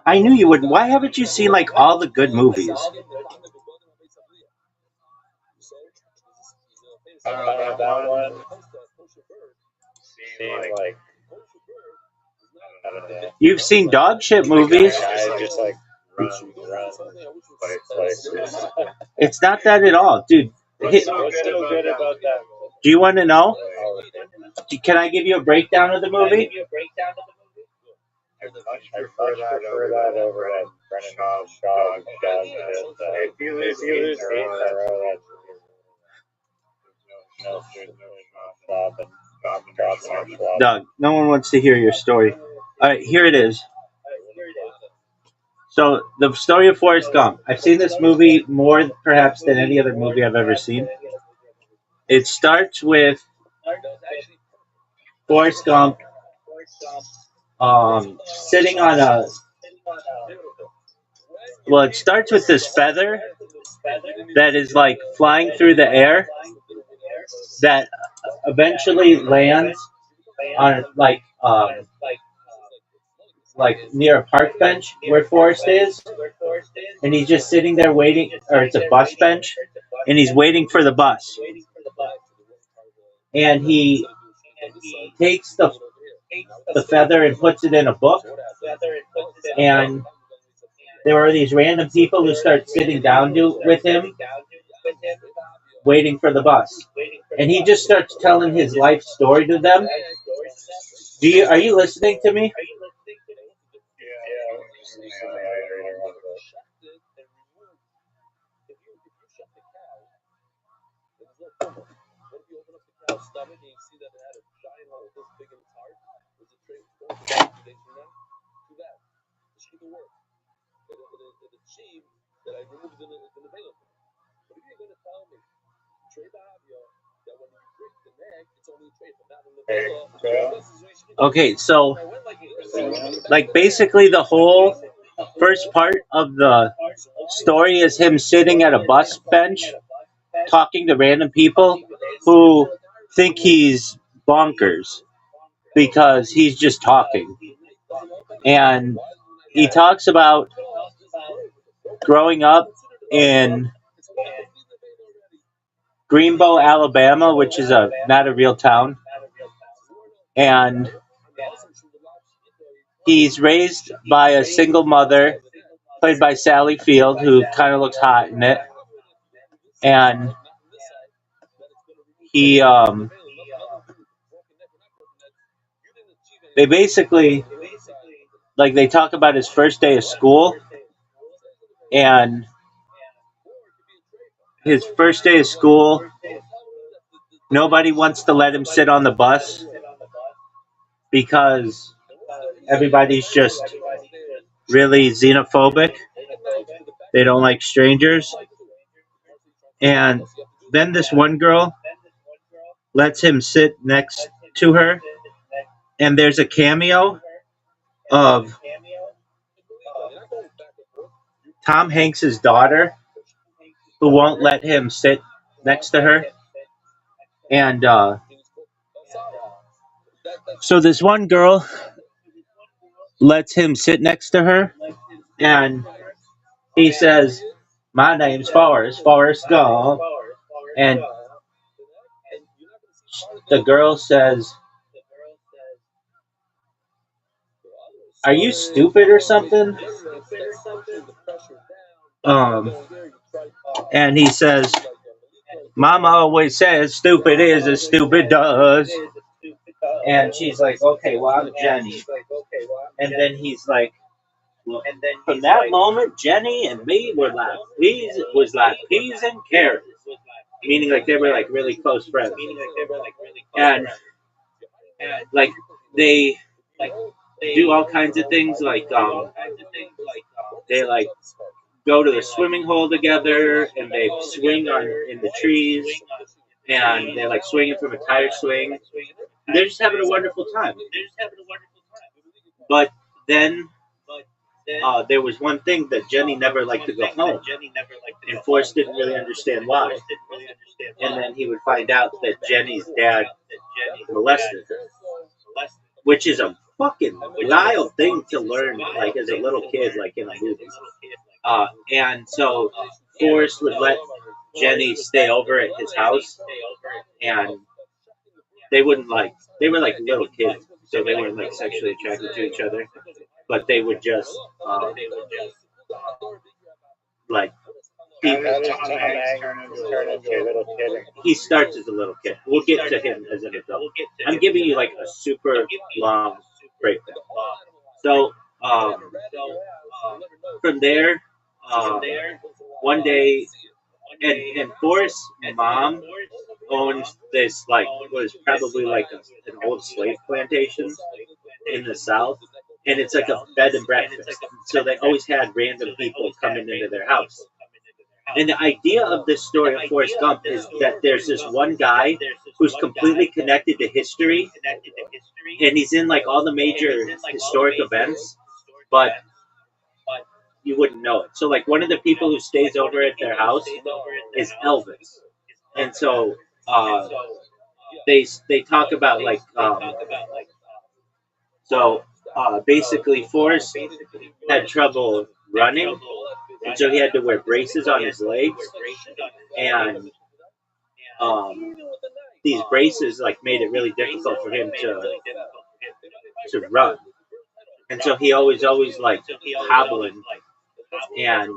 I knew you wouldn't. Why haven't you seen like all the good movies? I don't know that one. Seeing like I don't know. You've seen dog shit Like a movies. guy just like run places. It's not that at all, dude. What's so good about that? Do you want to know? All of it. Can I give you a breakdown of the movie? I much prefer that over that Brennan Shaw dog shit. If you lose eight in a row, there's no stopping Schwab. Doug, no one wants to hear your story. All right, here it is. So, the story of Forrest Gump. I've seen this movie more perhaps than any other movie I've ever seen. It starts with Forrest Gump sitting on a. Well, it starts with this feather that is like flying through the air that eventually lands on like near a park bench where Forrest is, and he's just sitting there waiting, or it's a bus bench, and he's waiting for the bus, and he takes the feather and puts it in a book, and there are these random people who start sitting down with him, waiting for the bus, and he just starts telling his life story to them. Are you listening to me? Okay, so like basically the whole first part of the story is him sitting at a bus bench talking to random people who think he's bonkers because he's just talking. And he talks about growing up in Greenbow, Alabama, which is not a real town. And he's raised by a single mother, played by Sally Field, who kind of looks hot in it. And he, they basically, like, they talk about his first day of school, and his first day of school, nobody wants to let him sit on the bus because everybody's just really xenophobic. They don't like strangers. And then this one girl lets him sit next to her, and there's a cameo of Tom Hanks's daughter who won't let him sit next to her. And so this one girl lets him sit next to her, and he says, "My name's Forrest Gump." And the girl says, "Are you stupid or something?" And he says, "Mama always says stupid is as stupid does." And she's like, "Okay, well, I'm Jenny." And then he's like, "From that moment, Jenny and me were like peas and carrots," meaning like they were like really close friends. And like they do all kinds of things, like they like go to the swimming hole together, and they swing on in the trees, and they're like swinging from a tire swing. They're just having a wonderful time. But then there was one thing that Jenny never liked to go home, and Forrest didn't really understand why. And then he would find out that Jenny's dad molested her, which is a fucking wild thing to learn, like as a little kid, like in a movie. And so Forrest would let Jenny stay over at his house, and they wouldn't like they were like little kids, so they weren't like sexually attracted to each other, but they would just like he How does Tom Hanks turn into a little kid? he starts as a little kid. We'll get to him as an adult. I'm giving you like a super long breakdown. So from there, um, one day, and Forrest's mom owns this like was probably like an old slave plantation in the South, and it's like a bed and breakfast. So they always had random people coming into their house. And the idea of this story of Forrest Gump is that there's this one guy who's completely connected to history, and he's in like all the major historic events, but you wouldn't know it. So like one of the people who stays over at their house is Elvis, and so they talk about like so basically Forrest had trouble running, and so he had to wear braces on his legs, and um, these braces like made it really difficult for him to run, and so he always like hobbling. And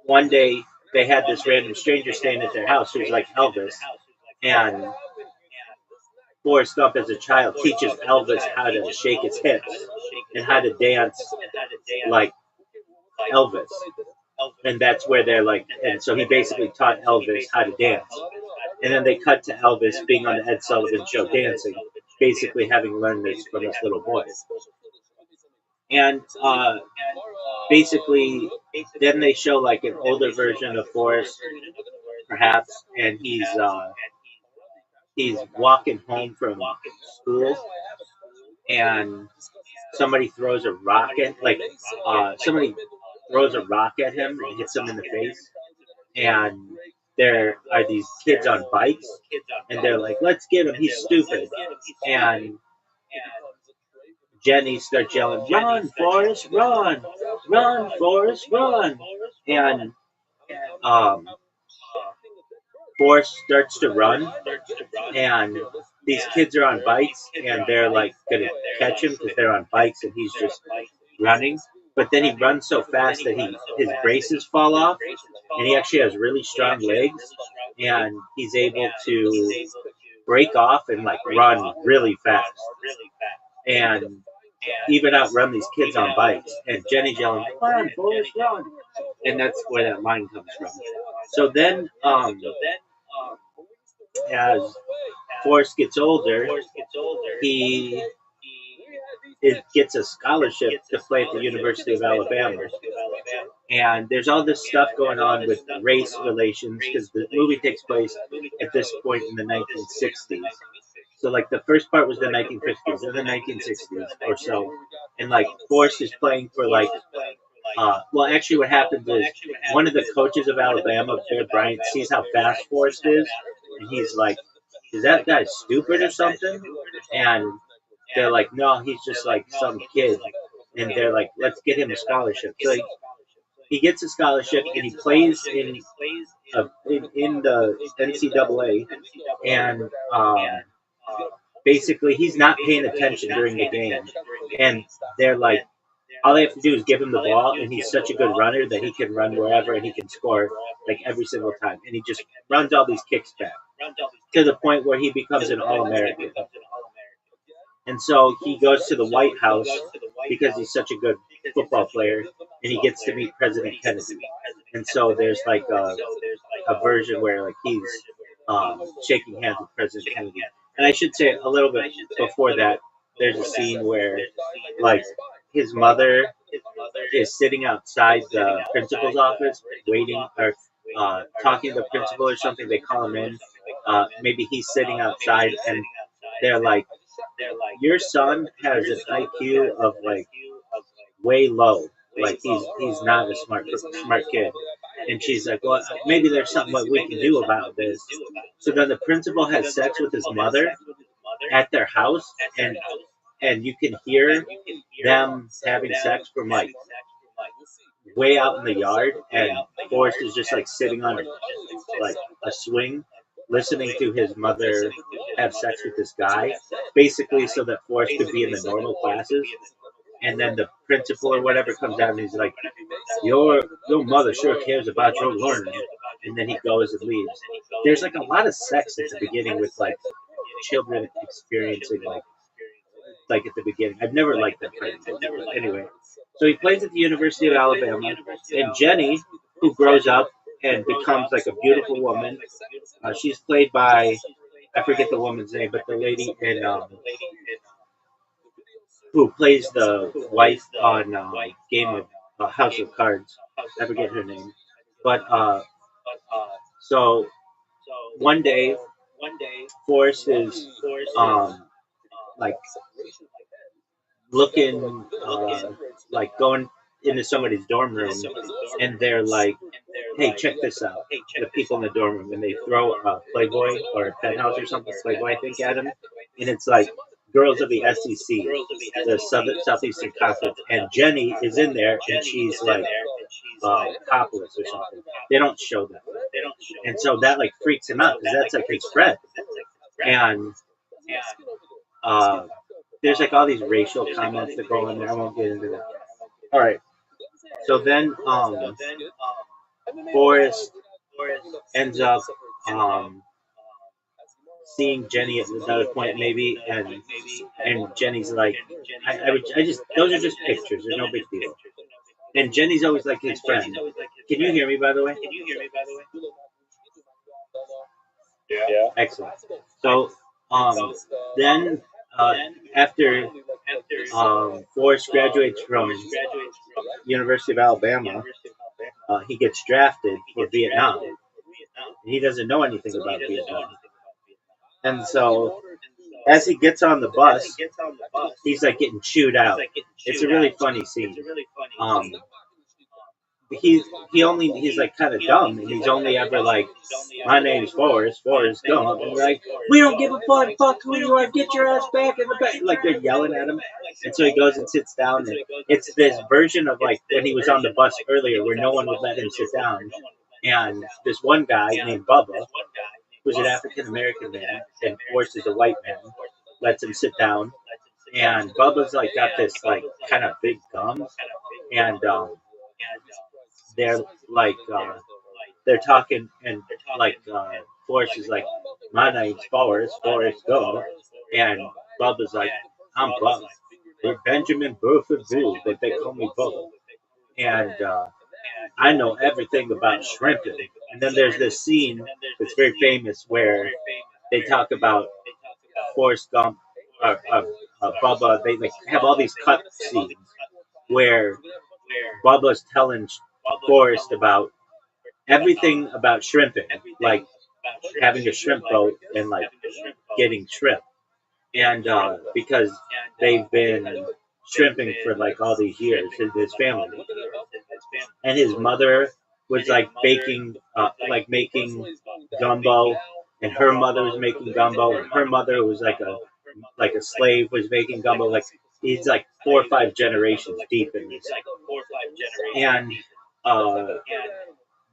one day they had this random stranger staying at their house who's like Elvis, and Forrest Gump as a child teaches Elvis how to shake his hips and how to dance like Elvis. And that's where they're like, and so he basically taught Elvis how to dance. And then they cut to Elvis being on the Ed Sullivan Show dancing, basically having learned this from this little boy. And basically, then they show like an older version of Forrest, perhaps, and he's walking home from school, and somebody throws a rock at somebody throws a rock at him and hits him in the face, and there are these kids on bikes, and they're like, "Let's get him, he's stupid," and Jenny starts yelling, "Run, Forrest, run! Run, Forrest, run!" And um, Forrest starts to run, and these kids are on bikes, and they're like gonna catch him because they're on bikes, and he's just running. But then he runs so fast that his braces fall off, and he actually has really strong legs, and he's able to break off and like run really fast, and even outrun these kids on bikes. And Jenny's yelling, "Come on, Forrest, run!" And that's where that line comes from. So then, as Forrest gets older, he gets a scholarship to play at the University of Alabama. And there's all this stuff going on with race relations because the movie takes place at this point in the 1960s. So like the first part was the 1950s or the 1960s or so, and like Forrest is playing for like well, actually, what happens is one of the coaches of Alabama, Bear Bryant, sees how fast Forrest is, and he's like, "Is that guy stupid or something?" And they're like, "No, he's just like some kid." And they're like, "Let's get him a scholarship." So he gets a scholarship, and he plays in the NCAA, and basically he's not paying attention during the game, and they're like, all they have to do is give him the ball, and he's such a good runner that he can run wherever and he can score like every single time. And he just runs all these kicks back to the point where he becomes an All-American. And so he goes to the White House because he's such a good football player, and he gets to meet President Kennedy. And so there's like a version where like he's shaking hands with President Kennedy. And I should say a little bit before that, there's a scene where like his mother is sitting outside the principal's office waiting or talking to the principal or something. They call him in. Maybe he's sitting outside, and they're like, "Your son has an IQ of like way low. Like he's not a smart kid." And she's like, "Well, maybe there's something that we can do about this." So then the principal has sex with his mother at their house, and and you can hear them having sex from like way out in the yard, and Forrest is just like sitting on like a swing, listening to his mother have sex with this guy, basically so that Forrest could be in the normal classes. And then the principal or whatever comes out and he's like, your mother sure cares about your learning. And then he goes and leaves. There's like a lot of sex at the beginning with like children experiencing like at the beginning. I've never liked that part of the movie, but anyway. So he plays at the University of Alabama, and Jenny, who grows up and becomes like a beautiful woman, she's played by I forget the woman's name, but the lady in who plays the wife on Game of House of Cards. I forget her name, but so one day Forrest is um, like looking like going into somebody's dorm room, and they're like, "Hey, check this out!" The people in the dorm room, and they throw a Playboy or a Penthouse or something, Playboy, I think, at him, and it's like girls of the SEC, the Southeastern Conference, and Jenny is in there, and she's like topless or something. They don't show that, and so that like freaks him out because that's like his friend, and uh, there's like all these racial comments that go in there. I won't get into that. All right. So then Forrest ends up um, seeing Jenny at another point maybe, and Jenny's like, I just those are just pictures. There's no big deal. And Jenny's always like his friend. Can you hear me, by the way? Yeah. Excellent. So then uh, after Forrest graduates from University of Alabama, he gets drafted for Vietnam. He doesn't know anything about Vietnam. And so as he gets on the bus, he's like getting chewed out. It's a really funny scene. Um, he's like kind of dumb, and he's only ever like, my name's Forrest Gump, and they're like, we don't give a fuck who you are, get your ass back in the back, like they're yelling at him, and so he goes and sits down, and it's this version of like when he was on the bus earlier where no one would let him sit down, and this one guy named Bubba, who's an African American man, and Forrest is a white man, lets him sit down, and Bubba's like got this like kind of big gums, and they're like they're talking and like Forrest is like, my name's Forrest Gump, and Bubba's like, I'm Bubba. They're Benjamin Burford Boo, but they call me Bubba, and I know everything about shrimping. And then there's this scene that's very famous where they talk about Forrest Gump, Bubba. They like have all these cut scenes where Bubba's telling Forrest about everything about shrimping, like having a shrimp boat and like getting shrimp, and because they've been shrimping for like all these years, his family, and his mother was like baking, like making gumbo, and her mother was making gumbo, and her mother was like a slave was making gumbo, like he's like 4 or 5 generations deep in this, and uh,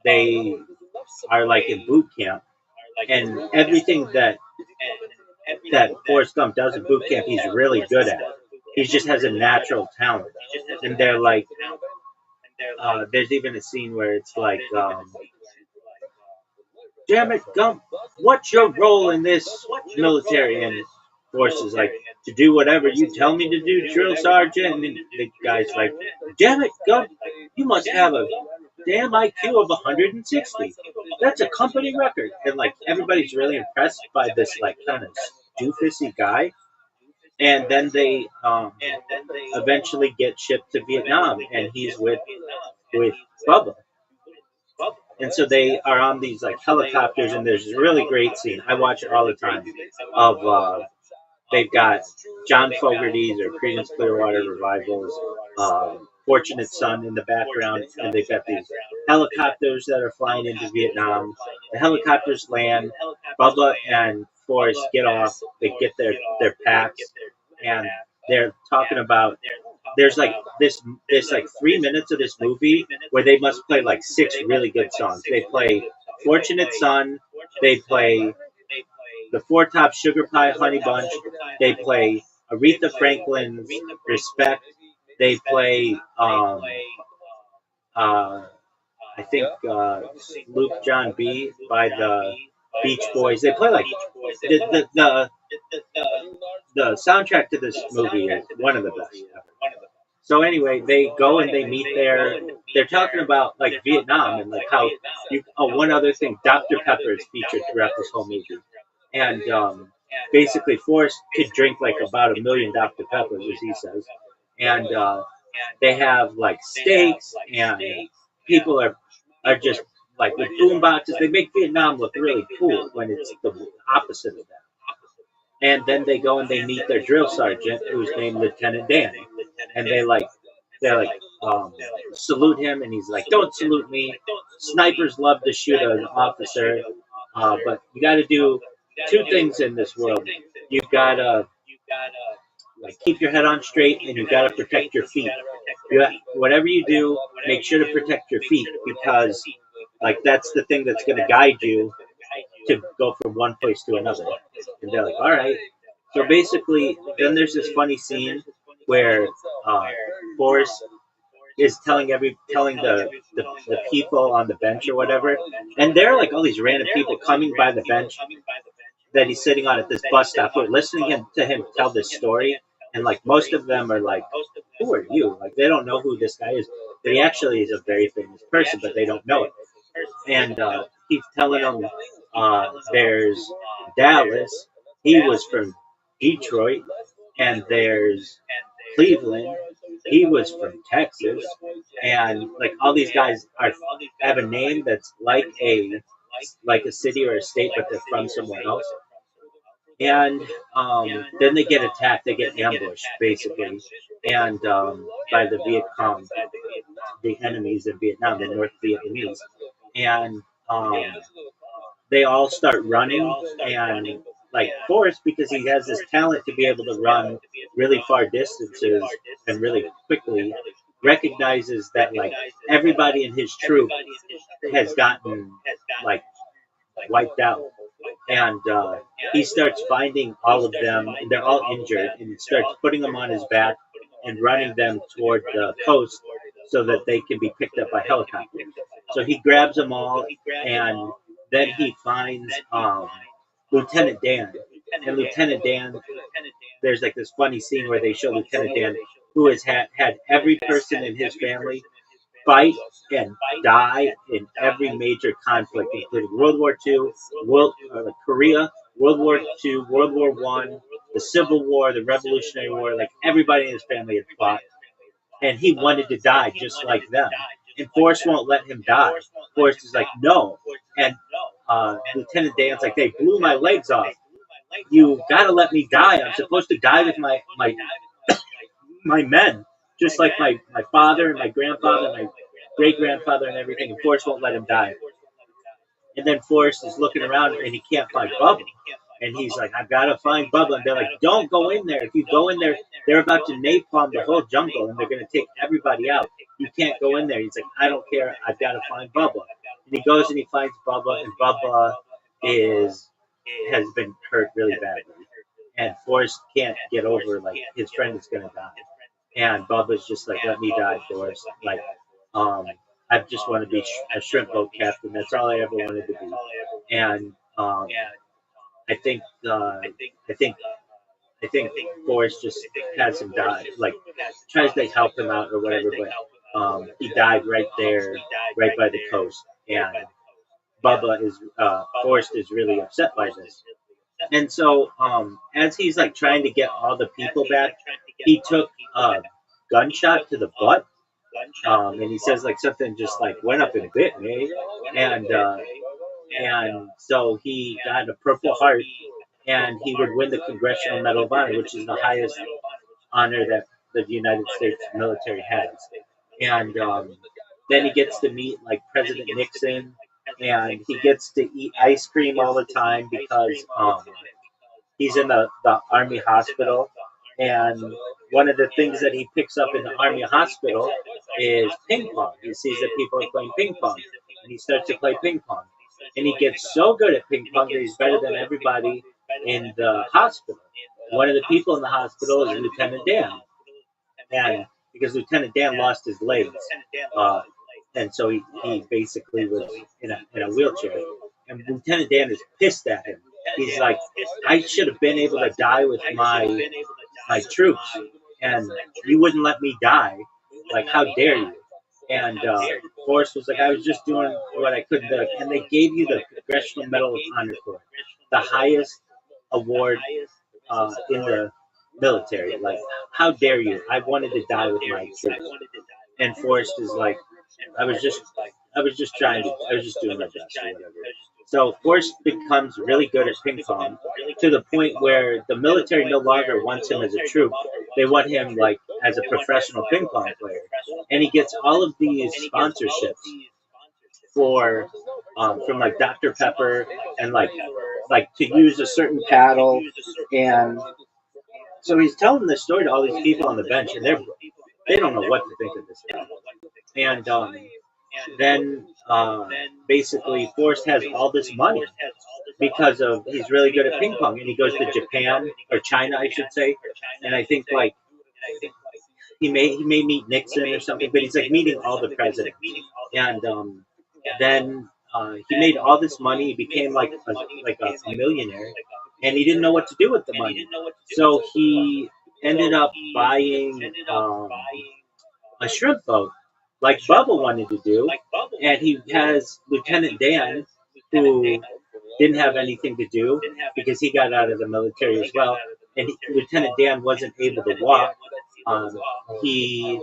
they are like in boot camp, and everything that Forrest Gump does in boot camp, he's really good at. He just has a natural talent, and they're like, there's even a scene where it's like, "Damn it, Gump, what's your role in this military?" And Forrest is like, "To do whatever you tell me to do, drill sergeant." And then the guy's like, "Damn it, Gump, you must have a damn IQ of 160. That's a company record." And like everybody's really impressed by this like kind of doofusy guy. And then they eventually get shipped to Vietnam, and he's with Bubba. And so they are on these like helicopters, and there's this really great scene. I watch it all the time. Of they've got John Fogerty's or Creedence Clearwater Revival's Fortunate Son in the background, and they've got these helicopters that are flying into Vietnam. The helicopters land. Bubba and Forrest get off. They get their packs, and they're talking about there's like this like 3 minutes of this movie where they must play like six really good songs. They play Fortunate Son, they play the Four Top Sugar Pie Honey Bunch, they play Aretha Franklin's Respect, they play uh, I think Luke John B by the Beach Boys. They play like the soundtrack to this movie is one of the best ever. So anyway, they go and they meet there. They're talking about like Vietnam and like how you. Oh, one other thing, Dr. Pepper is featured throughout this whole movie, and basically Forrest could drink like about 1 million Dr. Peppers, as he says, and they have like steaks and people are just like with boom boxes. They make Vietnam look really cool when it's the opposite of that. And then they go and they meet their drill sergeant, who's named Lieutenant Dan, and they're like salute him, and he's like, "Don't salute me. Snipers love to shoot an officer, but you got to do two things in this world. You gotta like keep your head on straight, and you gotta protect your feet. Whatever you do, make sure to protect your feet because like that's the thing that's gonna guide you to go from one place to another." And they're like, "All right." So basically, then there's this funny scene where uh, Forrest is telling the people on the bench or whatever, and they're like all these random people coming by the bench that he's sitting on at this bus stop who are listening to him tell this story, and like most of them are like, "Who are you?" Like they don't know who this guy is, but he actually is a very famous person, but they don't know it. And he's telling them there's Dallas, he was from Detroit, and there's Cleveland, he was from Texas, and like all these guys are have a name that's like a city or a state, but they're from somewhere else. And then they get attacked, they get ambushed basically, and by the Viet Cong, the enemies of Vietnam, the North Vietnamese, and they all start running and like Forrest because he has this talent to be able to run really far distances and really quickly recognizes that like everybody in his troop has gotten like wiped out and he starts finding all of them and they're all injured and he starts putting them on his back and running them toward the coast so that they can be picked up by helicopter. So he grabs them all and then he finds Lieutenant Dan. And Lieutenant Dan, there's like this funny scene where they show Lieutenant Dan, who has had every person in his family fight and die in every major conflict, including World War II, Korea, World War II, World War One, the Civil War, the Revolutionary War. Like everybody in his family had fought, and he wanted to die just like them. And Forrest won't let him die. Forrest is like, no. And Lieutenant Dan's like, they blew my legs off. You gotta let me die. I'm supposed to die with my men, just like my father and my grandfather and my great grandfather and everything. And Forrest won't let him die. And then Forrest is looking around and he can't find Bubba. And he's like, I've got to find Bubba. And they're like, don't go in there. If you go in there, they're about to napalm the whole jungle and they're going to take everybody out. You can't go in there. He's like, I don't care. I've got to find Bubba. And he goes and he finds Bubba, and Bubba has been hurt really badly. And Forrest can't get over, like, his friend is going to die. And Bubba's just like, let me die, Forrest. Like, um, I just want to be a shrimp boat captain. That's all I ever wanted to be. And I think I think I think Forrest just has him die, like tries to help him out or whatever, but he died right there, right by the coast, and Bubba is Forrest is really upset by this, and so as he's like trying to get all the people back, he took a gunshot to the butt, and he says like something just like went up and bit me, and so he got a Purple Heart, and he would win the Congressional Medal of Honor, which is the highest honor that the United States military has. And then he gets to meet like President Nixon, and he gets to eat ice cream all the time because he's in the Army hospital, And one of the things that he picks up in the army hospital is ping pong. He sees that people are playing ping pong, and he starts to play ping pong. And he gets so good at ping pong that he's better than everybody in the hospital. One of the people in the hospital is Lieutenant Dan, and because Lieutenant Dan lost his legs, uh, and so he basically was in a wheelchair. And Lieutenant Dan is pissed at him. He's like, I should have been able to die with my troops, and you wouldn't let me die. Like, how dare you? And Forrest was like, I was just doing what I could do. And they gave you the Congressional Medal of Honor for it, the highest award in the military. Like, how dare you? I wanted to die with my troops. And Forrest is like, I was just, I was just doing my best or whatever. So Forrest becomes really good at ping pong to the point where the military no longer wants him as a troop. They want him like as a professional ping pong player, and he gets all of these sponsorships for from like Dr. Pepper and like to use a certain paddle, and so he's telling this story to all these people on the bench, and they don't know what to think of this guy. And then basically Forrest has all this money because of he's really good at ping pong, and he goes to Japan or China, I should say, and I think like he may meet Nixon or something, but he's like meeting all the presidents, and then he made all this money. He became like a millionaire, and he didn't know what to do with the money, so he ended up buying a shrimp boat, like Bubba wanted to do, and he has Lieutenant Dan, who didn't have anything to do because he got out of the military as well, and Lieutenant Dan wasn't able to walk. Um, he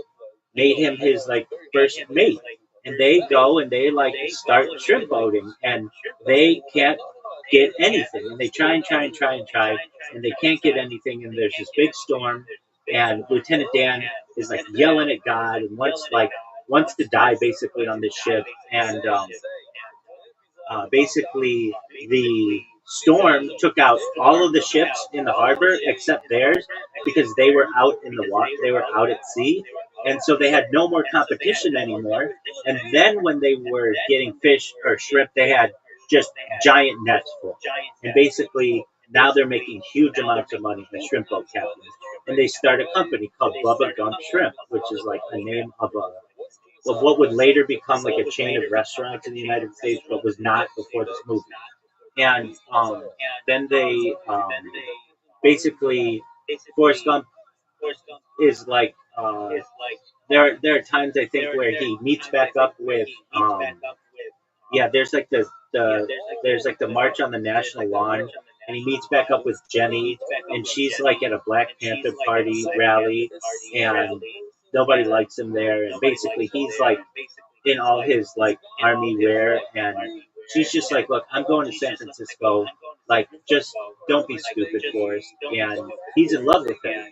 made him his like first mate, and they go and they like start shrimp boating, and they can't get anything, and they try and try and try and try, and they can't get anything, and there's this big storm, and Lieutenant Dan is like yelling at God and wants to die basically on this ship, and basically the storm took out all of the ships in the harbor except theirs because they were out in the water, they were out at sea, and so they had no more competition anymore. And then when they were getting fish or shrimp, they had just giant nets full, and basically now they're making huge amounts of money as shrimp boat captains, and they start a company called Bubba Gump Shrimp, which is like a name of what would later become like a chain of restaurants in the United States, but was not before this movie. And then they basically Forrest Gump is like there are times I think where he meets back up with yeah, there's like the march on the national lawn, and he meets back up with Jenny, and she's like at a Black Panther party rally, and nobody likes him there, and basically he's like in all his like army wear, and she's just like, look, I'm going to San Francisco, like just don't be stupid, Forrest, and he's in love with her.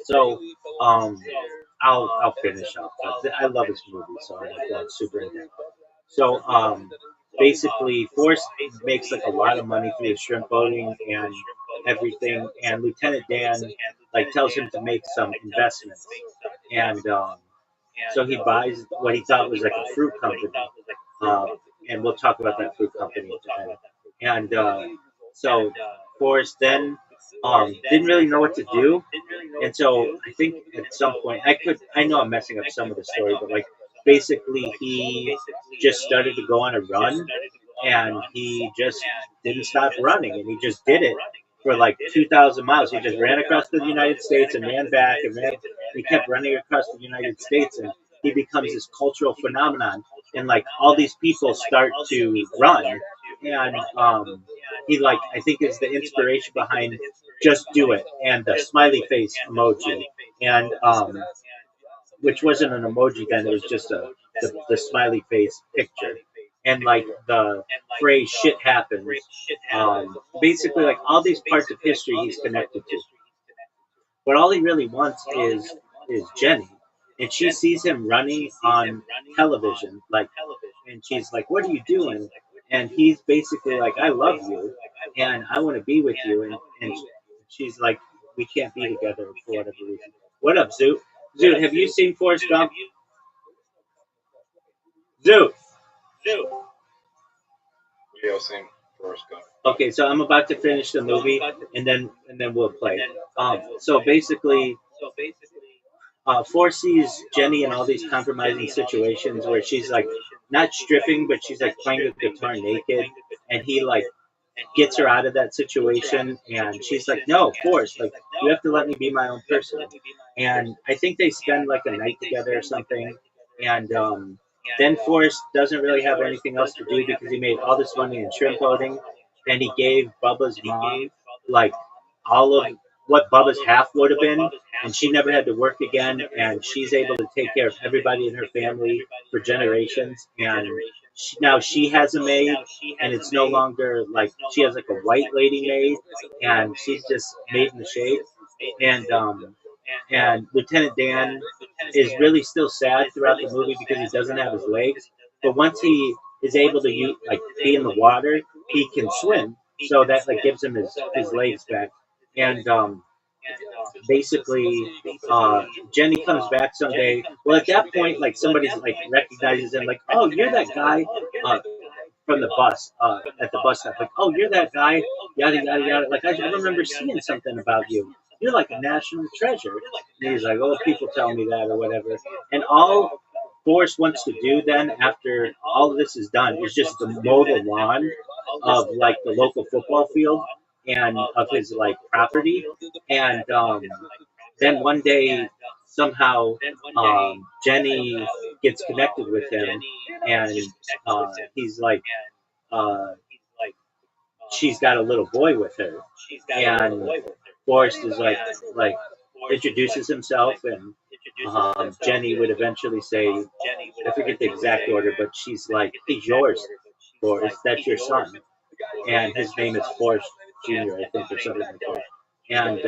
So um I'll finish up. I love this movie, so I'm like, super into it. So basically, Forrest makes like a lot of money through the shrimp boating and everything, and Lieutenant Dan like tells him to make some investments, and so he buys what he thought was like a fruit company, uh, and we'll talk about that fruit company at the end. And so Forrest then didn't really know what to do, and so I think at some point I know I'm messing up some of the story, but like basically he just started to go on a run, and he just didn't stop running, and he just did it for like 2,000 miles. He just ran across the United States and ran back and ran. He kept running across the United States, and he becomes this cultural phenomenon. And like all these people start to run, and he like I think is the inspiration behind "Just Do It" and the smiley face emoji, and which wasn't an emoji then; it was just the smiley face picture, and like the phrase "shit happens." Basically, like all these parts of history he's connected to, but all he really wants is Jenny, and she sees him running on television, like, and she's like, "What are you doing?" And he's basically like, "I love you, and I want to be with you," and she's like, we can't be together for whatever reason. What up, Zoot? Zoot, have you seen Forrest Gump? Zoot. We all seen Forrest Gump. Okay, so I'm about to finish the movie, and then we'll play. So basically, foresees Jenny in all these compromising situations where she's like not stripping, but she's like playing the guitar naked, and he like gets her out of that situation, and she's like, "No, Forrest, like you have to let me be my own person." And I think they spend like a night together or something, and then Forrest doesn't really have anything else to do because he made all this money in shrimp boating, and he gave Bubba's mom like all of what Bubba's half would have been, and she never had to work again, and she's able to take care of everybody in her family for generations, and now she has a maid, and it's no longer like she has like a white lady maid, and she's just maid in the shade, and Lieutenant Dan is really still sad throughout the movie because he doesn't have his legs, but once he is able to like be in the water, he can swim, so that like gives him his legs back, and basically Jenny comes back someday. Well, at that point, like somebody's like recognizes him, like, "Oh, you're that guy from the bus at the bus stop." Like, "Oh, you're that guy." Yada yada yada. Like, I remember seeing something about you. You're like a national treasure. And he's like, "Oh, people tell me that or whatever." And all Forrest wants to do then, after all of this is done, is just to mow the lawn of like the local football field and of his like property, and then one day somehow Jenny gets connected with him, and he's like, uh, she's got a little boy with her, and Forrest is like introduces himself, and Jenny would eventually say, I forget the exact order, but she's like, "He's yours, Forrest. That's your son." And his name is Forrest Jr., I think, or something like that. And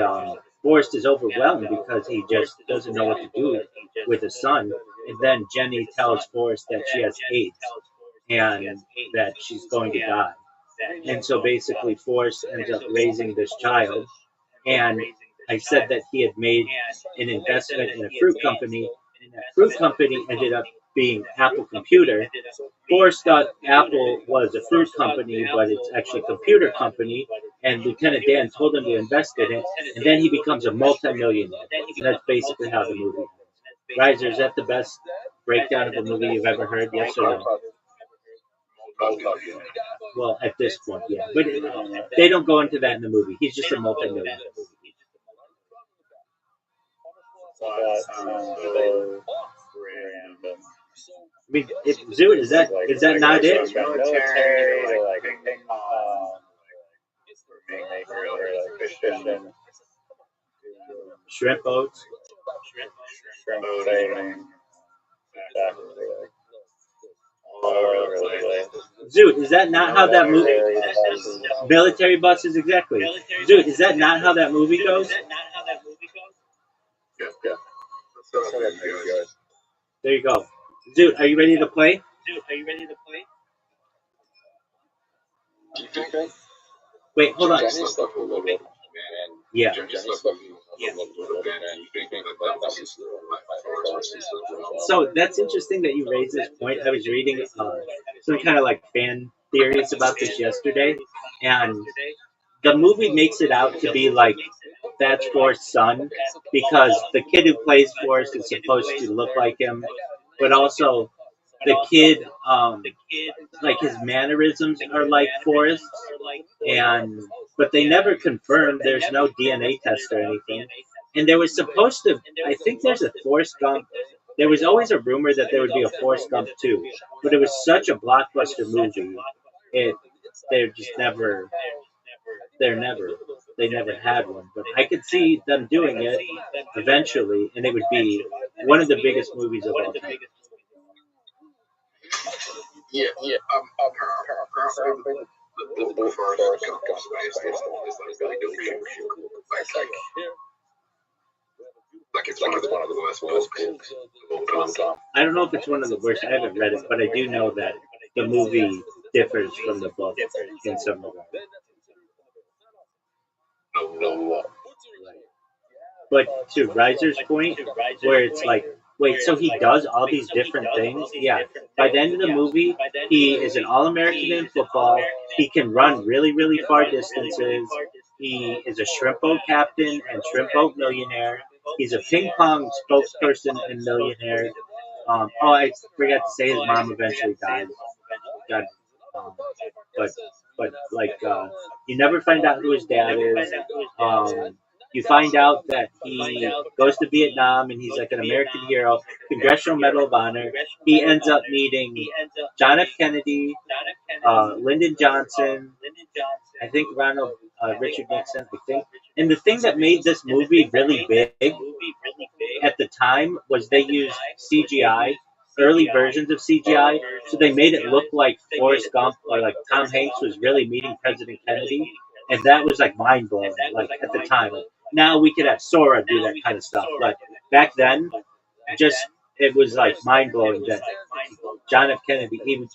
Forrest is overwhelmed because he just doesn't know what to do with his son. And then Jenny tells Forrest that she has AIDS and that she's going to die. And so basically, Forrest ends up raising this child, and I said that he had made an investment in a fruit company, and that fruit company ended up being Apple Computer. Forrest thought Apple was a fruit company, but it's actually a computer company, and Lieutenant Dan told him to invest in it, and then he becomes a multimillionaire. And that's basically how the movie ends. Riser, is that the best breakdown of the movie you've ever heard? Yes or no? Well, at this point, yeah. But they don't go into that in the movie. He's just a multimillionaire. I mean, Zoot, is that not it? Military, like fishing, Shrimp boats. shrimp trading, all over the place. Zoot, is that not how that movie? Military buses, exactly. Zoot, is that not how that movie goes? Yeah. There you go. Zoot, are you ready to play? Wait, hold on. Yeah. So that's interesting that you raised this point. I was reading some kind of like fan theories about this yesterday, and the movie makes it out to be like that's Forrest's son because the kid who plays Forrest is supposed to look like him, but also the kid, like his mannerisms are like Forrest's, and but they never confirmed. There's no DNA test or anything, and there was supposed to. I think there's a Forrest Gump. There was always a rumor that there would be a Forrest Gump too, but it was such a blockbuster movie. It they're just never they're never they never had one. But I could see them doing it eventually, and it would be one of the biggest movies of all time. Yeah. Apparently, the first Gump space is like really good. Like it's one of the best books of all time. I don't know if it's one of the worst. I haven't read it, but I do know that the movie differs from the book in some regard. No. But to Riser's point, where it's like, wait, so he does all these different things? Yeah. By the end of the movie, he is an All American in football. He can run really, really far distances. He is a shrimp boat captain and shrimp boat millionaire. He's a ping pong spokesperson and millionaire. I forgot to say his mom eventually died. God, um, but you never find out who his dad is. You find out that he goes to Vietnam and he's like an American hero, Congressional Medal of Honor. He ends up meeting John F. Kennedy, Lyndon Johnson, I think Richard Nixon, I think. And the thing that made this movie really big at the time was they used CGI, early versions of CGI, so they made it look like Forrest Gump or like Tom Hanks was really meeting President Kennedy, and that was like mind blowing. Like at the time, like, now we could have Sora do that kind of stuff, but back then, just it was like mind blowing that John F. Kennedy even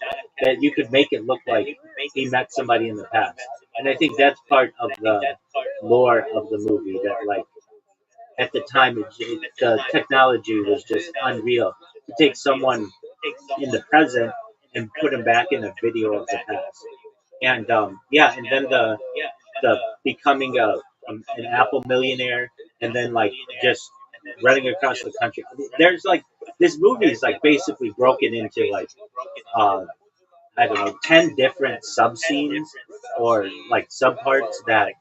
that you could make it look like he met somebody in the past, and I think that's part of the lore of the movie that like at the time the technology was just unreal to take someone in the present and put him back in a video of the past. And yeah, and then the becoming an Apple millionaire, and then like just running across the country. There's like this movie is like basically broken into like uh, I don't know 10 different sub scenes or like subparts that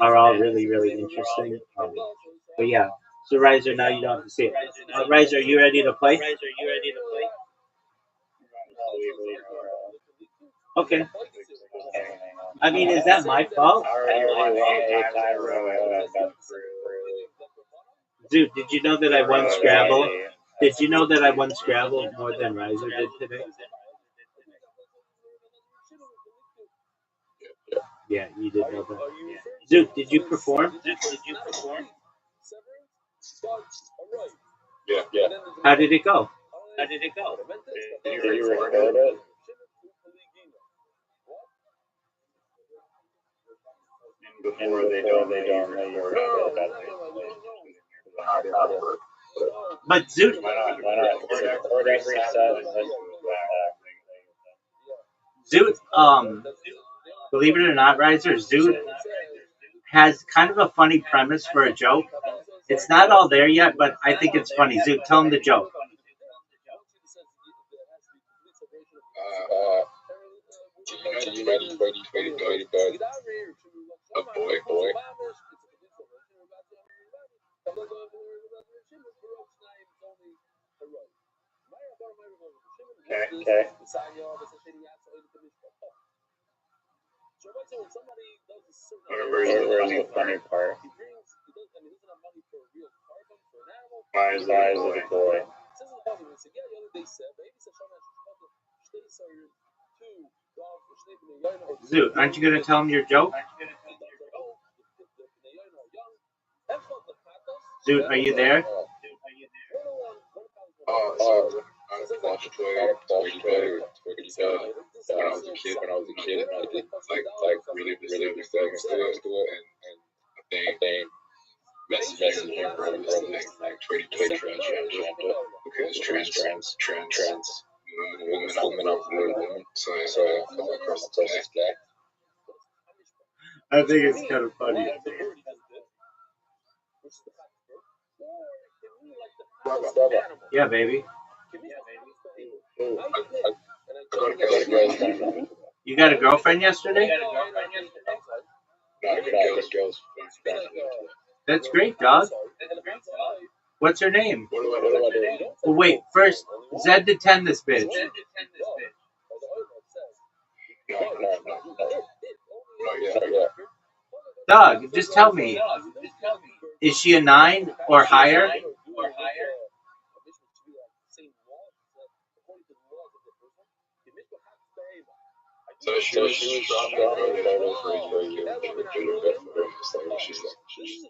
are all really really interesting. But yeah, so Riser, now you don't have to see it. Riser, are you ready to play? Okay. I mean, is that my fault? Dude, did you know that I won Scrabble? Did you know that I won Scrabble more than Riser did today? Yeah, you did know that. Zook, did you perform? Yeah. How did it go? Did you record it? Before they don't know you're But Zoot, why not? Record every set and listen back. Zoot, believe it or not, Riser, Zoot has kind of a funny premise for a joke. It's not all there yet, but I think it's funny. Zoot, tell him the joke. You ready to go a boy. Okay. Where's the funny part? Why is it a boy? Zoot, aren't you going to tell him your joke? Zoot, are you there? I watched Twitter when I was a kid, I did like really things to it, and I think messaging him from like Twitter because trans women are women, so I come across this guy. I think it's kind of funny. Yeah, baby. You got a girlfriend yesterday? That's great, dog. What's her name? Well, wait, first, Zed to 10 this bitch. Dog, just tell me. Is she a 9 or higher? So she was strong for you.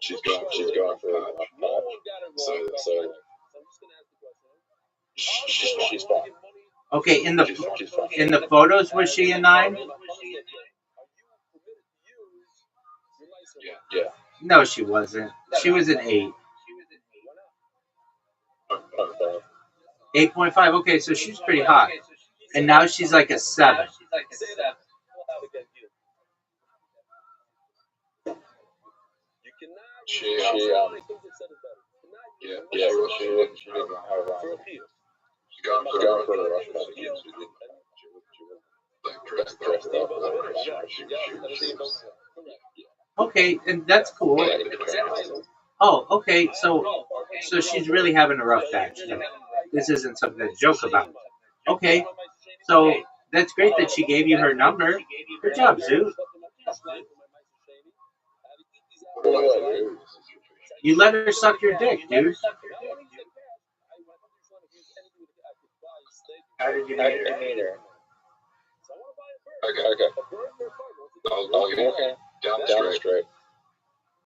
She's going for a pot. So she's fine. Okay, in the photos, was she a 9? Yeah. No, she wasn't. She was an 8. 8.5. Okay, so she's pretty hot. And now she's like a 7. She yeah, she didn't have she got for the Russian again. She was like dressed up like she was Okay, and that's cool. Oh, okay, so she's really having a rough patch. This isn't something to joke about. Okay, so that's great that she gave you her number. Good job, Zoo. You let her suck your dick, dude. How did you meet her? Okay. I was walking down the street,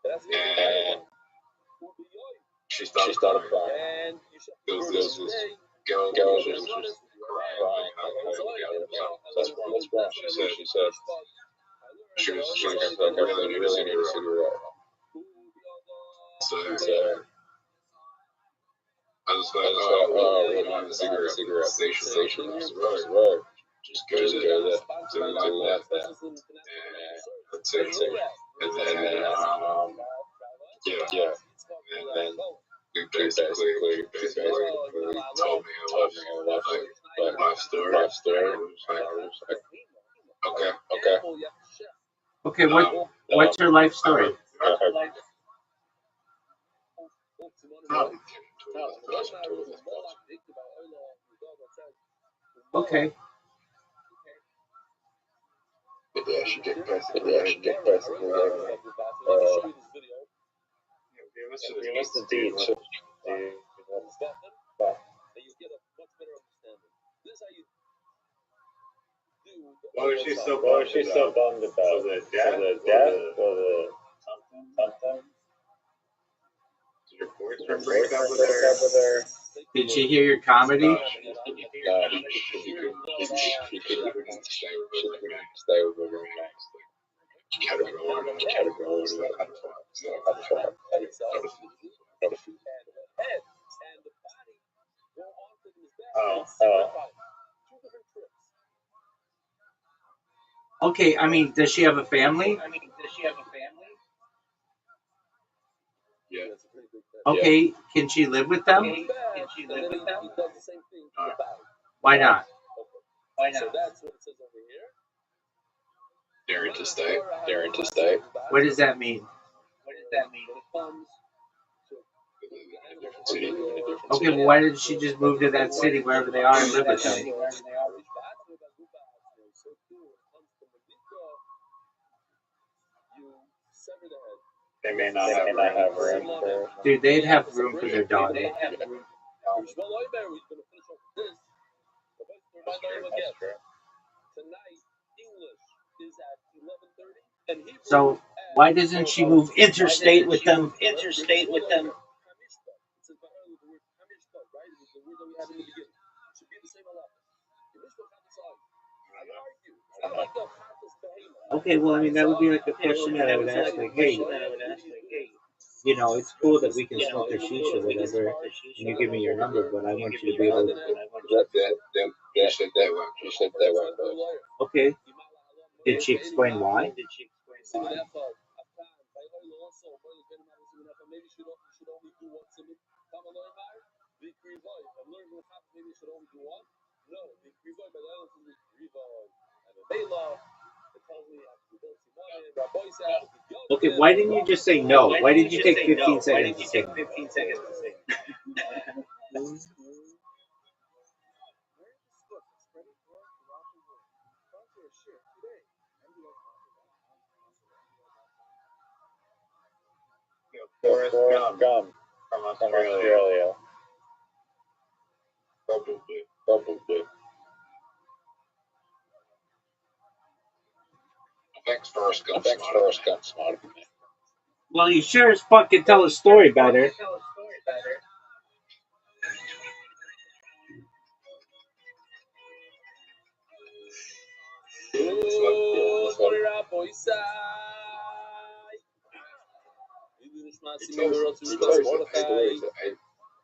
and she started crying. There was this girl was just crying. That's wrong. She said she was like, I really need a cigarette. So I was like, oh, we don't have a cigarette station. Right. Just go there. To the left there. And that's it. And then, yeah. And then we basically told me like life story. I was like, okay. Okay, what's her life story? Okay. Yeah, she get pressed. What's the deed? What was she so bummed about? Was it death or the something? Did your boyfriend break up with her? Did she hear your comedy? She couldn't stay with her next. She had to go to that. Oh. Okay, I mean, does she have a family? Yeah. Okay, can she live with them? Why not? Daring to stay. What does that mean? City. Okay, well, why didn't she just move to that city wherever they are and live with them? They may not have room. Dude, they'd have room for their daughter. So why doesn't she move interstate with them? Okay, well, I mean, that would be like a question that I would ask, like, hey, you know, it's cool that we can smoke a shisha or whatever, and you give me your number, but I want you to be able to. She said that one. Okay. Did she explain why? Okay, why didn't you just say no? Why did you take 15 seconds to say no? Forrest Gump from Australia. Probably. Thanks, Forrest Gump, smart. Well, you sure as fuck can tell a story better.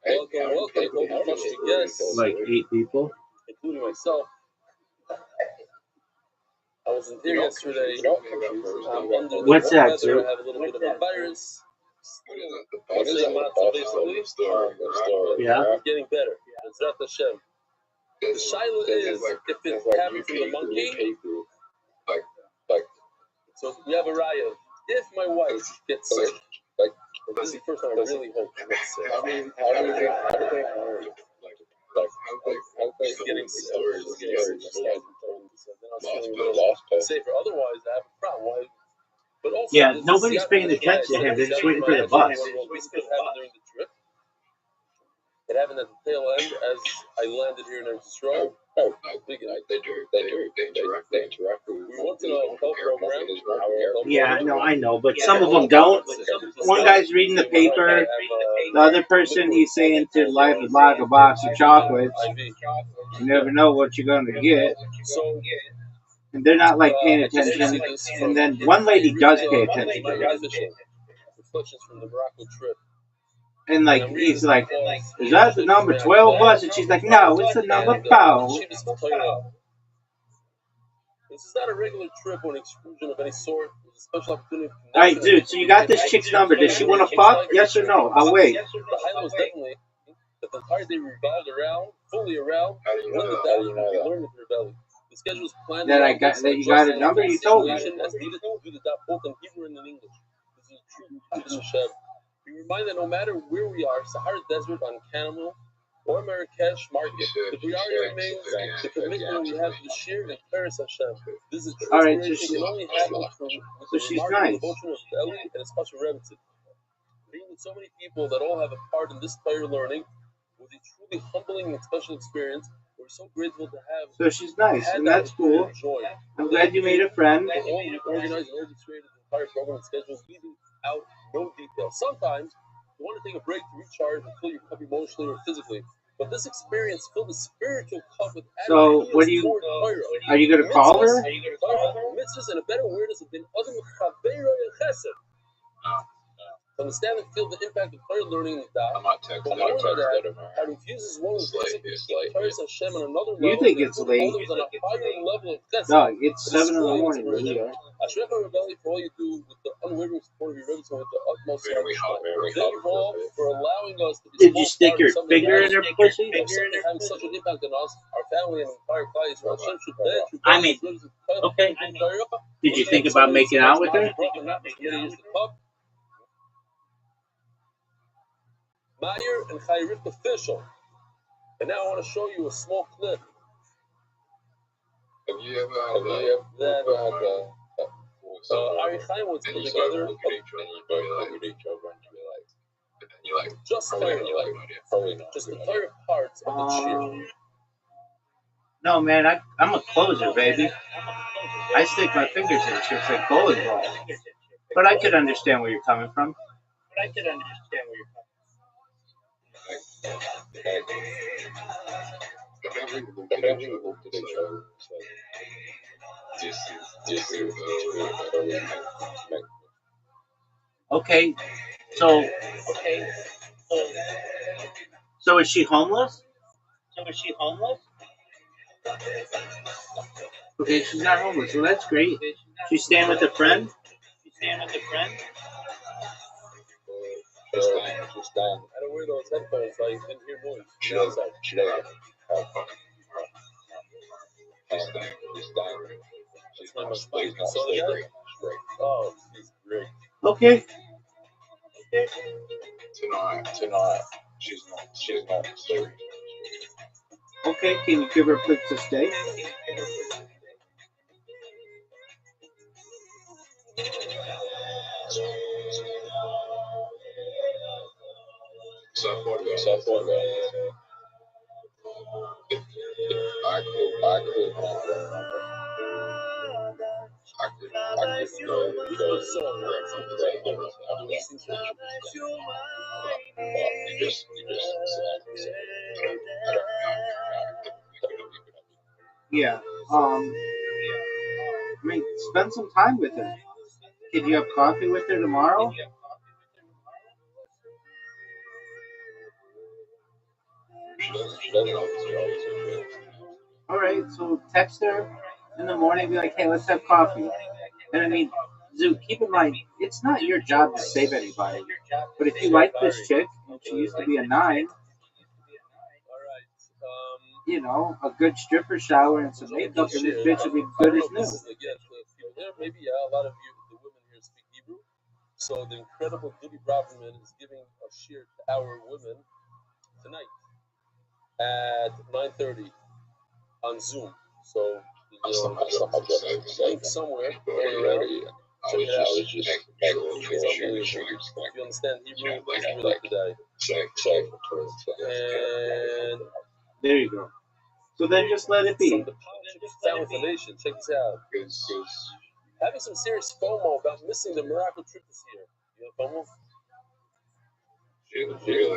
Welcome. Trusted guests. Like 8 people. Including myself. I wasn't here yesterday. What's that, weather. Sue? I have a little bit of a virus. What is the story? Yeah. I'm getting better. Bezrat Hashem. The shaila is if it happens in the monkey. So we have a raya. If my wife gets sick, this is the first time I really hope she gets sick. How do they Getting sick. Then I was feeling a little safer. Otherwise, I have a problem. Why? But also, Yeah, nobody's paying attention to him. They're just waiting for the bus. During the trip. It happened at the tail end as I landed here in Eretz Yisrael. They interact with We went to the health program. Yeah, no, I know, but some of them don't. One guy's reading the paper. The other person, he's saying to life is like a box of chocolates. You never know what you're going to get. So, And they're not like paying attention. And then one lady does pay attention to him. Reflections from the Morocco trip. And like, he's like, is that the number 12 bus? And she's like, no, it's the number 12. This is not a regular trip or an excursion of any sort. It's a special opportunity. Alright, dude, so you got this chick's number. Does she want to fuck? Yes or no? I'll wait. The highlight was definitely that the entire day revolved fully around, when the How do you know we that? learned with rebellion. The schedule was planned. That you got a number? You told me. As needed to do the dot both in Hebrew and in English. This is a true tradition of Hashem. We remind that no matter where we are, Sahara Desert, on Camel, or Marrakesh market, the priority remains the commitment we have to share and Paris Hashem. This is a true inspiration can only happen from So she's nice. devotion of Eli and a special Rebbe. Being with so many people that all have a part in this Torah learning was a truly humbling and special experience. We're so grateful to have. So she's nice, and that's cool. I'm glad you made a friend. All we organized and orchestrated the entire program and schedule, leaving out no details. Sometimes you want to take a break to recharge and fill your cup emotionally or physically. But this experience filled the spiritual cup with So, what do you? Are you gonna call her? Mitzvahs and a better awareness of bin Adam Chaveiro and Chesed. To understand and feel the impact of Torah learning in the I'm not texting. how it infuses one with Torah Hashem on another level. You think it's late? Others on a higher level of Chesed. No, it's 7 in the morning where we are. Ashrecha Rebelli for all you do with the unwavering support of your Rebbe with the utmost Very hot. Thank you all for allowing us to be Did you stick your finger in her pussy? having such an impact on us, our family, and entire class. I mean, okay. Did you think about making out with her? Meyer and Chayrit official. And now I want to show you a small clip. Have you ever had Ari Chaim was put together look at each other and you like just probably not. just entire parts of the cheer. No, man, I'm a closer, baby. I stick my fingers in shit like bowling balls. But I could understand where you're coming from. Okay, so is she homeless? Okay, she's not homeless, so that's great. She's staying with a friend? I don't wear those headphones so I can hear noise. She doesn't have She's not my spike. You saw that? Oh, she's great. Okay. Tonight. She's not serious. Okay, can you give her a place to stay? Yeah. I mean, spend some time with her. Could you have coffee with her tomorrow? All right, so text her in the morning, be like, hey, let's have coffee. And I mean, Zoo, keep in mind, it's not your job to save anybody. But if you like this chick, and she used to be a 9, you know, a good stripper shower and some makeup, and this bitch would be good as new. Maybe a lot of you, the women here, speak Hebrew. So the incredible Dudi Braverman is giving a shiur to our women tonight at 9:30 on Zoom. So link somewhere. Check it out. If you understand Hebrew, it's really today. And there you go. So then just let it be. From the Family Foundation, check this out. Having some serious FOMO about missing the Morocco trip this year. You have FOMO? Really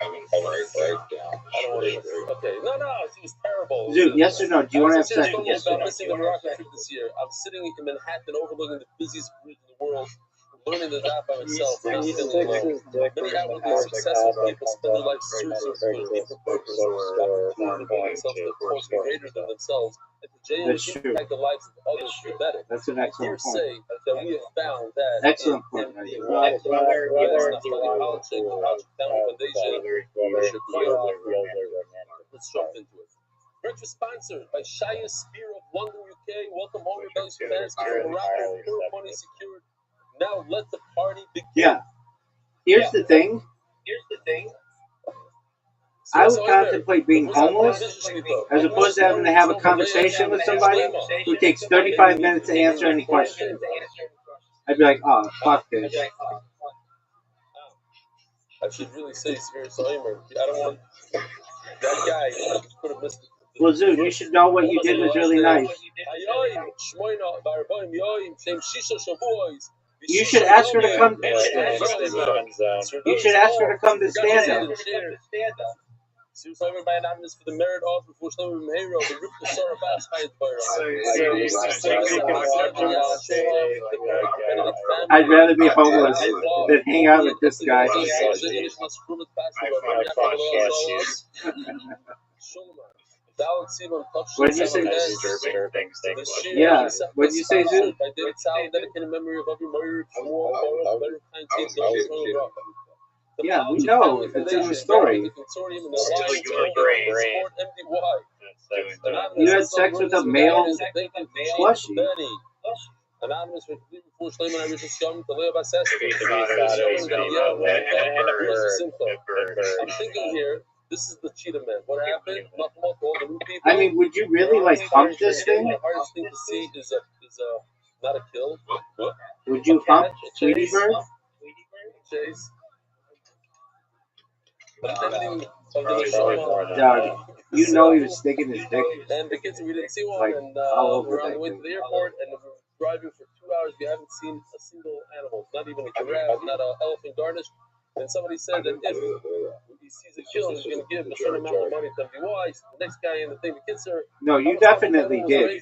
having a breakdown. I don't want to. Okay, no, it was terrible. Dude, yes or no? Do you want to have sex? Yes or no? Missing the Morocco trip this year. I'm sitting in Manhattan overlooking the busiest bridge in the world, learning the dot by myself. Not feeling alone. Many outwardly successful people spend their life searching for a deeper purpose, proving themselves to a force greater than themselves, and to genuinely impact the lives of others for the better. That's an excellent point. Say that we have found that excellent point. Family Foundation, let's jump into it. Breakfast sponsored by Shia Spear of London, UK. Welcome home, rebellious fans from Morocco. Pure money secured. Now let the party begin. Yeah. Here's the thing. I would contemplate being homeless as opposed to having to have a conversation with somebody who takes 35 minutes to answer any question. I'd be like, oh, fuck this. I should really say serious Omer. I don't want that guy could have missed. Well, Zood, you should know what you did was really nice. You should ask her to come. You should ask her to come to stand up. Serious Omer by anonymous for the merit of the Shlomo Meiro, the Ripple Sarah Bass Hayat I'd rather be homeless than hang out with this guy. What did you say? Yeah, what did you say, Zood? Yeah, we know. It's in the story. You had sex with a male plushie. Anonymous with before Shleiman I was scum to live I'm thinking here, this is the cheetah man. What happened? I mean, would you really like hump this thing? The hardest thing to see is a not a kill. Would you hump Tweety Bird? Chase. Dog, you know he was sticking his dick. And the kids, we didn't see one, like, and we're on the way to the airport, and we're driving for 2 hours. We haven't seen a single animal, not even a giraffe, not an elephant garnish. And somebody said that if he sees a kill, he's going to give a certain amount of money to MBY. So the next guy in the thing, the kids are. No, you definitely did.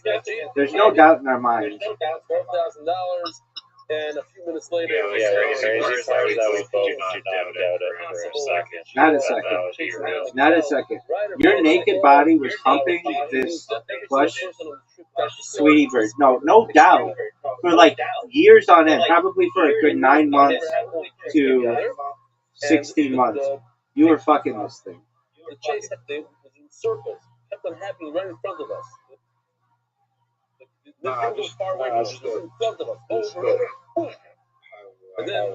There's no doubt in our minds. $12,000. And a few minutes later, not a second. Not a second. Your naked body was humping this plush Tweety Bird. No doubt. For like years on end, probably for a good 9 months to 16 months. You were fucking this thing. The chase was in circles, kept on happening right in front of us. The thing was far away from us, it was in front of us, over. And then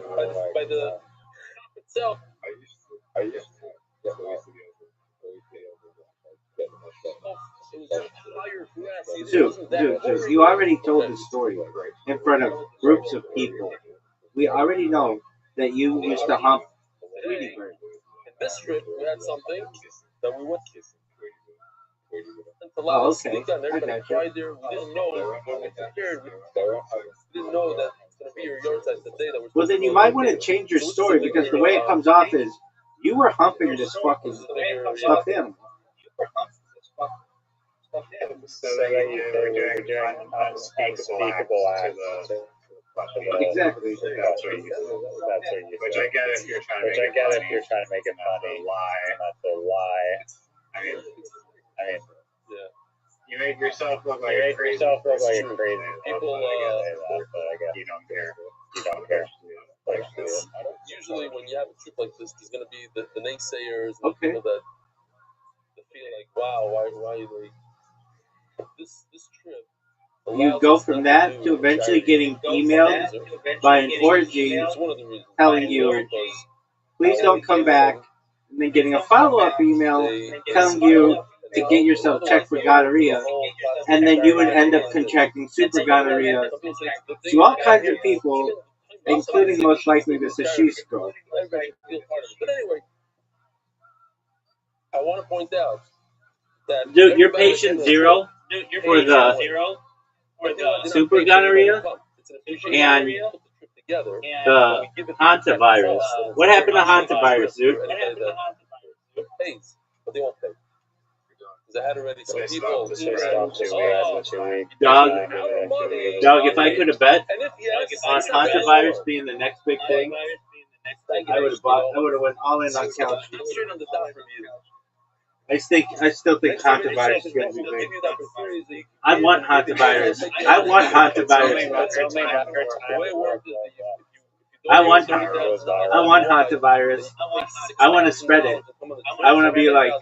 by the itself, it was higher grass. Dude, you already told the story in front of groups of people. We already know that you used to hump Tweety Bird. In this trip, we had something that we went to Oh, okay. Everybody cried there. We didn't know when we prepared. We didn't know that it's going to be your yard side the day that we're. Well, then you might want to change your story because the way it comes off is you were humping this fucking stuffed animal. So that you were doing unspeakable acts. Exactly. That's what you said. Which I get if you're trying to make it funny. Not the lie. I mean, Yeah. you make yourself look like a crazy. People, but I guess you don't care. Like this, usually when you have a trip like this, there's gonna be the naysayers, and Okay. the people that feel like, wow, why like this trip. You go from that to eventually getting emailed by an orgy It's one of the reasons. telling you, please don't come back, and then getting a follow-up email telling you to get yourself checked for gonorrhea, and then you would end up contracting super gonorrhea to all kinds of people, including most likely the Sashish girl. But anyway, I want to point out that Dude, you're patient zero for the super gonorrhea and the hantavirus. What happened to hantavirus, dude? Pays, but they won't pay. Because I had already some people. Dog, if I could have bet on hantavirus being the next big thing, I would have went all in on Couch. I still think hantavirus is going to be big. I want hantavirus. I want hantavirus. I want hantavirus. I want to spread it. I want to be like,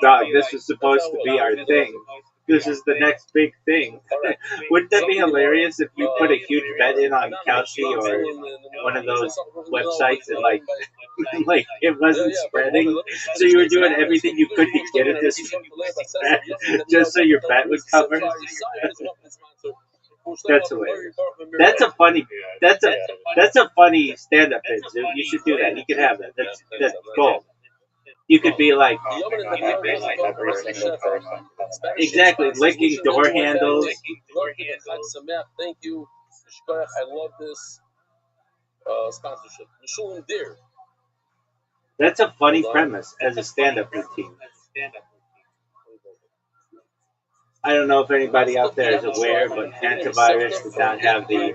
dog, this was supposed to be our thing. This is the next big thing. Wouldn't that be hilarious if you put a huge bet in on Couchy or one of those websites and like it wasn't spreading, so you were doing everything you could to get it to spread, just so your bet would cover? That's hilarious. That's a funny stand-up bit, dude. You should do that. You could have that. That's gold. You could be like, exactly, licking door handles. Thank you. I love this sponsorship. That's a funny premise as a stand-up routine. I don't know if anybody out there is aware, but hantavirus did not have the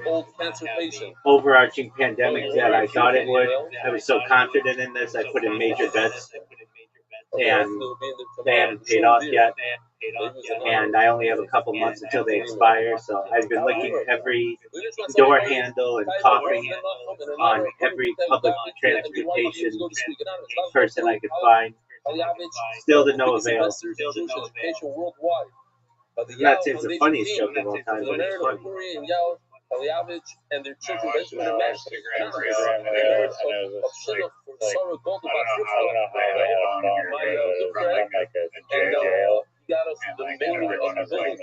overarching pandemic that I thought it would. I was so confident in this, I put in major bets, and they haven't paid off yet. And I only have a couple months until they expire, so I've been licking every door handle and coughing on every public transportation person I could find. Still to no avail. I'm not saying it's the funniest joke of all time, but it's funny. And their children Benjamin and Max. Got us the main of the building.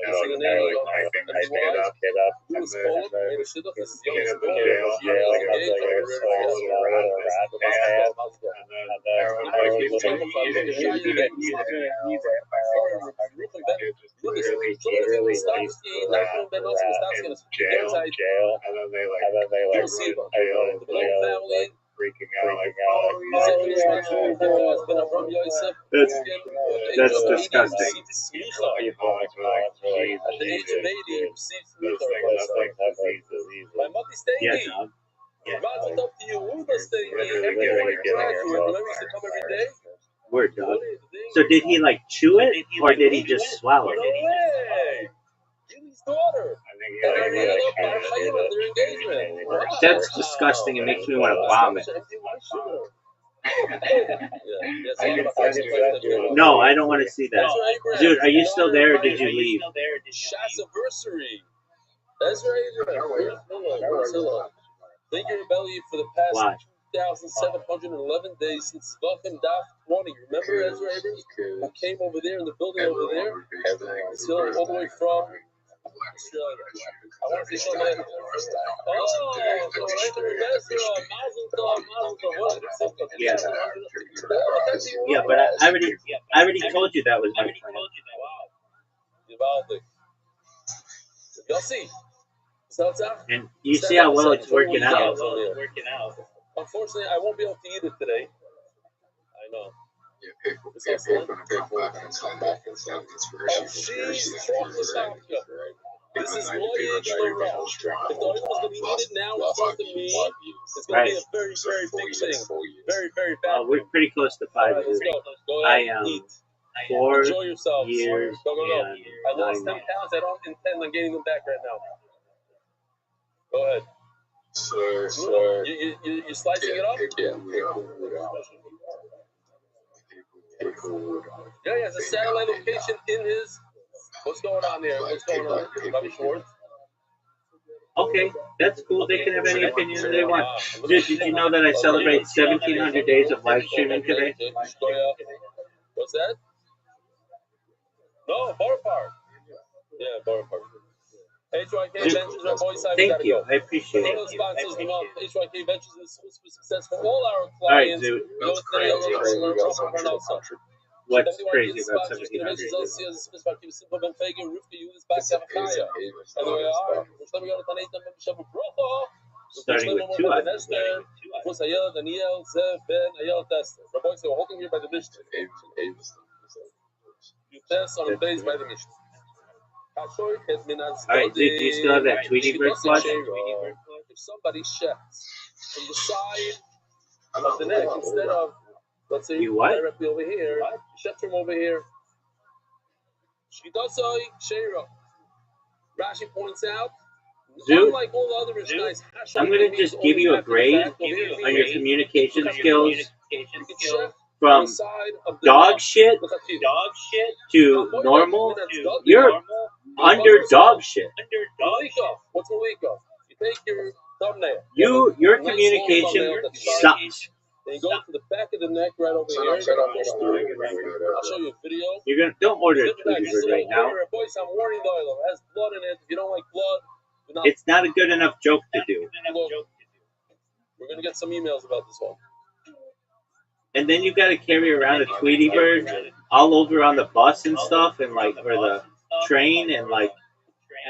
That's disgusting. At the age of 80, you see my mother stayed Yeah, here. dog. God's up to you. Who does stay here? Everybody remember used to come every day? Word, dog. So did he like chew it, or did he just swallow it? No way. Julie's daughter. That's disgusting. It makes me want to vomit. No, I don't want to see that. Dude, are you still there or did you leave? Shas'anniversary. That's right. Thank you, Rebelli, for the past 2,711 days since Vachim Daf 20. Remember Ezra Abrams, who came over there in the building over there? Still all the way from Australia. I want to say something. Yeah. Yeah, but I already told you that was my plan. Wow. Y'all see. And you see how well it's working out. Unfortunately, I won't be able to eat it today. I know. This is Lloyd Laroche. If the oil was going to eat it now in front of me, it's going to be a very, very big thing. Very, very bad. We're pretty close to 5 Let's years. go. Go I ahead. am Eat. 4 Enjoy yourselves. years. Go. And I lost 10 9 months. pounds. I don't intend on gaining them back right now. Go ahead. You're slicing it up? Yeah, he has a satellite location in his. What's going on there? What's going on? Rabbi Schwartz? Okay, that's cool. They can have any opinion that they want. Did you know that I celebrate 1,700 days of live streaming today? What's that? No, bar park. Yeah, bar park. HYK Ventures, our boy side, Thank you. I appreciate one it. of the sponsors of the month. HYK Ventures is for success for all our All right, clients. dude. That's crazy. What's crazy about 1,700 days? Starting with 2 items. Daniel, Zev, Ben, Ayel, Tester. Rabbi, we're holding here by the Mishnah. You test on the base by the Mishnah. Alright, dude, do you still have that Tweety Bird plush? If somebody chefs from the side of the neck instead of, let's say, You what? directly over here, chef from over here. Shkidasai Sheira. Rashi points out, unlike all the other Mishnahs, I'm going to just give you a grade on your communication skills from dog shit to normal. You're under dog shit. What's Malika? You take your thumbnail. Your communication sucks. Then you go to the back of the neck right over here. I'll show you a video. Don't order a Tweety Bird right now. Boys, I'm warning the oil. It has blood in it. If you don't like blood, do not. It's not a good enough joke to do. We're gonna get some emails about this one. And then you got to carry around a Tweety Bird all over on the bus and stuff, and like, or the train, and like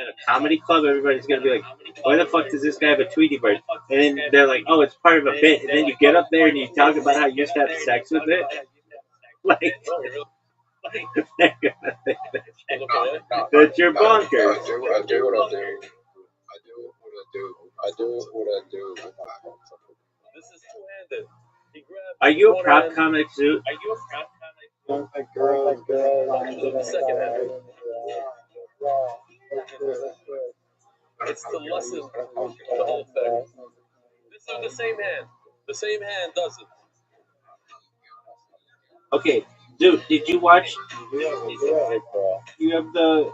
at a comedy club, everybody's gonna be like, "Why the fuck does this guy have a Tweety Bird?" And then they're like, "Oh, it's part of a bit." And then you get up there and you talk about how you used to have sex with it. Like, they're gonna think that you're bonkers. I do what I do. This is two-handed. Are you a prop comic, Zoot? The second hand. It's to lessen the whole thing. This is the same hand. The same hand does it. Okay, Zoot, did you watch? You have the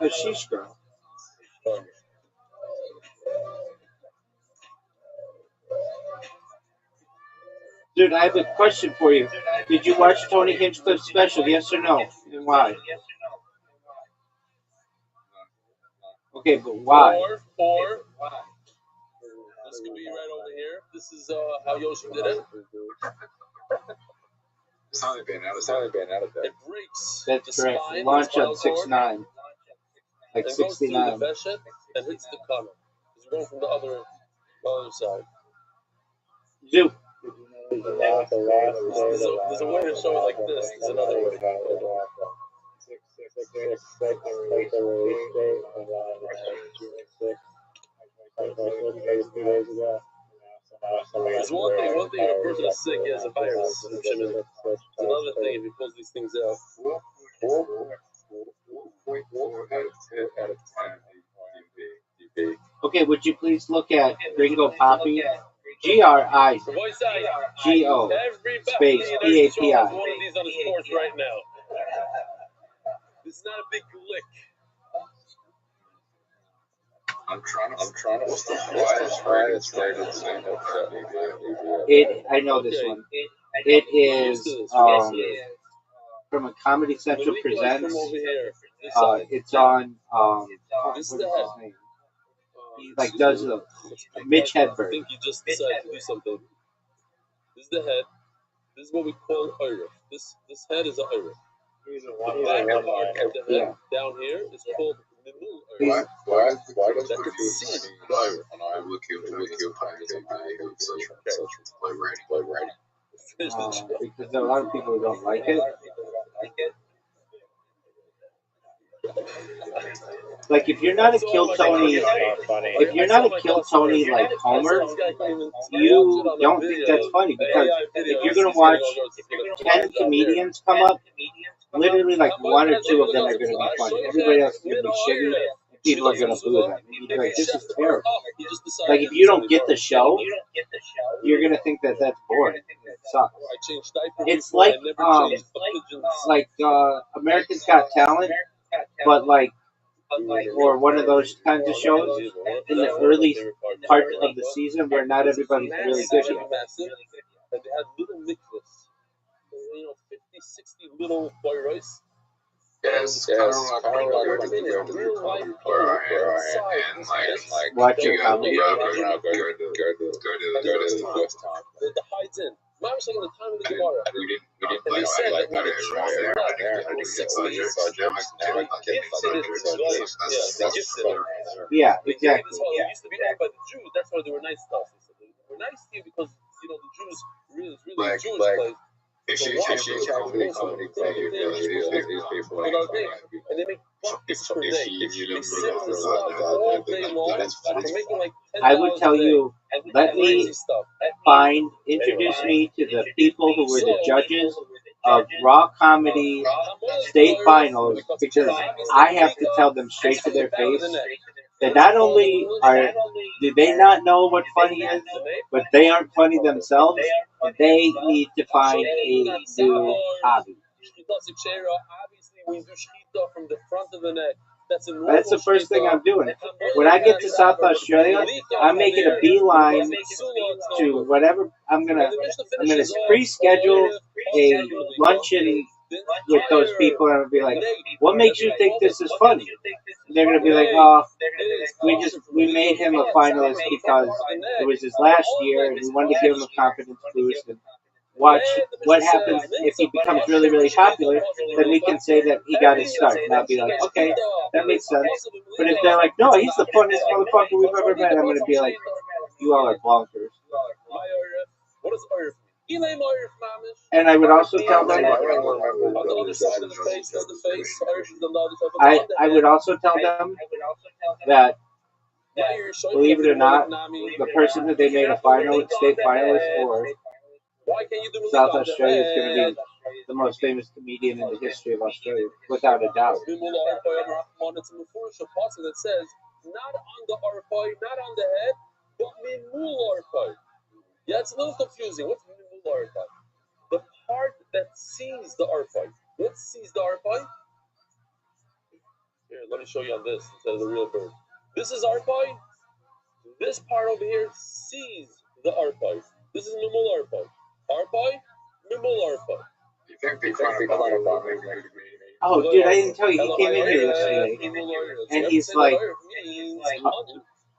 Ashish girl. Dude, I have a question for you. Did you watch Tony Hinchcliffe's special? Yes or no? And why? Okay, but why? Or this could be right over here. This is how Yoshi did it. It's only been out of there. It breaks That's the correct. spine, Launch the on spinal cord, 6'9", like and goes through 69. the veshet and hits the collar. It's going from the other side. Zoot. There's a way to show it like this. There's another way. There's one thing if a person is sick, he has a virus. It's another thing if he pulls these things out. Okay, would you please look at Gringo Poppy? G-R-I-G-O space P-A-P-I. One of these on his porch right now. This is not a big lick. I'm trying to. What's the quietest rated thing? I know this one. It is from a Comedy Central Presents. It's on what is his name? He like does the Mitch Hedberg. I think he just decided to do something. This is the head. This is what we call Eirich. This head is an Eirich. The back of the head down here is called Nimul Eirich. Why does it feel I'm looking play writing. Because there are a lot of people who don't like it. Like if you're not a Kill Tony, if you're not a Kill Tony like Homer, you don't think that's funny because if you're gonna watch 10 comedians come up, literally like one or two of them are gonna be funny. Everybody else is gonna be shitty, and people are gonna boo them. And you'd be like, this is terrible. Like if you don't get the show, you're gonna think that that's boring. It sucks. It's like America's Got Talent, but like or one of those kinds of shows in the early part of the season where not everybody's really good yet. And they had little mikvahs, 50, 60 little boy rice. Yes, kind of like we're going to go to the club or and watch your comedy. Go to the first time. The hides in. I was like in the time of the Gemara. We didn't like that yeah, exactly. It used to be owned by the Jews. That's why they were nice to us. They were nice to you because the Jews really a Jewish place. And they make buckets per day. They sit in the sun all day long. They're making like 10 I would tell you, introduce me to the people who were the judges of Raw Comedy State Finals, because I have to tell them straight to their face that not only do they not know what funny is, but they aren't funny themselves, and they need to find a new hobby. Obviously, when you do shechita from the front of the neck, that's the first thing I'm doing. When I get to South Australia, I'm making a beeline to whatever. I'm gonna pre-schedule a luncheon with those people, and I'll be like, "What makes you think this is funny?" And they're gonna be like, "Oh, we made him a finalist because it was his last year, and we wanted to give him a confidence boost." And watch what happens if he becomes really, really popular. Then we can say that he got his start. And I'll be like, okay, that makes sense. But if they're like, no, he's the funniest motherfucker we've ever met, I'm gonna be like, you all are bonkers. What is Earth? And I would also tell them. I would also tell them that, believe it or not, the person that they made a state finalist for South Australia is going to be the most famous comedian in the history of Australia, without a doubt. That says, not on the arpai, not on the head, but mimul arpai. Yeah, it's a little confusing. What's mimul arpai? The part that sees the arpai. What sees the arpai? Here, let me show you on this instead of the real bird. This is arpai. This part over here sees the arpai. This is mimul arpai. Arpai, mimul arpai. Oh, dude, I didn't tell you. He came in here yesterday, and he's like,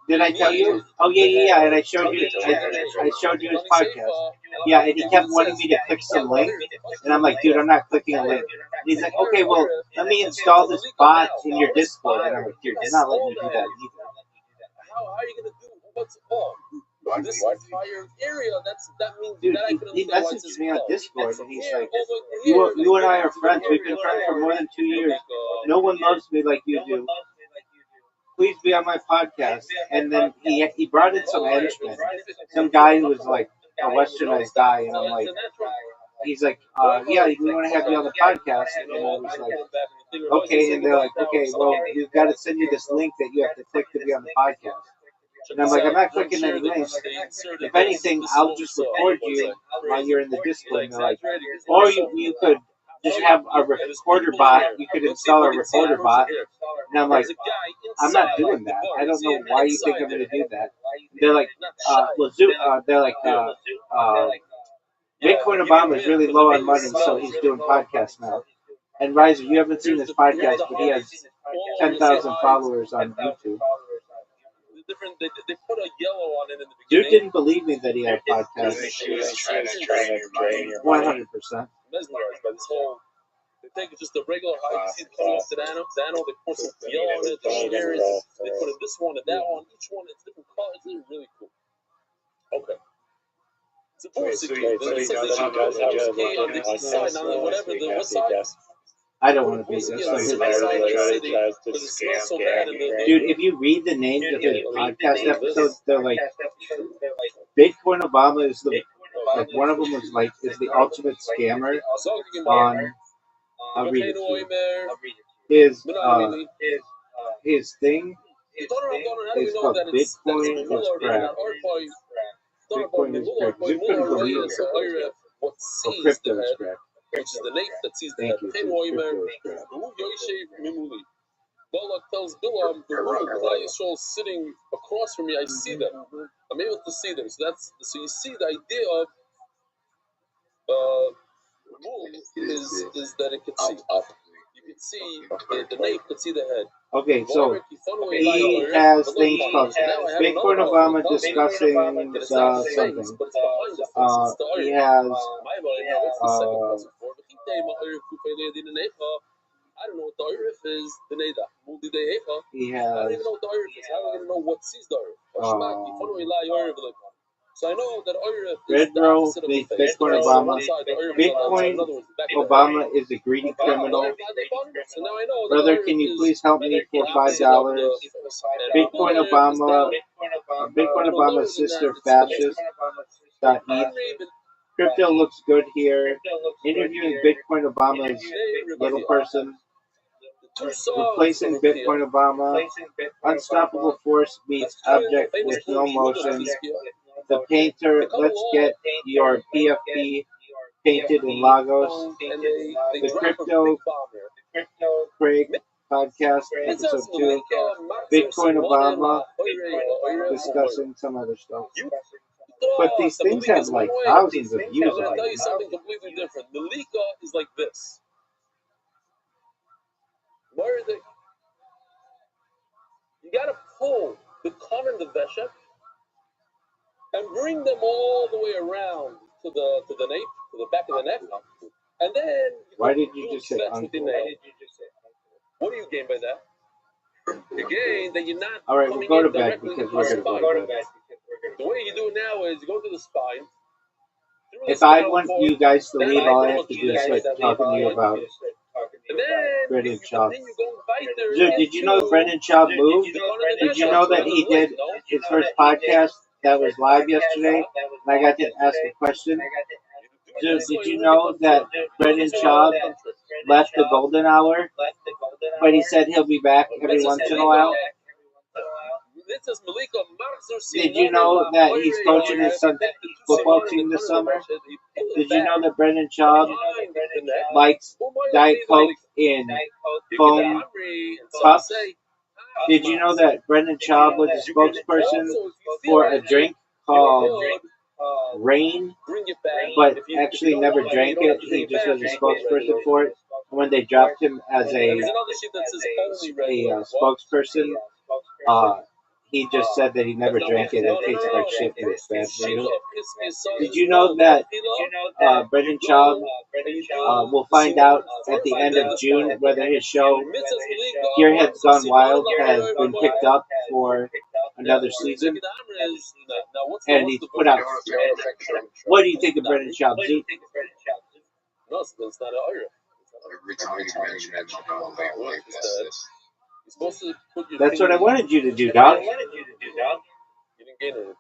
did I tell you? Oh, yeah. And I showed you his podcast. Yeah, and he kept wanting me to click some link, and I'm like, dude, I'm not clicking a link. And he's like, okay, well, let me install this bot in your Discord. And I'm like, dude, you're not letting me do that either. How are you gonna do what's all? This entire area, that means dude, that I can he messaged me on Discord, and he's like, you and I are friends. We've been friends for more than 2 years. No one loves me like you do. Please be on my podcast. And then he brought in some henchmen, some guy who was like a westernized guy, and I'm like, he's like, yeah, we want to have you on the podcast. And I was like, okay. And they're like, okay, well, we've got to send you this link that you have to click to be on the podcast. And I'm like, I'm not clicking any links. If anything, I'll just record you while you're in the Discord. And they're like, or you could just have a recorder bot. You could install a recorder bot. And I'm like, I'm not doing that. I don't know why you think I'm going to do that. They're like, Bitcoin Obama is really low on money, so he's doing podcasts now. And Riser, you haven't seen his podcast, but he has 10,000 followers on YouTube. They put a yellow on it in the beginning. You didn't believe me that he had a podcast. 100%. Mesmerized by this whole. They take just the regular high seed coming up to Dano, they pour some yellow on it, they put in this one and that one, each one it's different colors. It's really cool. Okay. It's a bullshit game. Then it says that you guys have on the side, on whatever, what side? I don't want to be. That's like his because it smells so bad in the dude. If you read the names of his podcast episodes, they're like Bitcoin Obama is the like one of them was like is the ultimate scammer on. I'll read it to you. His thing is called Bitcoin is crap. Bitcoin is crap. You couldn't believe it. What Or sees crypto the is head, crap. which is the nape that sees the Thank head. you. Chen Crypto Oimer, is crap. Hu Yoshev Mimuli. Balak tells Bilam, the Hu, Klal Yisrael sitting across from me, I see them. I'm able to see them. So you see the idea of Mul is that it could see. You could see the nape could see the head. Okay, so he has things called Bitcoin Obama discussing something. He has I don't know what the Earth is. He has. I don't even know what the Earth is. How am I going to know what sees the Earth? So I know that Earth is the opposite of the face. Bitcoin Obama. Bitcoin Obama is a greedy criminal. So now I know Brother, can you please help me for $5? Bitcoin Obama sister fascist. Crypto looks good here. Interviewing Bitcoin Obama's little person. Replacing Bitcoin Obama. Unstoppable force meets object with no motion. The painter, let's get your PFP painted in Lagos. The Crypto Craig podcast, episode 2. Bitcoin Obama discussing some other stuff. But these things have like thousands of views I'm going on to tell you them. something completely different. Malika is like this. You got to pull the cover and the vesha and bring them all the way around to the nape, to the back of the neck, and then why did you just say uncle? What do you gain by that? You gain that you're not. All right, we'll go to bed because we're gonna go to bed. The way you do it now is you go to the spine. If I want you guys to leave, all I have to do is start talking to you about Brendan Schaub. Dude, did you know Brendan Schaub moved? Did you know that he did his first podcast that was live yesterday? And I got to ask a question. Dude, did you know that Brendan Schaub left the golden hour, but he said he'll be back every once in a while? Did you know that he's coaching his son's football team this summer? Did you know that Brendan Schaub likes Diet Coke in foam cups? Did you know that Brendan Schaub was a spokesperson for a drink called Rain, but actually never drank it? He just was a spokesperson for it. And when they dropped him as a spokesperson, he just said that he never drank it. It tasted like shit and it was bad for you. Did you know that Brendan Schaub will find out at the end of June whether his show Gearhead's Gone Wild has been picked up for another season? And he's put out. What do you think of Brendan Schaub, Zoot? No, it's not an Irish. Every time you mention it, like this. You're supposed to put your That's what I wanted you to do, You dog. didn't gain anything.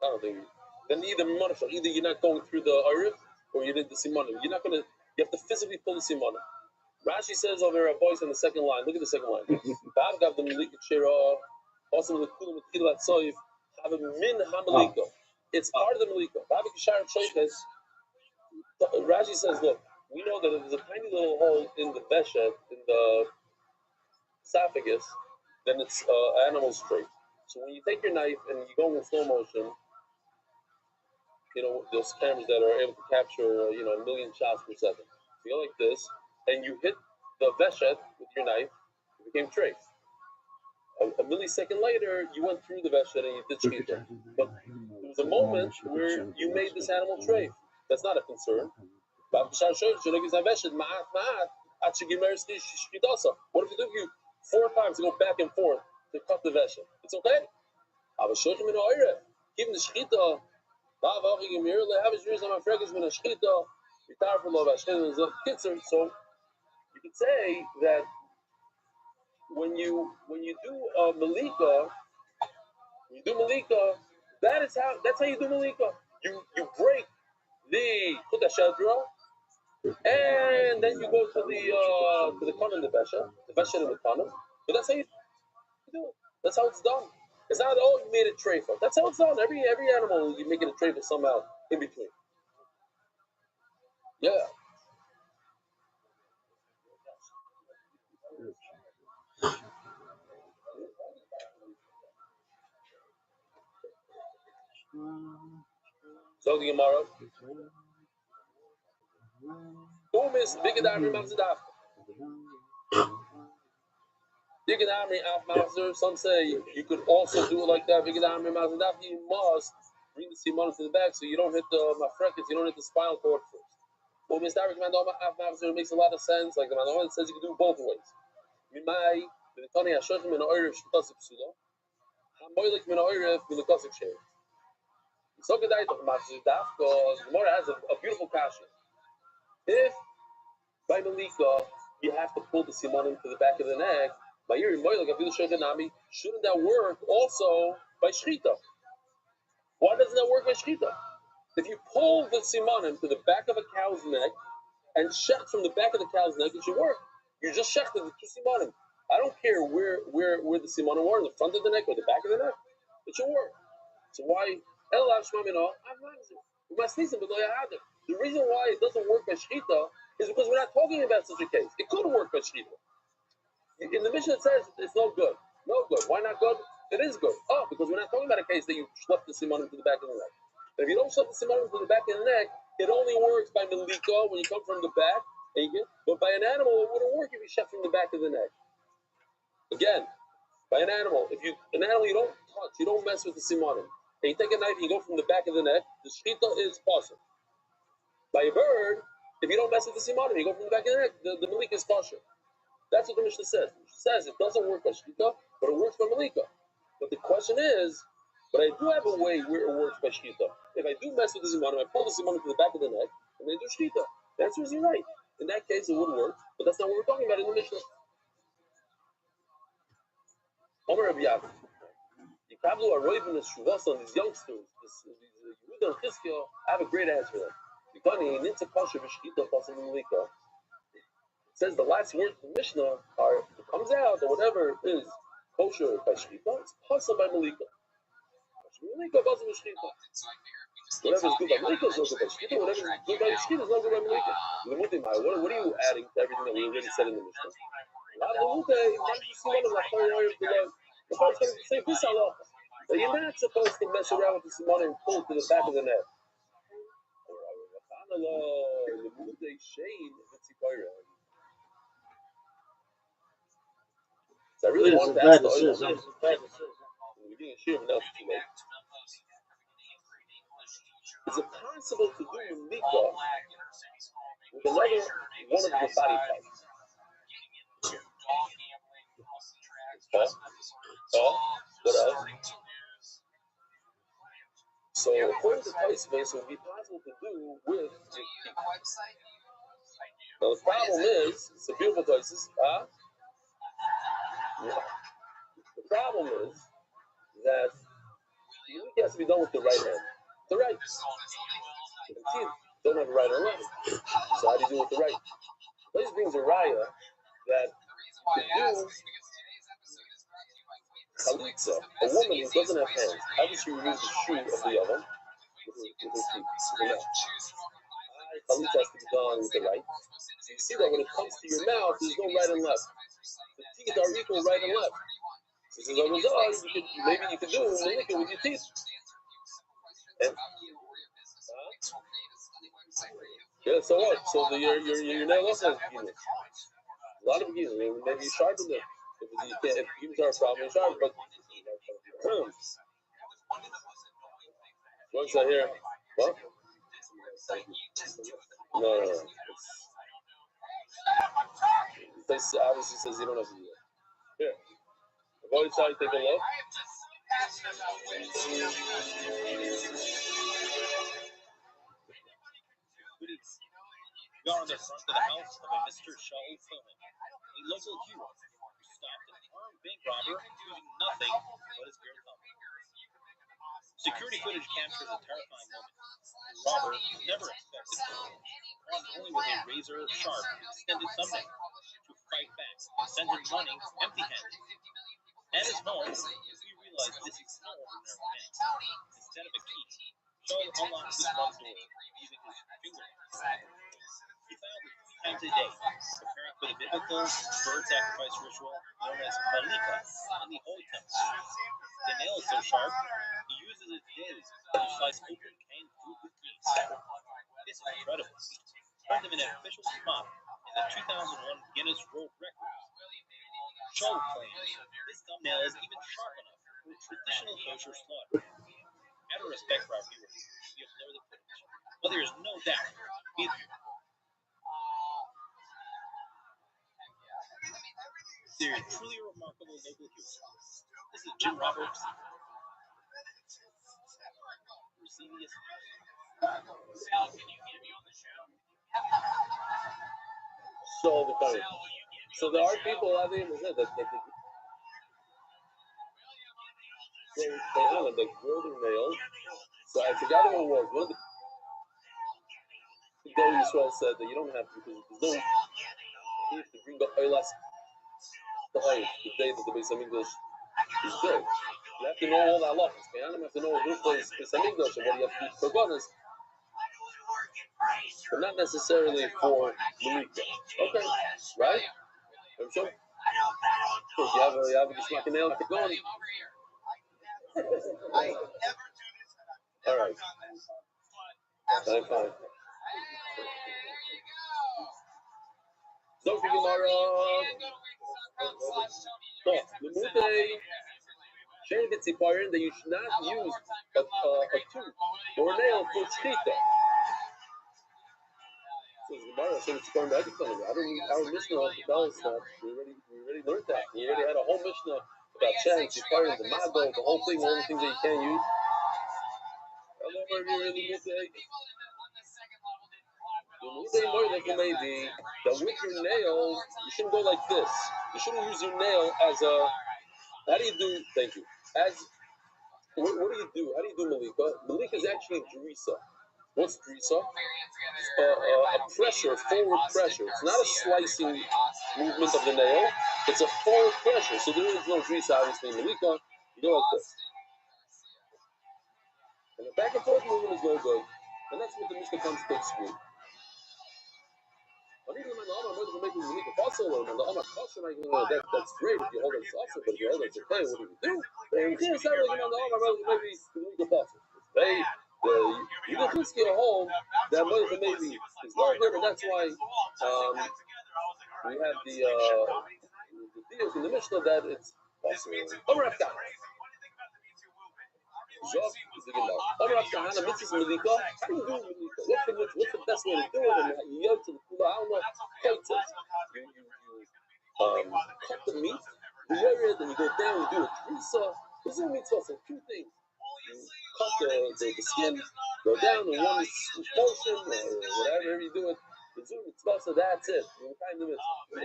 I don't think. Then either you're not going through the Arif or you did the Simanim. You're not gonna. You have to physically pull the Simanim. Rashi says over a voice on the second line. Look at the second line. Ba'avgav the Malika Shira. Also the Kulam Kilat Soif. Have a min hamalika. It's part of the Malika. Ba'avgav Shara Choiches. Rashi says, look, we know that if there's a tiny little hole in the veshet, in the esophagus, then it's animal straight. So when you take your knife and you go in slow motion, you know, those cameras that are able to capture, a million shots per second. So you go like this, and you hit the veshet with your knife, it became treif. A millisecond later, you went through the veshet and you did shkita. But there was a moment where you made this animal treif. That's not a concern. What if you do you 4 times to go back and forth to cut the veshet? It's okay. Even the shchita, So you could say that when you do Malika, that's how you do Malika. You break the Chut HaShedra, and then you go to the Kanim, the Vesha and the Kanim. But that's how you do it. That's how it's done. It's not, oh, you made a treifa. That's how it's done. Every animal, you make it a treifa somehow in between. Yeah. So the Gemara. Umis Bigadamri Mamzadaf. Bigadamri Af Mamzer. Some say you could also do it like that. Bigadamri Mamzadaf. You must bring the simon to the back so you don't hit the mafrekas, you don't hit the spinal cord first. Umis Darik Mandoma Af Mamzer makes a lot of sense. Like the Mandoma says you can do it both ways. Mimai, the Tani Hashachim in Oiriv Shkosik Psula. Hamoilik Min Oiriv Milukosik Shem. So good night of Mamzadaf because the Gemara has a beautiful kasha. If by Malika, you have to pull the simanim to the back of the neck. Shouldn't that work also by shchita? Why doesn't that work by shchita? If you pull the simanim to the back of a cow's neck and shech from the back of the cow's neck, it should work. You just shechted the two simanim. I don't care where the simanim were, in the front of the neck or the back of the neck. It should work. So why? The reason why it doesn't work by shchita is because we're not talking about such a case. It could work by shchita. In the Mishnah it says it's no good. No good. Why not good? It is good. Oh, because we're not talking about a case that you schlepp the simanim to the back of the neck. If you don't schlepp the simanim to the back of the neck, it only works by malika when you come from the back. But by an animal, it wouldn't work if you shech from the back of the neck. Again, by an animal you don't touch, you don't mess with the simanim. And you take a knife and you go from the back of the neck, the shchita is possible. By a bird, if you don't mess with the simanim, you go from the back of the neck, the malika is kosher. That's what the Mishnah says. The Mishnah says it doesn't work by shchita, but it works by malika. But the question is, but I do have a way where it works by shchita. If I do mess with the simanim, I pull the simanim to the back of the neck, and they do shchita. The answer is you're right. In that case, it would work, but that's not what we're talking about in the Mishnah. Omer Rabbi Yaakov. You probably are raving the shuvas on these youngsters, these Yehuda and Chizkiah. I have a great answer for them. Because in Nitza Kosher v'shchita pasuk malika. It says the last words of the Mishnah are, it comes out that whatever is kosher by shchita, it's possible by malika. Malika doesn't be shchita. Whatever is good by malika is not good by shchita. Whatever is good by shchita is not good by malika. What are you adding to everything that we already said in the Mishnah? The first going to say this halacha that you're not supposed to mess around with the simanim and pull it to the back of the neck. So I really want to ask the oil. We're doing a shir, but now it's too late. Is it possible to do malika with another one of the body parts? What else? So according to Taisves, it would be possible to do with the feet. Now the problem is, it's a beautiful Taisus, the problem is that it has to be done with the right hand. The right. The teeth don't have a right or left. So how do you do it with the right? This brings a raya that to do chalitza, a woman who doesn't have hands, how does she remove the shoe of the other? With her feet, with her mouth. Chalitza has to be done with the right. So you see that when it comes to your mouth, there's no right and left. The teeth are equal right and left. So as a result, maybe you could do malika with your teeth. And, yeah, so what? So your nail also has beginnings. A lot of beginnings. Maybe you sharpen them. If beginnings are a problem, you sharpen. But what's that here? What? No. This obviously says you don't have to do that. Here. Avoid side, take a look. We are on the front of the house of a Mr. Shaul Filman, a local hero who stopped an armed bank robber using nothing but his bare thumb. Security footage captures a terrifying moment. The robber, never expected to, armed only with a razor-sharp extended thumbnail, to fight back and send him running empty-handed. At his home, we realize this is no ordinary man. Instead of a key, Shaul unlocks his front door using his fingernails. He filed it 3 times a day, preparing for the biblical bird sacrifice ritual known as Malika in the Holy Temple. The nail is so sharp, he uses it daily to slice open canned food with ease. This incredible feat earned him an official spot in the 2001 Guinness World Records. Shaul claims his thumbnail is even sharp enough for traditional kosher slaughter. Out of respect for our viewers, we have blurred the footage, but there is no doubt they're truly a remarkable local hero. This is Jim Roberts. Receiving his So there are people out there that they grow their nails. So I forgot what it was. One of the Daily Israel said that you don't have to, because there's no you have to bring the oilas the day that the Beis Hamikdash is built. You have to know all the halachas. You have to know who plays Beis Hamikdash and what you have to do for God, but not necessarily for Malika. Okay, right? I'm sure. You have a geschmack nail to go on. All right. Fine. Don't forget Gemara. That you should not use a tooth or a nail for shchita. So Gemara said it's going back to our Mishnah to tell us that we already learned that. We already had a whole Mishnah about Shem, Tziparim, the Mago, the whole thing, all the things that you can't use. Maybe that with your nail, you shouldn't go like this. You shouldn't use your nail as a. How do you do? Thank you. What do you do? How do you do Malika? Malika is actually Drisa. What's Drisa? A pressure, forward pressure. It's not a slicing movement of the nail. It's a forward pressure. So there is no Drisa, obviously, in Malika. You go like this. And the back and forth movement is no good. And that's what the Mishnah comes to explain. That's great if you hold it also, but if you hold it okay, what do you do? You can't say like maybe you can just get a home that maybe is no good, and that's why we have the deals in the Mishnah that it's possible. What's the best way to do it? And you go to the kula, I don't know, cut the meat, the area, then you go down and do a trisa. There's no mitzvah for 2 things. You cut the skin, go down in one motion, or whatever you do it. The zoom mitzvah, so that's it. You kind of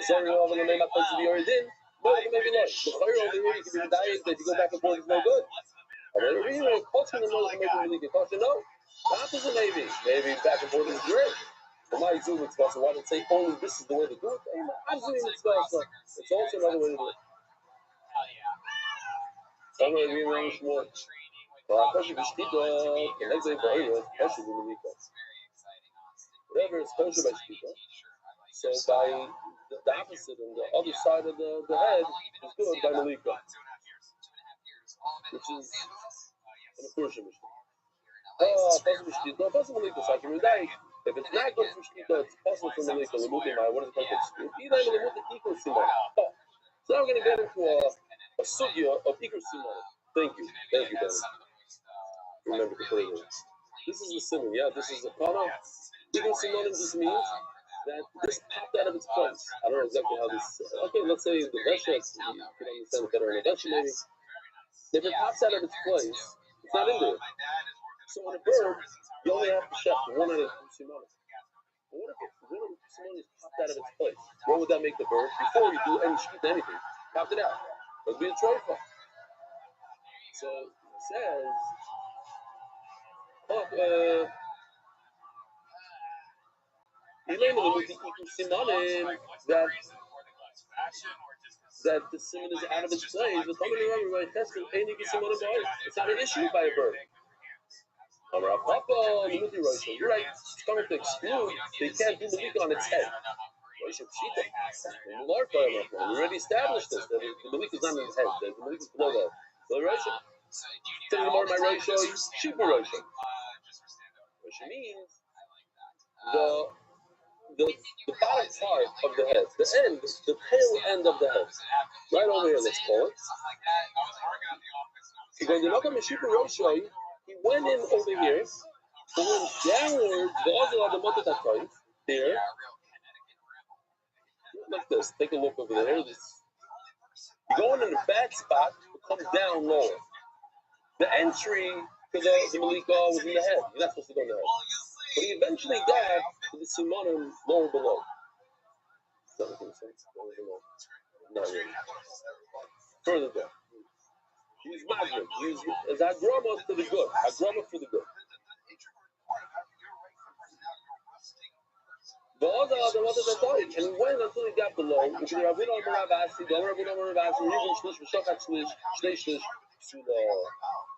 sorry over the name of the Yoredin, but maybe not. The fire over here, you can be diet that you go back and forth is no good. Maybe the opposite, maybe back and forth is great. But my zoom mitzvah, so why did it say only this is the way to do it? I'm zooming mitzvah, so it's also another way to do it. Somewhere we arrange more. Whatever is kosher by shkita. So by the opposite on the other side of the head is good by malika, which is an Apursha Mishnah. If it's not good for shkita, it's possible for malika. What is it called? So now we're going to get into a sugya of ikur simon. Thank you, Danny. Remember to put it in. This is the simon, yeah. This is the kana. Ikur simon just means that this popped out of its place. I don't know exactly how this. Okay, let's say the vesha. You can understand it better in a vesha, maybe. If it pops out of its place, it's not in there. So on a bird, you only have to check one out of 2 simon. What if one of the simonies popped out of its place? What would that make the bird? Before you do any shkita, anything, popped it out. It would be a treifa. So it says, that the simon is out of its place. It's not an issue by a bird. You're right. It's coming to exclude. They can't do malika on its head. We already established this. That the malika is not on its head. The malika is below that. Tell me more my Roshah, Shibur Roshah. Which means the bottom part of the head, the end, the tail end of the head, right over here, let's call it. When the Naka Meshibur Roshah, he went in over here, he went downwards, the other of the Motatatoi, here, like this. Take a look over there. You go in the bad spot, it comes down lower. The entry to the malika was in the head. You're not supposed to go in the head. But he eventually got to the simanim lower below. Does that make sense? Lower below. Not really. Further down. He's magic. He's agrama to the good. Agrama for the good. And he went until he got below.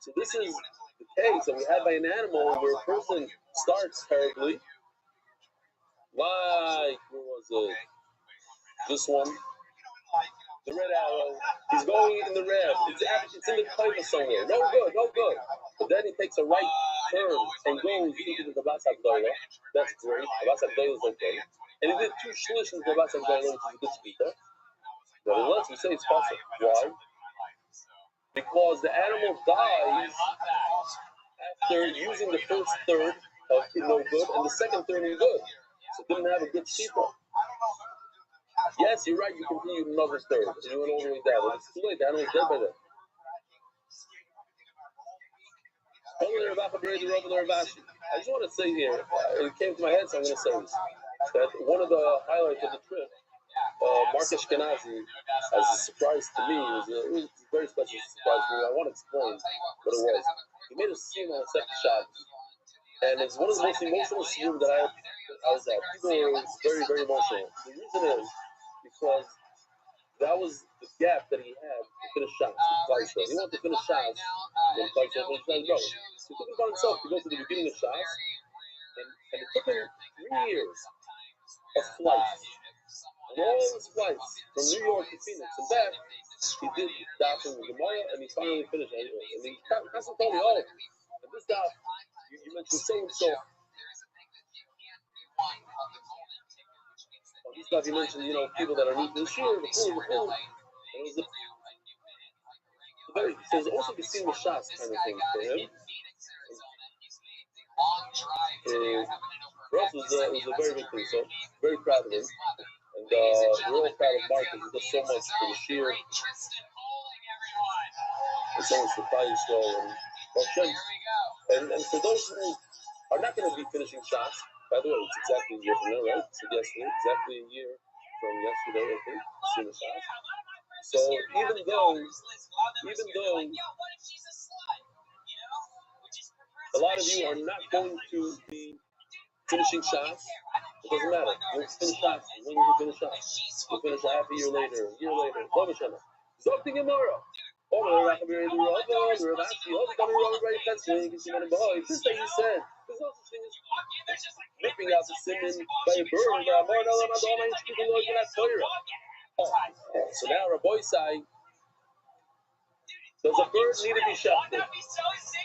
So this is the case that we have by an animal where a person starts terribly. Like, where was it? This one. The red arrow. He's going in the red. It's in the clover somewhere. No good, no good. But then he takes a right turn and goes into the Tabas Agdola. That's great. Tabas Agdola is okay. And he did 2 shlish in the Tabas Agdola, which is a good speaker. Nevertheless, we say it's possible. Why? Because the animal dies after using the first third of no good and the second third in good. So it didn't have a good shita. Yes, you're right, you continued another third. And you went all the way down. But it's too late, the animal's dead by then. I just want to say here, it came to my head, so I'm going to say this, that one of the highlights of the trip, Mark Ashkenazi, as a surprise to me, it was a very special surprise to me. I want to explain what it was. He made a scene on Sefti Shabbos, and it's one of the most emotional scenes that I was at. People were very, very emotional. The reason is because that was the gap that he had to finish shots with Kleistra. He wanted to finish shots when Kleistra finished shots. No. So he took it upon himself to go to the beginning of shots, and it took him 3 years of flights. And all his flights from New York to Phoenix and back, he did Daf in Gemara, and he finally finished it. And he constantly told me, oh, and this Daf, you mentioned so-and-so. On this Daf, you mentioned, people that are new to the shir, the food. And it was so there's also the seen the shots kind of thing for him. For us, it was a very big thing, so very proud of him. And we're all proud of Mark because he does so much for the shir. And so much for Klal Yisrael and Hashem. And for those who are not going to be finishing shots, by the way, it's exactly a year from now, right? So yesterday, exactly a year from yesterday, I think, seen the shots. So even though a lot of you are not going to be finishing shots, it doesn't matter. When you finish shots, when you finish shots, you'll finish half a year later, Zok Gemara. Since that you said, there's no such thing as ripping out the simon by a bird. So now Rabbi Rothschild, does a bird need to be shafted?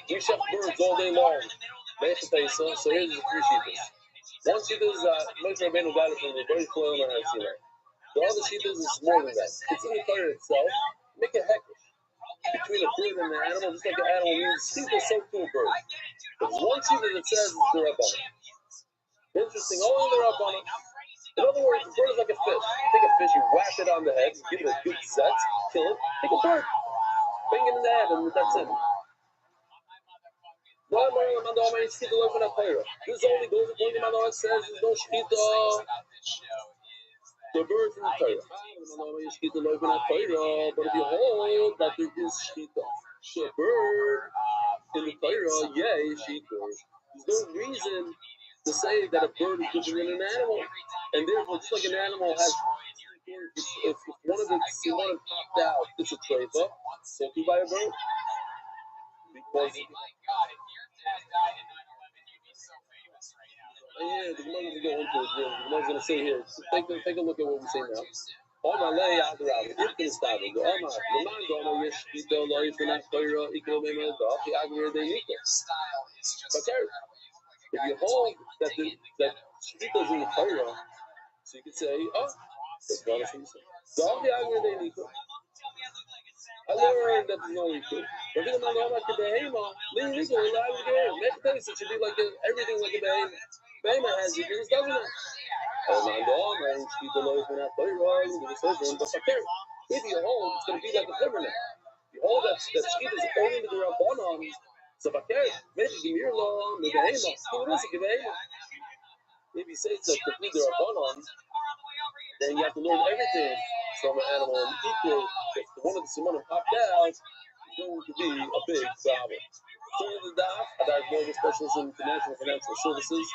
We shaft birds all day long. So here's the 3 sheetahs. One sheetah is Moshe Rabbeinu got it from the very flowing on Sinai. The other sheetah is more than that. It's in the Torah itself. Make a hekesh between a bird and an animal, just like an animal means sheetah so to a bird. There's one sheetah that says it's the Rabbana. Interesting, only the Rabbana. In other words, a bird is like a fish. You take a fish, you whack it on the head, give it a good set, kill it, take a bird, bang it in the head, and that's it. This only goes according to Manoah says there's no shkita. The bird from the Torah. But if you hold that there is shkita, so a bird in the Torah, yeah, is shkita. There's no reason to say that a bird is different than an animal, and therefore, just like an animal has, if one of the simanim popped out, it's a treifa. So do by a bird because. Yeah, the Gemara doesn't go into it. The Gemara's going to say here. Take a look at what we say now. Omar lei adrav. If this time, the Omar, the man the Omar yesh kito lo yifnat koira ikol b'mel dach yagir de nikos. But if you hold that shkita's in the Torah, so you could say, oh, that's what I'm saying. Dach yagir de nikos. I learned that there's no equal. But if I'm not like a behema, then you go alive again. Make things it should be like everything like a behema. Behema has equals, doesn't it? Oh my God, man, she's the lowest one out there, right? But if you hold, it's going to be like a permanent. You hold that sheet is only the Rabbanon. So, maybe give me your law, the behema. Who is it, behema? If you say it's like complete the Rabbanon, then you have to learn everything from an animal and equal. If one of the simanim popped out, it's going to be a big problem. During the daf, Adar Global Specialist in International Financial Services,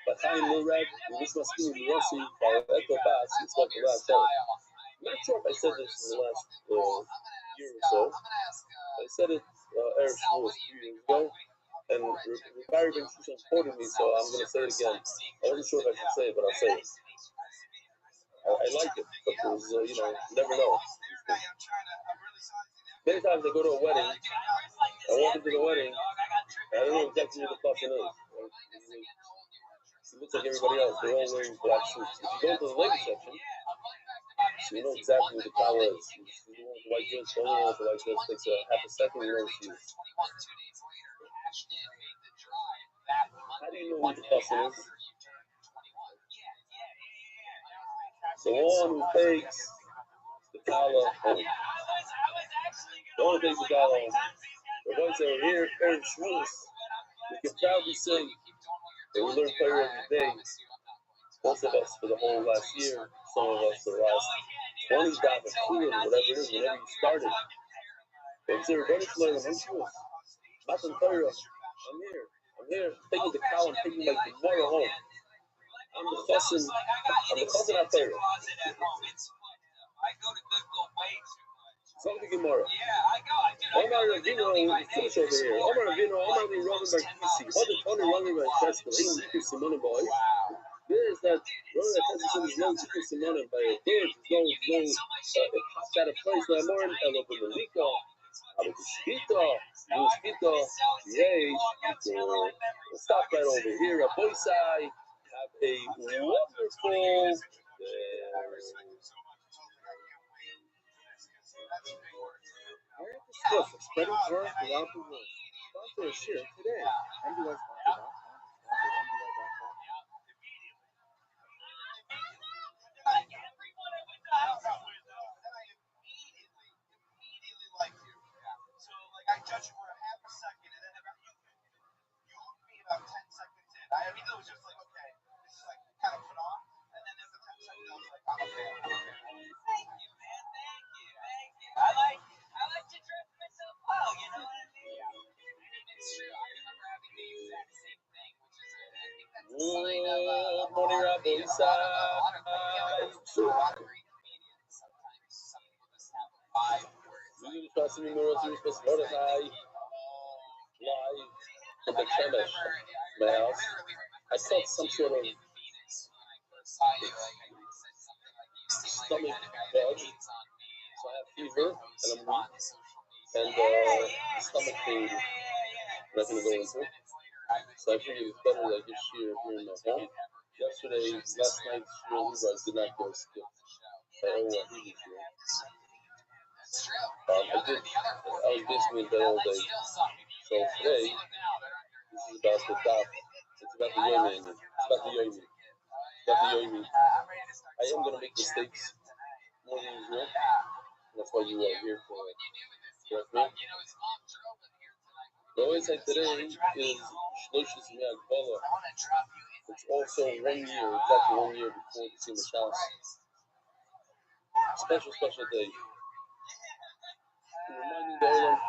but Chaim Murad, and this must be Rossi, by Echo Bats, it's like the last day. I'm not sure if I said this in the last year or so. I said it Erev Shavuos 2 years ago, and Rabbi Rothschild quoted me, so I'm going to say it again. I wasn't sure if I should say it, but I'll say it. I like it, but it was, you never know. Many times I go to a wedding, I walk into the wedding, and I don't know exactly who the person is. He looks like everybody else. They're all wearing black suits. If you go into the ladies section, so you know exactly who the cow is. You want the white dress, the only one with the white dress takes a half a second, you know who she is. How do you know who the person is? The one who takes the kala home. The one who takes the kala home. The ones that are here, Erev Shavuos, we can proudly say that we learn Torah every day. Most of us for the whole last year, some of us for the last 20 days, whatever it is, whenever you started. It's a Rebbe Shloim, I'm Shavuos. Matan Torah, I'm here, taking the cow and taking my Gemara home. I'm the cousin of Torah. Talk to Gemara. Omar Ravino, finish over here. Omar Ravino, Omar Ravino, Bar Kisi. Other Tony Running by Cheskel, Ain't Niku Simona boy. There is that Roman Attention is no Niku Simona by a bird, no, it popped out of place. Now more in Elo Benelico, Alushkita, yay, we'll stop right over here. A boy side, have a wonderful. Spreading joy throughout the world. Sponsor a share today. MDYsponsor.com. I judged you for a half a second, and then you hooked me about 10 seconds in. I mean, it was just like, okay, this is like kind of put on, and then there's the 10 seconds. I was like, I'm a fan. Thank you, man. Thank you. I like to dress myself well. You know what I mean? Yeah. It's true. I remember having the exact same thing, which is I think that's a sign of morning Rabbi Rothschild. A lot of great comedians. Sometimes some of us have a vibe where it's like. Live from the chemist, my house. I felt some sort of stomach bug, so I have fever and I'm weak, and stomach pain. I'm not gonna go into it. So I figured it's better that I just share here in my home. Last night, Levi did not go skip. I don't want him to share. I was basically in bed all day. So today, this is about the top. It's about the yomi. I am going to make mistakes more than usual. That's why you are here for correct me. The always say today is Shloshis Me'agbola. It's also 1 year, exactly 1 year before the Tzim Shas. Special day. Reminding the Olam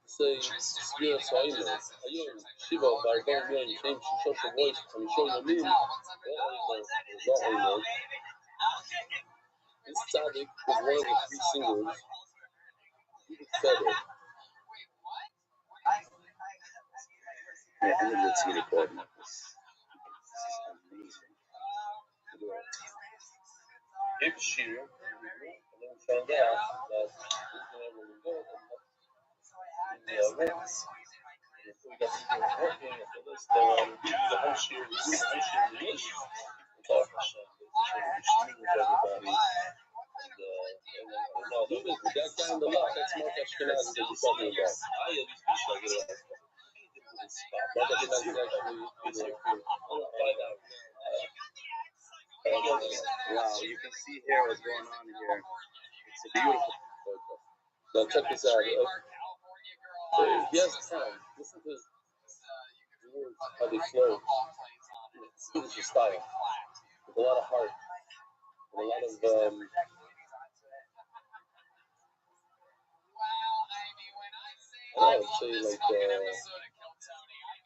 to say, Svira Soimer, Ayom, Shiva, Barbon, Yom, Shem, Shishosha voice, Kamishon Yomim, Oimer. This tzaddik was one of the 3 singers. He was better. Yeah, and then let's see the recording of this. Amazing. Hip Shir, and then found out that he was going to go in the event. Before we got to start working after this, the whole Shir, we do the whole Shir in English. We talk Hashem, with everybody. No, that guy on the left, that's Mark Ashkenazi that you're talking about. I at least wish I get it. Mark Ashkenazi is actually, find out. Wow, you can see here what's going on here. It's a beautiful photo. Now check this out. He has time. Listen to his words, how they flow. It's his style. With a lot of heart. With a lot of I would say like whatever.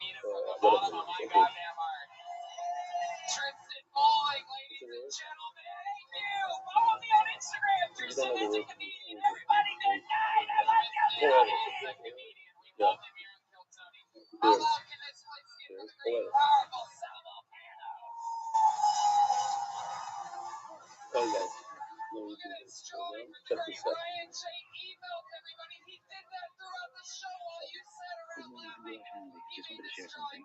Okay. You don't know the word. Yeah. Oh, guys. Let me do this. Check this out. Just wanted to share something.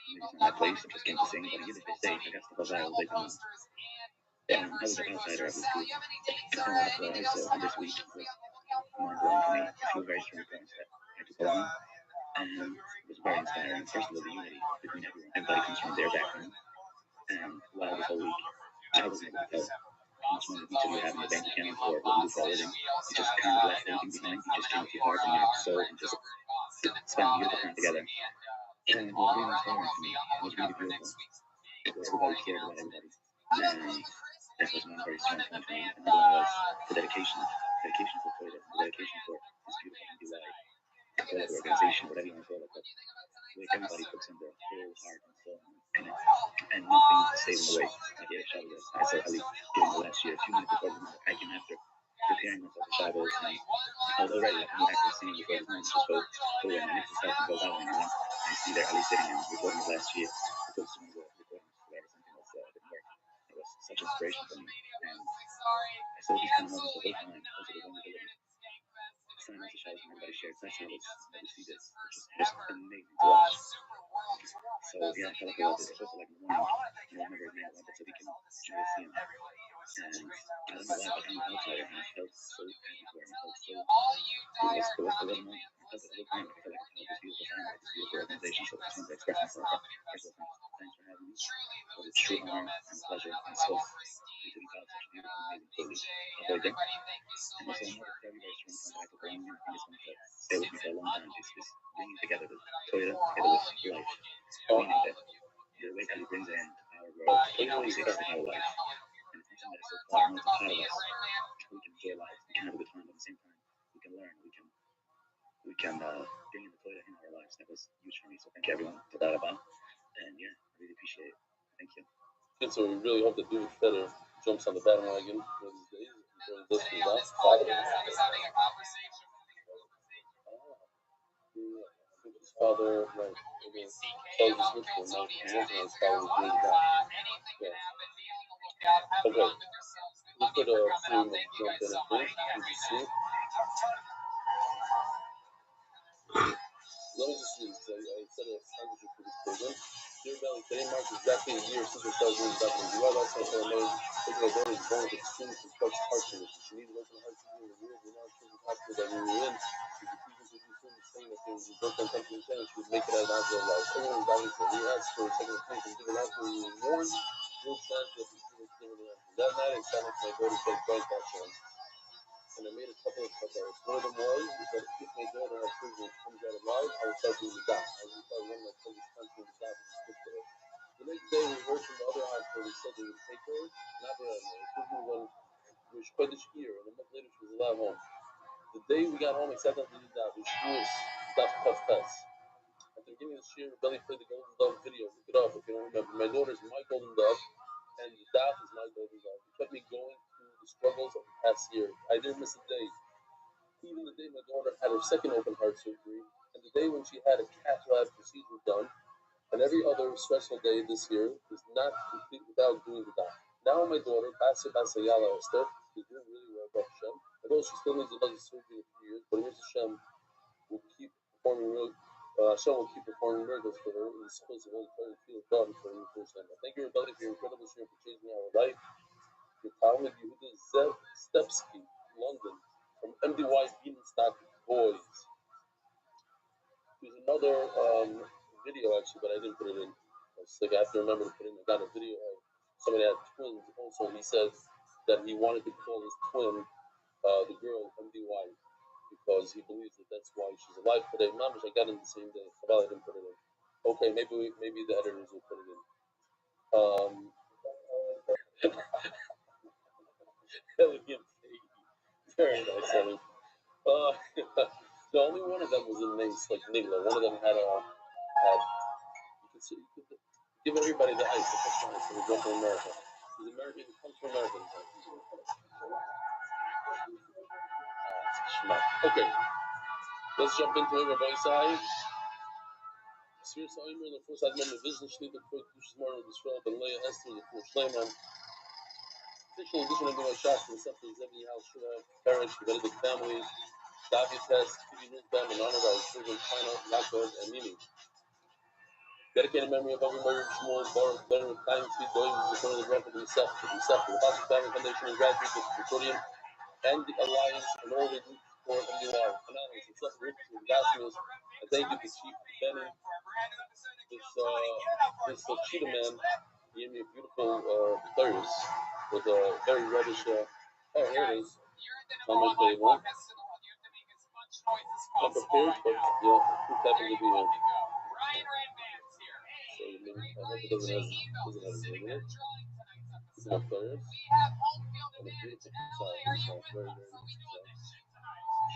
Maybe it's not my place, I'm just came to sing, but here this day, I got stuff outside all day long. I was an outsider, obviously. So this week was mind blowing for me. A few very strong points that I took along. And it was very inspiring. First of all, the unity between everyone. Everybody comes from their background. And while this whole week, I wasn't able to tell how much money each of you have in your bank account or what you do for a living. You just kind of left everything behind. You just changed your heart and your soul and just spent a beautiful time together. And it was really inspiring for me. It was really beautiful. Everybody cared about everybody. And that was one very strong point for me. Another one was the dedication. Dedication for Twitter. The dedication for this beautiful empty life. Call it organization, whatever you want to call it. But like everybody puts in their whole heart and soul in it. And nothing stays in the way. I did Shabbos. I said Ali during the last year, a few minutes before the night, I came after preparing myself for Shabbos, and I was already like a new actor singing before the night, just go when my next start to go out, and I see there Ali sitting and recording his last year. He took some of the recordings wherever something else didn't work. It was such inspiration for me, and I saw these kind of moments the whole time, also the vulnerability. Sign out to Shabbos and everybody shared. That's how we see this, which is just amazing to watch. So yeah, I felt like it was also like in the morning, I remember his name, I wanted so we can truly see him. And I don't know why, but I'm an outsider and I felt so happy for him. I felt so, it was a little moment. I felt it a little time. I felt like I found this beautiful family, this beautiful organization. So I just wanted to express myself. First of all, thanks for having me. It was a true honor and pleasure and so to be part of such a beautiful, amazing family. And also another very, very strong contact with Colombia. I think it's going to stay with me for a long time. It's just bringing together the Torah together with life. Meaning that the way that he brings in our world, it always exists in our life. And it's something that is so far, and it's a part of us. We can enjoy life, we can have a good time, but at the same time, we can learn, we can bring in the Torah in our lives. That was huge for me. So thank you everyone for that about. And yeah, I really appreciate it. Thank you. And so we really hope that David Fetter jumps on the bandwagon one of these days and joins us for that. Father. His father, right? Okay. So just look for him. His father was doing that. Yeah. Okay. We could jump in at first. You can see. Let me just read. I said a sandwich for this program. Dear Belly, today marks exactly a year since I started doing Dr. You are last time I made taking a daughter is born with extremely complex heart condition. She needed open heart surgery in the year. We're now children's hospital that we were in. She refused to do so, saying that there was a broken country and she would make it out of hospital life. Everyone was dying for. We asked for a second opinion from different hospitals. We were warned. No chance that we could give it answer. That night, I silenced my daughter's brain cancer. and I made a couple of cutouts. One of them was that if my daughter has surgery and comes out alive, I would start doing the dot. I would start one of my friends counting the dot and stick to it. The next day, we heard from the other hospital. They said they would take her, not her. The surgery was Kodesh year, and a month later she was allowed home. The day we got home, I sat down to do the dot. We shmurs, dot puff test. At the beginning of this year, Rebelli played the Golden Dove video. Look it up if you don't remember. My daughter's my Golden Dove, and the dot is my Golden Dove. It kept me going through the struggles of the past year. I didn't miss a day. Even the day my daughter had her second open heart surgery, and the day when she had a cath lab procedure done, and every other stressful day this year was not complete without doing the dot. Now my daughter, Basa Yala Esther, is doing really well, Baruch Hashem. Although she still needs another surgery in a few years, but Hashem will keep performing Hashem will keep performing miracles for her in the schools of all the field of God for her first time. I thank you, everybody, for your incredible sharing for changing our life. Your Talmud Yehuda Zev Stepsky, London, from MDY Beanstalk Boys. There's another video actually, but I didn't put it in. I was like, I have to remember to put it in. I got a video of somebody that had twins also. He said that he wanted to call his twin the girl MDY because he believes that that's why she's alive today. Mamish, I got it the same day. Well, I didn't put it in. Okay, maybe the editors will put it in. Very nice, Ellie. The only one of them was in Nace, like Nigla. One of them had you could give everybody the ice, the first ice when we go to America. Because America, it comes from Americans. Okay, let's jump into it, Rabbi Isai. Sphere Sa'imer, the first admin of business, Shlita, Quick, Dushmar, the Shvel, the Leah Esther, the Full Shleiman. Official edition of the Shach, the Sefer Zevi Hal Shura, parents, the Benedict family, David Test, TV Newsbam, in honor of our children, China, Yaakov, and Mimi. Dedicated memory of Abu Mary Shmuel, Baruch, Baruch, Chaim, Tzvi, Doim, the son of the Prophet, and Seth, the Boston Family Foundation, and gratitude to the Consortium, and the Alliance, and all the groups for MDY. Anonymous, and Seth Rich, and Gasmus, and thank you to Chief Benny. This cheetah man gave me a beautiful Clarius with a very reddish, oh, here it is, on my table. Not prepared, but yeah, who happened to be here? So I hope it doesn't have his name in it. This is my Clarius. And a beautiful design. It's very, very nice design.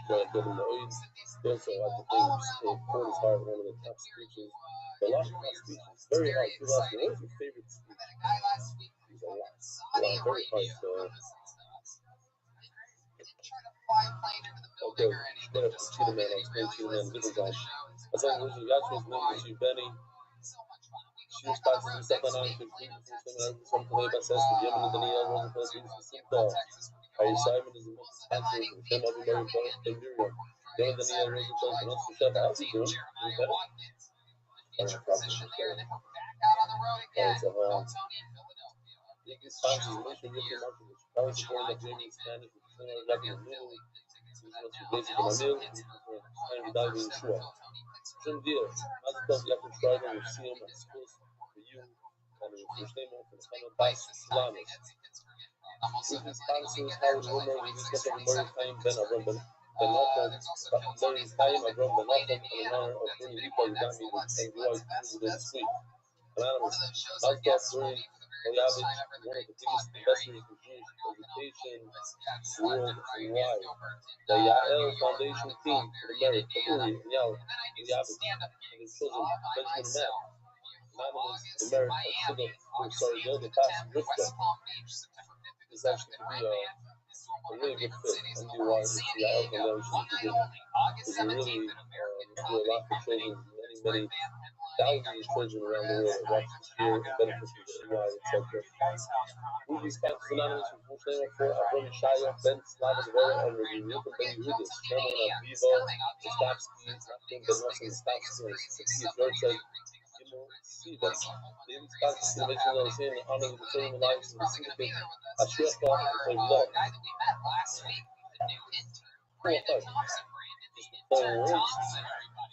But the oils, also I think Ford is hard, one of the top speeches. A lot of top speeches, very hard. People ask me, what is your favorite speech? There's a lot, very hard. So, okay, straight up to Cheetah Man, I'll explain Cheetah Man different times. As long as you got his name, is you Benny. She was passing the second night, some play by Sesta, Yemen and Daniel, one of the Simta. Our assignment is the most expensive, and Shem Abu Mary Baruch and Miriam. Yemen and Daniel, Rosenfeld, and also Chef, how's he doing? Anonymous, Mazda Turi, Oyavich, one of the biggest investors in Jewish education worldwide. The Yael Foundation team for the merit, Uri, Yael, Oyavich, and his children, Benjamin and Matt. Anonymous, the merit of Sugar, the past Rivka. This is actually to be a really good fit. MDY, the Yael Foundation is a really do a lot for children, many thousands of children around the world that watch this year and benefit from the MDY, etc. Movie sponsors Anonymous from Full Shleiman for Avram Shaya, Ben Slava Devera, and Rabbi Rothschild Ben Yehudis, Chairman of Vivo, Stavsky, Nachum Ben Nosson Stavsky, and 60th birthday, Gimel Siva. Daily sponsors Innovation LLC in honor of the children lives of the syndicate, Ashrefa, and Vlog.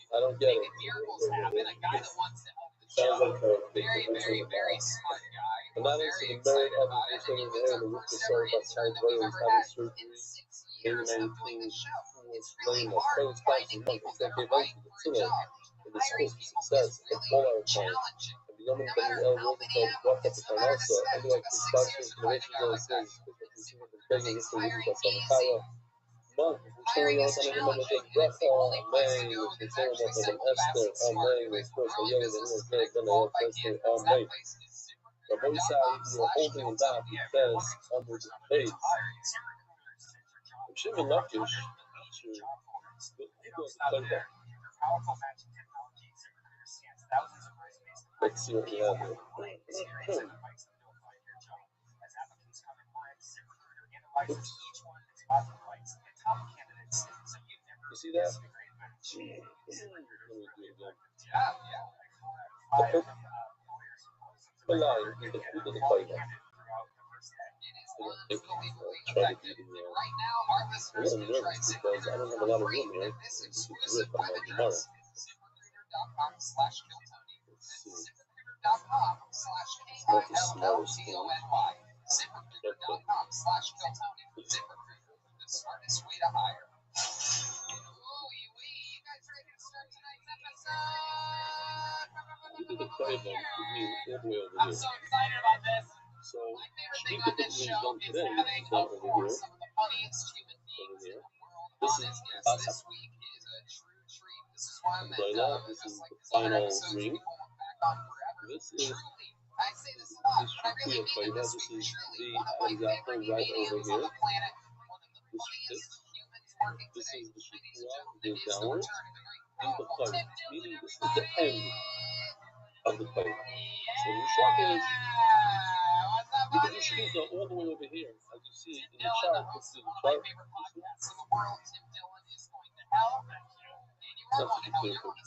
I don't get it. Sounds like a Anonymous to the merit of the person in the air, the roof is sorry about side brother was having surgery. 19 explain that credit cards and months that gave out to the Tzilla in the school for success of all our clients. And beyond the Rabbi Rothschild brought up the Parnasa, otherwise the sponsors, innovations that it says, because the president is the reason that's on the Kala. Month, we're showing out on everyone with a bracha, amen, we're showing out with an Esther, amen, we're supposed to yell at the Lord, then I have Esther, amen. Rabbi Rothschild, you're holding it up, it says, under the page. Shimon Lakish, let's see what we have here. Oops. You see that? Let me do it again. The purple line is the food of the fighter. I try to do it again. I'm a little nervous because I don't have a lot of room here. This is rip on my Gemara. Let's see. It's not the smartest thing. Look at the five with me all the way over here. So, Shmita is done today, is done over here. Over here. This is Basa. Doila, this is the final ring. This is Shikuya Faiva. This is the Arigato right over here. This fits. This is the Shikuya, goes downwards. And the Faiva, meaning this is the end of the Faiva. So the Shak is, you can do Shkiza all the way over here. As you see in the chart, this is the chart. That's such a clear picture.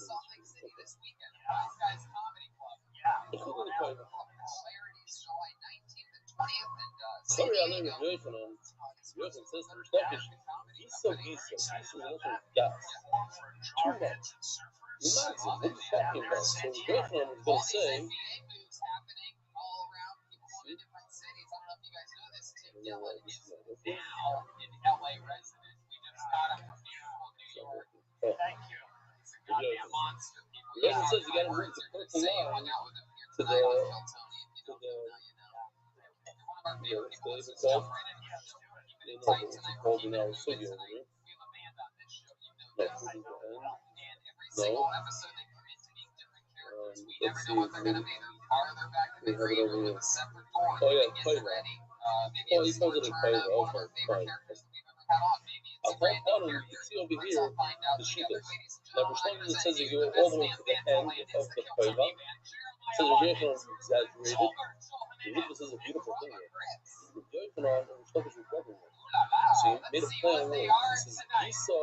Sorry, I know you're Yochanan. Yochanan says to Rishtakish, Gisa. Gisa is also gas. Too much. Imagine, what are you talking about? So Yochanan is going to say, Yochanan says you got to move the purple line to the what's it called? What's it called in our city over here? No, no. Let's see, maybe we have it over here. Oh yeah, Paiva. Oh, he calls it a Paiva. Okay, fine. I'll point out, and you can see over here the Shitas. Now, for some reason, it says you go all the way to the end of the Paiva. It says Rabbi Yochanan is exaggerated. The Yiddus is a beautiful thing here. Rabbi Yochanan and Rishtakish is brother. So you made a play on words. This is Gisa.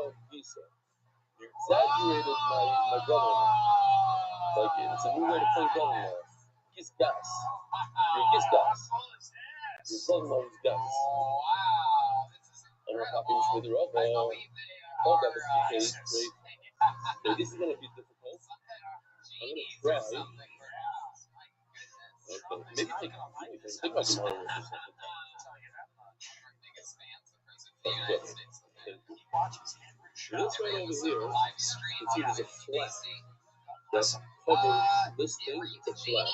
You exaggerated my brother-in-law. Like, it's a new way to play brother-in-law. Gisgas. You're Gisgas. Your brother-in-law is Gas. I don't know how things with your other. Oh, that was great. So this is going to be difficult. I'm going to try. Okay. Maybe take my Gemara or something. Okay. This right over here, you can see there's a flat that covers this thing. It's a flat.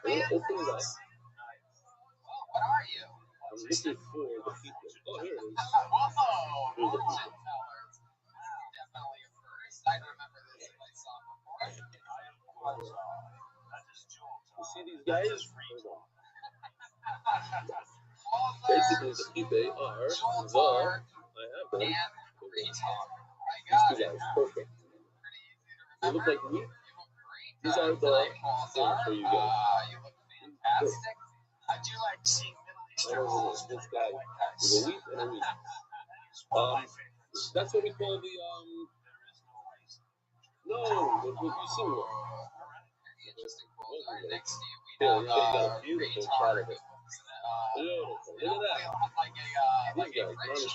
I'm going to open it up. I'm looking for the people. Oh, here it is. Here's the people. You see these guys? Basically, the people are I have them. These two guys, perfect. They look like me. These are the things for you guys. I do like seeing Middle Eastern. This guy is a wheat and a wheat. That's what we call the no, what you see one. Yeah, you got a beautiful shot of it. Beautiful. Look at that. These guys, okay,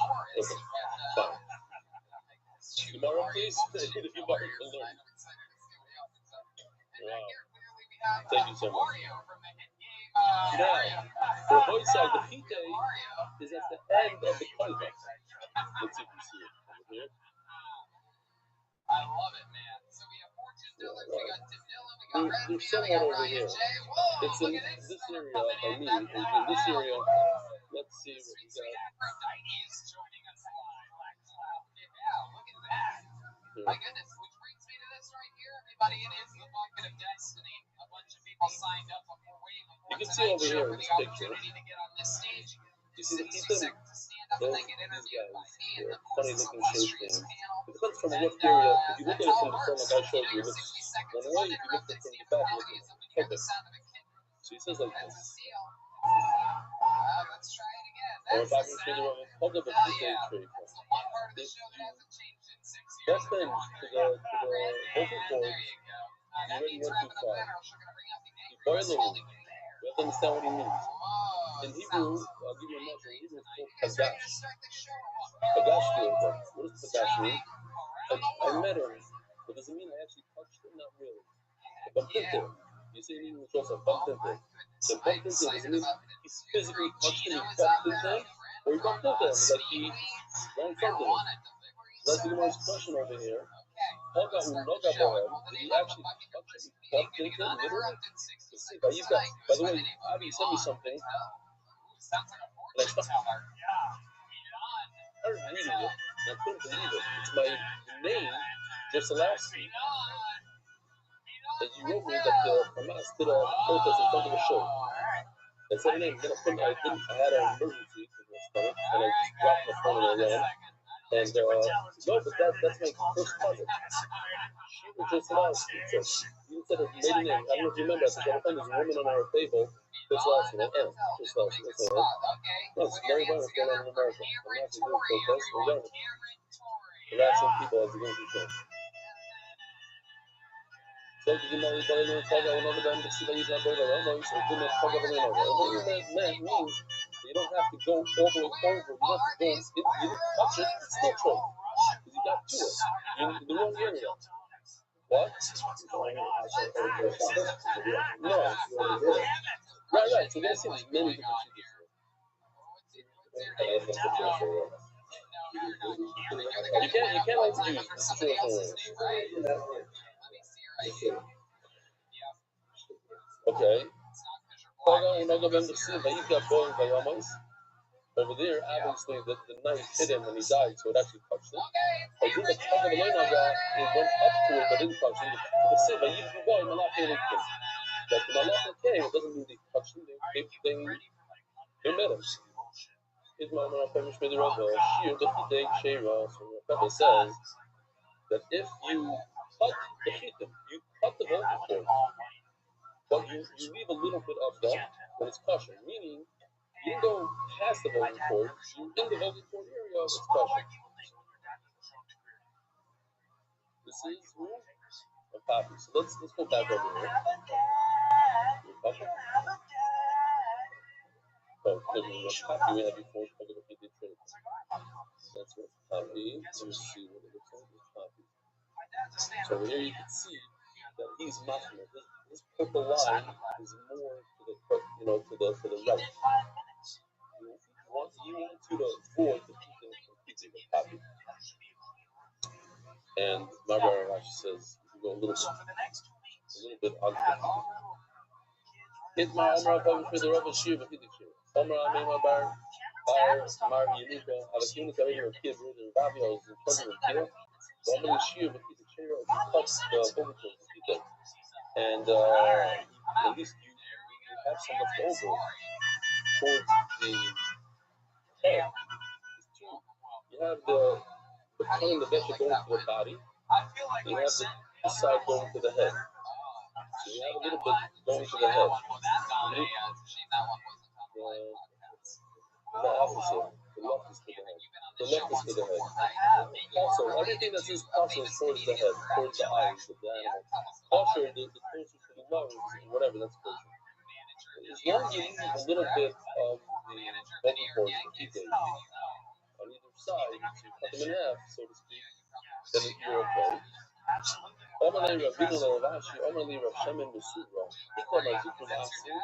fine. Tomorrow, please. If you want to learn. Wow. Thank you so much. Now, for both sides, the pite is at the end of the koiva. Let's see if you see it over here. I love it, man. So we have 4 Jim Dillon, we got Tim Dillon, we got Red, There's we someone got over Ryan here. J. Whoa, It's in look at this area by me. In this area, let's see what we got. Aphrodite is joining us live. Yeah, look at that. Here. My goodness, which brings me to this right here. Everybody, it is the Bucket of Destiny. A bunch of people signed up before You can see over here in this picture. opportunity to get on this stage. You see the people? To stand up and then get interviewed by me. And of course, Funny it's looking illustrious shape things. panel. It depends from That, what area. If you look at it that's from how the front, like I showed you, it looks 60 seconds one way. If you look at it from the back, it looks perfect. So he says like That's a this. seal. Let's try it again. Or That's if I the can show sound. you hold up a Hell PJ yeah. trade. That's the one part of the show that hasn't changed in 6 years. That's been to the vocal cords. There you go. You That already means went wrapping too up far. better. We're going to bring out the The angry boiler room. You have to understand what he means. In Hebrew, I'll give you a measure. In Hebrew, it's called pagash. Pagash feels like. What does pagash mean? I met him. But does it mean I actually touched him? Not really. I bumped into him. You say in English also bumped into him. So bumped into him doesn't mean he physically touched him, he bumped into him, or he bumped into him, like he ran in front of him. So that's the most question over here. Haga unoga bohem. Did he actually touch him? He bumped into him, literally? Let's see. By the way, Abby sent me something. And I started reading it, and I couldn't believe it. It's my name, just the last week. And you wrote me that Hamas did a protest in front of the show. I said her name, then I had an emergency in my stomach, and I just dropped my phone and I ran. And no, but that's my first cousin. She was just last week. You said her maiden name. I don't know if you remember. I said, there's a woman on our table. This last name, M. This last name. That's all. No, it's very violent going on in America. I'm not doing protests. We're done. Harassing people as a going to show. So, did you know that I know Taga will never done to see that he's not going to run? No, he said, do not Taga will never. What that means, you don't have to go all the way over. You don't have to go, you didn't touch it, it's still true. Because you got to it. You're in the wrong area. What? No. Right. So there's many different shit. You can't like to use the situation. Okay. Over there, obviously, the knife hit him and he died, so it actually touched him. But then the Taga it went up to it, but didn't touch him. The Siva, you can go in Malach Elikim. But the Malach came, it doesn't mean they touched him, they met him. His mama, Pemish Medirava, Shir, the Hidek Shera, so the Rebbe says that if you cut the chitim, you cut the vocal cord, but you leave a little bit of them when it's kosher, meaning you can go past the vocal cord, you're in the vocal cord area, it's kosher. This is who? A copy. So let's go back over here. Oh, because the copy we had before, we're going to get the trade. That's what copy. Let's see what it looks like. Copy. So over here you can see that he's machmir. This purple line is more to the right. He wants you to avoid the people from keeping the copy. And Rabbi Rothschild says you go a little bit ugly. Hit my Omra Pavich with the Rabbi Shir, but he did Shir. Omra Amema Bar Mar Yenuka, Alakim Karim of Kid, brother Rabbi, I was in trouble with Kid. Omra Shir, but he did Shir, cuts the vocal cords, he did. And at least you have some left over towards the head. You have the tongue and the vessel going to the body. You have the side going to the head. So you have a little bit going to the head. The opposite. The left is to the head. The left is to the head. Also, everything that says kosher is towards the head, towards the eyes of the animal. Kosher, the closer to the lungs, whatever, that's kosher. As long as you leave a little bit of the vocal cords, the PJ, on either side, so you cut them in half, so to speak, then you're okay. Omalei Rabbeinu Lavashi, Omalei Rav Shemin Besura. Ikla Mazikun Asin.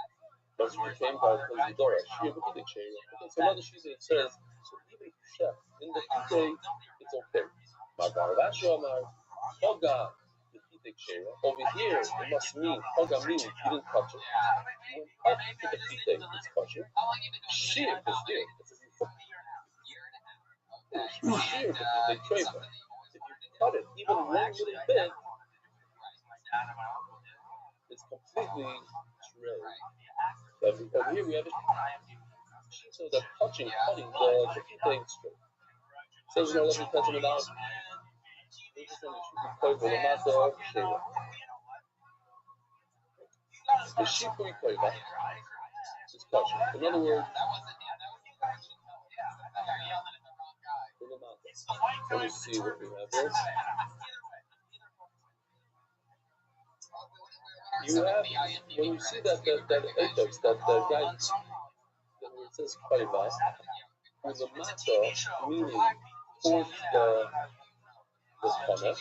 But she became part of the door. She a bit chain. Okay, so another sheet that says, so even if you chef in the pite, it's okay. Magar Rashu Amar, Hoga, the pite chain. Over here, it must mean, Hoga means you didn't touch it. You went up to the pite, it's kosher. Shear is here. It's shear, the pite chain. If you cut it even one little bit, it's completely shredded. Over here we have a sheet so that cutting the pite straight. Says no, let me touch it out. The shipui koiva is kosher. In other words, let me see what we have here. You have, when you see that apex, that guy, that where it says koiva, with the matzah, meaning towards the corner, towards the body,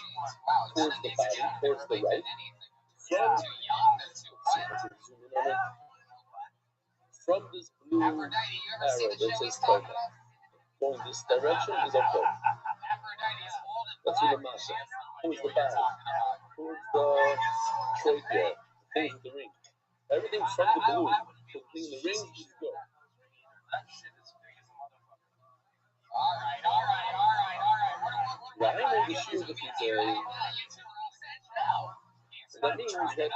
towards the right, from this blue arrow that says koiva, going this direction is okay. That's with the matzah. Towards the body, towards the trachea, things with the ring. Everything from the blue to the thing in the ring is good. Right now, the shear that he's wearing, that means that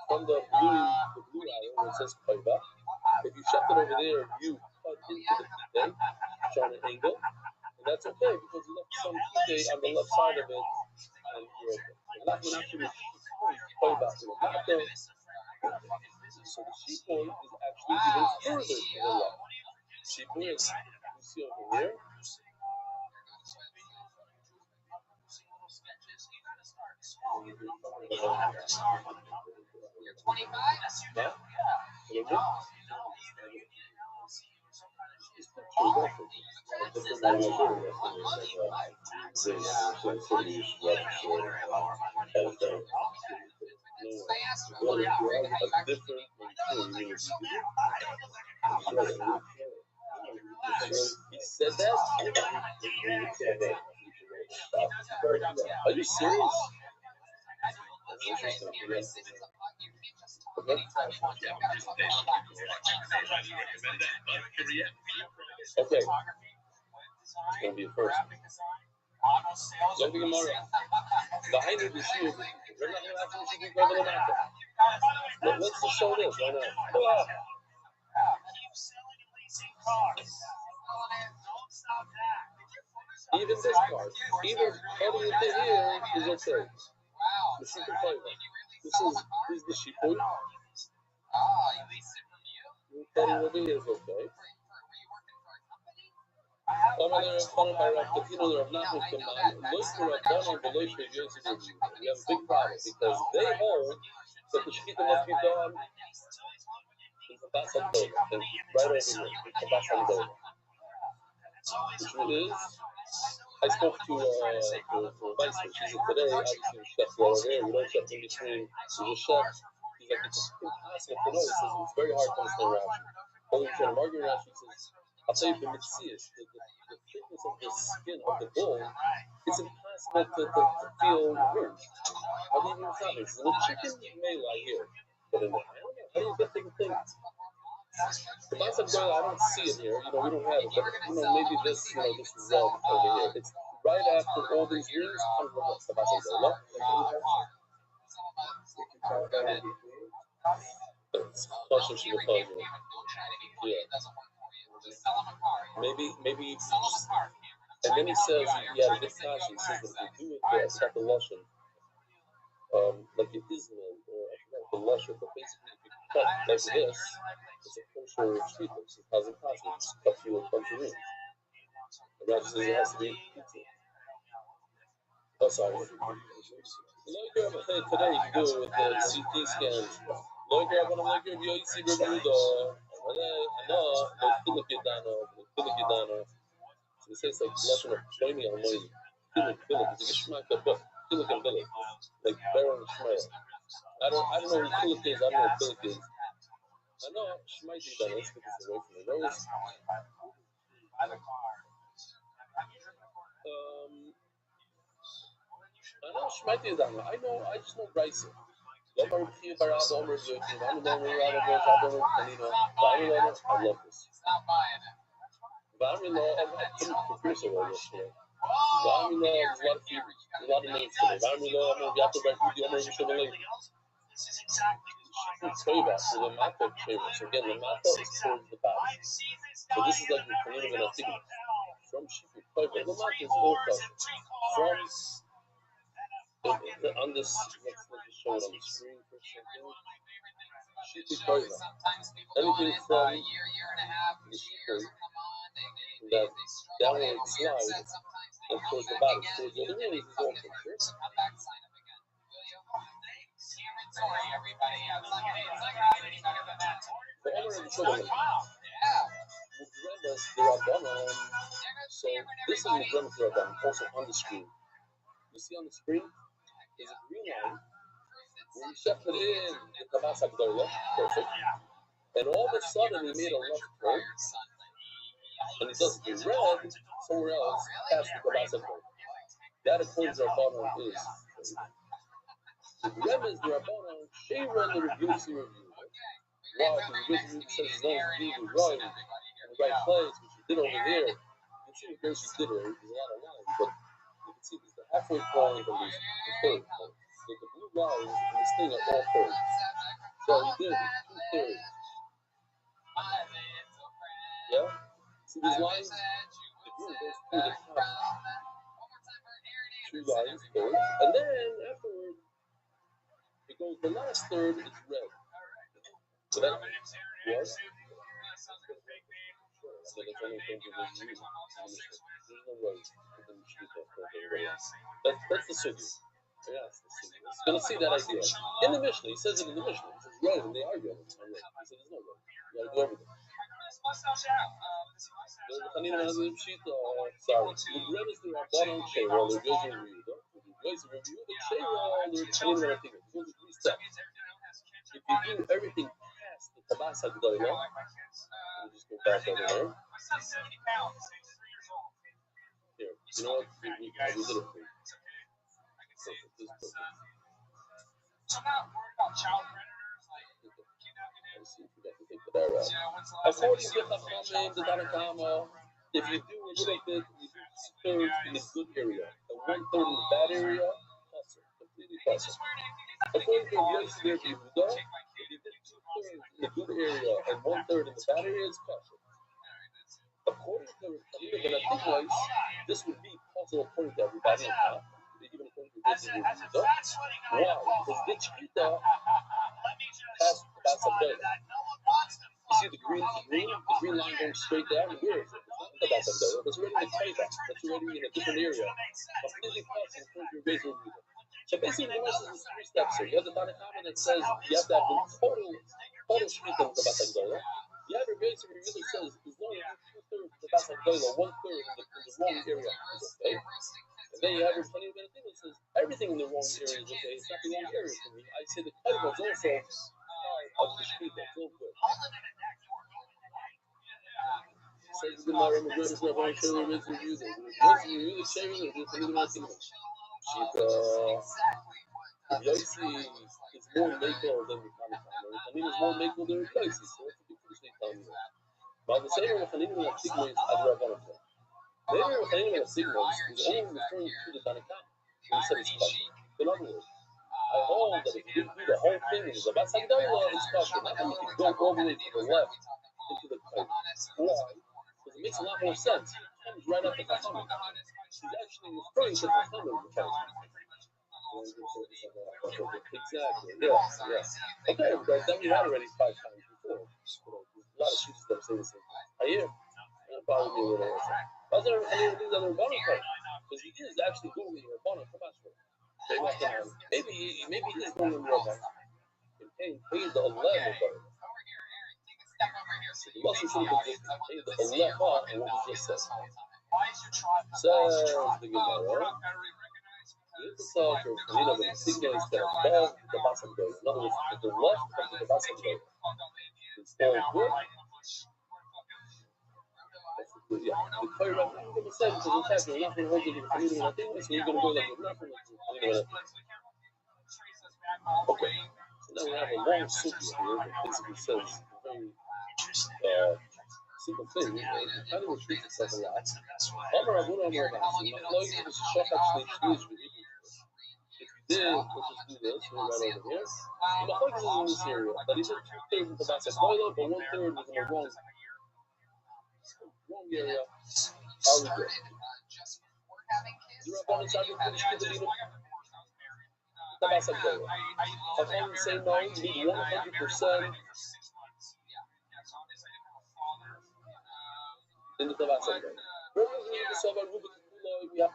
from the blue arrow where it says koiva, if you shut it over there, you cut into the pite, trying to angle, and that's okay because you left some pite on the left side of it, and you're okay. And that's when actually koiva to the matzah. So the shipui is actually even further to the left. Shipui is, you see over here. He said that? Are you serious? Okay. It's going to be a first. Look at Gemara. The Hainu this year, we're not going to actually be going to the matter. Let's just show this right now. Even this part, even cutting it to here is okay. The shipui flavor. This is the shipui. Cutting over here is okay. We have a big problem because they hold that the shkita must be done in the basal right over here, the basal which is, I spoke to Weissman. She said today, obviously, the chef's all over there. We don't chef in between. We just chef. He's like, it's impossible to know. He says, it's very hard to understand Rashi. Only if you're trying to argue Rashi, he says, I'll tell you the mitzias, the thickness of the skin of the bone, it's impossible to feel room. How do you even stop it? The chicken may lie here, but in the ham, how do you get the thing? The bicep gola, I don't see it here. We don't have it, but maybe this, this is over here. It's right after all these years comes the bicep gola. It's closer to the phone. Yeah. Maybe just, and then he says he had a good cash. He says that if you do it, it's not the lotion, like it is meal, or I forgot the lotion, but basically if you cut like this, it's a kosher shkita. It hasn't passed. It just cuts you a bunch of rings. And that says it has to be pizza. Oh, sorry. Today you can do it with the CT scans. Look here, but I'm like, you see the window. I know, the Filipidano. So it says like Lashon of Shlomi Almoy. Filik, it's a Gishmak of book. Filik and Bilik. Like Baron Shmuel. I don't know who Kulik is. I don't know who Kulik is. I know she might be done. Let's get this away from me. I know she might be done. I just know Bryce. Lomar Kia Barab, Omer Yoki, Vaniloma, Rabba, Kanino, Vaniloma. I love this. Vaniloma, I couldn't produce it well yesterday. Vaniloma, there's a lot of fevers. There's a lot of names today. Vaniloma, Yato Barkudi, Omer Vishavalay. Teva, so the Mata Teva. So again, the Mata is towards the body. So this is like the Kanino and Atigma. From Shifu Teva, the Mata is all kosher. From on this, let's just show it on the screen for a second. Shifu Teva. Anything from the Shifu, that downward slide, and towards the bottom, towards the other rings is all kosher. So this is Mugremas Rabbanon, also on the screen. You see on the screen is a green line where we shifted in the Tabas Agdola, perfect. And all of a sudden he made a left turn, and he does the red somewhere else past the Tabas Agdola. That according to Rabbanon is Mugremas Rabbanon, Sheira and the Rebusi review. Why? Because the Rebusi says he's not really right in the right place, which he did over here. You can see what Gershie did here. There's a lot of lines, but you can see there's the halfway point and there's the third point. So the blue lines and this thing are all thirds. So he did 2/3. Yeah? See these lines? The blue goes through the top. 2 lines, thirds. And then afterward, it goes, the last third is red. So that was. So that's only thing to review. There's no way within the street that's the sugi. Yeah, that's the sugi. It's going to see that idea. In the Mishnah, he says it in the Mishnah. He says red, and they argue on it. He said there's no red. You got to do everything. The Chanina has a sheet. Sorry. The red is the Rabbanon Sheira. The red is the review. The red is the review. The Sheira, the Chanina has a thing. There's only 3 steps. If you do everything past the Tabas Agdola, let me just go back over there. Here, you know what? We did it for you. Perfect. This is perfect. Let's see if we got to take the arrow. According to Chachamim, the Tanakama, if you do a little bit, you do 2/3 in the good area and 1/3 in the bad area, completely possible. According to Yosef Yehuda, if you did 2/3 in the good area and 1/3 in the bad area, it's kosher. According to Rabbi Rothschild, this would be possible according to everybody, even according to Yosef Yehuda. Why? Because the Chita passed the Tabas Agdola. You see the green line going straight down. Where is it? It's not the Tabas Agdola. That's already in the Teva. That's already in a different area. Completely possible according to Rabbi Rothschild. So basically, the rest is 3 steps here. You have the Tanakama that says you have to have the total street of the Tabas Agdola. You have Rabbi Rothschild that really says as long as you 2/3 of the Tabas Agdola, 1/3 in the wrong area is okay. And then you have your plenty of anything that says everything in the wrong area is okay. It's not the wrong area for me. I say the Kaiba is also part of the street. That's all good. Says the Gemara, Mugremas Rabbanon Sheira is reviewed. The Sheira is reviewed. Yossi is more makel than the Tanakama. Chanin is more makel than Yossi, so it's a big difference between them. But the same with Chanin and Sigma is Adrabbanon. Later with Chanin and Sigma is only referring to the Tanakama. He said it's kosher. In other words, I hold that if you do the whole thing in the Tabas Agdola, it's kosher. Not that you can go all the way to the left into the Kaiba. Why? Because it makes a lot more sense. It comes right after Chachamim. He's actually referring to Chachamim. Exactly. Yeah. Okay, but then we had already 5 times before. There's a lot of students that say the same thing. I hear. It'll probably be a little also. But there are any of these other Rabbanon part. Because he is actually going to Rabbanon. Maybe he is going to Rabbanon. He paid the 11 part. So the lesson should have been just paid the 11 part and what we just said. Says the Gemara. talk or Kanina with signals that above the Basam goes. In other words, to the left of the Basam goes. It's all good. Yeah. The Torah, I'm going to say, because in fact, you're not going to hold it with Kanina and Atina, so you're going to go like you're not going to hold it with Kanina. Okay. So now we have a long sugya here that basically says a very simple thing. It kind of repeats itself a lot. Amar Abuna Amar Abasi, Machloik is Shochat Shnei Shlish. If you did, let's just do this, right over here. The Machloik is in this area, that he did 2/3 of the Basa Koila, but 1/3 was in the wrong area. How we do? The Rabbanan Tzaddik finished the Kedina. The Basa Koila. Chachamim say no, you need 100% in the Basa Koila. We have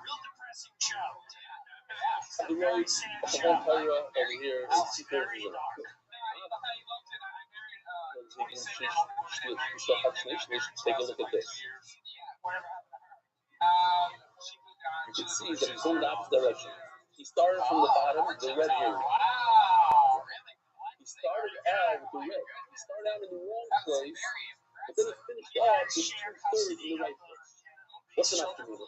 the roads of the whole Torah over here is 2/3 of it. Take a look at this. You can see that he's going the opposite direction. He started from the bottom, the red area. He started out with the red. He started out in the wrong place, but then he finished off with 2/3 in the right place. What's an afternoon?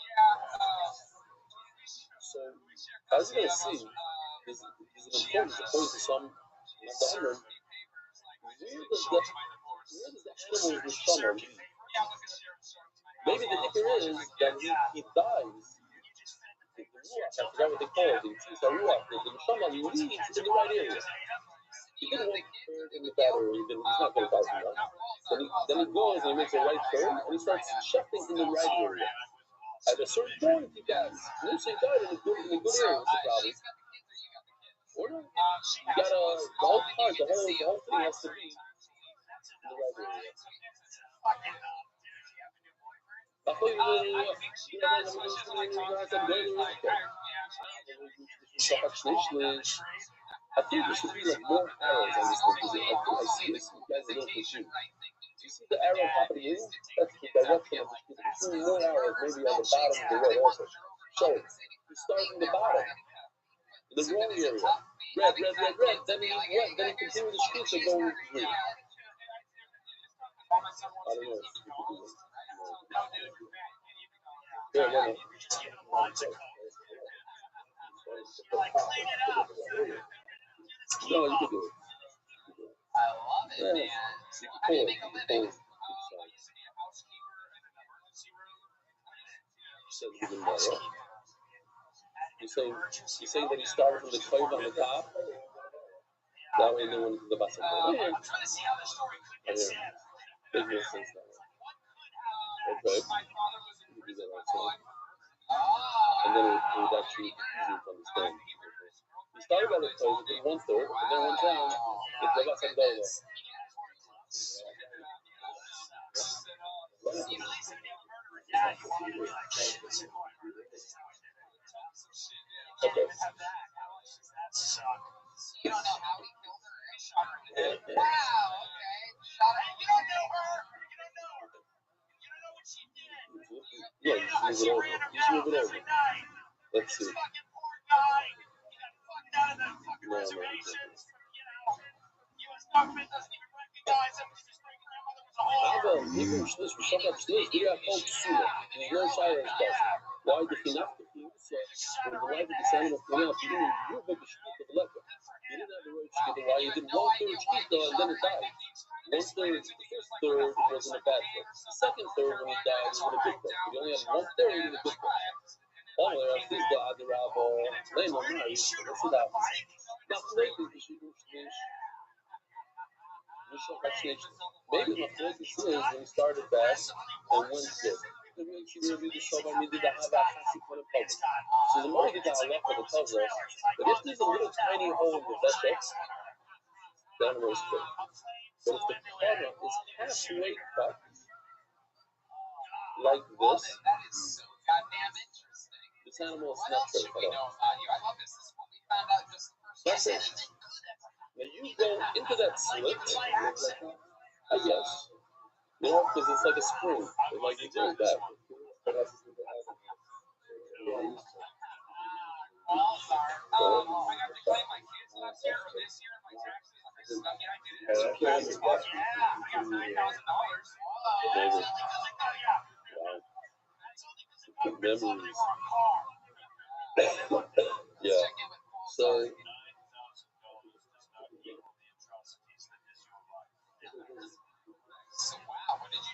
So, as you're going to see, there's an importance according to some Mandarin. Where does the animal neshama leave? Maybe the hikar is that he dies. The ruach, I forgot what they call it. It's a ruach. The neshama leaves in the right area. He didn't want the third in the bad area. He's not going to die from that. Then he goes and he makes a right turn and he starts shifting in the right area. At a certain point, he dies. Once he died in a good area, what's the problem? Or no? You got the whole part, the whole thing has to be in the right area. I think there should be like more arrows on this thing because I see this. You guys are a little confused. You see the arrow on top of the wing? That's the direction of the shooting. There's two more arrows maybe on the bottom of the road also. So you start from the bottom, the wrong area. Red. Then you continue the streets and go green. I don't know if you can do this. Yeah. No, you can do it. I love it, man. You can pull it. You saying that he started from the cove on the top? That way no one's the bottom. I'm trying to see how the story could get said. Big sense now. Okay. You do that outside. And then it would actually be easier to understand. He started on the cove, did 1/3, and then went down. It's the bottom dollar. Okay. You don't know how he killed her and shot her in the head. Wow, okay. Shot her. You don't know her. You don't know her. You don't know what she did. Yeah, you just move it over. Just move it over. Let's see. This fucking poor guy. He got fucked out of the fucking reservations. You know, U.S. government doesn't even recognize him because his great grandmother was a whore. Even Shlish, we shot up Shlish, we got called Sula. There's no Shire in Stasha. Why the Finaf, the when the life of the son of Finaf, you didn't move the Shkita of the leper. You didn't have the right Shkita. Why you did 1/3 Shkita and then it died. 1/3, the first third was in a bad place. The second third, when he died, was in a good place. You only had 1/3 in a good place. All the rest is the Adirabo, Lame on Mari, that's what happens. Now, lately, the Shlish, maybe my focus is when he started bad and went good. So the more you get the halacha that tells us that if there's a little tiny hole in the veshek, the animal is good. But if the corner is halfway cut, like this animal is not safe at all. That's it. Now you go into that slit, I guess. You know, because it's like a spring. It like you go back. Memories. Yeah. So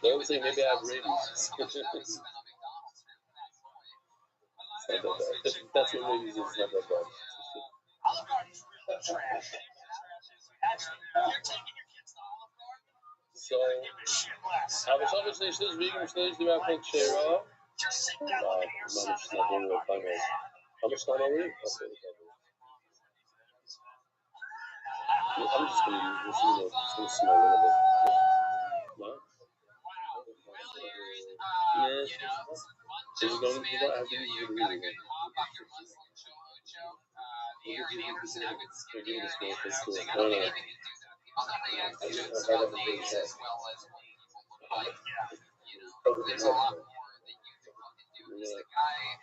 I would say maybe I have rabies. That's what rabies is. Not that bad. So, aber schau, was nicht ist, wegen schlecht, die Welt Chera. Man ist not doing what time is. How much time are we? Okay. I'm just going to use this, it's going to smell a little bit. What? Yes. Is it going to be that? I have to use it really good.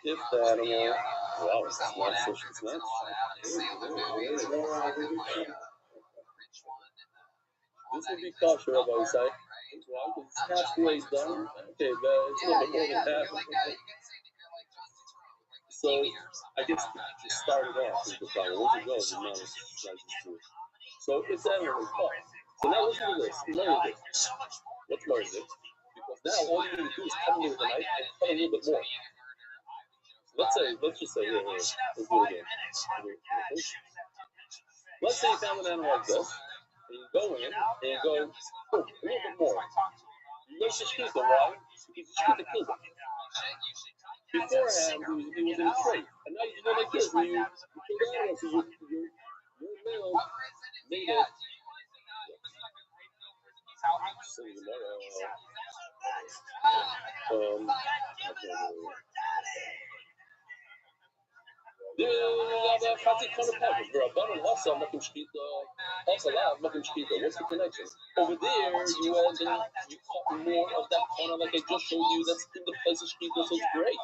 If the animal, wow, it's not so, it's not. This would be kosher, Rabbi Isai. Why? Because it's halfway done. Okay, but it's a little bit more than half. So, I guess to start it off is the problem. Once it goes, the amount is true. So, it's animal caught. So now listen to this. Learn this. Let's learn this. Because now all you need to do is come in with a knife and cut a little bit more. Let's just say, let's do it again. Let's say you found an animal like this, and you go in, and you go, a little bit more. You go to Shkita, why? Because Shkita killed him. Beforehand, he was in a trait. And now you go like this, where you kill the animal, so your male made it. What's the connection? Over there, you cut more of that corner, like I just showed you. That's in the place of shkita, so it's great.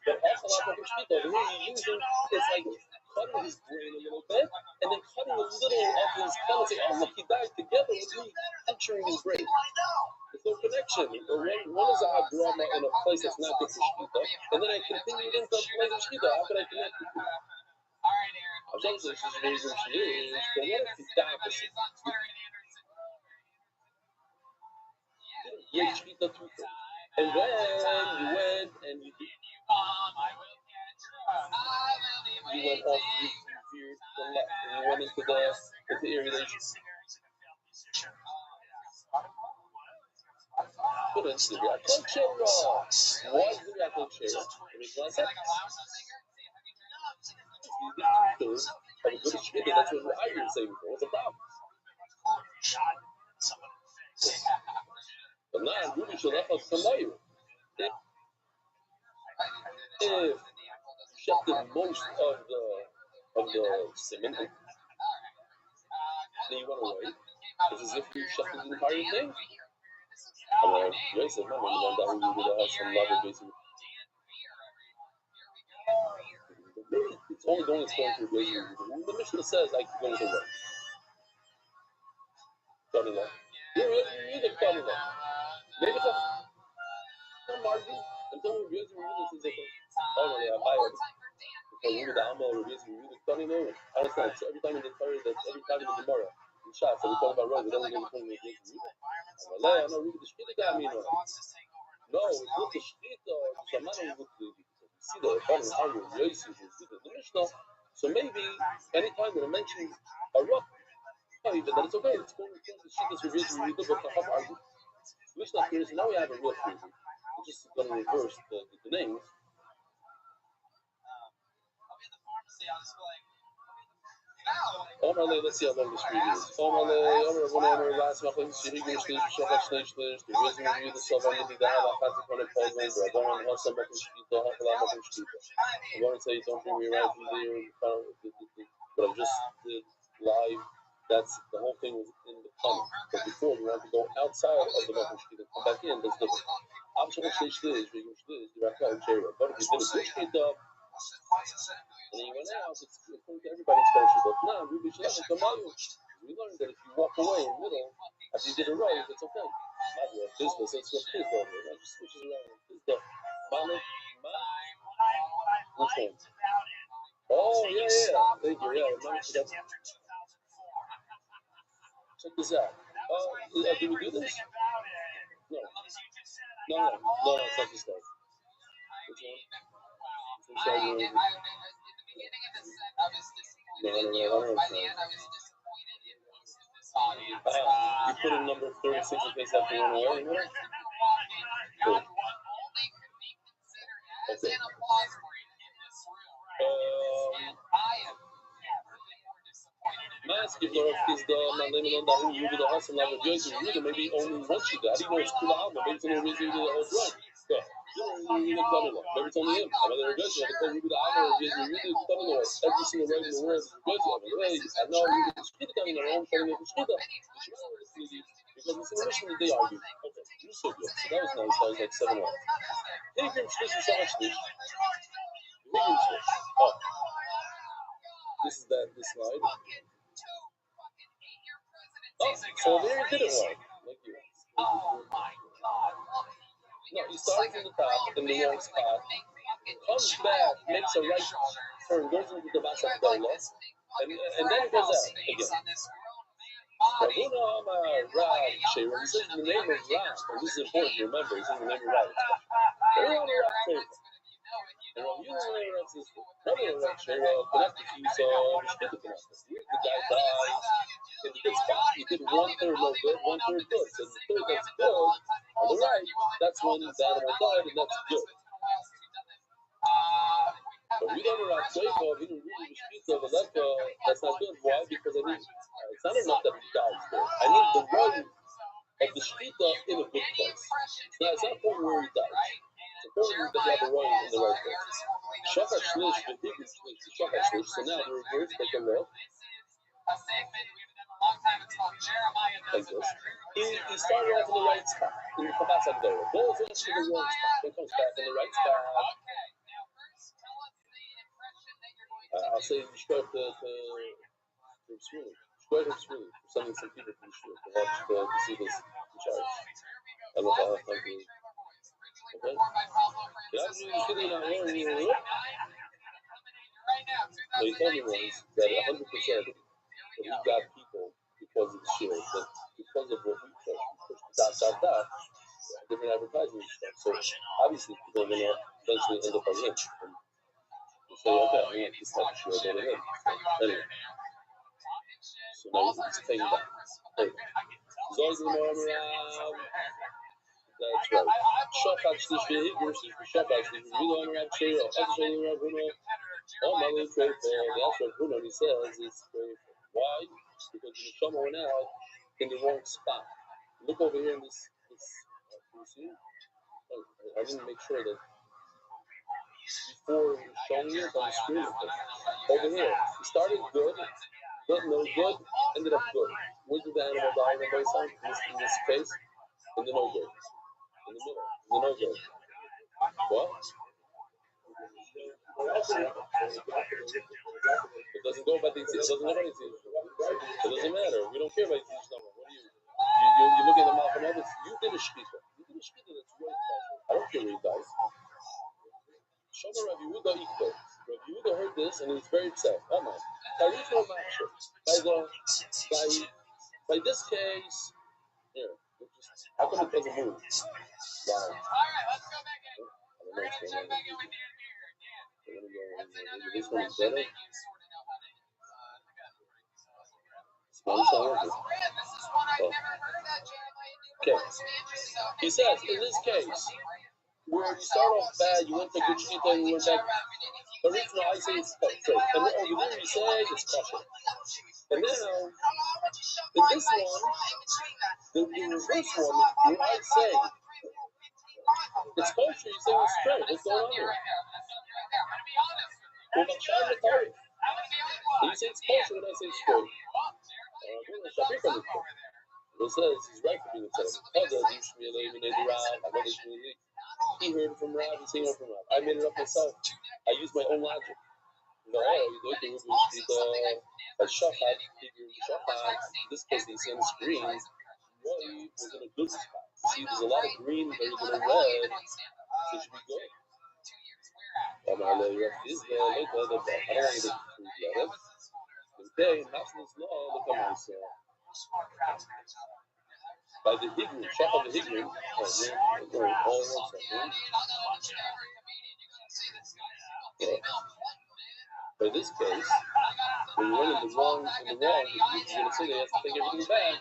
But also, over here, you're using it's like cutting his brain a little bit, and then cutting a little of his corner. Say, oh, look, he died together with me, entering his brain. There's no connection. One is a hagrama in a place that's not good for shkita, and then I continue into a place of shkita. How can I connect with you? I'm saying this is the reason she is, but what if it's the opposite? And then you went and you went off, you veered the left, and you went into the area that you put into the Yaakov Shera. Why is the Yaakov Shera? It makes a lot of sense. Of a good shkita, that's what I didn't say before. What's the problem? But now, Ruby should have somebody. If you shifted most of the semen, then you went away. It's as if you shifted the entire thing. Yosef, no one that we would have some level basically. It's only going to the Mishnah says I can go with the way. Starting off. You're either starting off. Maybe it's a margin. Until we review this is normally I buy it. Because we the Amal reviews the starting over. I understand. So every time in the Torah, that's every time in the Gemara. In Shas, so we talk about road, we don't even call it I know read the Shkita got me. No, it's not the Shkita. Shamana would see the Bottom Yosef, the Mishnah. So maybe anytime that it mentions a rock, even that it's okay. It's going to the Shkita's reviews and read the book of Argu. Mishnah here is now we have a real freezer. We're just going to reverse the names. Let's see how long this reading is. Whenever last month, the reason we review the Silver and the Dahal, I had to put a pause on the Rabban and Hassam Bakum Shkita, Hafala Bakum Shkita. I want to say, don't bring me right from there, but I just did live. That's the whole thing was in the tunnel. But before, we want to go outside of the Bakum Shkita, come back in, that's different. I'm sure what stage this, the Rakal Chera. But if you did a good Shkita, And then he went out, it's according to everybody's kosher. But now, Ruby Shalom, we learned that if you walk away in the middle, after you did a row, it's okay. Not your business, it's what is over. It just switches around. It's the Malik, which one? Oh, yeah. Thank you, yeah. Check this out. Did we do this? No, it's not this guy. Which one? In the beginning of the set, I was disappointed in you. By the end, I was disappointed in most of this audience. You put in number 36 in case I have to run away. Cool. Only could be considered as an applause break in this room. And I have never been more disappointed in Mas que Flora fez da Malema não dá um vídeo da raça lá de hoje, maybe only one she got. He knows cool album, maybe it's only reason to the whole run. Maybe it's only him. I'm other good. I can tell you the album is really coming to us. Every single right in the world is good. I know you can speak it down in their own thing. You can speak it. Because it's in mission they argue. Okay, you so good. So that was nice. That was like 7 hours. Pilgrim Swiss is so much fish. Pilgrim Swiss. Oh. This is this slide. Oh, so there you did it well. Like you. Oh my God. No, he starts in the top, in the wrong spot, comes back, makes a right turn, goes into the Masakdala, and then goes out again. Rabuna Amar Rab Sheva. He says the name of Rab, and this is important to remember. He says the name of Rab. Rabuna Rab Sheva. And Rabuna Rab says, Rabuna Rab Sheva, connected to you, so Mishkita connected. The guy dies. In the good spot, he did 1/3 no good, 1/3 good. So the third that's good, on the right, that's when the animal died, and that's good. But we don't know Sheva, we don't really Mishkita, but that's not good. Why? Because it's not enough that he dies there. I need the right of the Shkita in a good place. It's not important where he dies. It's important that you have the right in the right place. Shachar Shlish, the bigger Shlish, the Shachar Shlish. So now the reverse, take a look. Like this. He started off in the right spot, in the Chabad Agdara. Goes into the wrong spot, then comes back in the right spot. I'll say you start to Sweeney. Square to Sweeney. Some people from Sweeney to watch to see this in charge. I love how okay. Yeah, what he told me was that 100% that we got people because of the shield, that because of what we pushed, different advertising stuff. So obviously people are going to eventually end up on him. And say, okay, I want this type of shield over him. Anyway. So now he's paying back. He's always in the morning. That's right. Shachar Shlish Ve'Higr, Shachar Shlish, we don't have Shira, Shira Rav Huna. Oh, my little grateful. That's what Huna, he says, it's grateful. Why? Because the Neshama went out in the wrong spot. Look over here in this can you see? I didn't make sure that before showing it on the screen. Over here, he started good, no good, ended up good. Where did the animal die in the baseline? In this case, in the no good. In the middle. The no good. What? It doesn't go by the it doesn't go by the it doesn't matter. We don't care about the number. What do you look at the mouth and others, you did a shkita. You did a shkita that's way better. I don't care what he does. Shomer Rav Yehuda Ikdo. Rav Yehuda heard this and he was very upset. Oh my. By this case, here, how come it doesn't move? Wow. Alright, let's go back in. We're gonna check back in with Dan here. Dan, that's another question that you sort of know how to this is one I've never heard of, Jeremiah. Okay. He says, in this case, where you start off bad, you went to good shkita and you went back. Original, I say it's straight. And then over there you say it's kosher. And now, in this one, the reverse one, you might say it's kosher, you say it's straight. What's going on here? Well, but try to tell it. You say it's kosher when I say it's straight. It says he's right for being upset. He heard it from Rav, he's saying it from Rav. I made it up myself. I used my own logic. No, you look at the shahad, in this case, they see on the screen, Roy was in a good spot. See, there's a lot of green, very little red, so it should be good. I'm not letting you is there, look at the ball. I don't want to get food yet. Okay, Maximus law, look at myself. By the Higrim, shahad the Higrim, all 1 second. But in this case, when you run in the wrong, he's going to say that he has to take everything back.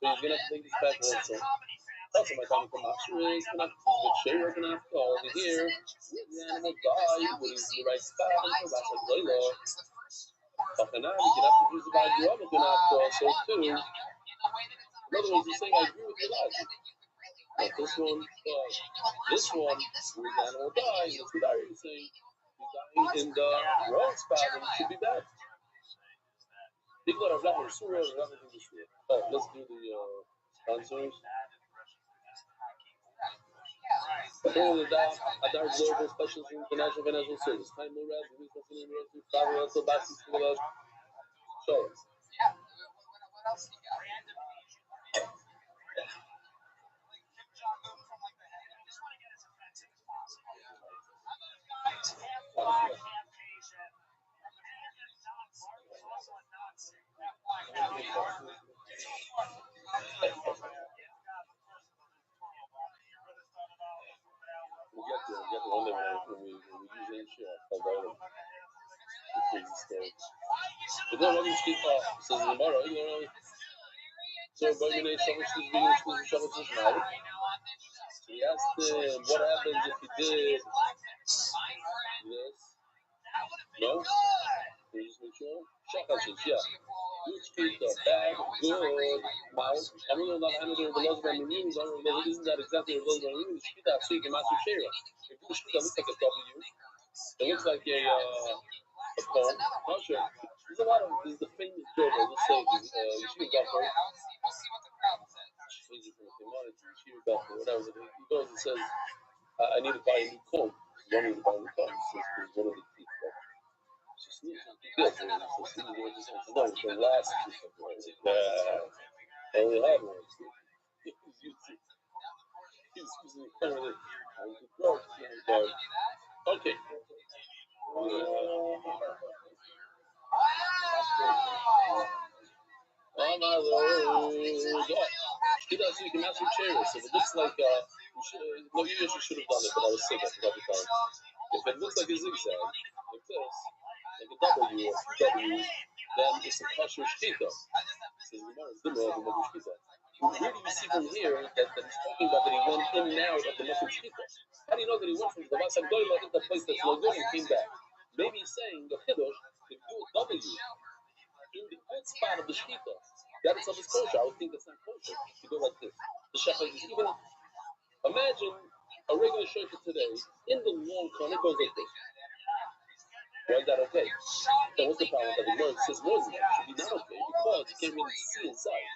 So he's going to have to take this back also. Also, my time from Ashur is going to have to do with Shayra, going to have to go over here. The animal die, when he's in the right spot, and so that's a play law. Tachanan, you're going to have to use the bad you are going to have to also too. In other words, he's saying, I agree with your logic. But this one, where the animal die, and that's what Ari is saying. He's dying in the wrong spot, and it should be bad. Let's do the sponsors. Adar Global Specialist International Financial Service. Hi, Murad. Show us. We get the one day when we usually share. Crazy story. But then what do you speak of? Says in the bar, you know. So, but you know, so much is being so much now. He asked him, what happens if he did this? No? Can you just make sure? Shakashis, yeah. Good speak of bad, good, mouth. I'm going to not handle the laws of my meanings. Isn't that exactly the laws of my meanings? Speak that so you can master share. If you speak that looks like a W, it looks like a poem. Not sure. There's a lot of, there's the famous joke, I'll just say, you should have got her. Change it from a commodity, she would got her, whatever. He goes and says, I need to buy a new comb. One need to buy a new comb. It's one of the teeth. She sneezes. Good. So she was just no, the last piece of words. I only had one. He's using okay. Oh my Lord. He does, you can actually share it. So if it looks like, no, you usually should have done it, but I was sick, I forgot to time. If it looks like a zigzag, like this, like a W, then it's a kosher shkita. So you know, it's the more of a shkita. Where do you see from here that he's talking about that he went in and out of the Mokum shkita? How do you know that he went from the Vasam Goyla in the place that's no good and came back? Maybe he's saying the Kiddush, if you do a W in the good spot of the shkita, that itself is kosher. I would think that's not kosher to go like this. The shechach is even, imagine a regular shofar today, in the long term, it goes like this. Why is that okay? So what's the problem with that? The word says more than that. It should be not okay because you can't really see inside.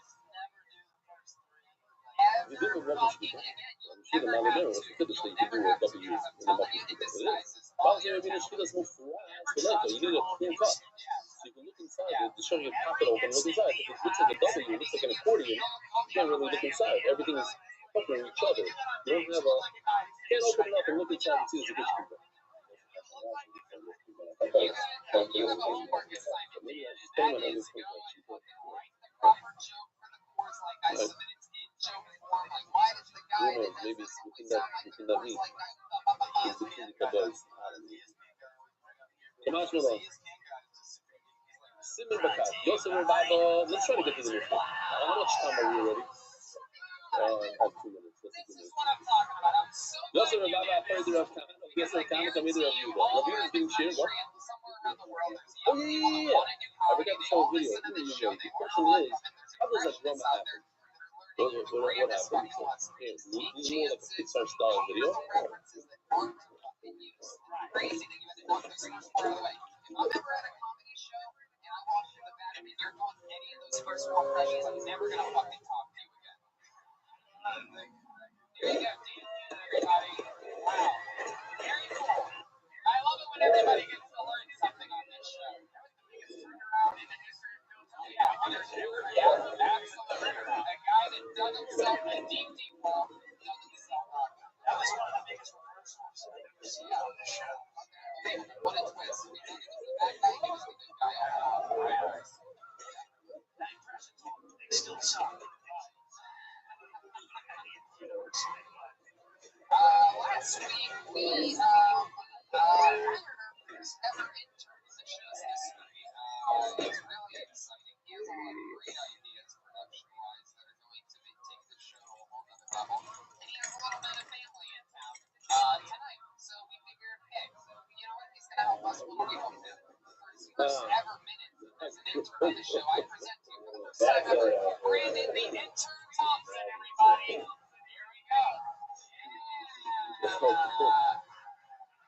If you do a rubber shkita, I'm sure the Malamero was the Kiddush that you can do a W in the Mokum shkita. It is. Why is there a shkita that's more flat? You need a clean cut. So you can look inside it, the show you pop it open, look inside. If it looks like a W, it looks like an accordion, you can't really look inside. Everything is covering each other. You don't have a, you can't open it up and look inside and see it's a good shkita. Maybe it's within that meat. It's between the kabbalas. Kamash Malone. Simon Bakat. Yosef Rabbi. Let's try to get to the next one. How much time are we already? I have 2 minutes. Yosef Rabbi, I've heard the Rav Kama. Yosef Kama, I made the Rav Yudah. Rav Yudah is getting shared. What? Oh, yeah. I forgot to show a video. The question is, how does that drama happen? What happened? This is more like a Pixar style video. Last week we hired ever intern in the show's history. It's really exciting. He has a lot of great ideas production-wise that are going to take the show to a whole other level. And he has a little bit of family in town tonight. So we figured, hey, you know what? He's going to help us when we hope to. For his first ever minute as an intern on the show, I present to you for the first time ever, Brandon the Intern Thompson, everybody. Here we go.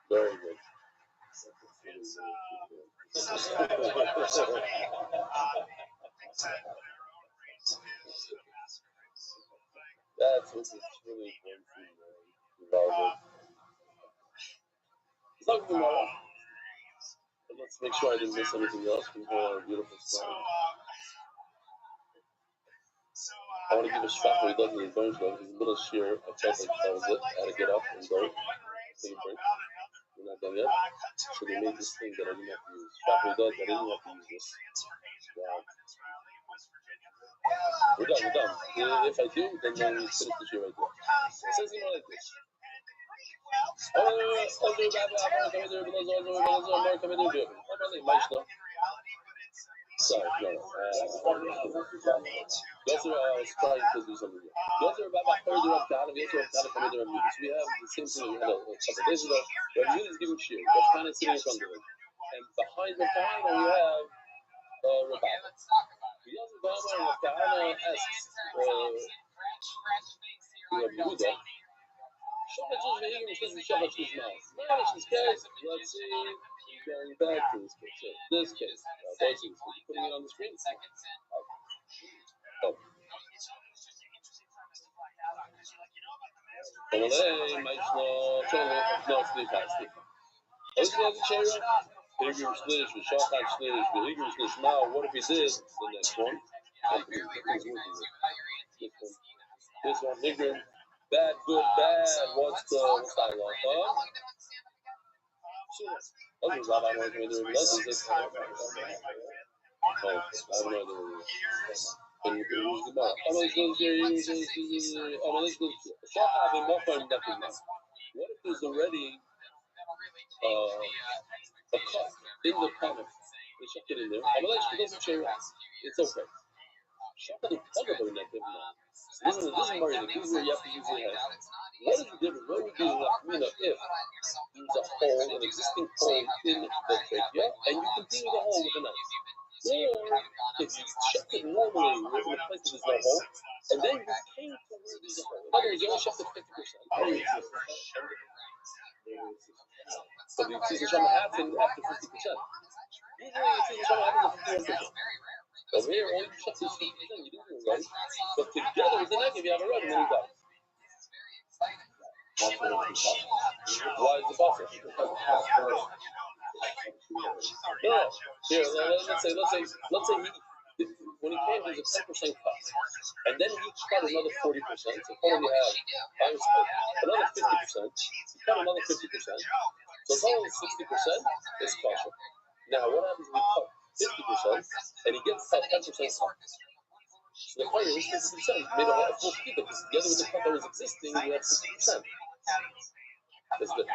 Very good. Whenever somebody thinks that their own race is a master race. That's what's really important for you. It's not tomorrow. But let's make sure I didn't miss anything else from our beautiful story. I want to give a shot what he does in his bunch though. He's a little sheer. I felt like that was it. I had to get up and go. Take a break. We're not done yet. So they made this thing that I didn't have to use. Shot what he does, I didn't have to use this. Wow. We're done. If I do, then we finish the show right there. It says something like this. Sorry, no. Yosser, I was trying to do something here. Yosser, Rabbi heard the Rav Kahana, Yosser, Rav Kahana, committed Rav Yudis. We have the same thing we had a couple of days ago. Rav Yudis is giving shir. Rav Kahana is sitting in front of him. And behind Rav Kahana, we have Rabbi. Yosser, Rav Kahana asks Rav Yehuda, let's see, going back to this case. So this case, putting it on the screen. Oh. Now, what if he did the next one? This one, ignorant, bad, good, bad. What's the dialogue? Huh? Oh, I have no idea. What if there's already a cut in the comic? They chuck it in there. It's okay. This is Mario. This is where you have to use your head. What is the difference? What would be if there's a hole, an existing hole in the trachea, and you continue the hole with a knife? Or if you check it normally in a place that there's no hole, and then you came to where there's a hole. In other words, you only checked it 50%. So the Tzizah happens after 50%. Usually the Tzizah happens after 51%. Over here, only check this 50%, you didn't do it right. But together with the negative, you have a red, and then you die. Why is the buffer? No. Here, let's say he, when he came, there's a 10% cut, and then he cut another 40%. So total you have another 50%. He cut another 50%. So total 60% is kosher. Now, what happens when he cut 50% and he gets cut 10% cut? So the fire is 50%. Made a full keep it because together with the cut that was existing, you have 60%. That's good.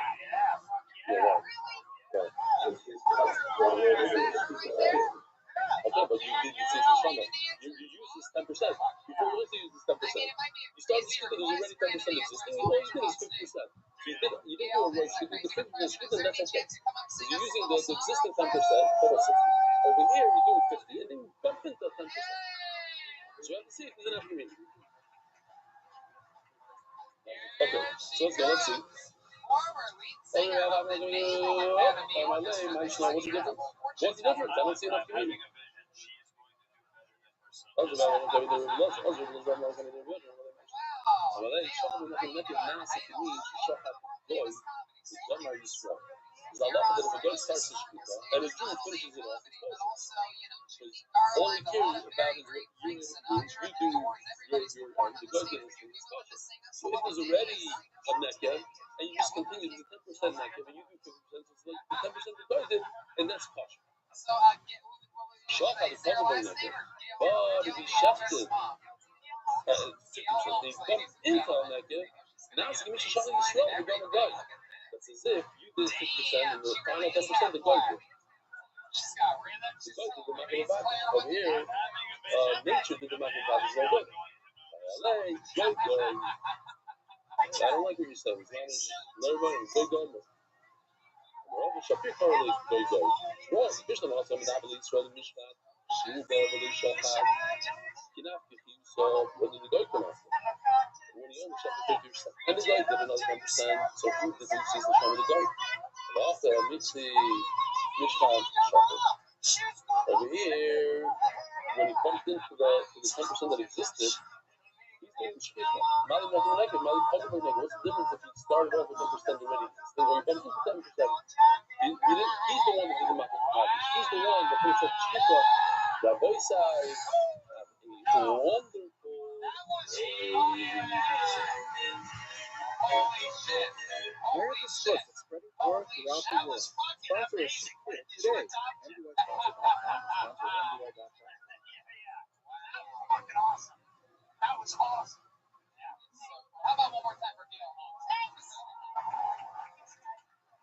Yeah, wow. Right. Okay, but you did use this summer. You use this 10%. Before you also use this 10%. You started to see that there's already 10% existing, all you did is 50%. So you didn't do a race, you did the 50%, and that's okay. So you're using the existing 10%, total 60. Over here, you're doing 50, and then you bump into 10%. So you have to see if there's enough for me. Okay, so let's see. What's the difference? What's the difference? I don't see enough community. There's a lot that if a guy starts to shkita and a Jew finishes it off, it's kosher. All he cares about is what you do, the goes to this thing. So if there's already a nekev, and you just continue, there's a 10% nekev, and you do 50%, so it's like the 10% that goes in, and that's kosher. Shachar is possible nekev, but if he shafted 50%, he comes into a nekev, now it's going to be shachar Yisrael, the going to go. That's as if you did 50% and the final 10% the goes in. The goes to the Machayev. Over here, nature did the Machayev is no good. I don't like what you're saying. It's not very good. Rabbi Shapir correlates those goes. Well, Mishnah also in Abel Yisrael and Mishkan, Shiva, Abel Shachar, Kinaf, so when did the goy come after? When he only shot 50%. And the goy did another 10%, so who did this is the time of the goy? And after Mitzi, Mishkan, Shachar. Over here, when he bumped into the 10% that existed, he's doing Shkita. Mali Nagim Negative, Mali Positive Negative. What's the difference if he started off with 10% already? When he bumped into 10%, he's the one that did the Machayev. He's the one that puts up Shkita. The voice is wonderful. America's Sports is spreading forth throughout the world. Sponsor is today. MDYSponsor.com or sponsor MDY.com. That was awesome. Yeah. So, how about one more time for Gail Holmes?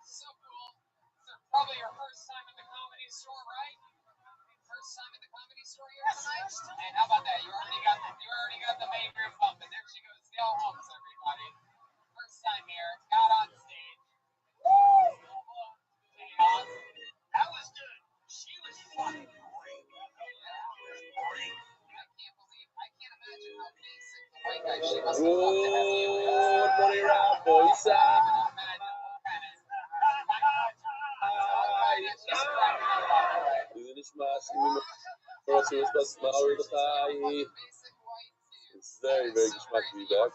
So cool. So probably your first time at the Comedy Store, right? First time at the Comedy Store here tonight? And how about that? You already got the main group bumping. There she goes, Gail Holmes, everybody. First time here, got on stage. Woo! That was good. She was fucking great. I can't imagine how basic the white guy she must have loved to have you. Good morning, Rabbi Rothschild. It's very, very geschmack to be back.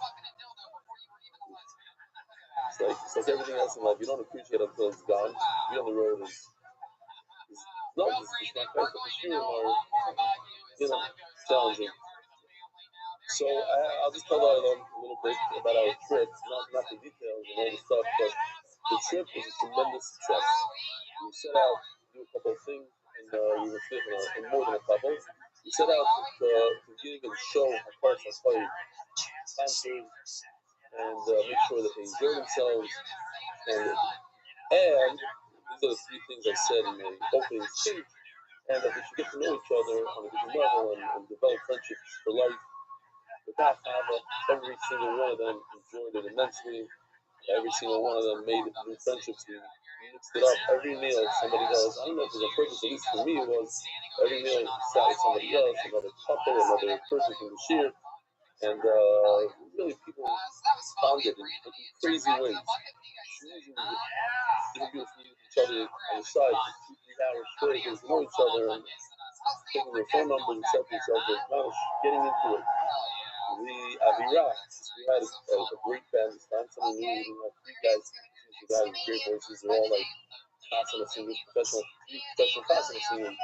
It's like everything else in life. You don't appreciate it until it's gone. Be on the road is not just geschmack, but for sure more, challenging. So I'll just tell them a little bit about our trip, not the details and all the stuff, but the trip was a tremendous success. We set out to do a couple of things, and we were fit in more than a couple. We set out to give and show our partners how to sponsors and make sure that they enjoy themselves. And these are the three things I said in the opening speech, and that they should get to know each other on a different level and develop friendships for life. With that, every single one of them enjoyed it immensely. Every single one of them made new friendships. We mixed it up. Every meal, somebody else. I don't know if it was on purpose, at least for me, it was every meal sat with somebody else, another couple, another person from the shir. And really, people bonded in crazy ways. Choosing different people from each other on the side for 2-3 hours straight, getting to know each other, and taking their phone numbers and setting themselves up, getting into it. The Avira, we had a great band this time. Something new. We had 3 guys. The guys with great voices. They're all like consummate singers, professional consummate singers.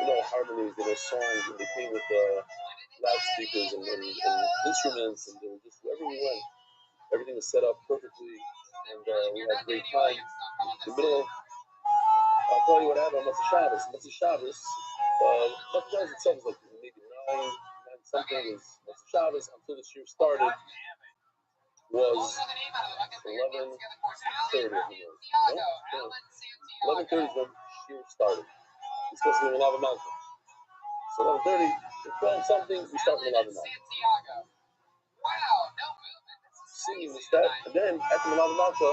Harmonies, songs, and they came with loudspeakers and instruments, and they were just wherever we went, everything was set up perfectly, and we had a great time. In the middle, I'll tell you what happened on Motzei Shabbos. Motzei Shabbos itself was like maybe 9 something. Was Motzei Shabbos until this year started was 11:30. 11:30 is when year started. It's supposed to be 11 mountain. So 11:30, 12 something, we start with 11 mountain. Singing the step, and then at the Malav Malcha,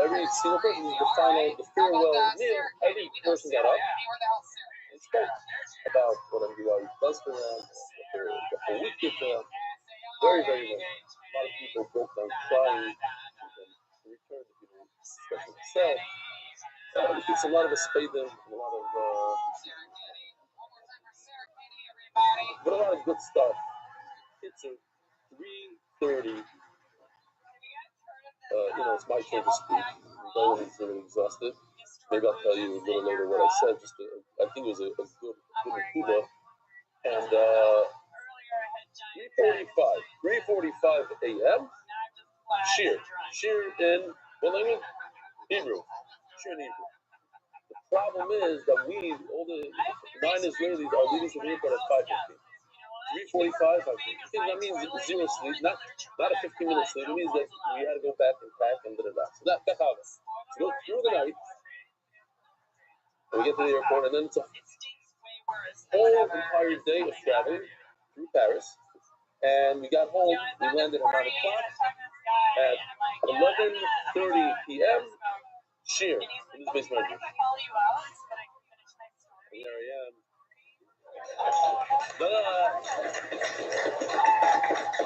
every single person, the farewell meal, every person got up and spoke about what MDY does for them, what the week did for them. Very, very much. A lot of people broke down crying and returned to people, especially myself. It's a lot of us paid them, and a lot of good stuff. It's a 3:30. It's my turn to speak. Everyone's really exhausted. Maybe I'll tell you a little later what I said. I think it was a good Nakuda. And 3:45 3:45 a.m. Shir in what language? Hebrew. Shir in Hebrew. The problem is that all the 9 Israelis are leaving the airport at 5:15. 3:45. That means 0 sleep, not a 15-minute sleep. It means that we had to go back and pack and da. So that happens. So go through the night, and we get to the airport, and then it's a whole entire day of traveling through Paris. And we got home. We landed at 9 o'clock. At 11:30 p.m. Shir in this basement. And here I am.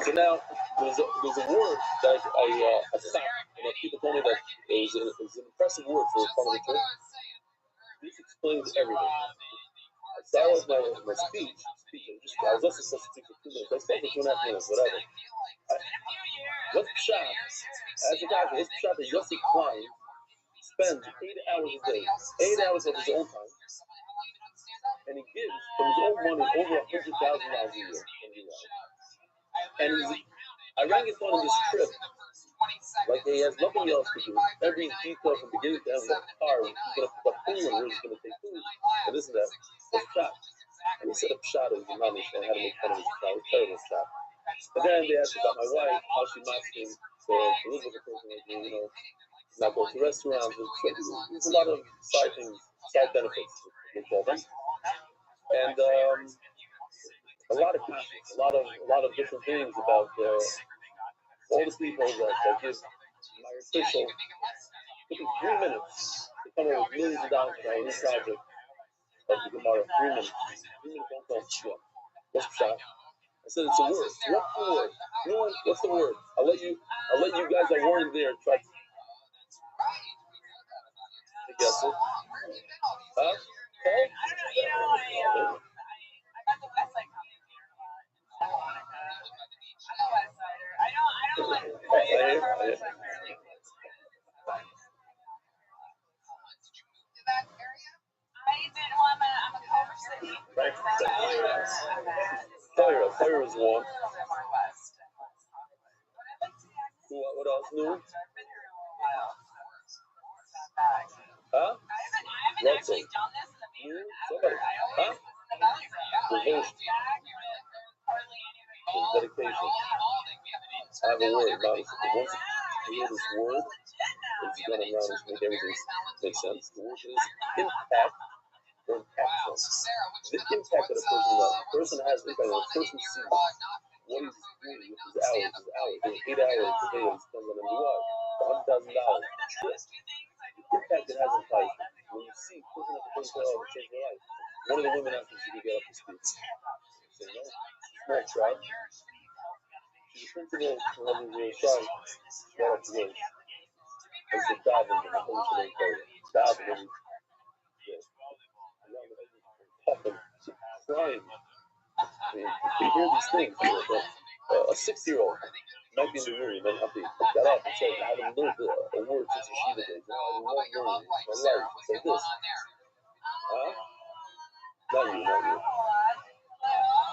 So now there's a word that I stopped. People told me that it was an impressive word for a part of the trip. This explains everything. I started my speech. I was also supposed to speak for 2 minutes. I spoke for 2.5 minutes, whatever. What's Pshat? As a guy, what's Pshat that Yossi Klein spends 8 hours a day, 8 hours of his own time, and he gives from his own money over $100,000 a year. And I rang it on this trip, like he has nothing else to do. Every detail from beginning to end, what car, he's going to put up food, where he's going to take food, and this and that. What's Pshat? And he said a Pshat was not me, and how to make fun of his Pshat. It was terrible Pshat. And then they asked about my wife, how she matched him to live with a person like me, not go to restaurants. There's a lot of side things, side benefits, we call them. And a lot of passions, a lot of different things about all the people that give my official 3 minutes to come up with millions of dollars for our new project of the Gemara. 3 minutes. 3 minutes phone call. What's Pshat? I said it's a word. What's the word? You know what? What's the word? I'll let you guys that weren't there try to guess it. Huh? Call? Fire is one. What else new? Huh? Rothschild. Somebody. Huh? Devotion. Dedication. I have a word about it. Once you hear this word, it's going to make everything make sense. The word is impact or impactful. The impact that a person has impact on a person sees what he's doing with his hours. There's 8 hours a day he spends on a new hour. $100,000. The impact it has on life. When you see a person at the place of change their life, one of the women asked if she could get up to speak. She said, no, small tribe. She's a principal for Rabbi Rothschild. She got up to work. I said, David, and the whole thing called David. Tough and crying. I mean, you hear these things. A 6-year-old might be in the room and happy. Got up and said, I haven't learned a word since a Shiva days. I haven't learned my life. It's like this. Huh? Not you.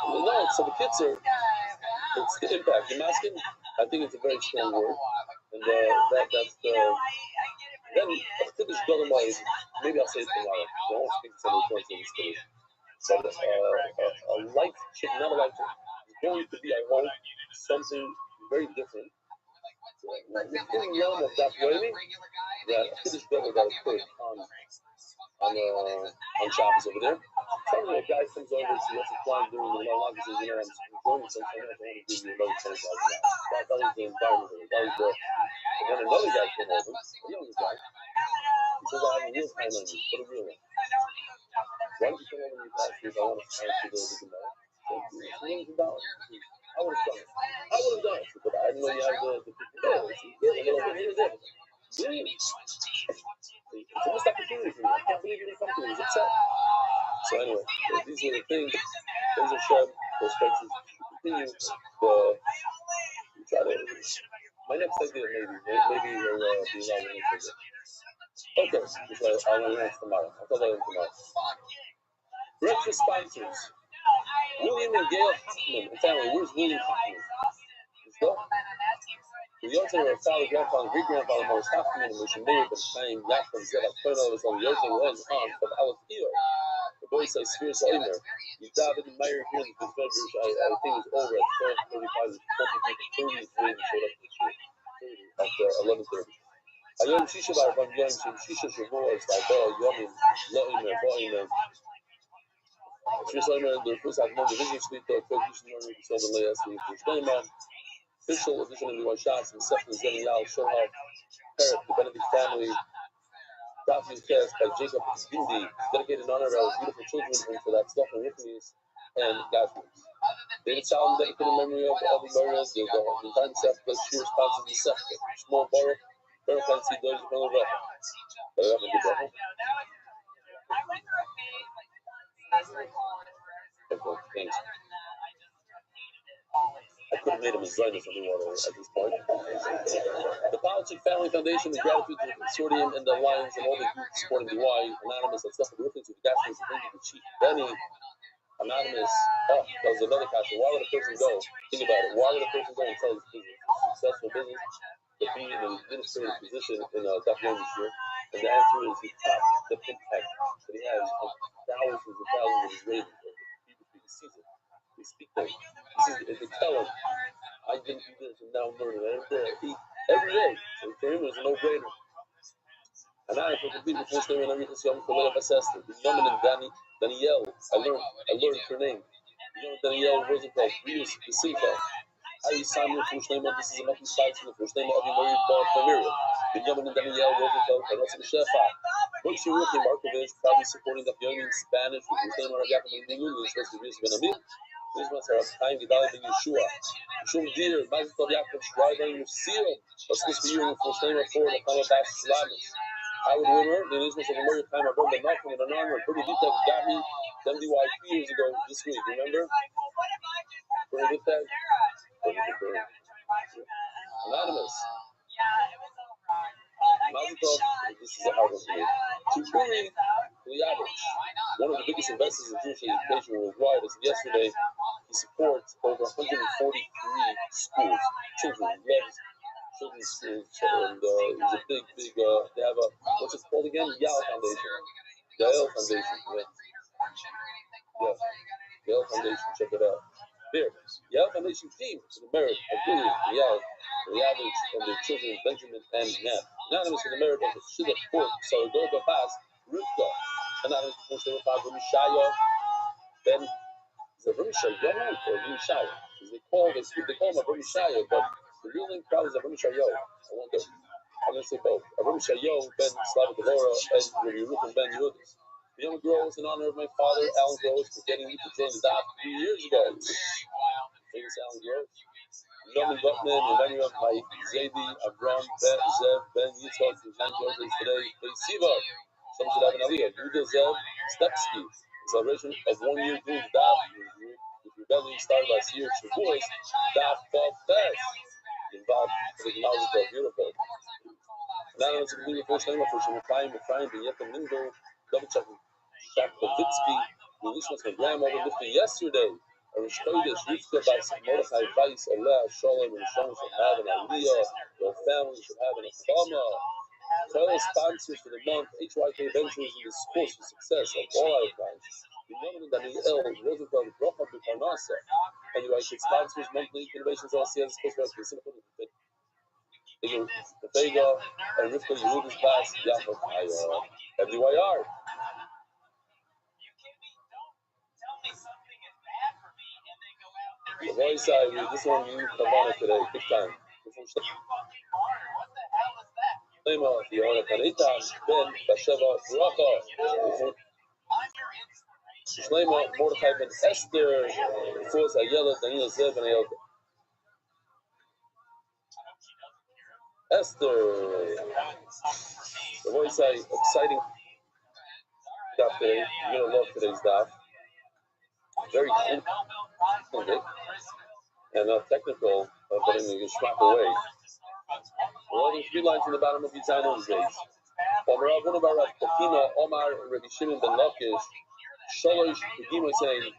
No, so the kids are, it's the impact. The masking, I think it's a very strong word. And that's then Kiddush Golamai, maybe I'll say it tomorrow. I won't speak to somebody points in this case. But a life change, not a life change. It's going to be, I hope, something very different. Within the realm of that way, that Kiddush Golamai that occurred on Shabbos over there. Suddenly a guy comes over and says, "What's flying during the long he says, I'm enjoying something else. I want to give you another $20,000." That was the environment. That was and then another guy came over, a younger guy. He says, I have a real time on you. Put a real one. Why don't you come over and you ask me if I want to sign to the Gemara? $1,000,000. I would have done it. But I didn't know you had the $50,000. Really? It's a missed opportunity for me. I can't believe you didn't come to me. He's upset. So anyway, these are the things. These are Shem perspectives. Continue we try to. My next idea maybe be allowed to figure. Okay, so I'll announce tomorrow. I'll tell them tomorrow. Breakfast sponsors. William and Gail Hoffman and family. Where's William Hoffman? Let's go. father, grandfather, great grandfather, Moshe Tafkin, and Moshe Meir, but Chaim, Yaakov, Zebach, Koinel, was on Yosef, was on of Aleph Iyar. The boy says, Spheres Omer. You David and Meir here in the Medrash, I think it was over at 12:35, 30, after 11:30. Ayom Shisha Barban Yom Shisha Shavuot is like Yomim Loimer Boimer. Spheres Omer, the first Admon, the Vision Street, the Kodesh Norman, the Southern Layas, the Shneimah. Official edition of the one shots and Sefton Zen Yal Shohar Parrot, the Benedict family, Daphne Kes by Jacob Gindi, dedicated in honor of our beautiful children and for that stuff and Ripneys and Gashmans. David Salom dedicated in memory of all the murders, the entire Seth, the sheer sponsors of the Seth, small Baruch, Baruch Fancy, those of Baruch. Thanks. I could have made him a Zionist underwater at this point. The Politic Family Foundation, in gratitude to the consortium and the Alliance and all the groups supporting the Y, Anonymous, and stuff, and to the Gashmans, the Chief Benny, Anonymous. Oh, that was another question. Why would a person go? Think about it. Why would a person go and sell his business, successful business, to be in an administrative position in a documentary industry? And the answer is he tapped the impact that he has on thousands and thousands of Israelis. He sees it. He speaks them. They tell him, I didn't do this and now I'm learning. Every day. So for him, it was a no-brainer. And I for complete the first name and everything, so I'm Kolea Basesta. The Yemen and Danielle. I learned her name. The Yemen Danielle Rosenfeld, Rios Simcha. I signed the first name of this is a lucky site for the first name of Avi Marie Bar Familia. The Yemen and Danielle Rosenfeld, and that's the Shefa. What's your work in Markovich, probably supporting the Yemen Spanish with the first name of Yaakov and English, that's the Rios Ben Amir. This must have time Gedali Ben Yeshua. Yeshua Deer, Mazatov Yaakov, Schreiber, and Seal. What's this for you in the first name of four, the Kamabash Slamis? Howard Wimmer, the Nismus of American time, I brought the Malcolm and an honor, pretty detailed, got me, them DY 2 years ago this week, remember? Pretty good that? Anonymous. Mazatov, this is a hard one for me. Chukuri Liavich, one of the biggest investors in Jewish education worldwide, as yesterday, he supports over 143 schools, children, loves children's schools, and he's a big, they have a, what's it called again? Yale Foundation. Yale Foundation, yeah. Yale Foundation, check it out. There, Yale Foundation team to the merit of Billy, Yale, Liavich, and their children, Benjamin and Nat. Anonymous for the merit of the Shidduch Court, Saragorba Bas, Rivka. Anonymous for the merit of Rumishaya, Ben, is it Rumishaya or Rumishaya? They call him a Rumishaya, but the real name probably is a Rumishaya. I wonder. I'm going to say both. Avram Shayo Ben Slava Devora and Rabbi Ruthchild Ben Yudis. The young girl was in honor of my father, Alan Gross, for getting me to join the DAF 3 years ago. Famous Alan Gross. Young Gutman, in memory of my Zaidi, Avram, Zev, Ben Yitzhak, whose 9 birthdays today, Play Siva. Some should have an aliyah. Yuda Zev Stepsky. Celebration of 1 year doing the DAF, with rebellion started last year, Shavuos, DAF Fall Fest. Involved with the knowledge of beautiful. Now it's a complete first name for Shemapayim, Ephraim, Benyetim, Mindel, Davichak, Shakovitsky, Melishmas, my grandmother lifted yesterday. A Rosh Chodesh, Rivka, Bas, Mordechai, Bais, Allah, Shalom, and Shalom should have an Aliyah. Your family should have an Akama. Total sponsors for the month, HYK Ventures in this course for success of all our clients. The Yemen and Daniel Rosenfeld, Brocha, Bukarnasa, and the HYK sponsors monthly innovations all CS, course for the Simple. The Vega and Rivka Yehuda's class, Yaakov, MDYR. The voice I read this one, you Kavana today, big time. Lema, Fiona Kanita, Ben, Basheva, Bracha, Shlema, Mordechai, Ben Esther, Fuz, Ayala, Daniel Zev, and Ayala. Esther. The voice I exciting stuff today. You're gonna love today's stuff. Very cool and technical, but in a geschmack way. We're holding 3 lines in the bottom of each Zion's days. Omar Abun Barak, Pekina, Omar, Rabbi Shimon ben Lakish, Sholosh, Pegima saying,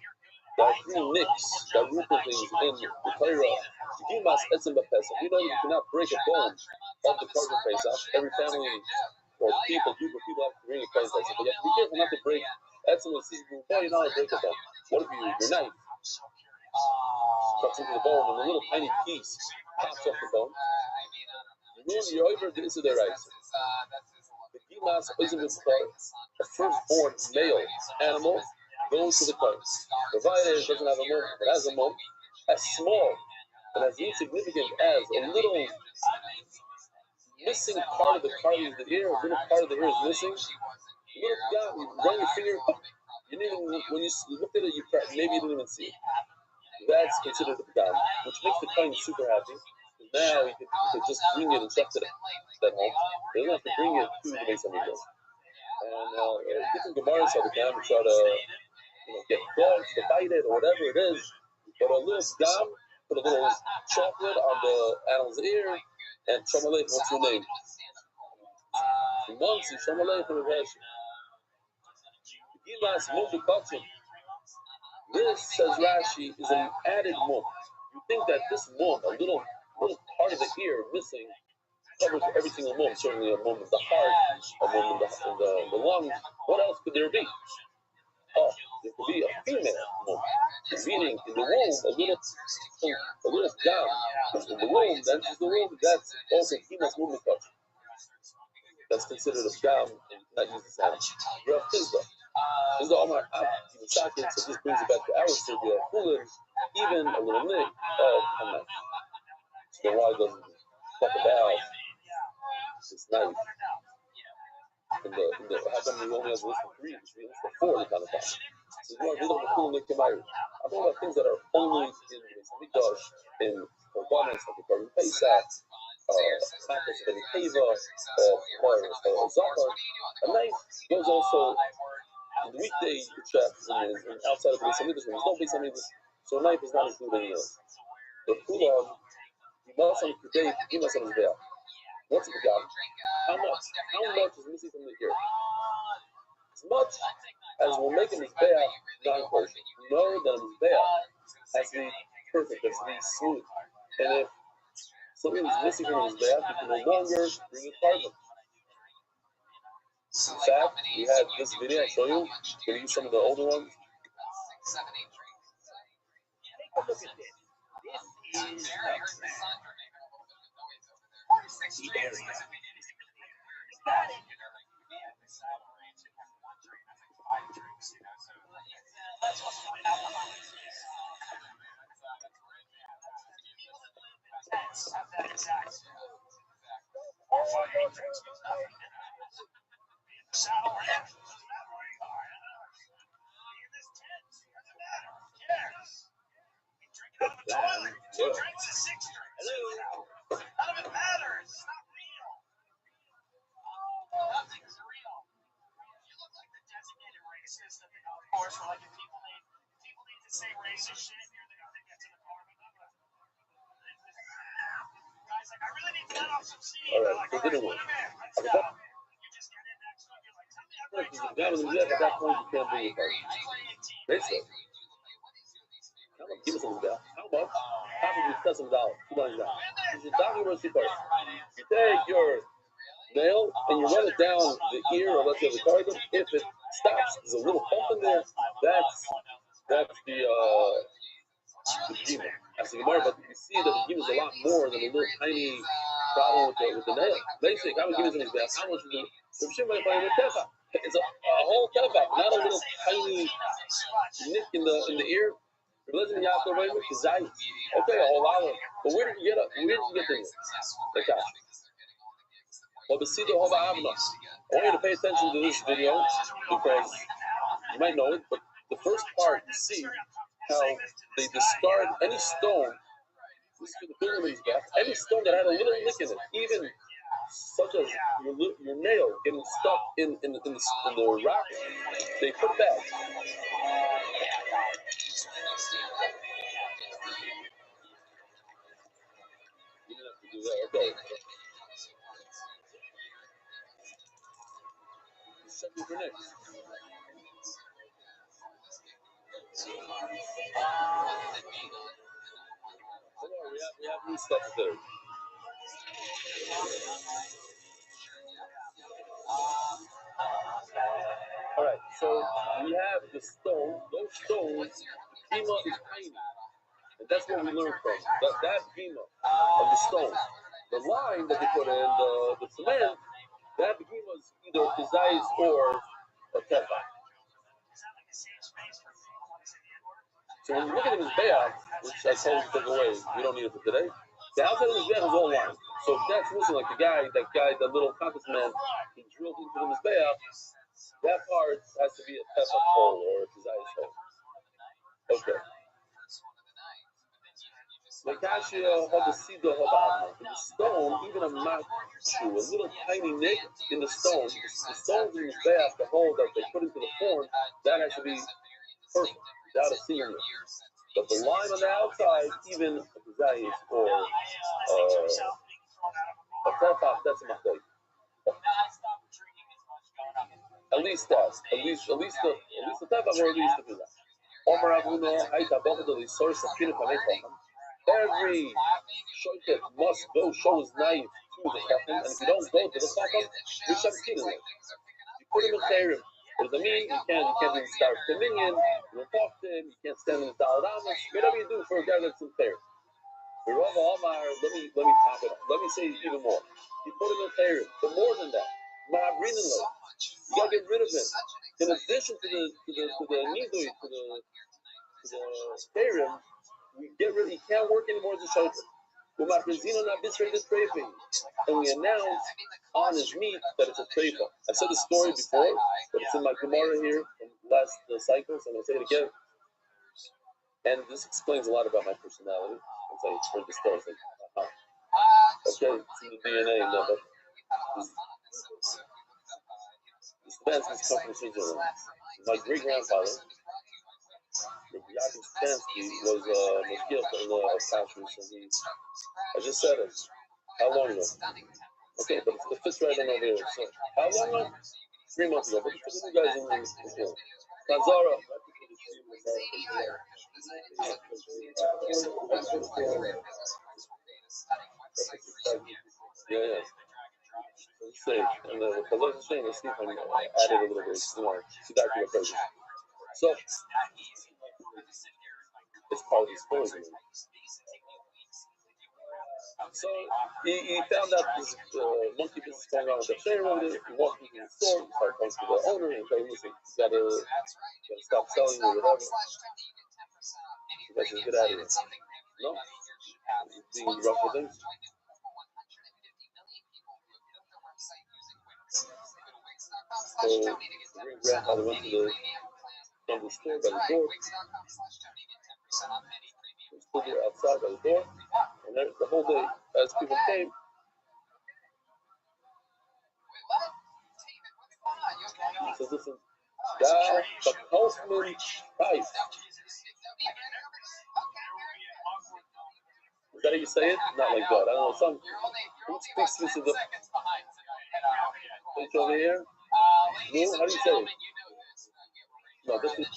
There are three nicks, there are rooted things in the Torah. Gimas etzem b'Pesach. You know that you cannot break a bone of the Korban Pesach. Every family or people have to bring a Korban Pesach. But you have to be careful not to break etzem b'Pesach. You're not to break a bone. What if your knife cuts into the bone and a little tiny piece pops off the bone? You're over the issue there, right? The Gimas etzem b'Pesach, a firstborn male animal, goes to the Kohen. Provided it doesn't have a mum, it has a mum, as small and as insignificant as a little missing part of the cartilage of the ear, a little part of the ear is missing. You run your finger, you didn't even, when you looked at it, maybe you didn't even see it. That's considered a pagam, which makes the Kohen super happy. Now he could just bring it and shut it at home. They don't have to bring it to the Beis Hamikdash. And different Gemaras have the Gam try to get dogs to bite it or whatever it is. But a little gum, put a little chocolate on the animal's ear, and Shomalei, what's your name? Once you Shomalei for the Rashi. Gilas Mundukachim. This, says Rashi, is an added mum. You think that this mum, a little part of the ear missing, covers every single mum. Certainly a mum of the heart, a mum in the lungs. What else could there be? Oh, there could be a female mum, meaning in the womb, a little gum in the womb, that enters the womb, that's also Gimas Mumikach. That's considered a gum and not used as animal. Rav Chizda. Chizda Omar Abdi Sakin, so this brings it back to our story of Kulin, even a little nick of a knife. So why doesn't talk about this knife? How come we only have a list of three? We list of four kind of thing. So you want to look at the Nick Kemari. I'm talking about things that are only in the Mikdash, in Korbanos, like the Korban Pesach, Makas of any Teva, or Zachar. A knife goes also in the weekday chefs and outside of the Beis Hamikdash. When there's no Beis Hamikdash, so a knife is not included in it. The Kulam, you must on today, you must on the What's the gum? How much is missing from the ear? As much as we're making this bayah non-kosher, know that this bayah has to be perfect, has to be smooth. And if something is missing from this bayah, you can no longer bring it carbon. In fact, we had this video, I'll show you. Can you use some of the older ones? Take a look at this. This is the area. Got it. Alright, so didn't work. At that point, you can't bring it back. Basically. How much? Give us some down. How much? Half of you $2,000. $2,000. You take your nail and you run it down the ear or let's say the cardigan. If it stops, there's a little bump in there. That's the Gima. As the Gemara, but you see that the Gima is a lot more than a little tiny problem with the nail. Basic, I would give you an example. How much is it? It's a whole tefach, not a little tiny nick in the ear. Okay, a whole hour. But where did you get this? Like that. Well, I want you to pay attention to this video because you might know it, but the first part you see how they discard any stone. This is the Pilgrim's back. Any stone that had a little nick in it, even such as your nail getting stuck in the rock, they put back. You didn't have to do that. Okay. Check your next. We have new stuff there. All right, so we have the stone. Those stones, bima is tiny, and that's what we learned from that bima of the stone. The line that they put in the cement, that bima is either kazais or a tefa. So when you look at the mizbeach, which I told you to take away, we don't need it for today. The outside of the mizbeach is all lined. So if that's missing, like that little compass man, he drilled into the mizbeach. That part has to be a tefa hole or a kazais hole. Okay. Lakashia Habasida Habana. In the stone, even a machu, a little tiny nick in the stone, the stones in the bath, the hole that they put into the form, that has to be perfect, without a seam in it. But the line on the outside, even a kazais or a tefach, that's a mistake. At least that. At least the tefach or at least the kazais. Omar Abuno, Haita Bogdali, source of Pina Panecha. Every shochet must go show his knife to the chacham, and if you don't go to the chacham, you shall kill him. You put him in chayrim. What does that mean? You can't even start dominion. You don't talk to him. You can't stand in the daladamas. Whatever you do for a guy that's in chayrim. Let me top it up. Let me say even more. You put him in chayrim, but more than that, ma'abrinenle. You gotta get rid of him. In addition to the nidui, to the chayrim, we get rid. He can't work anymore as a shofet. And we announce on his meat that it's a treifa. I said the story before, but it's in my Gemara here from last cycles, and I'll say it again. And this explains a lot about my personality. Once I heard the story, I was like, okay, it's in the DNA, no, but this man's come from Switzerland. My great grandfather, Rabbi Rothschild, was Mashgiach in Kashrus, and I just said it. How long ago? Okay, but it fits right in over here. So, how long ago? 3 months ago. But for the new guys in the Tanzara. Yeah. Say, and the Chazal is saying, let's see if I can add it a little bit, see that kind of presence. So, it's part of the story. So he found out this monkey business going on with the Pharaoh. He walked into the store, he started talking to the owner, and told him, listen, you gotta stop selling or whatever. You guys should get out of here. No? He's being rough with him. So the grandfather went to the store by the door. He stood there outside by the door, and the whole day, as people came, he says, listen, the Kaufman price. Is that how you say it? Not like that. I don't know. Some speaks this is the page over here. No, how do you say it? No, this is.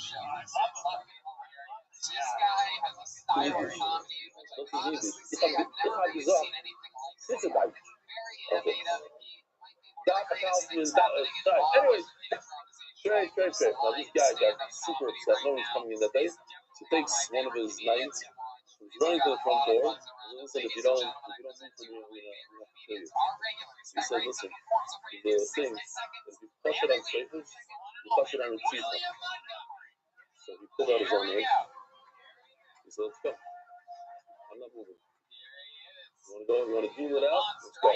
This is a bite. Okay. Anyways, straight. Now this guy got super upset. No one's coming in that day. So he takes one of his knights. He's running to the front door. He said, if you don't move from here, I'm gonna kill you. He said, listen, the thing, if you touch it on safers, you touch it on the teeth. So he pulled out his own knife. He said, let's go. I'm not moving. You wanna go? You wanna duel it out? Let's go.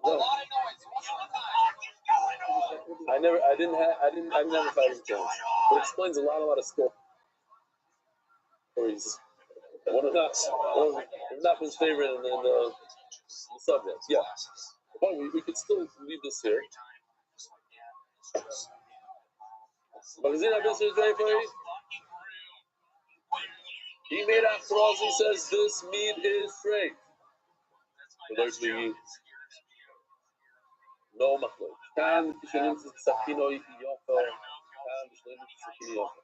No. I never fight him chance. But it explains a lot of stories. One of not his favorite and then the subject. Yeah. But we could still leave this here. Magazine Abyss is ready for you. He made after all, he says this meat is straight. No machlok. Kan kishenim tzakino yofer. Kan kishenim tzakino yofer.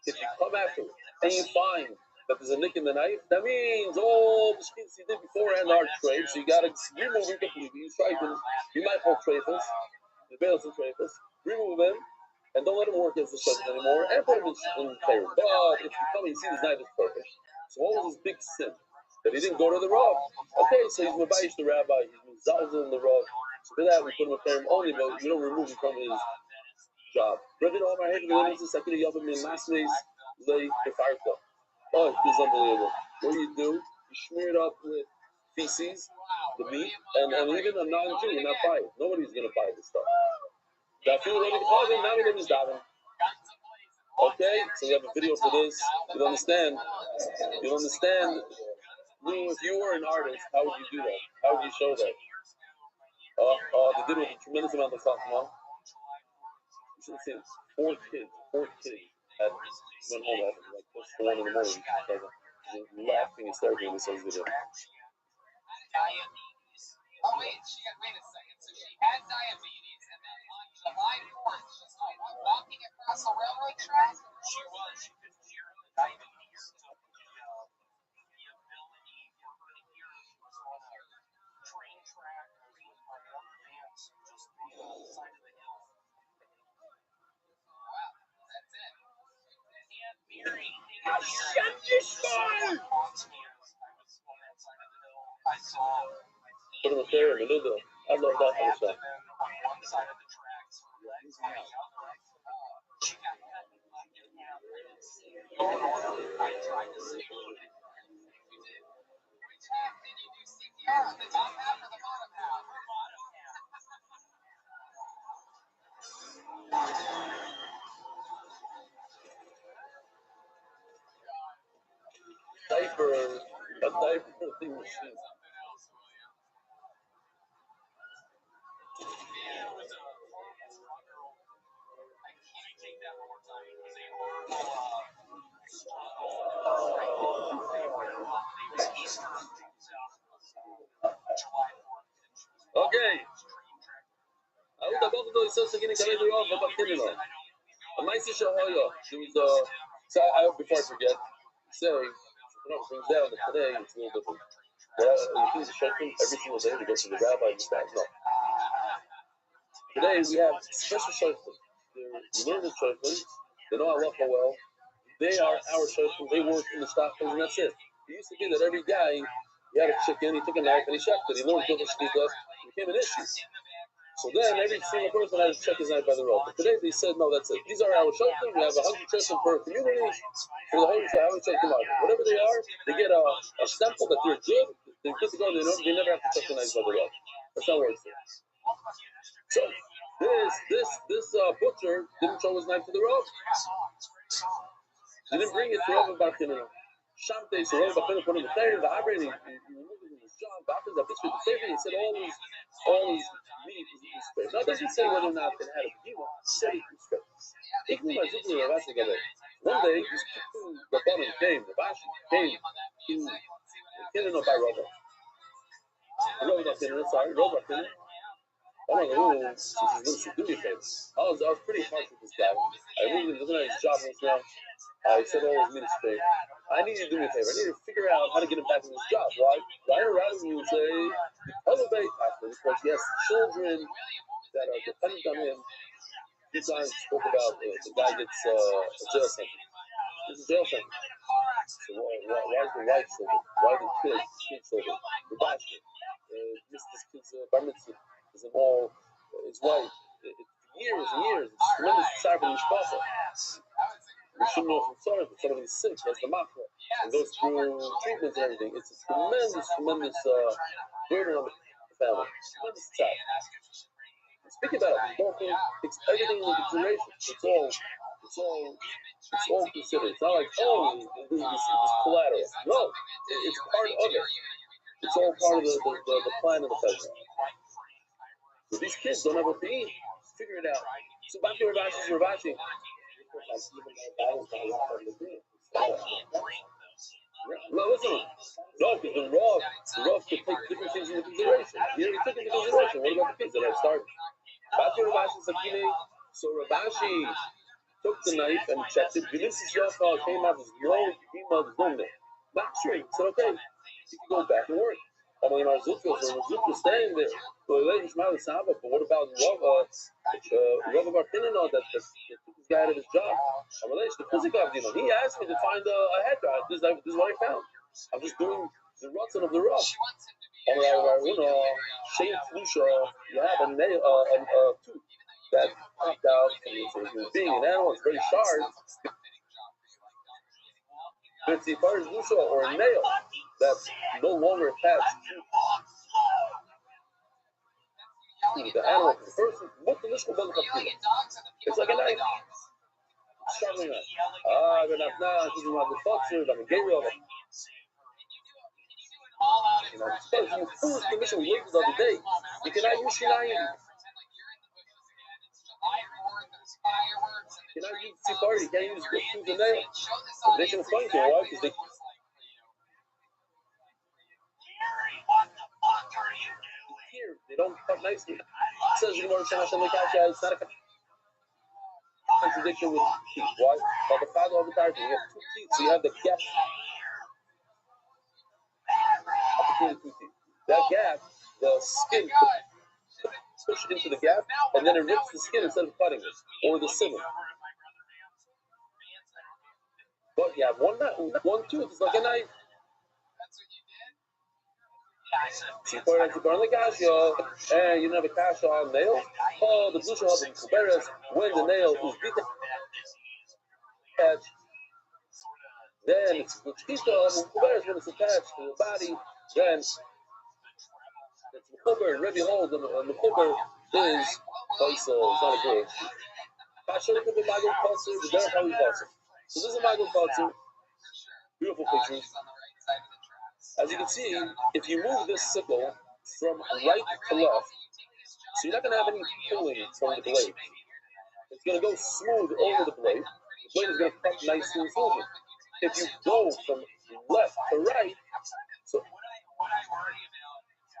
If you come after it and you find that there's a nick in the knife, that means all the skins he did beforehand are trade, so you gotta remove him completely. You try to, you might hold trafers, the bails and trafers, remove him, and don't let him work as the shutdown anymore, and put him in favor. But if you come and you see this knife is perfect, so what was his big sin? That he didn't go to the Rav. Okay, so he's Mabayish the rabbi, he's Mizalzel in the Rav. So for that, we put him in favor only, but we don't remove him from his job. Rabbi Rothschild, the Lemons, the second Yavim in Masnes, Lay, the Farka. Oh, this is unbelievable. What do? You smear it up with feces, the meat, and even a non-Jew will not buy it. Nobody's going to buy this stuff. Okay, so we have a video for this. You'll understand. You'll understand. If you were an artist, how would you do that? How would you show that? They did it with a tremendous amount of stuff, no? You should have seen 4 kids had went home at like close to 1 in the morning. Laughing hysterically in this video. Oh wait, wait a second. So she had diabetes, and then on July 4th, she's walking across a railroad track. She was. She could hear the diabetes. So the ability for her to hear, she was on a train track. She was by other vans, just on the side of the hill. Wow, that's it. And Mary, shut this door! I was on that side of the hill. I saw. Put him up there in the middle. I love that kind of stuff. On one side of the tracks, legs on the other. She got cut. I tried to save her. You did. Which half did you do CPR on? The top half or the bottom half? The bottom half. A diaper thing machine. Okay. I would have both those sons again in Canada off about Kinino. A nice Shahoyo. She was so before I forget, say brings down that today it's a little different. You think the shoftim every single day we go to the rabbi and stuff? No. Today we have special shoftim. We learn the shoftim, they know halacha well. They are our shoftim, they work in the stockings, and that's it. It used to be that every guy, he had a chicken, he took a knife and he checked it. He learned different shtitas, it became an issue. So then every single person had to check his knife by the rope. But today they said, no, that's it. These are our shoftim. We have 100 shoftim per community. For the whole year, how we check them out. Whatever they are, they get a stempel that they're good. They're good to go. They never have to check the knives by the rope. That's how it works. So this butcher didn't show his knife to the rope. He didn't bring it to Rabbi Barkinino. Shamte, so Rabbi Barkinino put him in the table. The Abra, he removed it in his job. After that, this was the table. He said all these meat is straight. Now, it doesn't say whether or not they had a behemoth. It said it was straight. One day, this Rabbanim came, the Bashi came to Kinino by Rabbi. Rabbi Barkinino, sorry, Rabbi Barkinino. Oh my God, do me a favor. I was pretty harsh with this guy. I really wasn't at his job right now. I said all his minutes straight. I need you to do me a favor. I need you to figure out how to get him back in his job. Why rather than you say, elevate after, because he has children that are dependent on him. This time spoke about the guy gets a jail sentence. It's a jail sentence. So why is the wife so good? Why the kids so good? The bastard. Missed this kid's bar mitzvah. Is it all his wife? Years and years. It's tremendous desire for the mishpacha. We shouldn't know from sorry, but somebody's sick, has the machra, and goes through treatments and everything. It's a tremendous burden on the family. Tremendous time. Speak about it. Don't think it's everything into consideration. It's all considered. It's not like, this collateral. No, it's part of it. It's all part of the plan of the festival. So these kids don't have what to eat. Figure it out. So back to Ravashi. Well, listen. No, because the Rav could take different things into consideration. He took into consideration. What about the kids that have started? Back to Ravashi Sakine. So Ravashi took took the knife and checked it. Vinicius Yofa came out with no email zone. Not sure. He said, okay, you can go back and work. I'm in our Zutra, so Zutra staying there. So he let Ishmael Saba, but what about Rava Martinino that took this guy out of his job? I'm like, the physical, he asked me to find a head guy. This is what I found. I'm just doing the Rutzen of the Rav. I'm like, Shane Flusha, you have a nail, a tooth that popped out from being an animal. It's very sharp. But it's a Flusha or a nail that's no longer attached to the animal. The person, what the Mishka doesn't have to do. It's like a knife. Sharpening knife. They're not this is not the Foxer, I'm a Gabriel. You foolish permission we waited the other day. You cannot use Shinayim. You cannot use Sifari, you can't use the nail. They can explain to you why, because they here, they don't cut nicely. It says in the Gemara, it's not a contradiction with teeth. Why? Well, the father of the time, you have two teeth, so you have the gap between the two teeth. That gap, the skin push into the gap, and then it rips the skin instead of cutting it, or the simmer. But you have one tooth, it's like a knife. You put it on the kasha, and you don't have a kasha on nail. Oh, the blue shell of the when the nail is detached, then it's when it's attached to the body, then it's Mechuber, and Rebbe holds, and Mechuber is Faisal, it's not a good. Kasha could be Michael Kotzer, but they're probably Kotzer. So this is Michael Kotzer, beautiful pictures. As you can see, if you move this sickle from right to left, so you're not going to have any pulling from the blade. It's going to go smooth over the blade. The blade is going to cut nicely and smoothly. If you go from left to right, so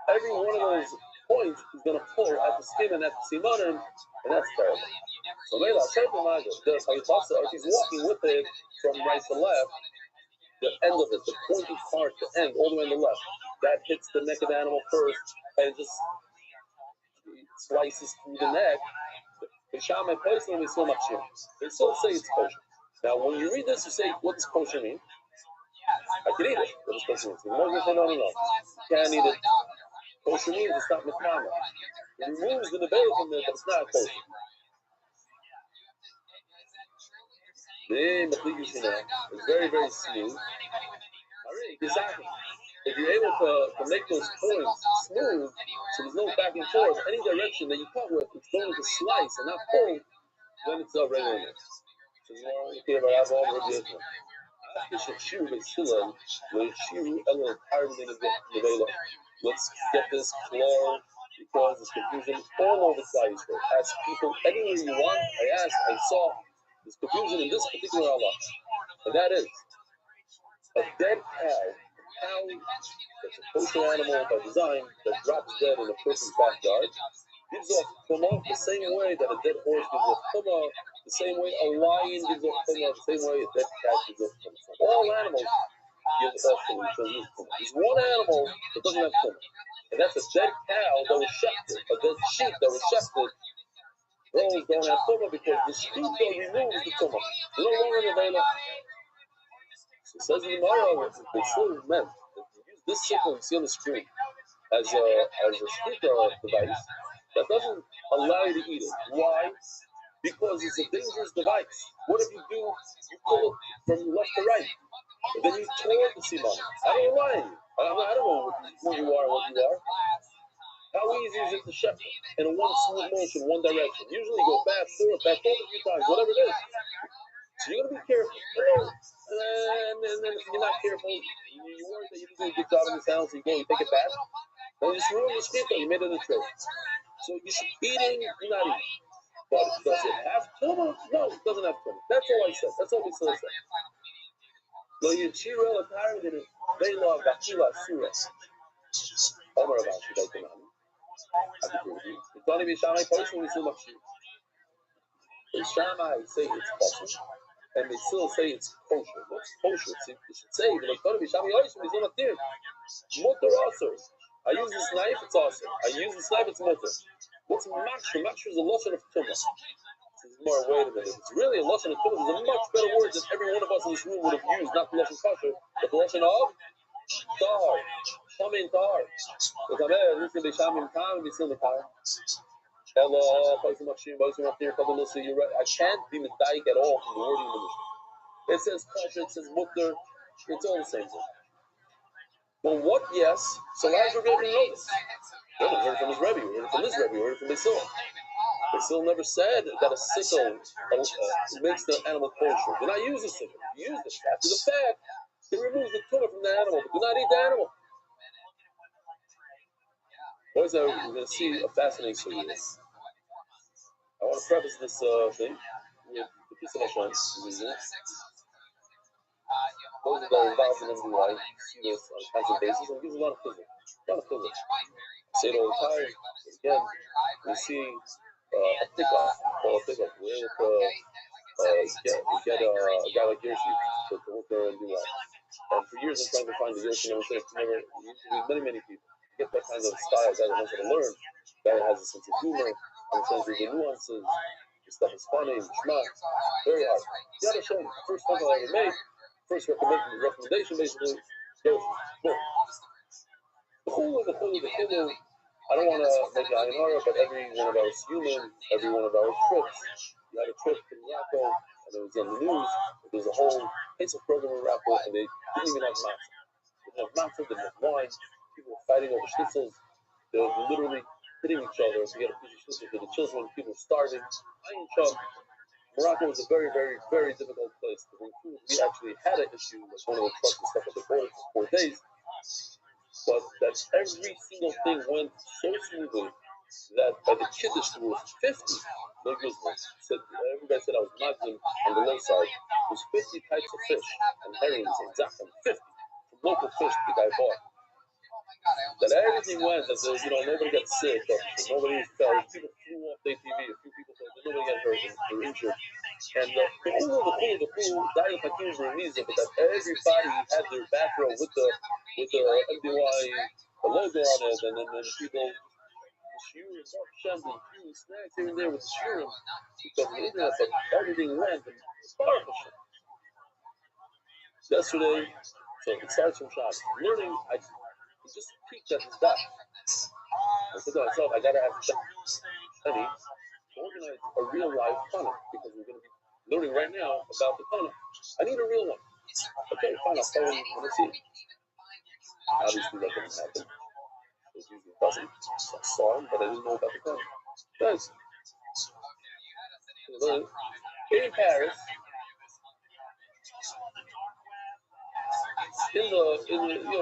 every one of those points is going to pull at the skin and at the simanim, and that's terrible. So Leila, if he's walking with it from right to left, the end of it, the pointy part, the end, all the way on the left, that hits the neck of the animal first, and it just slices through the neck. They still say it's kosher. Now, when you read this, you say, what does kosher mean? I can eat it. What does kosher mean? You're going to say, no. You can't eat it. Kosher means it's not mitmana. It removes the nevela from there, but it's not kosher. It's very, very smooth. Exactly. If you're able to make those points smooth, so there's no back and forth, any direction that you cut with, it's going to slice and not pull, then it's already in it. So you want to care about all the ideas. Let's get this clear because there's confusion all over the Ask people anywhere you want. I saw there's confusion in this particular Allah. And that is a dead cow that's a kosher animal by design that drops dead in a person's backyard gives off chumah the same way that a dead horse gives off chumah, the same way a lion gives off chumah, the same way a dead cat gives off chumah. So all animals give off chumah. There's one animal that doesn't have chumah, and that's a dead cow that was shechted, a dead sheep that was shechted. Those don't have chumah because the sheep removes the chumah. They're no longer available. So it says in the Gemara, they still meant that you use this sickle you see on the screen as a speaker device that doesn't allow you to eat it. Why? Because it's a dangerous device. What if you pull it from left to right, and then you tore the simon? I don't know why. I don't know who you are and what you are. How easy is it to shepherd in a one smooth motion, one direction? Usually you go back, forth a few times, whatever it is. So you're gonna be careful. And then if you're not careful, you worry that you didn't do a good job in this house, you go, you take it back, and you just ruin the skin, you made it a trick. So you should eating, you're not eating. But does it have tumah? No, it doesn't have tumah. That's all I said. That's all we still said. Lo yechirel apparently they love Bachila Surah. Omar about you, I agree with you. It's only Mishamai personally so much. In Shammai say it's possible, and they still say it's kosher. What's kosher? It should say, mutter also. I use this knife, it's awesome. I use this knife, it's mutter. What's maksher? Maksher is a lotion of tumah. This is more, wait a minute. It's really a lotion of tumah. There's a much better word that every one of us in this room would have used, not the lotion kosher, but the lotion of tar. Shamin tar. Because I'm there, this is the shamin tar, and it's in the tar. Hello, you're right. I can't be medayik at all from the wording of the Mishnah. It says kosher, it says mutter, it's all the same thing. Well, what? Yes. So why does Rabbi Rothschild know this? We heard it from his Rebbe, we heard it from this Rebbe, we heard it from Basil. Basil never said that a sickle makes the animal kosher. Do not use a sickle. Use it after the fact. It removes the tumor from the animal, but do not eat the animal. Boys, we're going to see a fascinating story. I want to preface this thing with the piece of Hashem. Those that are involved in everyday life see this on a constant basis, and it gives a lot of physics. A lot of physics. I say it all the time. Again, we see a pickup, or a pickup. We're able to get a guy like Yoshi to work there and do that. And for years, I'm trying to find the Yoshi, and many people. Get that kind of style, guy that knows how to learn, guy that has a sense of humor, understands the nuances, the stuff is funny, schmuck, very hard. You gotta show him. The first phone call I ever made, first recommendation basically, goes, boom. The Hulu. I don't want to make it Ayanara, but every one of our human, every one of our trips, you had a trip to Morocco, and it was on the news, there was a whole piece of program in Morocco, and they didn't even have matzah. They didn't have matzah, they didn't have wine, people were fighting over schnitzels, they were literally hitting each other to get a piece of schnitzel for the children, people were starving. Morocco was a very, very, very difficult place to bring food. We actually had an issue with one of the trucks was stuck at the border for 4 days, but that every single thing went so smoothly that by the Kiddush there was 50. Everybody said I was Muslim on the low side. There was 50 types of fish and herrings and zakum, 50 from local fish the guy bought. That everything went as nobody got sick, or nobody fell. People flew off the ATV, a few people fell, nobody got hurt or injured. And the cool, died of Hakim Burmese, but that everybody had their back row with the MDY logo on it, and then people shiurim, shams, and few snacks here and there with the shiurim because of the internet, but everything went and powerful shit. Yesterday, so it starts from Shabbos. Learning, I just peeked at his back. I said to myself, I gotta have Shani organize a real life Tana because we're gonna be learning right now about the Tana. I need a real one. Okay, fine, I'll tell him when I see it. Obviously, that didn't happen. It usually doesn't. I saw him, but I didn't know about the Tana. Guys, in Paris,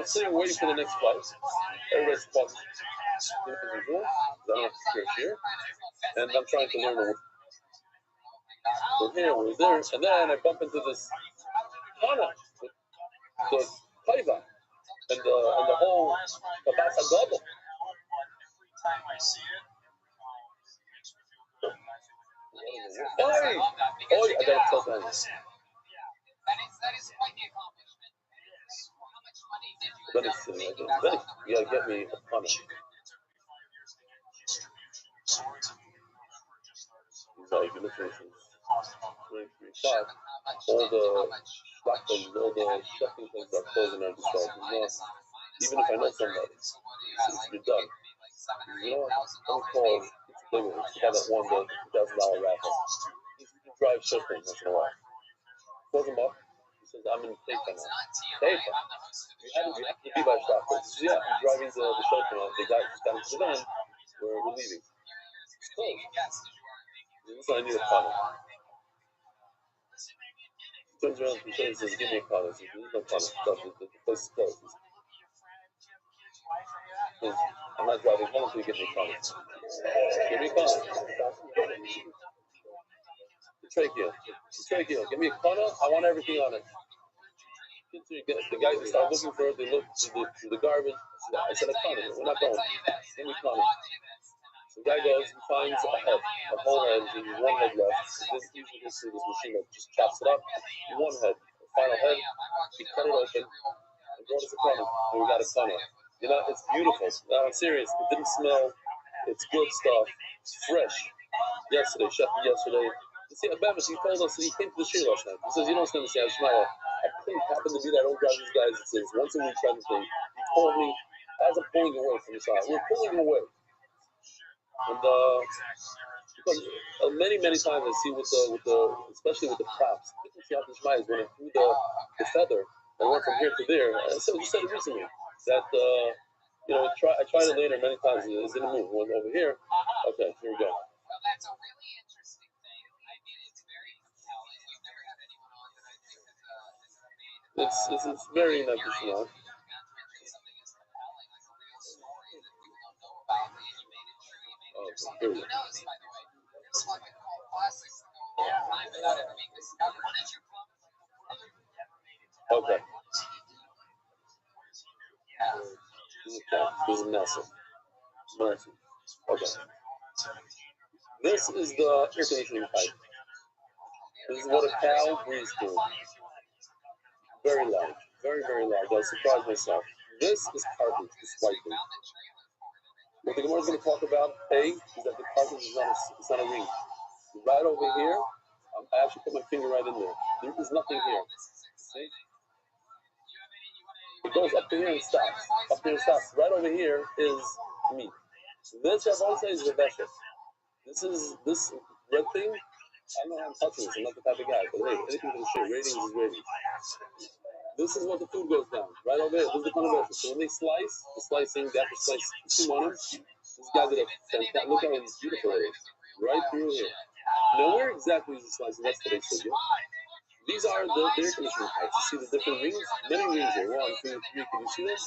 sitting waiting for the next flight. Everybody's talking. I'm here, and I'm trying to learn the word. We're here, we're there, and then I bump into this Hana, the Paiva, and the whole Kabasa Gobble. Oh, I gotta tell them. That is quite the accomplishment. How much money did you Benny, you gotta get me a Hana. He's like, you're listening to 335. All the shlockings, all the checking things are closing and just even if I know somebody, you're done. You know what? Don't call it's bigger. It's the guy that won the $2,000 raffle. He can drive shipping once in a while. Calls him up. He says, I'm in Teifa now. Teifa? You have to be by Stockholm. He says, yeah, I'm driving to the show now. The guy just got into the van. We're leaving. It's closed. Listen, I need a car. He turns around and says, give me a car. He says, there's no car. The place is closed. Says, I'm not driving home until you give me a car. Give me a car. The trachea. Give me a car. I want everything on it. The guys that start looking for it, they look through the garbage. I said, a car. We're not going. Give me a car. The guy goes and finds a head, a whole head, and one head left. This usually goes through this machine that just chops it up. One head, the final head. He cut it open and brought us a funnel. And we got a funnel. You know, it's beautiful. I'm serious. It didn't smell. It's good stuff. It's fresh. Yesterday, chef yesterday. You see, Abamas, he told us, he came to the shir last night. He says, you don't stand the Siyah Shmaya. I couldn't happen to be there. I don't grab these guys. It says, once a week kind of thing. He called me as I'm pulling away from the side. We're pulling away. And because many times I see with the especially with the props, the Siyah Shmaya is when I threw the feather and went from here to there. So you said it recently that you know, I tried it later many times. It didn't move. Went over here. Okay, here we go. Well, that's a really interesting thing. I mean, it's very compelling. We've never had anyone on that I think has made It's very interesting. something as compelling, like a real story that people don't know about, and you made it true. You made it yourself. Who knows, by the way? This one could call classics to go a long time without ever being discovered. Did you promise your brother never made it to LA? Okay. Yeah. This is massive. Massive. Okay. This is the air conditioning pipe. This is what a cow breathes through. Very large. Very large. I was surprised myself. This is carpet, this white thing. What the Gemara is going to talk about, is that the carpet is not a ring. Right over here, I actually put my finger right in there. There is nothing here. See? It goes up to here and stops. Up there and stops. Right over here is me. This, I won't say, is the best. This red thing, I don't know how I'm touching this. I'm not the type of guy. But hey, anything for the shit. Ratings is ratings. This is what the food goes down. Right over there. This is the controversy. So when they slice, the slicing, they have to slice two on them. This guy did a fantastic. Look how beautiful it is. Right through here. Now, where exactly is the slicing? That's today's figure. These are the air conditioning pipes. You see the different rings? Many rings here. 1, 2, 3. Can you see this?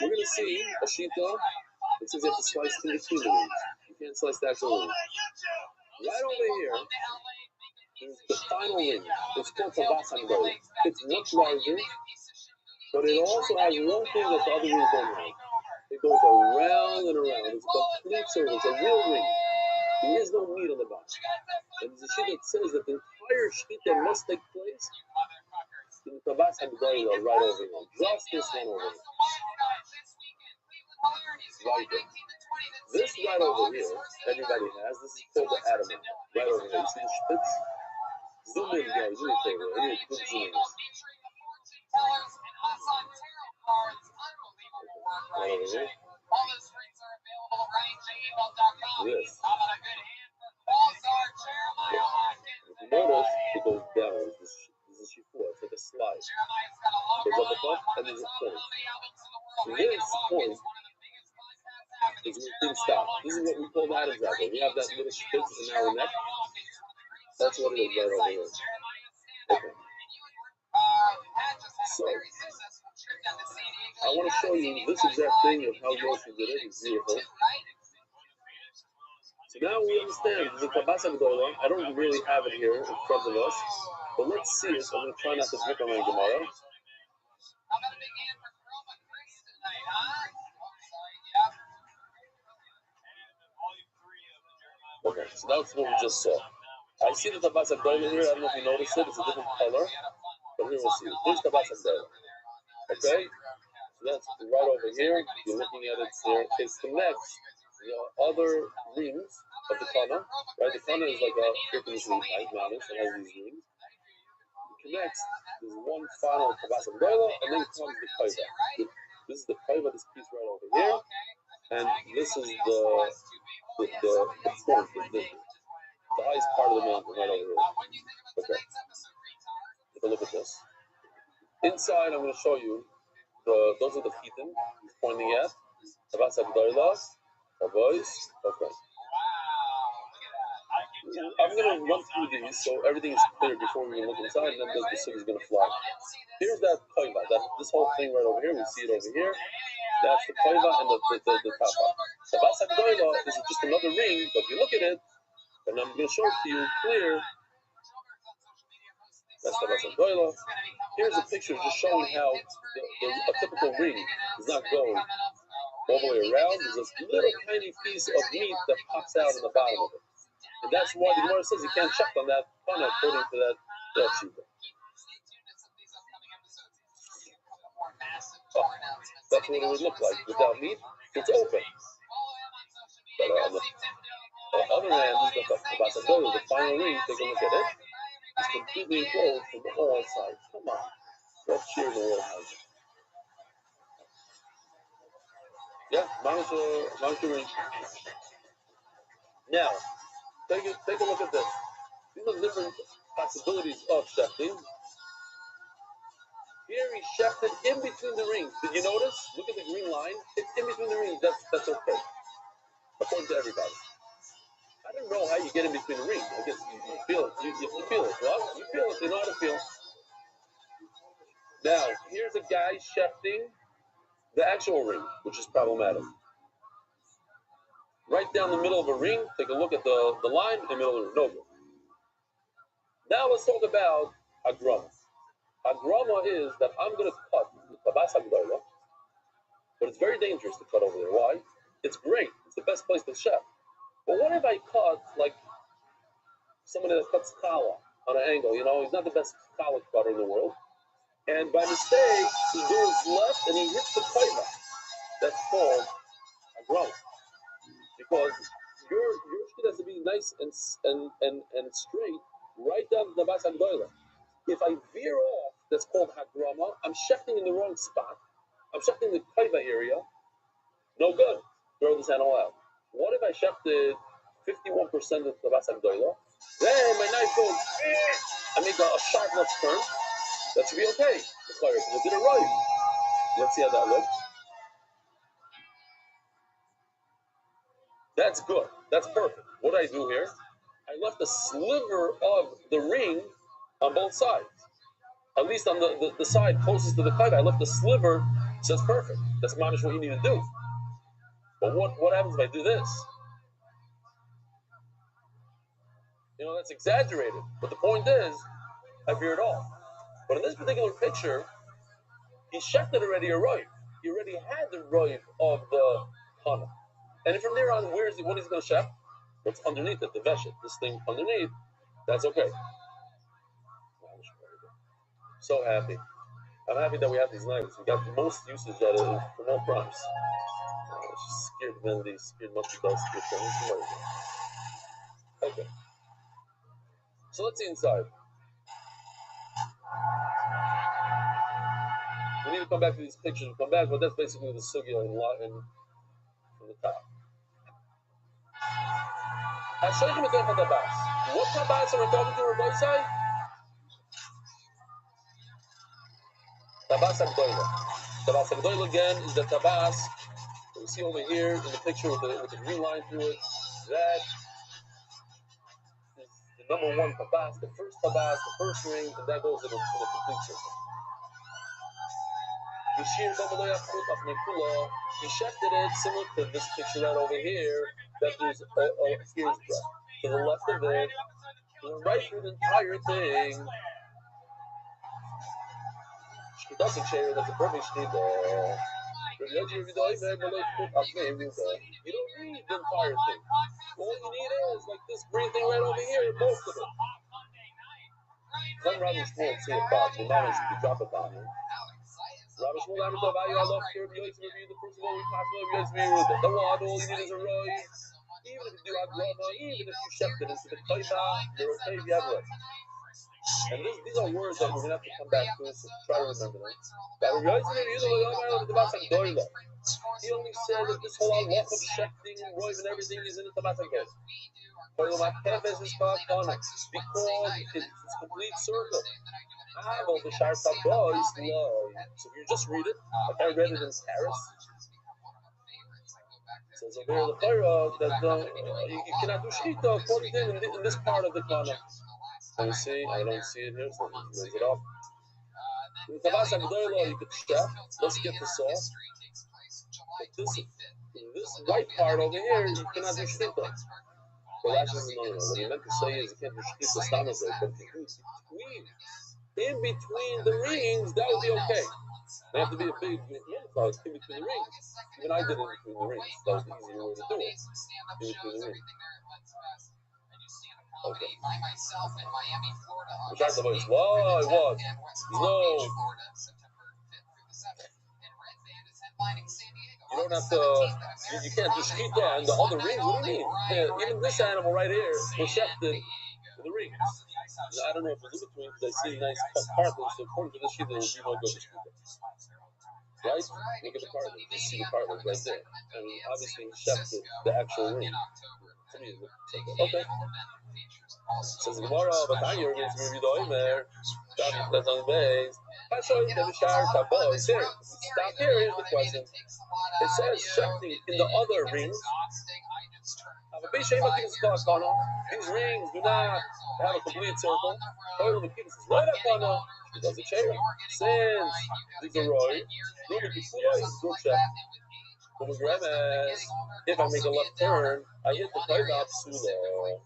We're going to see a shita. It says you have to slice in between the rings. You can't slice the actual ring. Right over here is the final ring. It's called Tabasam Gold. It's much larger, but it also has one thing that the other rings don't have. It goes around and around. It's a complete circle. It's a real ring. There is no meat on the bottom. And there's a sheet that says that the entire shita must take place in the Tabasam Gold right over here. Just this one over here. Right there. This right over here, everybody has. This is called the adamant. Right over here. You see the spits? Zoom in, guys. Do me a favor. I need a good zoom in. Right over here. Yes. If you notice, it goes down. This is shifua. It's like a slide. Goes up above, and there's a point. This point is where things stop. This is what we call the Adam's apple. We have that little spitz in our neck. That's what it is right over here. Okay. So, I want to show you this exact thing of how Yoshi did it. It's beautiful. So now we understand the Tabasa Gdola. I don't really have it here in front of us, but let's see it. I'm going to try not to flip on my Gemara. Okay, so that's what we just saw. I see the Tabasa Gdola here. I don't know if you noticed it. It's a different color, but here we'll see it. Here's Tabasa Gdola. Okay, so that's right over here. You're looking at it there. It connects the other rings of the kana, right? The kana is like a air conditioning pipe, mounted, so it has these rings. It connects. There's one final Tabasa Gdola, and then comes the kaiva. This is the kaiva, this piece right over here, and this is the point, the highest part of the mountain right over here. Okay. Take a look at this. Inside, I'm going to show you those are the chitim he's pointing at. Tabasa Gdola, boys. Okay. I'm going to run through these so everything is clear before we look inside, and then the suit is going to fly. Here's that kaiva, this whole thing right over here. We see it over here. That's the kaiva and the tapa. Tabasa Gdola is just another ring, but if you look at it, and I'm going to show it to you clear, that's Tabasa Gdola. Here's a picture just showing how a typical ring is not going all the way around, there's this little tiny piece of meat that pops out in the bottom of it. And that's why the Gemara says you can't check on that kana according to that shita. Oh, that's what it would look like without meat. It's open. But on the other hand, this is the final ring. Take a look at it. It's completely enclosed from all sides. Come on, what cheer in the world has it? Yeah, manage ring. Now, take a look at this. These are different possibilities of shefting. Here he shefted in between the rings. Did you notice? Look at the green line. It's in between the rings. That's okay. According to everybody. I don't know how you get in between the rings. I guess you feel it. You feel it. Well, you feel it. You know how to feel. Now, here's a guy shefting the actual ring, which is problematic. Right down the middle of a ring, take a look at the line in the middle of the ring. No good. Now let's talk about Agrama. Agrama is that I'm going to cut the Tabas Agdoila, but it's very dangerous to cut over there. Why? It's great. It's the best place to chef. But what if I cut like somebody that cuts challah on an angle? You know, he's not the best challah cutter in the world. And by mistake, he goes left and he hits the kaiva. That's called Agrama. Because your shit has to be nice and straight right down to the Tabas Agdoila. If I veer off, that's called Hagrama. I'm shifting in the wrong spot. I'm shifting the kaiva area. No good. Throw this animal out. What if I shifted 51% of the Tabas Agdoila? Then my knife goes, I make a sharp left turn. That should be okay. I did it right. Let's see how that looks. That's good. That's perfect. What did I do here? I left a sliver of the ring on both sides. At least on the side closest to the kaiva, I left a sliver. So that's perfect. That's manage what you need to do. But what happens if I do this? You know, that's exaggerated. But the point is, I veered off. But in this particular picture, he shefted already a roiv. He already had the roiv of the kana. And from there on, what is he going to chef? What's underneath it, the veshet, this thing underneath, that's okay. So happy. I'm happy that we have these knives. We got the most usage out of it for no price. Scared Wendy, scared monkey dog, scared things. Okay. So let's see inside. We need to come back to these pictures and come back, but that's basically the sugya from the top. I showed you the tabas. What tabas are we talking to, Rabbi Rothschild? Tabas Agdoila. Tabas Agdoila again is the tabas that we see over here in the picture with the green line through it. That is the number one tabas, the first ring, and that goes in a complete circle. He shifted it similar to this picture right over here, that there's a ears breadth. To the left of it, right through the entire thing. Shkidasik share, that's a perfect shkida. You don't need the entire thing. All you need is like this green thing right over here, most of it. Then Rabbi Shmuel see it box, we managed to drop it down here. Rabbi Shmuel, I'm the value I love here, the first of all, we pass over, the water, all you need is a roy. Even if you do agrama, even if you chef it into the kaiva, you're okay if you have roy. And these are words that we're going to have to come back to, so try to remember them. He only said that this whole lot of shefting and roy and everything is in the Tabas Agdoila. Because it's complete circle. So if you just read it, like I read it in Paris, it says over here the Torah that you cannot do shita according to him in this part of the kana. Let me see, I don't see it here, so let's raise it up. In the Tabas Agdoila, you could chef. Let's get the sauce. But this white part over here, you cannot do shita. So that's just no. What he meant to say is you can't do shita stamazay, but you can between in between the rings, that would be okay. They have to be a big cloud in between the rings. Even I did it in between the rings. That was the easier way to do it. In between the rings. Okay. Which I thought was, why? What? No. You don't have to, you can't just keep that in the other rings. What do you mean? Even this animal right here was shafted in the rings. Now, I don't know if it's in between because I see nice cartilage, so according to this sheet, there will be no good to speak of. Right? Look at the cartilage. You see the cartilage right there. I mean, obviously, he shafted the actual ring. To me, it looks okay. Says Gemara, but I hear it's going to be the Omer. That's on the base. I show you the Bishar Tabo. It's here. Stop here. Here's the question. It says shafting in the other rings. These rings do not have a complete circle. Is right up on the. It does a chair. Since these are right, if I make a left turn, I hit the Toiva Psula.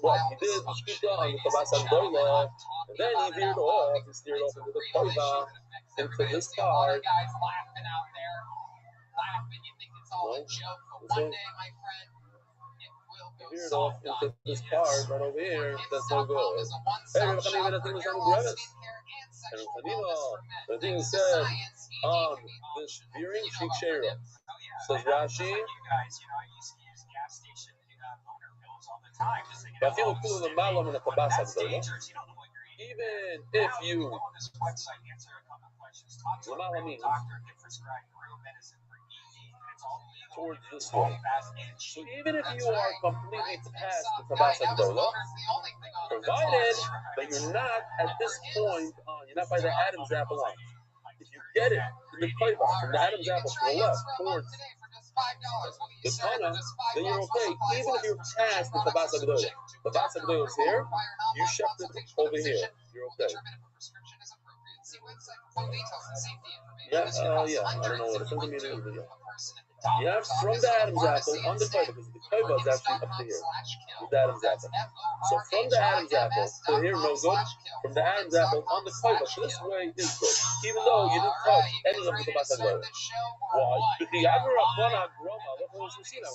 What he did was Shkita on the Tabas Doila, and then he veered off and steered off into the Toiva, into this part. He veered off into this part right over here. That's no good. Hey, Rabbi Chanina, the thing was on the Brevis. And the thing said, this veering Sheik Sheira. Says Rashi. Even if you means towards this way. So even if you are completely past the Tabas Agdola, provided that you're not at this point on, you're not by the Adam's apple line. If you get it in the Koiva, from the Adam's apple to the left, towards the Tana, then you're okay. Even if you're past the Tabas Agdola. The Tabas Agdola is here, you shifted over here. You're okay. Yeah, I don't know what it's going to be. Yeah, from the Adam's apple on the Koiva, because the Koiva is actually up to here, with the Adam's apple. So from the Adam's apple to here, no good. From the Adam's apple on the Koiva, this way is good. Even though you didn't touch any of the Tabas Agdola. Why? The Agra Groma, what was seen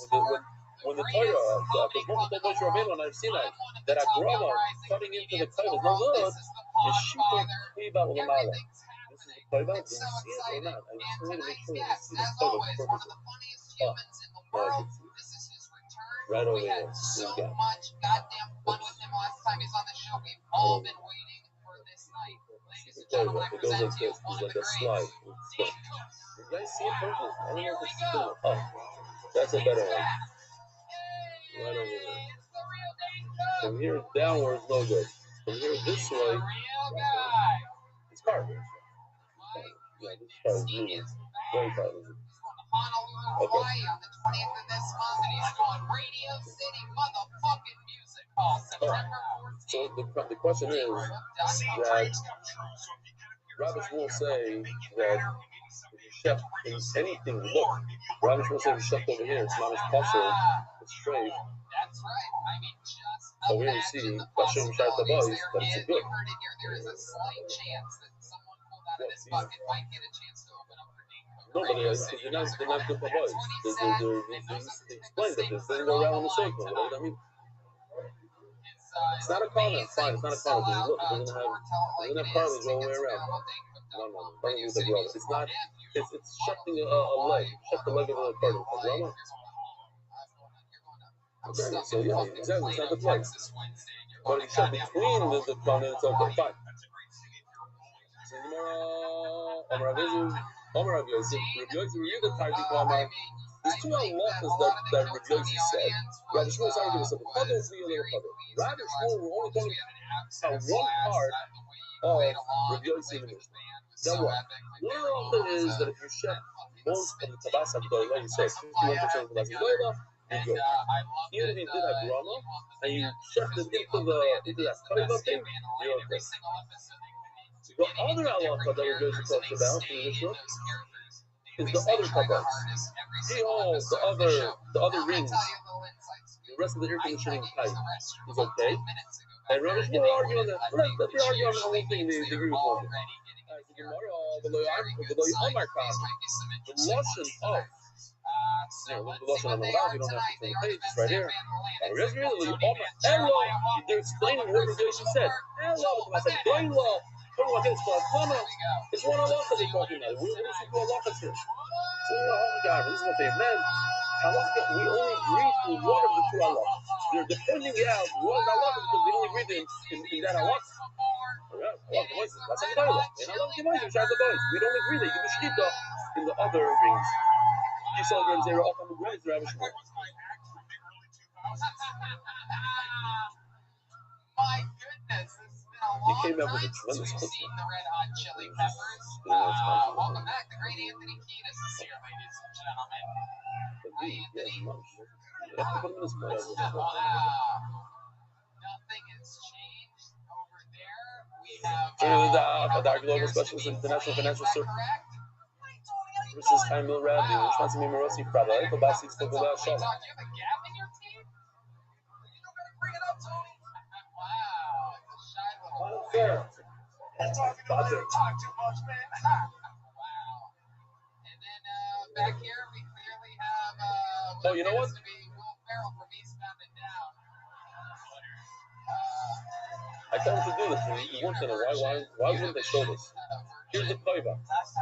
when the Torah, because Moshe told Moshe Rabbeinu on Sinai, that Agrama cutting into the Koiva is no good, is shooting Koiva Ulamala. This is the Koiva, do you see it or not? I just need to make sure you see the Koiva perfectly. Oh, no, I can see it. Right over here. This guy. It goes like this. It's like a slide. You guys see it perfectly? I don't know if it's still. Oh, that's a better one. Right over there. From here downwards, no good. From here this way, it's cartilage. Yeah, this part is moving. Very cartilage. Okay. So the question is that rabbis will say that if you chef in anything, look, rabbis will say if you chef over here, it's mamish possible, it's straight. Over here you see, Bashim Shar Tabais, that it's good. No, but they're not good Tabais. They explain that they go around in a circle, you know what I mean? It's not a cartilage, fine, it's not a cartilage. Look, it doesn't have cartilage all the way around. No, don't use like rubber. It's not, it's shifting a leg, shift the leg of a cartilage. Like rubber? Okay, so yeah, exactly, it's not the plug. But if you shove between the components, it's okay, fine. There's two halachas that Rabbi Yossi said. Rabbi Shmuel is arguing something. Rabbi Shmuel were only talking about one part of Rabbi Yossi in the Mishnah. Then what? One halacha is that if you chef most of the Tabas Agdola, you say 51% of the Tabas Agdola, you're good. Even if you did have Rama, and you chefed it into that Koiva thing, you're okay. The other halacha that Rabbi Yossi talks about in the Mishnah is the other tabas. He holds the other rings. The rest of the air conditioning pipe is okay. And Rabbi Shmuel argue on that. Let me argue on the whole thing. They agree with one thing. The lesson of look at the lesson on the Rav. You don't have to turn the page. It's right here. They're explaining what Regulation said. I said, explain law. It's one Allah that they're talking about. What is it called Allah here? So, oh my God, this is what they meant. We only agree to one of the two Allah. They're defending out one Allah because they only agree in that Allah. That's a dialogue. And Allah devices, we don't agree that you do shkita in the other rings. You saw again, they were up on the grades, Rabbi Shmuel. My goodness, this smell. He came up with a tremendous We've clip. seen the red hot chili peppers. Welcome back, the great Anthony Kiedis is here, ladies and gentlemen. Wow. Nothing has changed over there. We have the global specialist in international financial services. Versus Emil Rabbi, which wants to be Morosi Prada. I go back to the last shot. You have a gap in your teeth? You don't gotta bring it up, Tony. Wow, it's a shy little boy. Talk too much, man. Wow. And then back here we clearly have oh, you know what? To be Will Ferrell from Eastbound and Down. I told him to do this. He wants to know why wouldn't they show this? Here's the koiva.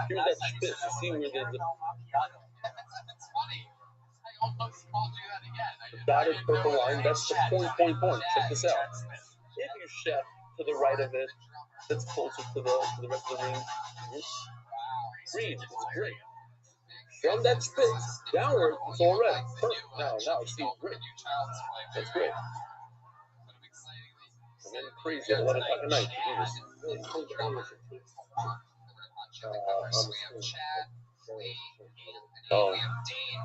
Here's that spit. You see where there's It's funny. I almost called you that again. the dotted purple line. That's the point. Check this out. If you chef to the right of it, that's closer to the rest of the ring. Green is great. From that spit downward, it's all red. Perfect. Now it's seeing green. That's great. I'm getting crazy at 11 o'clock at night to do this. Oh, thank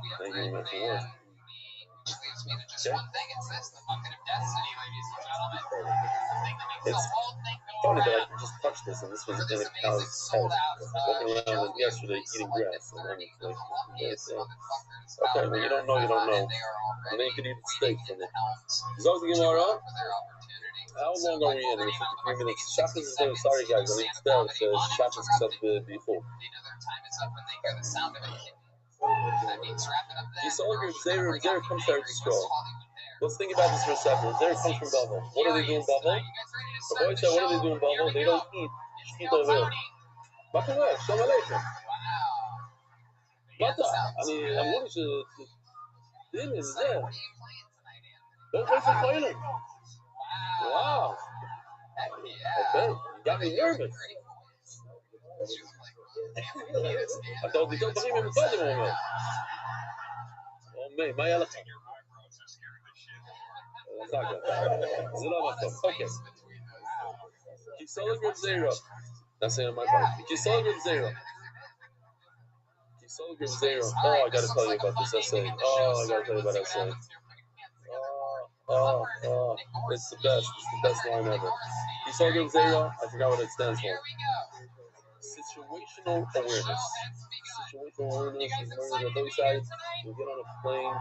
you very much for work. Leaves me to just one thing. It's this, the bucket of destiny, ladies and gentlemen. The thing that makes the whole thing go Funny that I around. could just touch this, and this was in a cow's head. Walking around yesterday eating grass, and then it's like, okay, when you don't know, you don't know. And then you could eat steak from it. Zog the Gemara. How long are we in? We're 53 minutes. Shabbos is there. Sorry, guys. I need to tell. It says Shabbos except before. They know their time is up when they hear the sound of it. That means wrapping up that. You saw Zera comes there to scroll. Let's think about this for a second. Zera comes from Bavel. What do they do in Bavel? The boy said, what do they do in Bavel? They don't eat shkita over. Bakaweh, Shalom Aleichem. Mata. I mean, I'm going to. Din is there. Don't wait for Thailand. Wow. Okay, you got me nervous. I thought you don't believe me in the moment. Oh, man, my elephant. Okay. Kisolig Zero. That's it on my part. Kisolig Zero. Kisolig Zero. Oh, I gotta tell you about this essay. Oh, I gotta tell you about that essay. Oh, it's the best. It's the best line ever. Kisolig Zero. I forgot what it stands for. Situational awareness. Situational awareness is learning on both sides. You get on a plane,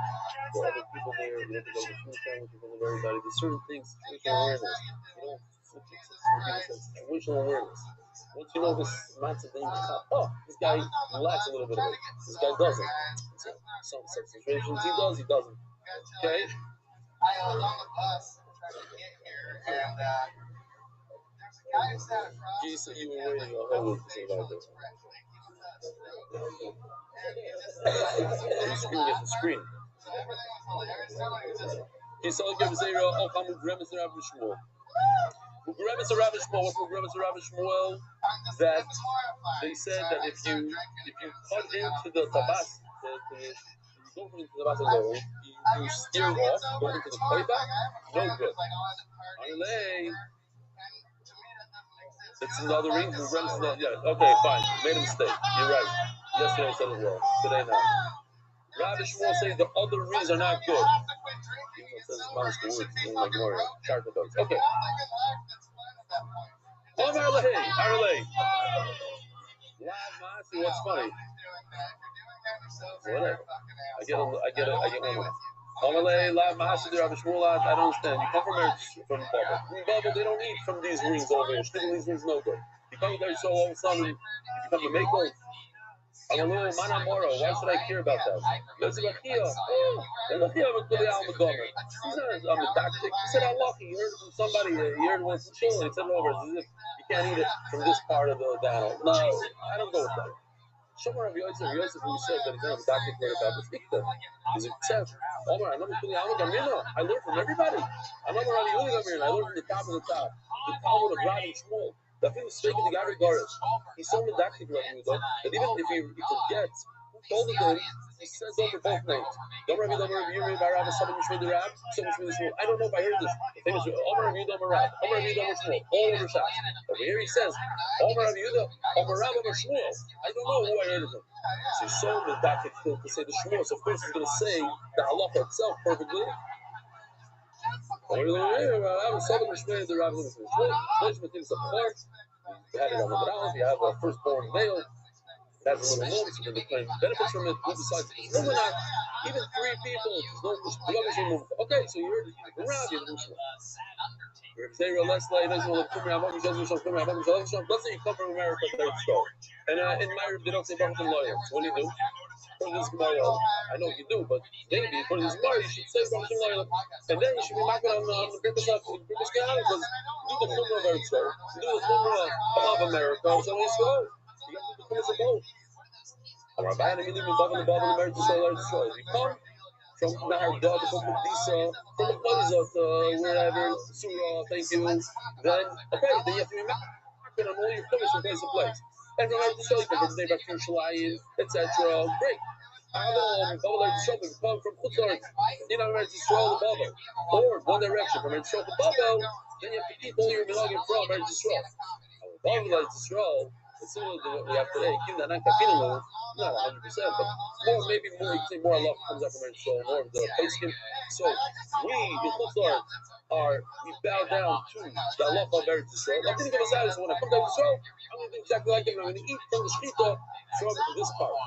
there are other people there, you have to go to the food sandwich in front of everybody. There's certain things, situational awareness. You don't flip it, situational awareness. Once you know this mindset, then you can oh, this guy lacks a little bit of it. This guy doesn't. So, some situations he does, he doesn't. Okay? I was on the bus trying to get here, and there's a guy who sat across. Jesus, you were waiting a whole week to say about this. You're screaming at the screen. He saw give zero. Oh, come with Rabbi Shmuel. Rabbi Shmuel. What's Rabbi Shmuel? That they said that if you cut into the tabas, you go into the tabas alone, you steer off, go into the koiba, no good. Arlay. It's another ring. Yeah. Okay, fine. Made a mistake. You're right. Yesterday I said it wrong. Today not. Rabbi Shmuel saying the other rings are not good. Even though it says minus the words in my Gemara. Character dogs. Okay. Oh, Arlay. What's funny? Whatever. I get one more. Amalei la Mahasid Rabbi Shmuel. I don't understand. You come from Bubble. In Bubble, they don't eat from these rings over here. Sticking these rings no good. You come there, so all of a sudden you become a makeover. Amalei Manamoro. Why should I care about that? He's not a medactic. He said, "I'm lucky." He heard it from somebody. He heard it was from Shul. He said it over. It's as if you can't eat it from this part of the animal. No, I don't go with that. Shomer Rabbi Yosef, who says that he's not a medactic word about the Ikta. He's a said, Omar, I learned from everybody. I'm not Rabbi Yehuda I learned from the top of the top. The Talmud of Rabbi Shmuel. The thing is speaking to Gary Garish. He's so medactic, Rabbi Yehuda, that even if he forgets who told it to him, he says over both names. Don't Rabbi Yumi by Rabbi Sabin Shmuel the Rab, Sabin Shmuel. I don't know if I heard this. The famous Omar Rabbi Yehuda Rab, Omar Rabbi Yehuda Shmuel, all over Shas. Over here he says, Omar Rabbi Yehuda, Omar Rab, Omar Shmuel. I don't know who I heard it from. So he's so medactic to say the Shmuel. So of course he's going to say the halacha itself perfectly. I'm Sabin Shmuel the Rab, Shmuel thinks of course. You had it on the ground. You have a firstborn male. Has a little moment, so then they claim benefits from it. Who decides if it's room or not? Even three people, there's no removed. Okay, so you're the Rab, you're the Shmuel. Let's say you come from America, and in my they don't say Baruch Lawyer. So what do you do? According to this Gemara, I know you do, but maybe according to this Gemara, you should say Baruch Lawyer, and then you should be knocking on the British Guy because you do the Chumrah of Eretz Yisrael, you do the Chumrah of America, so you go. You got to do the Chumrah of both. If you come from Nahar Dad, from Medisa, from the Chazot, wherever, Surah, thank you, then, okay, then you have to be marking on all your Chumash from place to place. And from Eretz Yisrael, you come from Bnei Brak Yerushalayim, etc. Great. Bubble Eretz Yisrael, you come from Chutzart, you know, Eretz Yisrael, the Bubble. Or one direction, from Eretz Yisrael to Bubble, then you have to keep all your Milagim from Eretz Yisrael. Bubble Eretz Yisrael, it's similar to what we have today. Not 100%, but maybe more. You can say more Allah comes out from Eretz Yisrael, more of the Pesachim. So we in Chutzlar we bow down to the Allah of Eretz Yisrael. I'm thinking of us out is when I come to Eretz Yisrael, I'm going to do exactly like him. I'm going to eat from the shechita from this part.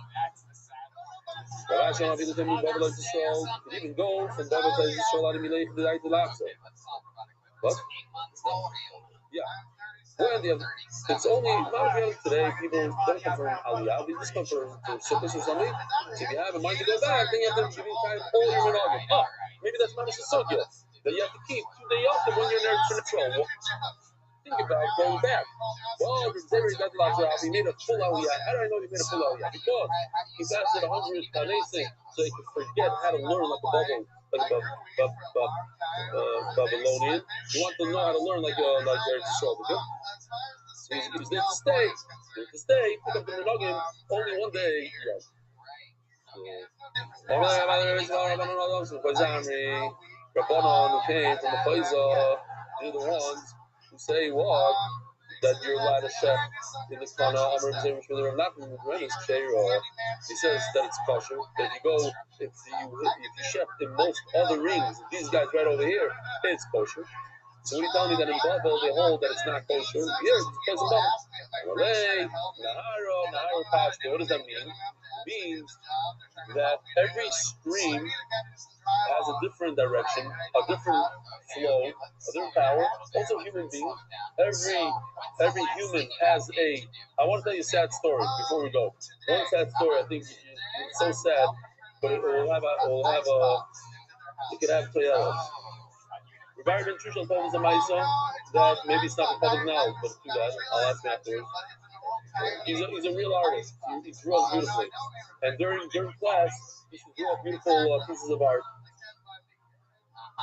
You can even go from Baba to Yisrael out of Milei to the Lachsa. What? Yeah. It's only not really today. People don't come from Aliyah. They just come for Sukkot or something. So if you have a mind to go back, then you have to give time all your minhagim. Oh, maybe that's Mamash Sugya that you have to keep 2 days off when you're in Eretz Yisrael. Think about going back. Well, the Zeri got he made a full Aliyah. How do I know he made a full Aliyah? Because he fasted 100 Tanesing so he could forget how to learn like a bubble, like a Babylonian. You want to know how to learn like Eretz Yisrael. So he was there to stay. Pick up the minhagim only one day. Rabbanon who came from the Chayza, they're the ones who say what? That you're allowed to chef in the Kana Amr Zayim not from the Grenis Sheira. He says that it's kosher. That if you chef in most other rings, these guys right over here, it's kosher. So when you tell me that in Babel they hold that it's not kosher, here it's because of Babel. Naharo Pashto, what does that mean? It means that every stream has a different direction, a different flow, a different power. Also human beings. Every human has a. I want to tell you a sad story before we go. One sad story. I think it's so sad, but it will have a. It could have Toyota. Rabbi Ben Trushel told us a Maisa that maybe it's not a public knowledge, but too bad. I'll ask him afterwards. He's a real artist. He draws beautifully, and during class, he should draw beautiful pieces of art.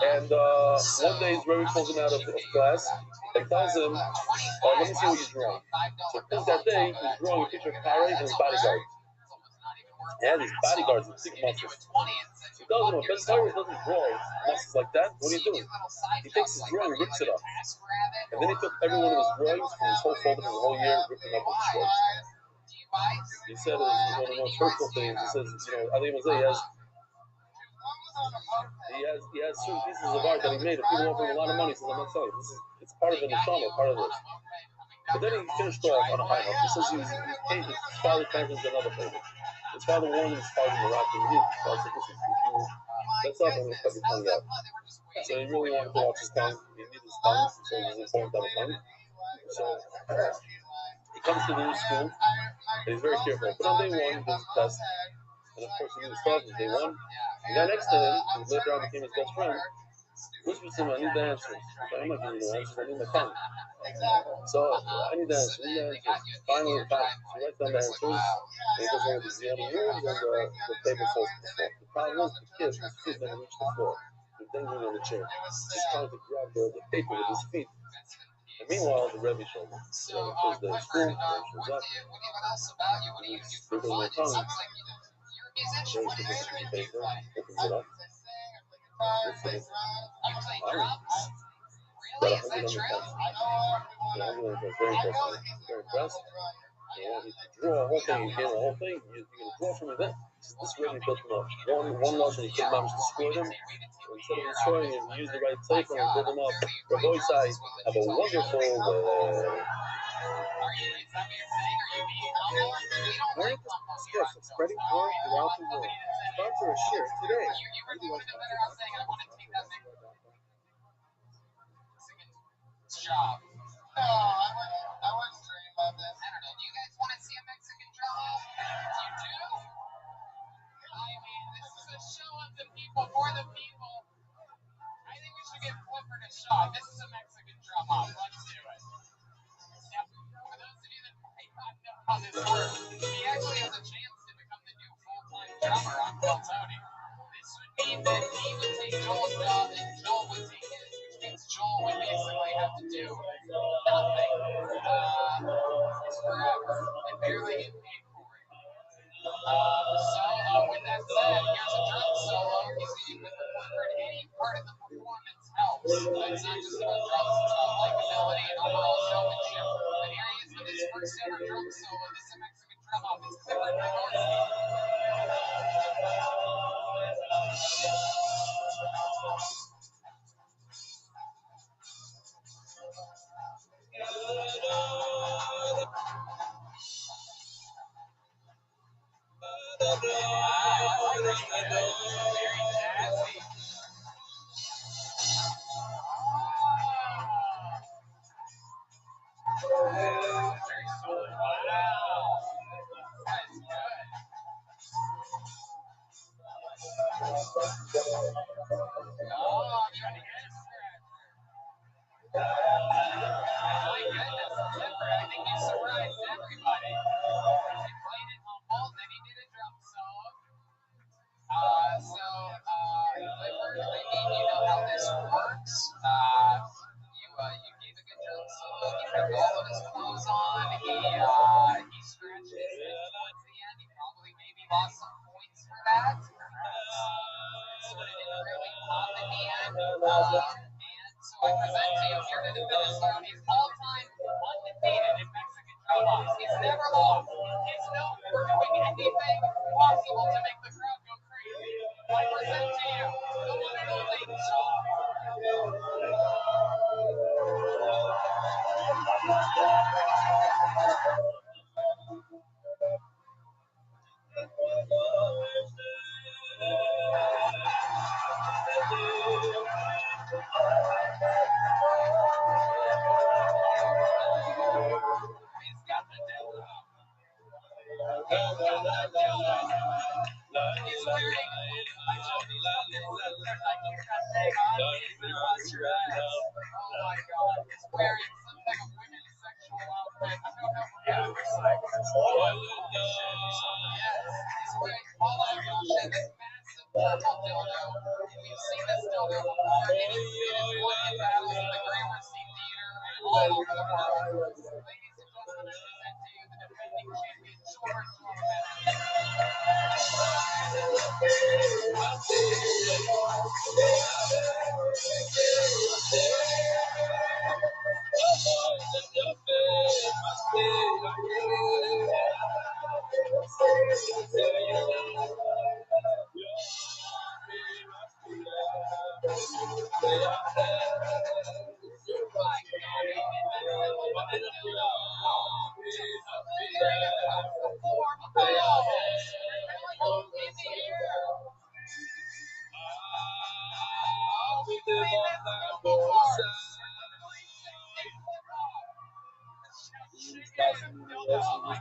And one day his Rebbe pulls him out of class and tells him, let me see what he's drawing. So since that day, he's drawing a picture of Parry and his bodyguards. And his bodyguards with thick muscles. So he tells him, Ben Torah doesn't draw muscles like that. What do you do? He takes his drawing and rips it up. And then he took every one of his drawings from his whole folder for the whole year and ripped them up with strokes. He said it was one of the most hurtful things. He says, Ali Mazay he has certain pieces of art that he made. If people offer him a lot of money, he says, I'm not selling. It's part of the neshama, part of this. But then he finished off on a high note. He says his father translates another favor. His father warned his father in Iraq, and his father said, listen, That's not going to cut your tongue out. So he really wanted to watch his tongue. He needed his tongue, so it was important to have a tongue. So he comes to the new school, and he's very careful. But on day one, he does a test, and of course he knew the start on day one. The guy next to him, who later on became his best friend, whispers to him, "I need the answers." I'm not giving you the answers, I need my tongue. So I need the answers, Finally, he writes down the answers, and he goes over the Zion moves, and the table falls to the floor. The problem is, the kid, his feet never reach the floor. He's dangling on the chair, just trying to grab the paper with his feet. And meanwhile, the Rebbe shows up. The first day of school, the Rebbe shows up. He's sprinkling my tongue. Very specific to the paper, opens it up. Looks at it. Wow. Got 100 on the test. Very impressed. Very impressed. You want me to draw a whole thing, you get a whole thing, you're going to draw from it. This Rebbe built him up. One lesson, he couldn't manage to score them. So instead of destroying him, he used the right cipher and build him up. Rabbi Rothschild, have a wonderful Sports of spreading joy throughout the world. Sponsor a share today. Job. No, I wouldn't dream of this. I don't know. Do you guys want to see a Mexican drama? You do? I mean, this is a show of the people for the people. I think we should get Clifford a shot. This is a Mexican drama. Let's do it. Now, for those of you that might not know how this works, he actually has a chance to become the new full-time drummer on Bill Tony. This would mean that he would take Joel's job and Joel would take his, which means Joel would basically have to do nothing forever and barely get paid for it. With that said, here's a drum solo. You see, with the Clifford, any part of the performance helps. It's not just about drums, it's about likability and overall showmanship. But here he is with his first ever drum solo. This is a Mexican drum off. It's Clifford Minorski.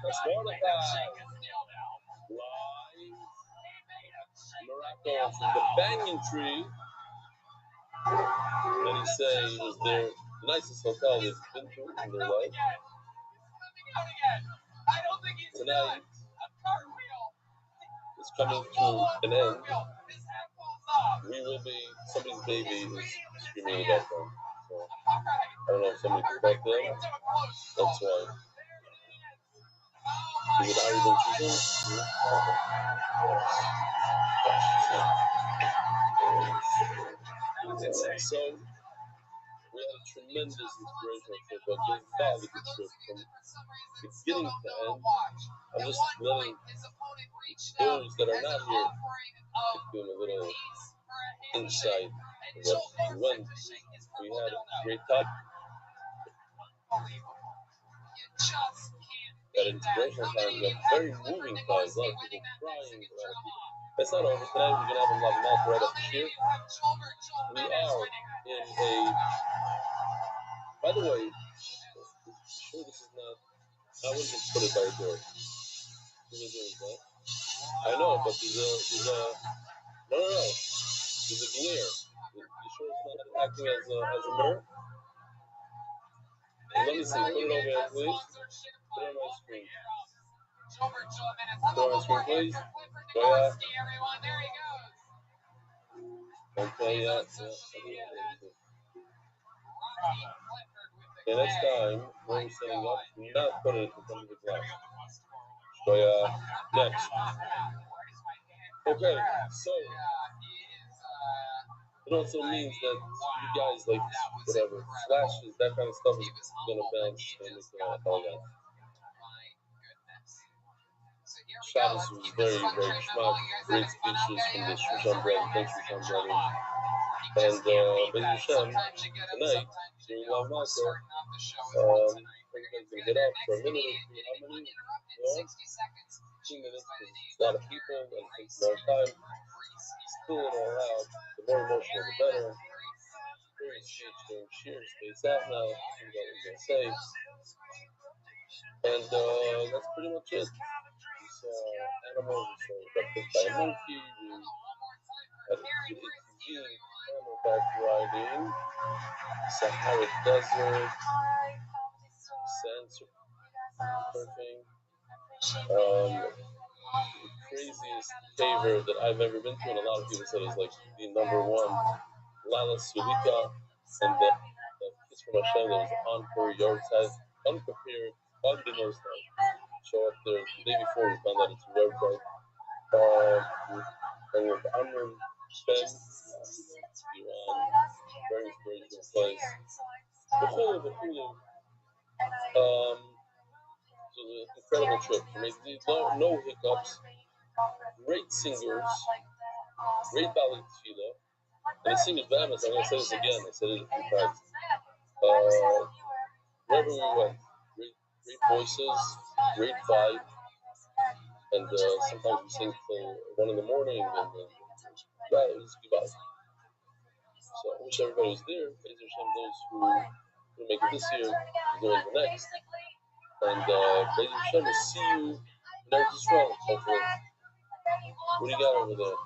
That's Mordecai. Live. Morocco from the Banyan Tree. And he say it was their nicest hotel they've been to in their life. Tonight is coming to an end. We will be, somebody's baby is screaming in the background. So I don't know if somebody can back them. That's why. Is it Ari Ben Susan? So we had a tremendous inspirational trip, but just about a good trip from beginning to end. I'm just letting those that are not here give them a little insight of what went. We had a great time. That inspirational time, we had very moving times, a lot of people crying, a lot of people. It's not over today. We're gonna have a lot of mouth right after here. We are in a. By the way, sure this is not. I wouldn't just put it by the door. Who is that? I know, but there's a. No. There's a glare. You sure it's not acting as a mirror? Let me see. Put it over here, please. Put it on my screen. Put it on my screen, please. Go ahead. Okay, yeah. Okay, next time, when we're setting up, do not put it in front of the glass. So, next. Okay, so, it also means that you guys, like, whatever, flashes, that kind of stuff is going to bounce and make all that. Shabbos was very, very schmuck, great speeches from the Shushan brother, thanks Shushan brother. And B'ez Hashem, tonight, during Lav Malka, everybody's going to get up for a minute or two. How many? 2 minutes, because it's a lot of people and it takes a long time. Spill it all out. The more emotional, the better. Very speech during Shir, space out now. I forgot what I was going to say. And that's pretty much it. We saw animals, we saw got bit by a monkey, we had camel-back riding, Sahara Desert, sand surfing, the craziest caver that I've ever been to, and a lot of people said it was like the number one, Lala Sulika, and the Kiss from Hashem that was on her yard side, unprepared, unbeknownst to show up there the day before we found out it's a yard side. And with Amram Ben, Iran, very inspirational place. B'chulu. So an incredible trip. No hiccups. Great singers. Great ballet tefillah. And the singers Bahamas, I'm going to say this again. I said it a few times. Wherever we went, great voices, great vibe. And sometimes we sing till 1 in the morning, and it was good vibe. So I wish everybody was there. B'ez Hashem, those who couldn't make it this year, is going the next. And B'ez Hashem, will see you in Eretz Yisrael, hopefully. What do you got over there?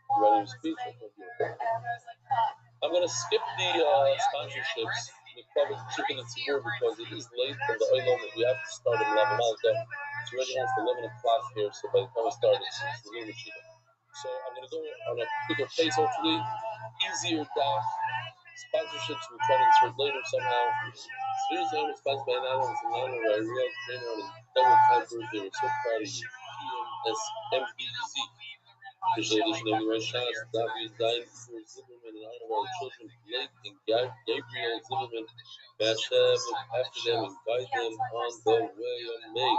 You ready to speak? I'm going to skip the sponsorships, the public chicken and tzibur, because it is late from the oil that we have to start in Lav Malka. It's already almost 11 o'clock here, so by the time we start, it's a little bit cheaper. So I'm going to go on a quicker pace, hopefully. Easier doc. Sponsorships we'll try to insert later somehow. Today's name is sponsored by Nana and Nana by Real Trainer on his double time birthday. We're so proud of you. PMSMBZ. Official edition of the Red Shots. David Dine for Zimmerman in honor of our children Blake and Gabriel Zimmerman. May Hashem look after them and guide them on the way of May.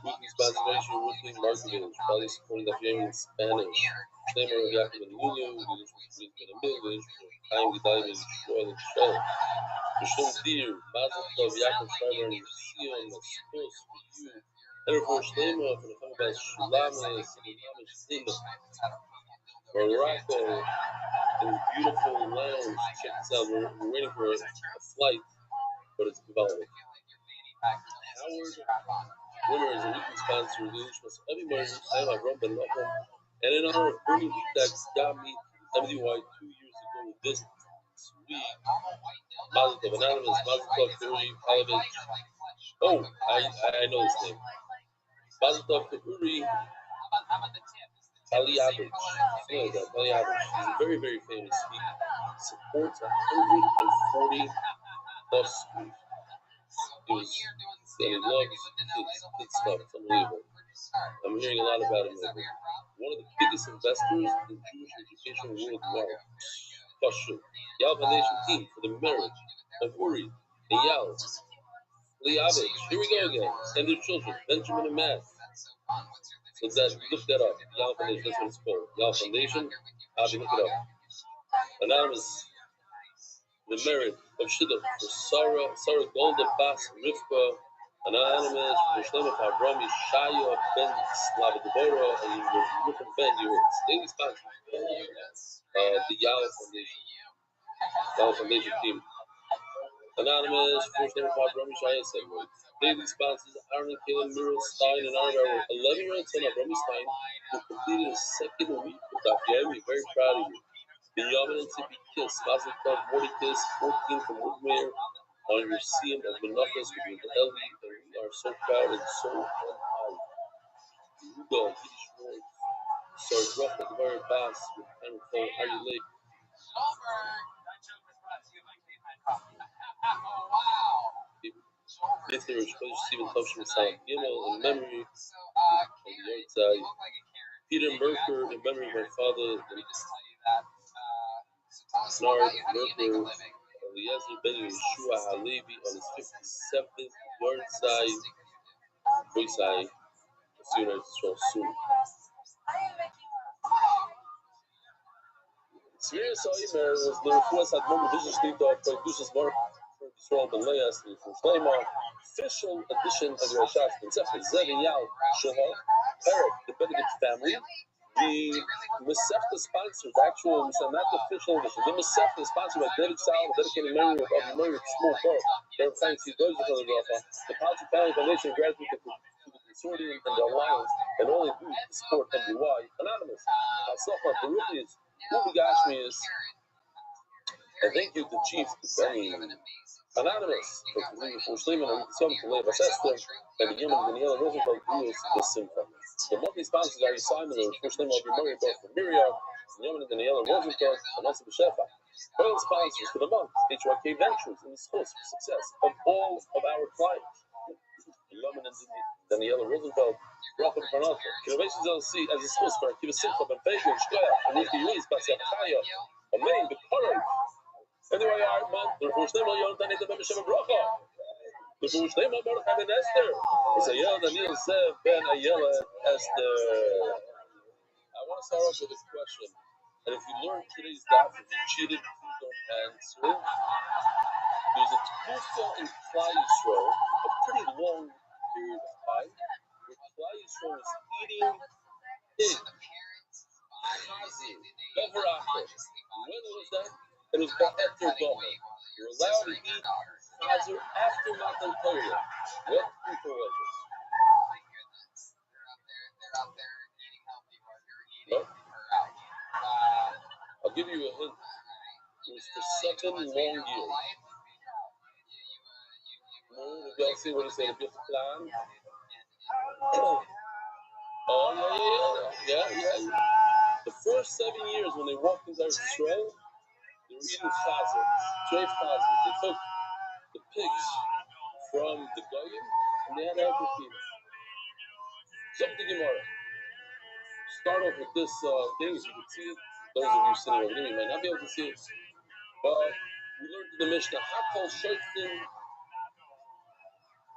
Weekly sponsoration, weekly marketing, probably supporting the family in Spanish. Name of Yaakov and Lulu, Leadership in English, Chaim Gedai and Shoel and Shel. Rishon Dir, Mazel Tov, Yaakov Shriver and Sion, Maspos for you. And for Shlema, for the family about Shulamis, Shulamis Shlema. Morocco, in a beautiful lounge. Check this out, we're waiting for a flight, but it's developing. How Howard Winner is a weekly sponsor of the Ishmas Avi Meir, Sam Avram Ben Nachum, and in honor of Bernie Vitak's Gami MDY 2 years ago with this week. Mazel Tov Anonymous, Mazel Tov Uri Palovich. Oh, I know his name. Mazel Tov Uri Palovich. Something like that, Palovich. He's a very, very famous. He supports 140 plus schools. He loves kids stuff. It's unbelievable. I'm hearing a lot about him lately. One of the biggest investors in Jewish education worldwide. Pashut. Yal Foundation team for the marriage of Uri and Yal Liavich. Here we go again. And their children, Benjamin and Matt. So look that up. Yal Foundation, that's what it's called. Yal Foundation. Avi, look it up. Anonymous. The merit of Shidduch for Sarah Golda Bas Rivka. Anonymous for Shlomo Avrami Shaya Ben Slava Deborah and Ruben Ben Yurtz. Daily sponsors. The Yal Foundation team. Anonymous for Shlomo Avrami Shaya segment. Daily sponsors Aaron and Caleb Miro Stein and our 11-year-old son Avrami Stein who completed his second week with Dr. We're very proud of you. Binyamin and Tippy Kiss, Mazel Tov, Morty Kiss, 14 from Woodmere on your Siyam of Menachos with the Eli, and we are so proud and so unproud. Yehuda, Yiddish Ward, Sarah Druff at the very pass with Henry Cole, how you late? If there is Kodesh Stephen Topshim Salam Gimel in memory of the Yortzai, Peter Merker in memory of my father, Nard Merker, Eliezer Ben Yeshua Halevi on his 57th Yortzai. Boysai, see you soon. Serious Oimer was the request at Moment Vision Street of Produces Mark for Israel Belayas, the Flamer, official edition of the Rashaf, and Zephyr Zevin Yal, Shoha, Eric, the Benedict family. The Masefta sponsor, the actual, not the official edition. The Masefta is sponsored by David Sal, dedicated memory of Avi Meir, Small Park. Their thanks to those of the Palchi Family Foundation, gratitude to the consortium and the alliance, and all they do to support MDY. Anonymous, Hatzlacha, Beruchius, Ubigashmius, and thank you to Chief Benny. Anonymous, for Shleiman and some to Lev Assester, and the Yemen Daniela Rosenfeld, Julius, the Simcha. The monthly sponsors are Simon and First Name of Murray, both from Miriam, Yemen and Daniela Rosenfeld, and also the Shefa. Current sponsors for the month, HYK Ventures, and the source for success of all of our clients. Yemen and Daniela Rosenfeld, Rochel Parnata, Innovations LLC as a source for Akiva Simcha, Ben Fagin, Shkoya, and Ruchi Yulis, Basia Chaya, Amen, the current. Anyway, our month, the First Name of Yonatan is the Bebeshem Bracha. The First Name of Mordechai Ben Esther is Ayel Daniel Zev Ben Ayela Esther. I want to start off with a question. And if you learn today's daf, if you cheated, please don't answer. There's a Tkufa in Klal Yisrael, a pretty long period of time, where Klal Yisrael is eating pig, chazir, bevarachah. When was that? It was Ba'eter Gomer. You're allowed to eat chazir after Matan Torah. What Tkufa was it? No? I'll give you a hint. It was for 7 long years. Maybe I'll see what he said. If you have to plan. Oh, yeah. The first 7 years when they walked into Israel, they were eating chazer, straight chazer. They took the pigs from the goyim and they had everything. Something Gemara. Start off with this thing, as you can see it. Those of you sitting over there, you might not be able to see it. But we learned in the Mishnah, Hakol Shoiftim,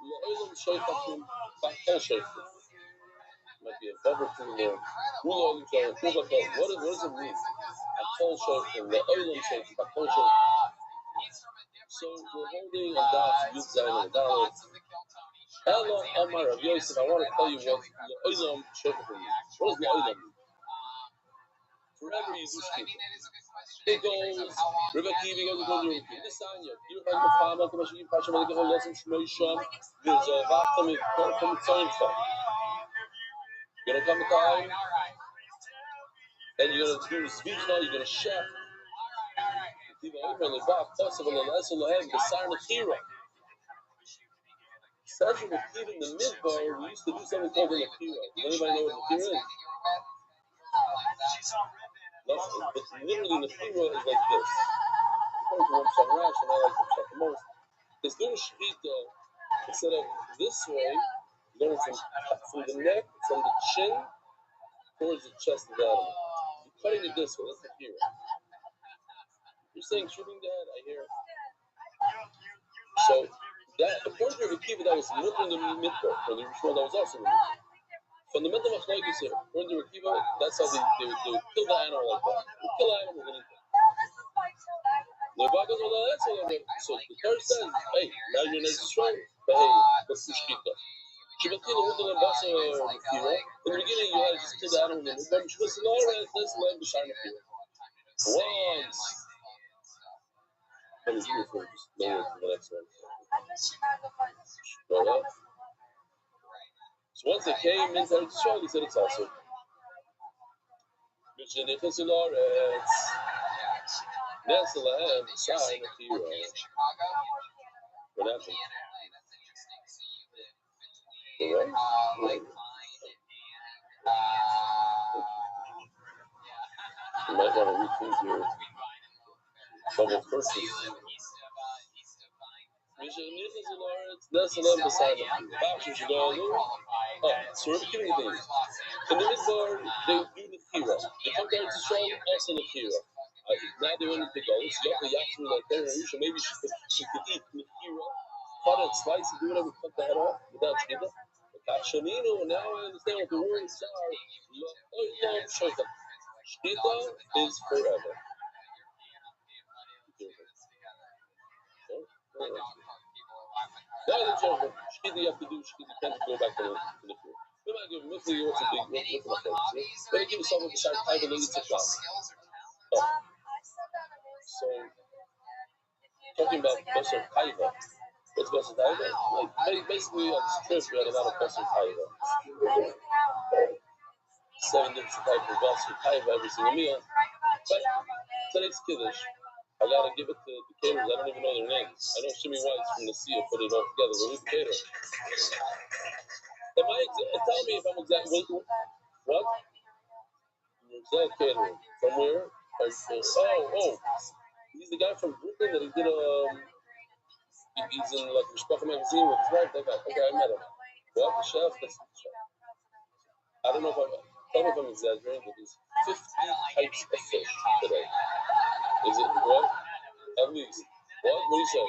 La'olam Shoiftim, Bakol Shoiftim. Might be a bubble thing there. What does it mean? Hakol Shoiftim, La'olam Shoiftim, Bakol Shoiftim. So we're holding on Daf Yud Zayin and Dalet. Hello, Amar Rav Yosef. I want to tell you what La'olam Shoiftim means. What does La'olam mean? Forever you do speak. It goes, Rabbi Kiva goes according to Rabbi Kiva. Nisanya, you have the Pama, Kamashi, Pasha, Malika, Lesson, Shmoisham, there's a Vacham, from Tzaincha. You're going to come time, and you're going to do Zvichna, you're going to chef. Kiva, Omer, Levach, possible, and Esel, Lehem, the Sarna Kira. Says in the Kira in the Midbar, we used to do something called an Akira. Does anybody know what an Akira is? Nothing. But literally, an Akira is like this. According to Rabbi Rothschild, and I like the Shach the most, is doing Shechita instead of this way, going from the neck, from the chin, towards the chest of the animal. You're cutting it this way. That's the Akira. You're saying shooting the head, I hear. So, that, according to Rabbi Kiva, that was looking the Midbar. For the Rishon, that was also the Midbar. Fundamental machlokes here. According to Rabbi Kiva, that's how they would kill the animal like that. They would kill the animal and eat it. So the Torah says, hey, now you're not strong, but hey, let's do shkita. In the beginning, you had to just kill the animal and then you should say, all right, let's let the shine appear. Once. That was beautiful. Just lower to the next one. Right? So once they came into Eretz Yisrael, he said it's also. Nesalahem, sign of hero. What happened? You might want to read things here. Trouble first. Nesalahem, beside him. Bashir should go on. Oh, so we're beginning things. In the Midbar, they do the hero. They come down to show also the hero. Now they want to pick all this. You have to yachtu like there. Maybe she could eat the hero. Cut it, slice it, do whatever, cut the head off without shkita. Kashanino, now I understand what the words are. Shkita is forever. Now the joke, shkita you have to do, shkita you can't go back to the field. We might give Mufli what's a big one. Let me give you someone beside Taiva and it's a shot. So, talking about Besar Taiva. What's Besar Taiva? Like, basically on this trip we had a lot of Besar Taiva. 7 different types of Besar Taiva every single meal. But today's Kiddush, I gotta give it to the caterers. I don't even know their names. I know Shimmy White's from the Sia put it all together. But who's the caterer? Tell me if I'm exactly what? Exact catering. From where? Oh. He's the guy from Brooklyn that he did he's in like Mishpacha magazine with his wife. That guy. Okay, I met him. What? The chef? That's the chef. I don't know if I'm exaggerating, but there's 50 types of fish today. Is it what? At least. What? What do you say?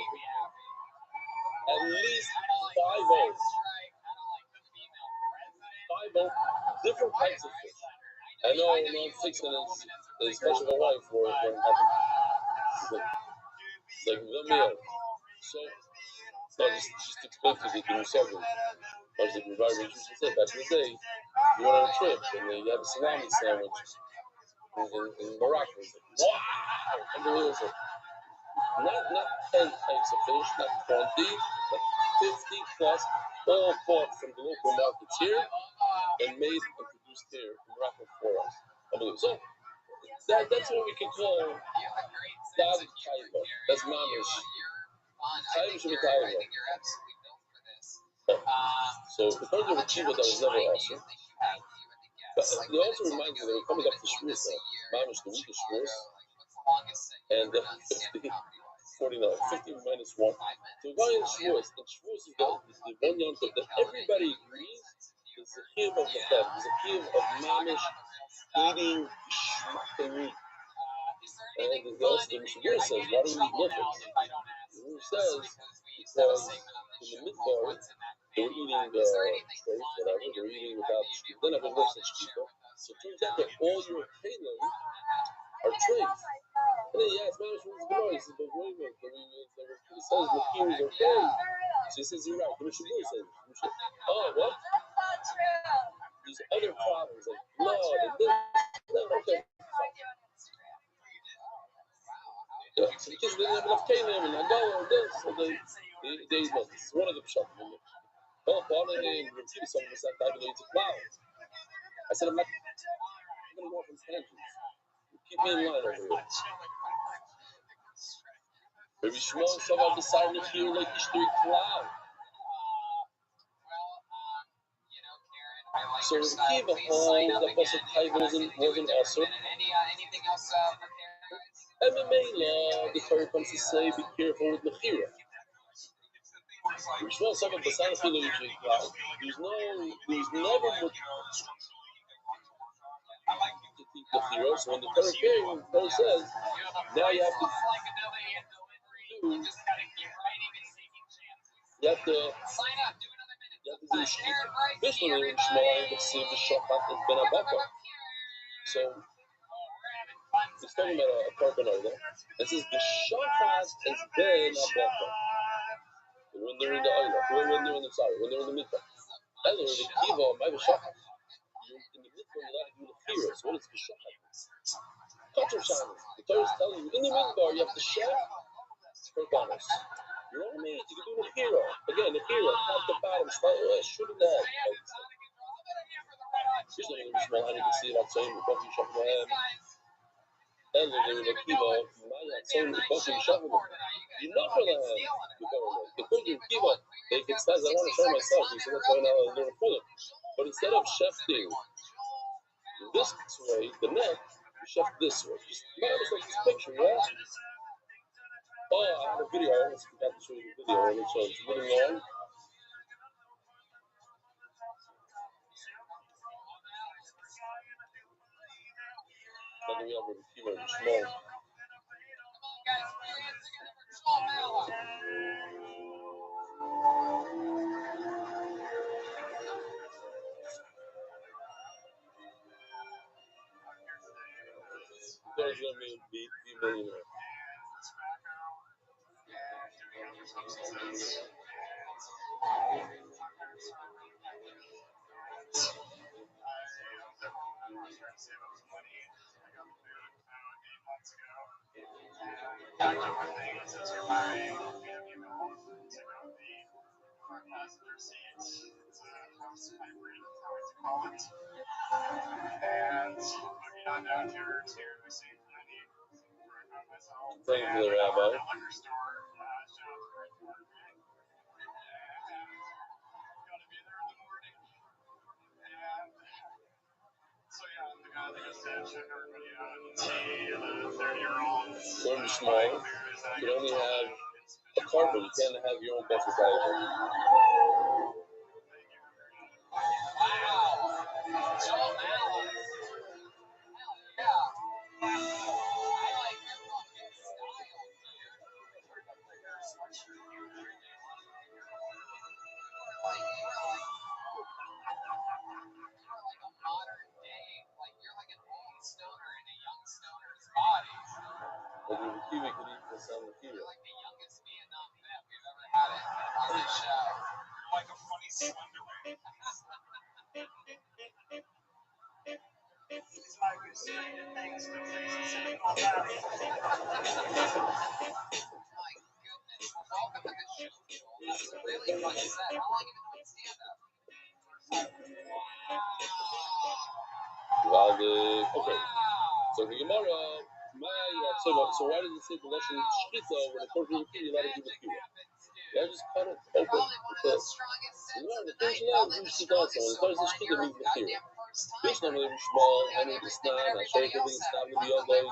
At least 5 different types of fish. I know I'm fixing it, especially my wife for it when it happens. It's like the meal. So, just explain to the Muslim. I was like, Rabbi Rothschild said back in the day, you went on a trip and you had a salami sandwich in Morocco. It's like, wow! Unbelievable. Not 10 types of fish, not 20, but 50 plus, all bought from the local markets here and made and produced here in Morocco for us. Unbelievable. So, that's what we can call Dag Taiva. That's Mamish. Taiva should be Taiva. So, according to the Chiva, that was never awesome. But it also reminds me that we're coming up to Shavuos now. Mamish, the week of Shavuos. And 50 minus 1. So we're going to Shavuos. And Shavuos is the one yom that everybody agrees is the chiyuv of the fed. It's a chiyuv of Mamish eating shmachta meat. And the Mishnah says, why do we eat lipids? The Mishnah says, because in the Midbar, they were eating trays, whatever, they were eating without shkita. Then I've been less than shkita. So it turns out that all your kalim are trays. And then he asked Mamish what's the Gemara. He says, but wait a minute, it says the kings are trays. So he says, you're right. The Mishnah says, oh, what? There's other problems like blood and this. Okay. So they know this is one of the pshatim. Oh, Pauline, Rabbi Rothschild said that it's a cloud. I said, I'm not going to go off on tangents. Keep me in line over here. Rabbi Shmuel Shavar decided here like Ishtar cloud. So Rabbi Kiva holds that Pasuk Chai wasn't also. MMA law, the Torah comes to say, be careful with Mechira. Rabbi Shmuel Shavar decided here like Ishtar cloud. There's never much to keep Mechira. So when the Torah came, the Torah says, now you have to do shkita. Additionally, in Shmuel, you see the shochat has been a baka. So he's talking about a korban. It says the shochat has been a baka. When they're in the oil, when they're in the mikvah. Either the kiva or maybe shochat. You're in the mikvah, you're not doing the chira. So what is the shochat? Kachar shana. The Torah is telling you in the mikvah you have to share korbanos. You know what I mean? You can do the hero. Again, the hero, top to bottom, start shooting the head. Here's the really small hand you can see about saying the bucky shuffle the head. And then the kiva, Maya, saying the bucky shuffle the head. You know for the hand, the government. The Kurdian kiva, they can say, I want to show myself. He said, that's why now I'm doing it. But instead of shifting this way, the neck, you shift this way. Just like this picture, yeah? Oh, I have a video. I almost forgot to show you the video. So it's really long. But then we have a few small. There's going to be millionaire. Thank you, Rabbi. Going small, you can only have a carpet, you can't have your own best society. Like if a kiwi could eat the son of a kiwi. You're like the youngest Vietnam vet we've ever had it on this show. Like a funny slender man. It's my good stranger things to face and sitting on that. My goodness. Welcome to the show, Joel. This is a really fun set. How long have you been doing stand-up? Wow. Okay. So the Gemara. So why does it say the lesson shkita when it comes to the kid, you let it do the kid? Yeah, just cut it open. Because the first line is shkita also. When it comes to shkita, means the kid. This number is small, and it is not. I show you the snap with the other.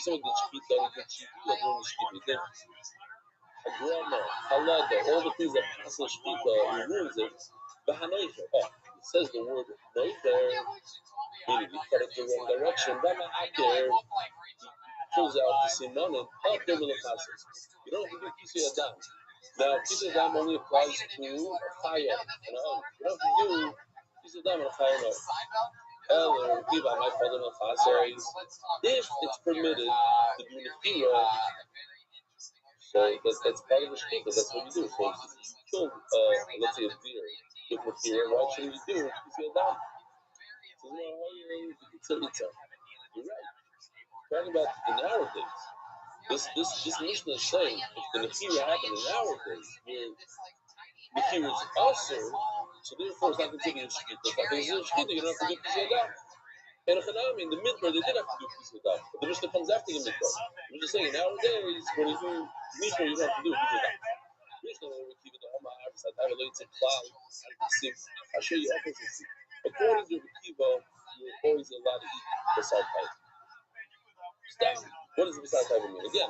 Some of the shkita, the shkita, the shkita. A grammar, halada, all the things that pass the shkita, it ruins it. But hanoifer, it says the word noifer, meaning you cut it the wrong direction. Rama akir. Pulls out the simonim, help them with the classes. You don't have to do kisi adam. Now, kisi adam only applies to chaya and oil. You don't have to do kisi adam and chaya and oil. Eller, kiva, my father no chasais. If it's permitted to do nefira, so that's part of the shkita. That's what you do. So if you kill, let's say a deer with nefira, why shouldn't you do kisi adam? So it's a mitzvah. You're right. Talking about the narrow things. This Mishnah is saying if the Nechira happened in our days, where Nechira is also, so therefore it's not considered a Shkita. If it's a Shkita, you don't have to do Pizadam. And in the Midbar, they did have to do Pizadam. But the Mishnah comes after the Midbar. I'm just saying, nowadays, when you do Mishnah, you don't have to do Pizadam. According to Kiva, you're always allowed to eat beside type. Stop. What does beside type mean? Again,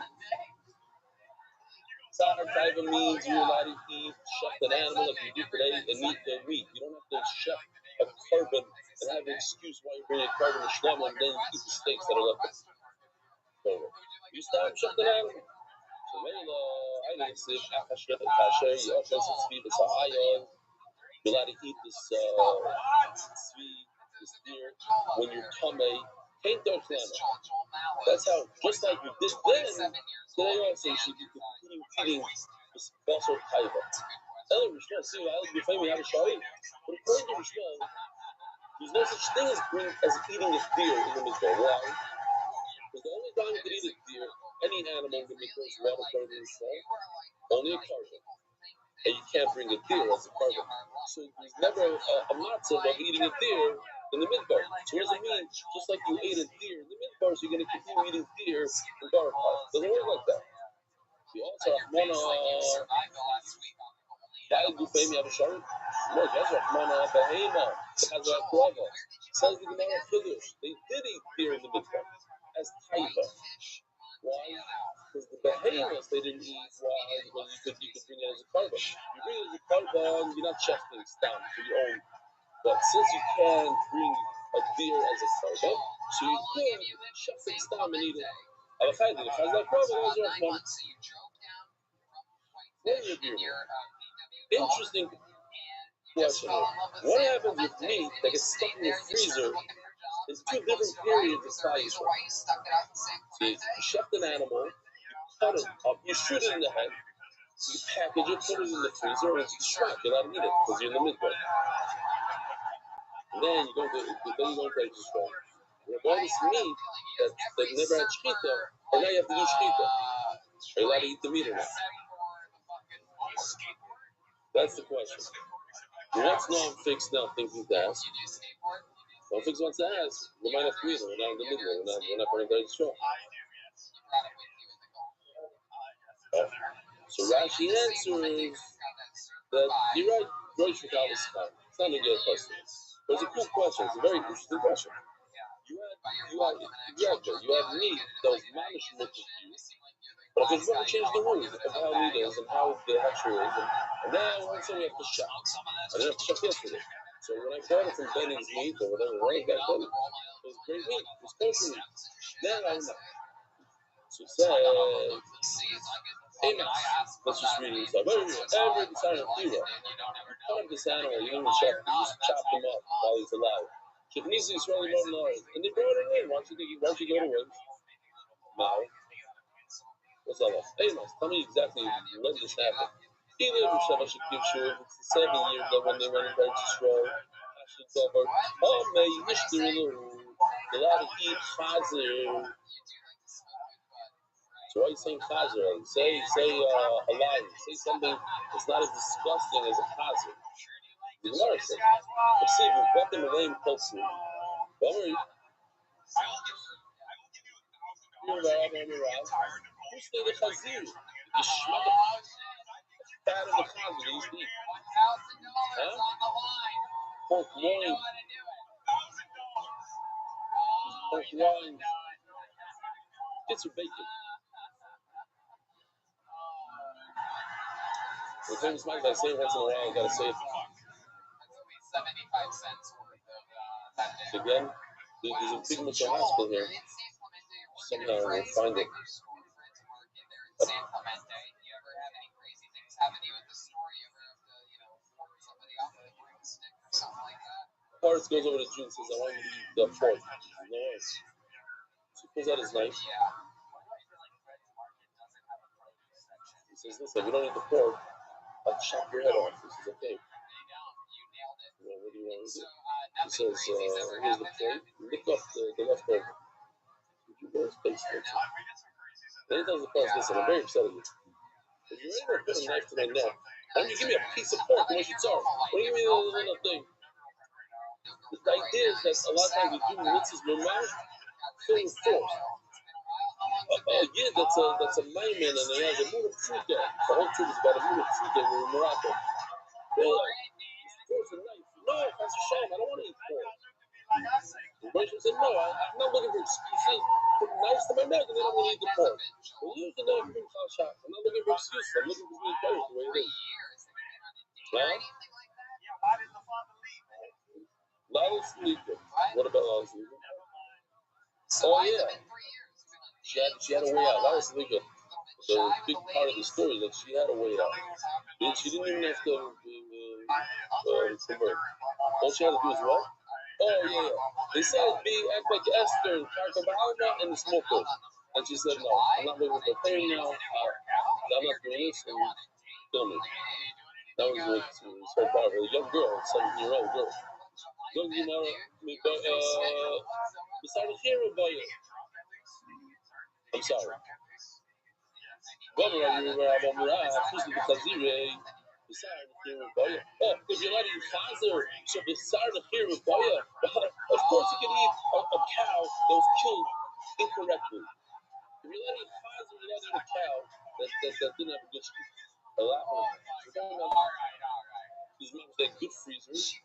beside type means you're allowed to eat shecht an animal like you do today and eat the meat. You don't have to shecht a carbon and have an excuse why you bring a carbon to shlem and then eat the steaks that are left over. You stop shecht an animal. So Mela, I didn't say Akasher, you also speak the Sahayan. You're allowed to eat this this deer when you're tamei. Can't touch them. That's how. Just like you did then, today also you should continue eating this basar taiva. Tell Rishon, see, I'll be famous how to show you. But according to Rishon, there's no such thing as eating a deer in the mikvah. Why? Because the only time you can eat a deer, any animal in the mikvah is one according to Rishon, only a carbon. And you can't bring a deer as a carbon. So there's never a matzah of eating a deer in the midbar. So what does it mean? Just like you ate a deer in the midbar, so you're going to continue eating deer in Barakah. Doesn't work like that. You also Rahmana Ba'al have a shard. No, that's Rahmana Behema. Has a krava. Says the Gemara Chiddush. They did eat deer in the midbar as taiva. Why? Because the behemoths they didn't eat. Why? Because you could bring it as a carbon. You bring it as a carbon, you're not checking it down for your own. But since you can bring a deer as a carbon, so you could chef it down and eat it. If I like carbon, that's your one. Interesting question. What happens with meat that gets stuck in the freezer in two different periods of time? So you chef an animal, cut it up, you shoot it in the head, you package it, put it in the freezer, and it's shot. You're not eat it because you're in the midway. And then you go to the store. You have all this meat that never had shechita, and now you have to do shechita. Are you allowed to eat the meat or not? That's the question. What's non-fixed now thinking to ask? Non-fixed wants to ask. We might have to eat it. We're not in the midway. We're not going to the store. So Rashi answers that you're right, Rosh Hashanah is fine. It's not a good question. But it's a cool question. It's a very interesting question. You had meat that was mamish with you. But if you change the rules of how meat is and how the hatchery is, and now all of a sudden we have to shop. I didn't have to shop yesterday. So when I bought it from Benny's Meat or whatever, right back then, it was great meat. It was kosher meat. Now I'm not. So it says, let's just read it. Every design of hero, cut up this animal, you don't even chop, you just chop him up while he's alive. Japanese Israeli Rothschild, and they brought it in. Why don't you go to it? Now, what's that? Amos, tell me exactly when this happened. He lived with Shabbat Shekib it's the 7 years that when they went to Israel. Oh, may you wish to a lot of eat chazer. So why are you saying chazer? Say halal. Say something that's not as disgusting as a chazer. The Gemara says, see, we've got them away in closely. Don't worry. Who stayed the chazir? The shmata fat of the chazer they used to eat. Huh? Pork loin. Pork loin. It's a bacon. The famous man that I say it once in a while, I gotta say it. 75 cents worth of again, there's a big much hospital here. Somehow we'll find it. Forrest goes over to June and says, I want you to eat the pork. No worries. So he pulls out his knife. He says, listen, we don't eat the pork. I'll chop your head off. He says, okay. Well, what do you want to do? He says, here's the plate. Lick up the leftover. You guys taste it. Then he tells the fellas, listen, I'm very upset at you. If you're ready to put a knife to my neck, why don't you give me a piece of pork and what you tsar? Why don't you give me a little thing? The idea is that a lot of times we do mitzvahs mamash feeling forced. That's a mayman and it has a muna pshuta. The whole truth is about a muna pshuta. We're in Morocco. They're like, force a knife. No, that's a shame. I don't want to eat pork. The Rachel said, no, I'm not looking for excuses. Put knives to my neck and then I'm going to eat the pork. We'll use the knife from Chal. I'm not looking for excuses. I'm looking for being better the way it is. Huh? Lala's sleeping. What about Lala's sleeping? Oh, yeah. She had a way out. That was legal. The big part of the story that she had a way out. She didn't even have to convert. All she had to do was what? Oh, yeah. They said act like Esther and Karka Ba'alma and the smokers. And she said, no, I'm not looking for pain now. I'm not doing this. And kill me. That was so powerful. A young girl, 17-year-old girl. Young Gemara, I'm sorry. Oh, if you're letting Chazer, so beside the fear of Baya, of course you can eat a cow that was killed incorrectly. If you're letting Chazer, you're letting a cow that didn't have a good streak. These moms that good freezers,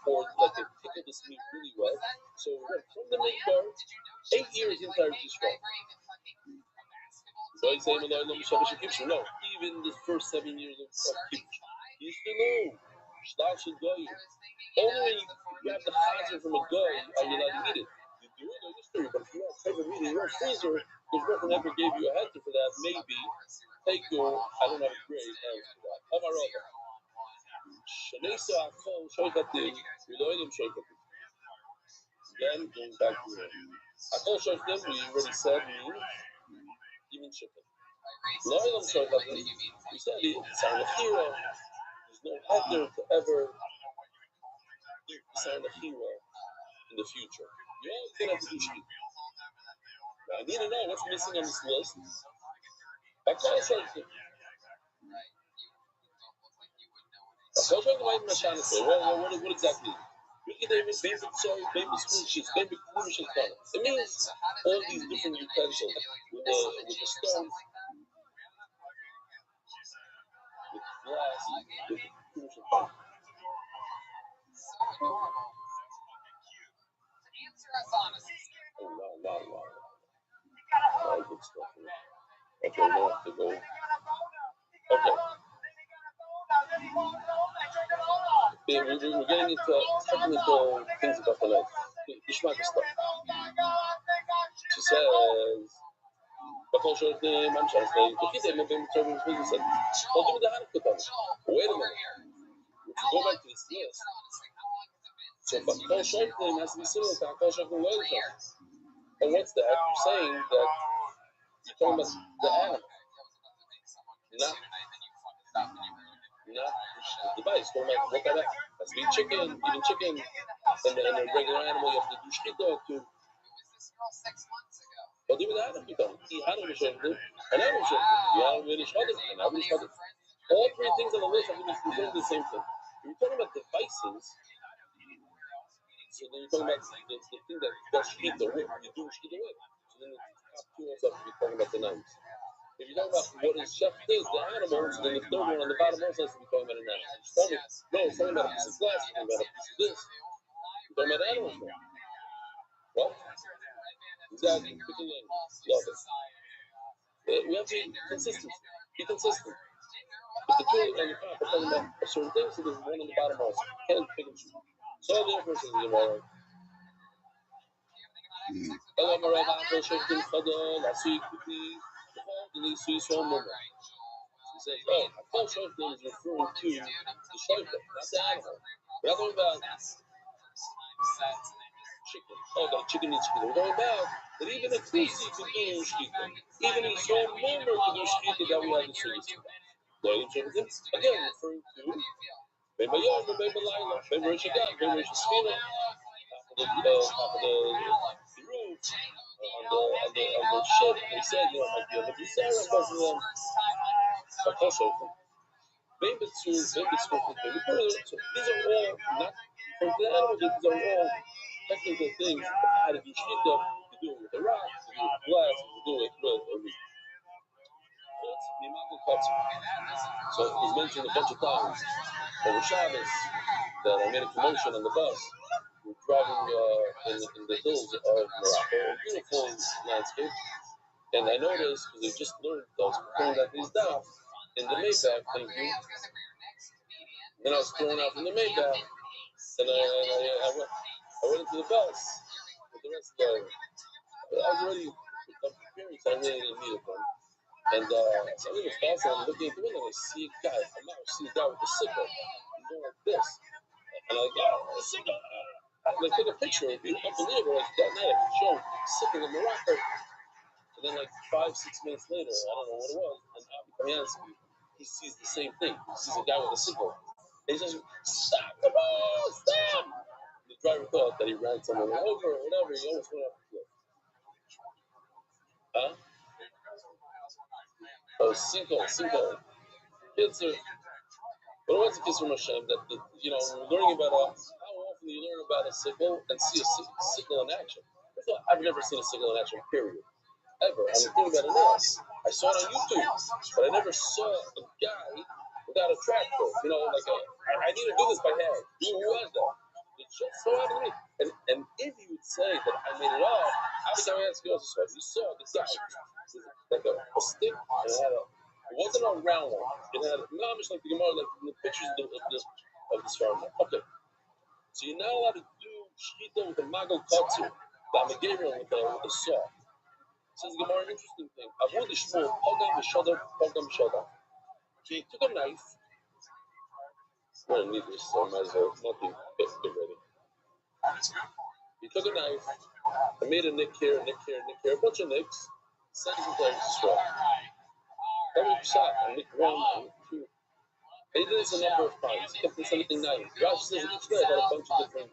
or like they pickle this meat really well. So we went from the midbar, 8 years into our Tishra. No, even the first 7 years of Kiddush. You used to know. Shtar should go. Only when you grab the chazer from a guy are you allowed to eat it. You do it, I story. But if you want favorite meat in your freezer, there's nothing ever gave you a header for that. Maybe take your, I don't have a great answer for that. Amarova. Shanesa Akol Shoikatin, Reloidim Shoikatin. Again, going back to it. Akol Shoikatin, we already said, means even chicken. Loyal Shoikatin, we said it's on the hero. There's no header to ever eat beside the hero in the future. You always gonna have to do shit. Now, I need to know what's missing on this list. Akol Shoikatin. What exactly? It means all these different utensils with the stone, with glass, with crucial part. Oh, wow. Good stuff. Okay, we'll have to go. Okay. We're getting into technical things about the life. Ishmael stuff. She says, "Because you're the man, she's the. If you didn't, maybe you're going to say, "Well, give me the hand to come." Wait a minute. If you go back to this list, so because you're the has to be similar to because you're the loyalty. And what's that? You're saying that you're talking about the animal, not the device. Talking about what that has to be chicken, eating chicken, and a regular animal you have to do shkita to. But even the animal become the animal shkita, an animal shkita, the animal shkita, an animal shkita. All three things on the list have to be referring to the same thing. If you're talking about devices, so then you're talking about the thing that does shkita with, you do shkita with. So then the top two also have to be talking about the names. If you're talking about what is chef is, the animals, then the third one on the bottom also has to be talking about an animal. No, it's talking about a piece of glass, it's talking about a piece of this. You're talking about animals now. What? Exactly. Pick a lane. Love it. We have to be consistent. Be consistent. If the two and the top are talking about a certain thing, so there's one on the bottom also. You can't pick and choose. So the other person is tomorrow. Hello, Marava, Apple, Shefkin, Fadol, Lasui, Kupi, the Lisui, Swammer. He says, oh, Apple Shoftim is referring to the Shoftim, not the animal. We're not talking about chicken. Oh, the chicken needs chicken. We're talking about that even a Kusi could do Shkita. Even a small member could do Shkita that we have the service. Again, referring to Beba Yom, Beba Laila, Beba Rishagat, Beba Rishasfina, top of the roof, on the shit. They said, you know, might be able to be Sarah because of them. But also, maybe it's true, maybe it's true. These are all not from the animals. These are all technical things of how to do shita. You do it with a rock, you do it with glass, you do it with a reed. So he's mentioned a bunch of times over Shabbos that I made a commotion on the bus. We're driving in the hills of Morocco, a beautiful landscape. And I noticed, because I just learned those, throwing out these dots in the Maybach, thank you. Then I was thrown out from the Maybach, and I went into the bus with the rest of the. I was already preparing, so I really didn't need it then. And so I'm in the bus, and I'm looking at the window, and I see a guy. I see a guy with a sickle. He's going like this. And I'm like, oh, a sickle. I took a picture. It'd be unbelievable. Like that night, I could show sickle in Morocco. And then, like 5-6 minutes later, I don't know what it was, and Avi Kamiansky, he sees the same thing. He sees a guy with a sickle. And he says, "Stop the bus! Stop!" The driver thought that he ran someone over or whatever. He almost went off the cliff. Huh? Oh, sinkhole. Kids are. But it was a kiss from Hashem that, you know, we're learning about how often you learn about a sickle and see a sickle in action. First of all, I've never seen a sickle in action, period. Ever. I'm thinking about it now. I saw it on YouTube, but I never saw a guy without a tractor. You know, like I need to do this by hand. Who was that? It's just so out of me. And if you would say that I made it up, I was going to ask you also, so you saw the guy like a stick, and it had it wasn't a round one. It had just like the Gemara, like in the pictures of this farm. Okay, so you're not allowed to do shita with a mago katsu, the Gabriel with a saw. Says the Gemara, an interesting thing. Abu Dishmul, Pogam Shada. He took a knife. I don't need this, so I might as well not get ready. He took a knife, and made a nick here, a bunch of nicks, sent it to Israel. Every shot, a nick 1, a nick 2. And he did this a number of times. He kept sending knives. Rashi says each night had a bunch of different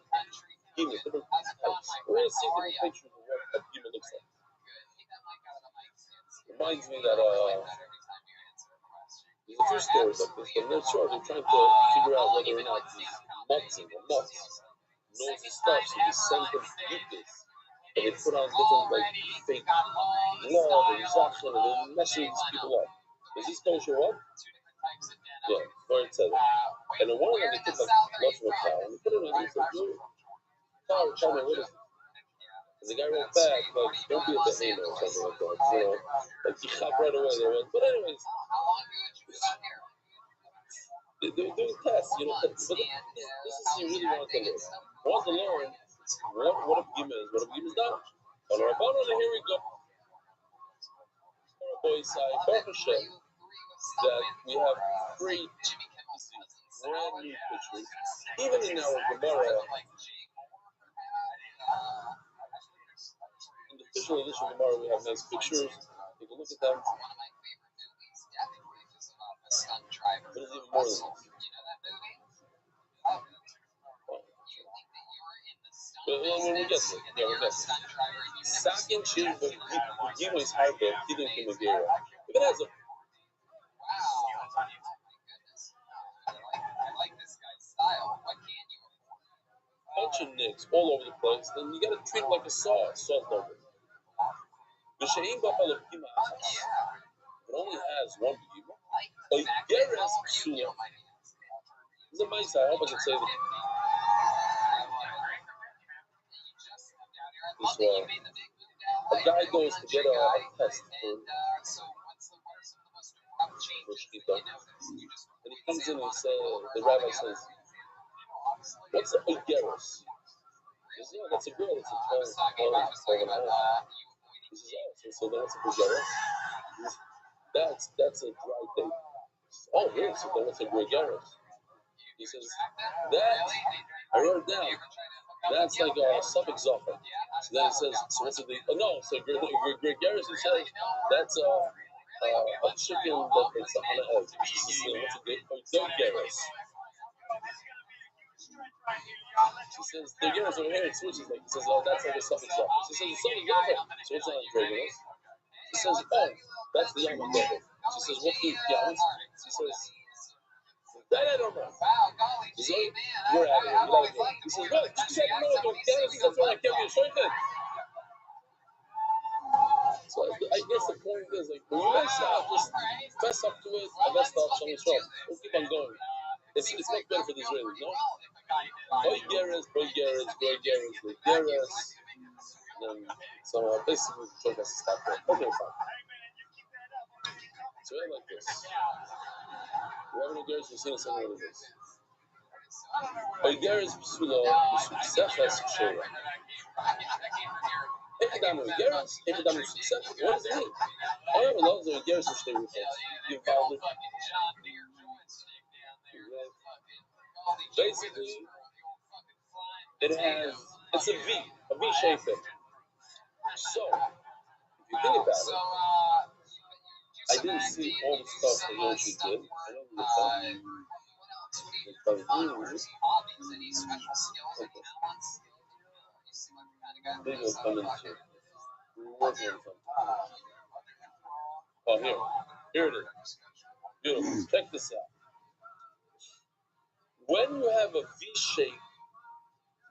demons, different types. We're going to see different pictures of what a demon looks like. Reminds me that there's a few stories like this, but they're sure they're trying to figure out whether or not these moths knows the stuff, so they send them to eat this. And they put on different like fake love and zachin, and they're messing these people up. Is this kosher what? Yeah, where it said it. And then one of them they took like blood from a cow and they put it on and said, "Cow, tell me what is it?" And the guy wrote back, like, "Don't be a behemoth or something like that." You know, like he shot right away. They went, but anyways, they're doing tests, you know. But this is you really want to learn. Want to learn what a behemoth is, what a behemoth is not. On our bottom, here we go. Boys, Baruch Hashem, that we have great, brand new pictures. Even in our Gemara, in the official edition of Gemara, we have nice pictures. Take a look at them. But it's even more than this. When we get to it, yeah, we get to it. Sakin Shir Gimo is Harbe, Kidin Kimagera. If it has a bunch of nicks all over the place, then you gotta treat it like a saw. Saw's no good. The Shein Bapal of Gima it only has one Gima. But Geras Psula. This is a mice, I hope I can say that. This one. A guy goes to get a test for Shkita. And he comes in and says, the rabbi says, "What's a Geras?" He says, "Oh, that's a girl, it's a 12 and a half. He says, "Oh, so that's a Geras?" That's a dry date. "Oh, really? So then what's a Geras?" He says, "That, I wrote it down. That's like a suffix offer." So then it says, "So what's a no, so Gregaris," he says, "That's a chicken that it's on an egg." He says, "What's a Gregaris?" She says, "The Gregaris over here, it switches like," he says, "Oh, that's like a suffix offer." She says, "It's only Gava." So what's a Gregaris? says, oh, that's the Yom Tov. She says, what's the Yom? She says, that I don't know. She says, you're out of here. You're out of here. He says, what? She said, no, that's why I can't be a shaykhid. So I guess the point is, like, when you mess up, just fess up to it, I messed up, Shalom Shalom. We'll keep on going. It's much better for the Israelis, no? Boy Geras, so basically the joke has to stop there. Okay, fine. So we have like this. Rabbi Geras, we've seen something like this. Boy Geras, Psula, Sefas, Shera. Ekadam Geras, Ekadam Success. What does it mean? All of those are Geras and Shera. You found it. Basically, it's a V shape. So, if you think about it, I didn't see all the stuff that Yoshi did. I know the fun. They will come into. We're working on something. Oh, here it is. Beautiful. Check this out. When you have a V shape,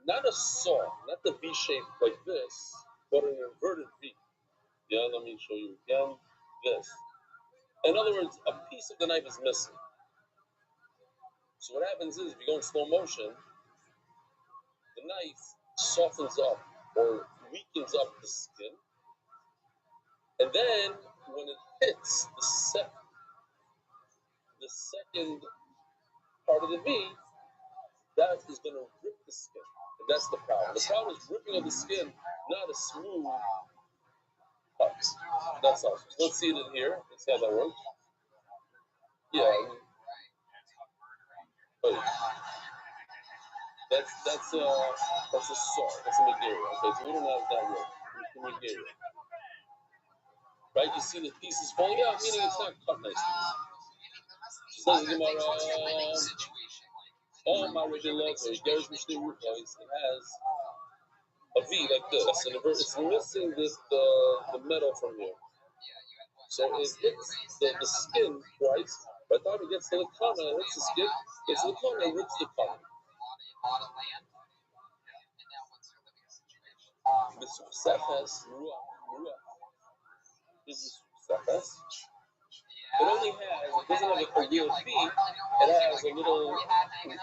not a saw, not the V shape like this, but an inverted V. Yeah, let me show you again. This. In other words, a piece of the knife is missing. So what happens is, if you go in slow motion, the knife softens up or weakens up the skin, and then when it hits the second part of the V, that is going to rip the skin, and that's the problem. The problem is ripping of the skin, not a smooth cut. That's all. Let's see it in here. Let's see how that works. Yeah. That's a saw. That's a Megillah. Okay, so we don't have that word. It's a Megillah. Right? You see the pieces falling out, meaning it's not cut nicely. Says the Gemara, all my regulars or Geras Mishneh Rukos, it has a V like this, and it's missing the metal from here. So it hits the skin twice. By the time it gets to the corner, it hits the skin, gets to the corner, it rips the corner. Mr. Sefas, Ruach. This is Sefas. It only has, it doesn't have a real V, it has a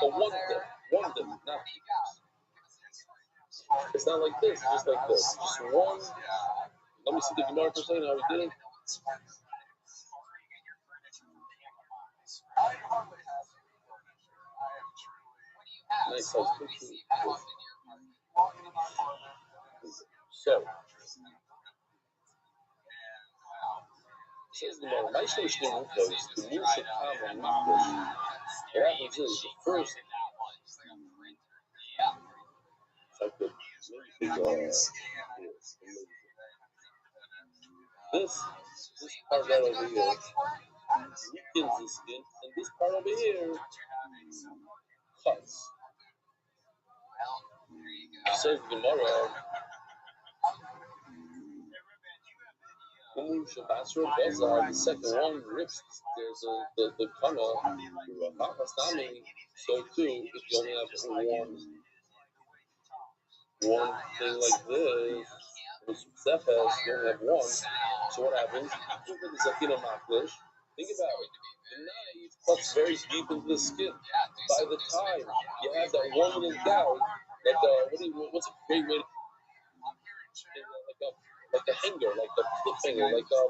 one dip, not two. It's not like this, it's just like this. Just one. Let me see the Gemara for a second, how we did it. Nice size picture. So, says the Gemara, my station in Rukos, the new Shekam and Maklish. What happens is, the first, if I could maybe this part right over here weakens the skin, and this part over here cuts. Says the Gemara, the second one rips the kana. So too, if you only have one thing like this, with Cephas, you only have one. So what happens? Think about it. The knife cuts very deep into the skin. By the time you have that one little gouge, what's a great way to like a hanger, like a flip hanger, like a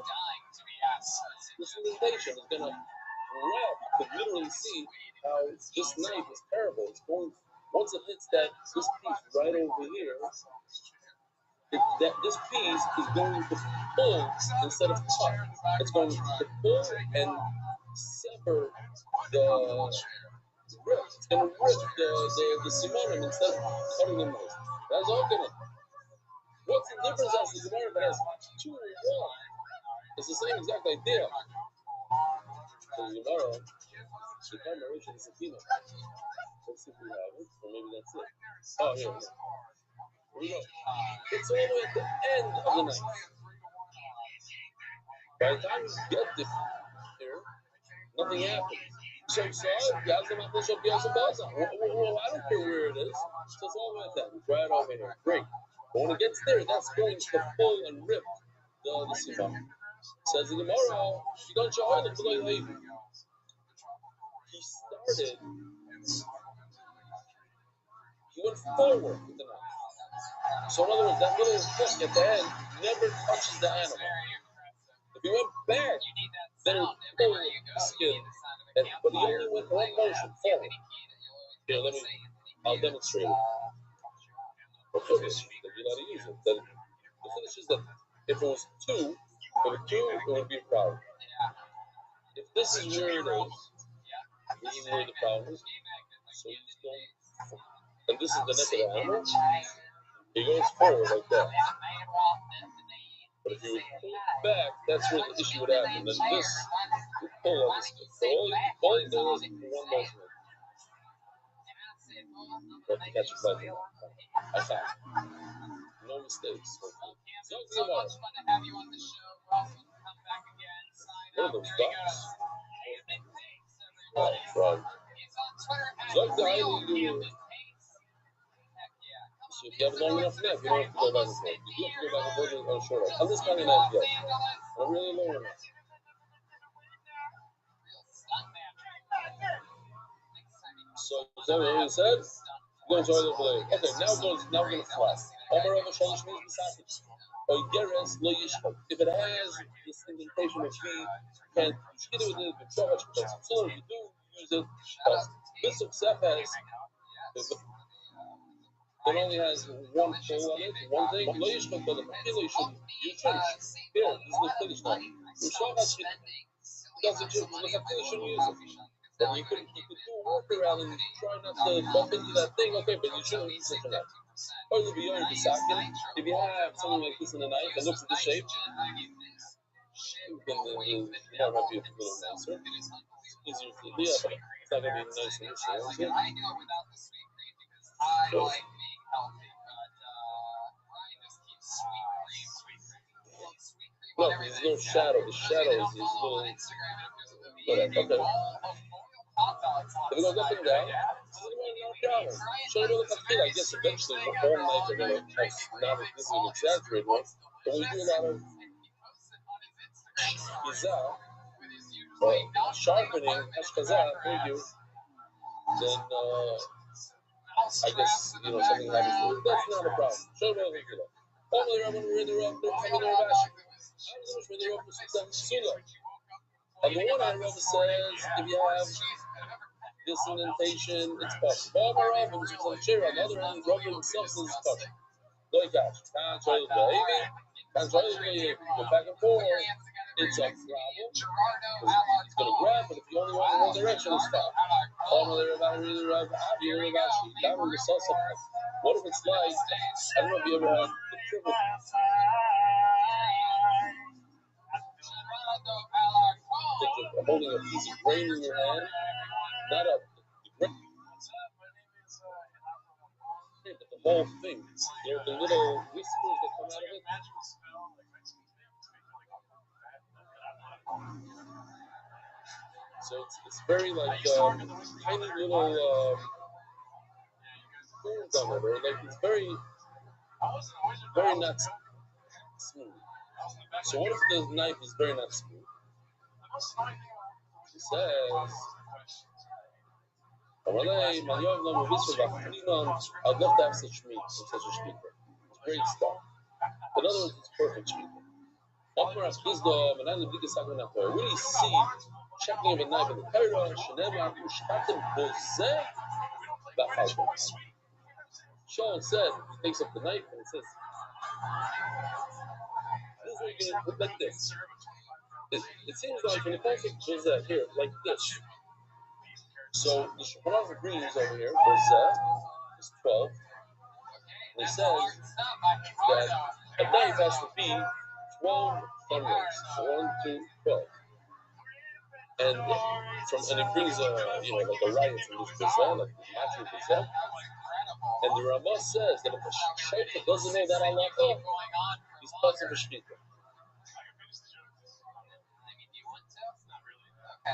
this indentation is gonna grab. You could literally see how this knife is terrible. It's going once it hits this piece right over here. This piece is going to pull instead of cut. It's going to pull and sever the rip. It's going to rip the simonim instead of cutting them off. That's all going to. What's the difference as the Gemara that has two or one? It's the same exact idea. So the Gemara, the commemoration is a kino. Let's see if we have it, or maybe that's it. Oh, here we go. It's all the way at the end of the knife. By the time you get here, nothing happens. So Yazam Apostle Yazabaza. Well, I don't care where it is. So it's all about that. It's right over here. Great. But when it gets there, that's going to pull and rip the Simon. Says the Gemara, you don't show it below your He started, he went forward with the knife. So in other words, that little hook at the end never touches the animal. If he went back, then it would pull the skin. But he only went one motion forward. Here, I'll demonstrate it. Okay, then you're not to use it. Then the finish is that if it was two, it would be a problem. If this is where it is, this is where the problem is. So you just don't. And this is the neck of the animal. He goes forward like that. But if you would pull back, that's where the issue would happen. Then this would pull on this. So all he does is one motion. You have to catch a flight. I found. No mistakes. So much fun to have you on the show. We're also going to come back again. Sign up. There you go. Right. He's on Twitter at RealCampusPace. So if you have long enough nap, you don't have to go back and forth. You do have to go back and forth on a short one. On this kind of nap, yes. But really long enough. So is that what he said? We're going to enjoy the play. Okay, now we're going to fly. Omer Rabbi Shalish means beside it. If it has this indentation of V, you can't hit it with it so much because so if you do use it, this success has it only has one pull on it, one thing. Lo yishchot but the kilo should you finish. Here, this is the finish now. Because it shouldn't use it. But you could do a workaround and try not to bump into that thing, okay, but you shouldn't use it for that. Or if you have something like this in a knife and looks at the shape, then it might not be a little nicer. It's easier to do, but it's not going to be nice in this shape. No, there's no shadow. The shadow is these little. Okay. If it goes up and down, show you what I guess eventually the whole knife are going to have not this is an exaggerated one, but we do a lot of sharpening, hashkazah, thank you, then I guess, something happens. That's not a problem. Show you what I think. Only Rabbi we're in the rough, they're coming to Rashi. On the one hand, Rabbi says, if you have this indentation, it's possible. On the other hand, Rabbi himself says it's possible. No, you got it. Can't try to go back and forth. It's a problem. It's going to grab, but if you only want in one direction, it's fine. What if it's like, I don't know if you ever had the privilege of holding a piece of grain in your hand, not a grain, but the whole thing, the little whispers that come out of it. So it's very like tiny little things on it, or like it's very not smooth. So what if the knife is very not smooth? He says, I'd love to have such meat from such a speaker. It's great stuff. In other words, it's perfect speaker. What do you see checking of a knife in the Torah? Sean said, he takes up the knife and it says, this is what you're going to put like this. It seems like when the pasuk does that here, like this. So the Shulchan agrees over here, Bozeh is 12. And he says that a knife has to be 12 thumbnails, 1 to 12. And it brings a like a riot from this Bozeh, like the matching Bozeh. And the Ramah says that if a shaykhah doesn't know that halacha, he's passing for shmita.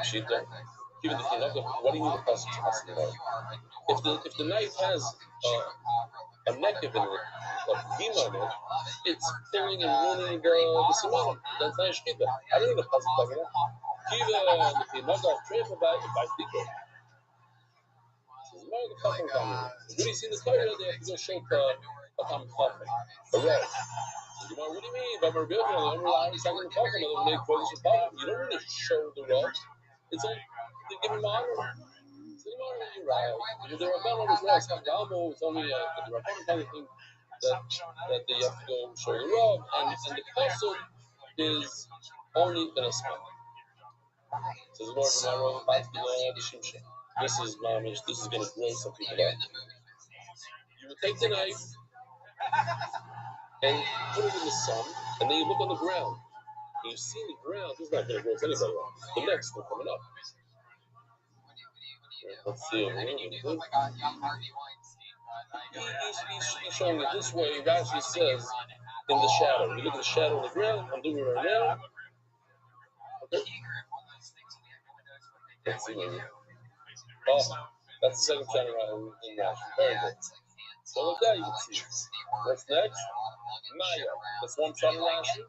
Shita. Even if you're not going, what do you need a pasuk to ask about? If the knife has a nekev in it, a beam on it, it's pulling and ruining the simon. That's not a shita. I don't need a pasuk like that. Kiva, if you're not going to trip about it, by people. What do you see in the Torah? They have to go show a Tam Chacham, a Rav. What do you mean? But Rabbi Rothschild, you don't really show the Rav. It's like they give him honor. So you know, you're right. Because the Rabban was right. Gamo told me the Rabban kind of think that they have to go show the Rav, and the pasuk is only in a spot. So the Lord from my this is mamish. This is going to grow some people out. You would take the knife and put it in the sun, and then you look on the ground. And you see the ground. This is not going to grow anybody out. The next one coming up. Let's see. He's showing it this way. Rashi says in the shadow. You look at the shadow on the ground. I'm doing it right now. Okay. Let's see. Oh, that's the second channel in Rashi. Very good. So look that you can see. What's next? Maya. That's one shot in Rashi. You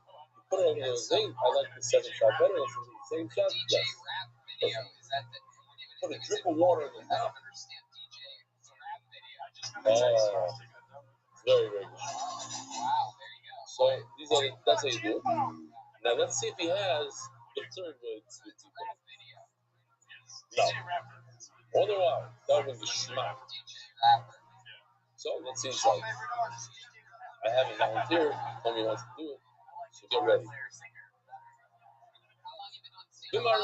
put it over the thing. I like the second shot better. Let's do the same shot. Yes. Put a drip of water in the mouth. Oh, very, very good. So that's how you do it. Now let's see if he has the third way to do it. No. Otherwise, that would be schmuck. So let's see inside. I haven't volunteered. Tommy wants to do it. So get ready. In our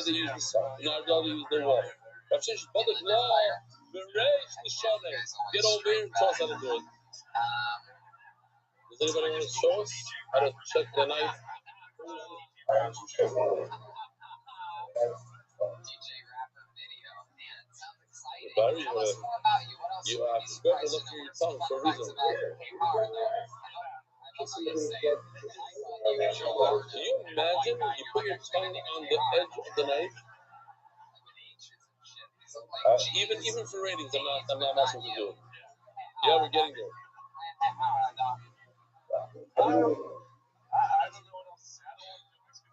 they use the sun. In our they use the water. Get over here and show us how to do it. Does anybody want to show us how to check the knife? Barry, you have to go for look through your tongue for a reason. Can you imagine you put your tongue on the edge of the knife? Even for ratings, I'm not asking to do it. Yeah, we're getting there.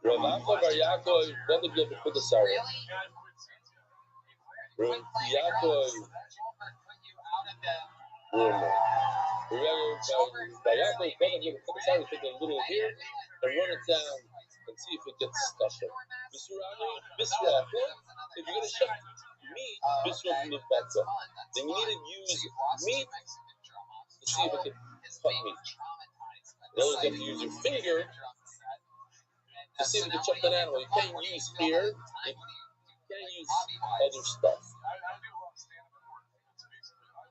Rav Bar Yaakov, what did you put the sorry? Rav Yaakov. By Yaakov, what did you put the sorry? Take a little here and run it down and see if it gets stuck in. Bisra, if you're going to check meat, Bisra from the better. Then you need to use meat to see if it can cut meat. In other words, you have to use your finger to see if you can check that animal. You can't use here. You can't use other stuff.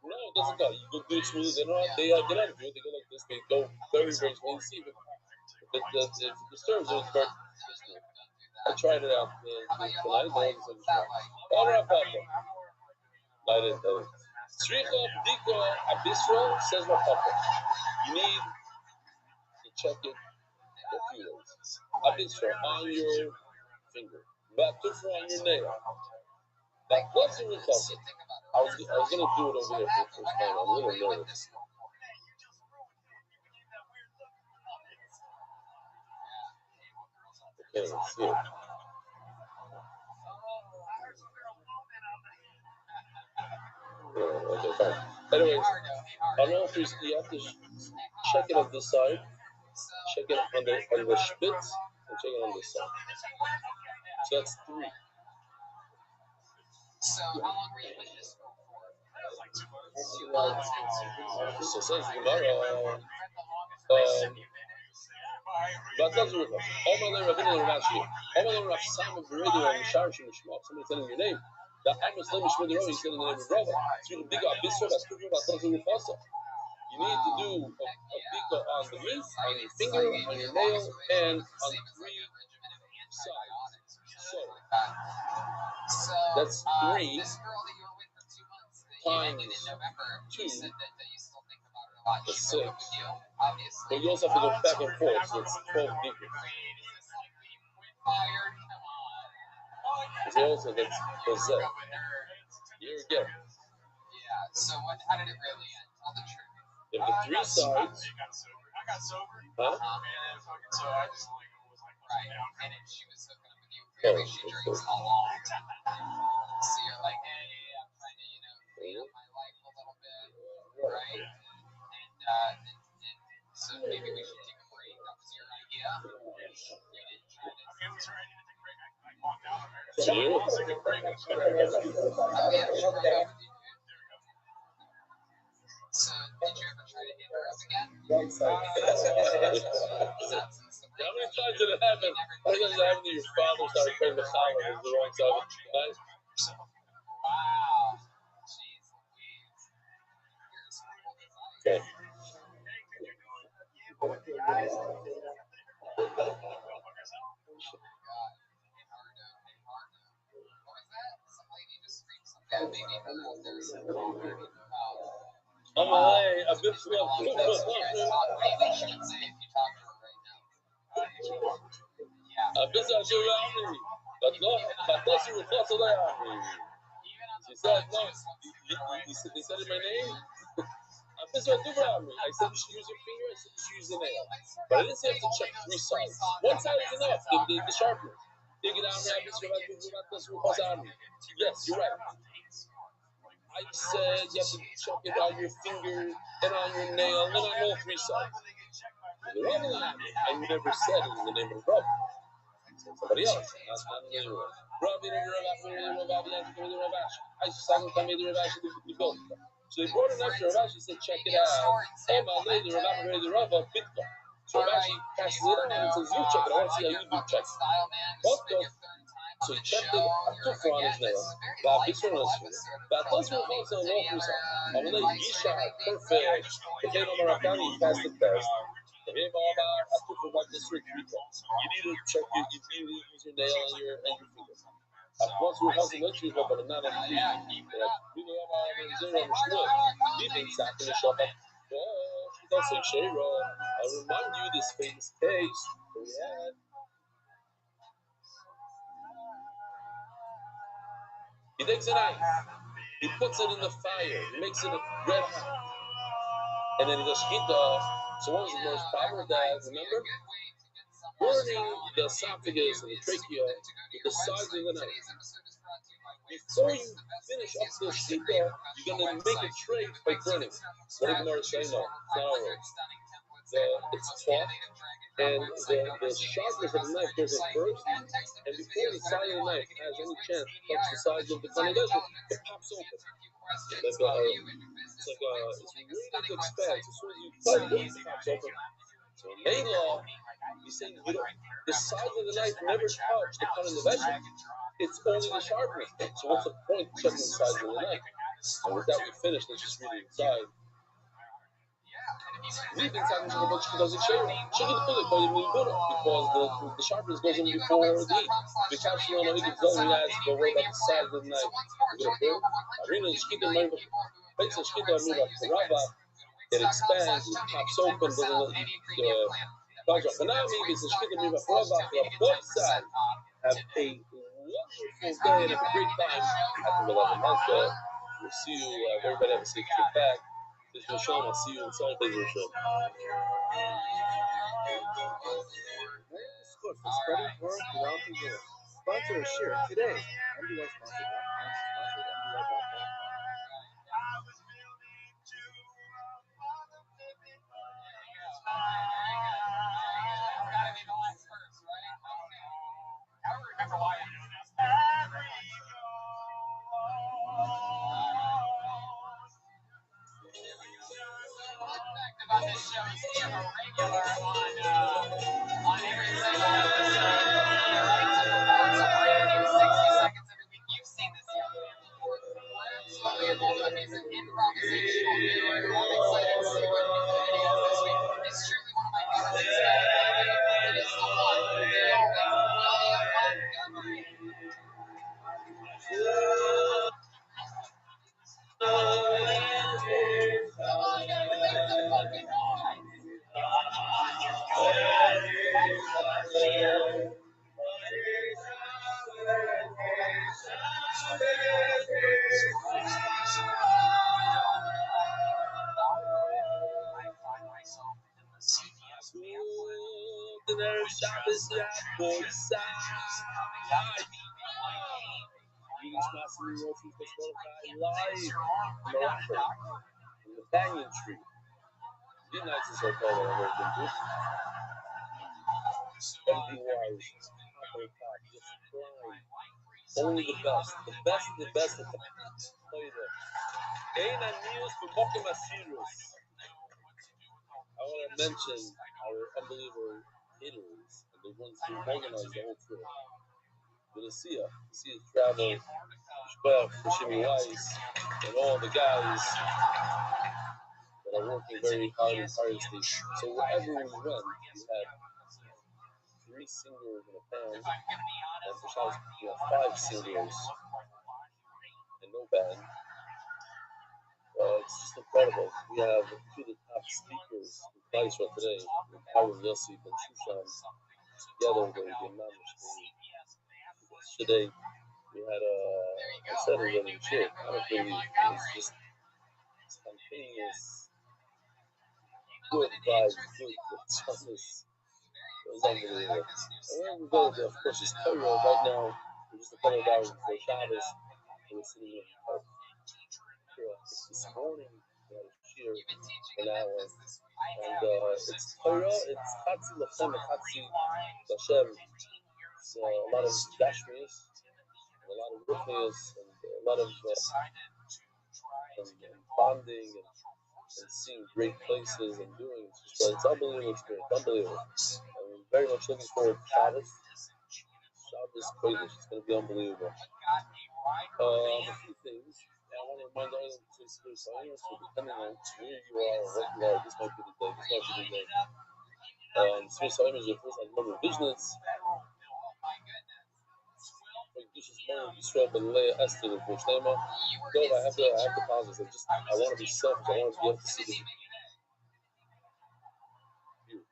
No, it doesn't go. You go do it smooth. They don't do it. They go like this. They go very, very smooth. See if it disturbs it. I tried it out tonight. All right, Papa. I didn't. Sricha Bdiko Abisra says what Papa. You need to check it a few ways. Abisra on your finger. Batufra on your nail. That wasn't recovered. I was going to do it over here for the first time. I'm a little nervous. Okay, let's see it. Okay, fine. Anyways, I don't know if you have to check it on this side, check it on the spitz, and check it on this side. So that's 3. So how long were you with this for? So says Gemara. But that's Rufa. Omar Rabbeinu Rashi. Omar Rav Simon Beredu and Sharish Mishmach. Somebody telling your name. That I'm a Muslim Mishmach. He's telling the name of Rava. So you dig up this one. That's true. That's not true. You need to do a bika on the meat, on your finger, on your nail, and on 3 sides. So that's 3 times 2. The 6. But you also have to go back and forth, so it's 12 deep. Because also that's Jose. Here again. Yeah, so how did it really end? Tell the truth. You have the 3 sides. I got sober. Huh? So I just was like, right. And if she was hooking up with you, clearly she drinks a lot. So you're like, hey, I'm trying to, clean up my life a little bit, right? And so maybe we should take a break. That was your idea. You didn't try to. It was her idea to take a break. I walked out of there. So you? Oh yeah, sure. So, did you ever try to hit her up again? How many times did it happen? How many times did it happen to your father started playing the challah on the wrong side of the night? Wow. Jeez Louise. Okay. I'm a bit slow. Maybe you shouldn't say if you talk to her right now. Yeah. I'm busy around me. But no, but that's your thoughts around me. She said, no, he said my name. I'm busy around me. I said you should use your finger, I said you should use the nail. But I didn't say you have to check 3 sides. One side is enough, the sharpener. Dig it out, yes, you're right. I said you have to check it on your finger and on your nail and on all 3 sides. I never said it in the name of Rabbi. Somebody else, not the name of Rabbi. So they brought an extra Rashi, said, check it out. So Rashi passes it on and says, you check it. I want to see how you do check it. So he checked it Tufra on his nail. Perfect. The came on Marakani, he passed the test. You need to check you need to use your nail and your finger. Once we're housing lectures, but not on the I'll remind you this famous case that we had. He takes a knife, he puts it in the fire, he makes it red hot, and then he goes shkita. So what was the most problem with that? Remember? Burning the esophagus and the trachea with the sides of the knife. Before you finish up the shkita, you're going to make a tray by burning. What did Gemara say? No, it's not all right. It's tough, and the sharpness of the knife goes in first, and before the side of the knife has any chance to touch the sides of the conversation, it pops open. It's really to expand. As soon as you touch it, it pops open. So in main law, he's saying the sides of the knife never touch the cut in the vegetable. It's only the sharpness. So what's the point of checking the sides of the knife? And with that we finish, let's just read it inside. We've been talking about because the sharpness goes in before the heat. The caption on the heat is going to go right about the side of the knife. It expands, it pops open, doesn't let the have a wonderful day and have a great time at the Beloved Malka. We'll see you, everybody have a safe trip back. This is Rishon. I'll see you in Salt Lake Rishon. Spreading word throughout the world. Sponsor a share today. About this show is we have a regular on every single episode. He likes to perform some brand new 60 seconds every week. You've seen this young man before. Absolutely amazing. He's an improvisational hero. I'm excited to see what new he has this week. It's truly one of my favorites today. It is the one, the only William Montgomery. Erev Shabbos Rabbi Rothschild. Yiddish Master Rothschild live in Morocco, in the banyan tree. The nicest hotel that I've ever been to. Everything wise, top of the top, just flying. Only the best of the best at the Toida. Ain't a news for Mokim Asirus. I want to mention our unbelievable caterers and the ones who organize the whole trip. The Nasia Travel, Shpech, Shimi Weiss, and all the guys that are working very hard and tirelessly. So wherever we went, we had 3 singers in a band, and for Shabbos we had 5 singers and no band. It's just incredible. We have 2 of the top speakers in Klaisra today, Aaron Yossi and Shushan, together they managed today. We had I said it was a chick. I don't believe it was just spontaneous, good vibes, good toughness. It was unbelievable. And we're going to go, of course, it's Torah right now. We're just a couple of hours before Shabbos. And we're sitting in the park. This morning, we had a cheer for an hour. And it's Torah, it's Chatzi Lachem, Chatzi Lashem. It's a lot of Gashmias, a lot of Ruchnias, and a lot of and bonding and seeing great places and doing it's unbelievable experience, unbelievable. I'm very much looking forward to Shabbos. Shabbos Kodesh, it's going to be unbelievable. A few things. I want to remind all of you to experience science, so depending on where you are or what you are, this might be the day, this might be the day. Serious Science is your first and number of business. Israel Belay Esther for Shlema. I have to pause this. I want to be selfish. I want to be able to see the view.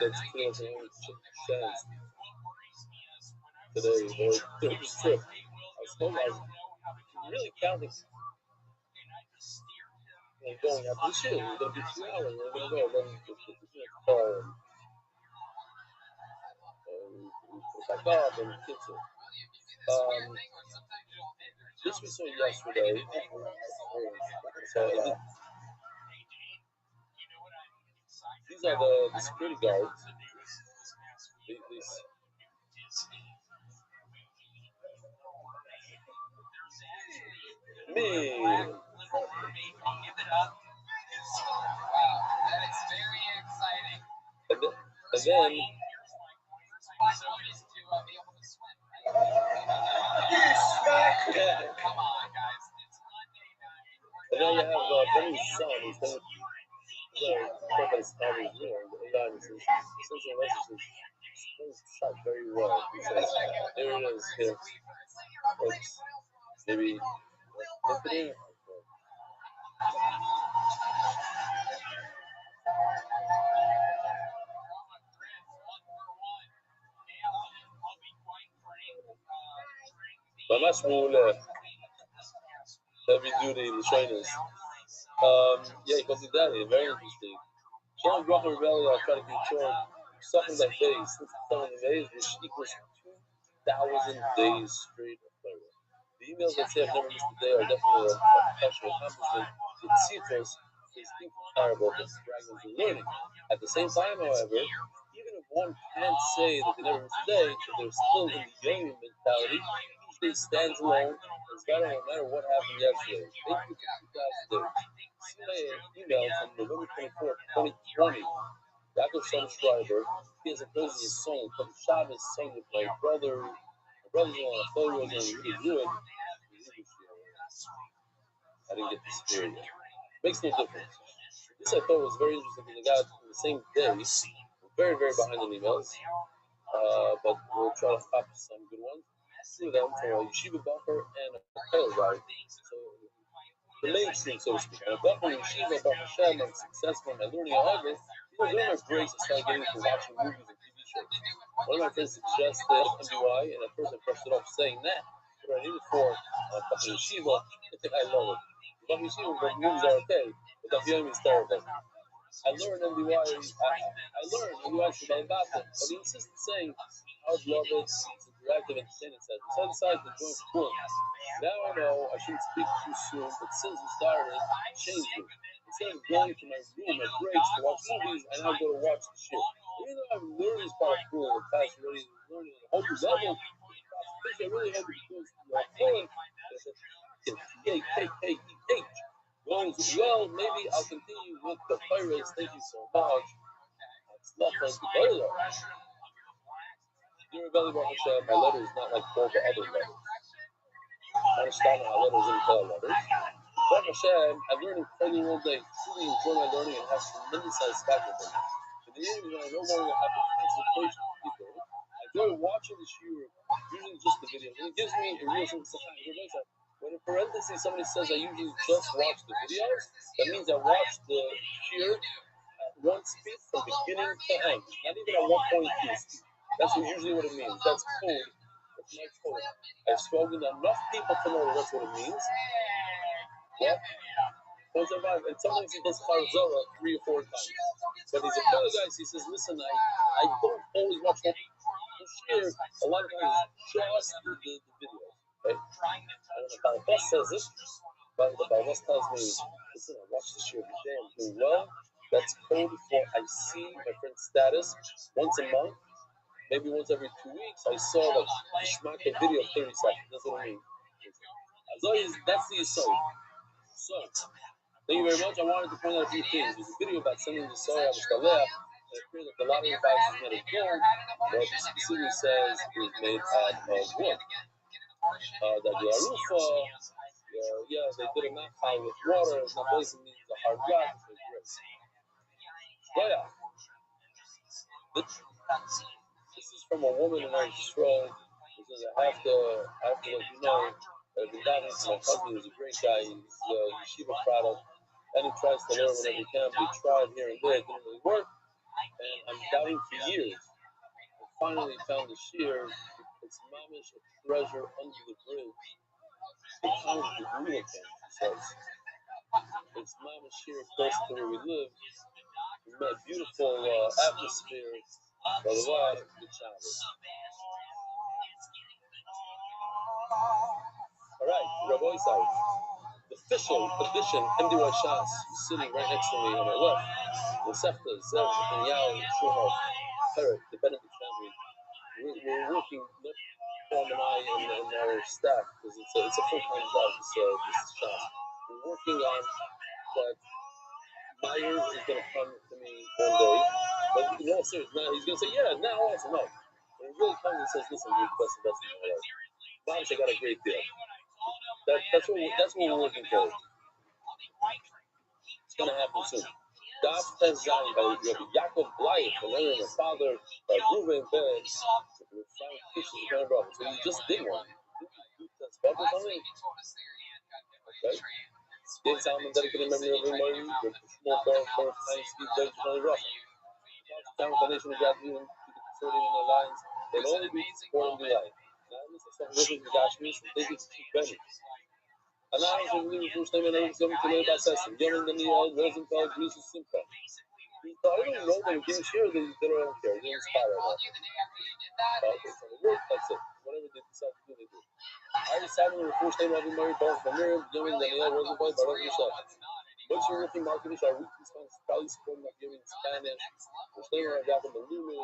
That's pretty much the only chance today or during this trip. I was really counting. Going after this year, we're going to be 2 hours. We're going to go. Then we get the car and put it back up and kids it. This we saw yesterday. So these are the security guards. Me. Wow, that is very exciting. And then Come on, guys. It's Monday night. and then you have Benny's son. He's going to his father's room. And essential messages. It's shot very well. He says, there it is. Here. Oops. Maybe look it in. ממש מעולה. Heavy duty, the trainers. Yeah, because of that, very interesting. Sean Brocker Rebellion, I'll try to keep short. Something like days, 6,000 days, which equals 2,000 days straight of play. The emails that say I've never missed a day are definitely a professional accomplishment. With Cephas is incomparable to fragments of learning. At the same time, however, even if one can't say that they never miss a day, if they're still in the young mentality, each day stands alone and it's better no matter what happened yesterday. Thank you for 2,000 days. See my email from November 24th, 2020. Yaakov Shem Schreiber, he has a crazy song called Shabbos song with my brother. My brother-in-law, I thought he was going to really do it. I didn't get the spirit yet. Makes no difference. This I thought was very interesting because I got on the same day. We're very, very behind on emails. But we'll try to pop some good ones. 2 of them from a Yeshiva Bacher and a Kale guy. So the mainstream, so to speak. And a Bacher and Yeshiva, Baruch Hashem, I'm successful in my learning. However, during my breaks, I started getting to watching movies and TV shows. One of my friends suggested MBY, and at first I brushed it off saying that. But I need it for Bacher Yeshiva. I think I love it. Bacher Yeshiva, the movies are okay, but the Yom is terrible. I learned MDY. I learned MDY from Alibata, but he insisted saying, I would love it. It's interactive, entertaining, etc. So I decided to join school. Now I know I shouldn't speak too soon, but since we started, it changed me. Instead of going to my room at breaks to watch movies, I now go to watch the shit. Even though I've learned this part of school in the past already, learning at a whole new level, I really hope it goes forward. T-A-K-K-E-H. Goes well, maybe I'll continue with the pirates. Thank you so much. It's not like the other. Dear Rabbi Rothschild, my letter is not like all the other letters. I understand my letters and tell letters. Baruch Hashem, I've learned incredibly all day. Truly enjoy my learning and have tremendous satisfaction from it. In the end, when I no longer have the concentration of people, I enjoy watching the shiur, usually just the videos. And it gives me a real sense of time. When in parentheses somebody says I usually just watch the videos, that means I watch the shiur at one speed from beginning to end. Not even at 1.2 speed. That's usually what it means. That's code. That's my code. I've spoken to enough people to know that that's what it means. What? And sometimes he does Charzara 3 or 4 times. But he's a fellow guy, so he says, listen, I don't always watch the share. A lot of times just the videos. Right? And the Balabas says it, but the Balabas tells me, listen, I watch the share every day, I'm doing well. That's code for I see my friend's status once a month, maybe once every 2 weeks. I saw the Shmake video of 30 seconds. That's what I mean. As always, that's the aside. So, thank you very much. I wanted to point out a few things. There's a video about sending the soy out of Shaleh, and it appears that the lottery box is made of gold, but it specifically says it is made out of wood. That the Arufa, yeah, they did it not high with water, it's not basically means a hard rock, it's like grits. So, yeah. This is from a woman in Israel. She says, I have to let you know that I've been diving to my husband, who's a great guy, he's a yeshiva product. And he tries to learn whenever he can, but he tried here and there, it didn't really work. And I'm doubting for years. I finally found the shear. It's mamish, a treasure under the bridge. The town of the Grula camp, he says. It's mamish here close to where we live. We met a beautiful atmosphere. Blah, blah, blah. Good job. All right, Rabbi Rothschild. The official edition, MDY Shas, sitting right next to me on my left. The Sefta, Zev, and Yao, Shumov, Perek, the Benedict family. We're working, Paul and I and our staff, because it's a full-time job, this Shas. We're working on that. Meyer is going to come to me one day, but in all seriousness, now he's going to say, yeah, now also, no. And he really comes and says, listen, you're the best of my life. Mom, I got a great deal. That's what we're working for. It's going to happen soon. Das Pezan by Rabbi Yaakov Blayit, the learner and father by Reuven Ben, with Frank Fisher's grandbrother. So he just did one. That's or something. Okay. Dave Salmon dedicated memory of Mary, with small bar for time speed, David Johnny Roth. Town Foundation of gratitude to the consortium and alliance. They'll only be supporting the life. Now, this is something living with Gashmis and taking to keep Benny. Anonymous will leave the first name and others coming to lay by Session. Yemen, Daniel, Rosenfeld, Greece, and Simcha. I don't know they didn't share, they don't care. They didn't spy right now. Okay, so they work, that's it. Whatever they decide to do, they do. I decided to first name Rabbi Mary, both from Miriam, Yemen, Daniel, Rosenfeld, by Rabbi Yosef. What's your working marketing? Our weekly sponsors probably supporting that giving in Spanish. First name Rabbi Yaakov Belulu,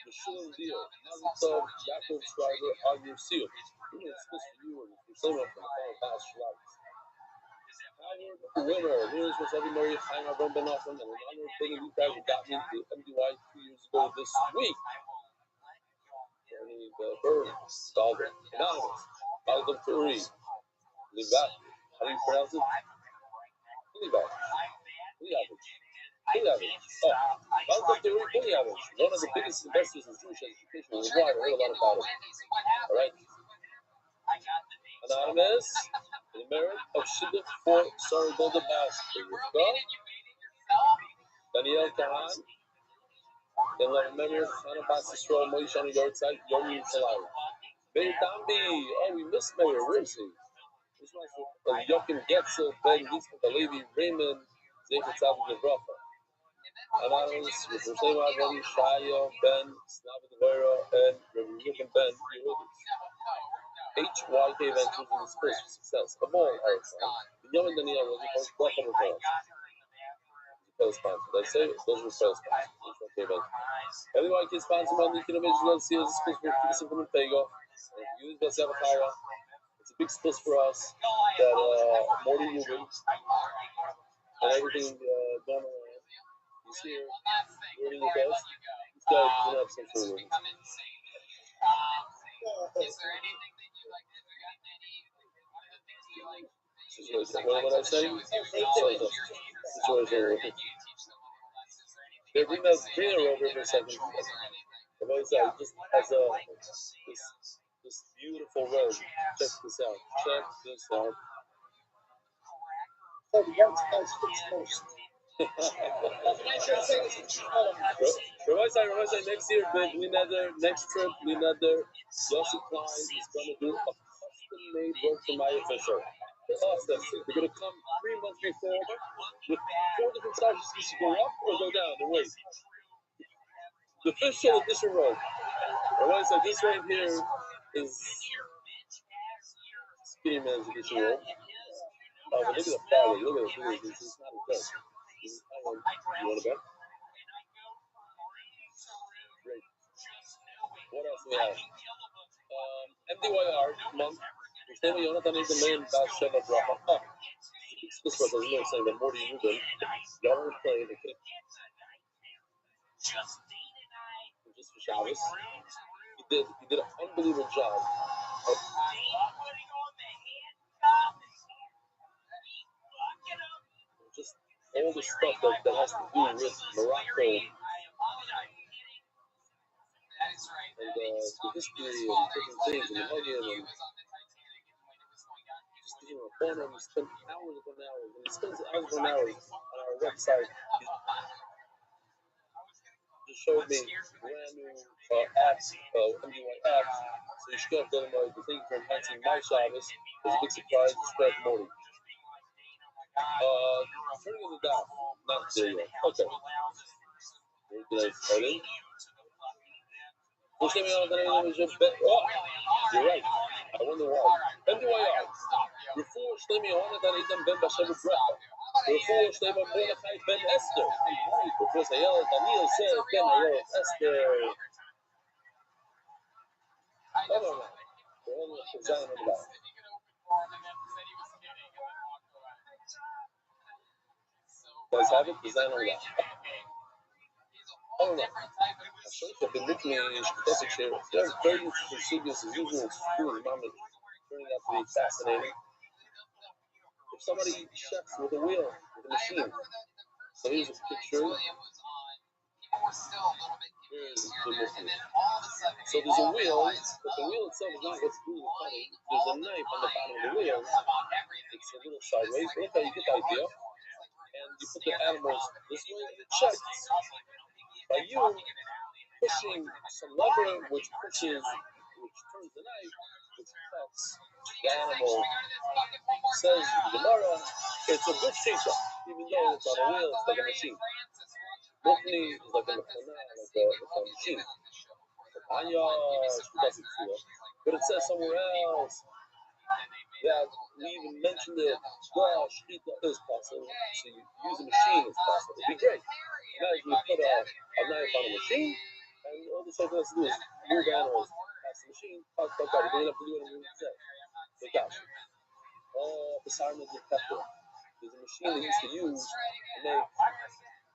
the Shulam Deal, Mazatov, Yaakov Schreiber, Agnew Seal. Who is this for you? And your name from the final past Schreiber. Howard, winner, winners was Rabbi Mary, Chaim Avram Ben Nachman, and an honor of bringing you guys who got me to MDY 2 years ago this week. Bernie Bird, Dalton, Anonymous, Malcolm Turi, Levat, how do you pronounce it? Levat. Kulyavich. Oh, Malcolm Turi Kulyavich, one of the biggest investors in Jewish education worldwide. I heard a lot about it. All right. Anonymous, the merit of Shidduch for Sarah Golda Bass. Daniel Kahan, then let remember Hannah Bass Yisrael, Moshe on the yard side, Yom Yerushalayim. Meir Dambi, oh, we missed Meir, where is he? This one's Joachim Getzel, Ben Yitzchak Alevi, Raymond, Zeichet Tzadik Levracha. Anonymous, with Roshei Rabbi Shaya Ben Slavi Devera and Rabbi Reuben Ben Yehudis. HYK Ventures in the space for success. Of all our friends, the young Daniel was the most welcome of all. Co-sponsor. Let's say those were co-sponsors. HYK Ventures. Everyone can sponsor on the Kilometers Love Series space for Kisim from Pego. And if you use Basavachaya, it's a big space for us that Morty Rubin and everything going around. He's here, learning with us. This guy doesn't have some sort of Is there anything that you like? Have you gotten any? One of the things that you like? What am I saying? Situation. Bring her over for a second. I've always said, just as this beautiful road. Check this out. Check this out. Rabbi say next year, next trip, Yossi Klein is going to do a custom-made work for my official. Awesome. We're going to come 3 months before with 4 different sizes. You should go up or go down and wait. The official edition road. Rabbi said this right here is Skinny Man's edition road. Oh, but look at the quality. Look at this. This is not a joke. You want to bet? Great. What else do we have? MDYR month. His name is Jonathan is the main Baal Sheva Bracha. This was as you know saying that Morty Rubin got on a plane and came just for Shabbos. He did an unbelievable job of just all the stuff that has to do with Morocco and the history and different things and the hugging and just upon him. We spent hours upon hours and he spends hours upon hours on our website. He just showed me brand new apps, MDY apps. So you should go up there and the thing for enhancing my Shabbos. There's a big surprise. It's Fred Morty. Turning on the dot. Not there yet. Okay. Did I start in? Oh, you're right. I wonder why. MDYR. Refuah Shlemi Yonatan Eitan Ben Bashev Bracha. Refuah Shlemi Mordechai Ben Esther. Refuah Hayel Daniel said Ben Hayel Esther. No. We're only at the Zion of the Bible. Guys have it? The Zion of the Bible. Oh no. I've been looking at his classic share. They're very interesting studios as usual. It's cool. Mom is turning out to be fascinating. If somebody chefs with a wheel, with a machine. So here's a picture. Here's the machine. So there's a wheel, but the wheel itself is not what's doing the cutting. There's a knife on the bottom of the wheel. It's a little sideways. Okay, you get the idea. And you put the animals this way and it checks. By you pushing some lever which turns the knife, which cuts the animal, says Gemara, it's a good shita, even though it's on a wheel, it's like a machine. Mukni is like a machine. But it says somewhere else that we even mentioned it. Well, shita is possible, so you use a machine is possible. It'd be great. Imagine you put a knife on a machine, and all the stuff has to do is move animals past the machine. You don't have to do anything you say. They got you. Beside the detector, there's a machine they used to use to make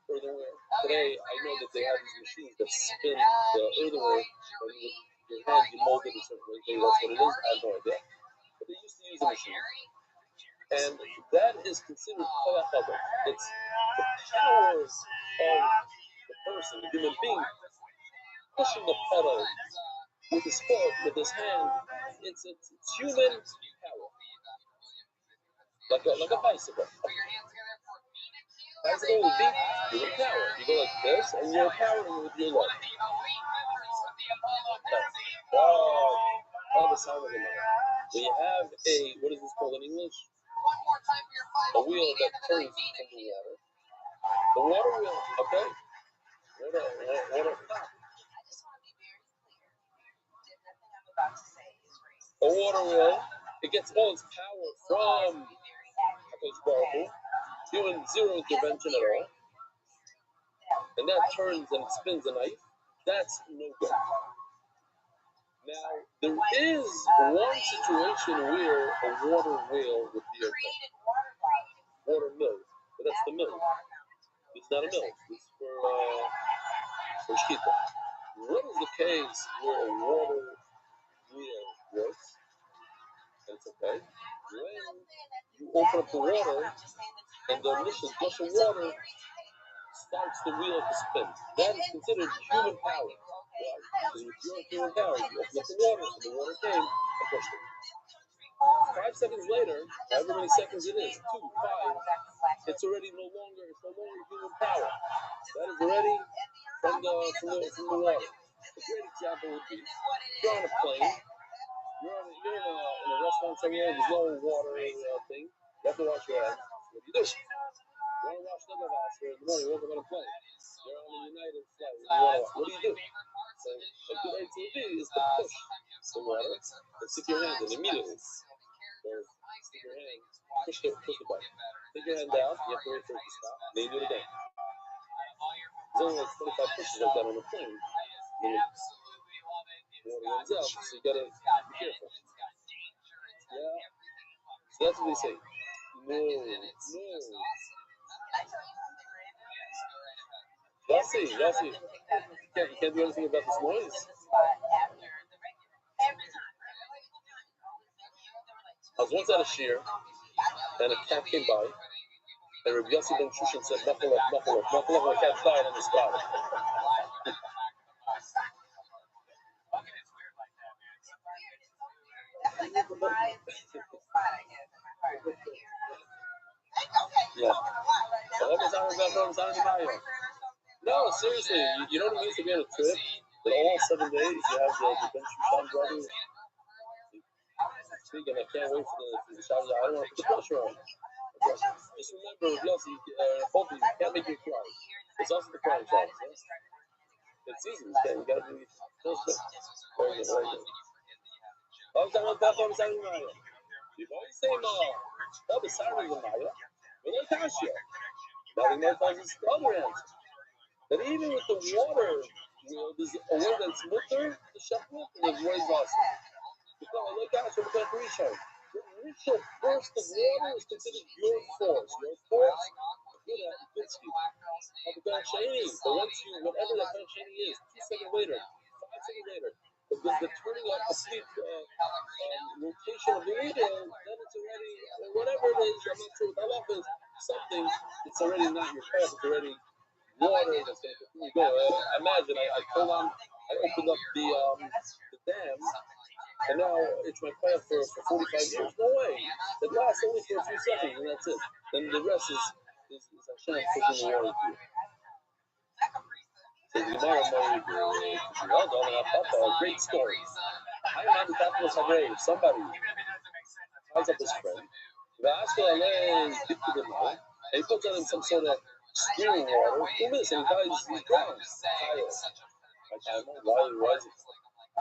earthenware. Today, I know that they have these machines that spin the earthenware, and with your hand you mold it a certain way. Maybe that's what it is. I have no idea. But they used to use a machine. And that is considered koyach. It's the power of the person, the human being, pushing the pedal with his foot, with his hand. It's human power. Like a bicycle. Bicycle would be human power. You go like this, and you're powering with your leg. Wow. All the sound of the mouth. When you have what is this called in English? A wheel that turns from the water. The water wheel, okay? Water. A water wheel, it gets all its power from doing zero intervention at all, and that turns and spins a knife. That's no good. Now, there is one situation where a water wheel would be okay. Water mill, but that's the mill. It's not a mill. It's for shkita. What is the case where a water wheel works? And it's okay. When you open up the water and the initial gush of water starts the wheel to spin. That is considered human power. Why? Because with your human power, you open up the water and the water came and pushed it. 5 seconds later, however many seconds it is, 2, 5, it's already no longer human power. That is already from the water. A great example would be you're on a plane, you're in a restaurant somewhere, there's no water thing, you have to wash your hands. What do you do? You want to wash the other house here in the morning, you wake up on a plane. You're on a United flight. What do you do? So a good idea is to push the water and stick your hand in immediately. Or stick your hand, push the button. Take your hand out, you have to wait for it to stop, then you do it again. There's only like 25 pushes like that on the plane. Then the water runs out, so you gotta be careful. Yeah? So that's what they say. No. Yossi. You can't do anything about this noise. I was once at a shear, and a cat came by, and Rabbi Yossi ben Shushan said, muffle up, and the cat died on the spot. Yeah. No, seriously, you know what it means to be on a trip? That all 7 days you have the Ben Shushan brothers. Speaking, I can't wait for the Shabbos. I don't want to put the pressure on. Just remember, Yossi, both of you can't make me cry. It's also the crying Shabbos. Yeah? It's easy. You gotta be close to it. Very good. I was talking about on Saturday night. You always say no. That was Saturday night. But like Tasha. Now the night is the other answer. That even with the water, there's a word that's mutter, the shachmat, and there's way awesome. Because like Tasha, look at Rishon. The initial burst of water is considered your force. Your force, good at Pinsky. But once you, whatever that Shani is, 2 seconds later, 5 seconds later, because the turning on complete rotation of the wheel, then it's already, whatever it is, I'm not sure what that off is, something, it's already not your path, it's already water that's going to continue going. Imagine, I opened up the dam, and now it's my path for 45 years. No way. It lasts only for a few seconds, and that's it. Then the rest is Hashem pushing the water through. So the Gemara a great story. I remember that was a grave. Somebody ties up his friend. And he puts on him some sort of steaming water. 2 minutes and he dies, he drowns. Why is it?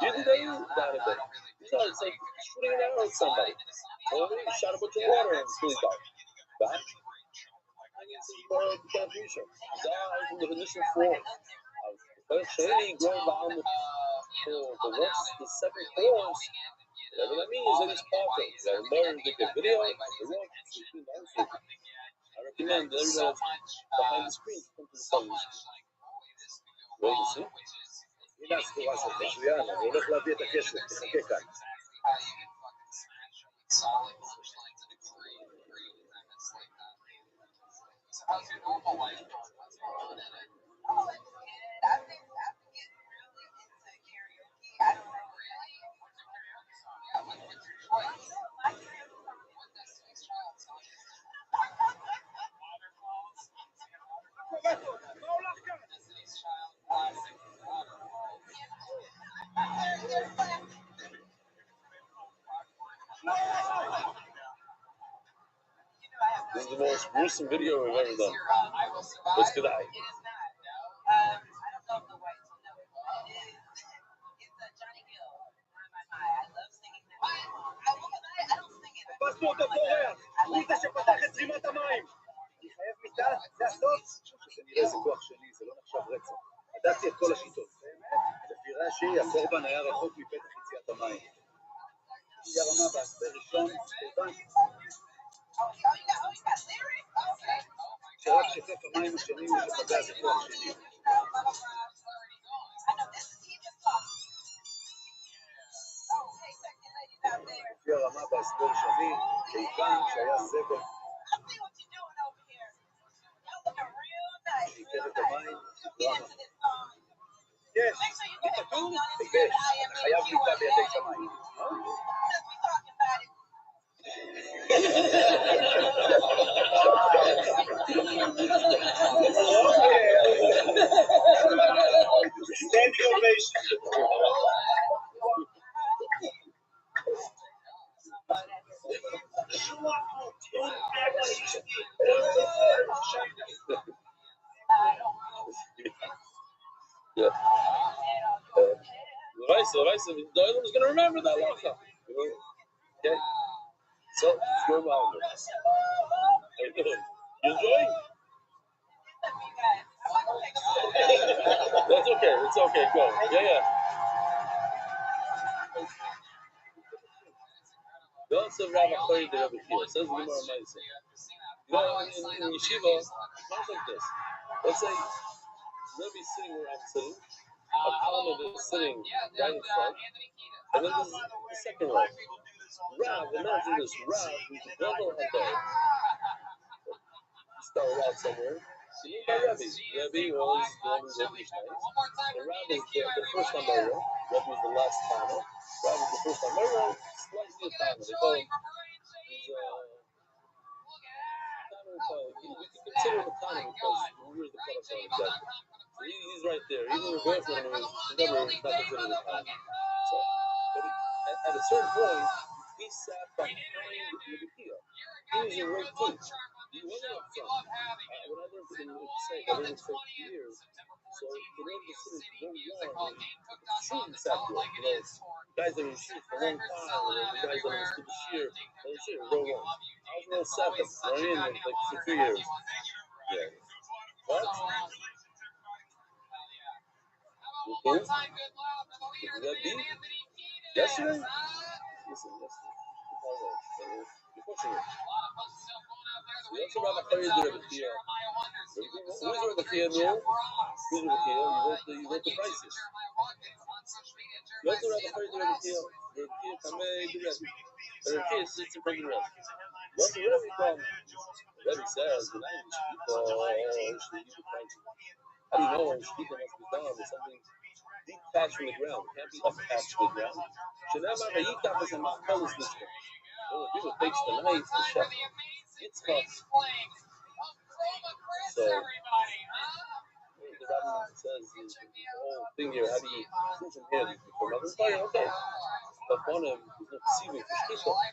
You did that? Not a bit. It's like shooting an arrow at somebody. Or he shot a bunch of water and he died. That? I guess it's more of the contribution. Died from the initial form. Shani growing behind the second course, whatever that means, that is perfect. That learn the video, I recommend that everybody behind the screen come to the study. Well, you see? הנה הסחורה שלך, מצוין, אני הולך להביא את הכסף, תחכה כאן. This is the most gruesome video we've ever done. What's good? תפסנו אותו בורח, הוא זה שפתח את זרימת המים. אני חייב מיטה, זה הסוף? שזה נראה איזה כוח שני, זה לא נחשב רצח. ידעתי את כל השיטות. לפי רש"י, הקורבן היה רחוק מפתח יציאת המים. היא הרמה בהסבר ראשון, קורבן. שרק שכף המים השני הוא שפגע זה כוח שני. לפי הרמה בהסבר שני, כיוון שהיה זבל. שיקר את המים, דרמה. יש, כתוב, יש, חייב מיטה בידי שמיים. Standing ovation. Levaisa, the other one's going to remember that lacha. Okay? So, let's go around it. How you doing? You enjoying? That's okay. It's okay. Go. Yeah. Don't say Rabbi Rothschild over here. Says the Gemara Ma'aseh. You know, in yeshiva, it's not like this. Let's say Rabbi's sitting where I'm sitting. A Talmud is sitting right in front, and then there's the second row. Rav, imagine this Rav who's a double hadar. He started out somewhere. Seen by Rabbi. Rabbi was doing his Rabbi Shnai. And Rav is the first time by row. Rabbi was the last timer. Rav is the first time by row. Slightly a timer. They call him. We can consider him a timer because we're the cutoff line exactly. So he's right there. Even the boyfriend was never not considered a timer. So, but at a certain point, he sat behind the Kia. He was a right team. He wasn't up front. When I learned from say, I learned for years. So in order to sit in row one, shooting sat there. You know, guys that have shoot for a long time, or the guys that have stood the shear, row one. I was row seven. I mean, like for 2 years. Yeah. What? Who? Is that B? Yesterday? Listen, we also Rabbi Rothschild did Rabbi Chia. Who's Rabbi Chia now? Who's Rabbi Chia? You wrote the prices. You also Rabbi Rothschild did Rabbi Chia. Rabbi Chia Kamei did Rabbi. Rabbi Chia sits in front of the Rabbi. What's the Rabbi from? Rabbi says the language people should use the prices. How do you know when Shkita must be done with something detached from the ground? It can't be attached to the ground. Shenamar Hayitach is a Machpelis Nishka. When people takes the knife, the chef, it's tough. So, the Rabbi says the whole thing here, how do you prove from here? From another fire, okay. But one of them is not deceiving for Shkita.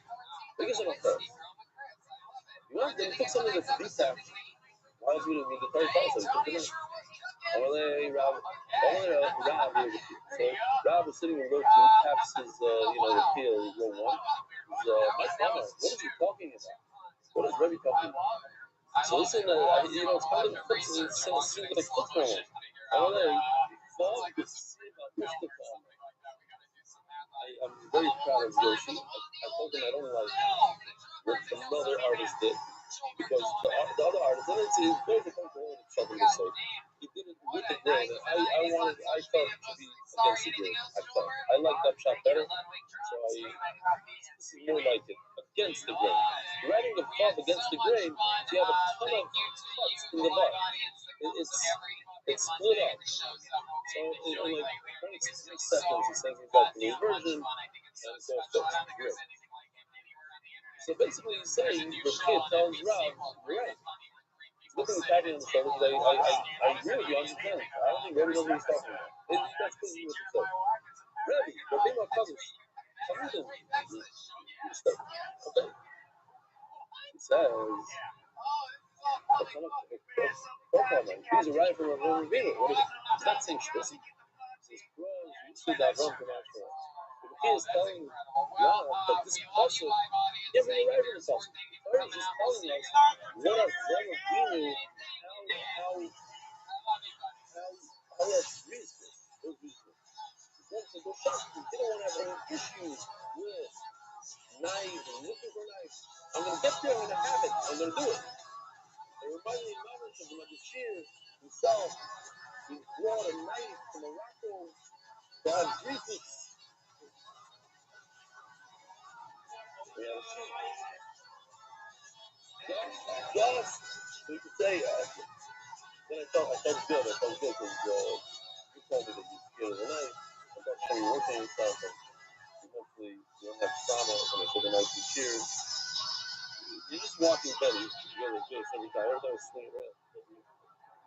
Look at some of you want them to put something that's detached. Why is it with the third person? Only Rav here. So Rav is sitting in row 2, taps his, the peel, row 1. My father, what is he talking about? What is Rebbe talking about? So listen, it's kind of a football. I'm very proud of Yoshi. I told him I don't like what another artist did. Because the other artist, and it's very different from all the trouble to say. He did it with the grain. I felt to be against the grain. I liked that shot better, so this is more like it, against the grain. Writing the club against the grain, you have a ton of cuts in the butt. It's split up. So in like 26 seconds, he sends me back to the version, and it goes back to the grain. So basically, he's saying the kid tells Rav, you're right. He's looking at Patty on the shoulder because I agree with you, I understand. I don't think Rebbe knows what he's talking about. That's crazy what he said. Rebbe, the thing about Kaddish, okay. He says, Chacham. He's a right from Rabbi Rothschild. He's not saying shtusi. He says, bro, you should have run from Ashura. He is telling Ram that this pasuk, give me a right from this pasuk. Or he's just telling us what our Rabbi Rothschild, how that's reasonable. Those reasonable. He didn't want to have any issues with knives and looking for knives. I'm going to get there, I'm going to have it, I'm going to do it. It reminds me of the Magashir himself. He brought a knife from Morocco to have greasers. Just, so you could say, then I felt good because you told me that you're scared of the knife. I thought you were working yourself, and hopefully you don't have trauma when I said the knife is sheared. You're just walking better. You're just every time. Every time I swing around.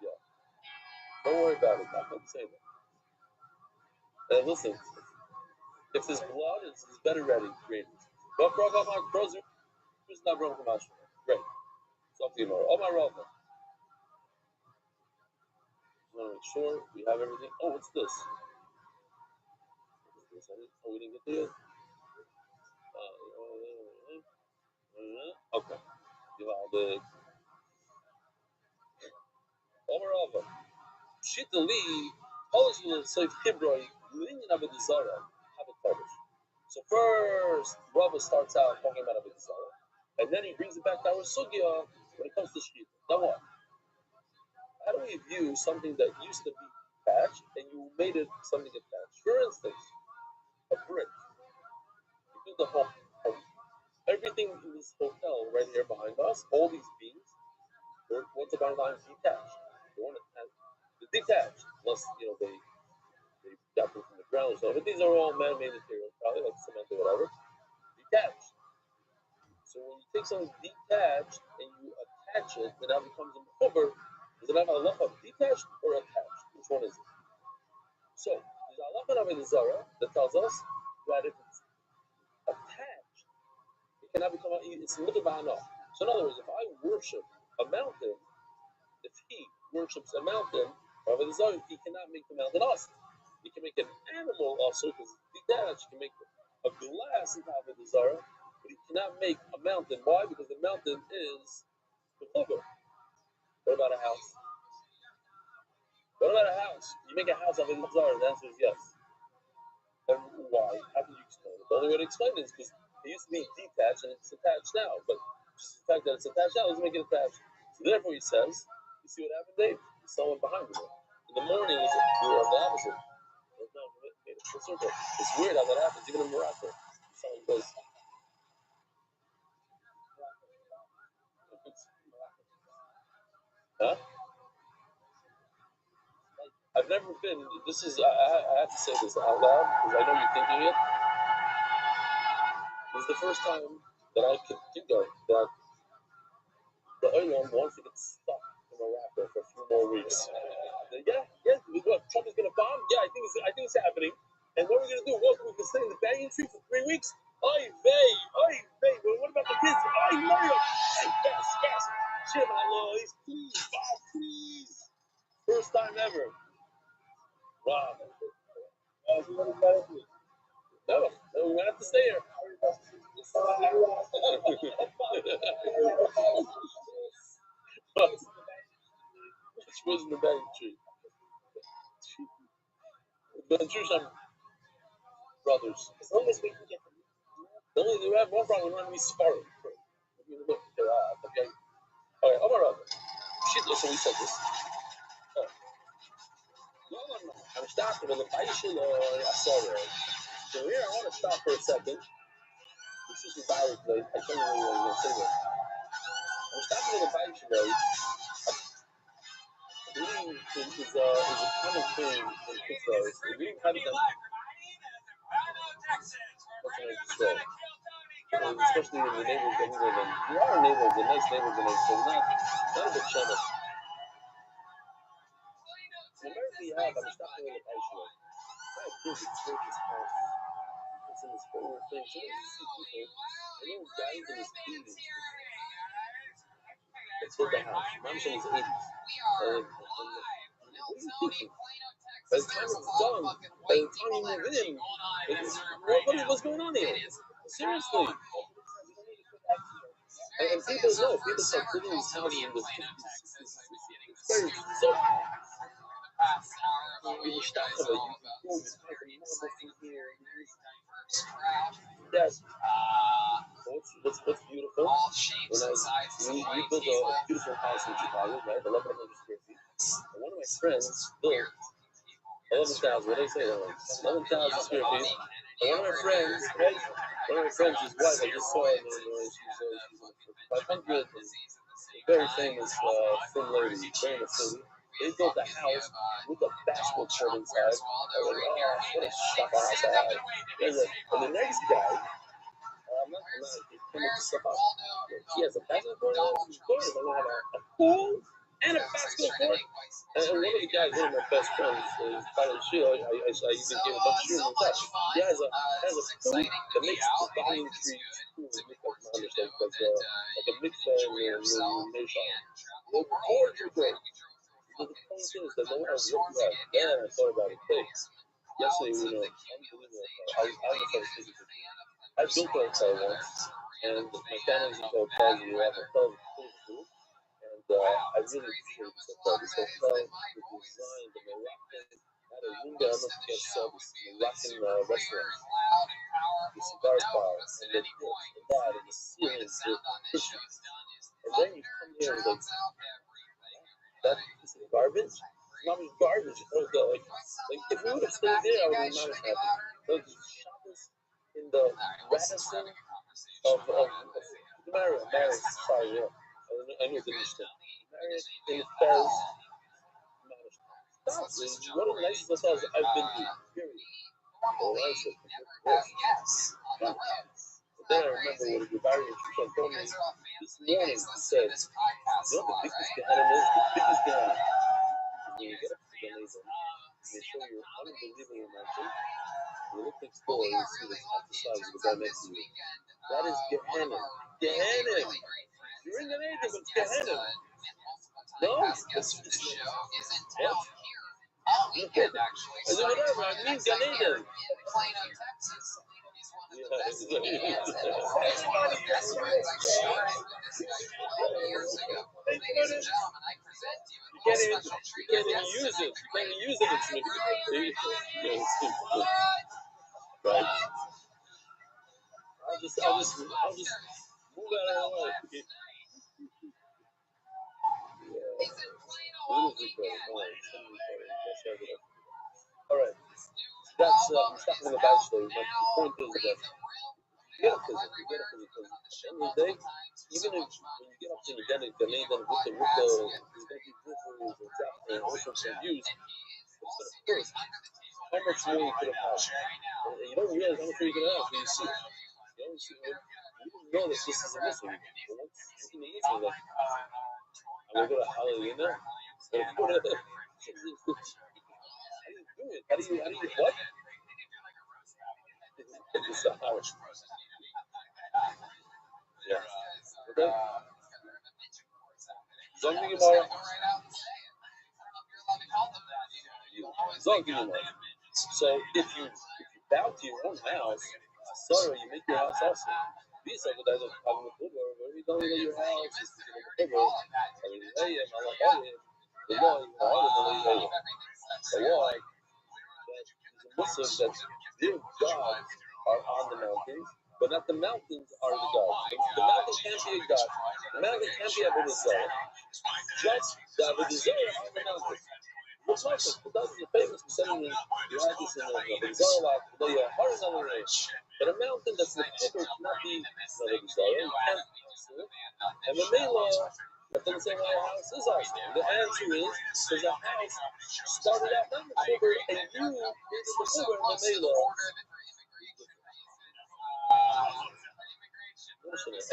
Yeah. Don't worry about it. I'm saying that. And listen, if there's blood, it's better ready. Great. But Frozen is not wrong from Ashra. Great. It's up to you, Nora. Oh, my Rav. I want to make sure we have everything. Oh, what's this? Oh, we didn't get there yet? Okay. The Omer Shita Li, Polish will say Kibroi, Linian of a Zara, have a Polish. So first, Rava starts out talking about a Zara, and then he brings it back to our Sugya when it comes to Shita. Now what? How do we view something that used to be attached and you made it something attached? For instance, a brick. You build a home. Everything in this hotel right here behind us, all these beams, they're once upon a time detached. They're detached, unless they got them from the ground or so. But these are all man-made materials, probably like cement or whatever. Detached. So when you take something detached and you attach it, then now becomes a cover. Does it have a halacha of detached or attached? Which one is it? So there's a halacha of a zara that tells us that if it's attached, it cannot become it's mutar b'hana. So in other words, if I worship a mountain, if he worships a mountain, he cannot make the mountain us. He can make an animal also because it's detached. He can make a glass in top of the Zara, but he cannot make a mountain. Why? Because the mountain is the Chuber. What about a house? What about a house? You make a house out of the Zara, the answer is yes. And why? How can you explain it? The only way to explain it is because it used to be detached and it's attached now. But just the fact that it's attached now doesn't make it attached. So therefore he says, you see what happened, Dave? There's someone behind you. In the morning, we were on the opposite. It's weird how that happens, even in Morocco. Someone goes, huh? I've never been. This is. I have to say this out loud because I know you're thinking it. This is the first time that I could think of that the Olam wants to get stuck in Morocco for a few more weeks. Yeah. What? Trump is going to bomb? Yeah, I think it's happening. And what are we going to do? What? We can stay in the banyan tree for 3 weeks? Oy vey. Well, what about the kids? Oy Mario. Hey, fast. Jim, please, Bob, please. First time ever. Wow. No, we're gonna have to stay here. Which was in the banyan tree. The Jewish brothers. As long as we can get them. We have one problem. We don't have any sparring. Okay. All right. Amar Rabbi. So we said this. No. I'm stopping with the Baishin or Asara. So here I want to stop for a second. This is the Bible place. I can't really say that. I'm stopping with the Baishin though. Reading is a common thing in Israel. Reading having them. Especially in the neighborhoods that we live in. We are neighborhoods, a nice neighborhood, so not a big channel. In America, you have, I'm stopping with a Baishin. I have kids, it's gorgeous house. It's in this whole thing. So when you see people, a little guys in his 80s. It's with the house. Mom said he's 80s. By the time it's done, by the time you move in, what's going on here? Seriously. And people know, people start building these houses in the 50s, 60s, 60s. It's very so. You start to you can here. Yes. What's beautiful? When we built a beautiful house in Chicago, right? 1,100 square feet. And one of my friends built 11,000. What did I say? 11,000 square feet. And one of my friends, right? One of my friends, his wife, I just saw her. She's 500. Very famous film lady, very famous. They built a house with a basketball court inside. I was like, oh, what a shot house I had. And the next guy, I'm not coming to step up. He has a basketball court, he's going to have a pool and a basketball court. And one of the guys, one of my best friends, is part of the show. I even gave a bunch of shoes and such. He has a pool that makes the volume tree pool, like a mikveh and nation. The gorgeous thing. The point is that no one has looked at. Then I thought about it. Hey, yesterday, unbelievable. I built a hotel once, and my family's into hotels. We have hotels too. And I really appreciate this hotel. This hotel was designed in Moroccan, had a window, I don't know if you guys saw this Moroccan restaurant, the cigar bar, and the this, and that, and the ceilings, the cushions. And then you come here and like, that piece of garbage? It's not even garbage. Like if we would have stayed there, I would have not happy. The shop is in the Radisson of Marriott, sorry, yeah. I knew it didn't stand. Marriott in Paris. Stop. It's one of the nicest hotels I've been to. Period. Oh, I said, but then I remember when Rabbi Rothschild told me this morning, he said, you know the biggest Gehenna is? The biggest Gehenna. When you get up to the neighbor, they show you an unbelievable mansion. You look next door and you see this half the size of the guy next to you. That is Gehenna. Gehenna! You're in the neighbor, but it's Gehenna. No? It's what? Okay. I said, whatever, I mean Gehenna. You can't even use it. You can't even use it. Right. I'll just move out of the way. All right. That's stuff in the bad story. But the point is that you get a physical. At the end of the day, even if when you get up to the Gannett with there's going to be rivers and ocean views, it's going to first how much more you could have had. And you don't realize how much more you could have when you see it. You don't see it. You don't know that this is a missing. But once you're in the evening, like, I'm going to go to Hallelujah now. How do you do it? How do you, what? It's a house. Yeah. Okay? Zonking tomorrow. Zonking tomorrow. So if you bow to your own house, sorry, you make your house also. Be so good as a problem with Uber. Where we don't know your house, it's the Uber. I mean, hey, I'm like, oh, the law, the law, that Muslims that their gods are on the mountains, but not the mountains are the gods. The mountain can't be a god. The mountain can't be Avodah Zarah. Just the Avodah Zarah on the mountain. What's like it? That's the famous saying you had this in Avodah Zarah, but a mountain that's the paper cannot be Avodah Zarah. You can't. And the Mela, but then saying our house is awesome. The answer is because the house started out not in the Chibur and you into the Chibur in the Mela. Go, say this.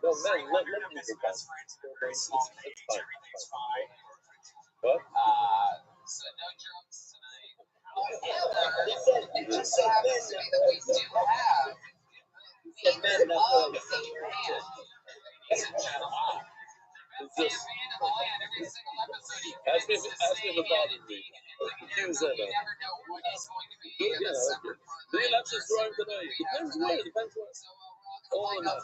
No, man, let me go back. It's fine. What? So no drums tonight. This happens to be the we still have. It's just, ask me if it bothered me. He was in there. Leon Epstein's drawing tonight. Depends where. All in that.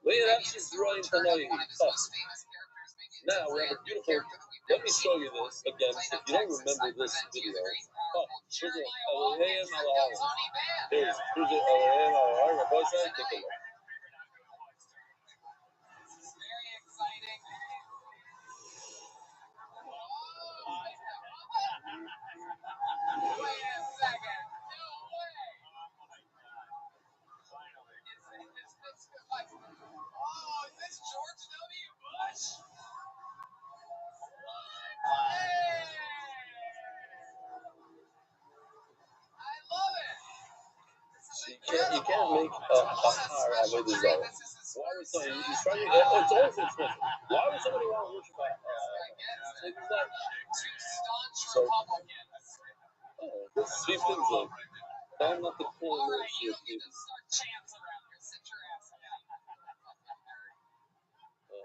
Leon Epstein's drawing tonight. Now we have a beautiful. Let me show you this again. If you don't remember this video, here's it. Elohim Elohim. Here's it. Elohim Elohim. Rabbi Rothschild. Take a look. Very exciting. Wait a second. No way. Is this George W. Bush? Hey! I love it. You can't make a higher out of this though. Why would somebody? He's trying to. It's always expensive. Why would somebody want to worship a Two staunch Republicans. see things like I'm not the cool All right, you shit. don't need to start chants around here. Sit your ass down.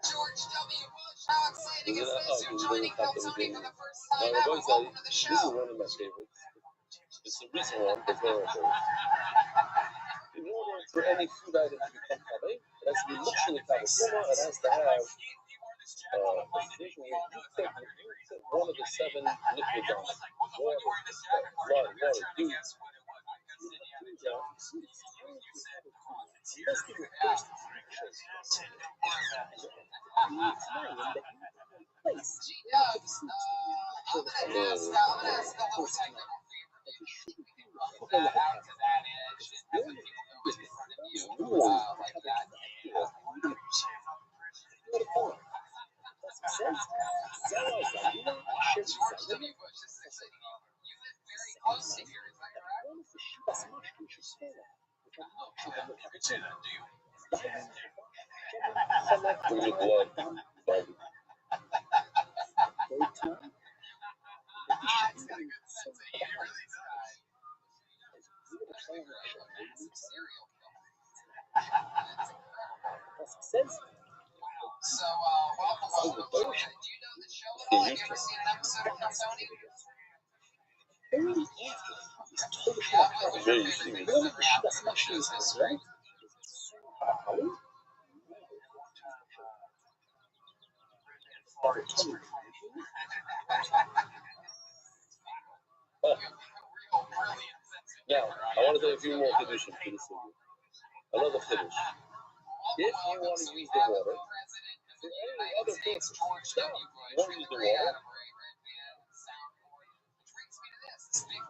George W. Bush, how exciting is this? You're joining Tony for the first time ever. Welcome to the This is show. one of my favorites. It's a recent one, but very good. In order for any food item to become kaveh, it has to be mushroom kaveh. It has to have a situation where you put one of the 7 liquids on it. Water, you I'm gonna ask a little technical favor. Put that out to that edge and have the people go in front of you like that. George W. Bush is sitting. You live very close to here, is that correct? Every two then, do you? from your blood. It's got a good sense of humor, these guys. Some serial killers. So, welcome to the show. Do you know the show at all? Have you ever seen an episode of Tony? Yeah, what was your favorite thing that ever happened in the show's history? Now, I want to say a few more conditions for this video. Another finish. If you want to use the water for any other purpose, you want to use the water,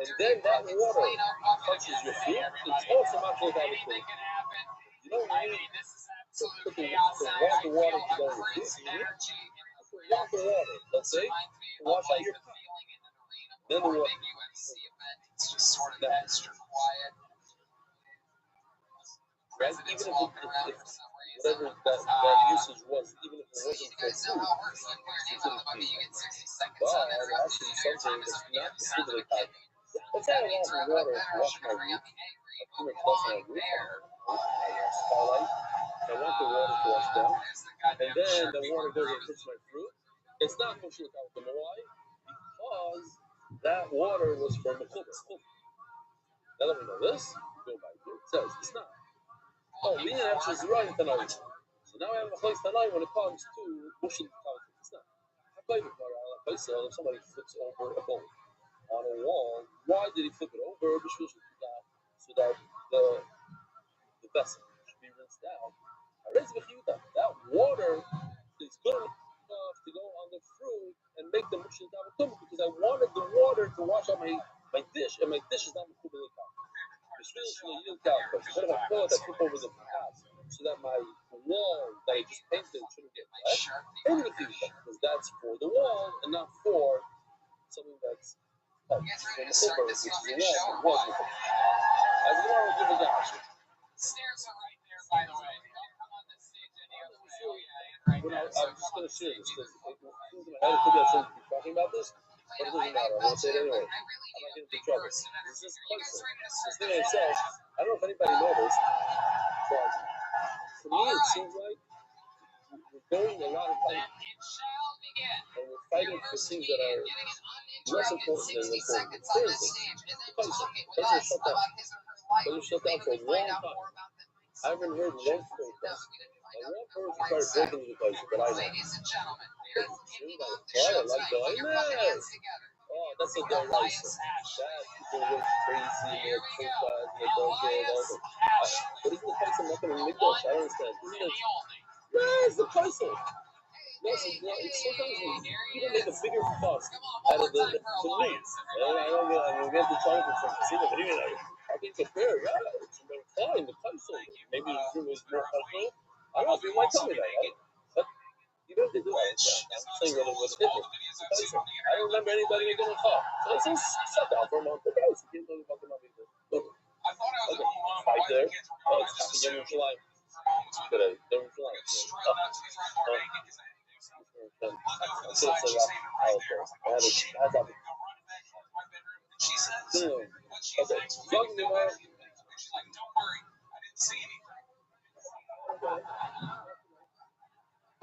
and then that water touches your food, it's also not going to have a thing. You don't need to put the water to go in your food. You want the water, let's say, to wash out your food. Then the water. It's just sort of extra quiet. Right? Even if whatever that usage was, even if it wasn't for food, You get 60 seconds but on it. actually something that's not particularly high. Let's say I want the water to wash my roof. I put it close to my roof. Skylight. I want the water to wash down. And then the water goes and hits my fruit. It's not kosher without the why? Because that water was from the chubas. Now that we know this, go back here. It says it's not. Oh, me and Epstein's right tonight. So now I have a place tonight when it comes to mushroom kaveh. It's not. If somebody flips over a bowl on a wall, why did he flip it over? So that the vessel should be rinsed out. That water is good enough to go on the fruit and make the mushroom kaveh because I wanted the water to wash out my dish, and my dish is not mekubel kaveh. What if I pull it? I flip over the glass so that my wall that I just painted shouldn't get wet. Because that's for the wall and not for something that's for the silver, which is the wall. As the wall give a gosh. Stairs are right there, by the way. Don't come on this stage and you're like, oh yeah, and right there. I'm just going to share this because it seems in my head it could be I shouldn't be talking about this, but it doesn't matter. I'm going to say it anyway. I'm not getting into trouble. This is personal. This thing itself, I don't know if anybody knows this, but for me it seems like throwing a lot of fight, and we're fighting for things that are less important than important. For instance, Tyson shut down. Tyson shut down for a long time. I haven't heard one story from one person started breaking the Tyson that I know. Oh, I like the oh, that's a good license. That people went crazy and they're profiles and they don't get it over. But isn't the Tyson not going to make those? I don't understand. Where's the Tyson? It's sometimes you don't make a bigger fuss out of the me. And I don't get the time for some casino, but even I think it's fair, yeah. It's fine, the Tyson. Maybe the room is more cultural. I don't know if you might tell me that, right? But you don't have to do it. I'm saying what it hit me. I don't remember anybody making a call. So it's just shut down for a month. Okay, so you can't talk about the look. Okay, fight there. Oh, it's happening in July. Today, in July.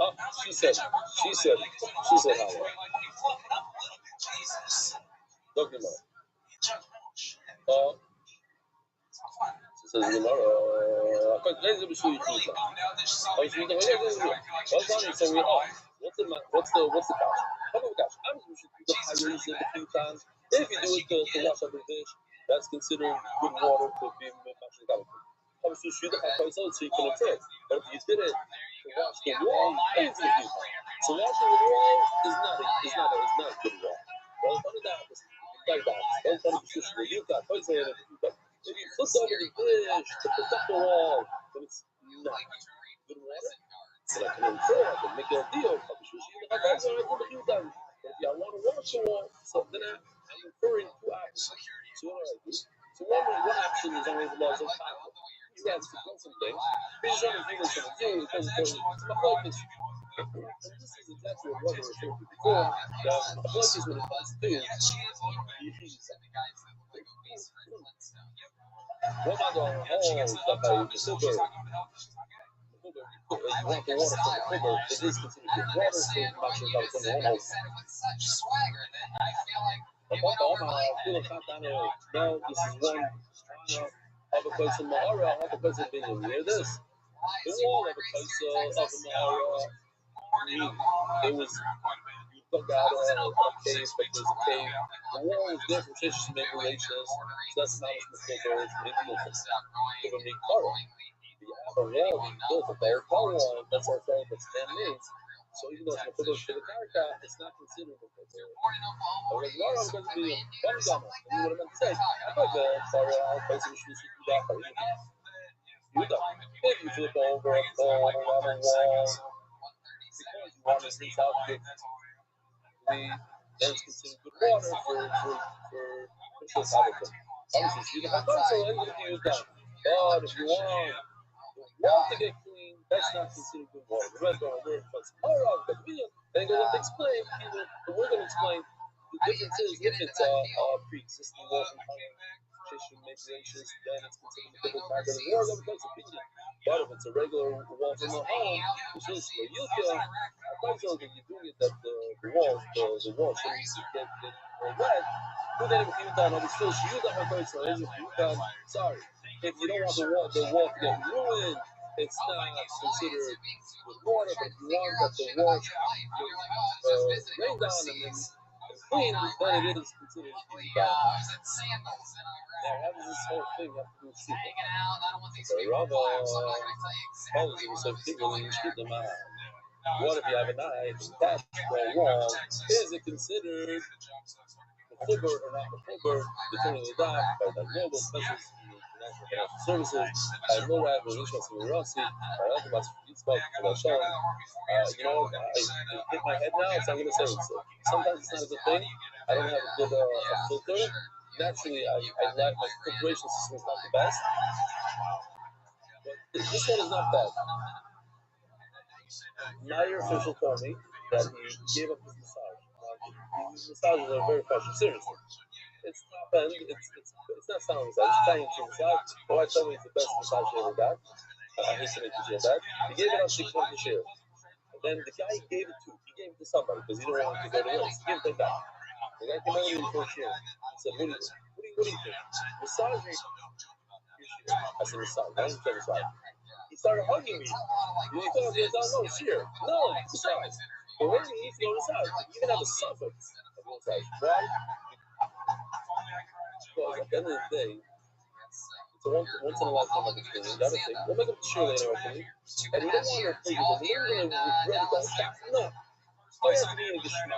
Oh, she said hello. Look at she says tomorrow. What's the catch? If you do it to wash up the dish, that's considered good water to be obviously shoot the hot so you can observe. But if you did it to wash the wall, it's a few. So washing the wall is not good wall. Well, none of that is like that. Don't tell me to you got if you flip over the dish to protect the wall, then it's not good water. So I can infer, I can make a deal. But if I want to wash the wall, so then I'm inferring 2 options. So what do I do? So one option is always the laws of conflict. You guys can do something. These are the things that you do because it's my focus. And this is exactly what we're referring to before. The focus when it comes to what am I going to hold stuff like the silver? You want the water from the filter, it is considered good water, so you might should have some home. Now, this is one of a place in Mahara, of a place in Binyan. Hear this? The wall of a place of Mahara, it was, you took out a cave, but there's a cave. The wall was there for fishes to make relations, so that's not as much filter as maybe give a big color. The wall being built, a bare wall, that's our thing, that's 10 minutes. So even though it's going to put to the karka, it's not considered a filter. Or as well, I'm going to be a bunny gama. And you would have meant to say, I thought the Farah, place of the shoes, you got for you. If you flip over a phone around a wall, because you want to reach out to then it's considered good water for fish habitat. Obviously, you have done so, and you can use that. But if you want the wall to get clean, that's not considered good water. The rest of our word was alright, but we then go to explain, we're going to explain the difference is if it's a pre-existing wall from tissue manipulations, then it's considered a good water. There's more of a place opinion. But if it's a regular wall from a home, which is where you feel, I feel that you're doing it that the wall shouldn't get wet. Who then if you've done all the fish, you got my person, if you've done, sorry. If you don't want the wall to get ruined, it's not considered good water, but if you want that the wall rain down and then clean, then it is considered good water. Now, how does this whole thing have to do with sleeping? So, Rava, how does it so people when you sleep them out? What if you have a knife and catch the wall? Is it considered the flipper or not the flipper? Determining the dock by the global specials. Services, I know that the insurance in Rossi, I like about spoke for the show. You know, I hit my head now, so I'm going to say it. So sometimes it's not a good thing. I don't have a good filter. Naturally, I like my filtration system is not the best. But this one is not bad. Meyer official told me that he gave up his massage. These massages are very precious, seriously. It's top end, it's not sound massage, it's Italian massage. My wife told me it's the best massage she ever got. I hate to make you feel bad. He gave it out 6 months a year. Then the guy gave it to somebody because he didn't want it to go to waste. He gave it back. The guy came over to me for a share. He said, what do you think? Massage me. I said, massage. I didn't say massage. He started hugging me. He thought I was no, share. No, massage. But when he needs to go massage, you even have a suffix of massage. Why? Because at the end of the day, it's a once in a lifetime opportunity. The other thing, we'll make up the share later on for me. And we don't want to think of it. We're going to regret it. No. All you have to be in the Geshma.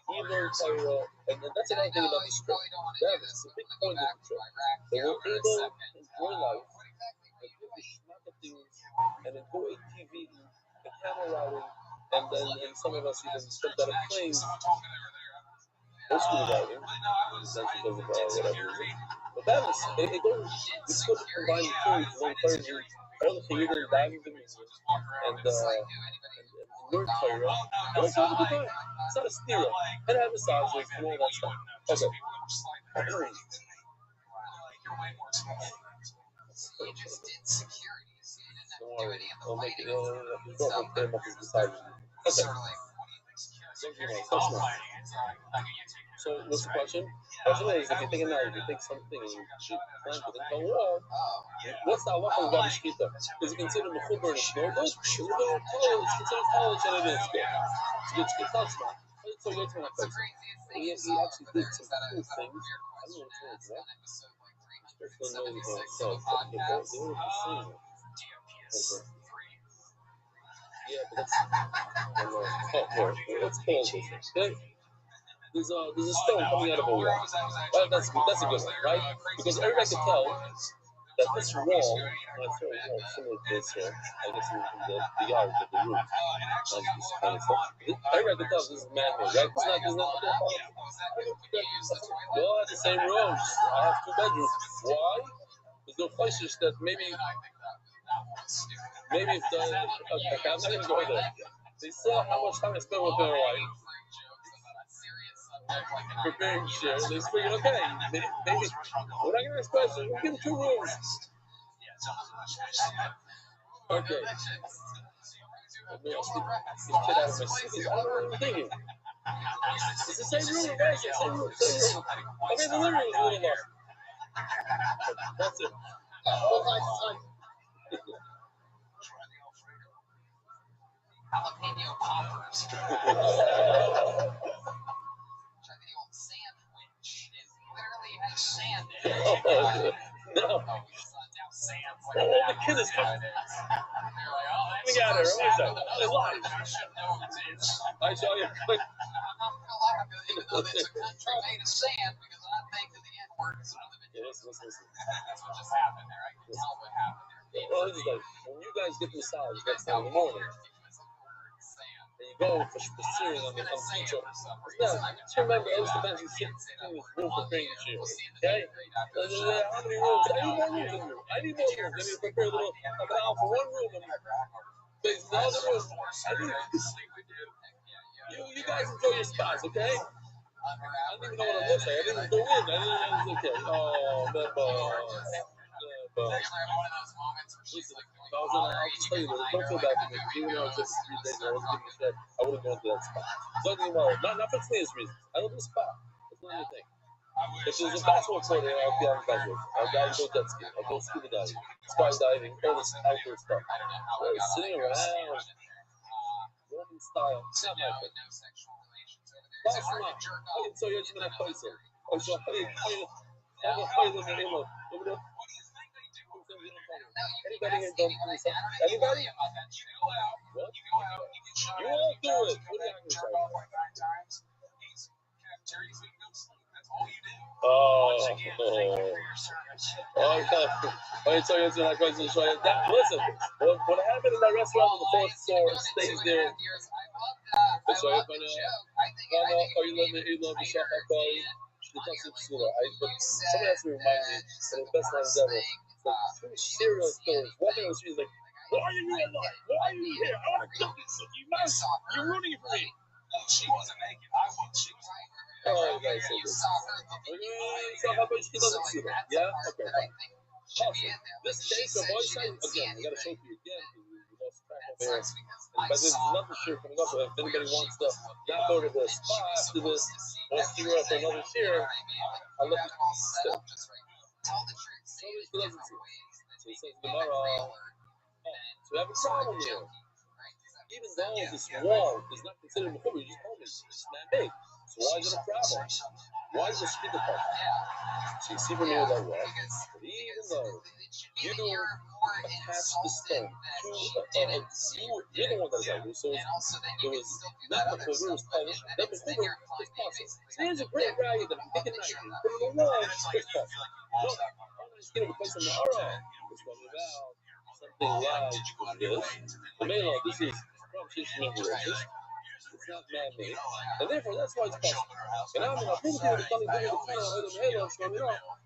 You learn Torah, and that's another thing about this trip. That is a big point of the trip. That we're able to enjoy life and do Geshma things and enjoy TV and camera riding, and some of us even stepped out of planes. Most of the riding, essentially because of whatever reason. But that is, it goes, it's good to combine the two, to learn Torah, all the Chayudah and diving the music, and learn Torah, and let's have a good time. It's not a stira. And have massages and all that stuff. Okay. Don't worry. I'll make it. I'll put up his massages. Okay. So, what's the question? The question is, if you think now, if you think something and you plan to think, oh, what's the halacha of Rabbi Shkita? Is it considered mechuber and it's no good? Is it considered college and it is good? It's good. It's not smart. So what's my question? He actually did some cool things. I don't know which one it's what. Especially knows about himself. They were saying it. Yeah, but that's. Let's pull this. Okay? There's a stone coming out of a wall. That's a good one, right? Because everybody can tell that this wall, and I throw a wall similar to this here, I guess in the yard of the roof, and this kind of stuff. Everybody can tell this is man-made, right? It's not we all have the same rooms. I have 2 bedrooms. Why? There's no places that maybe if the okay, I'm not gonna go there. They saw how much time I spent with their wife. Preparing share, they figured, okay, maybe we're not going to express it, we'll give them 2 rooms. Okay. I'm going to stick this kid out of my seat. I don't know what I'm thinking. It's the same room, guys. It's the same room. Okay, the living room is a little lost. That's it. Jalapeno poppers. Sandwich is literally has sand in it. No. The kid is coming. We got her. What is that? It's live. I saw you. It's a country made of sand because I'm making the N-word. Listen. That's what just happened there. I can tell what happened there. Well, it's like when you guys get massage next time in the morning. And you go for steering on the beach. Now, just remember, those depends you sit in this room preparing the chair. Okay? How many rooms? I need more rooms than you. I need more rooms. I need to prepare a little, I'm out for 1 room. There's the other room. You guys enjoy your spots, okay? I don't even know what it looks like. I didn't even go in. I didn't okay. Oh, that listen, if I was in I'll just tell you this. Don't feel bad for me. Even though it's just 3 days and I wasn't giving a shit, I wouldn't go into that spot. Something more. Not for today's reasons. I love the spot. That's not anything. If there's a basketball court there, I'll be on the basketball. I'll go jet ski. I'll go scuba diving, skydiving, all this outdoor stuff. We're sitting around, Roman style. It's not my thing. So you're just gonna play some. Oh, so play them in Imo. Anybody here done something? Anybody? What? You all do it. What are you going to say? Oh, so you answer that question. Listen, what happened in that restaurant on the 4th floor stays there. So you love the chef. But somebody has to remind me that the best lines ever. Like 2 serial killers walking on the street like, why are you alive? Why are you here? I want to kill you. You're ruining it for me. She wasn't naked. I was. She was. Oh, you guys say this. Yeah? Okay, fine. Awesome. This case of voice side, again, I got to show you again because we lost track of here. And by the way, there's another shir coming up. If anybody wants to not go to the spa after this, wants to go out for another shir, I'll let you stay. So he says, Gemara, so we have a problem here. Even though this wall is not considered a you just told me it's man-made. So why is it a problem? Why is it split apart? So you see from here that wall, but even though you attach the stone to you're the one that got it. So it was not the it was polished. Then the figure is possible. So here's a great value that I'm thinking now. Put it on the wall, it's possible. No, I'm just going to place on the aura. It's going about something like this. The main law, this is it's not man-made, and therefore that's why it's possible. And I'm going to prove to you the funny thing with the Pana or the Halo,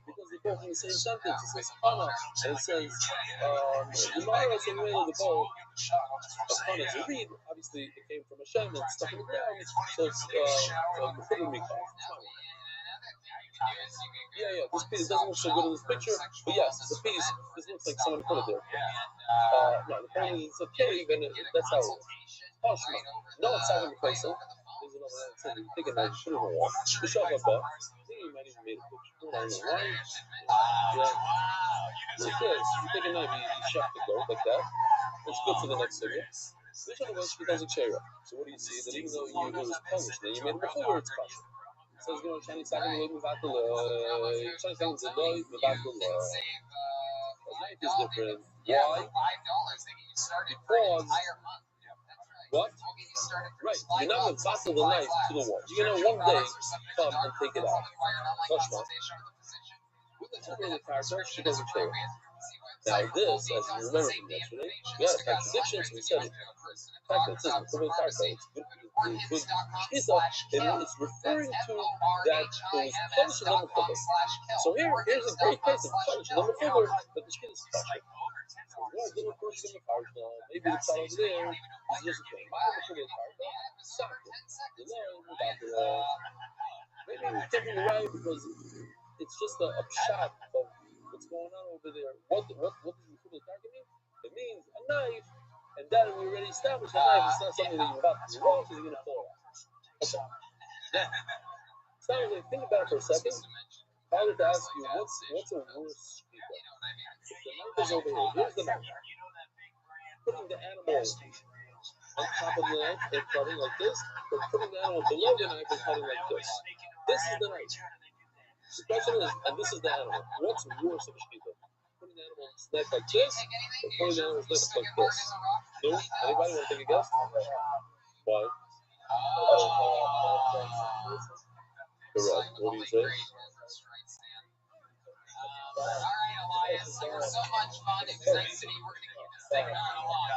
because they both in the same sentence. It says Pana, and it says the Mara is in the way of the bow. Pana is a reed. Obviously, it came from Hashem and stuck in the ground, so it's the Mikal. Yeah. This piece doesn't look so good in this picture, but yes, the piece. This looks like someone put it there. No, the point is it's a cave, and that's how it is. Oh, Shema. No, it's not in the place. There's another one that said, you think I should put it on the wall. The shop up there. I think you might even made a picture. I don't know why. Yeah. Like this. You take a knife, you chop the goat like that. It's good for the next figure. Which otherwise she doesn't share it. So what do you see? That even though you was punished, then you made it before it's punished. It says, you know, Chinese second way without the Chinese second is low without the the knife is different. Why? Because what? Right. You're not going to bottle the knife to the wall. You're going to one day come and take it out. Touch the character, she doesn't show it. Now this, as you remember from yesterday, we had a contradiction, so we said it. In fact, it says the character, it's good. It's referring to that it was punished in the Mechubah. So here's a great case of punished in the Mechubah that the skin is touching. So what little person in the character, maybe the child over there is just a thing. My Mechubah character, socket. You know, maybe we're taking it right because it's just a shot of what's going on over there. What does Mechubah character mean? It means a knife, and that we already established a knife is not something that you're about to do wrong because you're going to fall out. Okay. Now, so think about it for a second. If I were to ask you, what's a worse shita? If the knife is over here, here's the knife. Putting the animal on top of the knife and cutting like this, or putting the animal below the knife and cutting like this. This is the knife. The question is, and this is the animal. What's worse of a shita? Putting the animal's neck like this, or putting the animal's neck like this? No? Anybody want to take a guess? Why? Correct. What do you say? Elias, you were so much fun. It was nice to meet you. We're going to keep this segment on a lot.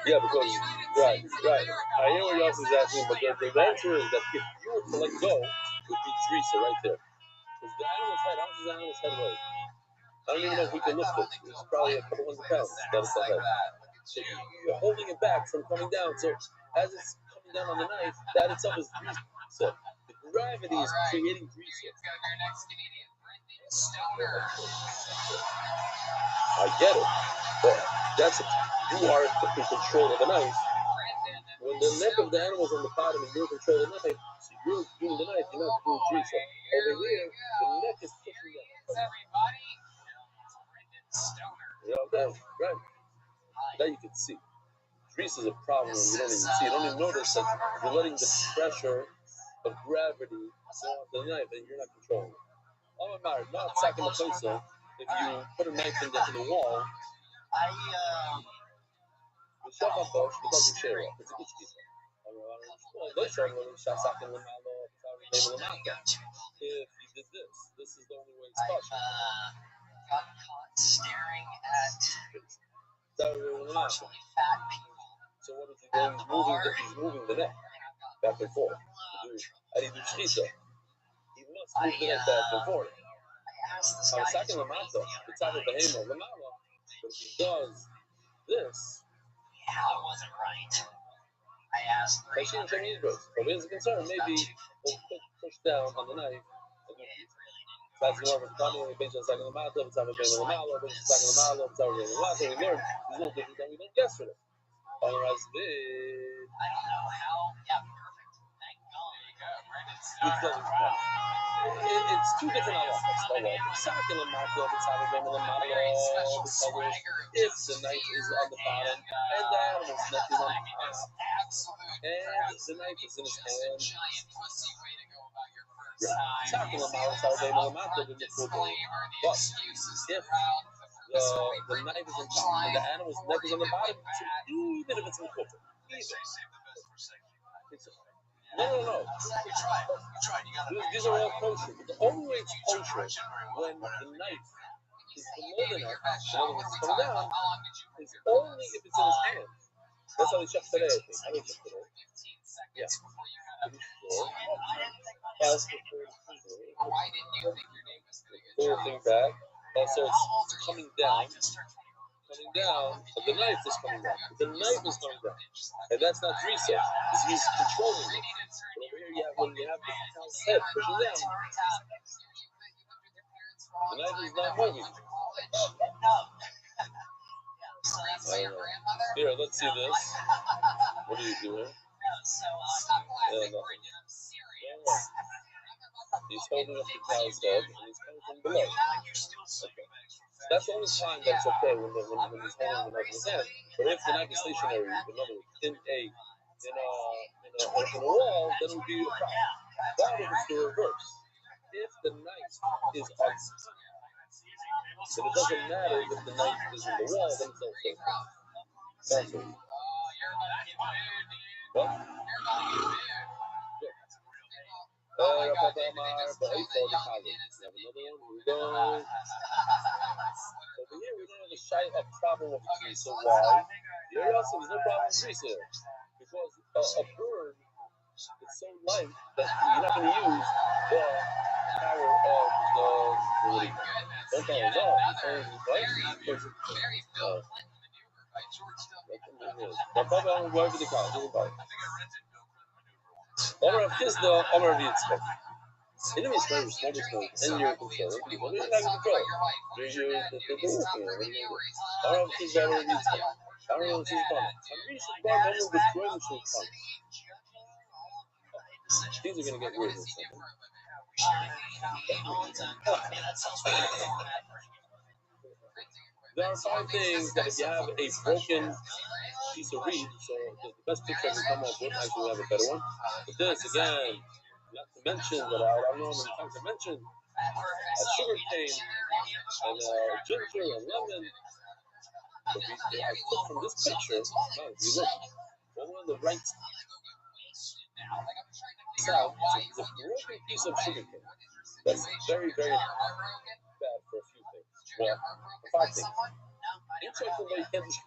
Yeah, because, right. I hear what Yossi is asking, but the answer is that if you were to let go, it would be Teresa right there. Because the animal's head, how much does the animal's head weigh? I don't even know if we can lift it. It's probably a couple hundred pounds. That's the head. So you're holding it back from coming down. So as it's coming down on the knife, that itself is grease. So the gravity is creating grease. I get it, but you are in control of the knife. When the neck of the animal is on the bottom and you're in control of the knife, so you're doing the knife, you're not doing grease. Over here, the neck is pushing down. Yeah, okay, right. Now you can see. Grease is a problem when you don't even see. You don't even notice that you're letting the pressure of gravity go on the knife and you're not controlling it. Oh, my God, not sacking the place though. If you put a knife in the wall, the shot on both, it doesn't share it. It's a good speed. If you did this is the only way it's possible. Got caught staring at fat people. So what is he doing? He's moving the neck back and forth. How do you do shchita? He must move the neck back and forth. I'm sacking Lamata. It's out of the Hemo. Lamala. But if he does this, that wasn't right. I asked. But there's a concern. Maybe we'll push down on the knife. That's more of a funny, based on second Lamata, it's having been Lamalo, based on second Lamalo, it's having been Lamata. We learned these little different than we learned yesterday. Otherwise, I don't know how. Yeah, perfect. Thank God. It's two different halachas. Second Lamata, it's having been Lamalo, because if the knife is on the bottom and the animal's neck is on top, and the knife is in his hand. Talking about how they know not to be but if the knife is on top and the animal's neck is on the bottom, even if it's in the cooker, no. These are all kosher. But the only way it's kosher when the knife is below the neck, in other words, it's coming down, is only if it's in his hand. That's how they check today, I think. I don't check today. Yeah. Pull the thing back. Also, it's coming down. But the knife is coming down. And that's not drisa, because he's controlling it. But over here, when you have the cow's head pushing down, the knife is not moving. Here, let's see this. What do you do here? No. He's holding up the cow's head, and he's coming from below. Okay. That's the only time that's okay when he's holding the knife in his hand. But if the knife is stationary, in a wall, then it would be a problem. But if it's the reverse, if the knife is on, then it doesn't matter if the knife is in the wall, then it's okay. That's it. What? Good. We have another one. Here we go. Over here, we don't have a problem with grease. So why? Here also, there's no problem with grease here. Because a bird is so light that you're not going to use the power of the don't tell him no. I'm going over the car. Omer of his the Omer of the inspect. Enemy is very small, and you're controlling. You're not in control. You're Omer of his the Omer of the inspect. Omer of his fun. I'm really sure God only destroying the fun. Things are going to get weird in a second. There are 5 things that if you have a broken piece of reed, so the best picture I can come up with, actually we have a better one. But this, again, not to mention, but I don't know how many times I mentioned, sugar cane and ginger and lemon. But I took from this picture, if you look, over on the right side, it's a broken piece of sugar cane. That's very, very bad for a few things. Well, for 5 things. Inside the way you can't just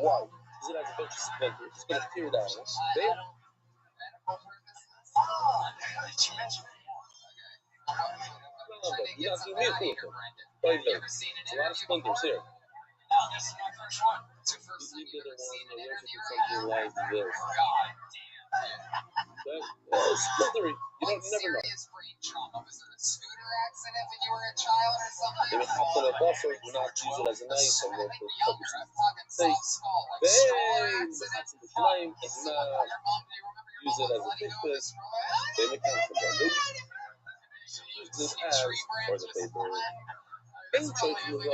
why? Because it has a bunch of splinters. It's going to tear down. There? You got to do me a cool thing. There's a lot of splinters here. You did it something like this. Splintery. You don't never know. They would have to also do not use it as a knife and then for steaks. They have some flame and not use it as a toothpick. They make kind of use this as for the paper. Any choice with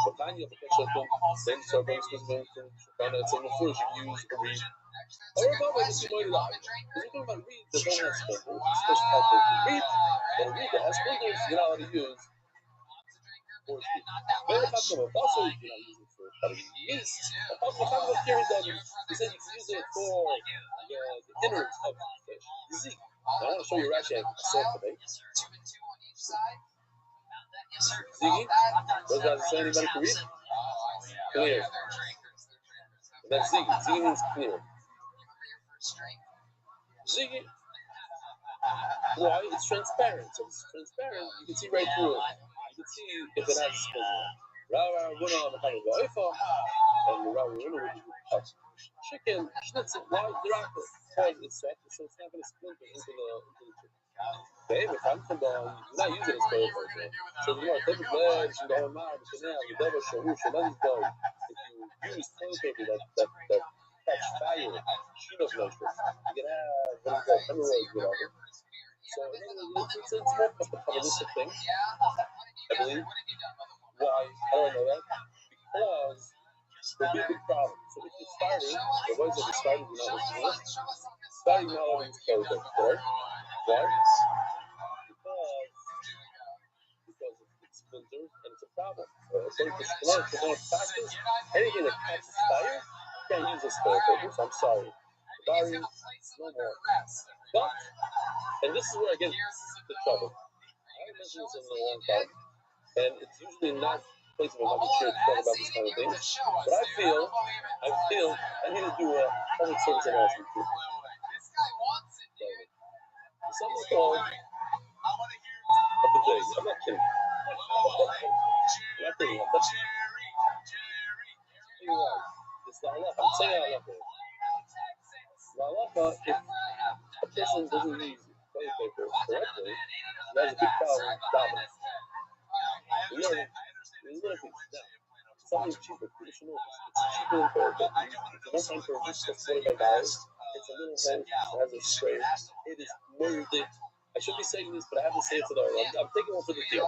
Botania application, then servings was going to find out some fruits you use a reed. Or about what you might like. We're talking about reeds that don't have splinters. You're supposed to have the reed, but a reed that has splinters, you're not allowed to use. But if I'm talking about fossil, you're not using for cutting meat. If I'm talking about carry dogs, he said you can use it for the innards of the fish. Zeke. Now I want to show you actually a saw today. Ziggy? What does that say? Anybody can read? Clear. That's Ziggy. Ziggy means clear. Ziggy. Why? It's transparent. So it's transparent. You can see right through it. You can see if it has a splinter. And chicken, schnitzel, why? It's soft, so it's not going to splinter into the chicken. Baby, if I'm from you're not using this toilet paper. So you want to take a pledge and go on mine, but now you never show you should let it go. If you use toilet paper that catch fire, she knows no truth. You can have what do you call hemorrhoids, whatever. So it's more capitalistic thing, I believe. Why? How do I know that? Because there'll be a big problem. So if you're starting, the boys that you're starting, you're not listening to this. Starting now over this toilet paper, correct? Why? Because it splinters and it's a problem. According to practice, anything that catches fire, you can't use this toilet paper, so I'm sorry. Sorry, no more. But, and this is where I get the trouble. I haven't mentioned this in a long time, and it's usually not place of a public chair to talk about this kind of thing. But I feel I need to do a public service announcement too. Something called a bidet. I'm not kidding. It's the halacha. I'm saying halacha. The halacha, if a person doesn't use toilet paper correctly, he has a big problem with dominance. Something cheaper, traditional. It's cheaper than toilet paper. It's a one-time purchase, costs $45. It's a little hose, it has a spray. It is molded. I should be saying this, but I have to say it to the I'm taking one for the deal.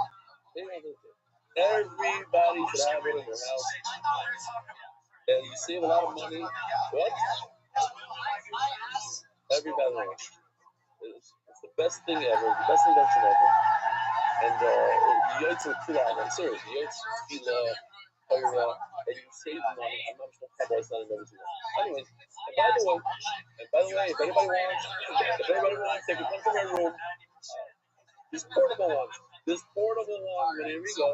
Everybody should have it in their house. And you save a lot of money. What? Everybody wants it. It's the best thing ever, the best invention ever. And Yates will kill out. I'm serious. Yates feel and you save money. I'm not sure how it's not everything. Anyways, and by the way, if anybody wants, they can come to my room. This portable one, when here we go.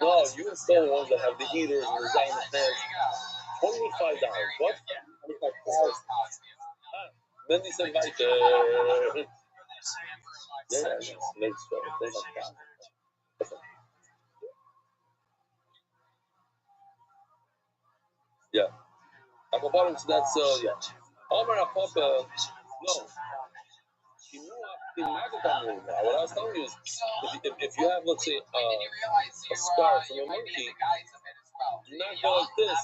No, you install the ones that have the heaters and the diamond fans. $25. What? $25. Mendy said weiter. Yeah. I'm about to that's yeah. Omar Papa, no. What I was telling you is, if you have, let's say, a scar from a monkey, do not go like this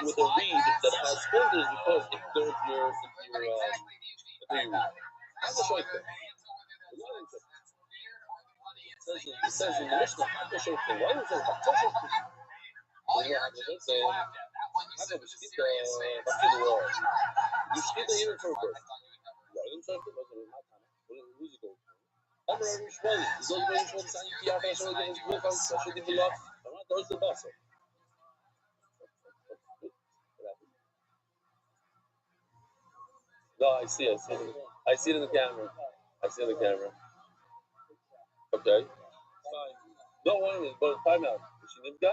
with a reed that has splinters because it goes your reed. Have a short thing. It says in the Mishnah, have a short thing. Why does it say have a short thing? You skip the even for a bird. Who's it going? I'm Rabbi Rothschild. He's going to be saying, "Yeah, I'm going to get his book. I should give it up. I'm not going to the boss." No, I see it. I see it in the camera. Okay. Fine. No one, but time out. Is she Nivka?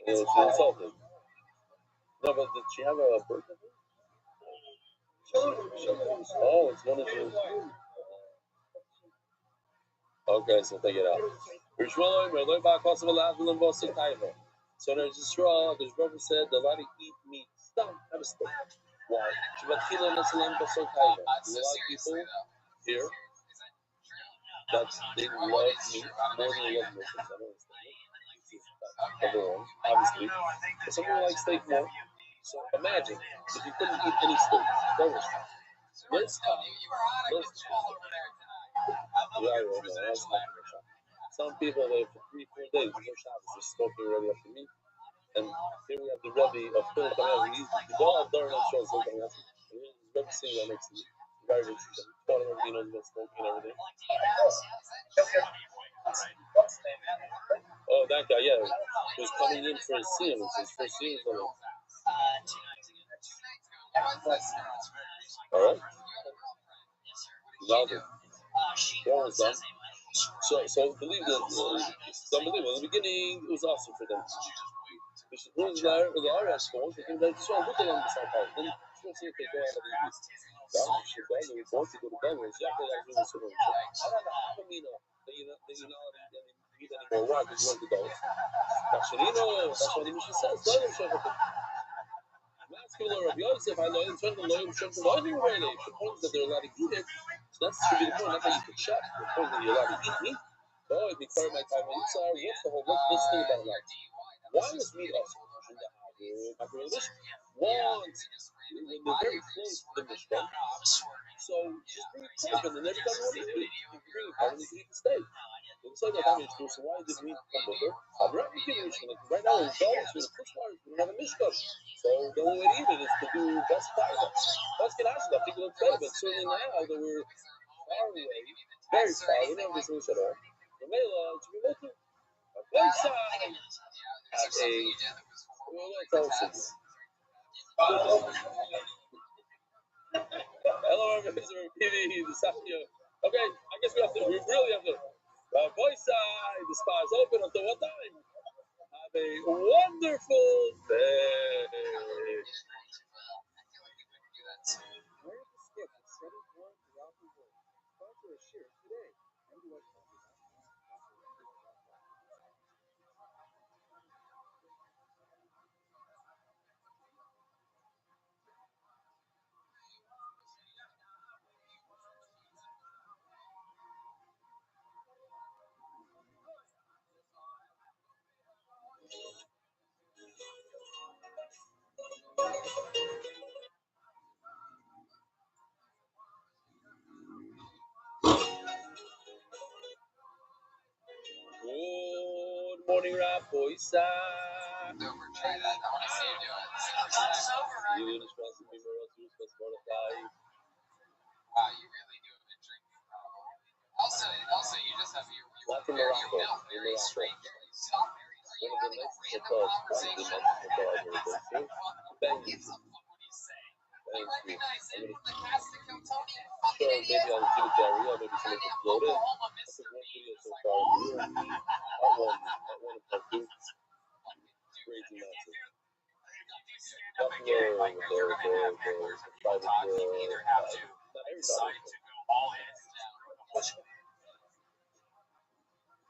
She insulted. No, but did she have a birthday? Oh, it's one of those. Okay, so take it out. So there's a straw. There's Rabbi said the allowed to eat meat. Stop. Have a steak. Why? There's a lot of people here that they love meat more than they love milk. I don't understand. Number one, obviously. But some people like steak more. So imagine if you couldn't eat any steak. Let's talk. Some people they for 3-4 days, no Shabbos, they're smoking already after meat. And here we have the Rebbe of Philip Kanazi. He's all during that show, Philip Kanazi. He's Rebbe singing that next to me. Very rich. He's taught him everything, knows about smoking and everything. Oh, that guy, yeah. He was coming in for his scene. His first scene was on. Alright? Love it. Almost done. So believe that it's unbelievable. In the beginning, it was awesome for them. Which was the RS phone, they came down to show what they want to start out. Then, she wants to take care of the east. That was shit, that was going to go to Bangladesh. Yeah, they got to do this. I don't know how to mean the United and Or why? Because you want to go. Machinino, that's what the Mishnah says. Loyim Shochet. Masculine Rabbi Yosef, I know it's Loyim Shochet. Loyim Rene. The point is that they're allowed to eat it. So that should be the point. Not that you can check. The point that you're allowed to eat meat. Oh, if you clear my time, what's the whole? Let's think about it. Why was meat also? Once when they're very close to the Mishkan, so just bring it close, and then every time you want to eat it, you bring it home and you eat the steak. So why did meat come over? Right now in Gaul, so the first one we have a Mishkan. So the only way to eat it is to do best fiber. That's good actually, I think it looks better, but certainly now that we're far away, very far, we don't have this Mish at all. The Mela, it should be looking. On one side, have a hello, Mr. TV, the Safia. Okay, I guess we really have to. Boy side, the spa is open until what time? Have a wonderful day. Good morning, Rap Boysa. You didn't supposed to be more else. You're supposed to mortify. Wow, you really do have been drinking. Also, you just have your Not from Morocco. very strange. One of the nicest hotels. Probably the nicest hotel I've ever been to. Thank you. What do you say? Thank you. Recognize it from the cast of Tony. Sure, maybe I'll give it diarrhea, maybe somebody can float it. I took one video so far. Part one and part two. Crazy massive. Nothing there with the private, not everybody.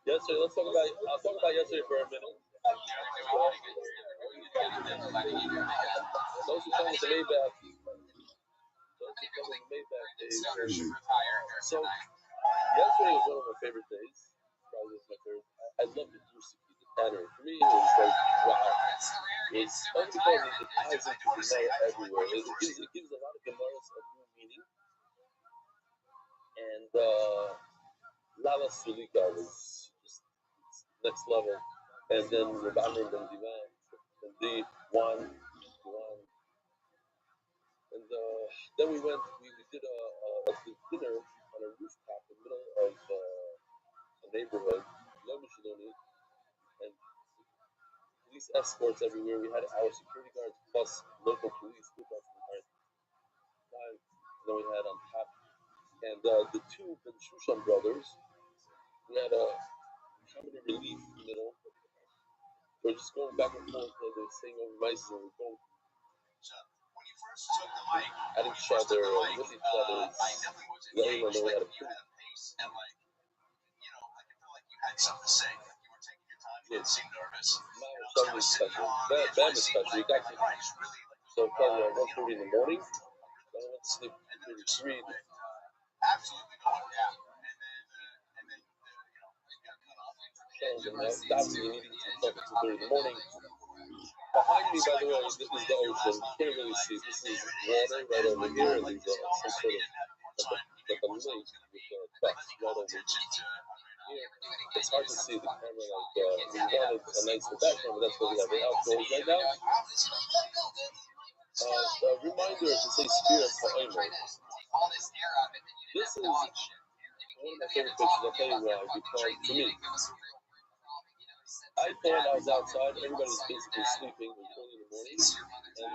Yesterday, I'll talk about yesterday for a minute. Those who come with the Maybach, so yesterday was one of my favorite days. Probably was my favorite. I love the diversity, the tannery. For me, it was like, wow. It's only because it ties into Gemara everywhere. It gives a lot of Gemaras a new meaning. And Lala Sulika was just next level. And then Rabbi Amr ben Divan, and the one. And then we did a dinner on a rooftop in the middle of a neighborhood, and police escorts everywhere. We had our security guards plus local police with us the entire time. And then we had on top, and the two Ben Shushan brothers, we had a comedy relief in the middle. We're just going back and forth, like they were saying over mice, and we're going at each other and with each other. Letting them know we had a pretty. Didn't seem nervous. Something special. Bam is special. We got to. So probably at 1:30 in the morning. I went to sleep maybe 3. Absolutely no one. Yeah. And then Davening meetings until 2:30 in the morning. Behind me, by the way, this is the ocean. You can't really see. This is water right over here. And there's some sort of like a lake with ducks right over here. It's hard to see the camera like we wanted a nicer background, but that's what we have. We're outdoors right now. A reminder to say Spirit Ha'omer. This is one of my favorite pictures. I'll tell you why. Because to me, I thought I was outside. Everybody's basically sleeping. It was early in the morning, and a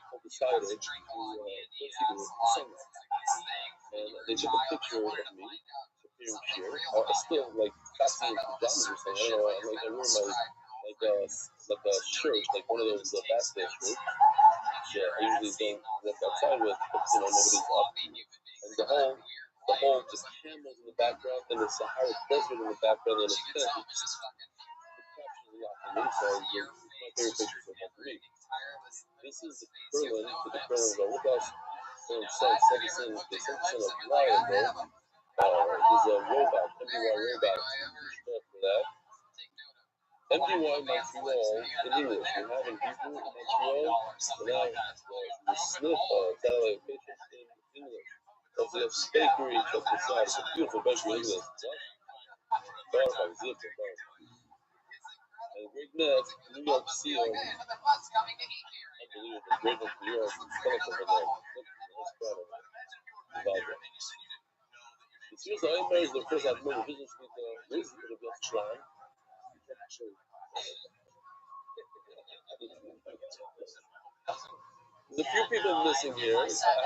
couple decided to go see the sunrise. And they took a picture of me. Still like passing in pajamas or something. I don't know. I wear my like a shirt, like one of those basketball shirts. Yeah, I usually don't walk outside with, but nobody's up. And the whole the whole just camels in the background and the Sahara Desert in the background and a tent. It captures a lot for me. So my favorite pictures are for me. This is the Krillin to the Krillin. Look how sent us in a lion, bro. There's a robot, MDY robot. For that. MDY Montreal in English. We have in Hebrew in Montreal. And now the sniff satellite location in English. Also, we have bakery just beside. It's a beautiful bakery. Look at this. And Great Net, New York Seal. Unbelievable. Great Net, New York. Colorful for them. Here's the Eimer is the first I've known business with the best plan. There's a few people missing here. I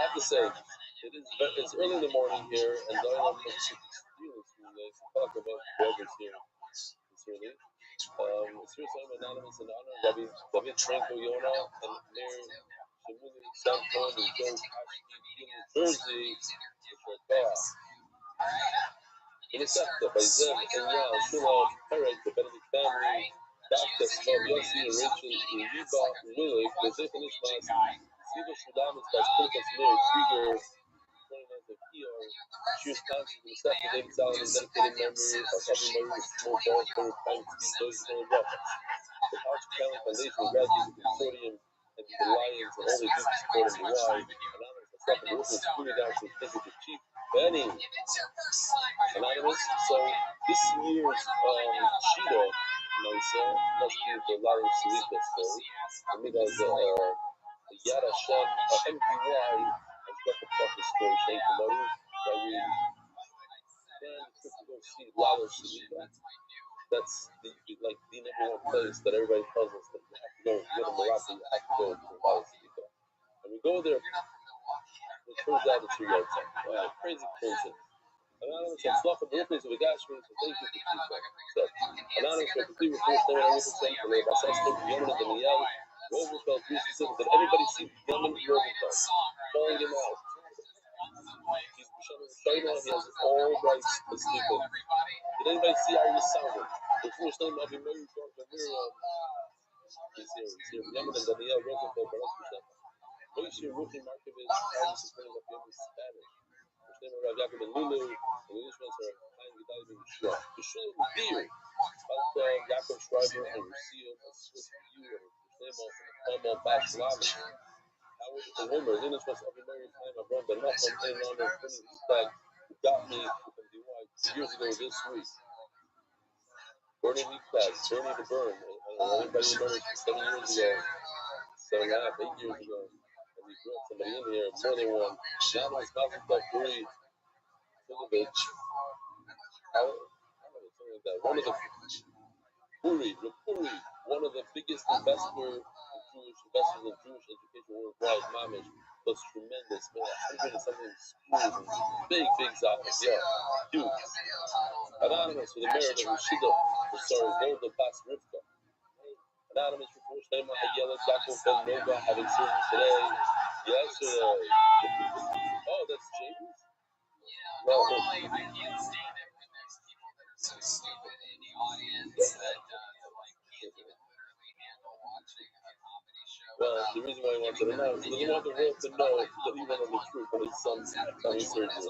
have to say, it's early in the morning here, and Zion looks extremely nice. Talk about weather's here. It's early. It's here some anonymous in honor of David Franco Yona and Mayor Shimuli Sanford and Joe Ashby, New Jersey, Minnesota, by Zeb, Enyal, Shula, Perek, the Benedict family, Dr. Slav Yossi, and Rachel, Yuba, Lulik, Joseph and Ishmas, Ziva Shudamis, by Spilikas, Mary Krieger, 29th of ER, Shears Council, Minnesota, David Solomon, dedicated memory of every member of small ball for time to be those who know rough. The Arch County Foundation, Graduate Consortium, and the Lions, and all the groups supporting the Y, Anonymous, myself, and the Workers Security Council, thank you to Chief Benny. Anonymous, so this year's Cheetah, Mesa, must be the Larry Salika story. For me, that's Yad Hashem, MDY, has got the proper story, thank you, Mother, that we plan the trip to go see Larry Salika. That's the number one place that everybody tells us that you have to go. If you go to Morocco, you have to go to Larry Salika. And we go there, it turns out it's your yard time. Wow, crazy coincidence. Anonymous and Slough and Brooklyn, so we got you. So thank you for feedback. So, Anonymous for complete report, they were able to send for the Basastim, Yemen, and Danielle, Rosenfeld, 367. Did anybody see Yemen Rosenfeld? Calling him out. He's China, he has all rights to sleep in. Did anybody see how he's sounding? The first name of him, Mary Miriam. He's here. Yemen and Danielle Rosenfeld, Baruch. Moshe Ruchi Markovich, how is supporting the family Spanish? First name of Rav Yaakov and Lulu, and the Ishmaels are Chaim Gedali ben Yeshua. Yeshua Mudir, Balta, Yaakov Schreiber, and Rusia, a Swiss for you, and first name of Palma Bashlami. Howard and Homer, the Ishmaels of American Time, Avram Ben Nachum, and honor of Tony Eastag, who got me from DY 2 years ago this week. Bernie Leafpad, Bernie the Burn, everybody remembers 7 years ago, 7.5, 8 years ago. We brought somebody in here, more than one. Now it's Malcolm Buri Filovich. One of the Puri, one of the biggest investors in Jewish education worldwide, Mamish, was tremendous, man. 100 and something schools, big zagas, yeah, huge. Anonymous with the merit of Rashida, Golda Bas Rivka. Anonymous for first name, Ayala Jacob Ben Nova, having surgery today. Yesterday. Oh, that's James? Normally, I can't stand it when there's people that are so stupid in the audience that can't even literally handle watching a comedy show. Well, the reason why he wants to know is he doesn't want the world to know that he went on the truth when his son's having surgery. At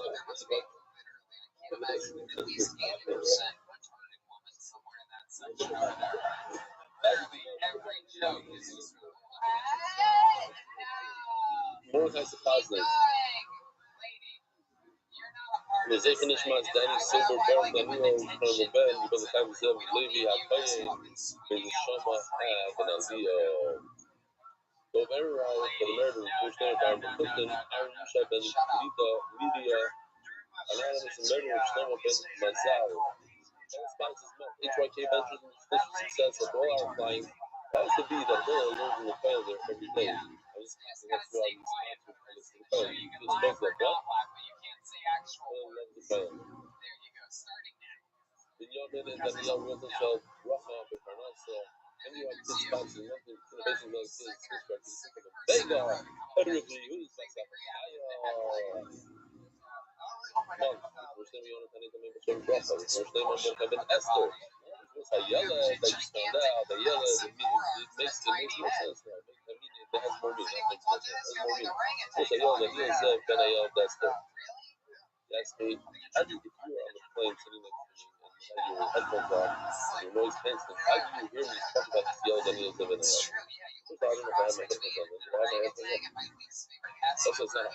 least 80% retarded woman somewhere in that section over there. Every joke is just More kinds of positive. Lezei Nishmas, Danny Silver, Baron Danilo, Honorable Ben, because the time is up, Levi, Akaye, Shama, and Alvia. Dov Erai, for the murder, first name, Baron Clifton, Aaron Yusha, Ben Lydia, Anonymous, and murder of Shlomo Ben Mazal. All sponsors month, HYK Ventures and special success of all our flying. That was to be that all learns in the fail there every day. I was passing up through all these sponsors for this fail. You can suppose that, what? There you go, starting now. Binyamin and Danielle Rothschild, Rafa, Beparnasa, and you have good sponsors, nothing, innovation like this, Swiss records, Vega, Edric, who's First name Yonatan también B'Shem Bracha. First name Ben Esther. It's Hayeled. I just found out Hayeled. It makes more sense now. I mean, it has more meaning. That makes more sense. It has more meaning. It's Hayeled. He is Ben Hayeled Esther. You ask me, how do you, if you were on the plane sitting next to me and you had your headphones on, your noise canceling, how do you hear me talk about this Yeled and Yeled Ben Hayeled? First of all, I don't know if I have my headphones on. Do I have my headphones on? Also, it's not 100%,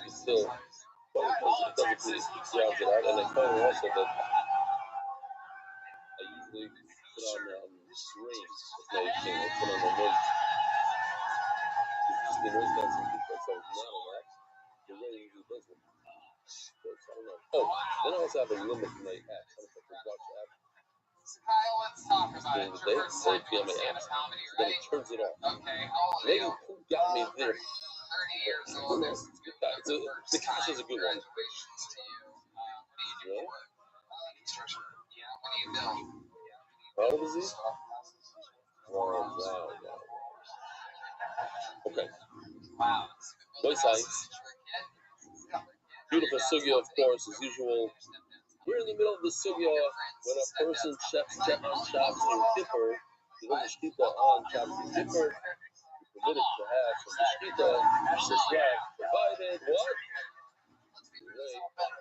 it's still, it doesn't really jobs it out. And I told her also that I usually put on rain as my thing. I put on the noise. It's just the noise canceling people. So it's not on that. The rain usually does it. So it's, I don't know. Oh, then I also have a limit for my apps. I don't know if you watch the app. During the day, or it be on my apps. So then it turns it off. Maybe who got me there? Who knows? The cash is a good one. You know? How old is he? Wow. Okay. Website. Beautiful sugya, of course, as usual. We're in the middle of the sugya when a person chefs on Shabbos or Kippur. You know the shkita on Shabbos and Kippur. You're permitted to have from the shkita. Says Rav, provided what?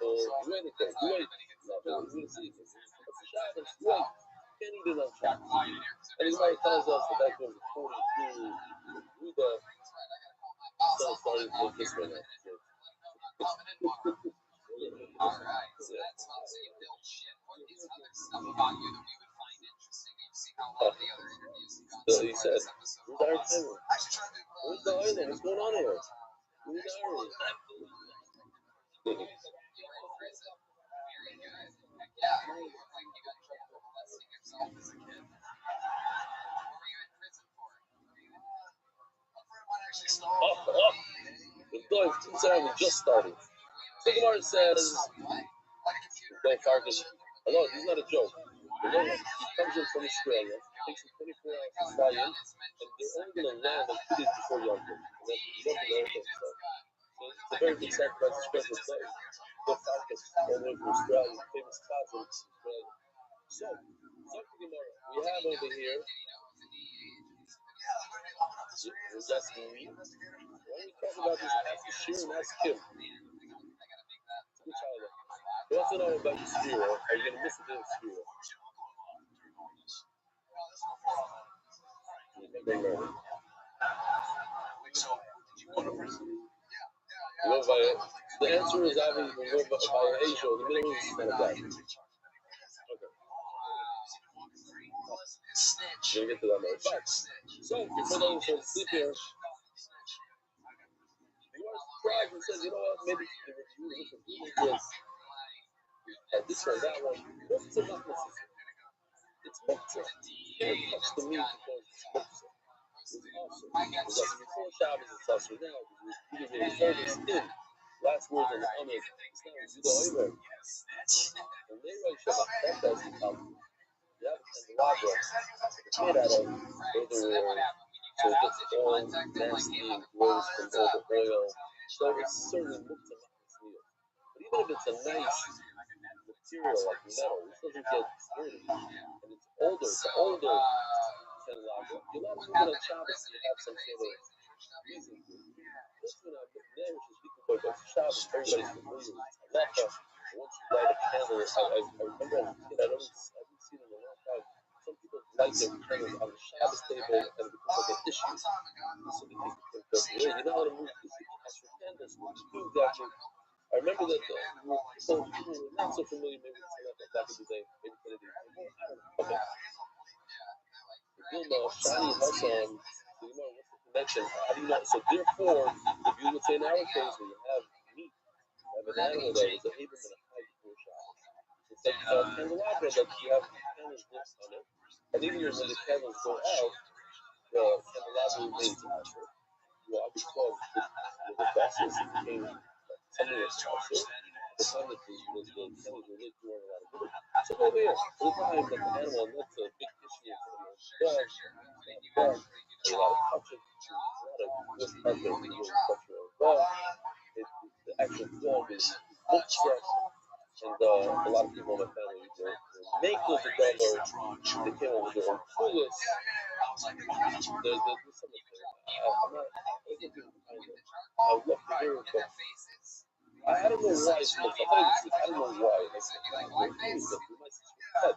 You wait. No, we're going to see. It's Shabbos. You wait. You can't eat it on Shabbos. And the Gemara tells us that that goes according to Ruda. So it's starting to look this way now. Alright, so that's so you build shit. What is other stuff about you that we would find interesting? You've seen a lot of the other interviews you've done so far this episode. Where's the island? What's going on here? Where's the island? Very good. Yeah, you look like you got in trouble for molesting yourself as a kid. What were you in prison for? The dog was just starting. So Gemara says, "Go Farkas." Hello, this is not a joke. He comes in from Australia, takes him 24 hours to fly in, and they're only going to land like 2 days before Yom Kippur. And then you don't know anything. So it's a very big sacrifice, a special place. Go Farkas, all the way from Australia, famous spots in Australia. So, Gemara, we have over here. Was asking me, why don't we talk about this Ashir and ask Kim? It's a good child. He wants to know about the Spira. Are you going to miss a day of Spira? The answer is obviously we go by Asia. The Middle East is not bad. Okay. We're going to get to that later. But, so, before those who sleep here, he was surprised and says, you know what, maybe the review is this one, that one. What's the muktzah? It's muktzah. You can't touch the meat because it's muktzah. It's awesome. Because before Shabbos, it's also now. Because we're service in. Last words on the Amid. It's not Zuda Oimer. And they write Shabbat. That's the problem. You have a candelabra. It's made out of other. So it gets all nasty and gross from all the oil. So it's certainly muktzah meal. But even if it's a nice material like metal, this doesn't get dirty. And it's older, candelabra. You're not moving on Shabbos and you have some sort of reason to. This one I've been there, which is speaking about Shabbos, everybody's familiar with halacha. Once you light a candle, I remember as a kid, I haven't seen it in a long time. Some people light their candles on the Shabbos table and it becomes like an issue. So they think it's you're not allowed to move this extra candles. What do you do exactly? I remember that people were not so familiar maybe with halacha back in the day, maybe Kennedy. I don't know. Okay. Vilma, Shani, Hassan, what's the connection? How do you know? So therefore, if you would say in our case, when you have meat, you have an animal that was a Hebrew and a high before Shabbos. It's like a candelabra that you have candles lit on it, and even when the candles go out, the candelabra remains out. Why? Because the vessels became something that's also. the time that the Chinese were really doing a lot of good. So over here, for the time that the animal, and that's a big issue in some of the dog, a lot of touching, a lot of good touching, touching of dog. The actual dog is upset, and a lot of people in my family make those the dog, or they came over their own clueless. There's some of them. I'm not. I would love to hear it, but I don't know why it's like, I don't know why. Like, my sister said,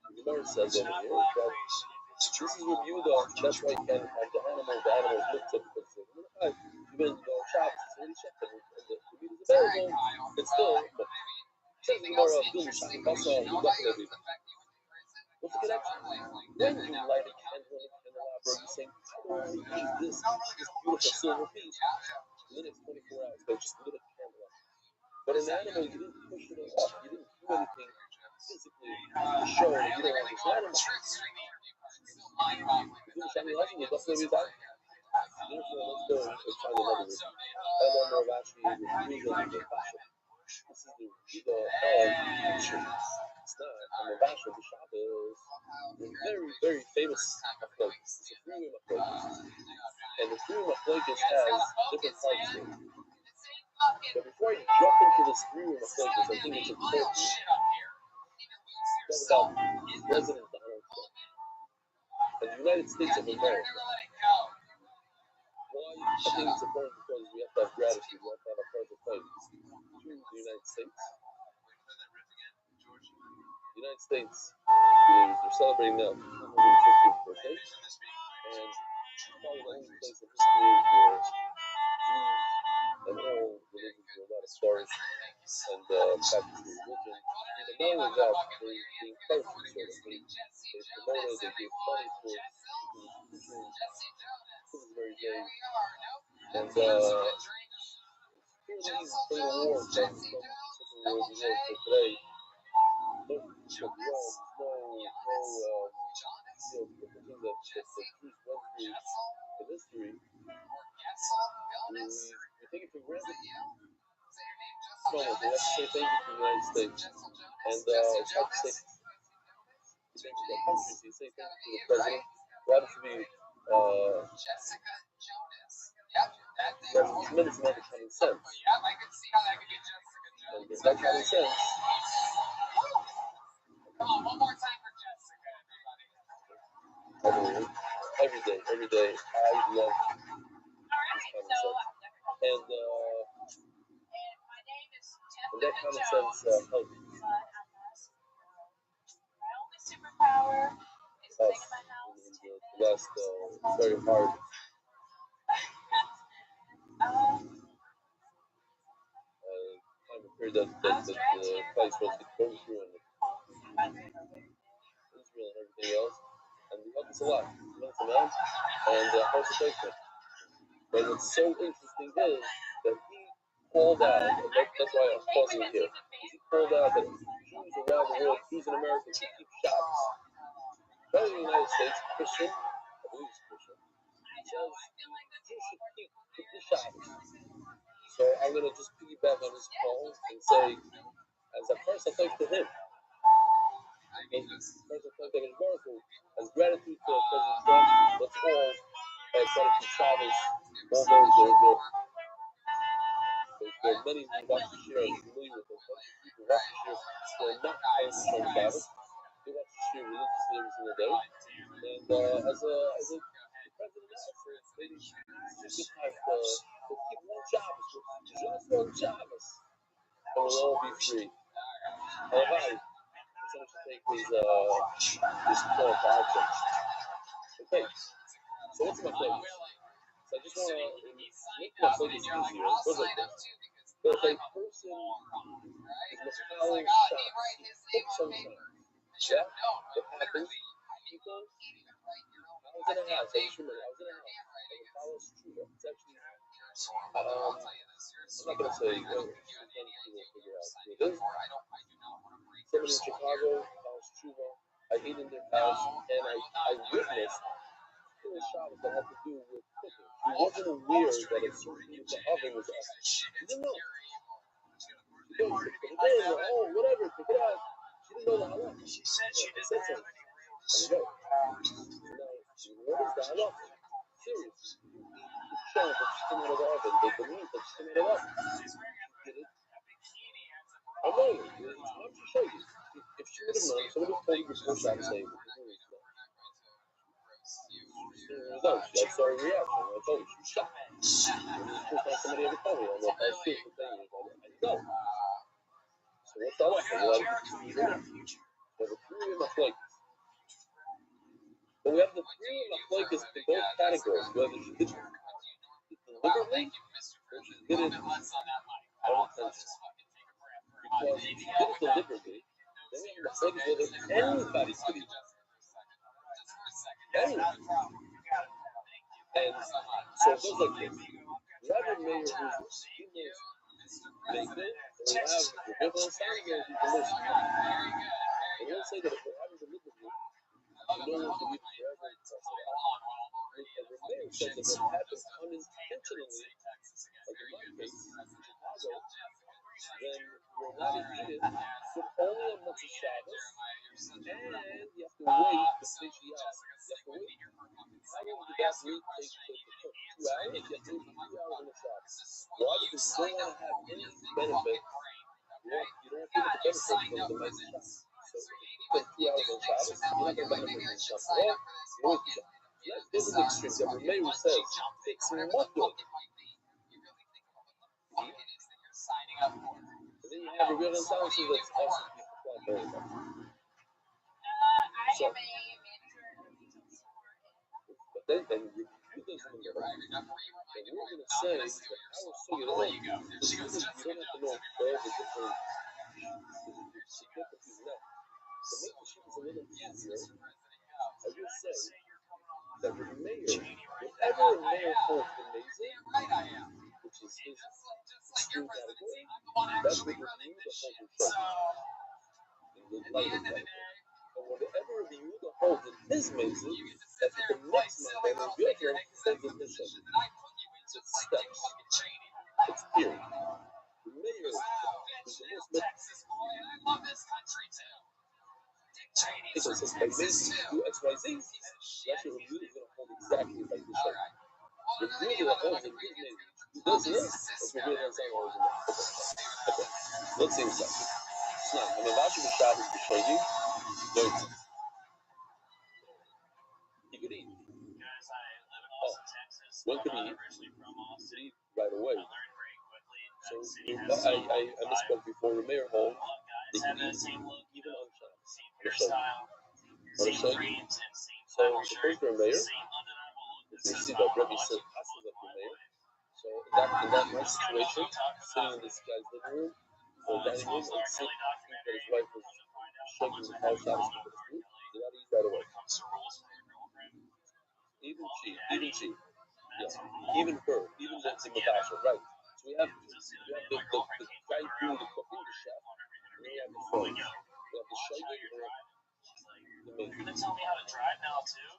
the Gemara says over here that this is Rabbi Yehuda, that's why you can't have the animals mixed up, because even though Shabbos is already checked and the meat is available, it's still, says the Gemara, what's the connection? When you light a candle in the candelabra, you're saying, oh, eat this beautiful silver piece. In the next 24 hours, they just lit a candle up. But an animal, you didn't push it up. You didn't do anything physically to show that you don't want this animal. Therefore, let's go and find another reason. This is the Rida of Shabbos. It's not on the Rashi of the Shabbos. Very, very famous machlokes. It's a three-way machlokes. And the three-way machlokes has different parts to it. But before I jump into this three-way machlokes, I think it's important to talk about President Donald Trump and the United States of America. Why I think it's important, because we have to have gratitude, we have to have a perfect fight to the United States. The United States, they're celebrating now 250th birthday, and it's probably the only place in history where Jews and all religions were allowed to flourish and practice their religion. Even not only that, they encouraged each other. They promoted, they gave money for institutions. It was very vague. And clearly, from the war, from the Second World War to today, no pogroms, different things that Jews went through in history, we take it for granted. No, we have to say thank you to the United States. And it's hard to say thank you to our country, so you say thank you to the president, who happens to be has a tremendous amount of common sense. And with that common sense, every day, I love this common sense. And that common sense helps us in the last very hard time of period that the place was going through, and Israel and everything else. And we help us a lot. We help them out, and also take them. But what's so interesting is that he called out, and that's why I'm pausing here. He called out that Jews around the world, Jews in America, should keep Shabbos. Not in the United States, Christian, I believe it's Christian, says Jews should keep the Shabbos. So I'm going to just piggyback on his call and say, as a first I thank to him, as gratitude to President Trump, let's all try to keep Shabbos. Although there are many who watch the share and familiar with them, people watch the share who are not currently showing Shabbos. They watch the share religiously every single day. And as a the president says, ladies, it's just time to keep one Shabbos, just one Shabbos, and we'll all be free. Alright. Someone should take his call for action. Okay, so what's my focus? So I just want to make my focus easier. It goes like this. But if a person is misfollowing Shabbos, sometimes, yeah, what happens? People, I was in a house, I just remember, I was in a house, and it follows Truba. It's actually, I'm not going to say, people will figure out who it is. Somebody in Chicago follows Truba. I ate in their house, and I witnessed Shabbos that had to do with cooking. She wasn't aware that a certain with the oven was off. She didn't know. She goes, oh, whatever, pick it out. She didn't know the halacha. She said she didn't have any real now, what is the halacha? Seriously. The chunk that just came out of the oven, the meat that just came out of the oven. Did it? I know it. It's hard to show you. If she would have known, somebody would tell you before Shabbos saying, no, that's our reaction. I told you, she's shocked. It's the first time somebody ever told me. I'm like, I feel for 10 years. I know. So what's the halacha? We have a three machlokes. But we have the three machlokes in both categories. Whether she did it deliberately or she did it unintentionally. Because if she did it deliberately, then we have machlokes whether anybody could eat it. Anyone. And so it goes like this. We have a mayor who's naked, and we have the biblical Samuel who's delicious. And we'll say that if we're having deliberately, we don't want to eat forever and toss it out. And the mayor says that it happens unintentionally, like in my case, in Chicago, then you're allowed to eat it, but only on Motzei Shabbos, and you have to wait for Seishi Yas. You have to wait. How long did that meat take to cook? 2 hours? You have to wait for 2 hours on the Shabbos. Why? Because you don't want to have any benefit. You don't feel the benefit from the Motzei Shabbos. So if you cook 2 hours on Shabbos, you're not going to benefit from Shabbos at all. You won't do that. This is the extreme. The Rabbi Meir says it's mutter. And then you have a real intelligence that's also very much. So, but then you does from the right. And we're going to say that our sugar, you don't have to know all the different significance now. To make the shit a little easier, I will say that the mayor, whatever a mayor holds amazing, which is his extreme category, that's what we're doing the whole show. In the light of that. And whatever the Yehuda holds in his amazing, that's what the next man that will be here holds in his show. So it's steps. It's period. The mayor is the most Texas boy, and I love this country too. It says by amazing do XYZ, that's what Yehuda is going to hold exactly like the show. The Yehuda that holds in his amazing, who does this, that's what Yehuda is holds in that. Okay, let's see what's up. Now, I'm about to Shabbos to show you. He could eat. Oh, when could he eat? He could eat right away. So I misspoke before. The mayor home, they can eat even on Shabbos. On a show you. So the first mayor, you see that Rabbi said passes up the mayor. So in that nice situation, sitting in this guy's living room or dining room and sit that his wife was shaking the house out of the food, you gotta eat right away. Even she, yes, even her, even the Madasha, right? So we have the guy doing the cooking, the chef, and then we have the phone. We have the shaydik or the maid. You're gonna tell me how to drive now too?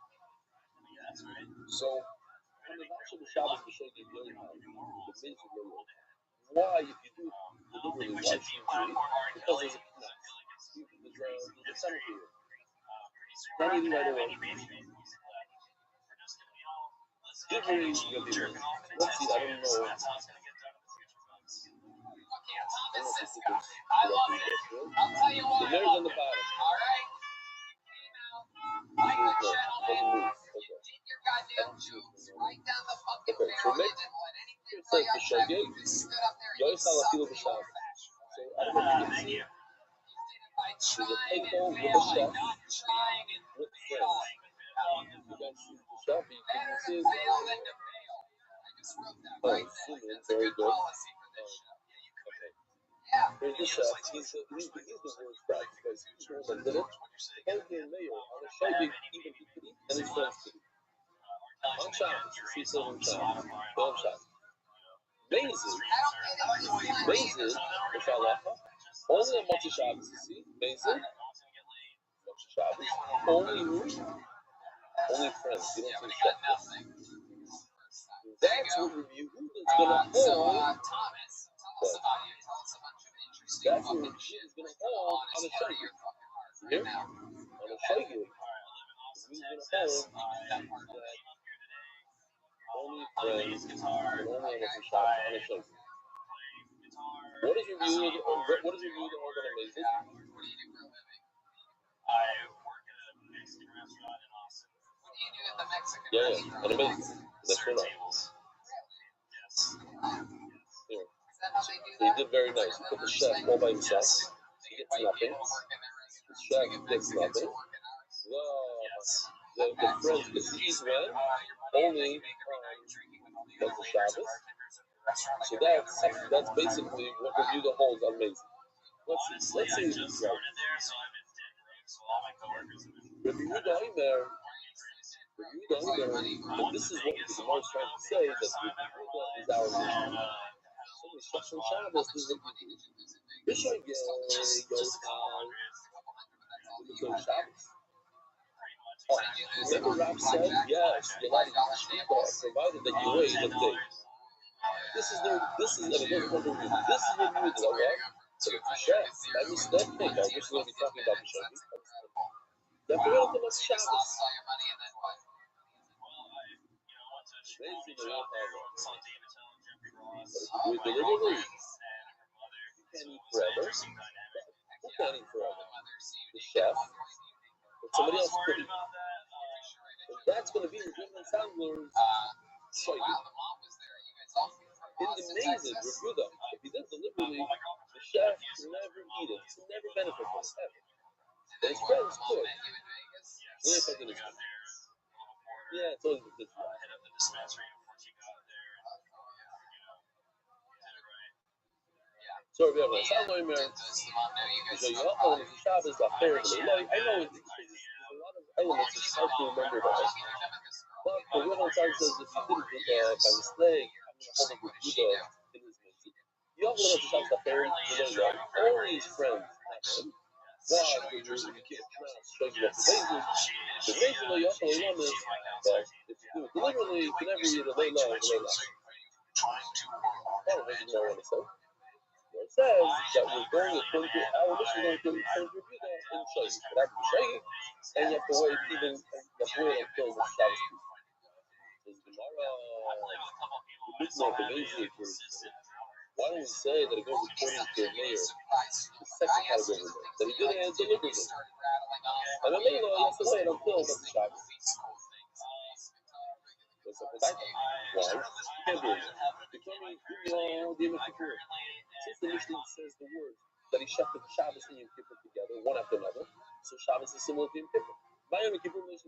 Yeah, that's right. So on the Madasha, the Shabbos, the shaydik, the maid is lower. Why, if you do deliberately, why should you do it? Because there's a penalty here. Not eating right away. Give me, let's see, I don't know. I'll tell you what. The mayor's on the bottom. All right. Okay, so make it says the shagig. Yois halafilu b'shav. So I don't know if you can see. There's a take home with a chef with friends. You guys see the chef, you can see it. Oh, very good. Okay. Here's the chef. He's the worst guy because he's the one that did it. And the mayor on a shagig, even he could eat, and his friends could eat. On Shabbos, you see some Shabbos. Go on Shabbos. Mezid, which halacha, only on Motzei Shabbos, you see, Mezid, Motzei Shabbos, only who? Only friends, you don't see chef. Then what review is going to hold. Thomas, tell us about you. Tell us a bunch of interesting That's what fucking review shit is going to that's going hold on on a inside of shaggy. your fucking heart Here, right now. on a shaggy. Review is going to hold that only friends and only on shops on a shaggy. What is review? What is review the hold on Amazing? What do you do for a living? I work at a Mexican restaurant in Austin. What do you do at the Mexican restaurant? On Amazing. That's what Tables. Yes. Here. Is that how they do So he that? did very nice. He put the chef all by himself. He gets nothing. The chef gets nothing. The friends get to eat when only on the Shabbos. So that's basically what review the holds on Amazing. Let's see if this is right. Review the Omer. This is what the Gemara is trying to say, that Review is our mission. So we start from Shabbos, this is what we do. Bishai goes on Shabbos. Remember Rav said, yes, you're allowed to eat shkita, provided that you wait a day. This is and it goes for the review. This is the review, is that right? So it's a chef. That means that thing. I wish we would be talking about Bishai. You have to wait until next Shabbos. Amazing, the real power. But if you do it deliberately, you can't eat forever. Who can't eat forever? The chef, but somebody else could eat. And that's going to be the German Sandler's shayla. In the amazing review, though, if you did deliberately, the chef can never eat it. He can never benefit from it, ever. But his friends could. Really affected his friends. Yeah, it's always a good thing. So we have a Sandler, so you all know Shabbos are fairly like I know there's a lot of elements it's hard to remember that. But the Rebbe says if you didn't do that by mistake, I'm gonna hold up with Judah in his music. You all know Shabbos are fairly like all his friends have him. Why? Because you can't show you what the basis. The reason why you also know is that if you do it deliberately, you can never eat a lay low. That was what I want to say. It says that we're going according to our mission, going to review that in Shaykh. But after the Shaykh, and you have to wait even until the Shabbos. Says Gemara, why don't we say that it goes according to a mayor, the second category, that he did it deliberately? And the mayor has to wait until the Shabbos. Why? You can't do it. You can't be since the Mishnah says the word that he shafted Shabbos and Yom Kippur together, one after another, so Shabbos is similar to Yom Kippur. By Yom Kippur, remains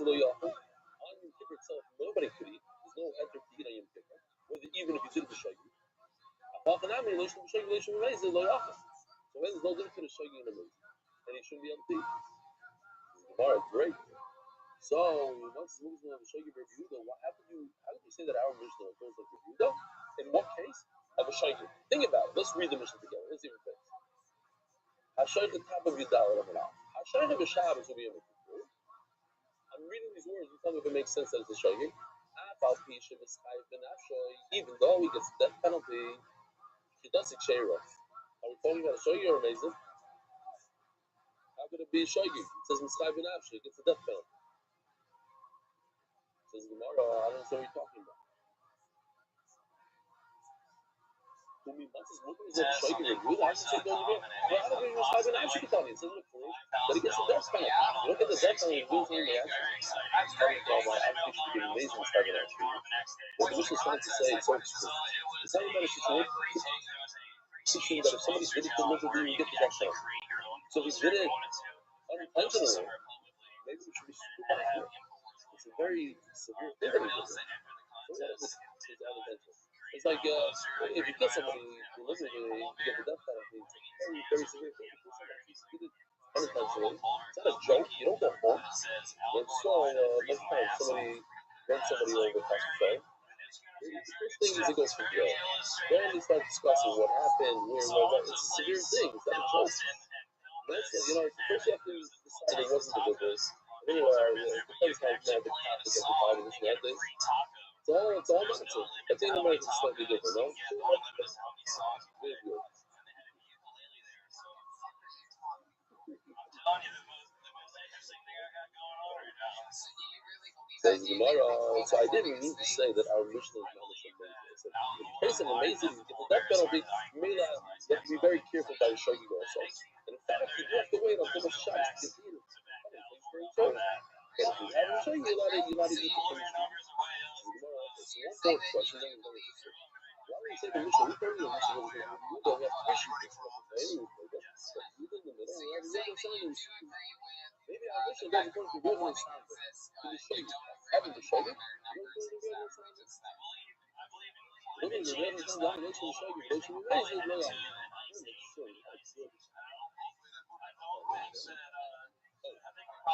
a little yachim. On Yom Kippur itself, nobody could eat. There's no enter to eat on Yom Kippur, even if you did the Shagi. So when there's no difference to the Shagi and the Mezi, and he shouldn't be able to eat. Gemara, great. So once the Mishnah of the Shagi review, how did you say that our Mishnah goes like review? In what case? Of a Shagi. Think about it. Let's read the Mishnah together. Let's see what it says. Hashayk the top of Yudal of Allah. Hashayk of Shabbos will be able to do. I'm reading these words. You tell me if it makes sense that it's a Shagi. Even though he gets the death penalty, he does a Shayra. Are we talking about a Shagi or amazing? How could it be a Shagi? It says Mitzchai ben Afshay, he gets the death penalty. It says Gemara, I don't know what you're talking about. What is that Shagi review? I should say go to well, I don't think Mitzchai ben Afshay can tell me. It says that he gets the death penalty. You don't get the death penalty, you do something in the action. I'm telling you, I think should be amazing Mitzchai ben Afshay. What the Mishnah is trying to say, it's so extreme. It's talking about a situation teaching that if somebody did it deliberately, you get the death penalty. So if he did it unintentionally, maybe we should be super careful. It's a very severe thing that he did. It's like if you kill somebody deliberately, you get the death penalty. It's a very, very severe thing. If you kill somebody, you did it unintentionally. It's not a joke. You don't go home. But so next time somebody runs somebody over past the phone, the first thing is it goes from jail. Then they start discussing what happened, where was that. It's a severe thing. It's not a joke. That's it. First you have to decide it wasn't deliberate. Anyway, it depends how mad the Catholic at the time of this thing. It's all matzah. I think American is slightly different, no? Very good. Says Gemara. So I didn't mean to say that our Mishnah is not amazing. I said, in case of amazing, you get the death penalty. You have to be very careful by the shogig also. And in fact, you have to wait until the shots to get eaten. But if you have a shogig, you're allowed to eat the finished food. So one more question, then we're going to say, why do you say the Mishnah? We told you the Mishnah was going to be you don't have fish in this one. You in the middle, you have zero signs. Maybe our Mishnah doesn't point to good ones. To the shogig. Having the shogig, you don't do the good ones. Living the red and down next to the shogig, they should be raised in the law.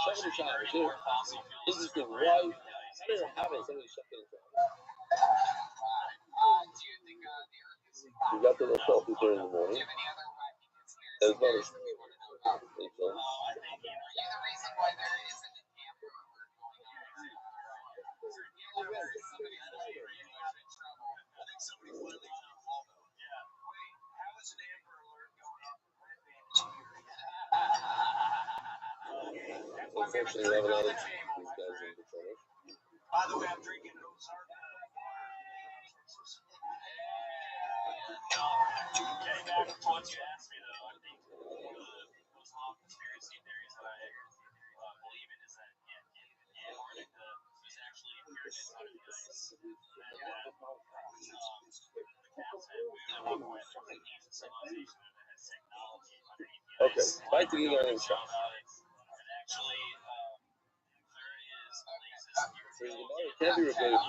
Shogig Shabbos, here. Interesting. Why? I didn't have it. Somebody shut it down. You got to the 12:30 in the morning. There's not a unfortunately, we have a lot of these guys in the channel. By the way, I'm drinking getting back to what you asked me, though, I think the most common conspiracy theories that I believe in is that Antarctica is actually pyramids out of ice. Okay, back to the other shot. So the Gemara can't be repeated.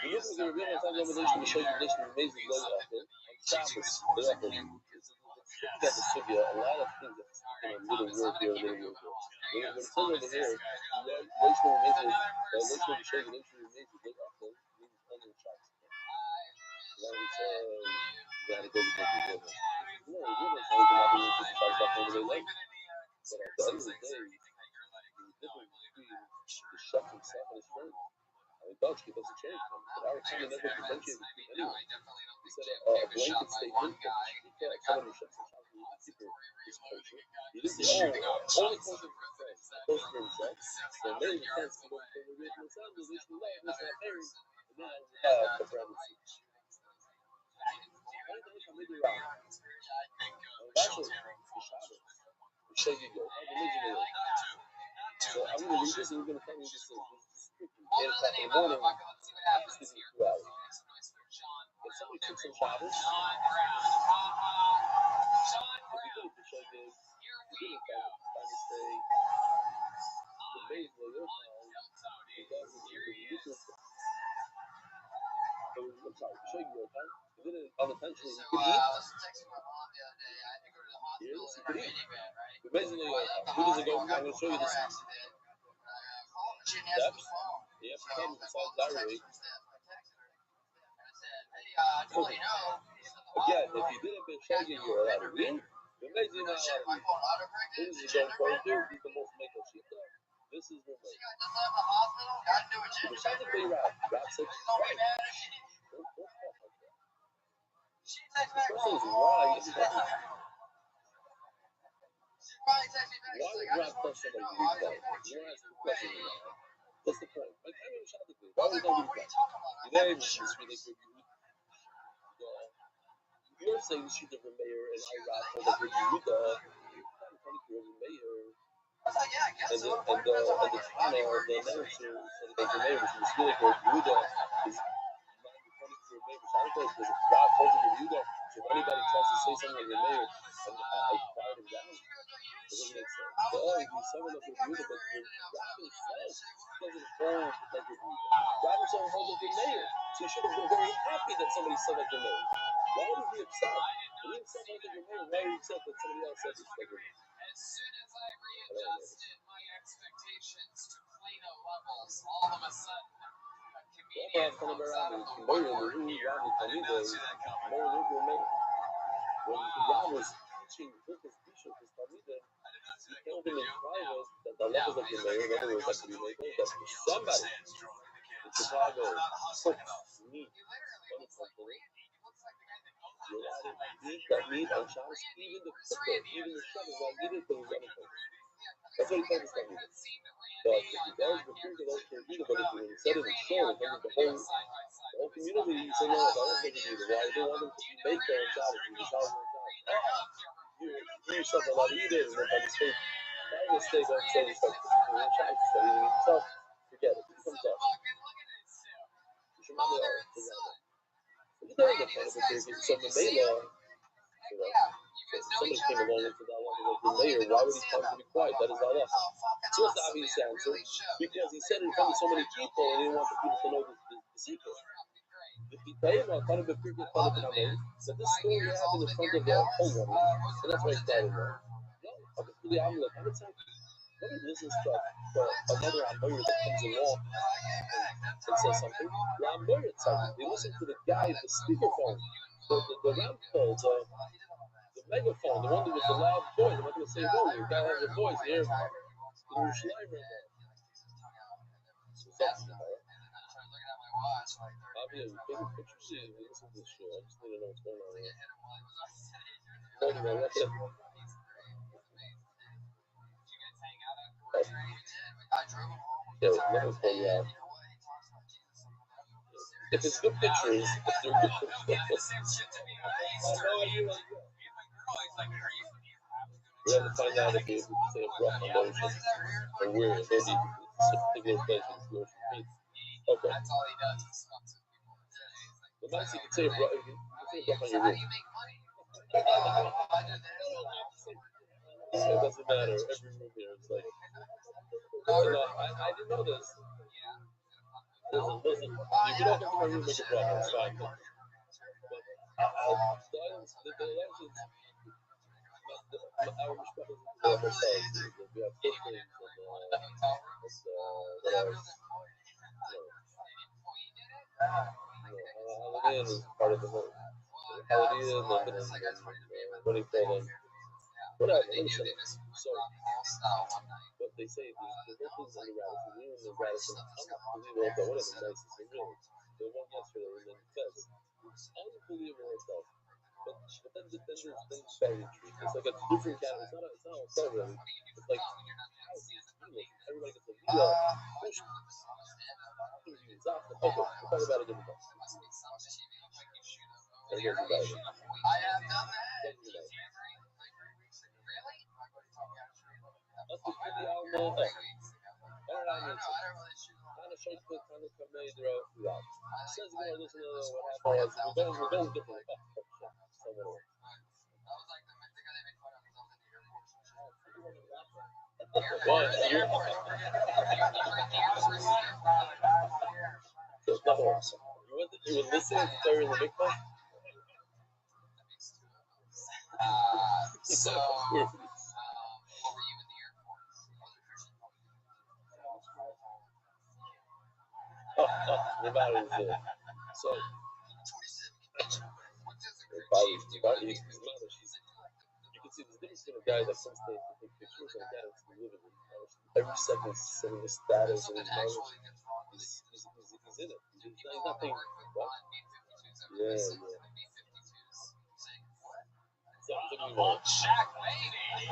You look at the reveal of time domination, the shade condition remains with low often. On Shabbos, they often got the sugya, a lot of things that a little word here, a little word there. When it says over here, Leishma remains with Leishma the shade condition remains with low often, means only in Shabbos. Now we say that it goes with the good. No, the good ones are not being used to Shabbos after they like. But at the end of the day, the difference between the chef himself and his friend. I mean, Dutch, it doesn't change them. But our opinion never differentiates between anyone. He said a blanket statement that someone who chefs and shops will keep his kosher. He didn't say, only kosher for friends, kosher for himself. So maybe the friends can go to the original themselves, they should love, they should have parents, and then the brothers. So I'm going to read this and you're going to tell me this is 8 o'clock in the morning. This is 2 hours. If somebody took some Shabbos, if you go to Shogeg, you didn't by mistake, the maze where you're found, you got to do the I'm sorry, Shogeg your time. You did it unintentionally. You could eat. Yes, you could eat. But basically, who does it go? I'm going to show you the steps. You have to come inside diary. Again, if you didn't been Shogeg, you're allowed to read. But basically, you're not allowed to read. Who does it go for? He's the most make of shit. This is your mate. The Shogeg they rap. Rap said, right. The person is wrong. Why would rap tell somebody to read that? You want to ask the question. What's the point? Like, I mean, Shogeg. Why would they read that? You know, it's really good. You're saying she's a mayor and I rap for the Yehuda. I'm trying to the mayor. And the Tana, the announcer, said that the mayor was really for Yehuda. Is not returning to your mayor. So I don't know if there's a rap for the Yehuda. So if anybody tries to say something to the mayor, and I quiet him down. It doesn't make sense. So, he's someone up with Yehuda, but the rap himself doesn't hold like the Yehuda. Rap himself holds up the mayor. So he should have been very happy that somebody said like the mayor. Why would he be upset? When he himself holds up the mayor, why would he upset that somebody else said it's like the mayor? As soon as I readjusted my expectations to Plano levels, all of a sudden, a comedian comes out of the woodwork here. I did not see that coming. When Ram was teaching Hilchos Bishop, his Talmidim, he told him in private that the levels of the mayor, in other words, like to be made, that somebody, in Chicago, meat, funny company. You're allowed to eat that meat on Shabbos, even the cooker, even the chef is allowed to eat it because it's uncooked. That's what he told us that we did. But if you guys were thinking those can't eat it, but if you said it in shul, in front of the whole community, you say, no, I don't think you eat it. Why? You don't want them to make their own Shabbos. You just have your Shabbos. You yourself are allowed to eat it, and then by mistake, don't say you start cooking your own Shabbos, you start eating it yourself. Forget it. It comes off. You should not be all right. You don't have the fun of it. So Mamela, somebody came along and said, I want to like the mayor. Why would he tell him to be quiet? That is Allah. So what's the obvious answer? Because he said it in front of so many people and he didn't want the people to know the secret. If he tell you about the previous part of the name, that this story happened in front of the whole woman, and that's why he started there. No, obviously, I'm like, I'm saying, nobody listens to another Amir that comes along and says something. The Amir itself, they listen to the guy, the speakerphone, the ramp call, the megaphone, the one that was the loud voice. I'm not going to say who, the guy has a voice here. The Yerushalayim right now. So that's the power. I'll be a big picture shit and listen to this shit. I just need to know what's going on here. Hold on, what's it? Yeah, let me pull you out. If it's good pictures, if they're good pictures. We have to find out if you say a rough on motion or where maybe it's a particular place it's going to meet. Okay. The nice you can say a rough on your roof. It doesn't matter. Every room here is like. I didn't know this. Listen. You can open my room and make a rough. It's fine. But our mishpachas are ourselves. We have footprints and what else? Holiday is part of the whole. Holiday and what do you call them? Whatever. So, but they say the locals and the Radisson, you and the Radisson, unbelievable. One of the nicest, really. They won yesterday and then says, unbelievable stuff. But then there's very true. It's like a different category. It's not all so really. It's like everybody gets a video. Okay, we'll talk about it in a minute. I have done that. We're going different. You were listening to Terry in the Big Bang? So, where were you in the airport? Nevada is there. So, you can see the difference between a guy that comes to take pictures and a guy that's living in it. Every second he's sending his status and his knowledge. He's in it. He's not paying. What? Yeah. Shaq, baby.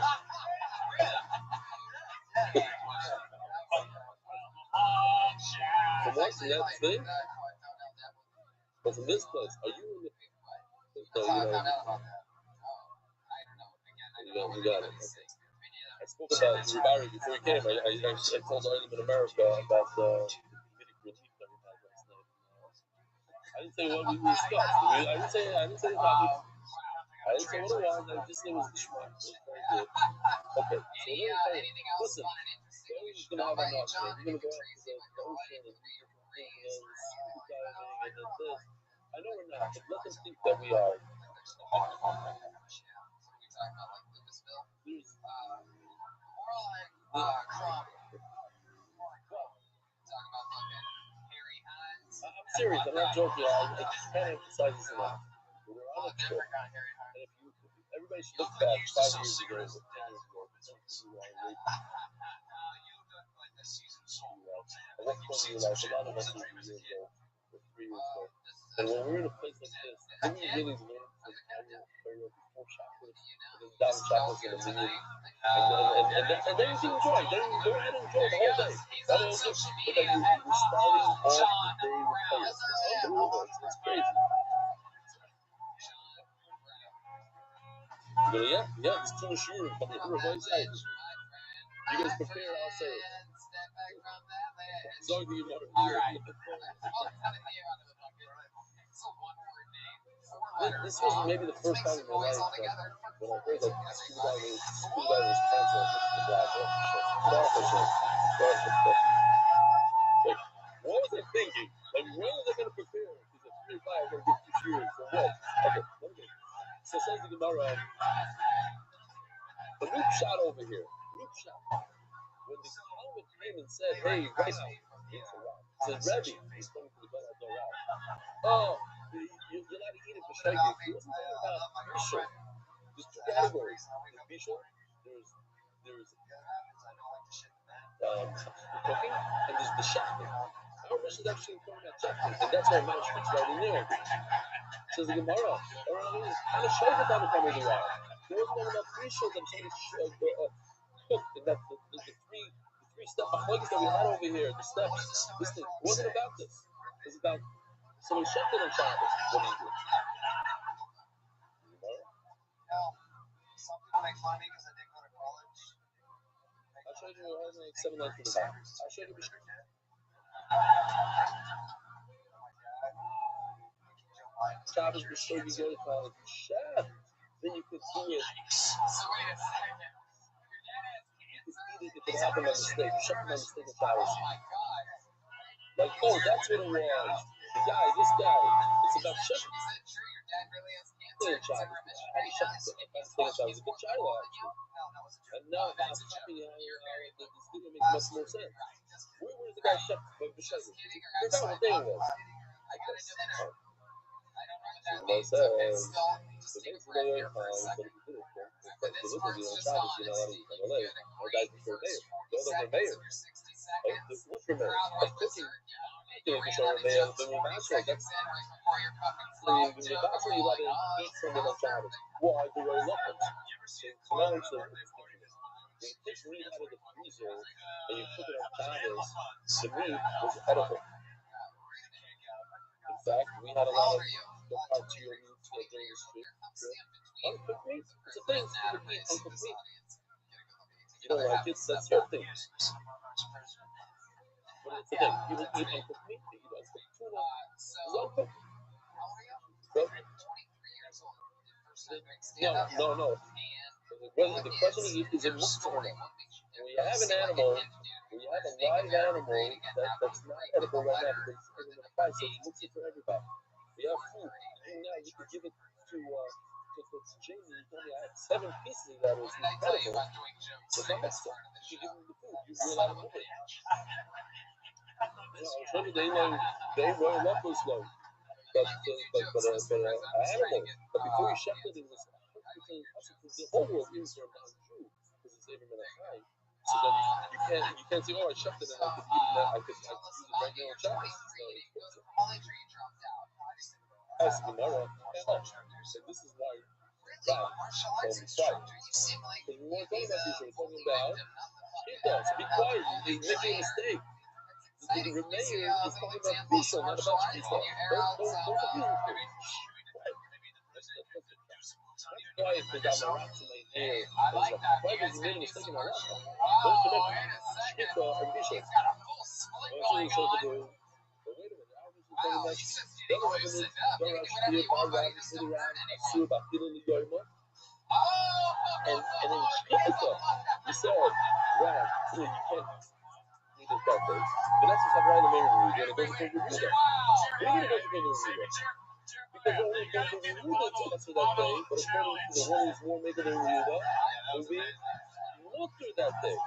From what's that thing? But from this place, are you in the? You got it. Okay. I spoke about Rabbi before he came. I told Ireland in America about the comedic relief that we had last night. I didn't say what we discussed. I didn't say the topic. I didn't say what it was. I just said it was geschmack. It was very good. Okay. So listen. He's gonna have a knock. You're gonna go out to the ocean and do different things and scuba diving and then this. I know we're not, but let them think that we are. I'm serious. I'm not joking. I just can't emphasize this enough. We're on a trip, and if everybody should look back 5 years ago, 10 years ago, I worked for you like a lot of us a year ago, or 3 years ago. And when we're in a place like this, then we really learn from our before chakras, and then down chakras in a million. And then you can enjoy. Then you go ahead and enjoy the whole day. But then you're starting off the day with chaos. It's unbelievable. It's crazy. Yeah, it's too sure. But you guys prepare, I'll say it. As long as you know. This was maybe the first time in my life when I heard that scuba diving was canceled with the black hole. Like, what was I thinking? Like, when are they going to prepare? Because if 3 or 5 are going to get 2 years, so what? Okay. So says the Gemara, the loop shot over here. Loop shot. When the Talmud came and said, hey, Rabbi, said, Rebbe, he's coming to the bed of the Rabbi. Oh, you're allowed to eat it for Shaggy. He wasn't talking about Bishul. There's 2 categories. There's Bishul, there's cooking, and there's the shocking. Our Mishnah is actually talking about shocking, and that's why Mount Shmitz right in there. Says the Gemara, kind of shows the Talmud coming to Rabbi. There wasn't talking about Bishul, I'm saying cooked, and that's the 3 step machlokes that we had over here, the steps. This thing wasn't about this. It was about somebody shechted on Shabbos. What do you do? Some people make fun of me because I didn't go to college. I'll show you like 7 nights for the back. I'll show you. Shabbos before you go to college. Chef. Then you could do it. So wait a second. If it happened by mistake, you shut by mistake in Shabbos. Oh my God. Like, oh, that's what it was. This guy. It's about shut. Is that true? Your dad really has cancer? It's a remission. How do you shut It's a good child, actually. And now I'm happy this video makes much more sense. Where was the guy shut by Bishai? I forgot what day it was. I got into that. I don't know what that means. It's still distinct for every person. But this works just on it. You get a great first 40 seconds of your 60 seconds. Crowd went berserk. You ran out of jokes 40 seconds in right before your fucking frog joke. We're all like, oh, it's perfect. Why do I love it? So now it's when you take meat out of the freezer and you cook it on Shabbos, the meat was edible. In fact, we had a lot of cartier meats during this trip. Uncooked meat? It's a thing. You can eat uncooked meat. You don't like it? That's your thing. But it's a thing. People eat uncooked meat. They eat uncooked tuna. It's uncooked. No. The question is it muktzah or not? When you have an animal, when you have a live animal that's not edible right now because it's in the price, so it's muktzah for everybody. We have food. Now you could give it to Jamie. You told me I had 7 pieces of that. It was incredible. So it's not muktzah. You give them the food. You're allowed to move it. I'll show you they roll up those low. But animal. But before you chef it, it was 100% the whole world is for a non-Jew because it's even high. So then you can't say, oh, I chefed it and I could eat it. I could use it right now on Shabbos. As Gemara, so this is why God told me quiet. Because we weren't talking about this, we were talking about Shita. So be quiet. You're making a mistake. The Mayor is talking about Bishul, not about Shita. Don't confuse me. Quiet because I'm a rat to my hair. Why does he make a mistake in my life? Don't connect Shita and Bishul. What are you supposed to do? But wait a minute. And then Shkita, you said, right, you can't do this that day. But that's just how the main review, and it goes to review that. We're going to go to the review that. Because the only thing that we knew that to answer that day, but according to the one who's more making the review that, will be Mutter that day.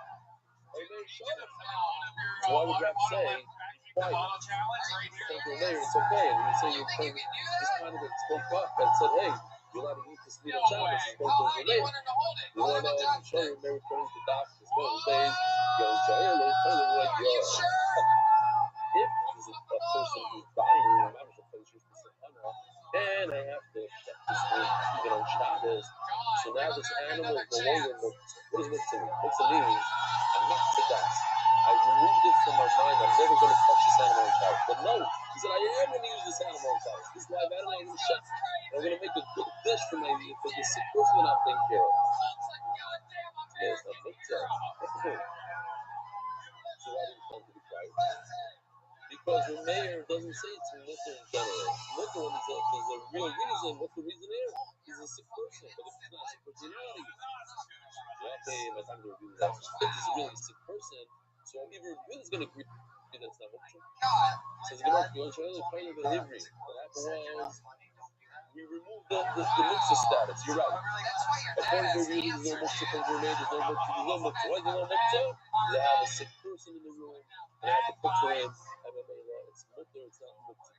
So why would Rab say, quiet? Thank you later, it's okay. And you say you're this kind of spoke up and said, hey, you're allowed to eat this meat on Shabbos. It's going to remain. You want to know, show you, maybe according to doctors, go to the yo, like, yo. If there's a person who's dying, and I have to check this meat, even on Shabbos. So now this animal is no longer muktzah. What is muktzah mean? Muktzah means I'm not tzedakah. I removed it from my mind. I'm never going to touch this animal on Shabbos. But no, he said I am going to use this animal on Shabbos. This live animal I'm going to chef. I'm going to make a good dish for the sick person that I'm taking care of. Yes, a muktzah. So why did it come to the Christ? Because the mayor doesn't say it's a mutter in general. Mutter when there's a real reason. What's the reason here? He's a sick person. But if he's not a sick person, okay, my time to review that. If he's really a sick person, so either really is going to agree that's not mutter. Says the Gemara, you'll show the point of the Hivri. What happened was we removed the mitzvah status. You're right. According to review, there's no mitzvah from Grenade, there's no mitzvah. Why is there no mitzvah? You have a sick person in the room, and I have to put her in. It's mutter, it's not mitzvah.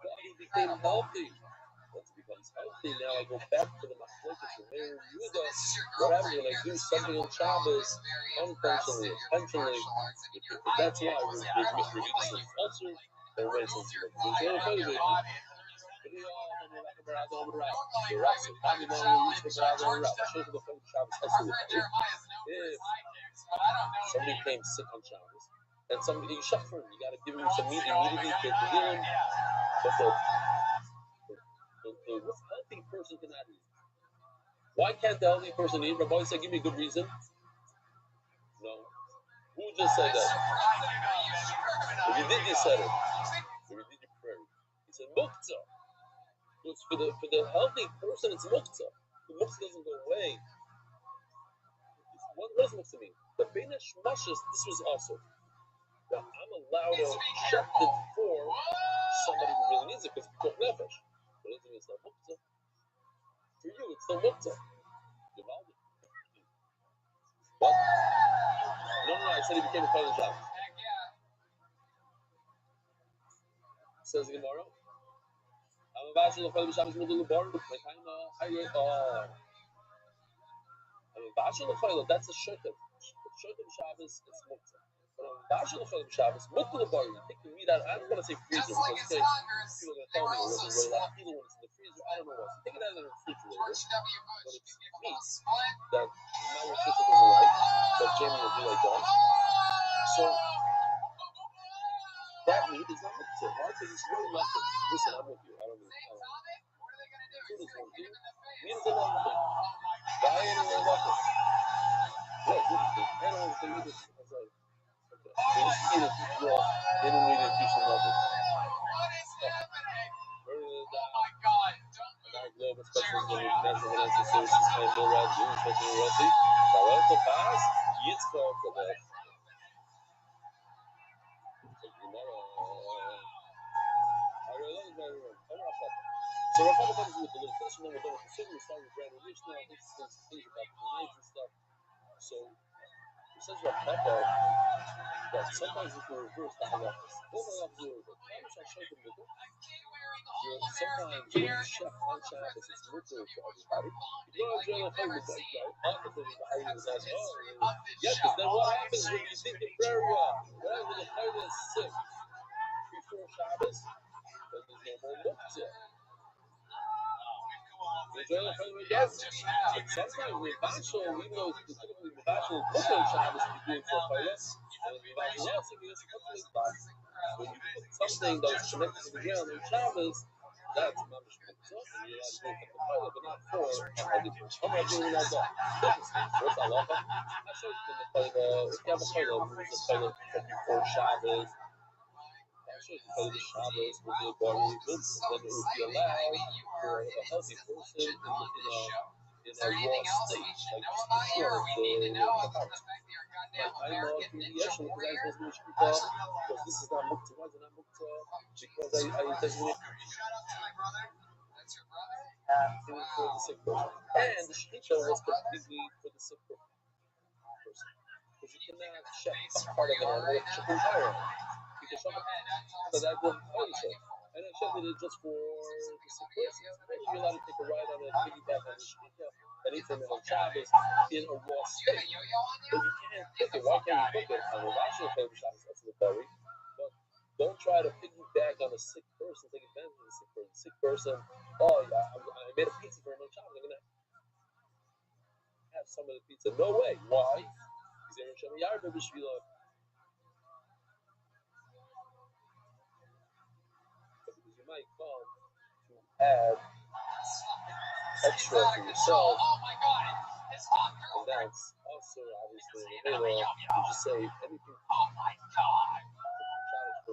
But he became healthy. Once he becomes healthy, now I go back to the machlokes from Meir and Yehuda. What happens when I do something on Shabbos unintentionally, intentionally? That's why we're reducing the ulcer and raising the if somebody came sick on Shabbos and somebody you shut for him, you got to give him some meat immediately to heal him. But the healthy person cannot eat. Why can't the healthy person eat? Rabbi said, give me a good reason. No. Who just said that? You did you said it. You did your prayer. He said muktzah. It's for the healthy person, it's muktzah. The muktzah doesn't go away. What does muktzah mean? The Bein Hashmashas, this was also. That I'm allowed to check it for somebody who really needs it because it's nefesh. But it doesn't mean it's not muktzah. For you, it's still muktzah. What? No, I said he became a final job. Says the Gemara. I'm a bachelor of the Shabbos middle of the bar. My time, I'm a bachelor of that's a shortcut. Shortcut Shabbos is muktzah. But I'm a bachelor of Shabbos middle of the bar. You take the meat out. I don't want to say freezer because people are going to tell me it wasn't really like either when it's in the freezer. I don't know what. So take it out of the refrigerator. But it's meat that my refrigerator doesn't like. That Jamie will do like that. So that meat is not muktzah. Why? Because it's really leftovers. Listen, I'm with you. I don't mean. Food is one thing. Meat is another thing. Why ain't it really leftovers? Yeah, it's interesting. Animals, they eat it. I was like, okay. They just eat it raw. They don't need it to do some leftovers. What is happening? Oh my God. Our globe, especially when we measure what else is services, kind of around June, especially Rusty. Barel to pass, Yitzchak to that. So we're probably going to do with the little question, then we're done with the city, we're starting with brand new Mishnah, I think things about the knives and stuff. So, it says that Papa, that sometimes if we reverse the halachas, all the halachas are over. Sometimes when you chef on Shabbos, it's mutter for everybody. You go to jail and find the guy, yeah, because then what happens when you think the prayer, when the child is sick before Shabbos, then there's no more muktzah. Yes. And sometimes with Bashal, even though it's specifically the Bashal is on Shabbos, you do it for Chaylas, and the Bashal also means when you put something that's connected to the ground on Shabbos, that's Mamish Mitzvah, and you're allowed to do it for Chayla, but not for a Chayla. I'm not doing that. What's halacha? I showed you the Chayla. If you have a Chayla, it's a Chayla before Shabbos. Shabbos will be a body event, then it would be allowed for a healthy person in a raw state, like before the house. I'm yes, because this is not muktzah. Why is it not muktzah? Because I designate for the sick person. And the shechita was completely for the sick person. Because you cannot check a part of it and check the entire. So that will also. And then extended it just for the sick person. Maybe you're allowed to take a ride on a piggyback on the shkita and eat from it on Shabbos in a raw state. But you can't cook it. Why can't you cook it? On a rational type of Shabbos, that's the berry. But don't try to piggyback on a sick person, take advantage of the sick person. Sick person, oh yeah, I made a pizza for him on Shabbos. I'm gonna have some of the pizza. No way. Why? Because you might come to add extra for yourself, and that's also obviously in the middle. You just say anything for a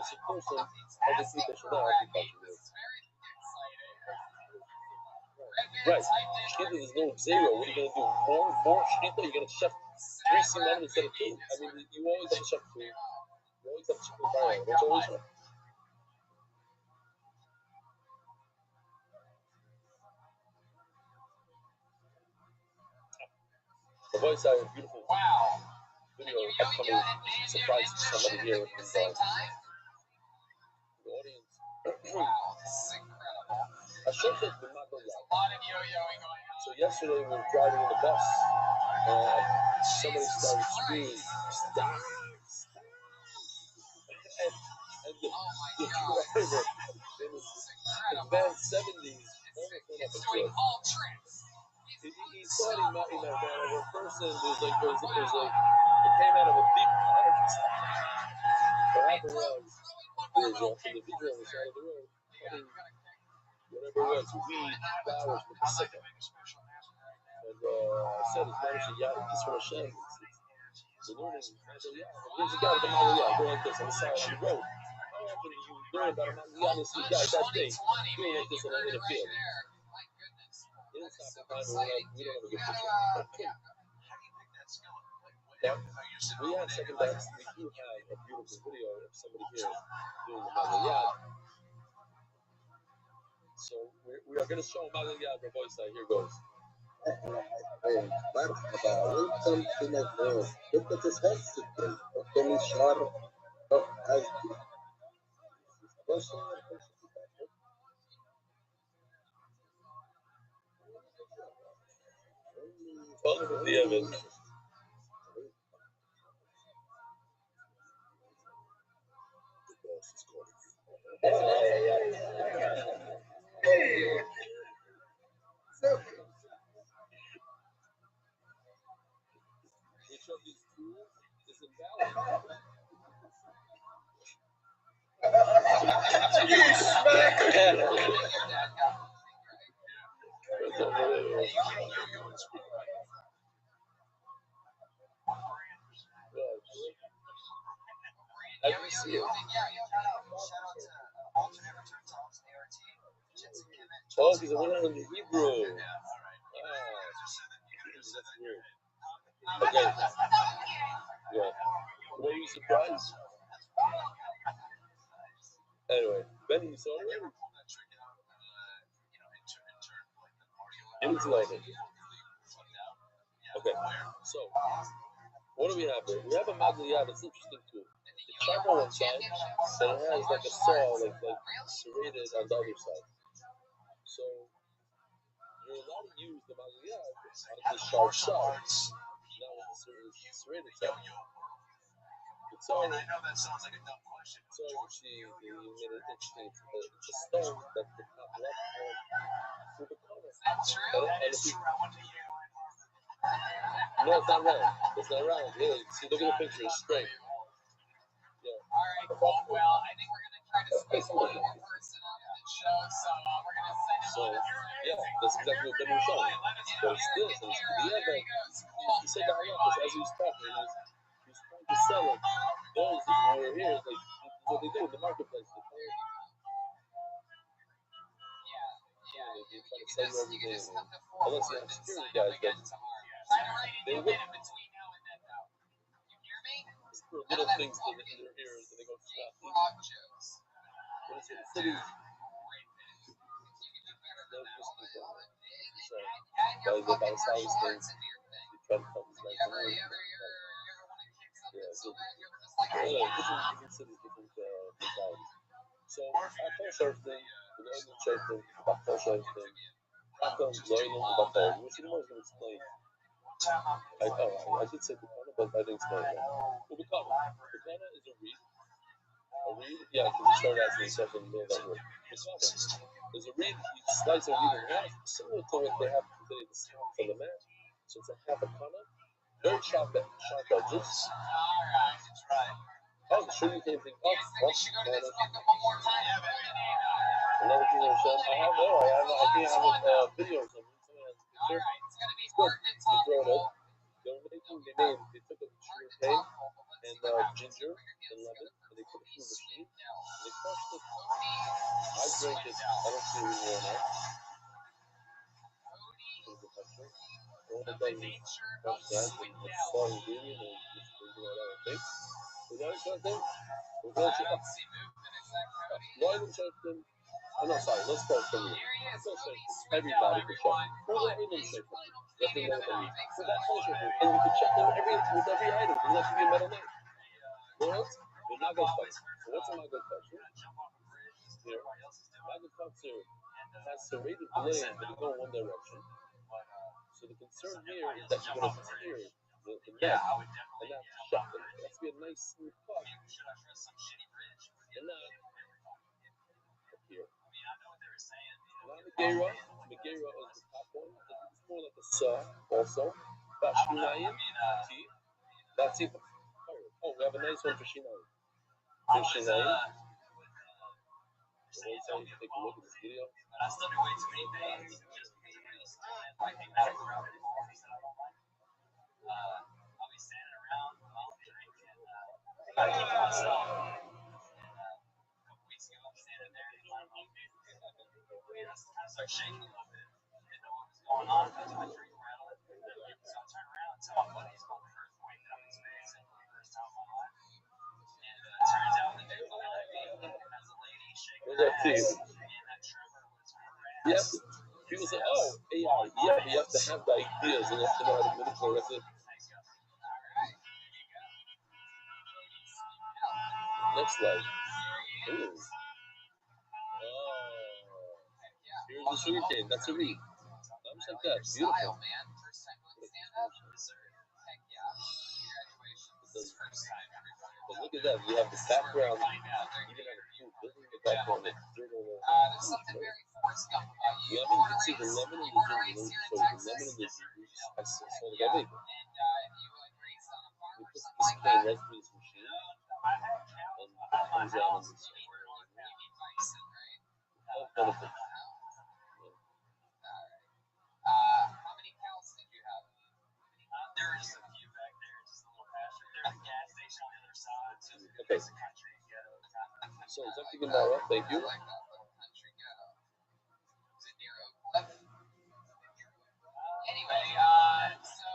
sick person, obviously they should not have to touch it. Right. Shkita, there's no zero. What are you going to do? More shkita? You're going to chef 3 simanim instead of 2. I mean, you always have to chef 2. You always have to chef 2 fire. That's always right. The voice had a beautiful video upcoming surprise to somebody here in the audience. I showed it the Magal Yad. So yesterday we were driving in the bus and somebody started screaming, "Stop! And the driver in his advanced 70s almost went up a cliff. He thought he might have ran over a person. It came out of a deep part. What happened was, there was an individual on the side of the road cutting whatever it was, weed, flowers with a sickle. And I said, it's Mamash Yad, this from Hashem. We're learning Magal Yad. There's a guy with a Magal Yad going like this on the side of the road. How often do you learn about a Magal Yad and see guys that day doing like this in a field? He didn't stop the time, we don't have a good picture. But we have second best. We do have a beautiful video of somebody here doing the Magal Yad. So we are going to show Magal Yad, Rabbi Rothschild. Here goes. welcome to my world. Look at this head. Okay, sharp. As Talk with the Evan. Which of these two is invalid? I can see it. Talk is a 100 Hebrew. That's weird. Okay. Yeah. Were you surprised? Anyway, Benny, you saw it? Give it to Lightning. Okay. So, what do we have here? We have a Magal Yad. It's interesting too. It's sharp on one side, but it has like a saw, like serrated on the other side. So, you're allowed to use the Magal Yad on the sharp side, not on the serrated side. So, I know that sounds like a dumb question. So, you made it interesting. It's a stone that the top left hand through the corner. That's true. That is true. I went to you. No, it's not round. It's not round. Really. See, look at the picture. It's straight. Yeah. All right, cool. Well, I think we're going to try to squeeze one more person on the show, so we're going to send it on. Yeah, that's exactly what Ben was showing. But it's this. And it's the other. He said that a lot because as he was talking, he was trying to sell it. Those who were here, like, what they do in the marketplace. They try to sell you everything. Unless you have security guys, but they will. Little things in their ears and they go flat. But it's in the city. So, guys that bounce out things, they try to come to like the moon. Yeah, so, different cities, different vibes. So Apple Shoftim, Loyal Shoftim, Bachel Shoftim, Apple Loyal Bachel, which is more going to explain. I did say Bukana, but I didn't explain it. Well, Bukana is a reed. A reed? Yeah, because you started asking yourself in the middle of that word. Bukana is a reed, you slice a reed in half, similar to what they have today, the slab for the mat. So it's a half a kana, very sharp edges. Oh, the sugar cane thing. Oh, another thing I said, I think I have video or something. It's good. You throw it in. They took a sugar cane and ginger and lemon, and they put it through a machine, and they crushed it. I drank it. I don't see any more now. All the time you crush that and it's small ingredient and just bring it out, I think. So that is something. We're going to Loyal Shoftim. Oh, no, sorry. Let's start from you. Everybody can check. Who the Loyal Shoftim? Let me know what I mean. So that's Loyal Shoftim. And you can check them with every item. It doesn't have to be a metal knife. What? They're not good cuts. So what's a not good cut? Here. Not good cuts here. It has serrated blades that go in one direction. So the concern here is that you're going to tear the neck and not shut them. It has to be a nice smooth cut. And not up here. Not Megera. Megera is the top one. It's more like a saw also. But Shinayim, teeth. That's it. Oh, we have a nice one for Shinayim. For Shinayim. So wait till you take a look at this video. Yep. People say, oh, AI. Yeah, you have to have the ideas and you have to know how to manipulate it. Next slide. Ooh. Here's the sugar cane. That's a reed. Just like that. Beautiful. But look at that. You have the background. Even on the food, looking at the background, the dirt on the lemon. You can see the lemon and the ginger. So the lemon and the ginger. I saw the guy. You put this cane right through this machine, and it comes out on this. Health benefits. How many cows did you have? There's a few back there, just a little pasture. There's a gas station on the other side. So it's a good piece of country ghetto. So it's up to Gemara. Thank you. I like that little country ghetto. Is it near Oak Cliff? Anyway, so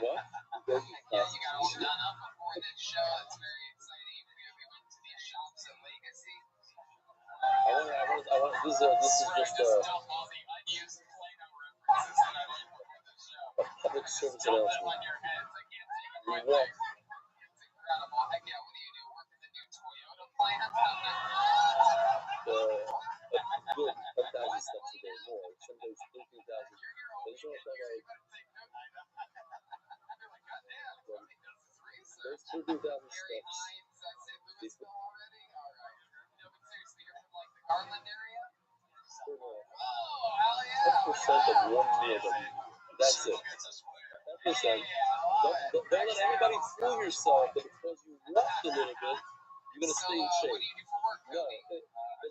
What? yeah, you got all done up before this show. It's very exciting. We went to these shops at Legacy. I want. This is just a public service announcement. We walk. It's incredible. Heck yeah, what do you do? Work in the new Toyota plant? Good 10,000 steps a day more. Some days 13,000. There's no there's 13,000 steps. Garland area? Oh, hell yeah. 10% of one meal. That's it. 10%. Don't let anybody fool yourself that because you walked a little bit, you're going to stay in shape. No.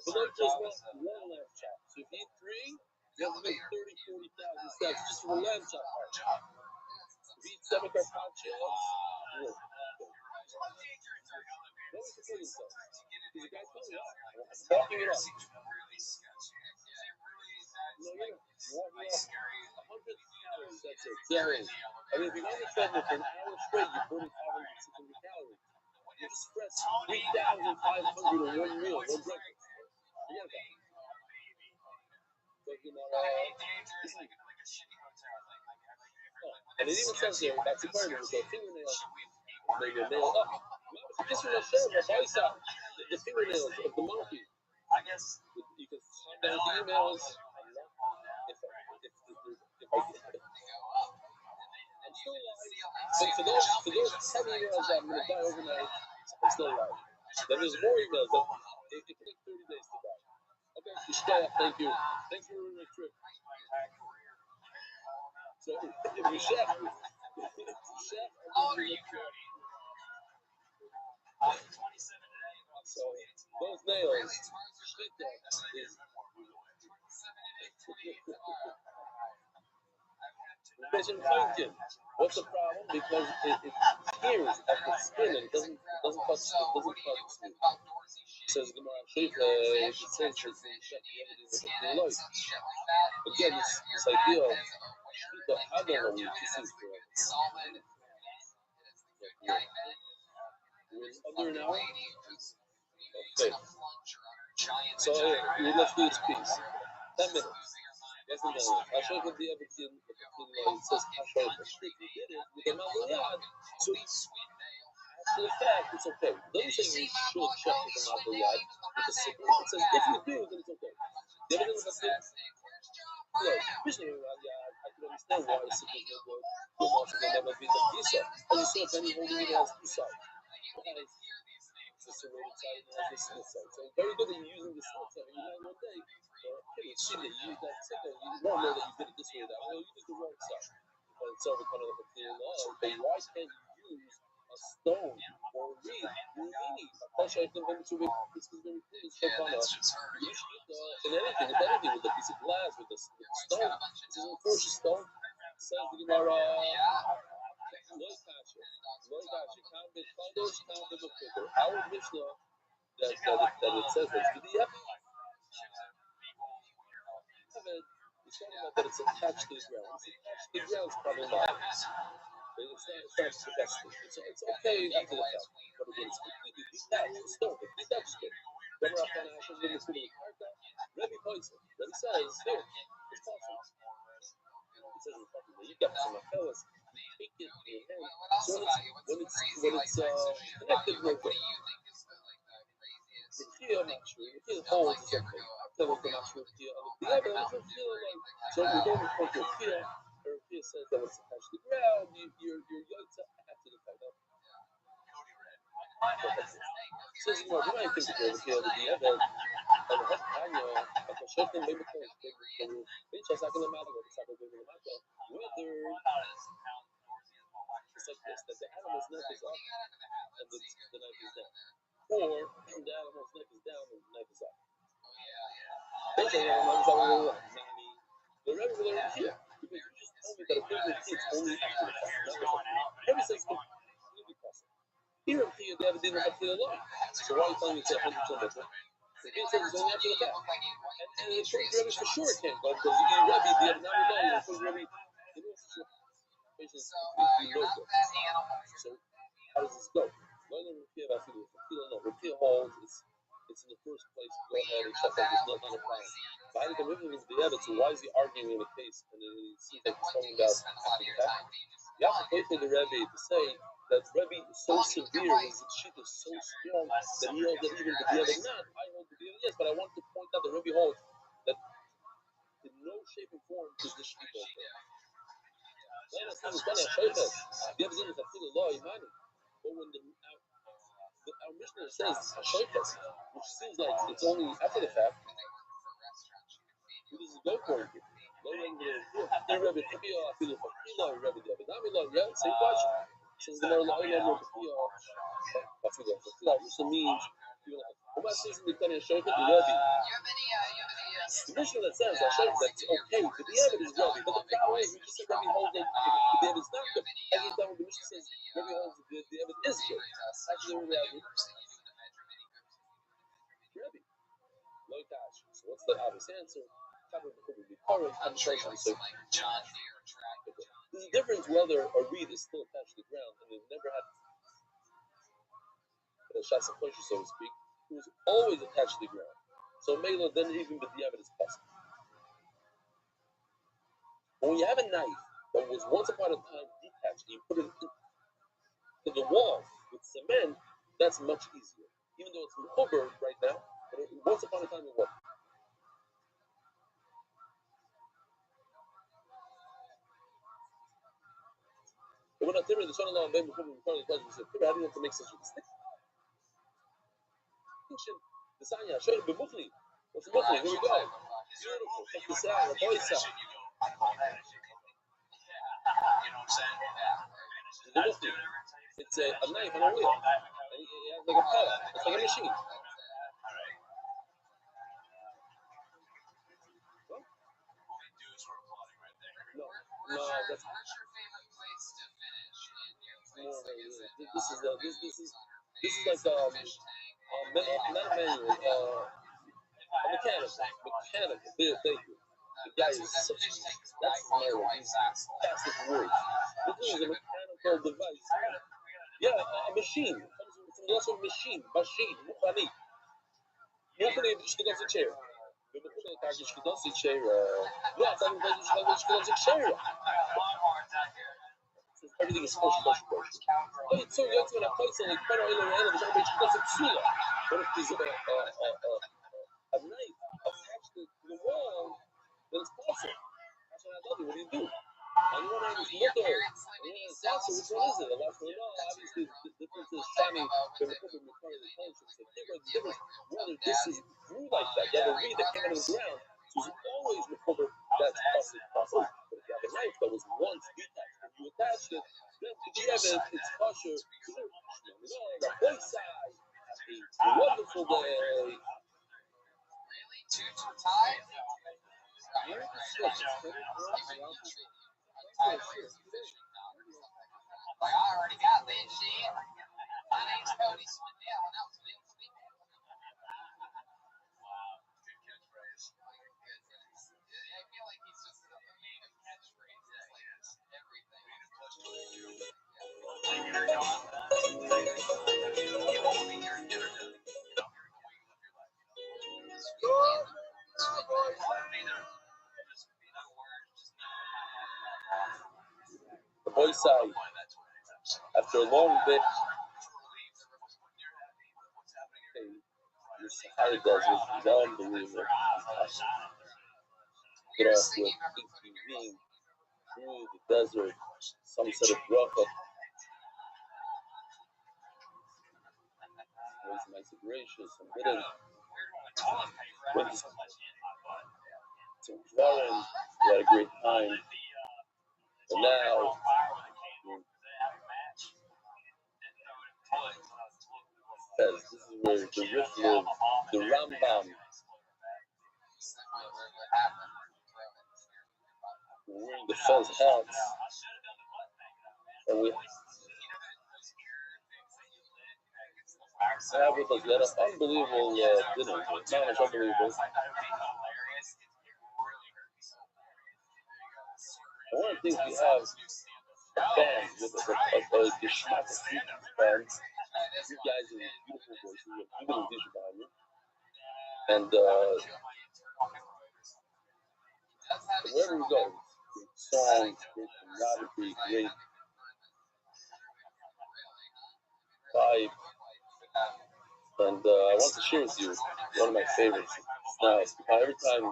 Below just one lamb chop. So if you eat 3, you have to make 30,000, 40,000 steps just for the lamb chop part. If you eat 7 carpaccio, you always kill yourself. Because the guy told me, I'm walking it up. No, you're walking up 100 calories, that's it. Daily. I mean, if you're on the treadmill for an hour straight, you're burning 500, 600 calories. You just stress 3,500 in one meal, one breakfast. Forget about it. And it even says there, that's the part with the fingernails, maybe a nail up. The fingernails of the monkey. You can find out the emails. If I get it. I'm still alive. But for those 10 emails that I'm going to buy overnight, I'm still alive. Then there's more emails that it can take 30 days to buy. Okay, Yishkaya, thank you. Thanks for ruining the trip. So, if you chef, how old are you, Cody? 27 today. So, those nails, Shita is. Vision Clinton. What's the problem? Because it hears at the skin and it doesn't touch the skin. It says Gemara Shita, it says it's in Shep, the evidence of the again, this idea of Shita Adam, this is forever. We're under an hour? Okay. So, let's do this piece. 10 minutes. Yes, and no. I showed you the other thing. It says Kasher. If you did it with a Malayad, so after the fact, it's okay. It doesn't say you should check with a Malayad. With the sickness, it says if you do, then it's okay. The evidence of the visually, I can understand why the sickness will go too much and never be the visa. And you saw if any holding it has two sides. It's a serrated side and has the slit side. So very good that you're using the slit side. And you might one day, okay, see that you use that second, you won't know that you did it this way or that way. You use the wrong side. But it's over kind of like a clear law. But why can't you use a stone or a reed? You're meaning. I'll show you them to make this is very clear. It's so fun. You should in anything, with anything, with a piece of glass, with a stone. This is a precious stone. It says the Gemara. Our Mishnah that it says that the it's talking about that it's attached to the ground. It's attached to the ground is probably not. It's not the best thing. It's okay after the fact, but when it's completely detached, it's stone. It's detached. Rabbi Rothschild, Rabbi says here, it's possible. It says it's possible. You got some fellas. Take it in your hand. So when it's connected with it. The key, I'm not sure. The key holds is okay. After I'm not sure the key of the other, so we don't report your key. Or key says that it's attached to the ground. Your yoke after the fact. Says more. What do I think the key of the other? And what Tanya, like a certain baby comes, bitch, I said, I'm not going to say, whether it's like this, that the animal's neck is up and the knife is down. Or the animal's neck is down and the knife is up. Bitch, I know, they're everywhere here. Because you just told me that a big kid's only after the fact. Never says completely possible. Here in Pia, they have a dinner up to the law. So why are you telling me it's 100% different? The kid says it's only after the fact. And the first Rebbe for sure can't go because the Rebbe, the other now we know, the first Rebbe, they know for sure. Patients completely know that. So how does this go? Repeal holds, it's in the first place, go ahead and check out, there's nothing a problem. By the commitment of the evidence, so why is he arguing in a case and it seems like he's talking about after the fact? You have to wait for the Rebbe to say that Rebbe is so severe, his shit is so strong that he holds that even the other not. I hold the other, yes, but I want to point out that Rebbe holds that in no shape or form is the shit okay. The evidence is after the law, but when our Mishnah says Hashokas, which seems like it's only after the fact, who does it go for here? Same question. Since the more law, also means what says in the Tanya Shokat, the Rebbe. The Mishnah that says Hashokas, that's okay, but the evidence is Rebbe. But the problem is, we just said Rebbe holds that the evidence is not good. Every time the Mishnah says Rebbe holds the evidence is good. Actually, Rebbe. So what's the obvious answer? There's a difference whether a reed is still attached to the ground and it never had a shas of pleasure, so to speak. It was always attached to the ground. So Mela then even with the evidence possible. When you have a knife that was once upon a time detached and you put it to the wall with cement, that's much easier. Even though it's over right now, Once upon a time it was. But when I tell you the son of Allah, before we call it, how do you want to make such a distinction? The Sanya, show you Bumukhli. What's Bumukhli? Here we go. Beautiful. Check this out. The boy side. Bumukhli. It's a knife on a wheel. And it has like a pedal. It's like a machine. No, that's not your favorite place to finish in your place. This is like not a manual, a mechanical. Thank you. The guy is such that's my word. That's the word. This is a mechanical device. Yeah, a machine. It comes from the also machine. Mukhani. Mukhani بتشتغل في chair. بمخنا تاع تشتغل في chair. لا تاع تشتغل في chair. Everything is push. Wait, so you're going to play something better in the end of the show, but you doesn't see it. But if there's a knife attached to the wall, then it's possible. That's what I love you. What do you do? On one hand is motor, on the other is dancer. Which one is it? Allah knows. Obviously, the difference is Shami, the difference whether this is grew like that. You have a reed that came out of the ground, so it's always recover that's possible. But if you have a knife that was once detached and you attached it, then if you have it, it's kosher. The both sides. A wonderful day. Really? Two to tie? Like, I already got that shit. My name's Cody Swindell, and that was Bill Speaker. Wow, good catchphrase. I feel like he's just a native catchphrase. It's like everything. The boy side, after a long bit, this Sahara desert is unbelievable. Get off with ETV through the desert, some sort of bracha. Was nice and gracious and hidden. Went to Florence, we had a great time. And now, this is where the Rif live, the Rambam. We're wearing the felt hats. And we have with us, we had an unbelievable dinner. Not much unbelievable. One of the things we have bands with a geschmack of bands. You guys are beautiful voices. You have beautiful vision behind you. And wherever we go, great songs, great choreography, great vibe. And I want to share with you one of my favorites. Now, every time I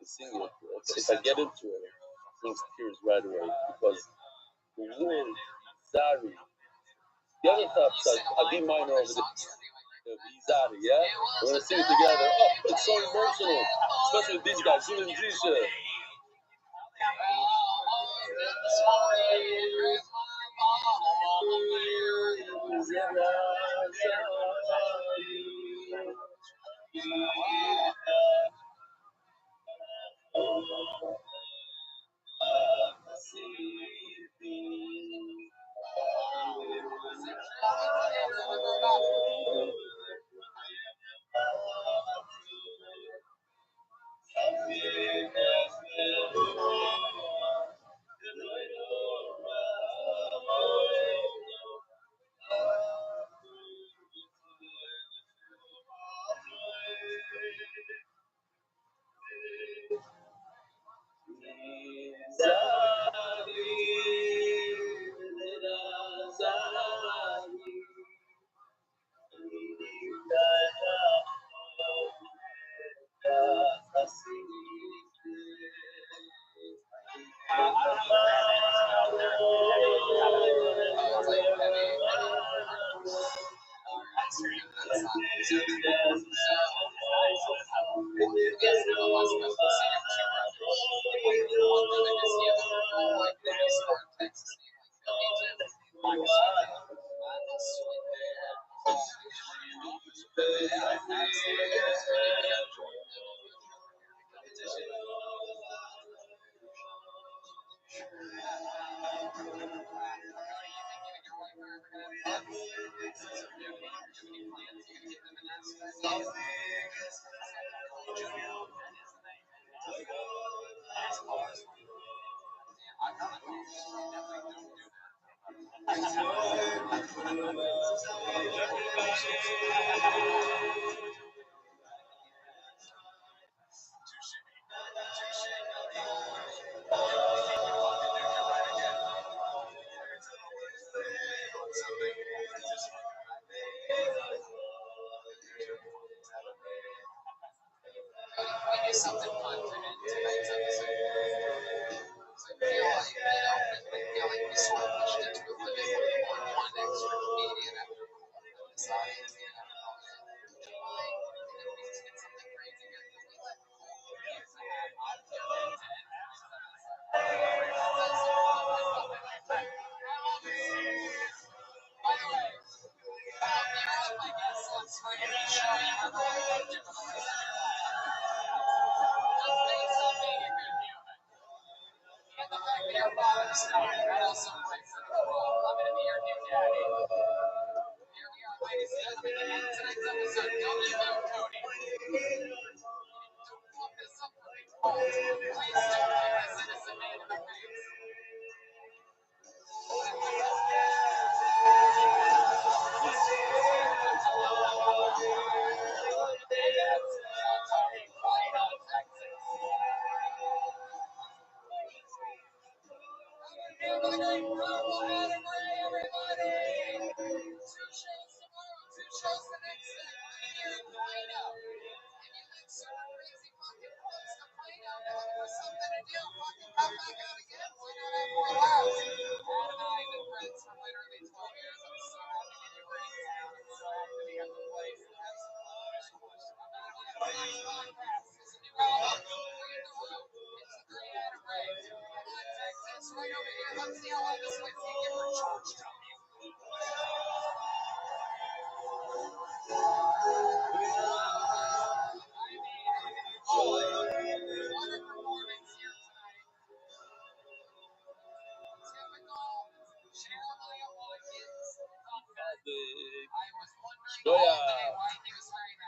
sing it, if I get into it, it brings tears right away because the word Zari, the other top side, a D minor over the Zari, yeah? We're gonna sing it together. Oh, it's so emotional, especially with these guys, Zul and Zisha.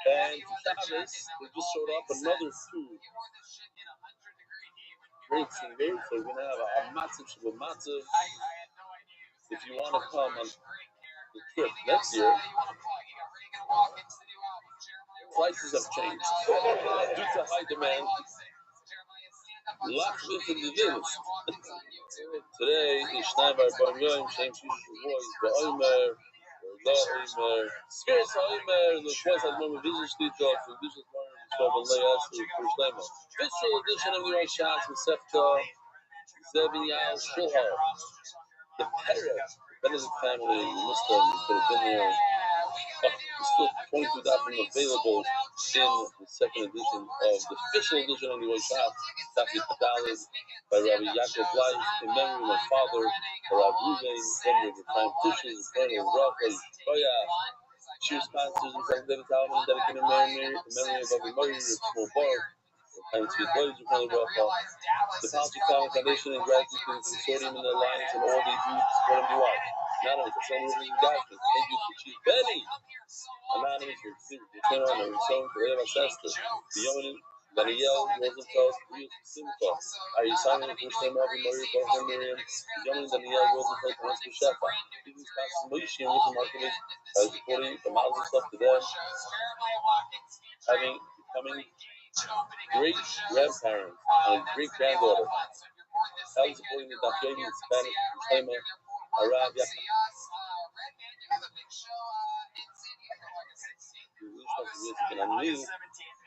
And Shabbos, they just showed up another two great singers. So we're gonna have a matziv shabbat matziv. If you want to come on the trip next year, prices have changed due to high demand. Lots of individuals. Today, Ishnai Bar Bar Yoim, Shem Shish Voice, Ba'omer, Ba'omer, Spirits Ha'omer, the Voice has more vision street off, the vision more so the layas to Ishnai. Official edition of the Rosh Shots with Sefta, Zevial Shulhar. The Perez, Benedict family, Muslim, could have been there. There's still 22 documents available in the second edition of the official edition of the Rosh Shots, Dafir Padalid, by Rabbi Yaakov Bleish, in memory of my father, Rabbi Ruben, in memory of the prime Tushis, Colonel Rafa, Shkoya, cheer sponsors, and St. David Talmud, dedicated in memory of Abu Murray, of Small Bar, and to the Boys of Colonel Rafa, the Policy Family Foundation, and gratitude to the consortium and the alliance, and all these youths, what do you want? Anonymous, the same reason Gaffney, thank you to Chief Benny, Anonymous, return on and return to Eva Sester, the Yeoman, Danielle, Rosenfeld, Rios Simcha, Ari Simon, Krishna Marvin, Maria, Barbara Miriam, the Yeoman, Danielle, Rosenfeld, Hanska Shefa, these sponsors, Moishi, and Ruben Markovic, supporting the models and stuff to them, becoming great grandparents and a great granddaughter. Help supporting the Dafyomi in Spanish, Shema, Arab,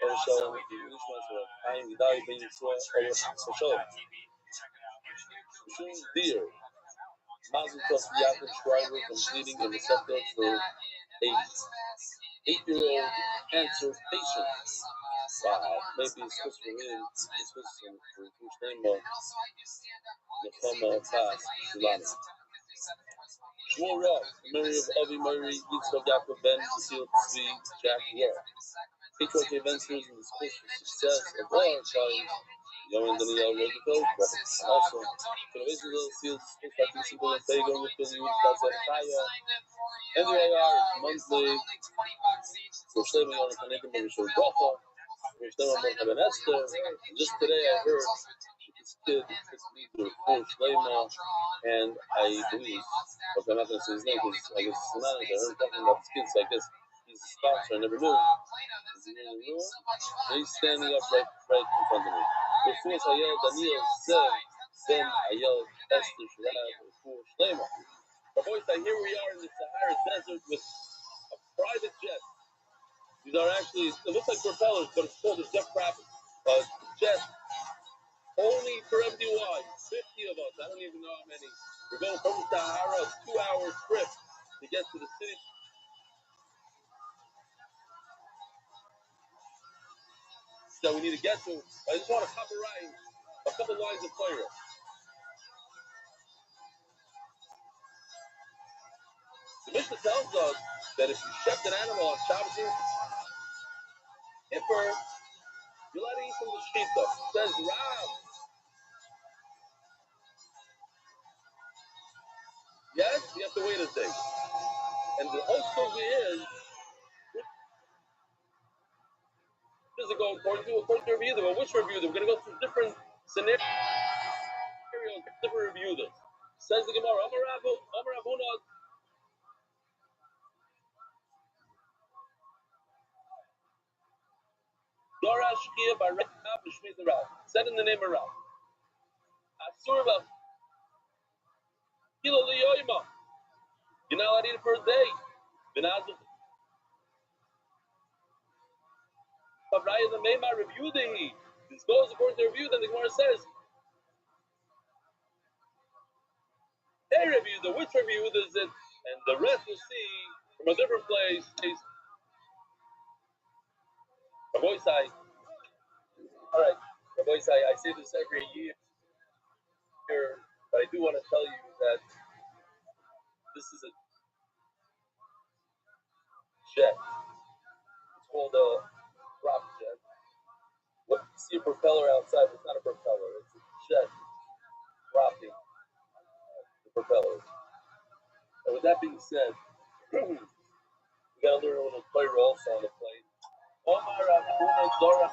Shalom, Chaim Vidal Ben Yisrael Shalom. Dear Mazel Tov Yaakov Schreiber completing a receptor for a 8-year-old cancer patient. Wow, maybe it's supposed for him. It's supposed for his name of Nechama Pass Shulana. Shmuel Roth, memory of Avi Murray, Yitzchak Yaakov Ben Yisrael Tzvi Jack Roth. Patriotic adventures in the space for success of all our times. Young Daniel Roosevelt, also Television Seals, Patrick Simple and Fago with the Youth Kazakaya, and the AR monthly. For Slaving on the Canadian Ministry of Bracha, for Slaving on the Esther. Just today I heard this kid is leader for Slaving, and I believe, but I'm not going to say his name because I guess it's not. I heard talking about this kid, so I guess he's a sponsor. I never knew. Is he in the room? He's standing up right in front of me. Before Hayel Daniel said, then Hayel Esther Shirab for Shlema. But boys, here we are in the Sahara Desert with a private jet. These are actually, it looks like propellers, but it's called a jet private jet. Only for MDY, 50 of us. I don't even know how many. We're going from the Sahara, a 2-hour trip to get to the city that we need to get to. I just want to copyright a couple lines of Torah. The Mishnah tells us that if you shept an animal on Shabbos, if you let it eat from the shechita, says Rav. Yes, you have to wait a day. And the whole story is, does it go according to review them? Or which review them? We're going to go through different scenarios, different review this. Says the Gemara, Amar Abuna, Dorash Kia by Rav B'Shmei the Rav. Said in the name of Rav. Asur Rav. Kilo Liyoima. You're not allowed to eat it for a day. Benazul. Pavraya the Meima review the he. This goes according to review, then the Gemara says, they review the which review is it, and the rest you see from a different place. Rabbi Sai. All right, Rabbi Sai, I say this every year, but I do want to tell you that this is a jet. It's called a prop jet. Look, you see a propeller outside, but it's not a propeller. It's a jet propping the propellers. And with that being said, we got to learn a little Torah also on the plane. Omar Abuna Dora.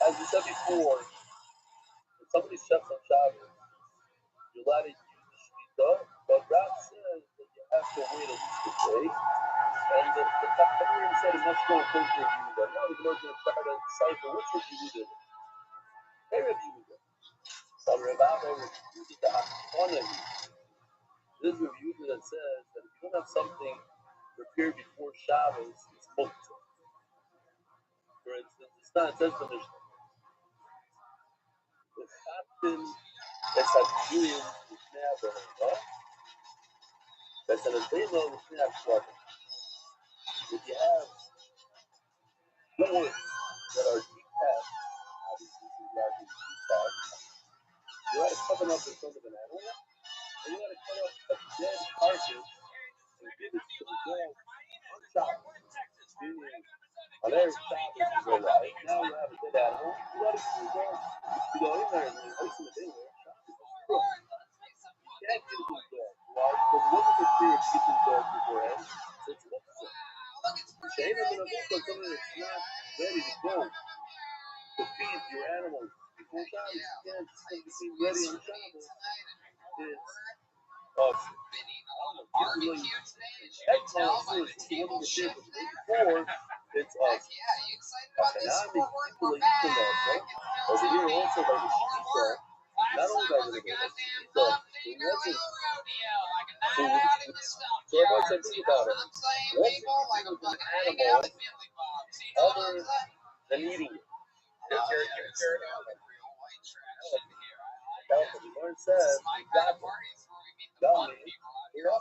As we said before, if somebody chefs on Shabbos, you're allowed to use the shmita, but Rav says that you have to wait at least a day. And the Tachtanim said it must go according to review them. Now the Gemara is going to try to decipher which review it is. They reviewed it. So Rabbi reviewed it to Hachonah. This review that says that if you don't have something prepared before Shabbos, it's booked. For instance, it's not, it says the Mishnah. The captain that's a Julian Mishnah, that's an Adela Mishnah Shvatim. If you have boards that are detached, obviously this is largely detached, you got to cut them up in front of an animal, and you got to cut up a dead carcass and give it to the dog on Shabbos. Meaning, on every Shabbos you go live, now you have a dead animal, you got to give the dog, you go in there and you place him in there, Shabbos. You can't give it to the dog. Why? Because it wasn't prepared to give to the dog beforehand, so it's muktzah. Shame is something that's not ready to go to feed your animals before Shabbos. You can't just be ready on Shabbos. It's usually eggplant first. It's the one that shared before. It's economic people eat from that. Over here also by the shita, not only by the shita, it wasn't food. So everyone said think about it. people like I'm fucking hanging out at Billy Bob's. You know what I'm saying? than eating it. It's real white trash in here. The Lord says, My kind of parties where we meet the fun people out here. Real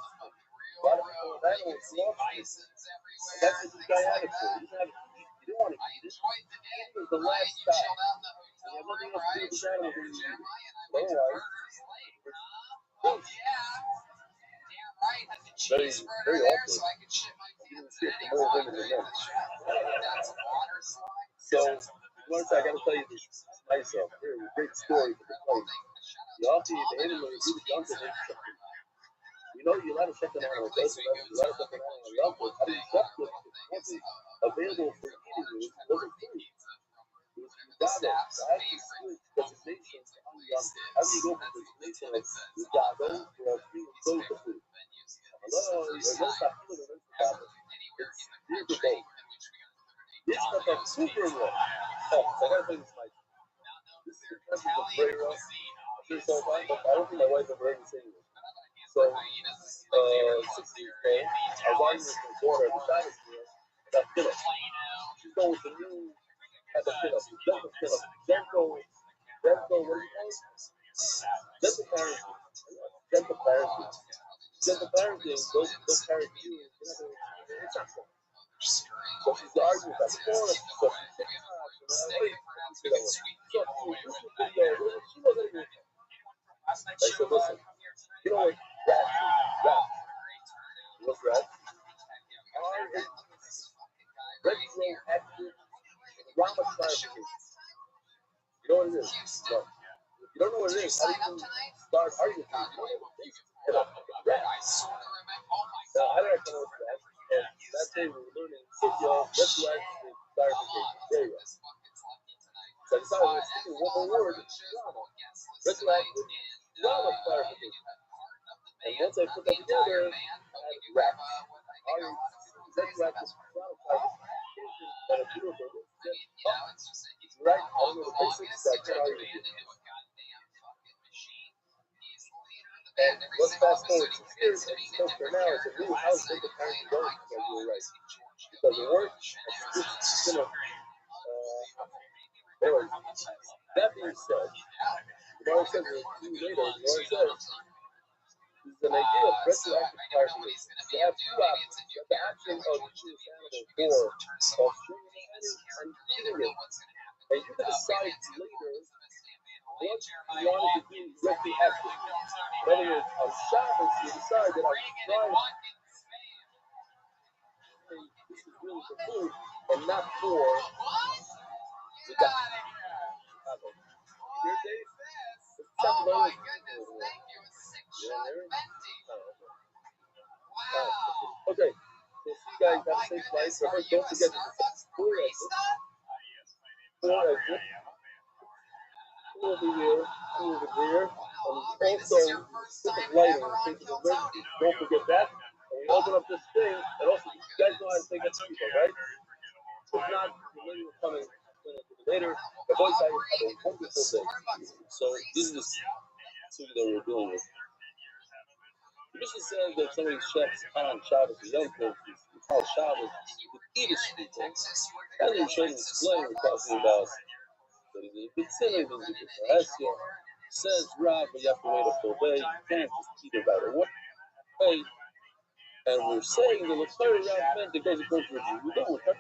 see bisons everywhere. that's what this guy had it for. Like that. You didn't want to I eat it. enjoyed the day. It was the Right? last You stop. chilled out in the hotel You have room, nothing else to do right? with the animals There's when you eat it. Jeremiah and I went to Otherwise, Burger's Lake, huh? Oh, yeah. Damn right. Had the very, cheeseburger very there awkward. so I could shit my pants Shit at any more point women than during men. the show. That's a water slide. So, Lord, I got to tell you this myself. Here's a great story for the place. The Alfie, the animal, is really young to him. You know, you let a second animal go, so you let a second animal love it. I mean, that's what wasn't available for eating. It wasn't food. It was Ugado. So I had to switch designations on the how do you go from designation of Ugado to a free and soda food? Hello, you're not feeling it. It's near the boat. This stuff is super raw. Oh, so I gotta tell you this, Mike. This is the presence of very raw. There's so much, but I don't think my wife ever heard me say this. So, 6 years ago, I was arguing with my daughter at the Chinese meal about Philip. She's going with the new type of Philip. Gentle Philip. Gentle, what do you call it? Gentle parenting. Gentle parenting. Gentle parenting, those parent you, it's not so. So she's arguing about the corner, so she's saying, she wasn't even. I said, listen, you know what rat is? Rat. What's rat? Retroactive trauma clarification. You know what it is? No. If you don't know what it is, how do you start arguing? Rat. Now, I don't know what that is. And that day we were learning retroactive clarification. There you go. So I decided to stick in one more word, trauma. Retroactive trauma clarification. And once I put that together, I had rap. Retroactive trauma clarification. And a beautiful. Right? I don't know the basics. I can't argue with you. And let's fast forward 6 years, and so for now, it's a new house with the parents going. Because you're right. It doesn't work. It's gonna. Anyway, that being said, the Lord says a few later, the Lord says, this is an idea of retroactive clarification. You have two options. You have the option of using this animal for of treating it and eating it. And you can decide later what you wanted to do directly after. In other words, on Shabbos, you decide that I should try this is really for food and not for the diet. Your day? Oh my goodness, thank you. A 6-shot Venti. Wow. Okay. So see you guys, have a safe flight. Remember, don't forget to pour exit. Pour over here. Pour over here. And also, put the lighting in case of emergency. Don't forget that. And we open up this thing. And also, you guys know how to take a picture, right? If not, the lady will come in later. The boys have a wonderful day. So, this is the food that we're dealing with. The mission says that some of these chefs on Shabbos, the young kids, we call Shabbos, the Yiddish people. As we showed in display, we're talking about that he's a good sinner, he's a good Mahasia. Says Rob, but you have to wait a full day. You can't just eat it right away. And we're saying that the Torah Rav meant that goes according to Rabbi Yehuda. We're trying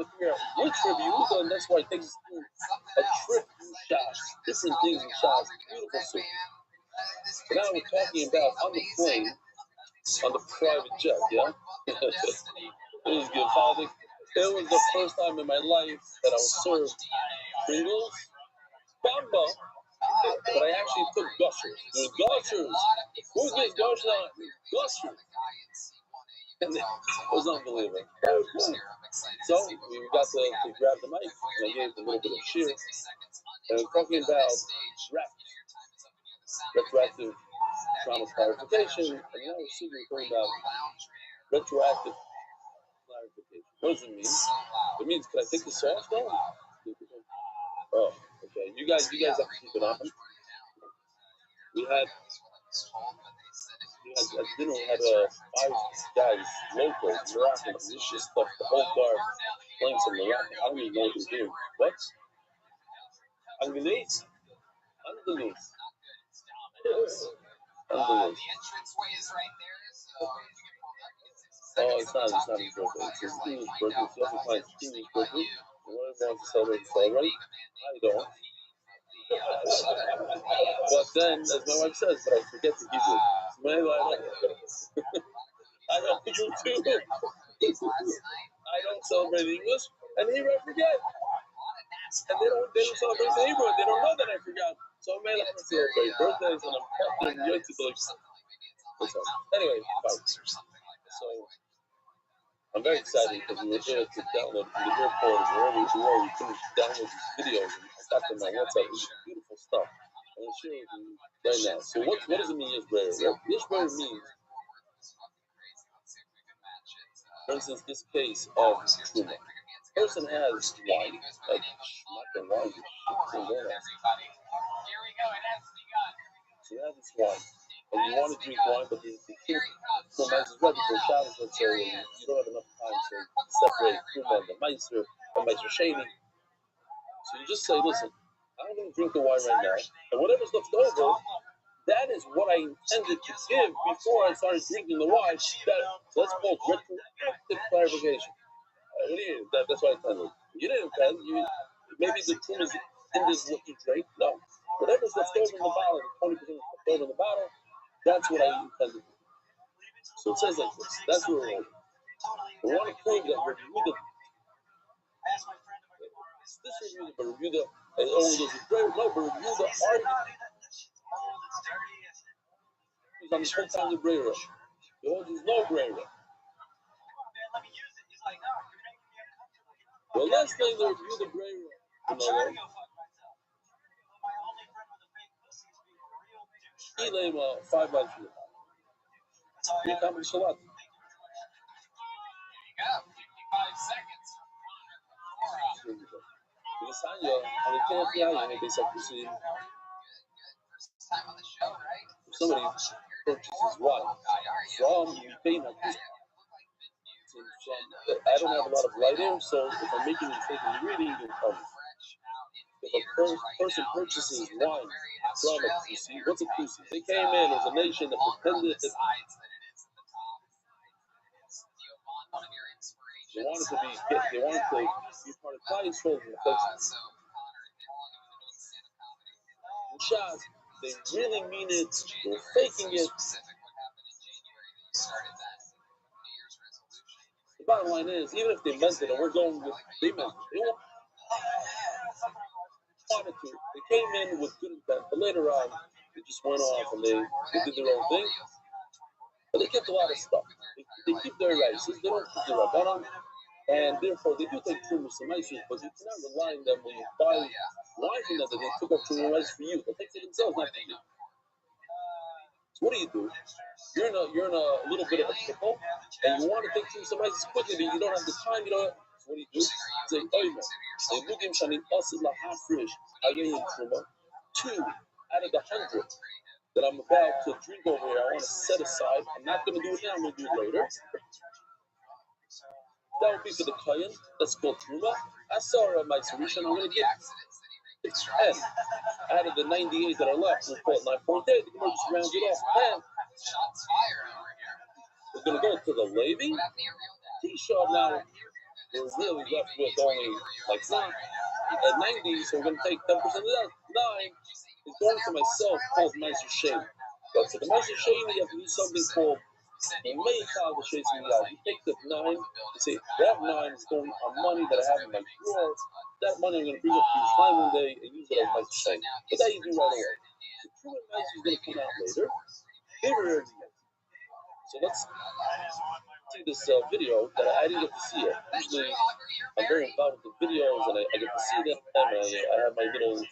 to figure out which Rabbi Yehuda, and that's why it takes us through a trip through Shabbos, different things in Shabbos, beautiful soup. But now we're talking about on the plane, on the private jet, yeah? It was good. It was the first time in my life that I was served Pringles, Bamba, but I actually took gushers. There's gushers. Who gets gushers? Gushers. And it was unbelievable. So we got to grab the mic, and I gave a little bit of cheer. And we're talking about retroactive trauma clarification, and now we're talking about retroactive clarification. What does it mean? It means, can I take this off though? Oh, okay. You guys have to keep it on. We had at dinner we had 5 guys, locals, Moroccan, delicious stuff. The whole bar playing some Moroccan. I don't even know what they're doing. What? Angeles? Angeles. Angeles. Oh, it's not his birthday. It's his English birthday. It's also my English birthday. Whoever wants to celebrate, celebrate. I don't. But then, as my wife says, but I forget the Hebrew. So maybe I don't. I don't Hebrew too. I don't celebrate English, and Hebrew I forget. And they don't celebrate the Hebrew, and they don't know that I forgot. So maybe I'm going to celebrate birthdays, and I'm fucking yet to like. Anyway, fine. So I'm very excited because we were able to download from the airport, wherever we were, we finished downloading these videos, and I got them on WhatsApp. It was beautiful stuff. I'm going to share with you right now. So what does it mean, Yishbrer? Yishbrer means, for instance, this case of Truma. Person has wine, like schmuck and wine, so you have this wine, and you want to drink wine, but the Truma is ready for Shabbos, let's say, and you don't have enough time to separate Truma and the Meiser Shady. So you just say, listen, I'm going to drink the wine right now, and whatever's left over, that is what I intended to give before I started drinking the wine. That's called retroactive clarification. What do you? That's what I intended. You didn't intend. Maybe the truth is in this what you drink. No, whatever's left over in the bottle, 20% left over in the bottle. That's what I intended. So it says like this. That's what we're holding. We want to prove that Rabbi Yehuda. This Rabbi Yehuda, and only those who pray. No, but Rabbi Yehuda argued. He's on the full time of Brera. There's no Brera. The last thing they review the Brera. He lay 5 months from the top. He accomplished a lot. There you go. 55 seconds. If somebody purchases wine from Ukraine, I don't have a lot of light here, so if I'm making a mistake in reading, you can tell me. If a person purchases wine from a Kusi, what's a Kusi? They came in as a nation that pretended that they wanted to be part of Klal Yisrael in the first. In Shas, they really mean it. They're faking it. The bottom line is, even if they meant it, and we're going with, they meant it. They wanted to. They came in with good intent, but later on, they just went off and they did their own thing. But they kept a lot of stuff. They keep their rights. They don't keep their rabbanon, and therefore they do take trumas and meisus, but you cannot rely on them when you buy wine from them that they took up trumas and meisus for you. They take it themselves, not for you. So what do? You're in a little bit of a pickle, and you want to take trumas and meisus quickly, but you don't have the time. You don't. So what do? Say, oimer. They look him shanim asid lahafrish again truma. 2 out of the 100 that I'm about to drink over here, I want to set aside. I'm not going to do it now. I'm going to do it later. That would be for the Kayan. That's called Truma. Asara my solution. I'm going to get 10 out of the 98 that are left. We'll call it 9.8. The Gemara just rounds it off. 10. We're going to go to the Levi. T-shirt now. We're really left with only like 9 at 90, so we're going to take 10% of that. 9 is going to myself called Meiser Shane. But for the Meiser Shane, you have to do something called a Meichal the Shane. You take the 9 and say, that 9 is going on money that I have in my drawer. That money I'm going to bring up to your time one day and use it as Meiser Shane. But that you do right away. The true Meiser is going to come out later. So let's see this video that I didn't get to see it. Usually I'm very involved with the videos and I get to see them and I have my little, the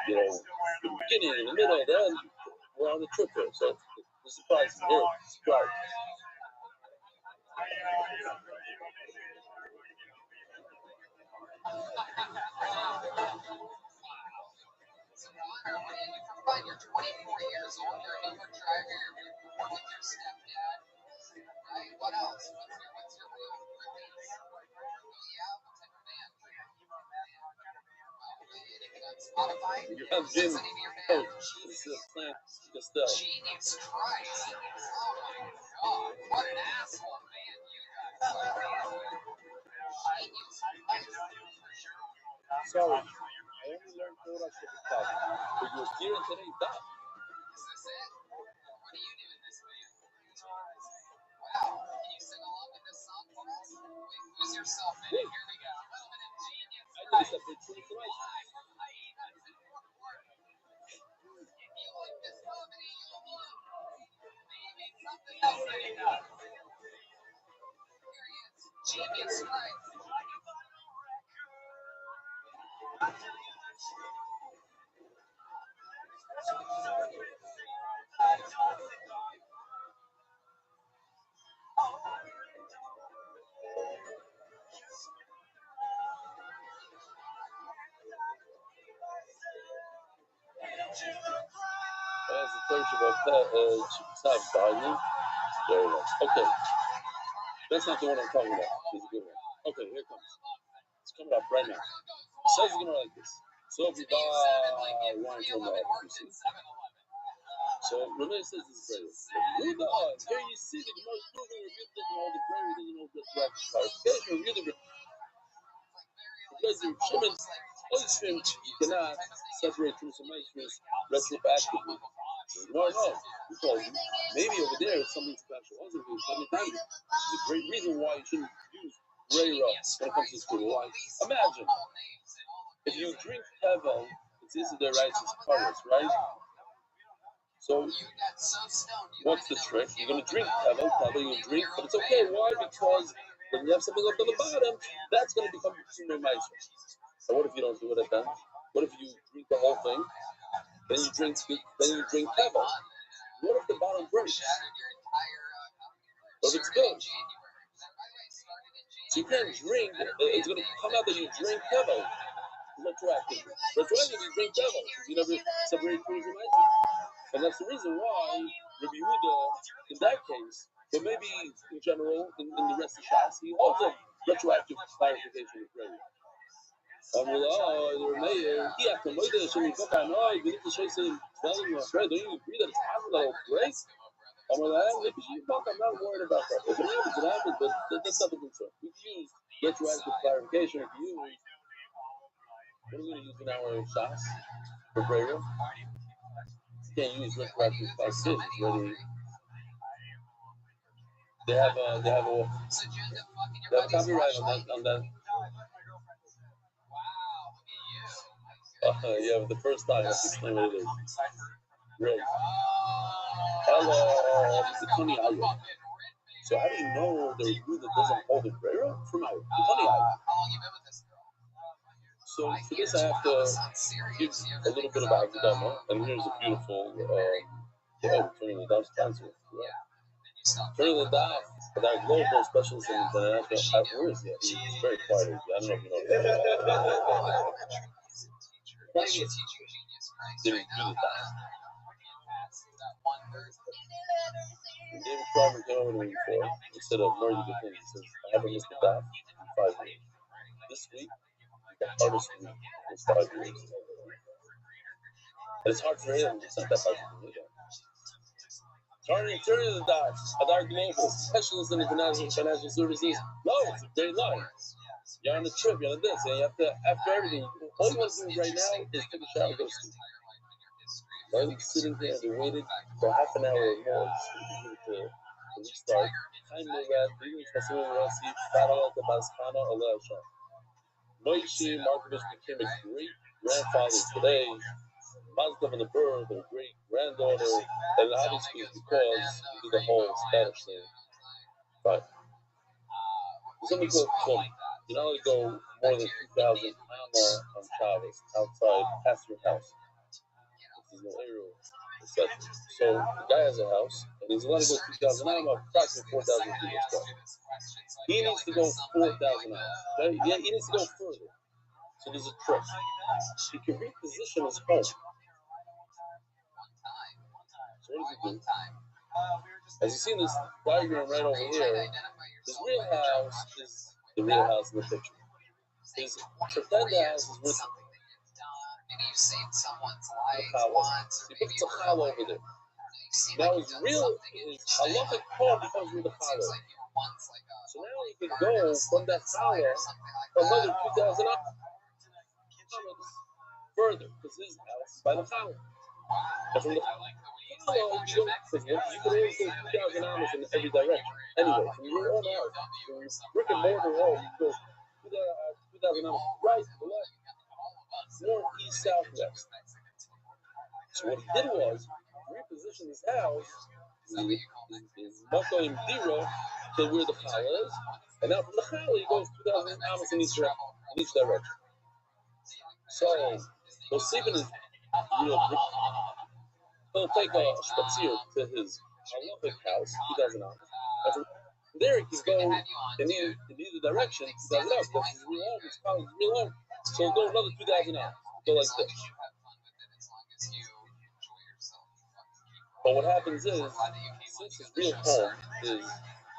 beginning, in the middle, the end. We're on the trip here, so the surprise is here. Surprise. You're 24 years old, you're a New York driver, you're working your step You have been. Oh, this is a plant. Castell. Genius Christ. Oh my God. What an asshole, man. You guys are, man. Genius. Sorry, I only learned Torah Shabbat. But you're here today, that. Is this it? What are you doing this, man? Wow. Can you sing along with this song for us? Wait, lose yourself in it. Here we go. A little bit of Genius I Christ. did separate truth right. Live from Hyenas in Fort Worth. If you like this comedy, you'll love maybe something else that he does. Here he is. Genius Christ. As the third Shabbat dining. Very nice. Okay. That's not the one I'm talking about. It's a good one. Okay, here it comes. It's coming up right now. Says it's gonna like this. So if you buy wine from PC. So Renee says this is great. Here you see the Gemara is proving revealed doesn't hold the prayer, doesn't hold the clarification, review the because the Shimon Oishim cannot separate from some maestros retroactively. No, because maybe over there it's something special. Also, there's a great reason why you shouldn't use Ray Ross when it comes to school. Why? Imagine if you drink Hevel, it's easy to write as colors, right? So, what's the trick? You're going to drink Hevel, probably you drink, but it's okay. Why? Because when you have something left on the bottom, that's going to become your maestro. So what if you don't do it at that? What if you drink the whole thing? Then you drink Hevel. What if the bottom breaks? What if it's spilled? So you can't drink. It's going to come out that you drink Hevel. Retroactively. Retroactively, you drink Hevel. You never separate foods and maestro. And that's the reason why Rabbi Yehuda, in that case, but maybe in general, in the rest of Shas, he holds a retroactive clarification of prayer. Don't you agree that it's possible that it'll break? I'm not worried about that. If it happens, it happens, but that's not the concern. We can use retroactive clarification if you use. What are we going to use in our Shas for prayer? You can't use retroactive clarification. It's already. They have a copyright on that. Yeah, but the first time I have to explain what it is. Great. Hello, it's the Tony Ayo. So how do you know the review that doesn't hold in prayer? From the Tony Ayo. So for this I have to give a little bit of Akadama, and here's a beautiful turning the dove sponsor. Turning the dove, that global specialist in international. Where is he? He's very quiet. I don't know if you know that. Didn't do the dove. David Crawford came over to me before. He said a very good thing. He says, I haven't missed a dove in 5 years. This week, the hardest week in 5 years. And it's hard for him. It's not that hard for me. Turning the dots. Adar Global, specialist in international financial services. No, it's a great line. You're on a trip, you're on this, and you have to, after everything, all you want to do right now is take a shower and go to sleep. Rather than sitting here, they waited for half an hour or more to restart. Time no rest, leaving Chassim Rossi, Farah to Baskana, Allah Hashem. Moishi Markovich became a great grandfather today. Mazda and the bird, their great granddaughter, and obviously it's because he did the whole Spanish thing. Right. There's something called Kum. You're not allowed to go more than 2,000 Amma on Shabbos outside past your house. There's no aerial reception. So the guy has a house, and he's allowed to go 2,000 Amma, approximately 4,000 people. He needs to go 4,000 Amma. Okay? Yeah, he needs to go further. So there's a trick. He can reposition his home. So what does he do? As you see in this diagram right over here, his real house is the real house in the picture. His pretend house is with Maybe you saved someone's the life challah. once, He or puts maybe the you were challah like, over there. you seem Now like his you've done real, something his interesting. halachic call becomes with the It challah. seems like you were once like a So now he can guard go in a from that slide challah or something like for that. another 2,000 hours further, because his house is by the challah. And from the challah, you go, because you can always go 2,000 hours in every direction. Anyway, from your own house, from your brick and mortar home, you go 2,000 hours right to the left, north, east, south, west. So what he did was reposition his house, his Makom Dira, to where the challah is, and now from the challah he goes 2,000 hours in each direction. So he'll sleep in his real brick. He'll take a spazier to his halachic house, 2,000 hours, and from there he can go in either direction, 2,000 hours. That's his real home. His house is real home. So he'll go another 2,000 hours. Go like this. But what happens is, since his real home is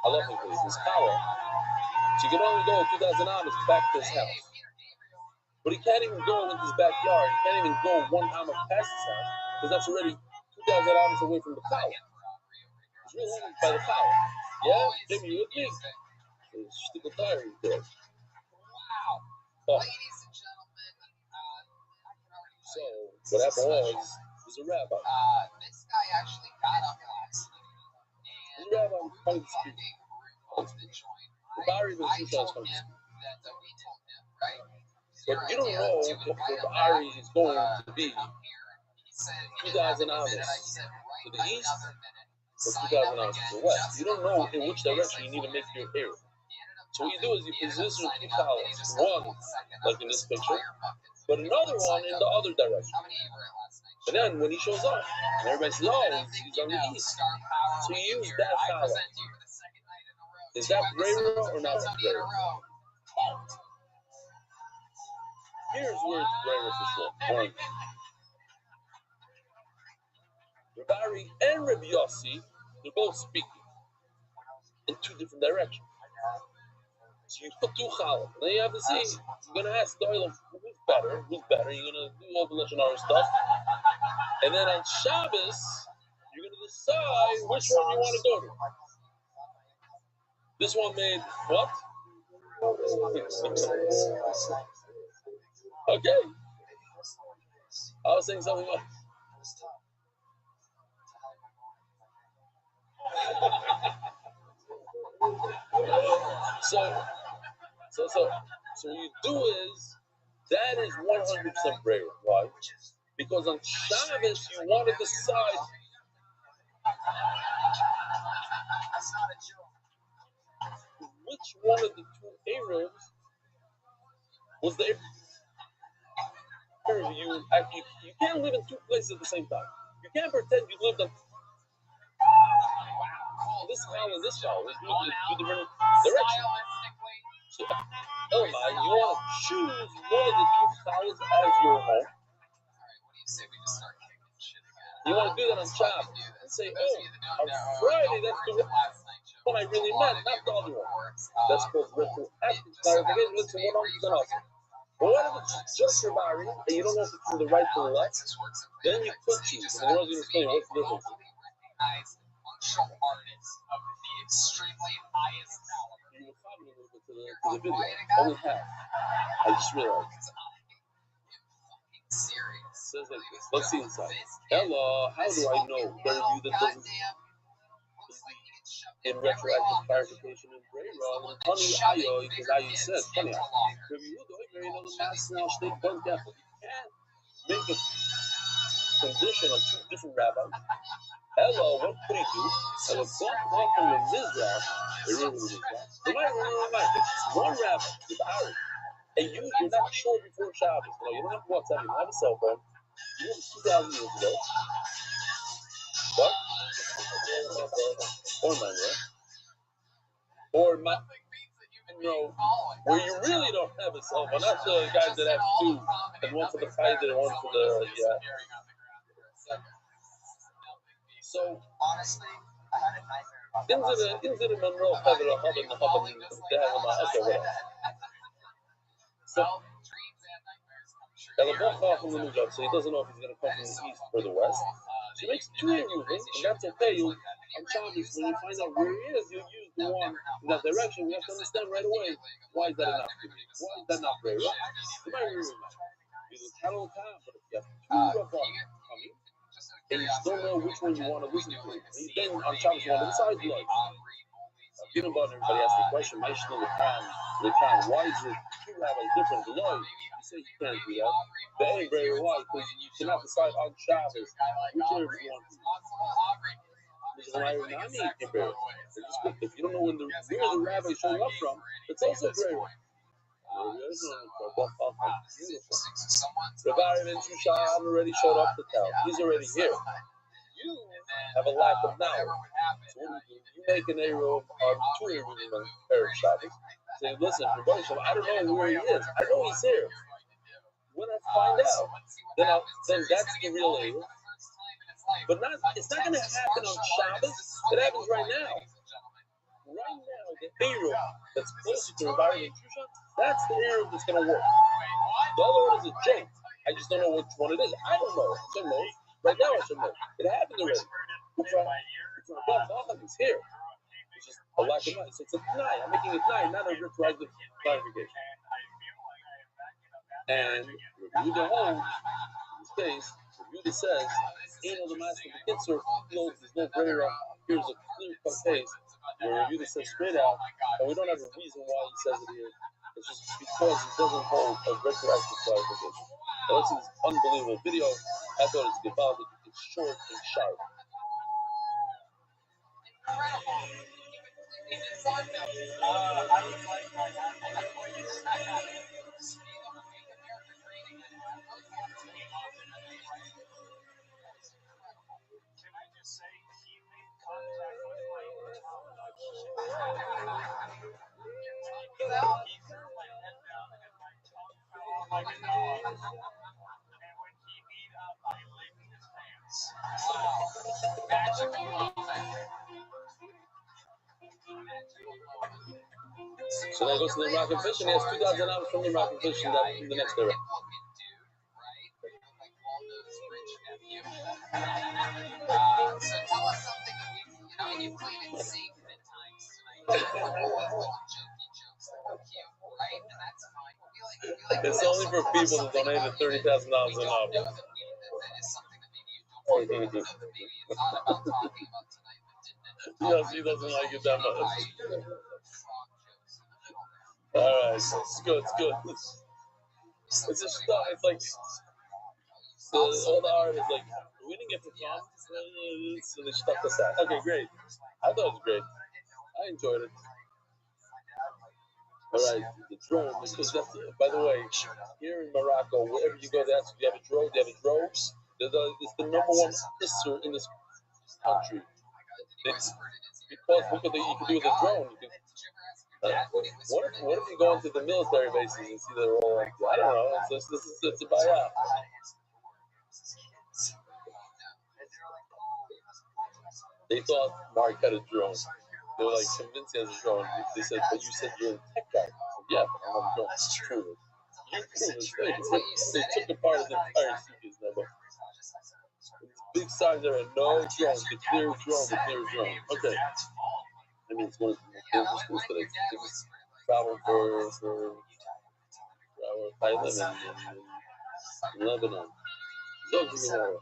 halachically his power, so he can only go 2,000 hours back to his house. But he can't even go into his backyard. He can't even go 1 hour past his house, because that's already 2,000 hours away from the power. His real home is by the power. Yeah? Jimmy, you with me? It's still tired there. Oh. So, what happened was, there's a rabbi. This guy actually got up last night. The rabbi was coming to speak. The Bari was two times coming to speak. But you don't know if the Bari is going to be 2,000 hours to the east or 2,000 hours to the west. You don't know in which direction you need to make your hair. So what you do is you position two columns, one like in this picture, but another one in the other direction. And then when he shows up, and everybody says, oh, he's on the east. So you use that column. Is that Brera or not Brera? Here's where it's Brera for sure. One. Rabbi and Rabbi Yossi, they're both speaking in two different directions. So you put two columns. Then you have to see, you're going to ask the oil who's better. You're going to do all the Lashon stuff. And then on Shabbos, you're going to decide which one you want to go to. This one made what? Okay. I was saying something else. So what you do is, that is 100% Brera. Why? Because on Shabbos, you want to decide which one of the two Arabs was the Arab you can't live in two places at the same time. You can't pretend you lived on this town and this town. It's two different directions. So, Elamai, you want to choose one of the two towns as your home. You want to do that on Shabbos and say, oh, on Friday, that's the one I really meant, not the other one. That's called retroactive clarification. It's 100% awesome. But what if it's just your Bari and you don't know if it's from the right to the left? Then you could choose. And the Rosie was explaining what's the difference. Martial artists of the extremely highest caliber. You were following a little bit to the video. Only half. I just realized. Says like this. Let's see inside. Hello, how do I know the review that doesn't in retroactive clarification in Brera? Funny Ayo, because Ayo said, funny review the very little mass now state one careful. You can't make a condition of two different rabbis. Hello, what could he do? I would walk from the Mizrach, it's one rabbi, it's ours. And you're not sure before Shabbos. You don't have WhatsApp, you don't have a cell phone. You have 2,000 years ago. What? Or Monday. Or my, where you really don't have a cell phone. Not the guys that have two, and one for the fight and one for the, So, honestly, I had a nightmare about that. Monroe covered a hub in the hub and okay, whatever. So, dreams and nightmares come true. So he doesn't know if he's going to come from the east or the west. So he makes two moving, and that's okay. On Shabbos, when you find out where he is, you'll use the one in that direction. We have to understand right away, why is that enough? Why is that not prayer? You might remember. Because it's hello time, but if you have two Rabbanim coming, and you still know which one you want to listen to, and you then on Shabbos you want to decide, like, everybody asks the question, why is it two rabbis different? No, you say you can't do that. They ain't very why, because you cannot decide on Shabbos which area you want to use. Because when I if you don't know where the rabbi is showing up from, it's also prayer. Rabbi Ben Shushan already showed up to town. He's already here. You have a lack of knowledge. So what do? You make an arrow on two arrows on Erev Shabbos. Say, listen, I don't know where he is. I know he's here. When I find out, then that's the real arrow. But it's not going to happen on Shabbos. It happens right now. Right now, the arrow that's closer to Rabbi Ben Shushan, that's the arrow that's going to work. The other one is a joke. I just don't know which one it is. I don't know. I should know. Right now, I should know. It happened already. It's here. It's just a lack of knowledge. So it's a tonight. I'm making it tonight, not a retroactive clarification. And Yehuda holds, in this case, Yehuda says, ain't no the master of the Kitzur, there's no greater. Here's a clear-cut case where Yehuda says straight out, and we don't have a reason why he says it here. It's just because it doesn't hold a retroactive clarification. Now, this is an unbelievable video. I thought it's good. It's short and sharp. So then he goes to the Moroccan fish and he has $2,000 from the Moroccan fish in the next era. So tell us something that you played it safe at times tonight. Jokes that were cute, right? And that's fine. It's only for people that donated $30,000 and up. That is something that maybe you don't know that maybe you thought about talking about tonight, but didn't. Yes, he doesn't like it that much. Alright, it's good, it's good. It's just stuff, it's like, all the art is like, we didn't get to come, so they stuck us out. Okay, great. I thought it was great. I enjoyed it. Alright, the drone, because that's, by the way, here in Morocco, wherever you go, that's, you have a drone, you have a drone. It's the number one sister in this country. It's because look at you can do with a drone. You can, what if you go into the military bases and see they're all like, I don't know, it's a buyout. They thought Mark had a drone. They were like convinced he has a drone. They said, but you said you're a tech guy. I said, yeah, but I'm a drone. That's true. You prove it. They took apart the entire CP's number. Big signs there are no drones. Declare drone. Okay. I mean, it's one of the dangerous schools today. Travel for Thailand and Lebanon. Don't give me more.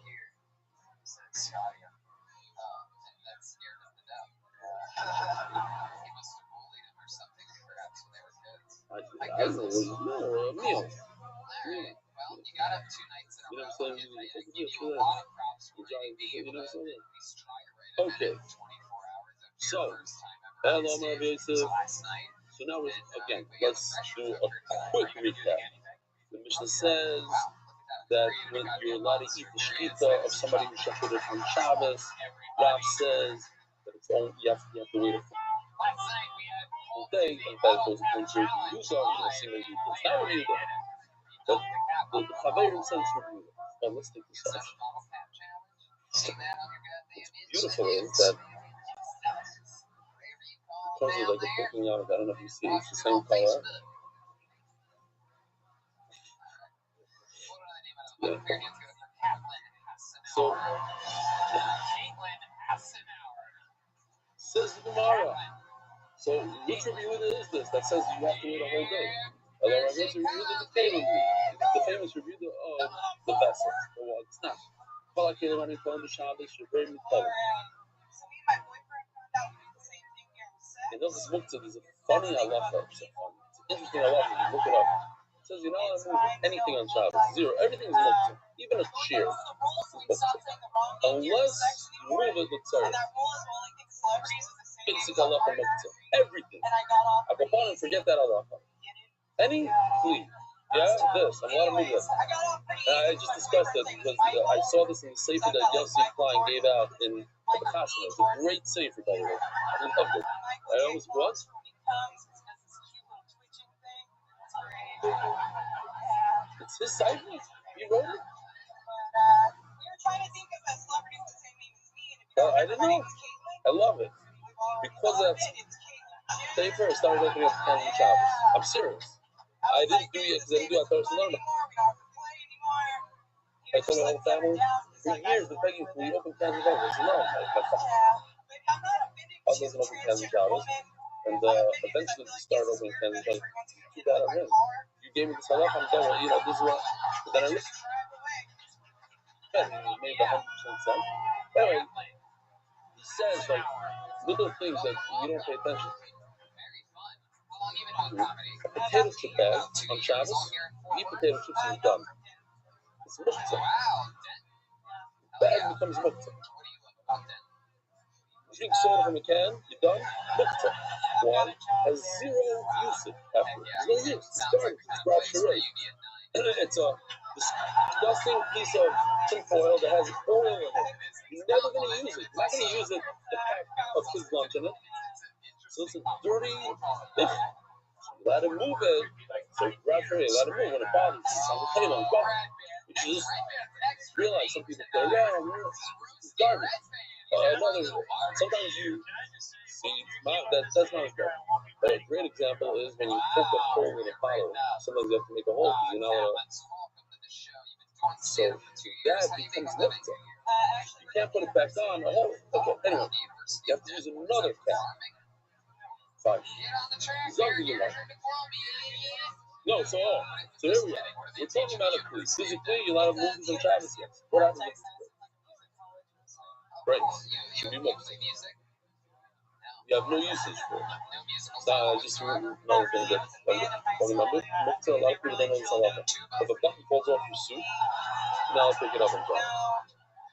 I don't know what you know, or a meal. Well, you got up 2 nights in a row. You know what I'm saying? And give you a lot of props for being able to at least try to write it in 24 hours of your first time ever. So now let's do a quick recap. The Mishnah says that when you're allowed to eat the shkita of somebody who shechted it on Shabbos, Rav says that it's only you have to wait a full day. In fact, those things are used on the same as it's not reviewed. But the Chaverim says it's reviewed. Now let's take this out. What's beautiful is that because of like a booking out, I don't know if you see, it's the same color. So, says the Gemara. So, which Rabbi Yehuda is this that says you have to wait a whole day? Although Rabbi Yehuda is the famous Rabbi Yehuda of the vessel. Well, it's not. In those muktzah, there's a funny halacha. It's an interesting halacha. You look it up. It says you're not allowed to move anything on Shabbos. Zero. Everything is muktzah. Even a chair is muktzah. Unless you move it, let's say. Basic halacha muktzah. Everything. I propose and forget that halacha. Any flea. Yeah, this. I'm allowed to move this. I just discussed it because I saw this in the sefer that Yossi Klein gave out in the Chasana. It's a great sefer, by the way. I loved it. I almost was. It's his sefer. He wrote it. I didn't know. I love it. Because that's sefer, I started opening up Kazan Shabbos. I'm serious. I didn't do it because I didn't do it. I thought it was learning. I told my whole family for years they're begging for me to open Kazan Shabbos. I said no, I wasn't open Kazan Shabbos, and eventually we started opening Kazan Shabbos. Too bad on him. You gave me this halacha, I'm done. You know this is what. But then I listened. Yeah, he made 100% sense. Anyway, he says like little things that you don't pay attention to. A potato chip bag on Shabbos, you eat potato chips and you're done. It's muktzah. Bag becomes muktzah. You drink soda from a can, you're done. Muktzah. Why? Has zero usage after. There's no use. It's garbage. It's brochure. It's a disgusting piece of tinfoil that has oil in it. You're never going to use it. You're not going to use it to pack a kid's lunch in it. So it's a dirty thing. Let him move it. So brochure, let him move when it bothers you. It's on the table and gone. You should just realize some people say, yeah, it's garbage. Sometimes you see, that's not a good. But a great example is when you poke a hole in a bottle. Sometimes you have to make a hole because you're not allowed. So that becomes muktzah. You can't put it back on a hole. Okay, anyway, you have to use another cap. Fine. No, so here we are. We're talking about a flea. Physically, you're allowed to move this on Shabbos. Yes. What happens if it's right? Should be muktzah. You have no usage for it. I just remember another thing that talking about muktzah. A lot of people don't know this halacha. If a button falls off your suit, now I'll pick it up and drop it.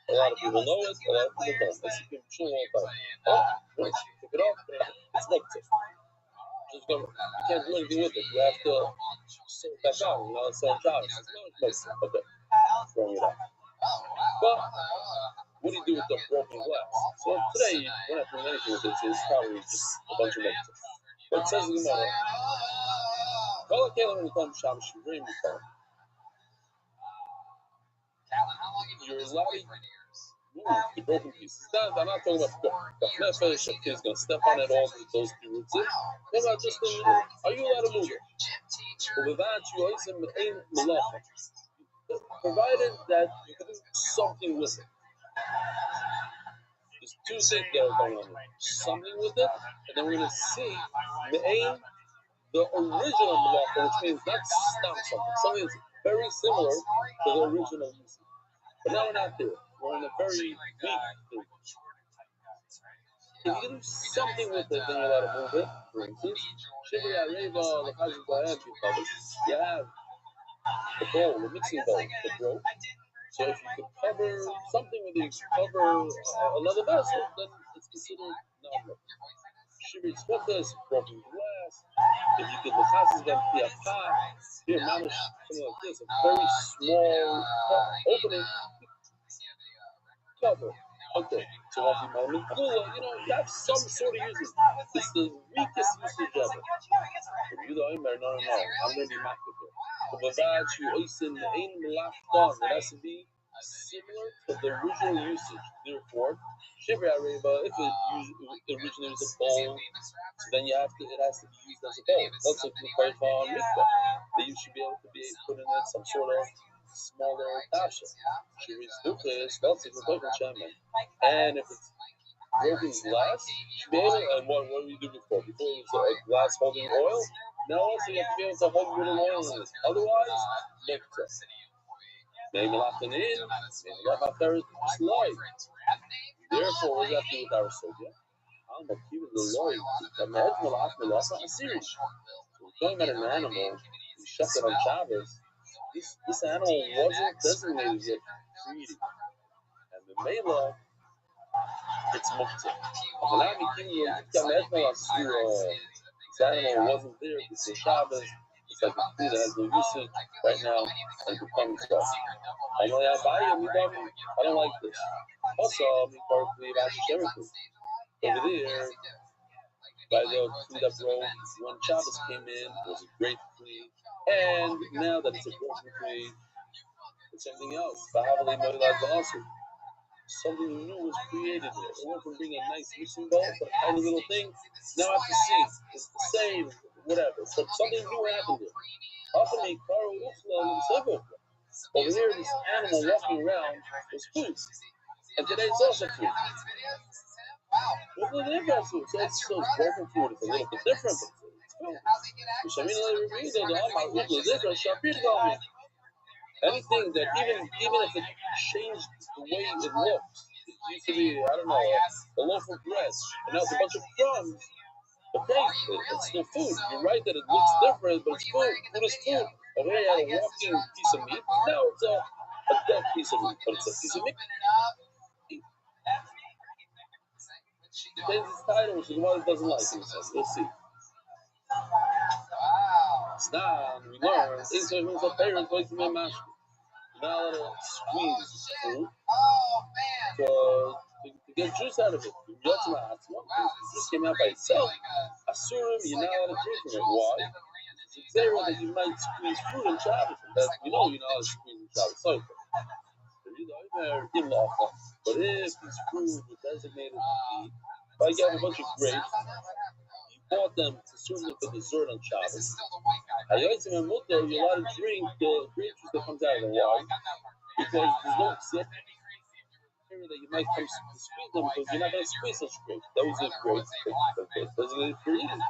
A lot of people know it. A lot of people don't. I see people chewing all the time. Oh, nice. Pick it up. It's muktzah. You can't do anything with it. You have to sew it back out. You know, it's on job. Okay, throwing it out. But what do you do with the broken glass? So today, we're not doing anything with it. So it's probably just a bunch of muktzah. But it says in the Gemara, "Kol hakelim when you come Shabbos shivrim mikol." You're allowed to move the broken pieces. I'm not talking about the nefesh. A kid's gonna step on it. All those three roots. What about just are you allowed to move it? Provided that you can do something with it. There's two things that are going on here. Something with it, and then we're going to see the original malacha, which means not stop something that's very similar to the original usage. But now we're not there. We're in a very weak thing. If you can do something with it, then you're allowed to move it. For instance, you have the bowl, the mixing bowl, the broke. So if you could cover something with it, cover another vessel, then it's considered non-broken. Shivri tzvachas, broken glass. If you could lechazes them be a pot, here mamish, something like this, a very small opening, cover. Okay, so if you have some sort of usage. It's the weakest usage ever. If you don't, no, I'm going to be macro here. It has to be similar to the original usage. Therefore, Shivri Areva, if it originally was a bowl, so then it has to be used as a bowl. Also, if you put on mikvah, that you should be able to put in it some sort of smaller kasha. She reads Dukas, that's if we're talking Shaman. And if it's broken glass, and what do we do before? Before it was a glass holding oil. Now also you have to be able to hold little oil in it. Otherwise, mekta. Maybe lachtanin, maybe lachtarin slide. Therefore, what does that do with our sugya? I'm a keep the Lord. Imagine the last malach a series. So we're talking about an animal. We shut it on Shabbos. This animal wasn't designated yet treaty. And the Mela, it's muktzah. This animal wasn't there before Shabbos. It's like a food that has no usage right now and becomes stuff. I don't like this. Also, over there, by the food that broke, when Shabbos came in, it was a great tree. And now that it's a broken tree, it's something else. Something new was created there. It went from being a nice mixing bowl to a tiny little thing. Now I have to see. It's the same, whatever. So something new happened there. Over here, this animal walking around was food. And today it's also food. What's the difference? So it's still broken food. It's a little bit different, but it's food. Anything that even if it changed the way it looks, it used to be, I don't know, a loaf of bread, and now it's a bunch of crumbs. Okay, it's still food. You're right that it looks different, but it's food. Food is food. Over here, you had a walking piece of meat. Now it's a dead piece of meat, but it's a piece of meat. Depends its title, which is what it doesn't like. We'll see. Now we learn. It's a parent going to be a master. Now squeeze fruit to get juice out of it. The juice came out by itself. Asurim, you're not allowed to drink from it. Why? It's there that you might squeeze fruit in Shabbos. That we know you're not allowed to squeeze in Shabbos. So, but if these fruit were designated to eat, like you have a bunch of grapes, you bought them to serve them for dessert on Shabbos. You're allowed to drink the grape juice that comes out of the wine. Because there's no exception that you might come to squeeze them because you're not going to squeeze such grapes. Those are grapes that designated for eating.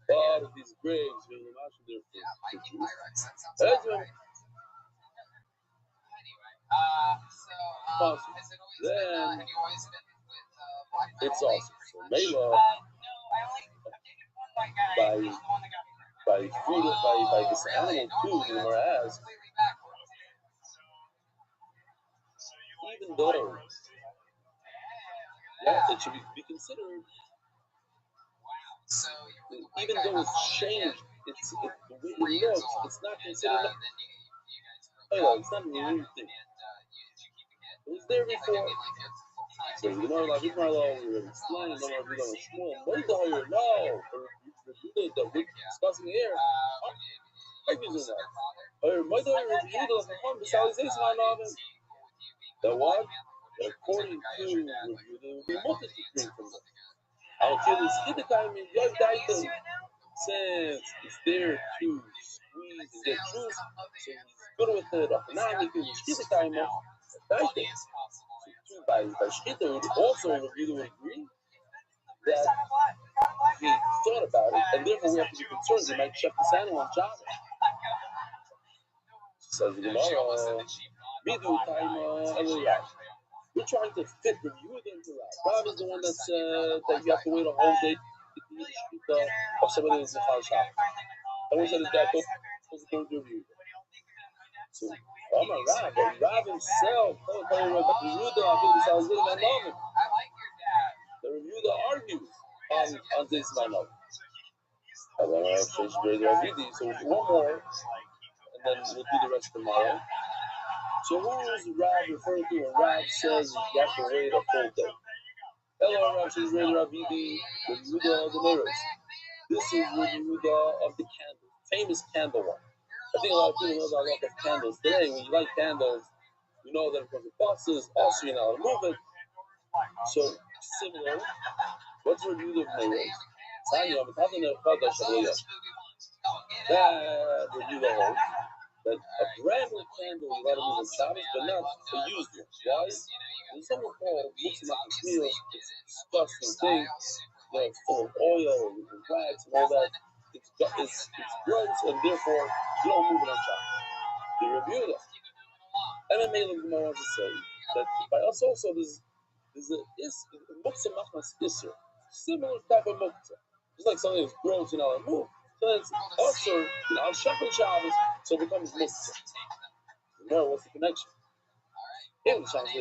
But these grapes, when you mash them, they're for juice. Then it's awesome. So Mela, by food, by this animal too, the Gemara asks, even though it should be considered, even though it's changed, the way it looks, it's not considered. It's not a new thing. It was there before. So you know, like we were explaining, no more we don't small. What is the higher? No, that we're discussing here. Argues in that. My daughter reviewed the home besides this one of them. The what? According to the multitude drink from them. I'll kill this kid the time in your diet. Since it's there to squeeze and get juice, so he's good with it. Now he can skid the time off. By Shkita, we also review would agree that he thought about it, and therefore we have to be concerned they might check this animal on Shabbos. Says the Gemara, Midu time we're trying to fit review it into that. Rav is the one that said that you have to wait a whole day to eat the Shkita of somebody who's in Chal Shabbos. And we said that was going to review. So, Rav himself, the review argues on this manov. So we'll do one more, and then we'll do the rest tomorrow. So who is Rav referring to when Rav says you have to wait a full day? Hello, Rav says Rav Yidi, the Yehuda of the mirrors. This is the Yehuda of the candle, famous candle one. I think a lot of people know about a lot of candles today. When you light candles, you know that because the buses, also you're not allowed to move it. So similar, what's the review of mirrors? That review the whole that a candle you're allowed to move on Shabbos, but not a used one. Why? There's something called Mutzimach meals. It's a disgusting thing. It's full of oil and wax and all that. It's gross, and therefore you don't move it on Shabbos. They review that. And then Mela Gemara wants to say that by us also there's a muktzah machmas isser, similar type of muktzah. Just like something that's gross, move. So it's also, on Shabbos, so it becomes muktzah. No, what's the connection? In the Shabbos,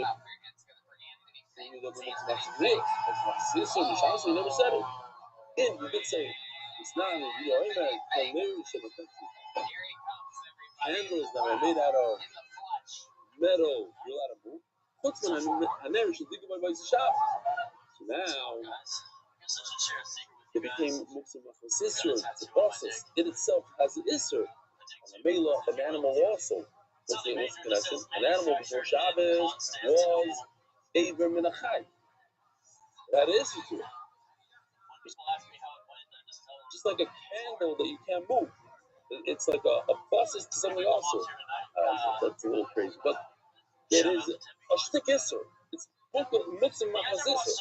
you never said it. You did say it. It's not in handles that are made out of metal, you're allowed to move. So now it became muktzah machmas isser. It's a process. It itself has an isser. And a mela, an animal also. What's the connection? An animal before Shabbos was Aver min achai. That is the truth. Just like a candle that you can't move. It's like a process to something also. That's a little crazy. But it is a shtik isser. It's muktzah machmas isser.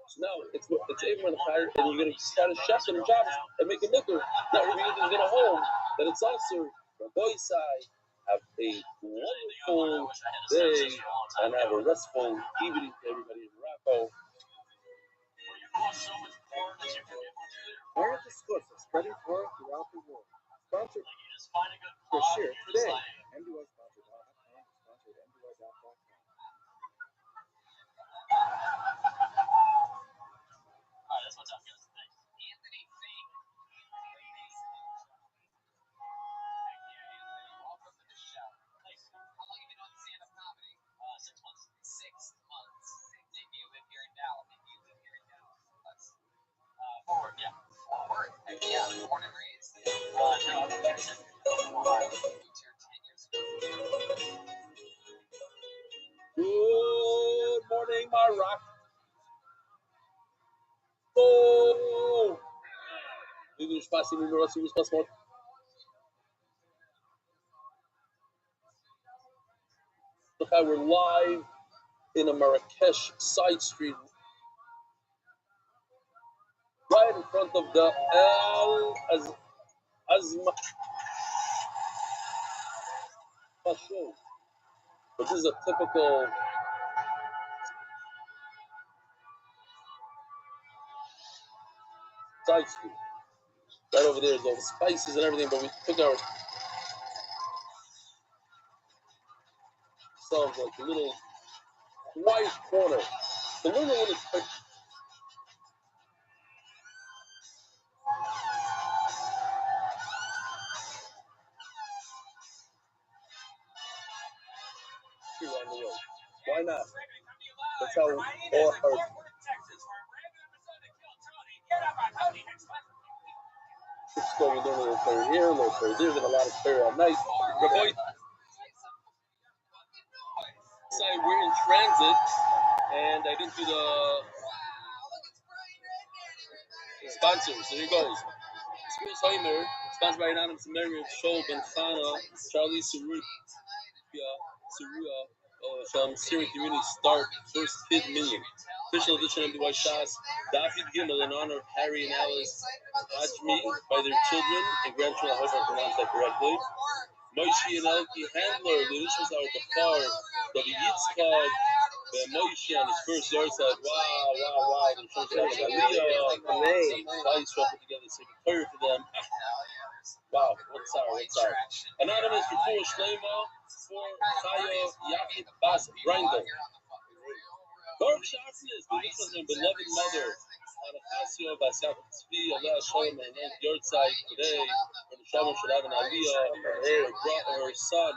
So now it's Aver min achai, and you're going to start a shechted in Shabbos and make a mikvah. Now you're going to hold that it's also Rabbi have a wonderful day and have a restful evening to everybody in Morocco. Parent discourse of spreading Torah throughout the world. Sponsored for share today. MDY sponsored.com. Sponsored MDY.com. That's what's up, guys. Thanks. Anthony Fink. Welcome to the show. How long have you been doing stand-up comedy? 6 months. 6 months. Do you live here in Dallas? Fort Worth, yeah. Fort Worth. Yeah, born and raised? No, I'm in Texas. Moved here 10 years ago. Good morning, my rock. Oh! Look how we're live in a Marrakesh side street, right in front of the Azma show. But this is a typical side street. Right over there is all the spices and everything, but we took ourselves like a little quiet corner. The little here on the road. Why not? That's how all our trips go. We're doing a little prayer here, a little prayer there, then a lot of prayer at night. Rabbi, we're in transit, and I didn't do the sponsors. So here goes. Schools Heimer, sponsored by Anonymous Marriage, Shoal Ben Chana, Charlie Surua, Syrian Community Start First Kid Million. Official edition of the White Shas, David Gimel in honor of Harry and Alice Ajmi by their children and grandchildren. I hope I pronounced that correctly. Moshe and Elki Handler, the Rishmas are the far, Rabbi Yitzchak, Moshe on his first yard side. Wow. The church of Aliyah, Nice put together, say prayer for them. Wow, what's our? Anonymous before Shlema, for Chaya Yachid Bas Grindel. Baruch Shatzis, the Rishmas and beloved mother, Anachasio Basat Tzvi, Allah Shalom, and her yard side today, when Shalom should have an Aliyah, her son,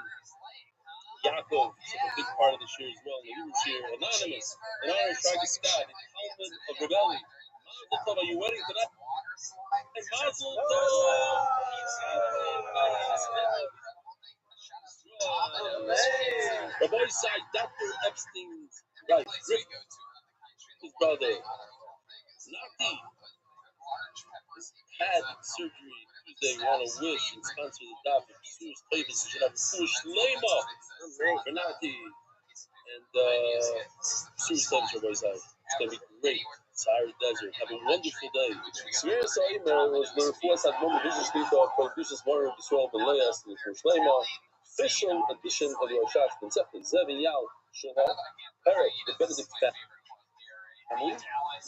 Yaakov, took a big part of the shir as well, in the Hebrew shir. Anonymous, in honor of Shraga Scott, in Talmud of Rebelli. Mazel Tov, are you wedding tonight? Mazel Tov! Rabbi side, Dr. Epstein's wife, his brother, Nati, had surgery. He was birthday, we want to wish and sponsor the daf of Psur's Tavis. You should have Psur Shleima for Nati. And Psur's Tavis, Rabbi Zai. It's going to be great. Sahara Desert. Have a wonderful day. Smear Sa'imer was the refuah at moment vision speak of Produces Mara B'Srael B'Leas and Psur Shleima. Official edition of the Rosh Concept of Zev and Yal Shulha Perek, the Benedict family.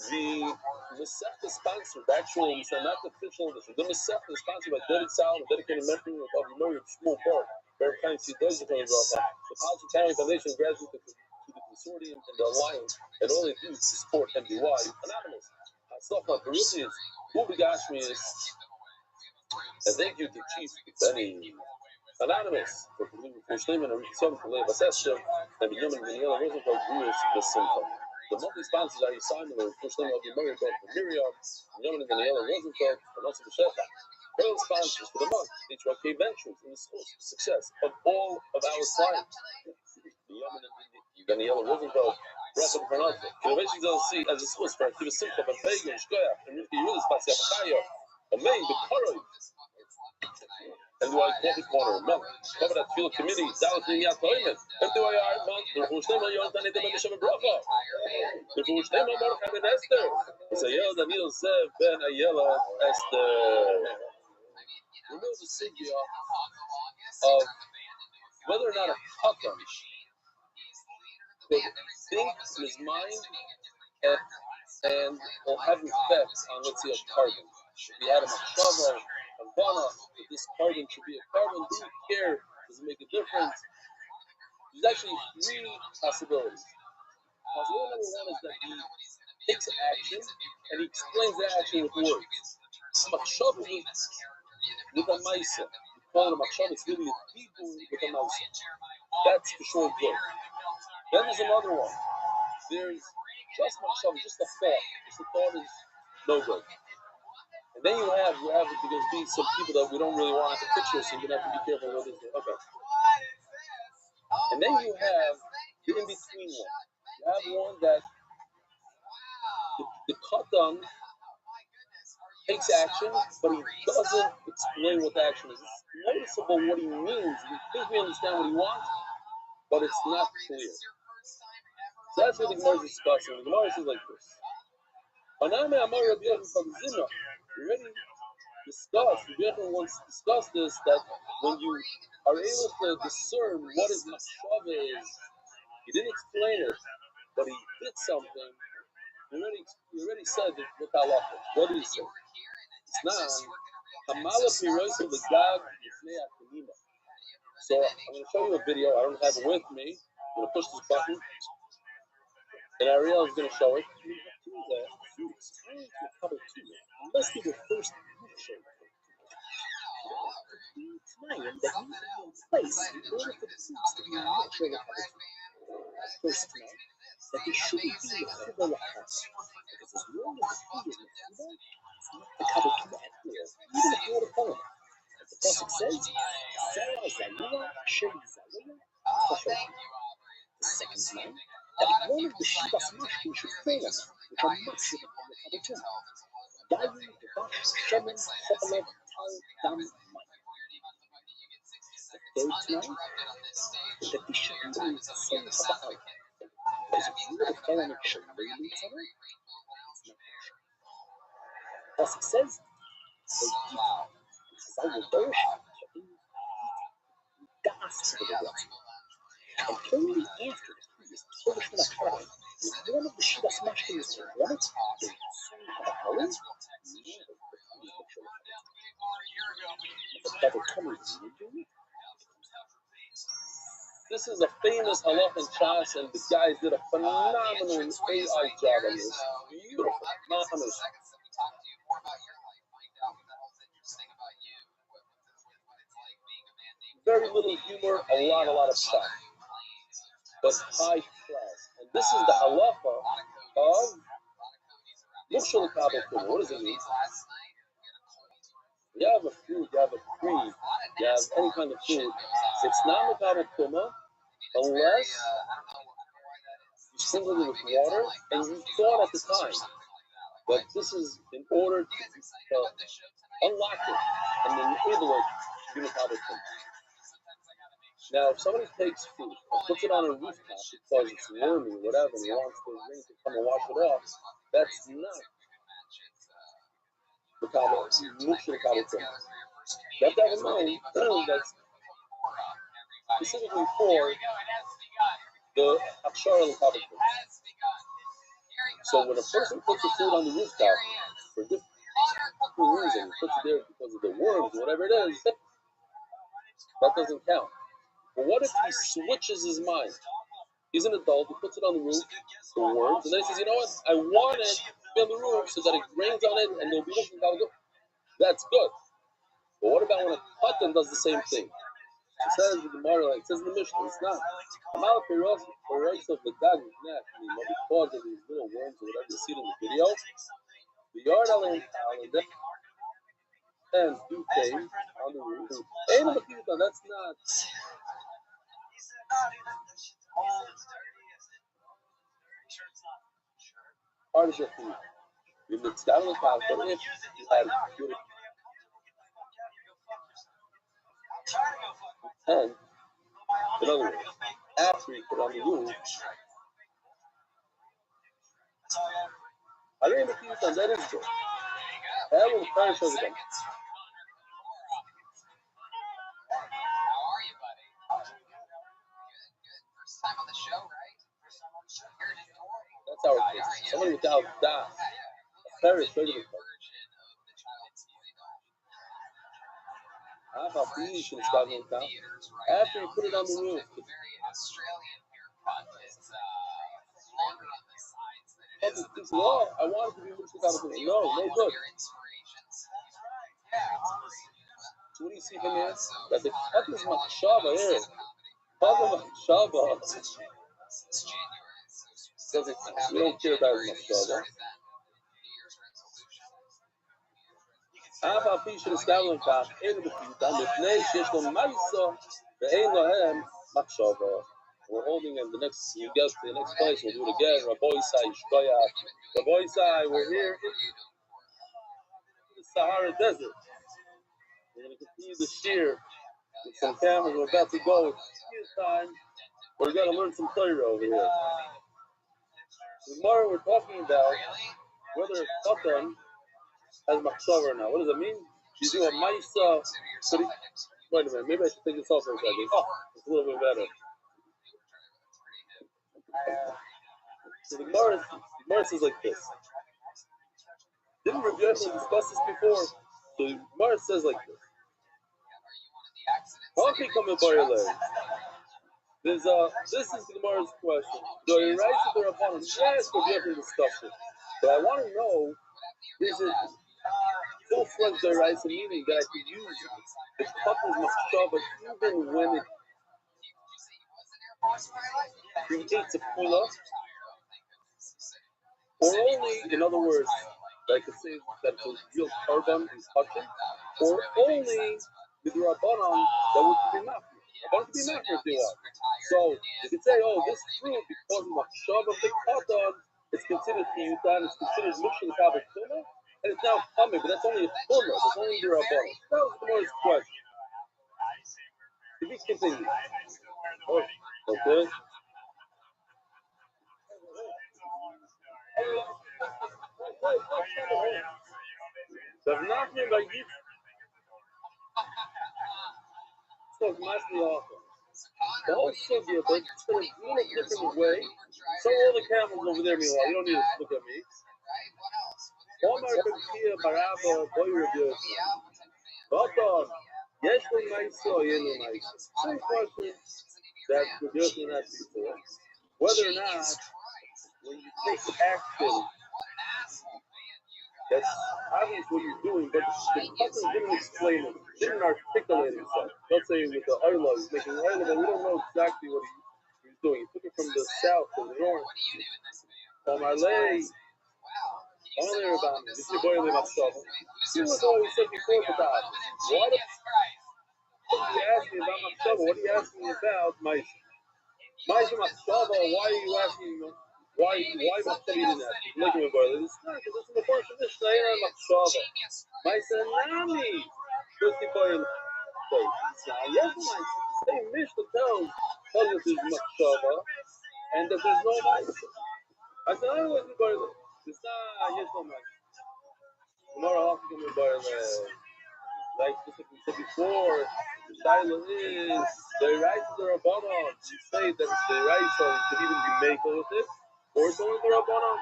The Masechta is sponsored, actually, it's not the official edition. The Masechta is sponsored by David Salom, a dedicated mentor of the Murray Small Park, very kind to those of the Policy Family Foundation graduates to the consortium and the alliance, and all they do is to support MDY Anonymous. Stuff like Baruch is Ubi Gashmias, and thank you to Chief Benny Anonymous for Shleiman and Ritzon for Lev Aseshem, and Benjamin Daniela Rosenfeld, Bruce, the Simcha. The monthly sponsors are Simon and Shleiman of the Murray for Miriam, Benjamin and Daniela Rosenfeld, and also the Shefach. All sponsors for the month, HRK Ventures, in the source of success of all of our clients. Benjamin and Daniela Rosenfeld, Russell Fernando, Innovations LLC as a source for Activist Simcha, and Pagan, Shkoyach, and Rivki Yulis, Basia Pachaya, Amen, the Koroi. And do I coffee corner month? Cover that field committee. Dallas Niyat Toyman. And do I art month? The Fushtema Yontan Edem Misham Bracha. The Fushtema Baruch Ben Esther. It's a Yel Daniel Zev Ben Ayela Esther. We know the sugya of whether or not a Hakam could think in his mind and will have an effect on, let's say, a carbon. If he had a machshava, a vana, that this carbon should be a carbon, do you care? Does it make a difference? There's actually three possibilities. Possibility number one is that he takes action and he explains the action with words. Machshava with a maisa. You call it a machshava, it's really a people with a maisa. That's for sure good. Then there's another one. There's just machshava, just a thought. Just a thought is no good. And then you have going to be some people that we don't really want to picture, so you're going to have to be careful with this. Okay. And then you have the in-between one. You have one that the katan takes action, but he doesn't explain what the action is. It's noticeable what he means. We think we understand what he wants, but it's not clear. So that's what the Gemara is discussing. The Gemara is like this. We already discussed, we once discussed this, that when you are able to discern what his machshava is, he didn't explain it, but he did something. He already said that with halacha. What did he say? It's not hamala piroisa legag lifnei akunima. So I'm going to show you a video. I don't have it with me. I'm going to push this button, and Ariel is going to show it. Unless he was first time that needs to be in place in order for the fruits to be naturally first time that they shouldn't be a chibah lakas. Because as long as the food is mechibah, it's not the kabbalah at all, even if you're the color. As the Pasuk says, Zara Zalua Asher Zalua Chashon. The second time, that one of the Shivas Mashkin should fall on them, which are Mashkin upon the kabbalah. Dayu, Devash, Shemen, Chopalev, Tal, Dam, Mayim. The third time, that the should be doing the same kabbalah. Because if you have a felony should be doing it's not Pasuk says, Chazal will derish das to the blessing. And only after the previous Torah Shemana when one of the Shivas Mashkin is to run it, they soon have a Helen, this is a famous halach in Shas, and the guys did a phenomenal AI job on this. Beautiful, marvelous. Very little humor, a lot of stuff, but high class. And this is the halacha of Mushal Kabbalah. What does it mean? You have a food, you have a cream, you have any kind of food. It's not Makabal Kuma unless you sprinkle it with water and you thought at the time that this is in order to unlock it, and enable it to be mekabel tuma. Now, if somebody takes food and puts it on a rooftop because it's wormy or whatever, and he wants the ring to come and wash it off, that's not mekabel tuma. You have to have a mind that's specifically for the akshara mekabel tuma. So when a person puts the food on the rooftop for different reason, puts it there because of the worms, whatever it is, that doesn't count. But what if he switches his mind? He's an adult, he puts it on the roof, the worms, and then he says, you know what, I want it to be on the roof so that it rains on it and there'll be nothing. That's good. But what about when a cotton does the same thing? It says in the Gemara, like it says in the Mishnah, it's not. Because of these little worms or whatever you see in the video, the yard and do came on the roof. That's not part of your food. You mix down the pot, but if you had good intent, in other words, after you put on the roof, I didn't make use of that is good. That will punish over them. That's our case. Somebody without that, very afraid of after you put it on the roof. No, I want it to be no good. So what do you see from here? That the cut is machshava here. Cut machshava. We don't care about machshava. אף פי שנסתכלנו כך, אין בפיוטם, לפני שיש לו מייסה, ואין להם מחשבה. We're holding in the next, you get to the next place, we'll do it again. Rabbi Rothschild, we're here in the Sahara Desert. We're going to continue the shear with some cameras. We're about to go. It's time. We're going to learn some Torah over here. Tomorrow we're talking about whether a Katan has machshava or not. What does it mean? You do a maisa. Wait a minute, maybe I should take this off for a second. Oh, it's a little bit better. So the Gemara says like this. Didn't Rabbi Rothschild discuss this before? So the Gemara says like this. How can you come to Bar-Ilay? This is the Gemara's question. Do I write to the Rabbanon? Yes, Rabbi Rothschild discussed it. But I want to know, is it full-fledged deraisa, meaning that I could use the couple's machshava even when it creates a pula, or only, in other words, that I could say that it's a real carbon is touching, or only with the Rabbanon that would be mafia. Rabbanon could be mafia if they want. So you could say, oh, this fruit, because of machshava of the cotton, it's considered piyutan, it's considered mukshin kabel tuma, and it's now coming, but that's only a pula, that's only the Rabbanon. That was the Gemara's question. To be continued. Oh, okay. So not me by you. So nicely awesome. The whole subject, but it's in a little different way. So all the camels over there, meanwhile, you don't need to look at me. Omar Bekia Baraba Boyer Bata, yes, we might saw you nice. Some questions that the Yosin has before. Whether or not when you take action, that's obvious what you're doing, but the person didn't explain it, didn't articulate himself. Let's say with the Ayla, he's making Ayla, but we don't know exactly what he's doing. He took it from the south to the north. From Arlay, only about this is boiling up stuff. See what we said before about that. What do you ask me about Machshava? What are you asking me about? My Machshava, why are you asking me? Why Machshavin that? Look at my brother. It's not because it's the first of this Shnaira Machshava. My son Nami. First boy. Yes, my same Mishnah tells us there's Machshava and that there's no mice. I said, I wasn't by the. It's not. Yes, no mice. Tomorrow I'll have to give me by the. Like we said before, the Shiloh is the rice of the Rabbanon. You say that the rice could even be made with it, or it's only the Rabbanon.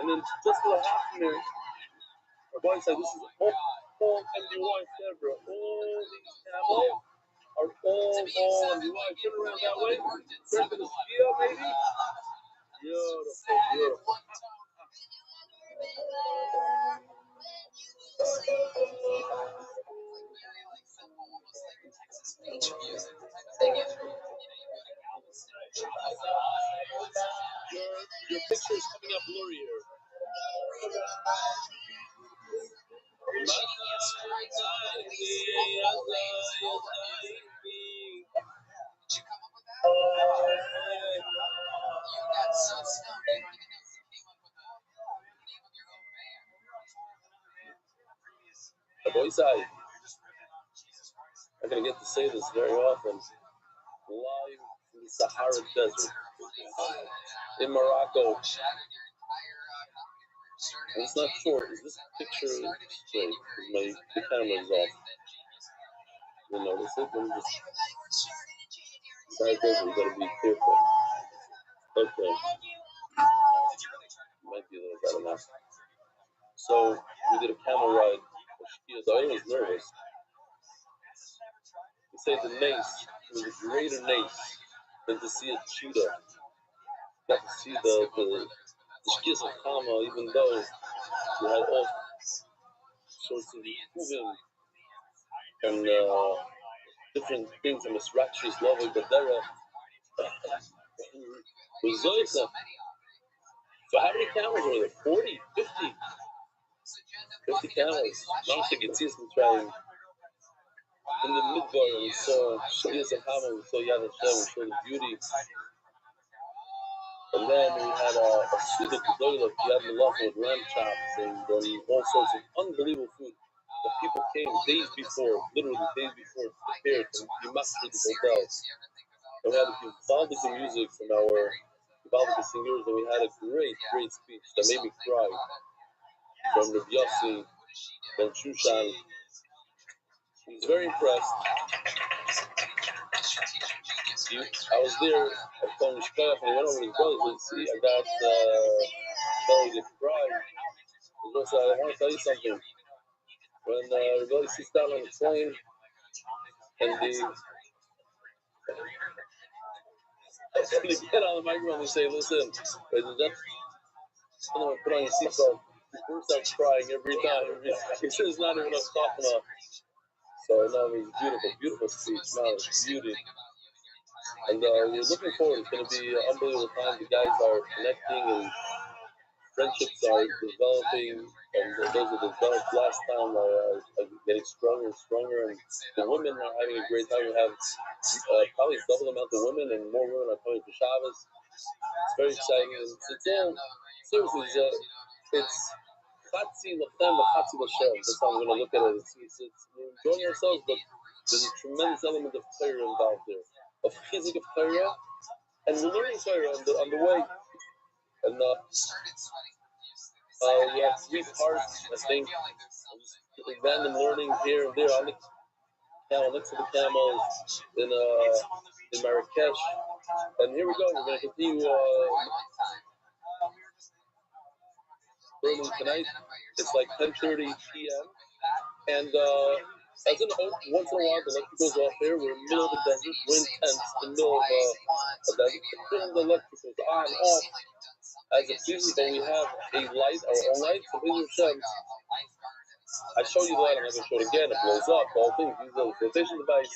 And then just for the half minute, Rabbi said, this is all MDY ever. All these camels are all MDY. Turn around that way, turn to the Shia maybe. Beautiful. Your picture is coming up blurrier. Boyside, I'm going to get to say this very often. Live in the Sahara Desert in Morocco. And it's not short. Is this picture straight? The camera is off. You notice it? Let me just. Sahara Desert, you got to be careful. Okay. Might be a little better now. So we did a camel ride. I was nervous. They say the nace was a greater nace than to see a cheetah. Not to see the shkias of Kama, even though you had all sorts of moving and different things on the Srakshis level, but there was Zoysa. So how many camels were there? 40, 50? 50 camels. Now I can see some trying. In the midbar, we saw shkias of Kama, we saw Yad Hashem, we saw the beauty. And then we had a Suda Kedolah, Yad Malach with lamb chops and all sorts of unbelievable food. The people came days before, literally days before, prepared to be mastered the hotel. And we had Givaldic music from our Givaldic singers, and we had a great speech that made me cry from Rabbi Yossi Ben Shushan. He was very impressed. I was there, I told him Shkaf, and he went over to his brothers, see, I got belly to cry. I want to tell you something. When everybody sits down on the plane and they get on the microphone and say, listen, someone put on your seatbelt, he bursts out crying every time. He says it's not even enough talking about. So no, it was beautiful speech. No, it's beauty. And we're looking forward. It's going to be an unbelievable time. The guys are connecting and friendships are developing, and those that developed last time are getting stronger and stronger, and the women are having a great time. We have probably double the amount of women, and more women are coming for Shabbos. It's very exciting. And it's seriously, it's Chatzi Lachem, Chatzi Lashem. That's how I'm going to look at it. We're enjoying ourselves, but there's a tremendous element of Torah involved there, of chizik of Torah, and we're learning Torah on the way. And we have 3 parts, I think, random learning here and there on the camel, next to the camels in Marrakesh. And here we go, we're going to continue learning tonight. It's like 10:30 p.m. And as in once in a while, the electric goes off here. We're in the middle of the desert, we're in tents, in the middle of a desert. The electric goes on and off. As a pleasing, but we have a light, our own light, so please Hashem. I showed you the light, I'm not going to show it again, it blows up, the whole thing, use the rotation device,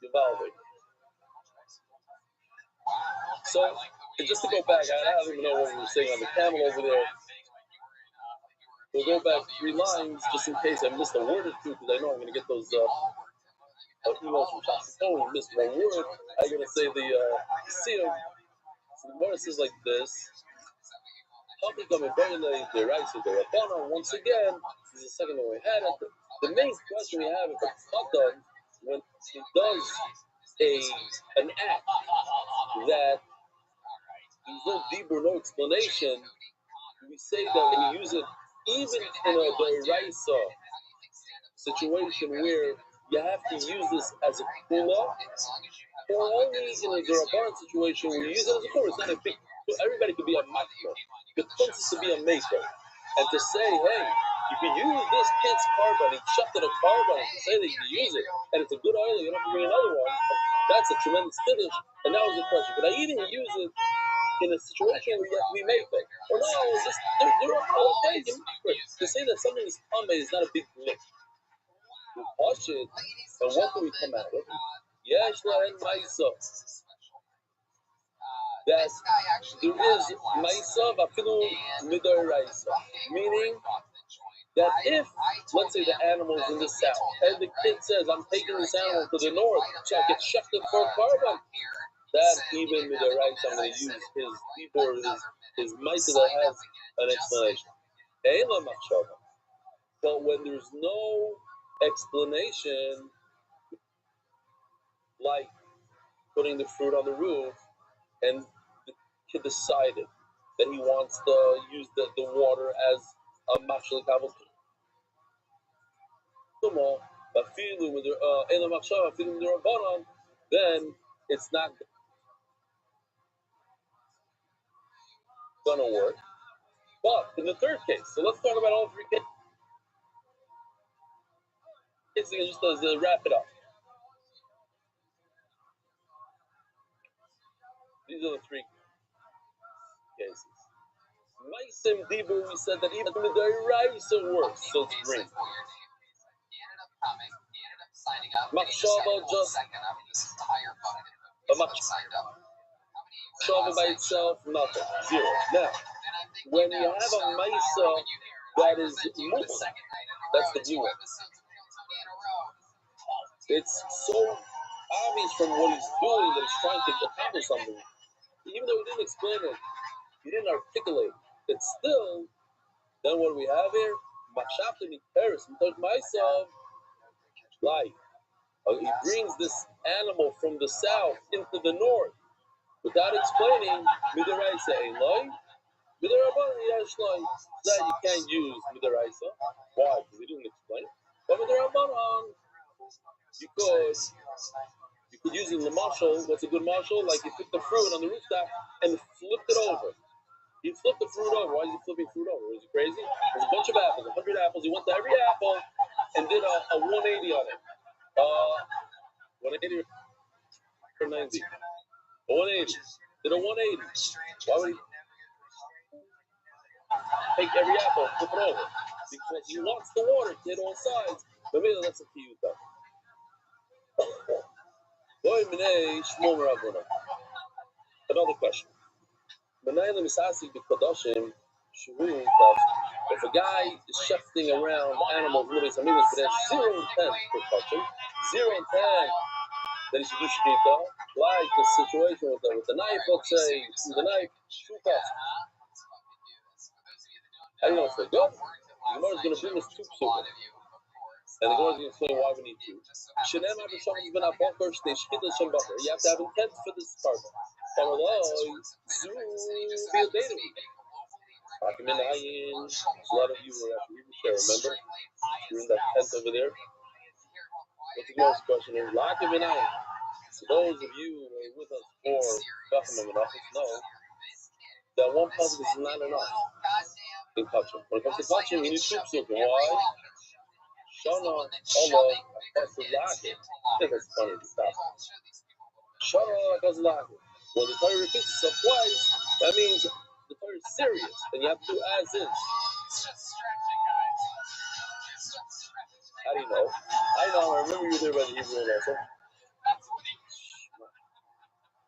evolving. So, just to go back, I don't even know what we were saying on the camel over there. We'll go back 3 lines, just in case I missed a word or two, because I know I'm going to get those emails from Shaston, we missed 1 word, I'm going to say the seal. So the word says like this. Once again, this is the second one we had. The main question we have is Chatan, when he does an act that there's no deeper, no explanation, we say that we use it even in a Doraisa situation where you have to use this as a kula, or only in a Duraban situation where you use it as a kula. It's not a big, everybody could be a makro. The point is to be a maker. And to say, hey, you can use this kid's carbon, he chucked it a carbon, and to say that you can use it, and it's a good oil, you don't have to bring another one, that's a tremendous finish. And that was the question. But I even use it in a situation where you have to be maker. Or no, just, they're all okay, you make it. To say that something is homemade is not a big deal. We wash it, and what do we come out of? Yesh lahen ma'isa. That there is ma'isa v'afilu midoraisa, meaning that if, let's say, the animal is in the south, and the kid says, I'm taking this animal to the north, so I get shafted for a carbon, that even midoraisa, I'm going to use his dibur, his ma'isa that has an explanation. Eila machshava. But when there's no explanation, like putting the fruit on the roof, and the kid decided that he wants to use the water as a mashal kaval, then it's not gonna work. But in the third case, so let's talk about all three cases just to wrap it up. These are the three cases. Maisim Dibur, we said that even the Raisa works, so it's green. Machshava just a machshava by itself, nothing, zero. Now, when you have a Maisa that is mukh, that's the blue one. It's so obvious from what he's doing that he's trying to accomplish something. Even though he didn't explain it, he didn't articulate it. It's still, then what do we have here? Machshava Paris, because myself, life. He brings this animal from the south into the north without explaining midaraisa eloi, midaraban yashloi. That you can't use midaraisa. Why? Because he didn't explain. But midaraban, you could use it in the marshal. What's a good marshal? Like you took the fruit on the rooftop and flipped it over. He flipped the fruit over. Why is he flipping fruit over? Is he crazy? There's a bunch of apples, 100 apples. He went to every apple and did a 180 on it. 180 or 90. 180. Did a 180. Why would he take every apple, flip it over? Because he wants the water to hit all sides. But maybe that's up to you, though. Another question. If a guy is shifting around animals, but there's 0 intent for touching, 0 intent that he should do shkita, like the situation with the knife, let's say, the knife, shoot us. How do you know it's good? The Gemara is going to bring us two psukim. And the Gemara is going to explain why we need two. You have to have intent for this carbon. A lot of you were at the share, remember? You're in that tent over there. What's the Gemara's question here? So those of you who are with us for Bethlehem and office know that one puzzle is not enough in touching. When it comes to touching, you need two psukim. Why? Shana, Allah, Apasulaki. That's funny to stop. Shana, Apasulaki. Well, the Torah repeats itself twice. That means the Torah is serious, and you have to do as is. How do you know? I know. I remember you were there by the Hebrew lesson.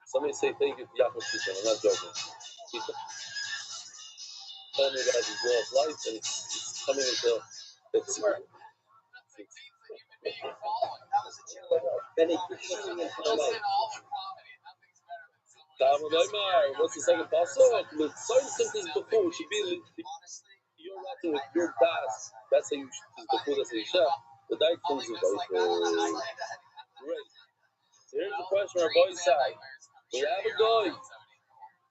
Somebody say thank you to Yaakov Sisson. I'm not joking. He told me about his way of life, and it's coming into it's What's the second pasuk? The sign sentence before should be you're writing with your das. That's how you should before that's how you shall. The dike comes in both. Great. So here's the question on both sides. We have a guy,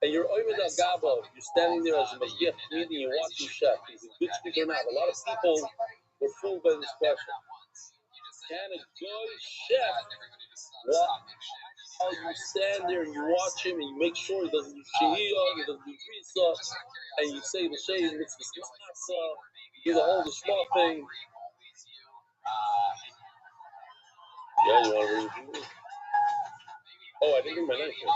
and you're Oymed al Gabo. You're standing there as a Mashiach meeting, you're watching chef. Is it good speak or not? A lot of people were fooled by this question. Can a guy chef walk? You stand there and you watch him and you make sure he doesn't do shehiyah, he doesn't do risa, and you say the shehiyah mitzvah matzah, you do the whole small thing. Yeah, you want to read it? Oh, I didn't bring my knife here.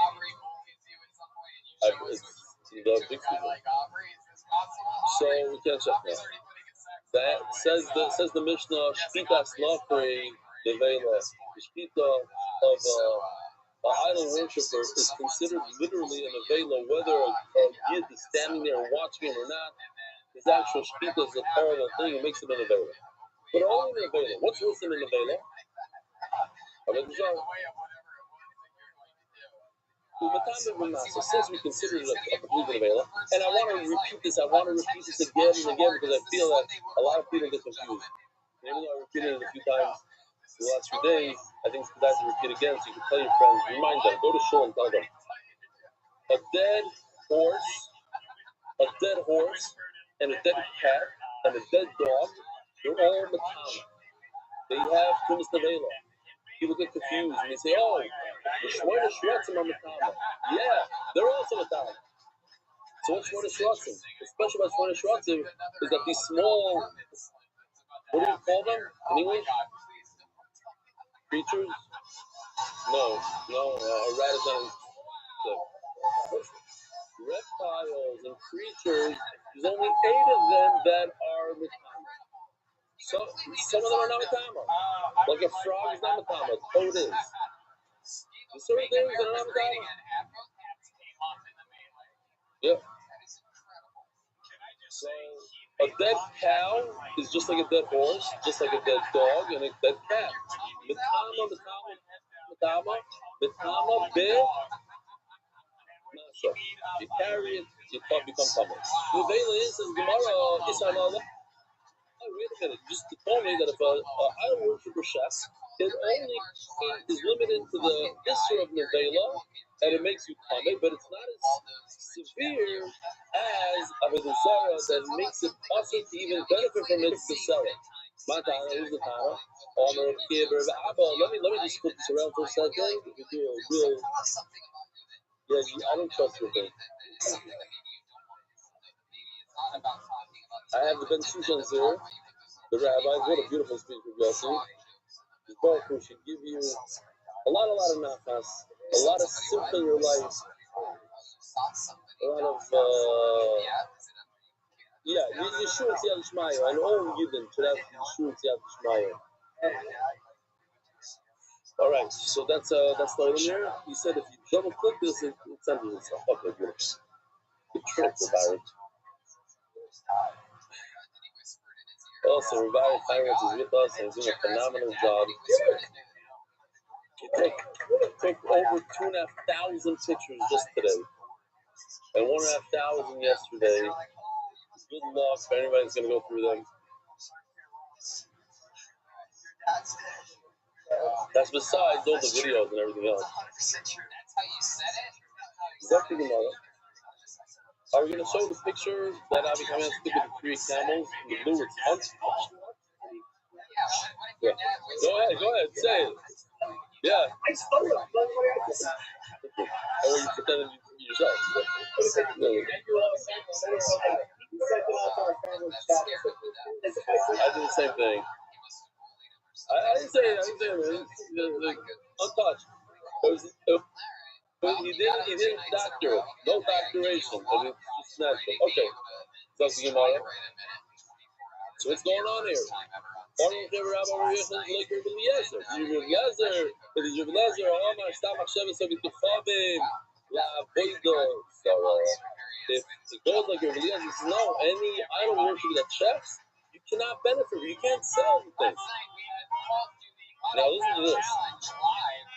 It's the big people. So we can't check now. That says the Mishnah, Shpitas Nafri Nevela. The Shpita of an idol worshiper is considered literally an Nevela, whether a Yid is standing there and watching him or not. His actual Shpita is a parallel thing, it makes him a Nevela. But only a Nevela. What's worse than a Nevela? So since we consider it a complete Nevela, and I want to repeat this again and again because I feel that a lot of people get confused. Maybe I repeated it a few times the last few days. I think it's good to repeat again so you can tell your friends, remind them, go to shul and tell them. A dead horse, and a dead cat, and a dead dog, they're all matama. They have tumas nevela. People get confused and they say, oh, the shmoyna shratzim are matama. Yeah, they're also matama. So what's shmoyna shratzim? What's special about shmoyna shratzim is that these small, what do you call them in English? Creatures? No, a rat is not reptiles and creatures, there's only 8 of them that are matama. So some of them are not matama. Like a frog is not matama, a toad is. There's certain things that are not matama. Yeah. So a dead cow is just like a dead horse, just like a dead dog, and a dead cat. Matama, be. You carry it, you can't become tamar. Nevela is Gemara Ishanallah. Oh, wait a minute. Just told me that if a idol worshiper chef, it only is limited to the issue of Nevela, and it makes you tamar, but it's not as severe as Avodah Zarah that makes it possible to even benefit from it to sell it. Matana, who's the Tana? Let me just put this around for a second. We do a real. Yeah, I don't trust your thing. I have the Ben Shushan's here, the rabbis. What a beautiful speech we've got to. The Baruch should give you a lot of nafas, a lot of simple in your life, a lot of, Yeshua Tziyad Shmaya, and all Yidden should have Yeshua Tziyad Shmaya. All right, so that's the item here. He said if you double click this, it centers itself. Okay, good. The trick about it. Also, Rabbi Rothschild is with us and is doing a phenomenal job. He took over 2,500 pictures just today, and 1,500 yesterday. Good luck for anybody that's going to go through them. That's besides all the videos and everything else. Exactly, Gemara. Are we going to show the picture that Avi Kamyan took with the 3 camels in the blue? It's untouched. Yeah. Go ahead, say it. Yeah. Or you pretended yourself. No. I did the same thing. I didn't say it, man. Untouched. But he didn't doctor it. No doctoration. But it's just natural. Okay. So what's going on here? If it goes like Rabbi Eliezer says, no, any idol worship that checks, you cannot benefit from it. You can't sell anything. Now listen to this.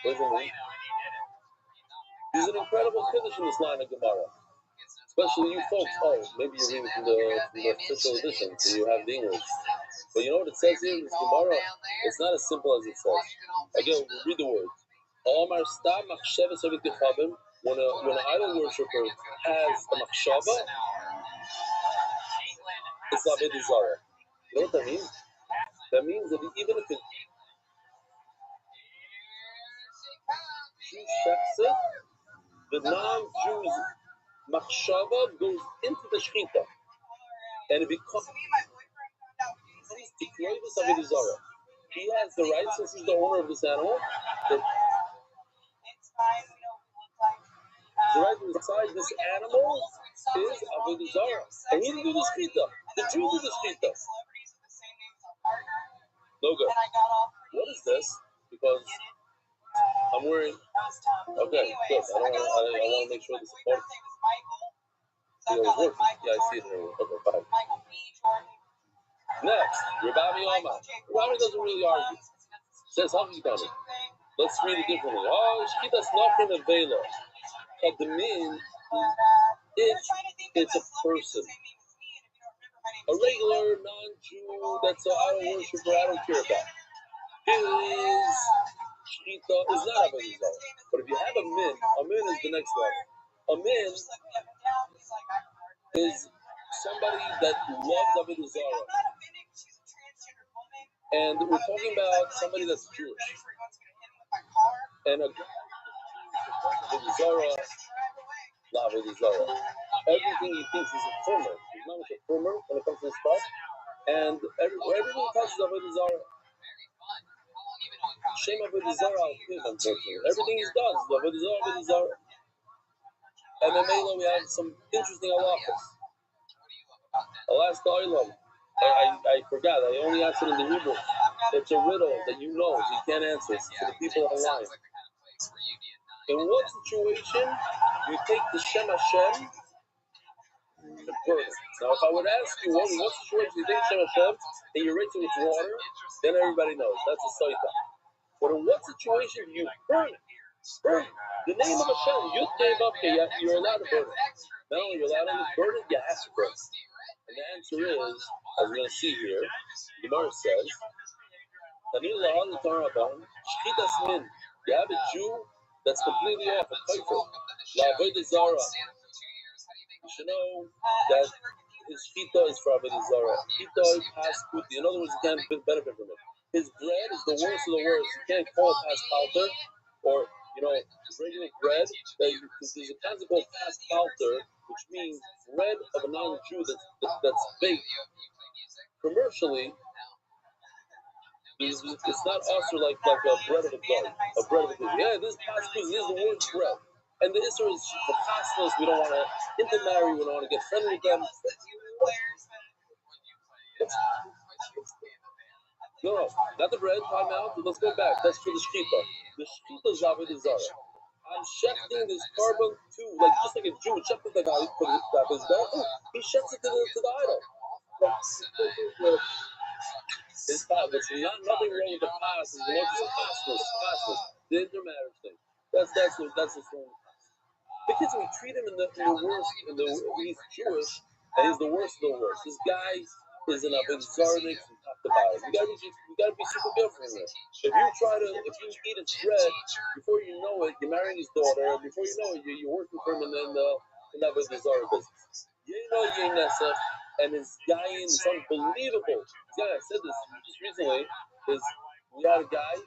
Listen to this. These an incredible kiddush in this line of Gemara. Especially you folks. Oh, maybe you're reading from the official edition, so you have the English. But you know what it says here in this Gemara? It's not as simple as it says. Again, read the words. When an idol worshiper has a machshava, it's avodah zarah. You know what that means? That means that even if it Jew checks it, the non-Jew's machshava goes into the shechita, and it becomes tikroivus avodah zarah. He has the right, since he's the owner of this animal, the right to decide this animal is avodah zarah, and he didn't do the shechita. The Jew did the shechita. No good. What is this? Because I'm wearing. Okay, good. I want to make sure this is important. Yeah, it's working. Yeah, I see it here. Okay, fine. Next, Rabbi Omar. Rabbi doesn't really argue. Says Hafidani. Let's read it differently. Oh, Shkitas Nachrim and Vela. Kadmin, it's a person. A regular non-Jew that's an idol worshiper I don't care about. His shchita is not avodah zarah. But if you have a min is the next level. A min is somebody that loves avodah zarah. And we're talking about somebody that's Jewish. And a avodah zarah, la avodah zarah. Everything he thinks is a firmer. He's not a firmer when it comes to this stuff. And everything he touches avodah zarah. Shem avodah zarah al piv, unfortunately. Everything he does is avodah zarah, avodah zarah. And then we have some interesting halachas. I'll ask the Olam. I forgot. I only asked it in the Hebrew. It's a riddle that you know, so you can't answer. It's to the people online. In what situation you take the Shem Hashem and burn it? Now, if I would ask you, what situation you take Shem Hashem and you rinse it with water, then everybody knows. That's a soita. But in what situation you burn it? Burn it. The name of Hashem, you're allowed to burn it. Not only you're allowed to burn it, you have to burn it. And the answer is, as we're going to see here, the Gemara says, you have a Jew that's completely off, a kaifer, l'avodah zarah. You should know that his shchita is for avodah zarah. Shchita pas kuti. In other words, you can't benefit from it. His bread is the worst of the worst. You can't call it pas palter, or regular bread. There's a concept called pas palter, which means bread of a non-Jew that's baked commercially. It's not also like a bread of a goat, a bread of a goat. Yeah, this passport is the word bread. And the issue is the pastors, we don't want to intermarry, we don't want to get friendly with them. No, not the bread, time out. Let's go back. That's for the shchita. The shchita is avodah zarah. I'm shechting this carbon too, just like a Jew shechted the guy, he shechts it to the idol. It's nothing wrong with the past. It's pastless. The intermarriage thing. That's the thing. Because we treat him in the worst. He's Jewish, and he's the worst of the worst. This guy is an avodah zarah from top to bottom. You gotta be super careful in this. If you eat his bread, before you know it, you're marrying his daughter. And before you know it, you're working for him in that avodah zarah business. And his guy is unbelievable. Yeah, I said this just recently. We had a guy,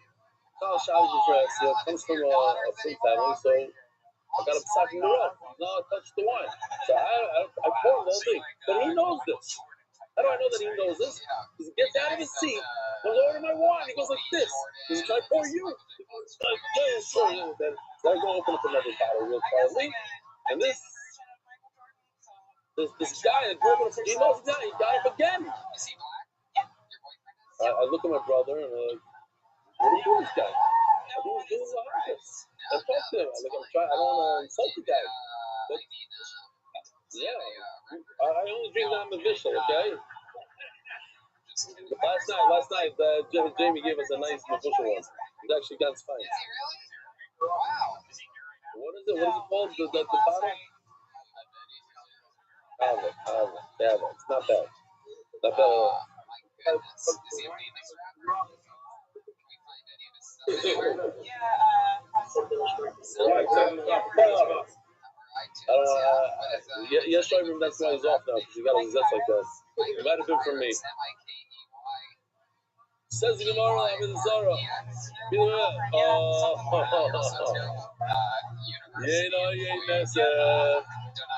comes from a food family, so I got a psak in the rough. Now I touched the wine. So I poured the whole thing. But he knows this. How do I know that he knows this? Because he gets out of his seat, goes over to my wine, he goes like this. He says, "Can I pour you?" Like, yeah, sure. Then I go open up another bottle real quietly. And this guy, he knows now, he got up again. I look at my brother and I'm like, what are you doing, this guy? I think he's doing the hardest. I talk to him. I don't want to insult the guy. But, yeah, I only drink that Mavishal, okay? Last night, Jamie gave us a nice Mavishal one. It actually got fine. What is it? What is it called? The bottom? Ava. It's not bad. Not bad at all. Yes, I remember that's why he's off now, because he got a zest like that. It might have been from me. Says the Gemara, I'm in Zara.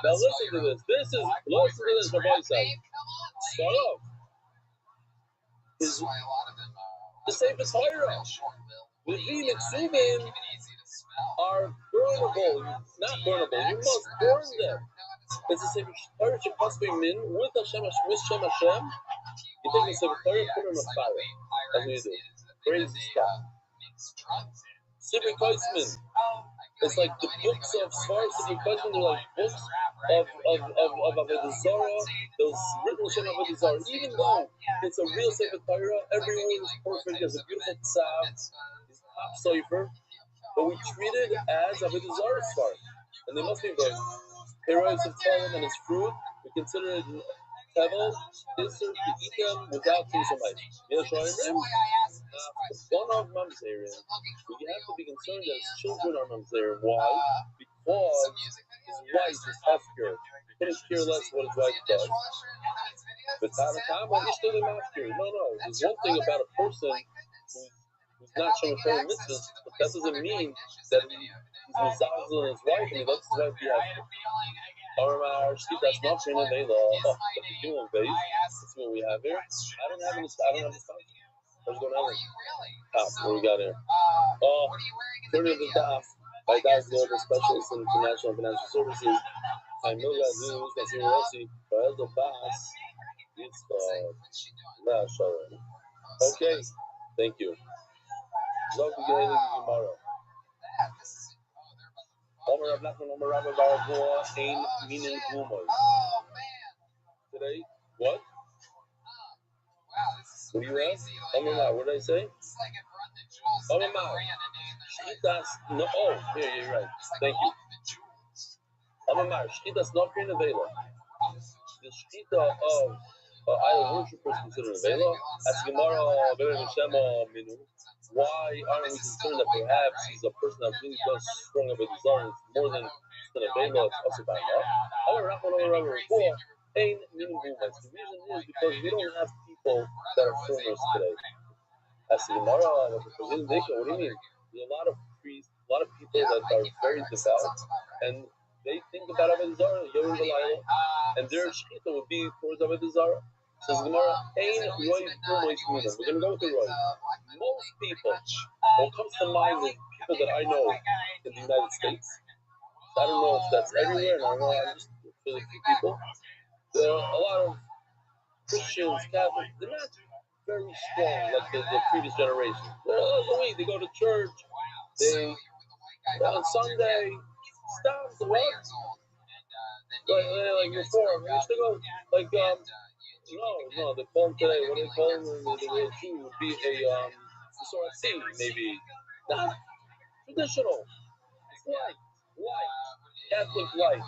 Now listen to this. Listen to this, Rabbi said. Start off. The same as Torah. The V'Mitzubin are burnable. Not burnable. You must burn them. It's the same Torah Shekasbi Min with Hashem, with Shem Hashem. You take the same Torah, put it on a fire. That's what you do. Crazy stuff. Sibri Koisman. It's like the books of Sfar Sibri Koisman. They're like books of Avodah Zarah. Those written Shem Avodah Zarah. Even though it's a real Sefer Torah, everyone is perfect. There's a beautiful tzav. It's top sofer. But we treat it as Avodah Zarah Sfar. And they must be good. Heroes of Tzalim and its fruit, we consider it Tevel, Isser, to eat them without Kisamite. Yes, right? One of Mamzerim, we have to be concerned that his children are Mamzerim. Why? Because his wife is Hefker. He couldn't care less what his wife does. But no. There's one thing about a person who's not showing Torah mitzvahs, but that doesn't mean that he's mizazel his wife and he lets his wife be Hefker. That's not in a vela. Oh, the human base. That's what we have here. I don't have this. What's going on? What do we got here? Oh, turning the DAF by DAF Global Specialist in International Financial Services. I know that news. That's in Rossi. But the boss, it's okay. Thank you. Love to get into tomorrow. Today, what? What do you ask? What did I say? No, here, you're right. Thank you. Shkitas not being available. The Shkita of idol worshipers considered available. As Gemara, why aren't we concerned that perhaps he's a person that really does strong of a desire? It's more than just an available, it's also bad enough. The reason is because we don't have people that are farmers today. As Gemara, what do you mean? There's a lot of priests, a lot of people that are very devout, and they think about Avodah Zarah, Yom V'Layla, and their shechita would be towards Avodah Zarah. Says Gemara, Ein Roy Fumois Mina. We're going to go with the Roy. Most people, what comes to mind is people that I know in the United States. I don't know if that's everywhere, and I don't know, I'm just for the few people. There are a lot of Christians, Catholics, they're not very strong like the previous generation. They go to church, they on Sunday, stop the what? Like reform. They used to go like no, they call them today. What do they call them? The Jew would be a Sorati, maybe. Not traditional. It's light, Catholic life,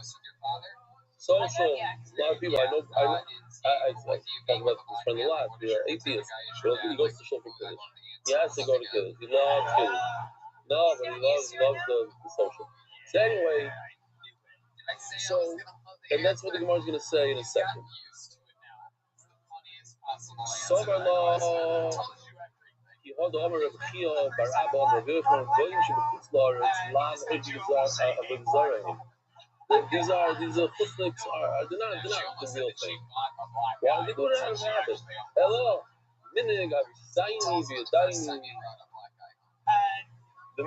social. A lot of people I know. I talk about this friend a lot. They're atheists. He goes to shul for Kiddush. He has to go to Kiddush. He loves Kiddush. No, but he loves the social. So anyway, and that's what the Gemara is going to say in a second. Sober law. He had the Omer of Chia, Barabba, Mervifon, William Shibutzlar, Lav, Edgizar. These footsteps they're not the real thing. Why they do that out of habit? Hello, minig, the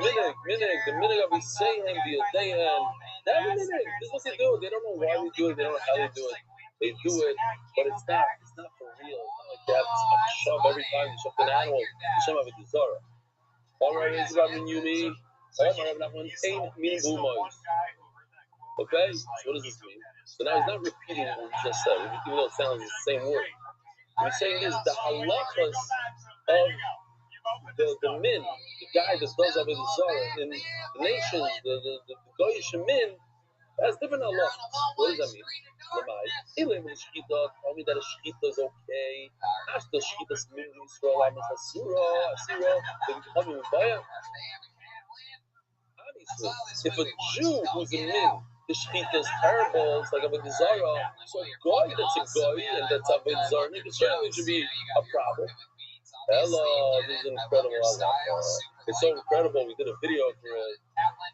minig of Isayin, the Dayan. That minig. This is what they do. They don't know why they do it. They don't know how they do it. They do it, but it's not for real. It's not like they have to shove every time they shove an animal. They shove a desire. Alright, it's about Yumi. Okay, so what does this mean? So now he's not repeating what we just said, even though it sounds the same word. What he's saying is the halachas of the min, the guy that does Avodah Zarah in the nations, the Goyish min, has different Allah. What does that mean? He live in Shkita, tell me that a Shkita is okay. Ask the Shkita's min Yisrael, I'm a Asura, then you can help me with Baya. Obviously, if a Jew who's a min, the Shkita is terrible, it's like Avodah Zarah, so a Goy that's a Goy and that's Avodah Zarah, it certainly should be a problem. Hello, this is incredible. It's so incredible. We did a video for it.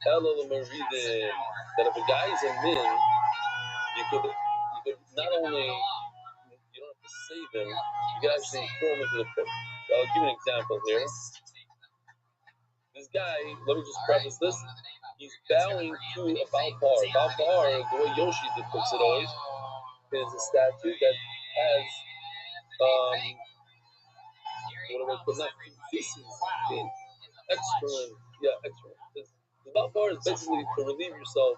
Hello, let me read it. That if a guy is a min, you could not only, you don't have to save him, you can actually throw him into the pit. I'll give you an example here. This guy, let me just preface this. He's bowing to a Balpar. Balpar, the way Yoshi depicts it always, is a statue that has what do I put? Not feces. Excrement. Yeah, excrement. The Balpar is basically to relieve yourself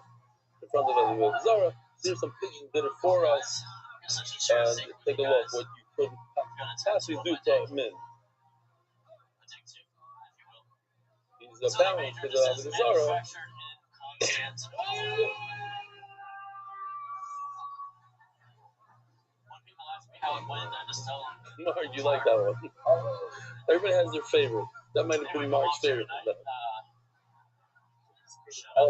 in front of Avodah Zarah. Here's some pigeons did it for us. And take a look what you could possibly do to men. He's a balance for the Avodah Zarah. Mark, you like that one? Everybody has their favorite. That might have been Mark's favorite. Oh.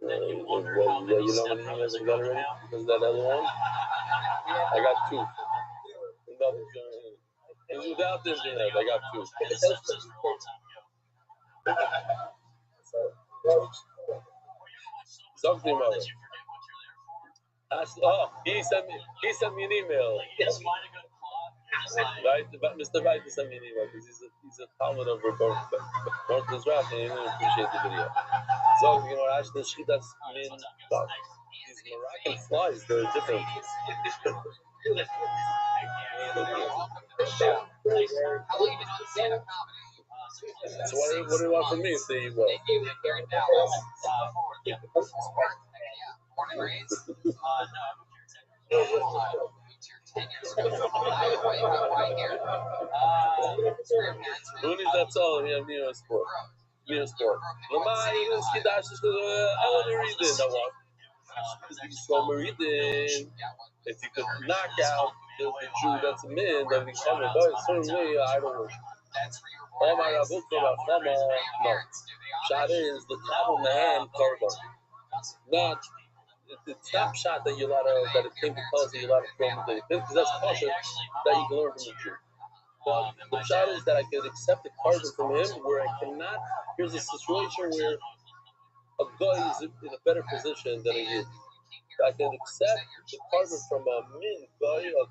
You know how many emails I got already? Because that other one? I got 2. Without the internet, I got 2. Something about it. Oh, he sent me an email. Right, Mr. Wright sent me an email because he's a Talmud of North Israel and he didn't appreciate the video. So you know, actually, that's min. These Moroccan flies, they're different. So what do you want from me? Say well. Who needs that song? We have Neo Sport. I want to read it. I want. If you could knock out the Jew that's a man, then he come but certainly I don't worship. All my Rabuka, no. Shot is the top of the hand carbon. Not the top shot that you're allowed to, that it came to tell us that you're allowed to throw into the pin, because that's caution that you can learn from the Jew. But the shot is that I can accept the carbon from him where I cannot. Here's a situation where a guy is in a better position than he is. I can accept the carbon from a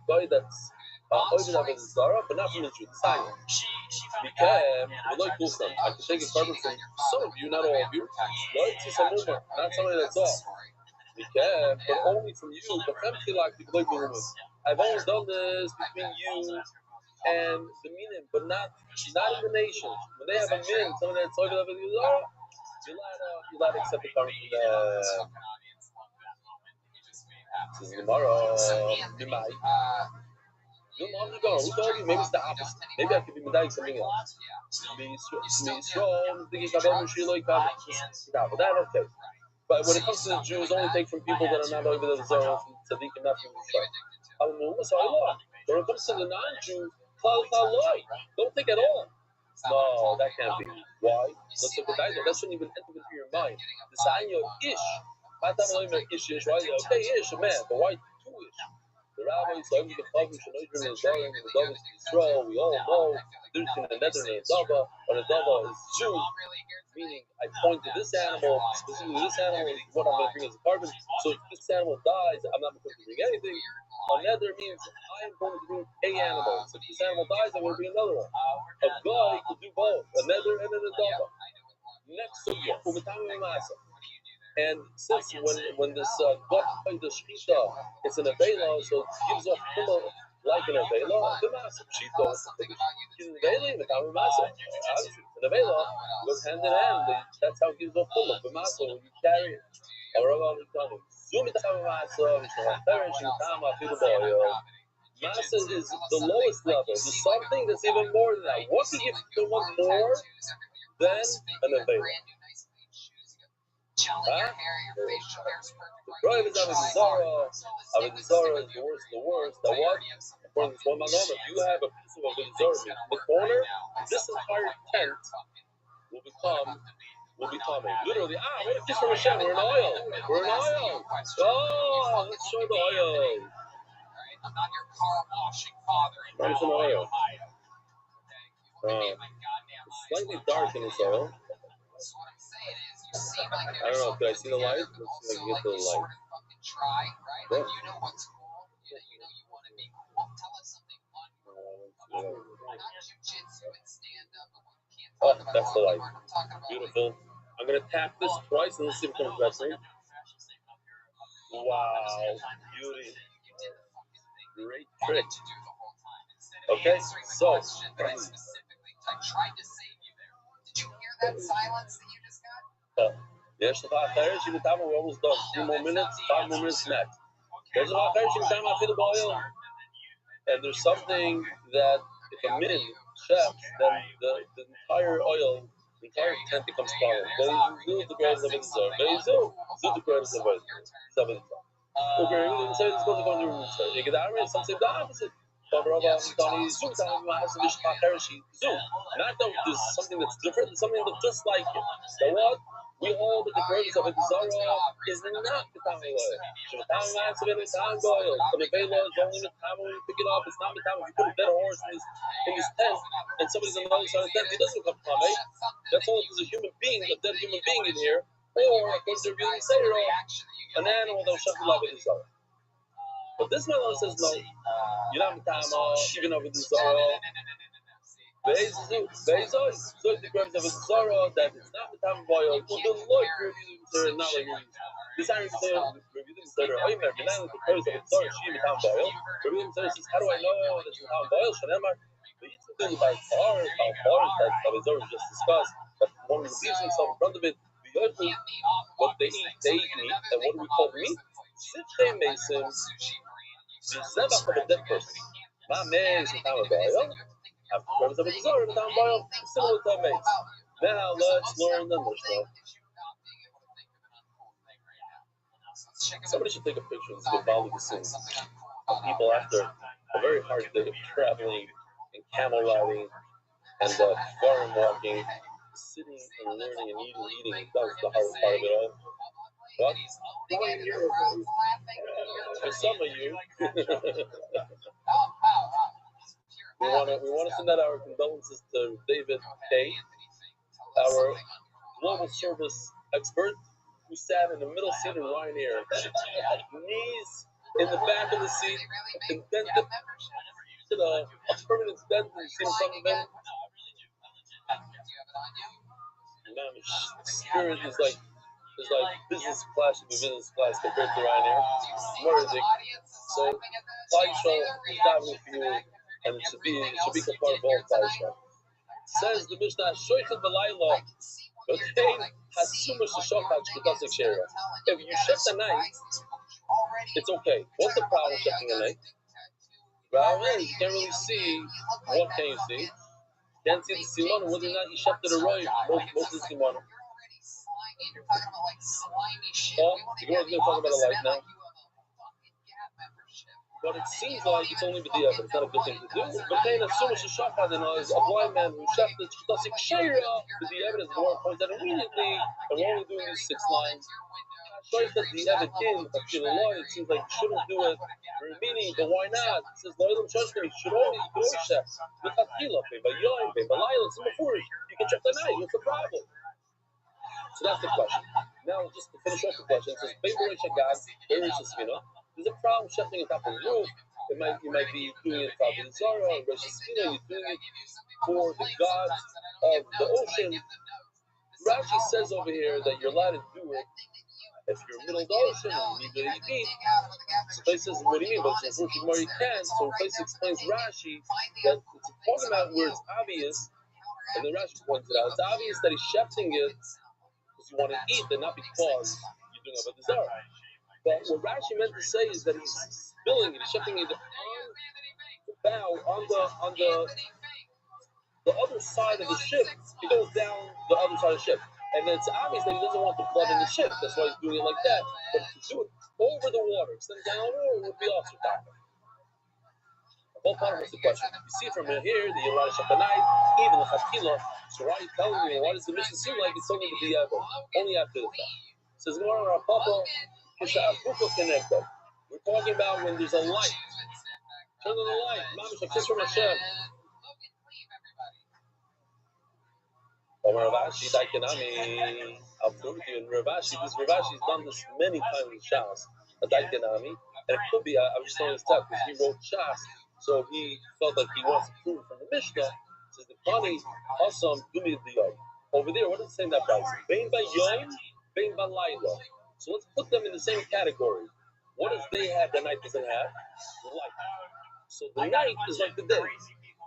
guy that's Oivid Avodah Zarah, but not from the Jew. Because I can take a carbon from some of you, not all of you. Not somebody that's all. But only from you. I've only done this between you and the minim, but not in the nations. When they have a min, someone that's Oivid Avodah Zarah, you're allowed to accept the carbon from the. This is tomorrow. Maybe it's the opposite. Maybe I could be medaying something else. Okay. But when it comes to the Jews, only take from people that are not over the Zarah, from Tzaddik and not from Yisrael. When it comes to the non-Jews, don't take at all. No, that can't be. Why? Let's look at that. That shouldn't even enter into your mind. The Sa'yo ish. Okay, ish, a man, but why 2 ish? The rabbis, the Chavim, Shenoidrim, the Zarim, the David, Yisrael, we all know the difference between a nether and a dava. But a dava is Jew, meaning I point to this animal, specifically this animal is what I'm going to bring as a carbon. So if this animal dies, I'm not going to bring anything. A nether means I am going to bring a animal. So if this animal dies, I'm going to bring another one. A guy could do both, a nether and a dava. Next sugya, and since when this the shkita, it's an avela, so it gives off kula like an avela. The massive shkita, an avela goes hand in hand. That's how it gives off kula. The massive when you carry it. Masa is the lowest level. There's something that's even more than that. What can give someone more than an Aveda? Huh? The Bride is Avodah Zarah. Avodah Zarah is the worst of the worst. That what? According to this one Manoma, if you have a piece of Avodah Zarah in the corner, this entire tent will become literally, what a kiss from Hashem, we're in oil. We're in oil. Oh, let's show the oil. I'm not your car washing father in Where's the oil? Ohio. It's slightly dark in this oil. So what I'm saying is, you seem like I don't know, could I see the light? Let's see if I can get the light. sort of fucking try, right? Like, you know what's cool. You know you want to be cool. Tell us something fun. Not jujitsu and stand up, but what you can't talk about. That's the light. I'm talking about Beautiful. I'm gonna tap this twice and let's see if it comes back through. Wow, beauty. Great trick. Okay, so I tried to save you there. Did you hear that silence that you just got? יש לך אחרת שנתנו, we're almost done. 2 more minutes, 5 more minutes max. יש לך אחרת שנתנו אפילו באוil. And there's something that if a min chefs, then the entire oil, the entire tent becomes foreign. They the greatest of it. They the greatest of it. Okay, we say this goes on to you get that right? Some say the opposite. Not that there's something that's different, it's something that's just like it. So what? We hold that the greatest of it is not the time oil. The time oil. So the Bela is only the time when you pick it up. It's not the time when you put a dead horse in his tent and somebody's on the other side of the tent. He doesn't come from it. That's all there's a human being, a dead human being in here. Or, according to Rabbi Rothschild, an animal that will shut the love of his own. But this man says no. You don't have time even over the Zorah. So the grams of the Zorah that it's not the time of oil. Well, the Lord reviewed not like this iron reviewed the Zorah. I remember now the grams of the Zorah, she in the time of oil. Reviewed the Zorah says, how do I know that it's the time of oil? Shanemar. But you can do by far that the Zorah just discussed. That one leaves himself in front of it. What they eat meat. And what do we call meat? Sifte Mason. The Zebach of a dead person. My man is the time of oil. After the purpose of a Zorah, the time of oil, similar to a mace. Now let's learn the Mishnah. Somebody should take a picture of this Gavali scene of people after a very hard day of traveling and camel riding and farm walking, sitting and learning and eating. That was the hardest part of it all. But for some of you, we want to send out our condolences to David K., our global service expert, who sat in the middle seat in Ryanair, knees in the back of the seat, indented, a permanent dent in the seat in front of him. Spirit is like business class should be business class compared to Ryanair. More ridiculous. So flight show is diving for you, and it should be a part of all flight show. Says the Mishnah, Shoichet B'Layla, okay, Hasuma Sheshochat Shkudasik Shera. If you shift the night, it's okay. What's the problem with shifting the night? The problem is you can't really see. What can you see? You can't see the Simon, whether or not you shifted a right. What's the Simon? Oh, the girl's going to talk about a light now. But it seems like it's only B'diah, but it's not a good thing to do. But then, as soon as Sheshachad is a blind man who shafted Shkudasik Shera, the evidence, the Lord points out immediately, and we're only doing these 6 lines. Shows that the evidence of Shiloh, it seems like you shouldn't do it. Meaning, but why not? It says, Loilam Shoshka, you should only chef. But Yoim, Balayla, some before you can check the night. What's the problem? So that's the question. Now, just to finish off the question, it says, there's a problem shifting on top of the roof. You might be doing it on top of the Zara, or Rosh Hashanah, you're doing it for the gods of the ocean. Rashi says over here that you're allowed to do it if you're middle of the ocean and you need to eat. So place says, what do you mean? But it's more you can. So place explains Rashi that it's talking about where it's obvious, and then Rashi points it out. It's obvious that he's shifting it because you want to eat and not because you're doing it with the Zara. But what Rashi meant to say is that he's billing it. He's shipping it on the bow, on the other side of the ship. He goes down the other side of the ship. And then it's obvious that he doesn't want the blood in the ship. That's why he's doing it like that. But to do it over the water, extend down the water, would be also done. The whole part was the question. You see from here, the Yerusha Shabanai, even the Chakila. So why are you telling me? Why does the mission seem like it's only to be only after the fact? Says Gemara, Papa, we're talking about when there's a light. Turn on the light. Mamish, a kiss from Hashem. Ravashi, Daikanami, I'll prove to you in Ravashi. Ravashi's done this many times in Shas, a Daikanami, and it could be, I was just telling this stuff because he wrote Shas, so he felt like he wants to prove from the Mishnah. It says the Kani, Hasam, Dumi Diyoy. Over there, what does it say in that price? Bain by Yom, Bain by Laila. So let's put them in the same category. What does they have the night doesn't have? Light. So the night is like the day.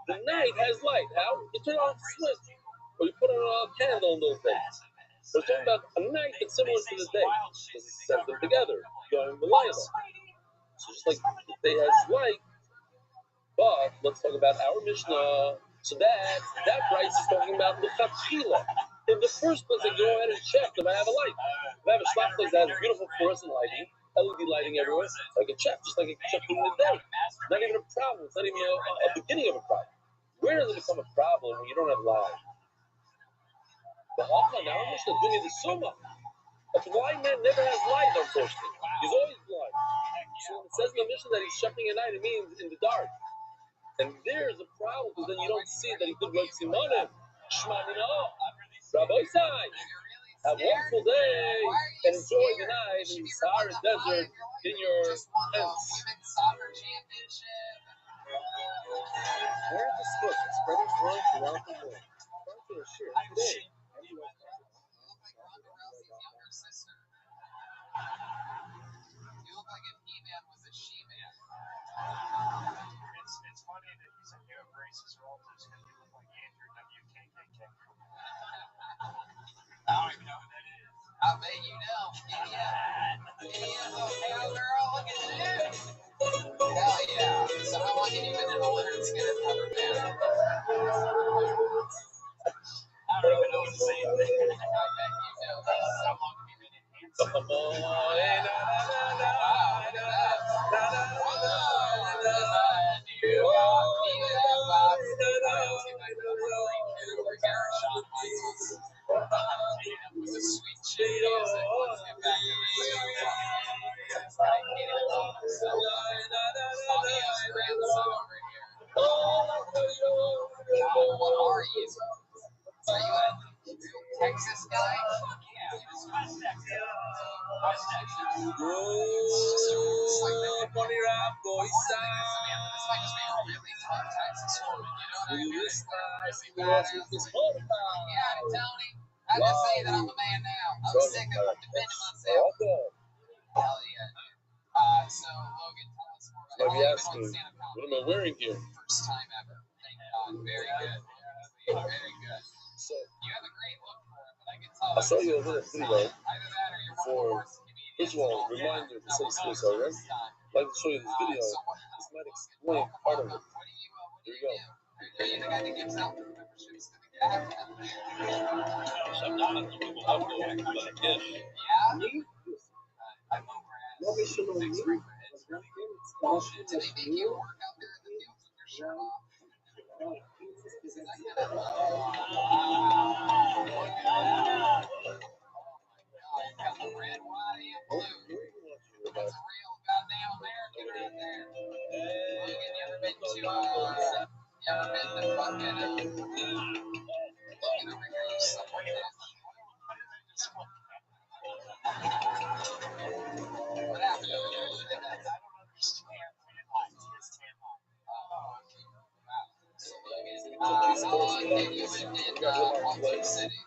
The night has light. How? You turn on a switch. Or you put on a candle in those days. We're talking about a night that's similar to the day. Because it sets them together. Yom B'Layla. So just like the day has light. But let's talk about our Mishnah. So that price is talking about the Chatchila. In the first place, they go ahead and check if I have a light. If I have a shop place that has beautiful fluorescent lighting, LED lighting everywhere, I can check just like I can check during the day. Not even a problem. It's not even a beginning of a problem. Where does it become a problem when you don't have light? The Hachman now Mishnah doing the Summa. A blind man never has light, unfortunately. He's always blind. So when it says in the Mishnah that he's checking at night, it means in the dark. And there's a problem because then you don't see that he could write Simonim. Shmanino. Rabbi Rothschild. Have a wonderful day and enjoy the night in the Sahara Desert in your tents. Where are the sports that spreaders run throughout the world? Sponsor a share today. You look like if He-Man was a She-Man. It's funny that you said you have racist relatives because you look like Andrew WKKK. I don't even know what that is. I bet you know. Hey, girl, look at you. Hell yeah. So how long have you been in the lizard skin and rubber band? I don't even know what to say. I bet you know. How long have you been in handsome? Wow, look at that. You got me that box. Let's get back to the green where Gary Sean Michaels with the sweet chin music. Let's get back to the it's like getting it all himself. Funny ass grandson over here. God, what are you? Are you a Texas guy? Yeah, it's West Texas. West Texas. It's like that. One of the things, this might just be a really tough Texas woman. You know what I mean? Really badass. Yeah, Tony. I just say that I'm a man now. I'm sick of defending myself. Hell yeah, dude. So, Logan, tell us more about Might be it. asking, what am I wearing here? First time ever. Thank God. Very good. Very good. So, You have a great look for it, but I can tell. I'll show you a little video Either that or you're for, first of all, reminder to say this, alright? I'd like to show you this video. This might explain part of it. Here we go. Are you the guy that gives out memberships to the gas? Sometimes people have no idea what it is. Yeah? I'm over at Nobody should know me. Bullshit. Did they make you work out there in the fields with your shirt off? Got the red, white, and blue. That's a real goddamn American right there. Logan, you ever been to fucking Logan over here, you son of a bitch. What happened over there? You did that? I don't understand tan lines. It's tan line. Oh, okay. Wow. So Logan, how long have you lived in Palm Beach City?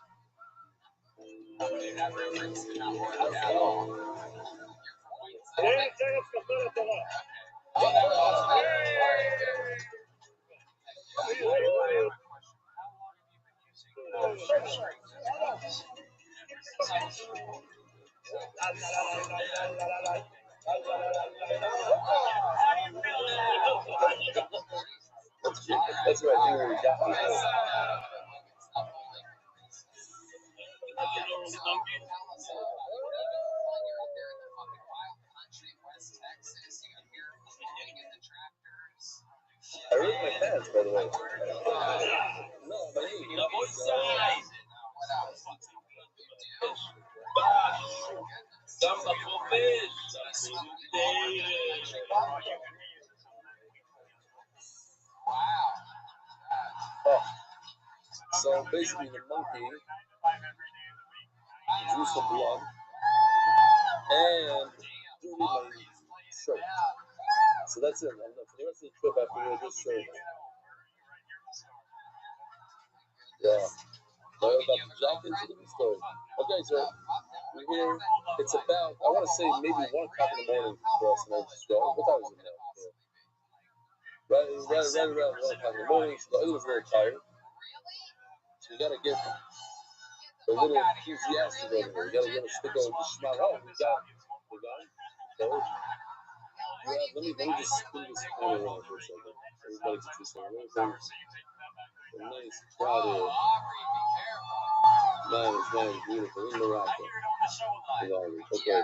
That reference did not work At all. You're from Wayne City? Oh, that was awesome. All right, good. I have a question. How long have you been using strings as well? I ripped my pants, by the way. No, my knee. So basically, the monkey drew some blood and drew my shirt. So that's it. For the rest of the trip, I have to wear this shirt. Yeah. Now about the jacket to the story. Okay, so we're here. It's about, I want to say maybe 1 o'clock in the morning for us and I just go, what time is it now? Right around 1 o'clock in the morning. So I was very tired. So you gotta get a little enthusiastic over here. You gotta stick over the smile. Oh, we got it. So, yeah, let me just spin this corner around for a second. Everybody can see something. A nice crowd here. Nice, beautiful. In Morocco. Okay.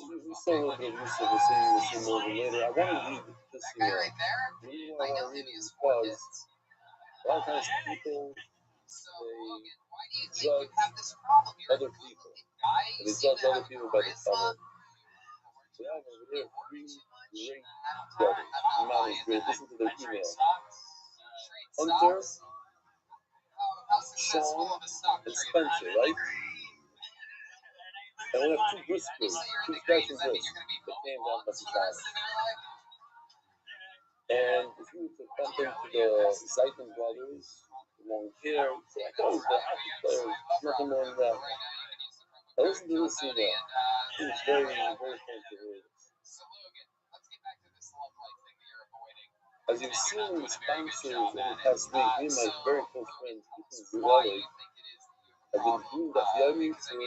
We saw a little bit of Yusuf. We'll see more of it later. I want to read this email. The reason why I want to read it is because a lot of times people, they judge other people. And they judge other people by the cover. We have over here 3 great brothers. Not as great. Listen to their email. Hunter, Sean, and Spencer, right? And we have 2 briskers, 2 special brisk that came down from Chicago. And if you were to bump into the Zeiton brothers, long hair, it's like, oh, the hockey players, nothing more than that. Now listen to this email. It's very, very fun to hear this. As you've seen in the sponsors over the past week, me and my very close friends, Ethan Buelli, have been doing that Yomi for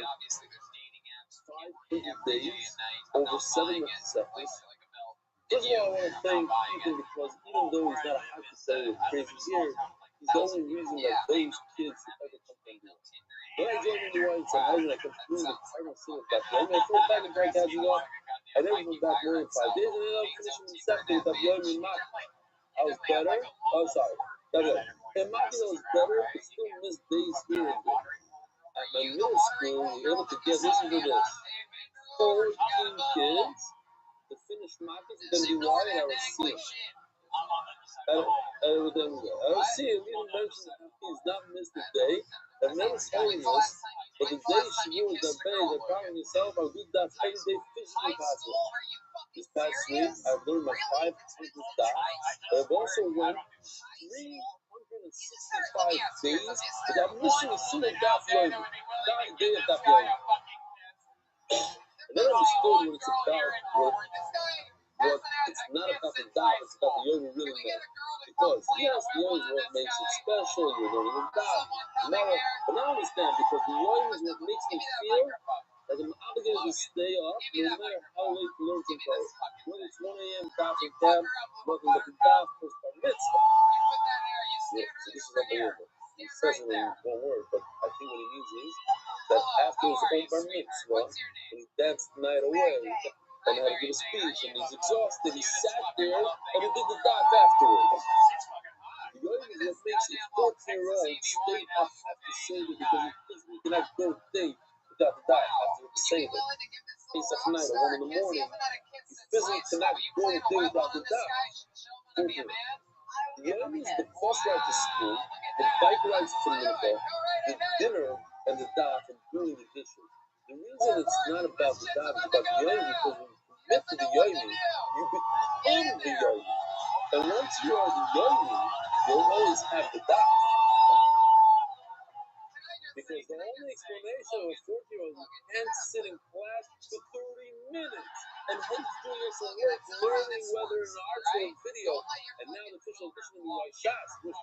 500 days, over 7 seconds. First of all, I want to thank Ethan because even though he's not a hockey player with crazy hair, he's the only reason that those kids ever come from here. When I joined in the Whites, I had like a through the Cardinal City back then. I flew back in Bright Casual off. I never went back more than 5 days, and then I was finishing in second with Yomi and Maki. I was better. Oh, sorry. That's it. And Maki was better, but still missed days here and there. At my middle school, we were able to get, listen to this, 14 kids to finish Maki and then be white, and I was seeing. I was seeing, we didn't mention that he's not missed a day. I've never told you this, but the day she rules that day, they're proud of yourself, I did that every day physically possible. This past week, I've learned my 500th dot, but I've also went 365 days without missing a single dot yoga. Not a day of dot yoga. And then I understood what it's about, what it's not about the dot, it's about the yoga really meant. Because, yes, the yoga is what makes it special, you're learning a dot. But now I understand, because the yoga is what makes me feel like I'm obligated to stay up, no matter how late to learn some code. Whether it's 1 a.m., daf and tab, nothing but the daf, first bar mitzvah. Yeah, so this is unbelievable. He says it in 1 word, but I think what he means is that after his own bar mitzvah, when he danced the night away, and had to give a speech, and he's exhausted, he sat there, and he did the daf afterwards. The yoga is what makes a 14-year-old stay up after Seder, because he physically cannot go a day without the daf after the Seder. Pesach night or 1 in the morning, he physically cannot go a day without the daf. The yoga is the bus ride to school, the bike rides to Mincha, the dinner, and the daf, and doing the dishes. The reason it's not about the daf, it's about the yoga, because when you commit to the yoga, you become the yoga. And once you are the yogi, you'll always have the daf. Because the only explanation of a 14-year-old who can't sit in class for 30 minutes and hates doing some work, learning whether an arts or a video, and now the official edition of NY Shots, the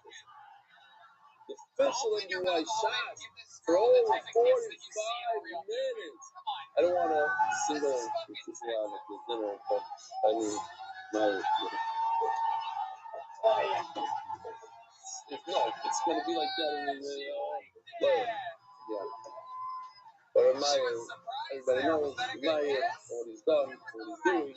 official NY Shots for over 45 minutes. I don't want to single this line at the dinner, but I mean, my. If not, it's going to be like that in the player. Yeah. But Ramaya, everybody knows Ramaya, what he's done, what he's doing,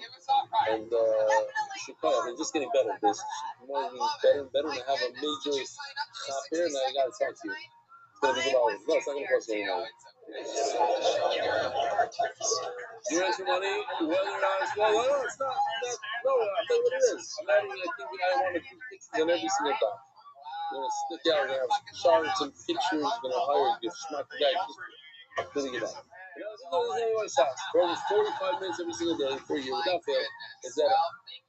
and Shikaya, they're just getting better. There's more better and better to have a major shop here. Now you got to talk to you. It's going to be $2. No, it's not going to cost you any money. You want some money? Whether or not it's well, no, it's not. No, I'll tell you what it is. I'm adding, I think I want to do pictures on every single dog. We're going to stick out, we're going to have some charts and pictures, we're going to hire a smart guy just to get out. You know, this is only one shot. For over 45 minutes every single day for a year without fail. Is that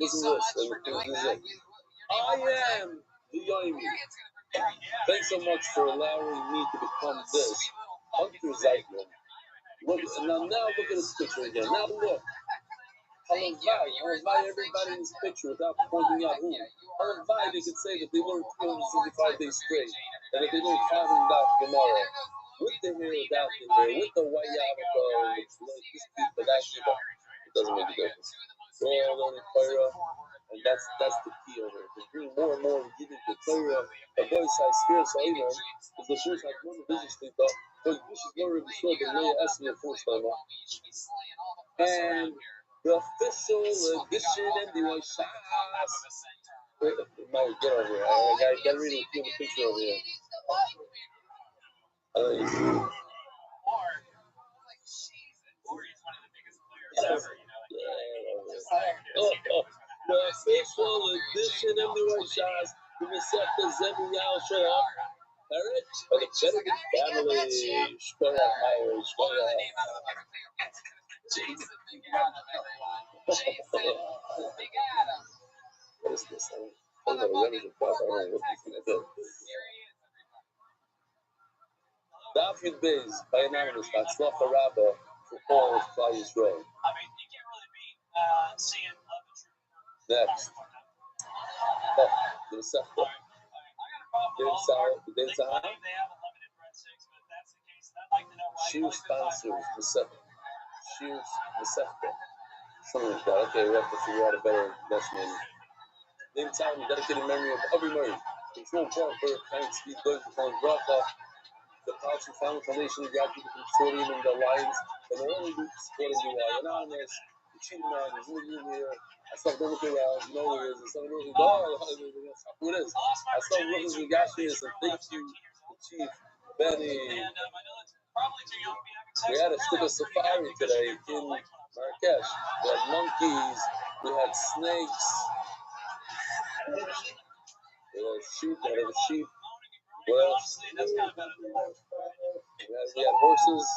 listen to this, and this is it. I am the Yomi. Thanks so much for allowing me to become this. Hunter Zeitman. Look, now look at this picture again. Now look. Halavai everybody in this picture without pointing out who. Halavai, they could say that they learned 365 days straight, and that they learned 500 Gemara. With the hair, without the hair, with the white avocado, it's like this kid, but that shit, it doesn't make a difference. We're all learning Torah, and that's the key over it. We're bringing more and more giving the Torah. The boys say, Spirit Sa'iman, is the first like one business thing, but this is more of a show than they asked me a first time. And the official edition and the white shots. Mike, get over here. I gotta read a picture over here. The official edition of the White Shots. The Masechta Zebuyal Shalom. Alright, for the Benedict family. Shkoyach Meyer, Shkoyach. What is this? I don't know what is it. I don't know what this is. David Biz, by anonymous, Batzlach Rabba, for all of Klal Yisrael. I mean, you can't really beat seeing the truth. Next. Oh, the Masechta. They have a limited breadsticks, but that's the case. I'd like to know why. Shir sponsors Masechta. Shir Masechta. Something like that. Okay, we have to figure out a better name. Name time, dedicated memory of every Murray. It's no problem for trying to speak good for calling Bracha. The Pouch and Family Foundation, the Graduate Consortium, and the Alliance, and the only group supporting you are anonymous, the cheating man, there's no new here. I stopped looking around, you know who it is. I stopped looking, who it is. I stopped looking at Gashius, and thank you, the Chief, Benny. We had a strip of safari today in Marrakesh. We had monkeys, we had snakes, we had sheep, What else? We had horses.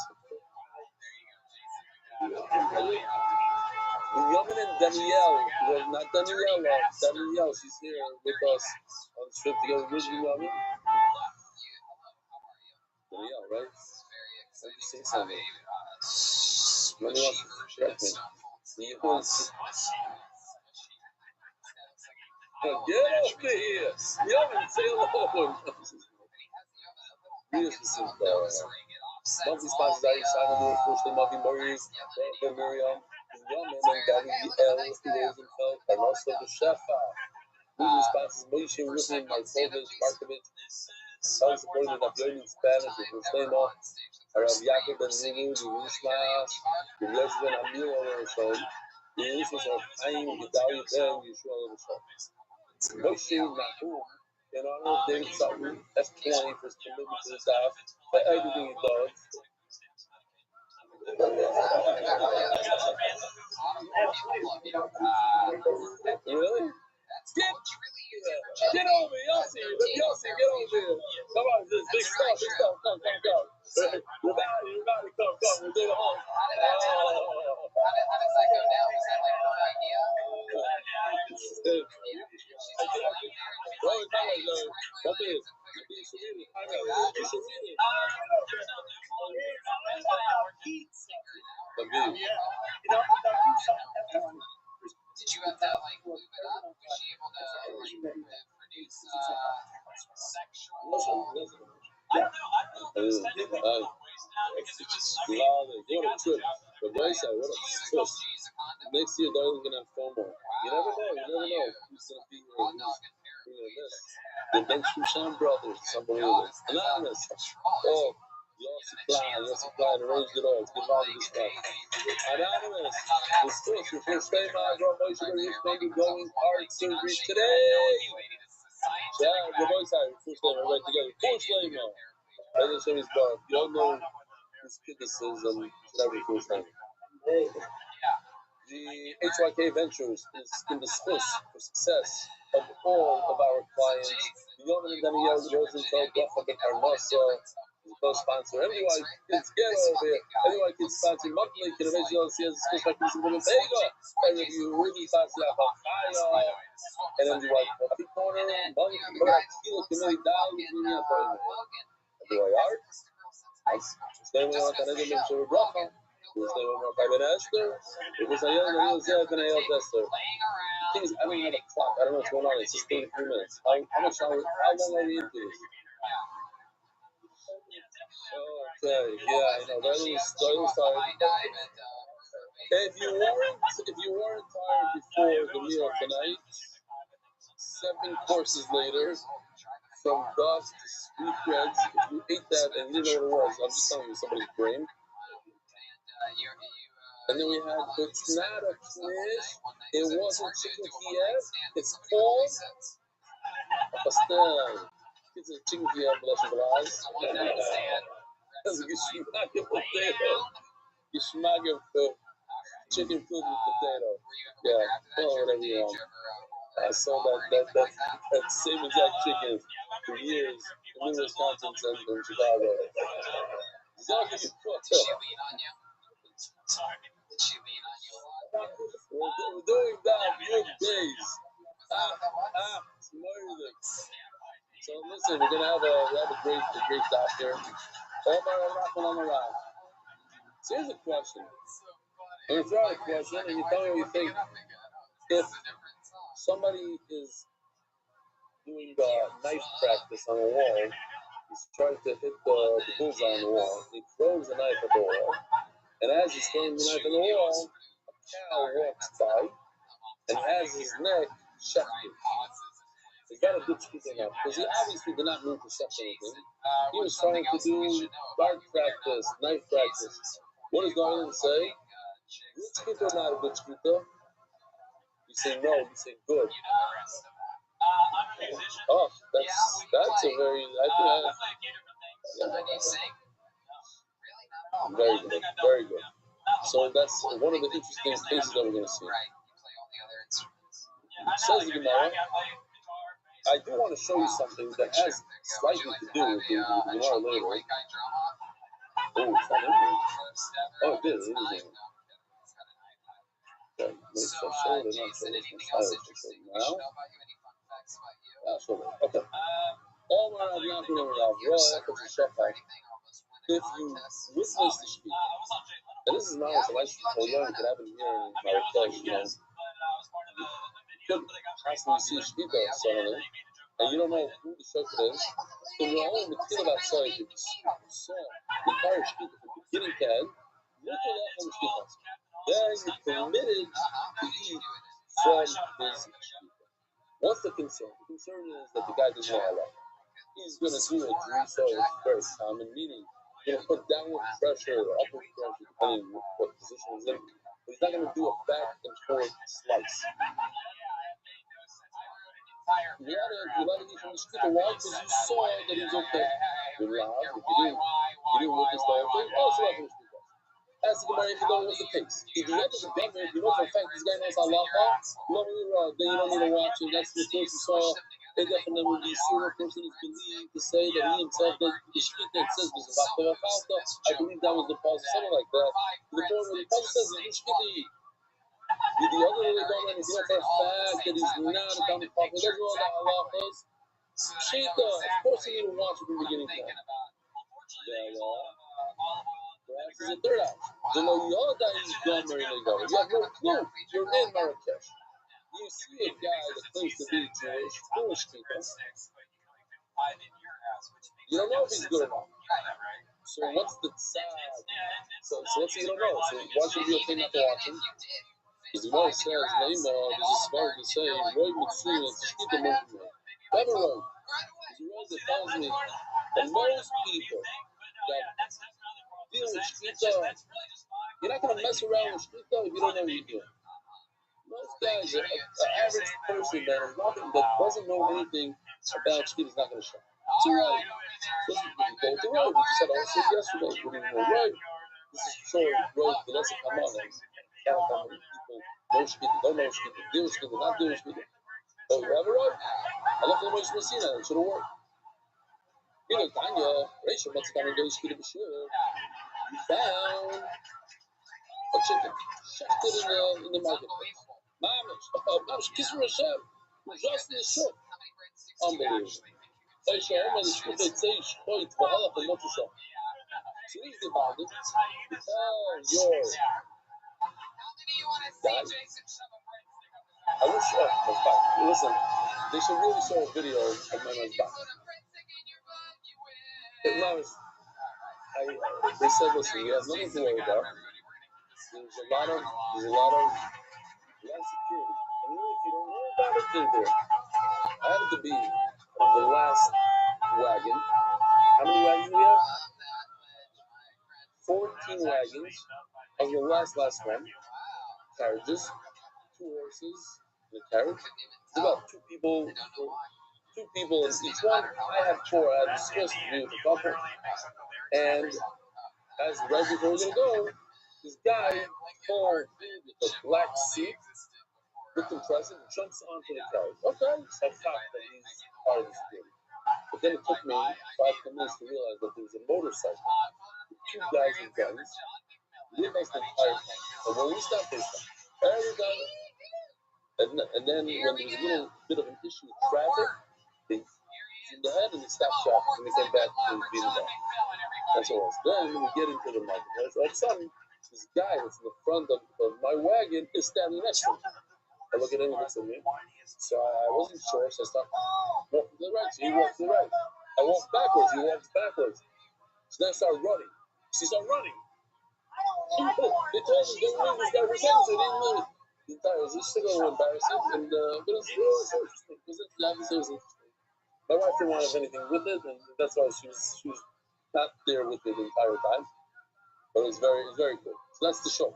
Yamin and Danielle, well, not Danielle, she's here with us on the trip together with Yamin. Danielle, right? Let me say something. Let me correct me. Get over here! Yamin, say hello! Monthly sponsors are Simon Lewis, First Name Avi Murray, Miriam, Yamin, and Danielle Rosenfeld, and also the Shefa. Movie sponsors Moshe Rubin, Markovich, South supporting the Navyoin in Spanish, the First Name of Rav Yaakov Ben Zinu, the Rishma, the Yosef Ben Amir Roshon, the Yusuf of Chaim, Gedalia Ben, Yeshua Roshon. Moshe Nahum, in honor of David Sutton, S20 for his commitment to the staff, for everything he does. Really? Get over here, Yossi, get over here. Come on, this big stuff, come. You're about to come, we'll do the home. How does that go down? Is that like one idea? Did you have to like move it up? Was she able to produce sexual? I don't know. There's technically ways now because it was. What a trip. The boy said, what a twist. Next year, Darwin's going to have FOMO. You never know. Who's going to be here. The Ben Shushan brothers, it's unbelievable. Anonymous. Oh, Yossi Klein arranged it all. Let's get on to this one. Anonymous. Discuss your first name, Bro Moshe, maybe going heart surgery today. Yeah, the voice I first name, right together. First name, man. Right in Shemi's bar. If you don't know whose kid this is, then you should have your first name. The HYK Ventures is in the source for success of all of our clients. The Yoman and Daniel Rosenfeld, Rafa Bekarmasa, is a co-sponsor. MDY Kids, get over here. MDY Kids sponsor monthly. Can eventually see as a school practice in Winnipego. I review Ruby Fassi Apafaya and MDY Coffee Corner. Money for that kilo committee down with me at MDY Art. Stay with us and then make sure we're broken. We'll stay with Rabbi Esther. If it's a young man, he'll say, Esther. The thing is, I don't have a clock. I don't know what's going on. It's just 33 minutes. How long are we into this? Okay, yeah, I know. That was tired. If you weren't tired before the meal tonight, 7 courses later, from dusk to sweetbreads, if you ate that and you didn't know what it was, I'm just telling you, somebody's brain. And then we had, it's not a fish, it wasn't chicken Kiev, it's called pastel. It's a chicken Kiev, blush. That's a Geschmack potato. Geschmack chicken filled with potato. Yeah, whatever you want. I saw that same exact chicken for years in Wisconsin and in Chicago. Exactly. We're doing that good days. It's murder. So listen, we're gonna have a great doctor. Omar. So here's a question. I'm gonna throw out a question, and you tell me what you think. If somebody is doing knife practice on a wall, he's trying to hit the bullseye on the wall. He throws the knife at the wall, and as he's throwing the knife at the wall, a cow walks by and has his neck shafted. Is that a good speaker now? Because he obviously did not mean to set anything. He was trying to do dart practice, knife practice. What does Garland say? Good speaker or not a good speaker? You say no, you say good. Oh, that's a very, very good, very good. So that's one of the interesting cases that we're going to see. Says the Gemara, I do want to show you something that has slightly to do with the Gemara later. Oh, it's not in there. Oh, it is. It is in there. Okay. If you witness the speaker, and this is not as a license for young, it could happen here in Marrakesh, you know. You could possibly see a speaker suddenly, and you don't know who the shepherd is. So you're only the kid about sight. If you saw the entire speaker from beginning to end, look at that from the speaker. Then you're permitted to eat from his speaker. What's the concern? The concern is that the guy doesn't know Allah. He's going to do it so it's very common, meaning you're going to put downward pressure or upward pressure, depending on what position he's in. But he's not going to do a back and forth slice. You let it eat from the speaker. Why? Because you saw that he was okay. You're loud. If you didn't witness the whole thing, also let him speak. Ask the Gemara if you don't know what's the case. If you have the government, if you know for a fact this guy knows Allah, then you don't need to watch him. That's the case you saw. It definitely would be sure a person is believed to say that he himself does the shit that says this is I believe that was the pause, something like that. To the point where the pause says that the other way government, if you know for a fact that he's not a common prophet, he doesn't know that Allah is. Shita, of course you need to watch it from beginning to end. Perhaps it's a third option. The Yoda is gone very late. You have no clue. You're in Marrakesh. You see a guy that claims to be Jewish, foolish people. You don't know if he's good or not. So what's the sad? So let's say you don't know. So why should it be okay not to watch him? Because the Gemara says, Leima, there's a smart to say, Roy Mitzvah, it's Shkita Movement. Rabbi Rothschild is a road that tells me that most people that deal with shkita, you're not going to mess around with shkita if you don't know what you're doing. Most guys, an average person that doesn't know anything about shkita is not going to show. It's right. Listen, you go with the road. We just had also yesterday. We didn't know right. This is short road. The lesson come on and count how many people know shkita, don't know shkita, deal with shkita, not deal with shkita. Oh, you have a road? I love the Moshe Messina. It should have worked. You know, Tanya, Rachel, what's coming to do shkita b'shur? You found a chicken shafted in the marketplace. Mamish, Kisra Hashem, just in the shop. Unbelievable. They show him and the shkita, they say, Shkoit, Vahalach, and Motusha. So he's demanded, your dad. I wish, listen, they should really show a video of my man's back. They said, listen, you have nothing to worry about. There's a lot of security. And even if you don't know about it, they're there. I happened to be on the last wagon. How many wagons do we have? 14 wagons of the last one. Carriages, 2 horses, and a carriage. It's about two people in each one. I have 4. I was supposed to be with a couple. And as right before we're going to go, this guy called with a black suit, looked impressive, and jumps onto the carriage. Okay, so I thought that he's part of the security. But then it took me 5-10 minutes to realize that there was a motorcycle with 2 guys with guns with us the entire time. And when we stopped, they stopped. Everybody. And then when there was a little bit of an issue with traffic, they zoomed ahead and they stopped traffic. And they came back to beat it down. That's all. Then we get into the marketplace. All of a sudden, this guy that's in the front of my wagon is standing next to me. I look at him, he looks at me. So I wasn't sure, so I stopped walking to the right. So he walked to the right. I walked backwards, he walks backwards. So then I started running. So he started running. They told him, don't leave this guy for a second, so he didn't leave it. The entire, it was just a little embarrassing, and, but it was interesting. It was interesting. My wife didn't want to have anything with it, and that's why she was not there with me the entire time. But it was very cool. So that's the show.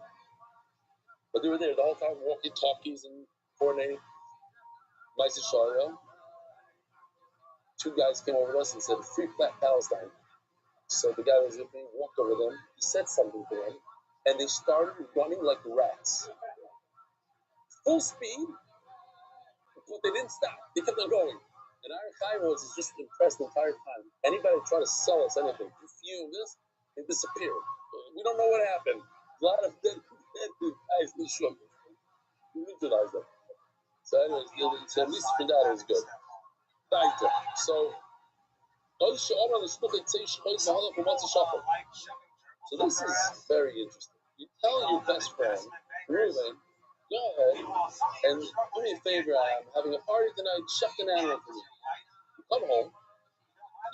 But they were there the whole time, walking talkies and coordinating. Meister Sharia. 2 guys came over to us and said, "Free Palestine." So the guy was with me, walked over them, he said something to them, and they started running like rats. Full speed, but they didn't stop. They kept on going. And our guy was just impressed the entire time. Anybody try to sell us anything, you feel this, they disappear. We don't know what happened. A lot of dead guys in the shop. We neutralized them. So anyways, at least for that it was good. So this is very interesting. You tell your best friend, Ruben, go ahead and do me a favor. I'm having a party tonight. Shuck an animal for me.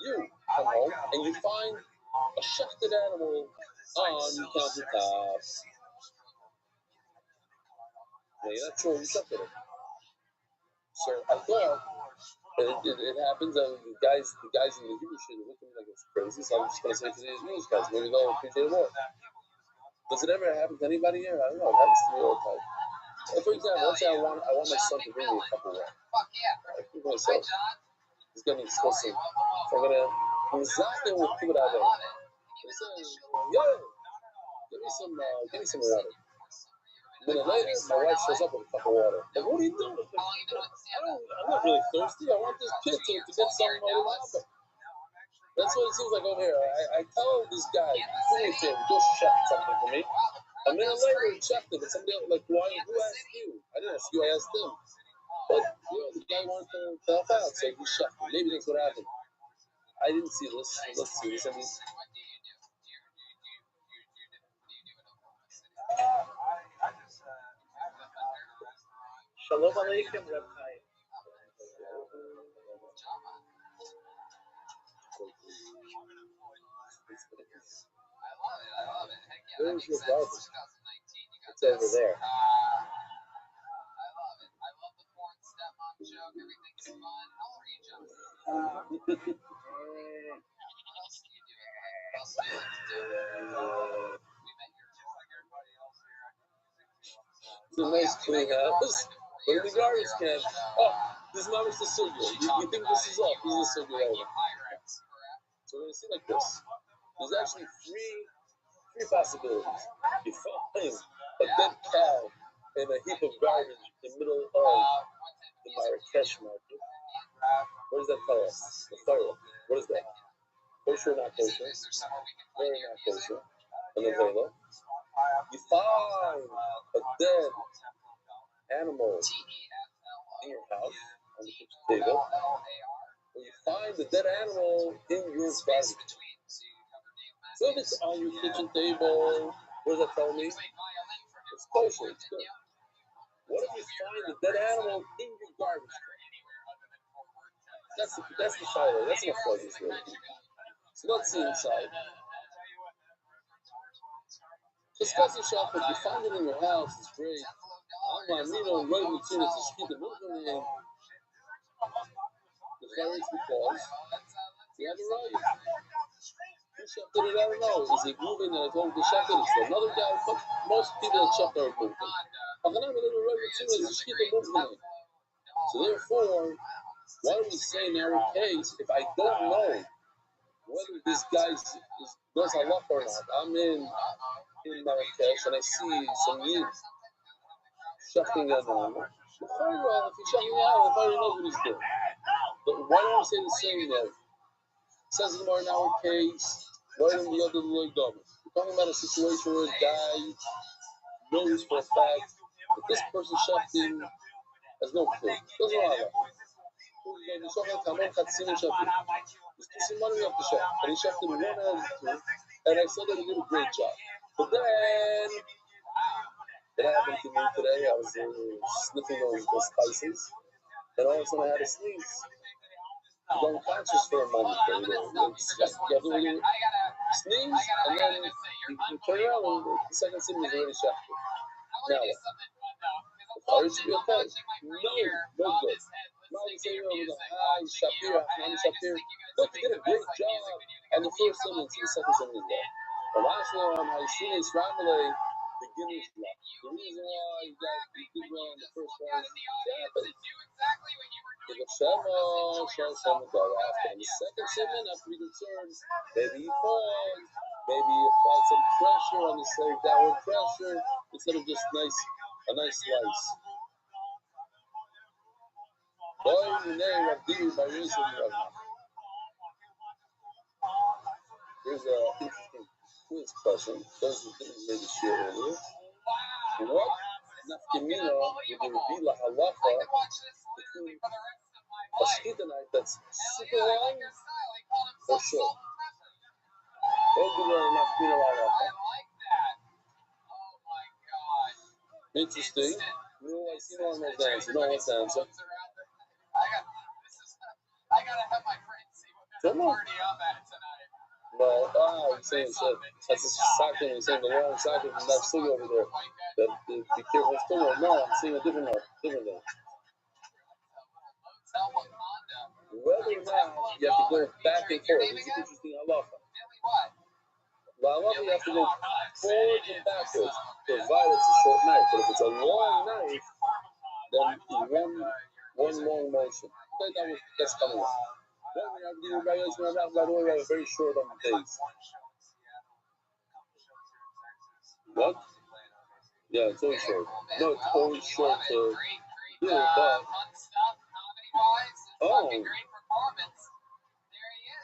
You come home, and you find a shucked animal on your countertop. Now you're not sure who shucked it. So I thought it happens, and the guys in the Hebrew shit look at me like it's crazy. So I'm just gonna say to these news guys, maybe they'll appreciate it more. Does it ever happen to anybody here? I don't know. It happens to me all the time. For example, let's say I want my son to bring me a cup of water. I think myself, he's gonna be supposed to. So I'm gonna exactly what people out there. He says, "Yo, give me some water." A minute later, my wife shows up with a cup of water. Like, what are you doing? I'm not really thirsty. I want this kid to get some water. That's what it seems like over here. I tell this guy, do me a favor, go check something for me. A minute later, he checked it, but somebody else, like, who asked you? I didn't ask you, I asked him. But, the guy wanted to help out, so he checked it. Maybe that's what happened. I didn't see this. Let's see this. Shalom Aleichem, Reb Chaim. Where's your garbage? It's over there. It's a nice clean house. But in the garbage can, oh, this is not the sugar. You think this is off? This is the sugar right now. So we're gonna see like this. There's actually three possibilities. You find a dead cow in a heap of garbage in the middle of the Marrakesh market. What does that tell us? The Torah. What is that? Kosher or not kosher? Very not kosher. And the Vela. You find a dead animal in your house on the kitchen table. Or you find the dead animal in your garbage. So if it's on your kitchen table, what does that tell me? It's kosher, it's good. What if you find the dead animal in your garbage? That's the fire. That's enough fuzzies really. So let's see inside. Discussing shopping, you find it in your house, it's great. I'm right in the tune, it's a street of movement in. The fire is because you have a right. Who shafted it? I don't know. Is it moving that I told him to shaft it? It's another guy. Most people that shaft are moving. So therefore, why do we say in our case, if I don't know whether this guy does halakha or not, I'm in Marrakesh and I see some youth shafting an animal. If he's shafting an animal, if I already knows what he's doing. But why don't we say the same though? Says in our case, right in the other Lloyd Gomez. We're talking about a situation where a guy knows for a fact that this person shafting has no clue. Doesn't know how. There's two money off the shop, and he shafted one out of the two, and I saw that he did a great job. But then, it happened to me today. I was sniffing those spices, and all of a sudden I had a sneeze. I was unconscious for a moment. You sneeze, and then you turn around, and the second sneeze was already shafted. Now, are you okay? No good. Molly saying over the Shapir. Look, he did a great job on the first sentence and the second sentence as well. The last one, I see his family, beginner's luck. The reason why he did well on the first one is he got Shema after. And the second segment, after we concerned, maybe he paused, maybe he applied some pressure on the same downward pressure instead of just a nice slice. Here's an interesting quiz question. Those who didn't hear the share earlier. What nafkamina would there be la halacha between a shkita knife that's super long or short? Regular nafkamina la halacha. Interesting. I see no one knows the answer. No one wants the answer. I gotta have my friends see what they're already on that tonight. No, I'm saying that's a socket. I'm saying the long socket from that still over there. That be careful still. No, I'm seeing a different one. Whether or not you have to go back and forth. This is interesting halacha. The halacha you have to go forwards and backwards, provided it's a short knife. But if it's a long knife, then one long motion. That's coming up. By the way, I was very short on the days. What? Yeah, it's always short. No, it's always short to do it, but... Oh!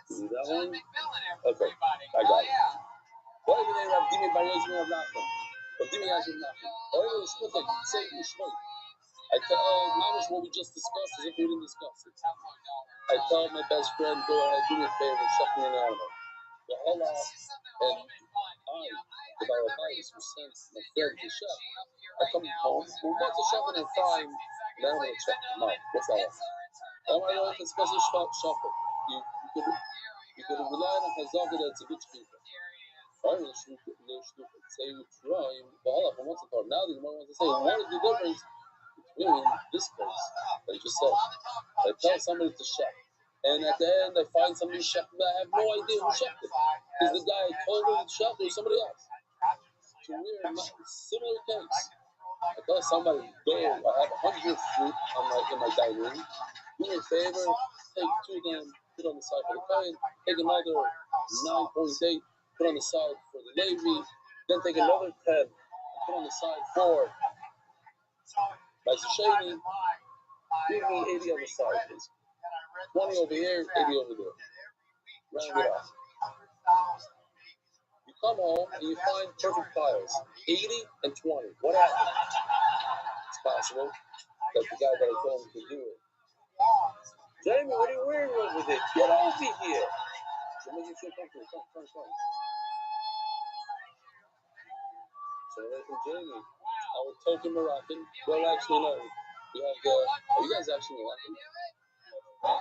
See that one? Okay, I got it. Why did they have Dimi Bayezmi of Nachman? Or Dimi Yazim Nachman? Or it was split like say Mishmai. I tell Mamish what we just discussed as if we didn't discuss it. I tell my best friend, go ahead, do me a favor, shut me an animal. The Allah and the Barabbas who sent my friend to shop. I come home, well, what's a shop and I find an animal to check them out. What's that? Oh my God, it's special shopper. You could rely on a Hazaka that's a good speaker. Now the Gemara wants to say, what is the difference between this case that I just said? I tell somebody to shop. And at the end, I find somebody who shepherded. I have no idea who shepherded. Because the guy told me to shepherd was somebody else. So we're in a similar case. I tell somebody, go, I have 100 fruit in my dining room. Do me a favor, take 2 of them, put on the side for the Kohen, take another 9.8, put on the side for the Levi, then take another 10, put on the side for my Shani. Give me 80 on the side, please. 20 over here, 80 over there. Round it off. You come home and you find perfect piles, 80 and 20. What happened? It's possible that the guy that I told him to do it. Jamie, what are you wearing over there? Get over here. So make you feel comfortable. Come. So I went from Jamie, our token Moroccan. Well, actually, no. We have the. Are you guys actually Moroccan? Now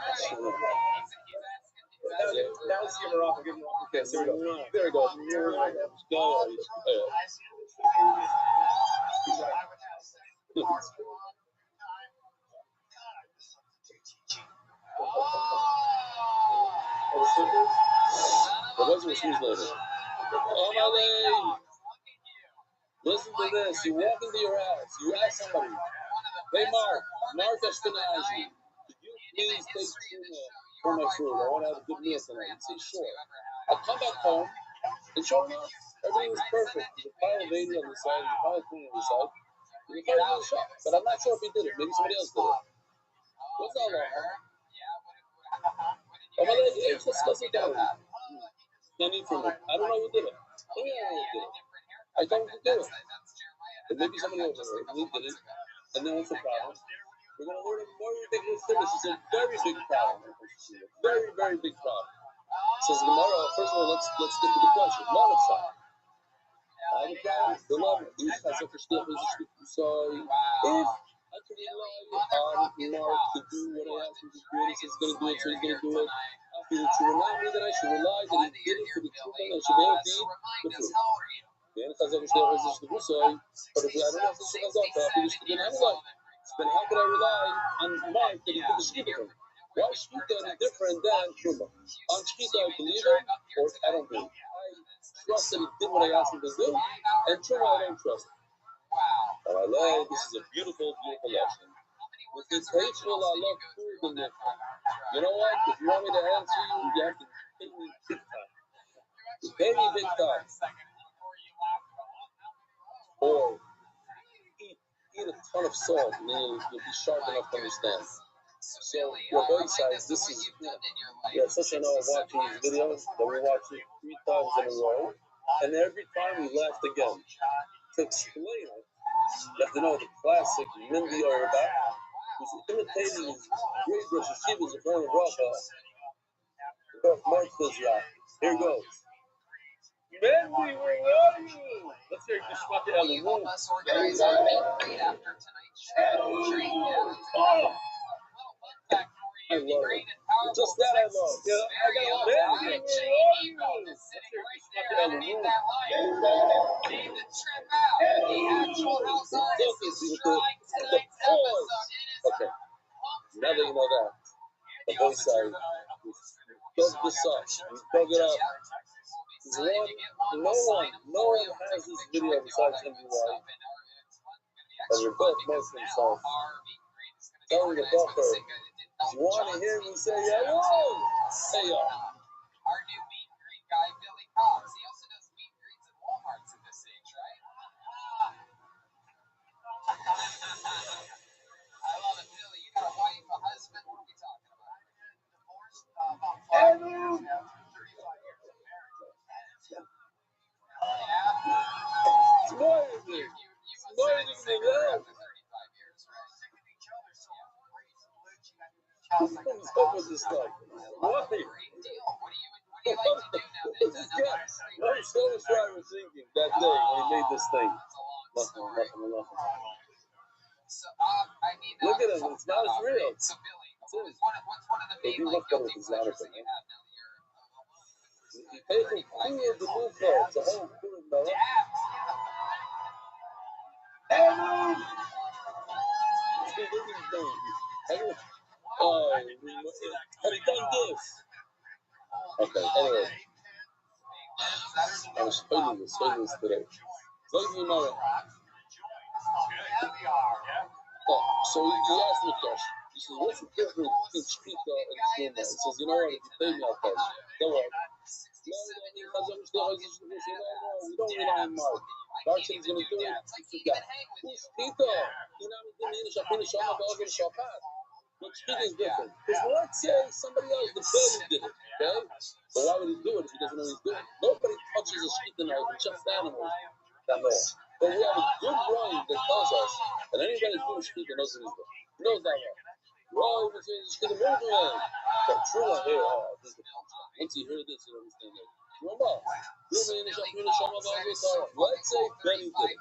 see Morocco, give Morocco. Okay, so there we go. The ones who snooze later. Oh, listen to this. You walk into your house. You ask somebody, hey, Mark Ashkenazi, could you please take tuna for my food? I want to have a good meal tonight. He'd say, sure. I come back home, and sure enough, everything was perfect. There's a pile of 80 on the side, there's a pile of tuna on the side. There's a pile on the shop. But I'm not sure if he did it. Maybe somebody else did it. What's that like? Oh, my lady, it's disgusting. No need for me. I don't know who did it. I don't know who did it. But maybe somebody else did it. And then what's the problem? We're going to learn a more ridiculous thing. This is a very big problem. Very, very big problem. Says Gemara, first of all, let's get to the question. Mordechai. I have a problem. Beloved, each has a verstehen is a stupid. So if I can rely on Mark to do what I asked him to do, he says he's going to do it, so he's going to do it. I feel that you remind me that I should rely that he did it for the truth and I should be able to eat the food. Then has a verstehen is a stupid. So, but if I don't have to say that, I feel that then I'm like, then how could I rely on Mark that he did the shkita thing? Why shkita is different than truma? On shkita I believe it, or I don't believe it. I trust that he did what I asked him to do, and truma I don't trust him. And I love, this is a beautiful, beautiful lesson. If it's hateful, I love food and different. You know what? If you want me to answer you, you have to pay me big time. You pay me big time. Or eat a ton of salt, and then you'll be sharp enough to understand. So, Rabbi says, this is, we have such an hour watching these videos that we watch it 3 times in a row, and every time we laughed again. To explain it, you have to know the classic Mindy Orbach, who's imitating his great Rosh Hashivas of Rabbi Rothschild. Mark says, yeah, here goes. Mindy, where are you? Let's hear Gishmak Elimu. Oh! I love it. Just that I love. Yeah, I got a man. Okay. Now that you know that, the boy side, dug this up, dug it up. No one has this video besides MBY. And we're both most themselves. Telling the buffer, you want to hear me say hello? Say y'all. Our new meet and greet guy, Billy Cox. He also does meet and greets at Walmart's at this age, right? I love it, Billy. You got a wife, a husband. What are we talking about? Divorced about 5 years now. 35 years of marriage. Yeah. It's more than this. It's more than that. After 35 years, right? Sick of each other, so Who's up with this stuff? Why? great deal. What do you like to do now? What's this guy? I'm so sorry was thinking that day when he made this thing. Nothing. So, I mean, Look at him, it's not as real. So, Billy, what's one of the main like guilty pleasures that you have now that you're You pay for food to move clothes, the whole food, no? Have you done this? Okay, anyway. I was studying this today. So he asked me a question. He says, what's the difference between shkita and truma? He says, you know what, if you pay me, I'll pay you. Don't worry. No, we don't rely on Mark. Mark said he's going to do it. Who's shkita? But shkita is different. Because let's say somebody else, the baby did it, okay? But why would he do it if he doesn't know he's doing it? Nobody touches a shkita knife and just animals. That know. But we have a good rhyme that tells us that anybody who's doing shkita knows what he's doing. He knows that way. Well, if it's shkita movement, but true one here, this is the punchline. Once you hear this, you understand that. Let's say Benny did it.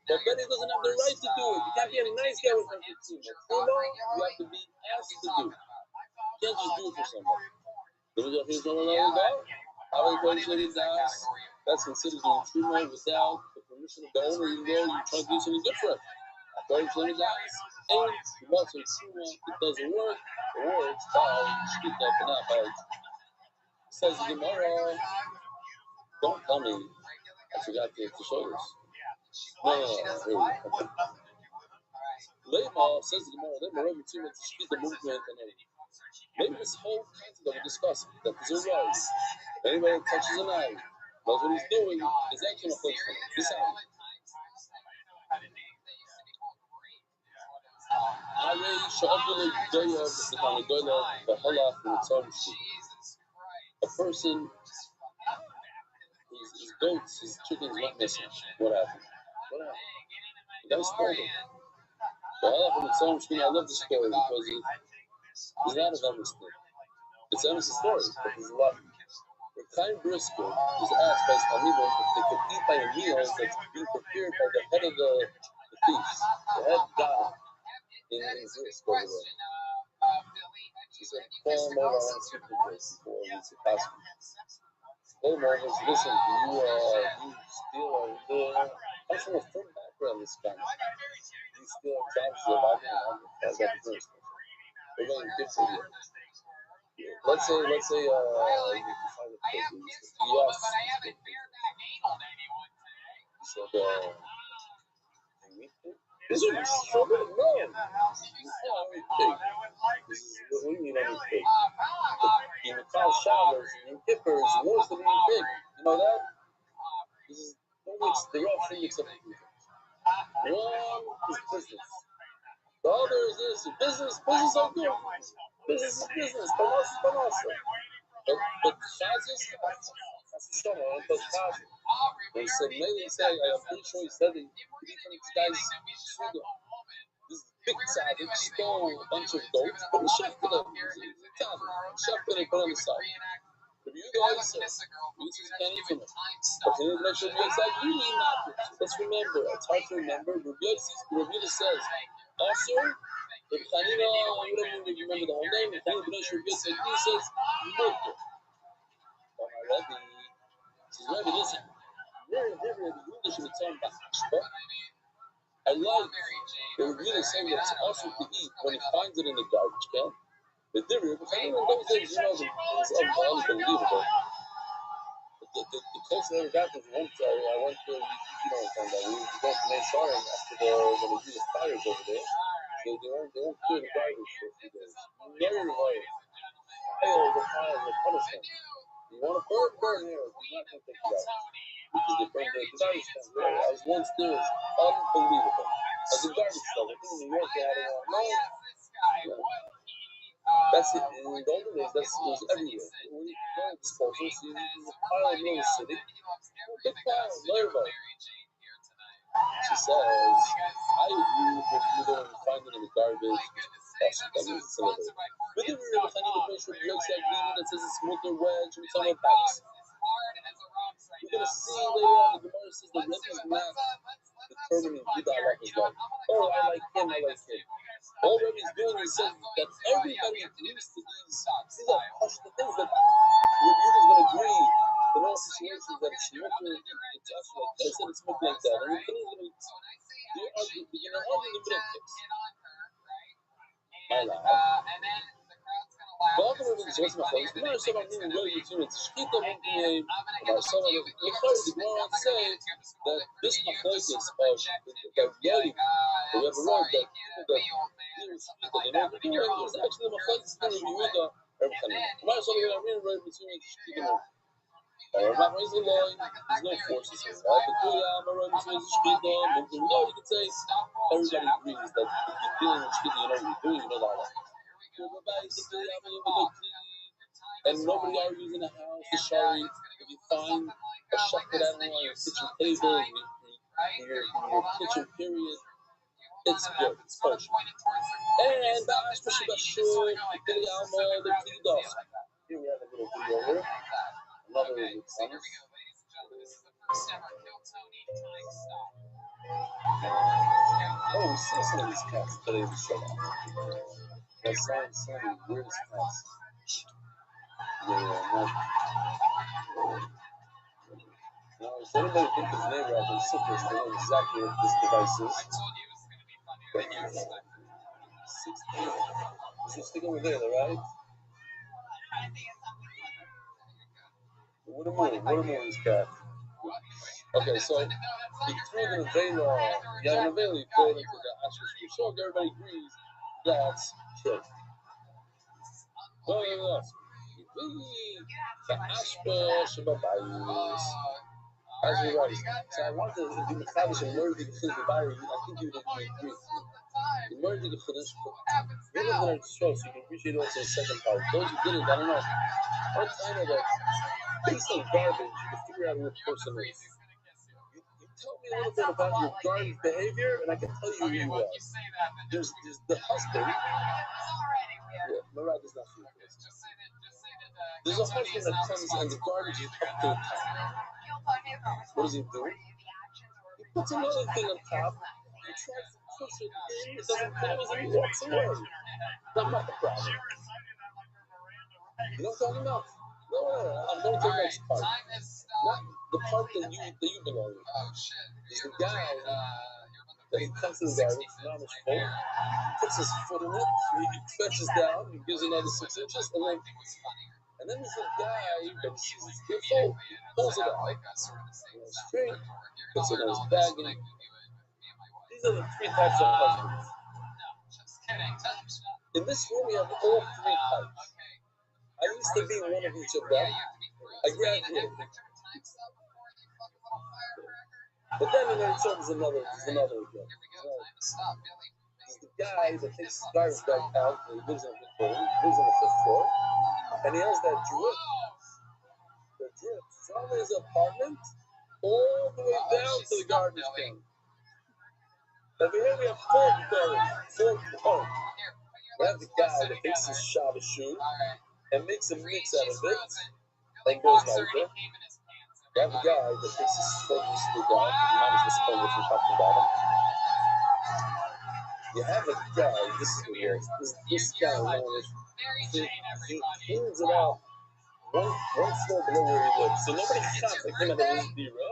But Benny doesn't have the right to do it. You can't be a nice guy with something too much. You have to be asked to do it. You can't just do it for somebody. That's considered doing truma without the permission of the owner, even though you're trying to do something different. According to the guys, and you want some truma, it doesn't work, or it's bad, shkita, but not bad. Says the Gemara, don't tell me I forgot to show this. No, here we go. Lema says the Gemara, let me run you too much to shkita movement and everything. Maybe this whole concept that we're discussing, that there's a right. If anybody touches an eye, knows what he's doing, is actually a place for him. This eye. A person, his goats, his chickens went missing. What happened? The guy stole them. I love the story because it's not of Emerson. It's Emerson's story, but there's a lot. Chaim Brisker was asked by his Talmidim if they could eat by a meal that's being prepared by the head of the feast. The head god in Brisk over there. She said, call him over, I want to speak to this before we see possible. Call him over, listen, you steal comes from a firm background, this guy. You steal jobs that I didn't have that first. They're going to differ here. Let's say you find a person. Yes. This is sugar? No. This is what do you mean I'm pig? In the Tal Shabbos, in Kippur, it's worse than being pig. You know that? This is the rough thing except one is business. The other is this. Business are good. Business is business. Panos is panos. But Chaz is Chaz. They said, maybe he said, I'm pretty sure he said that these guys this big tzaddik stole a bunch of goats, but he shafted them. Shafted them, put on the side. If you guys said, this is can't eat from it. But can you make sure you guys like, you need not. Let's remember, it's hard to remember. Rabbi says, also, if Chanina, you don't even remember the whole name, if Chanina B'nai Rabbi says, he says, Mokko. But my Rabbi says, Rabbi, listen, you're in Hebrew, the English in the time back. I like the Rabbi saying that it's also to eat when he finds it in the garbage can. The Dibri, because in those days, you know, it's unbelievable. The closest I ever got was once I went to, you know, from that. We went to Main Sharing after when they do the fires over there. So they weren't clear the garbage for a few days. Very rewarding. Pile the pile of punishment. You want to burn here. You're not going to take it out. Because they burn the garbage can. I was once there. It's unbelievable. As a garbage truck, I think in New York they had it on. No. That's it. In the olden days, it was everywhere. When you go to disposal, so there's a pile in the city. Big pile, everybody. She says, I agree with you don't find it in the garbage. Awesome. That means it's a little bit. But then we were finding a place where it looks like that says it's smoother wedge and some of that. We're going to see later on, the Gemara says the Rebbe is not determining who the halach is like. Oh, I like him. All Rebbe is doing is saying that everybody agrees to these are the things that Rebbe is going to agree in all situations that it's not going to be. It's just like this and it's not like that. And you're going to argue the middle case. And then the crowd's gonna laugh. Welcome to this what's my place. The matter of I'm really to Shkita Mumpiye. About some of the Gemara say that this machlokes of that really we have a road that people that they know what they're doing is actually the machlokes of Rabbi Yehuda. The matter of something that I'm really between Shkita Mumpiye. I'm not raising the law, there's no forces here. Right? But you could say everybody agrees that if you're dealing with Shkita, you know what you're doing, you know the halakha. And nobody argues in the house, the shari. If you find a shepherd animal on your kitchen table, in your kitchen period, it's good, it's kosher. And the Ashba Shabashur, the Alma, the Kidos. Here we have a little video here. Another one. So here we go, ladies and gentlemen. This is the first ever Kill Tony time stop. Oh, we saw some of these cats today in the show. I saw some of the weirdest cats. Yeah. Now, if anybody think his name right, I'm simplest, they know exactly what this device is. I told you it was going to be funny. 16. Is this thing over there, right? What a moon is cat. Okay, so he threw the Nevela, you have an Nevela, you throw it into the Ashba. So everybody agrees that's kid. No. The Ashba Shabbayis. As we write. So I wanted to do the Chavish and learn the Chiddush B'Bayir. I think you would agree. You learned the Chiddush, but you live in a show, so you can appreciate also the second part. Those who didn't, I don't know. One time that based on garbage, you can figure out who a person is. You tell me a little bit about your garbage behavior, and I can tell you who you are. There's the husband. Yeah, Murad is not for you. There's a husband that comes and the garbage is up to the top. What does he do? He puts another thing on top. He tries to push it in. It doesn't close and he walks away. That's not the problem. You know what I'm talking about? No. I'm going to the next part. Not the part that you belong with. Is the guy that he comes to the garbage, not his fault, puts his foot in it, he fetches down, he gives another 6 inches, and then there's a guy that sees his default, pulls it out, straight, puts it in his bag, and these are the 3 types of husbands. In this room, we have all 3 types. I used to be one of each of them. I graduated. But then in there's another again. He's the guy that takes his garbage bag out, and he lives in a big building, lives on the 5th floor, and he has that drip from his apartment all the way down to the garbage can. Over here we have 4 components. We have the guy that takes his Shabbos shoe and makes a mix out of it and goes over. We have the guy that takes his sponge stick out, minus the sponge from top to bottom. You have a guy, this is weird, this guy, he cleans it out one floor below where he lives. So nobody shops like him at his zero.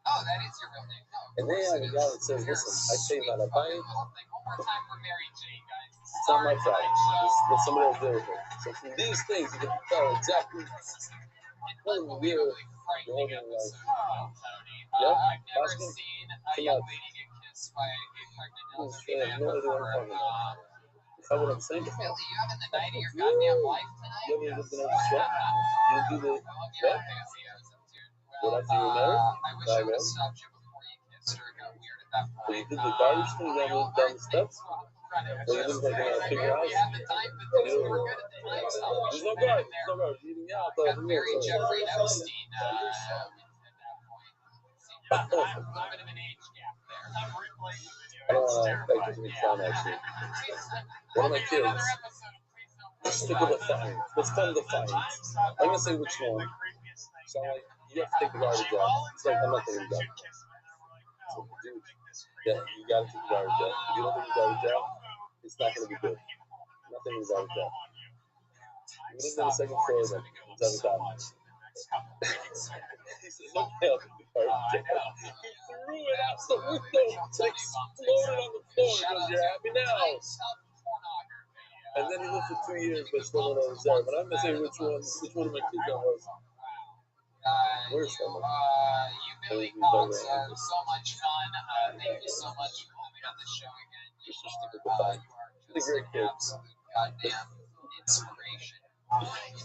Oh, that is your real name. And then you have a guy that says, listen, I save out a pint. It's not my problem. Let somebody else deal with it. So from these things, you can tell exactly what we're holding in life. Yeah? Asking? Come out. I have no idea what I'm talking about. Is that what I'm saying? Billy, you having the night of your goddamn life tonight? You ever lived in a sweat? You didn't do the sweat? What, after you were married? I wish I would have stopped you before you kissed her. It got weird at that point. So you did the garbage thing down the steps? Or you lived like in a bigger house? There's no garbage. There's no garbage. Eating out. Got very Jeffrey Epstein at that point. A bit of an age gap there. I don't want to make it fun, actually. One of my kids, let's stick with the fines. Let's come to the fines. I'm going to say which one. So I'm like, you have to take the garbage out. It's like, I'm not taking the garbage out. So, dude, yeah, you got to take the garbage out. If you don't take the garbage out, it's not going to be good. Not taking the garbage out. We lived on the 2nd floor then. It's at the top. He says, okay, I'll take the garbage out. He threw it out the window. It exploded on the floor. He goes, you're happy now? And then he lived for 2 years, but still went on his own. But I'm gonna say which one of my kids that was. Where's someone? You Billy Fox, it was so much fun. Thank you so much for coming on the show again. You're such a good guy. He's a great kid. Absolute goddamn inspiration.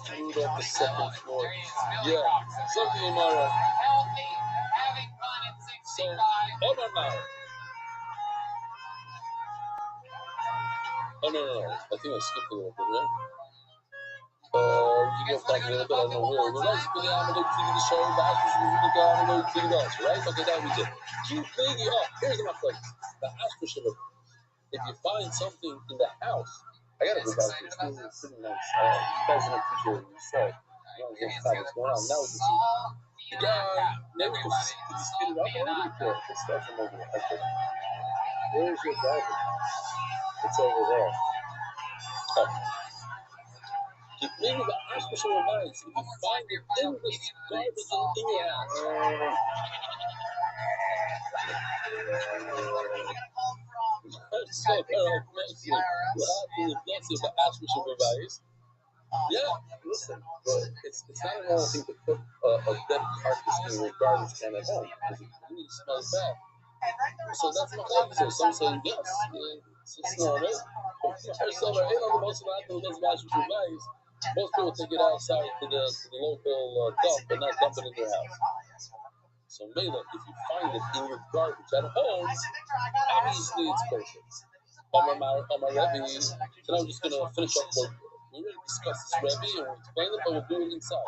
Food off the second floor. There he is, Billy Yeah, Fox. something in my Healthy, having fun at So, 65. oh my God. Oh, no. I think I skipped a little bit, yeah? You go back a little bit, I don't know where. We're right, but I'm going to take the show back. I'm going to take it off, right? Okay, that we did. Keep thinking, here's my place. The house for sure. If you find something in the house, I got to go back to it. It's pretty nice. You guys don't appreciate what you said. You know, what's going on. Now we can see. Yeah, maybe we can just speed it up a little bit. Yeah, let's start from over there. Okay. Where's your garbage? It's over there. Oh. Keep thinking about ask for some advice. If you find it in this garbage in your house. Yeah, listen, but it's not a normal thing to put a dead carcass in your garbage can at home because it really smells bad. So that's my answer. Some say yes, it's normal. Most people take it outside to the local dump and not dump it in their house. So Mela, if you find it in your garbage at home, obviously it's perfect. On my Rebbe, and I'm just going to finish up what we already discussed this Rebbe and we'll explain it, but we'll do it inside.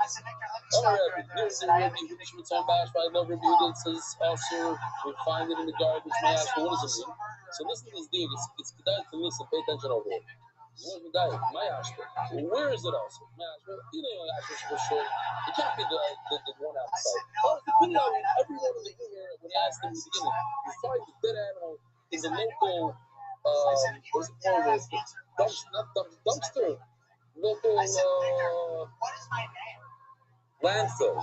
On my Rebbe, here's the Rebbe, Yiddish Mitzvah Bash, I love Rebbe Yehuda, it says also, we find it in the garbage, my ass, what does it mean? So listen to this dude, it's good to listen, pay attention over here. What is the my ashra? Where is it also? My ashra, you know, ashra for sure. It can't be the one outside. Or to put it out in everyone in the river, when I asked them in the beginning, you find the dead animal in the local, what's it called? Dumpster. Local, landfill.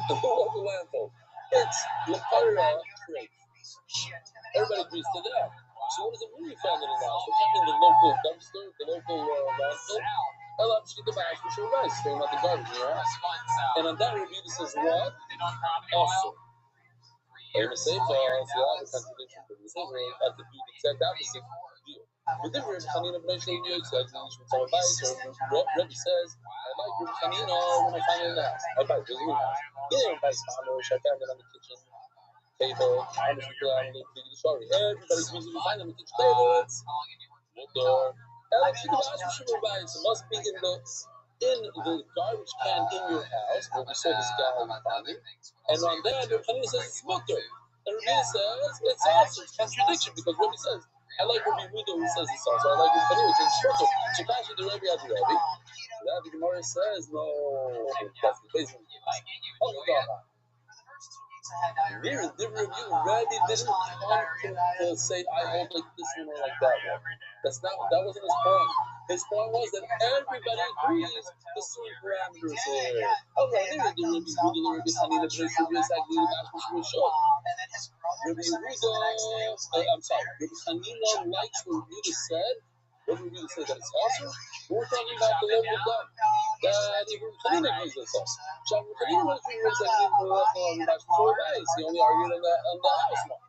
Local landfill. It's Lapara crate. Everybody agrees to that. So what does it mean you found it in the house? It can't mean the local dumpster, the local landfill. I'll have to get the bags for sure rice, throwing out the garbage in your house. And on that review, this says what? Also. I'm going to say, so I have a contradiction from this Israel. I have to do the exact opposite deal. But then Rabbi Chanina mentioned you said you should tell advice, or Rabbi says, I like Rabbi Chanina when I find it in the house. I buy it in the house. He didn't buy spanish, I found it on the kitchen table. I'm just going to do the story. Everybody's usually find them on the kitchen table. It's door. Alex, you can ask for sugar advice. It must be in the garbage can in your house where we saw this guy found it. And on that, Rabbi Chanina says it's mutter. And Rabbi says it's also it's contradiction because Rabbi says, I like Rabbi Yehuda who says it's also. I like Rabbi Chanina who says it's mutter. So Kashi the Rabbi Adi Rabbi. That the Gemara says no. That's the basement. Oh my God. The review Rabbi didn't come to say I hold like this one or like that one. That wasn't his point. His point was that everybody agrees the certain parameters here. Okay, there is the Rabbi Yehuda, the Rabbi Chanina, the Rabbi exactly the Mashmash Rishon. Rabbi Yehuda, I'm sorry, Rabbi Chanina likes what Yehuda said. What did Yehuda say that it's awesome? We're talking about the local dump. That even Chanina agrees with us. Chanina agrees that he only argued on the house one.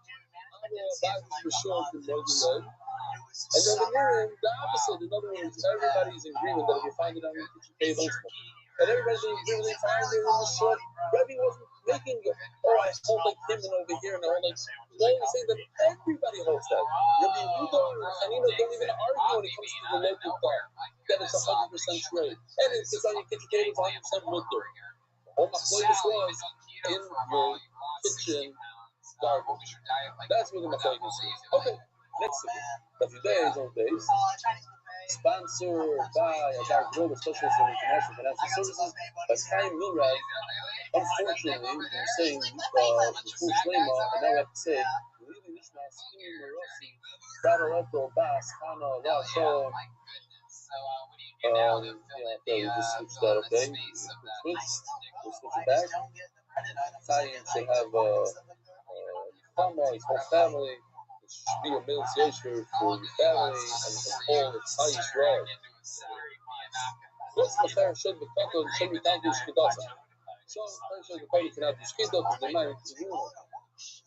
And then the mirror, the opposite. In other words, everybody's in agreement that if you find it on the kitchen table, and everybody's in agreement they find it in the shop. Rabbi wasn't making it. Oh, I hold like him and over here, and I hold like. They only say that everybody holds that. Rabbi Yehuda and Chanina don't even argue when it comes to the local car. That it's 100% trade, and if it's on your kitchen table, it's 100% mutter. All my flavors was in your kitchen garbage. That's what my flavors is. Okay, next thing. A few days, old days. Sponsored by a guy global specialist in international financial services by Chaim Milrad. Unfortunately, we were saying the full Shlema, and now we have to say, Lili Nishmas, Imi Marosi, Badareto, Bas, Hana, Rato. Yeah, we just switched that, okay? We'll switch it back. Italian should have his whole family. It should be a mitzvah for your family and all its highest right. What's the fair should be cut on should be done to Shkidasa? So, fair should be cut cannot be Shkidasa because they might ruin it.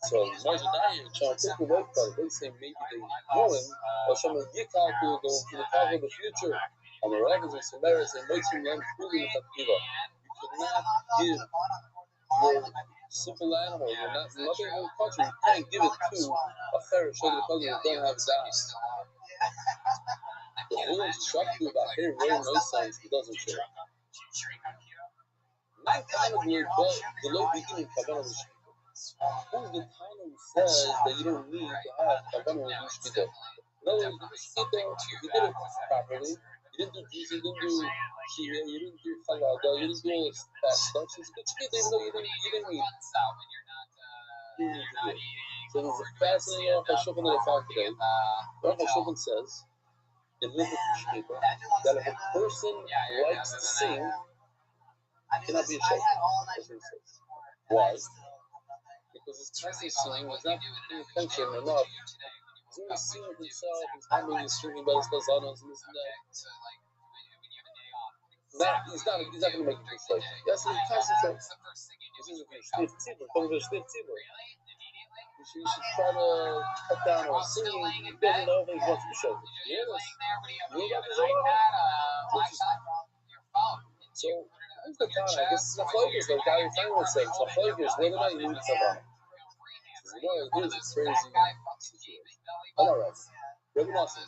So, imagine now you're trying to take the work part. They say maybe they ruin, or someone get out to go to the top of the future. And the Ravens and Samaritans and Moitzim Yam Kulim Takiva. You cannot give your simple animal, you're not nothing in the country, you can't give it to a fair should be cut that don't have das. The whole instruction about here wearing no signs, it doesn't show. Not kind of weird, but the low beginning Kavanah was who's the Tana who says that you don't need to have Kavanah when you Shkita? In other words, the Shkita, you did it properly. You didn't do juice, you didn't do Shia, you didn't do Chalada, you didn't do all this bad stuff. So it's good Shkita, even though you didn't need it. So there's a fascinating Rav HaShulchan that I found today. Rav HaShulchan says, in Limit Shkita, that if a person likes to sing, cannot be a shaykhah. That's what he says. Why? Because his constantly singing, he's not paying attention enough. He's only singing with himself, he's humming, he's singing about his kazanas and this and that. He's not going to make a mistake. That's what he concentrates. This is a stiff tzibur, talking about a stiff tzibur. You should try to cut down on singing. He doesn't know if he wants to be shaykhah. Yes. You got this all. So, who's the Tana? I guess it's Machlokes, like Gary Feynman said. It's Machlokes, whether or not you need Kavanah. Well, here's a crazy situation. I'm all right. Rabbi Rothschild.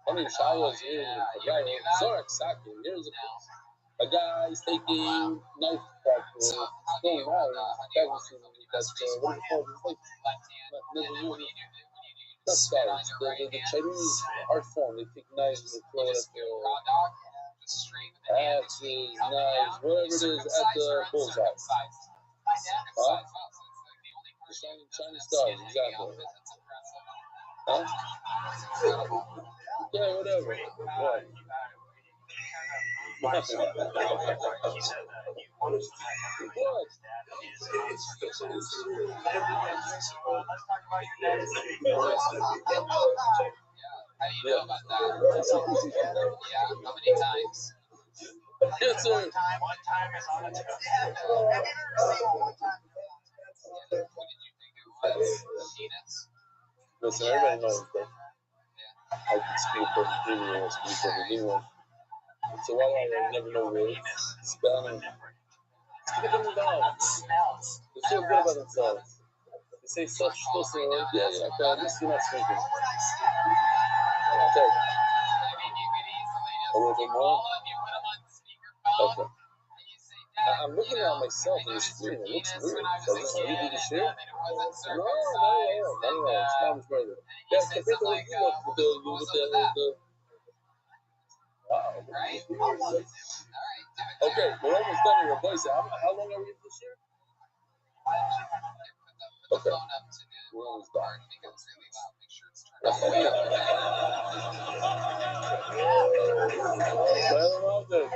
I mean, Shaw's here in Kavanah. Zorak Saki, here's a case. A guy's taking knife practice, going out, practicing that, what do you call it? Not scars. The Chinese art form, they take knives and they throw it at the axes, knives, whatever it is, at the bullseye. Huh? The Chinese stars, exactly. Huh? Yeah, whatever. What? What? How do you know about that? Yeah, how many times? Yes, sir. One time is on the Have you ever seen one time? What did you think it was? Peanuts? Listen, everybody knows that I can speak perfect English, I speak perfect English. So while I never know words, spelling, give them vowels. They feel good about themselves. They say such close to the yeah, okay, at least you're not speaking. Okay. A little bit more? Okay. I'm looking at myself in the screen. It looks weird. So this is you do the shit? No. It's not much better. Yeah, compared to what you look with the wow. Okay, we're almost done here. Boys, how long are we in this year? Okay. We're almost done. Better love it.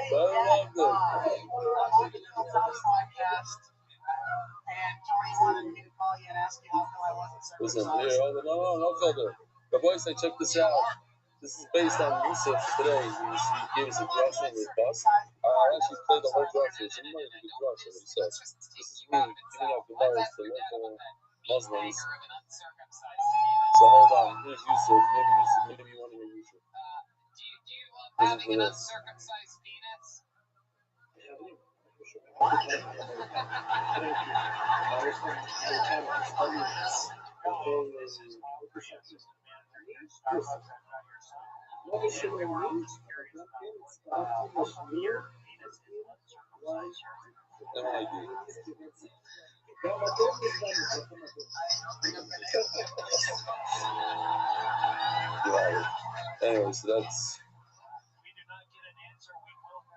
Listen, here, no filter. But boys, I check this out. This is based on Yusuf today. He gave us a drush on his bus. I actually played the whole drush here. So you might have a good drush on what he says. This is me giving out Gemara to local Muslims. So hold on. Here's Yusuf. Maybe you want to hear Yusuf. Do you love having an uncircumcised penis? Anyway, so that's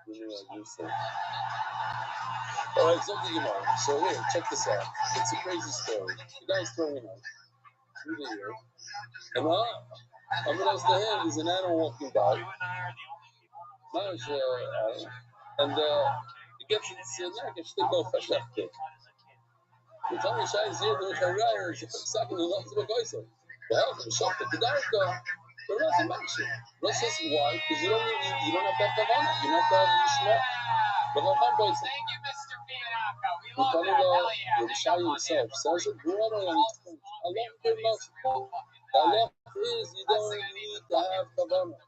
Yusuf. Alright, something tomorrow. So here, check this out. It's a crazy story. The guy's throwing out through the air. And unbeknownst to him, there's an animal walking by. And he gets it neck and stick off a shafted. The time he shines here, the Chayrayer, she puts stuck in the left of the Goyser. The hell, the shafted, the Darka. But not to mention, Russ says why? Because you don't have that kavana. You don't have to have lishma. But Chacham boys, Thank you, Mr. Bianco. We the love that. Hell yeah. Rabbi Shai himself says it. Allah very much. Allah is you don't need to have kavana.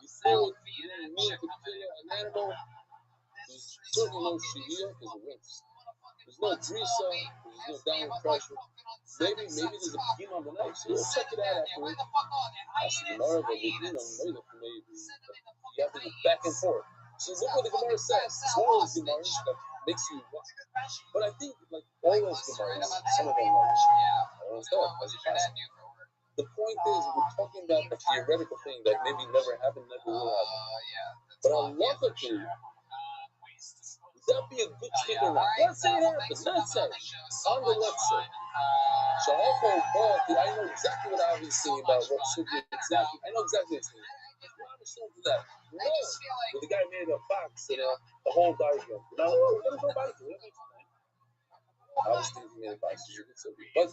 Before you don't need to kill an animal. There's certainly no shihiyah because it wins. There's no drisa, there's no downward pressure. Maybe there's a pima on the knife, so you'll check it out afterwards. Ask the Gemara, but maybe you have to go back and forth. So look what the Gemara says. It's one of those Gemaras that makes you watch. But I think like all those Gemaras, some of them like, I don't know, as you pass. The point is, we're talking about a theoretical thing that maybe never happened, never will happen. But logically, would that be a good thing or not? Let's say it happens. Let's say. On the let's say. So I know exactly what I was saying about what should be exactly. I know exactly what it's saying. Not understand that. No. But the guy made a box and a whole diagram. No, we're going to go back to it. Obviously, he made a box. But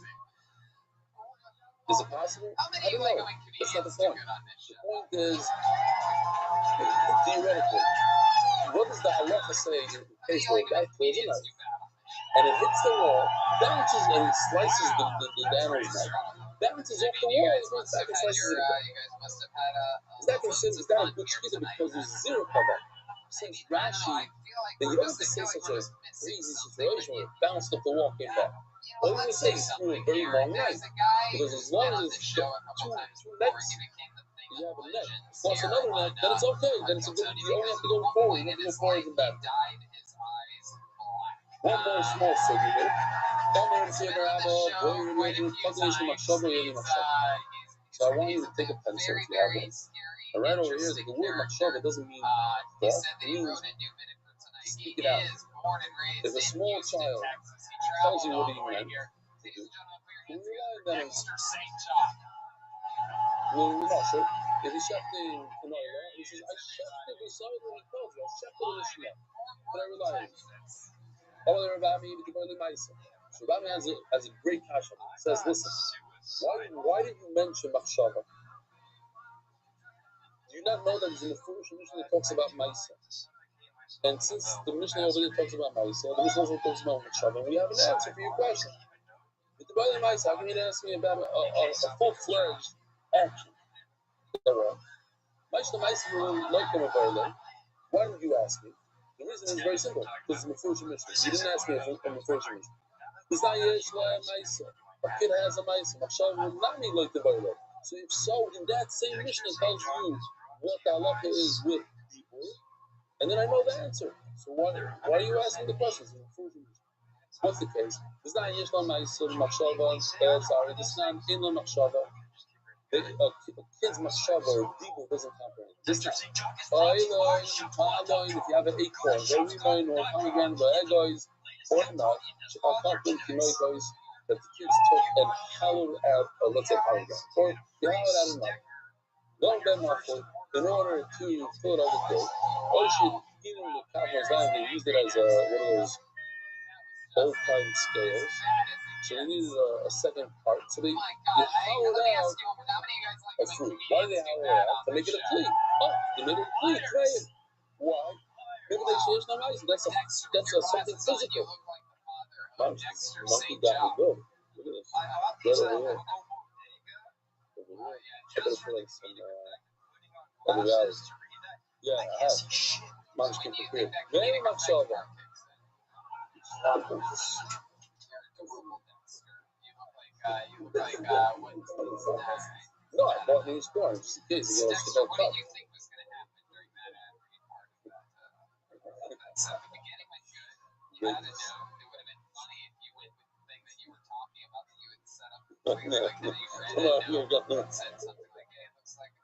is it possible? I don't know. That's not the point. The point is, theoretically, what does the halacha say in the case where a guy throws a knife and it hits the wall, bounces and slices the animal's neck, bounces off the wall and goes back and slices it again? Is that a good shkita because there's zero cover? Since Rashi, then you don't have to say such a crazy situation where it bounced off the wall, came back. All you have to say is through a very long knife. Because as long as it's two necks, you have a neck plus another neck, then it's okay. Then it's a good. You only have to go forward. You don't have to go forward and back. One more small segment. So I want you to take a pencil if you have it. And right over here, the word machshava doesn't mean thought. It means speak it out. If a small child tells you what he meant to do, you rely on them. If he's shafting Kanoila, he says, I shafted the side when he told you, I shafted the Mishnah. But I rely on you. So Rabbi has a great kasha. He says, listen, why did you mention Machshava? Do you not know that there's a Mishnah that talks about Maisa? And since the Mishnah over there talks about Maisa, the Mishnah also talks about Machshava, we have an answer for your question. With the Bali Maisa, how can you ask me about a full-fledged action? Why did you ask me? The reason is very simple. Because it's a Mishnah. You didn't ask me from a Mishnah. It's not a kid has a Maisa. Machshava will not be like the Bali. So if so, then that same Mishnah tells you what the halacha is with people, and then I know the answer. So why are you asking the questions? What's the case? This is not Yeshla Maisa, Machshava, sorry, this is not Inla Machshava. A kid's machshava or dibur doesn't comprehend. This time, if you have an acorn, or a pomegranate, or eggs, or not, that the kids took and hollowed out, let's say pomegranate, or they hollowed out a nut. Don't bet muffled in order to fill it out with gold. Or should even the cowboys down, they used it as one of those old-time scales. So they needed a second part. So they hollowed out a fruit. Why did they hollow it out? To make it a flea. Oh, they made it a flea. Try it. Why? Maybe they changed their eyes. That's something physical. Monkey got me good. Look at this. Right over here. I better put like some other values. Yeah, I have. Mom's came prepared. Very much so. No, I bought these storms just in case you get a cup. What did you think was going to happen during that read part of that? So the beginning went good. You had a note. It would have been funny if you went with the thing that you were talking about that you had set up. Like that you read a note and said something like, hey, it looks like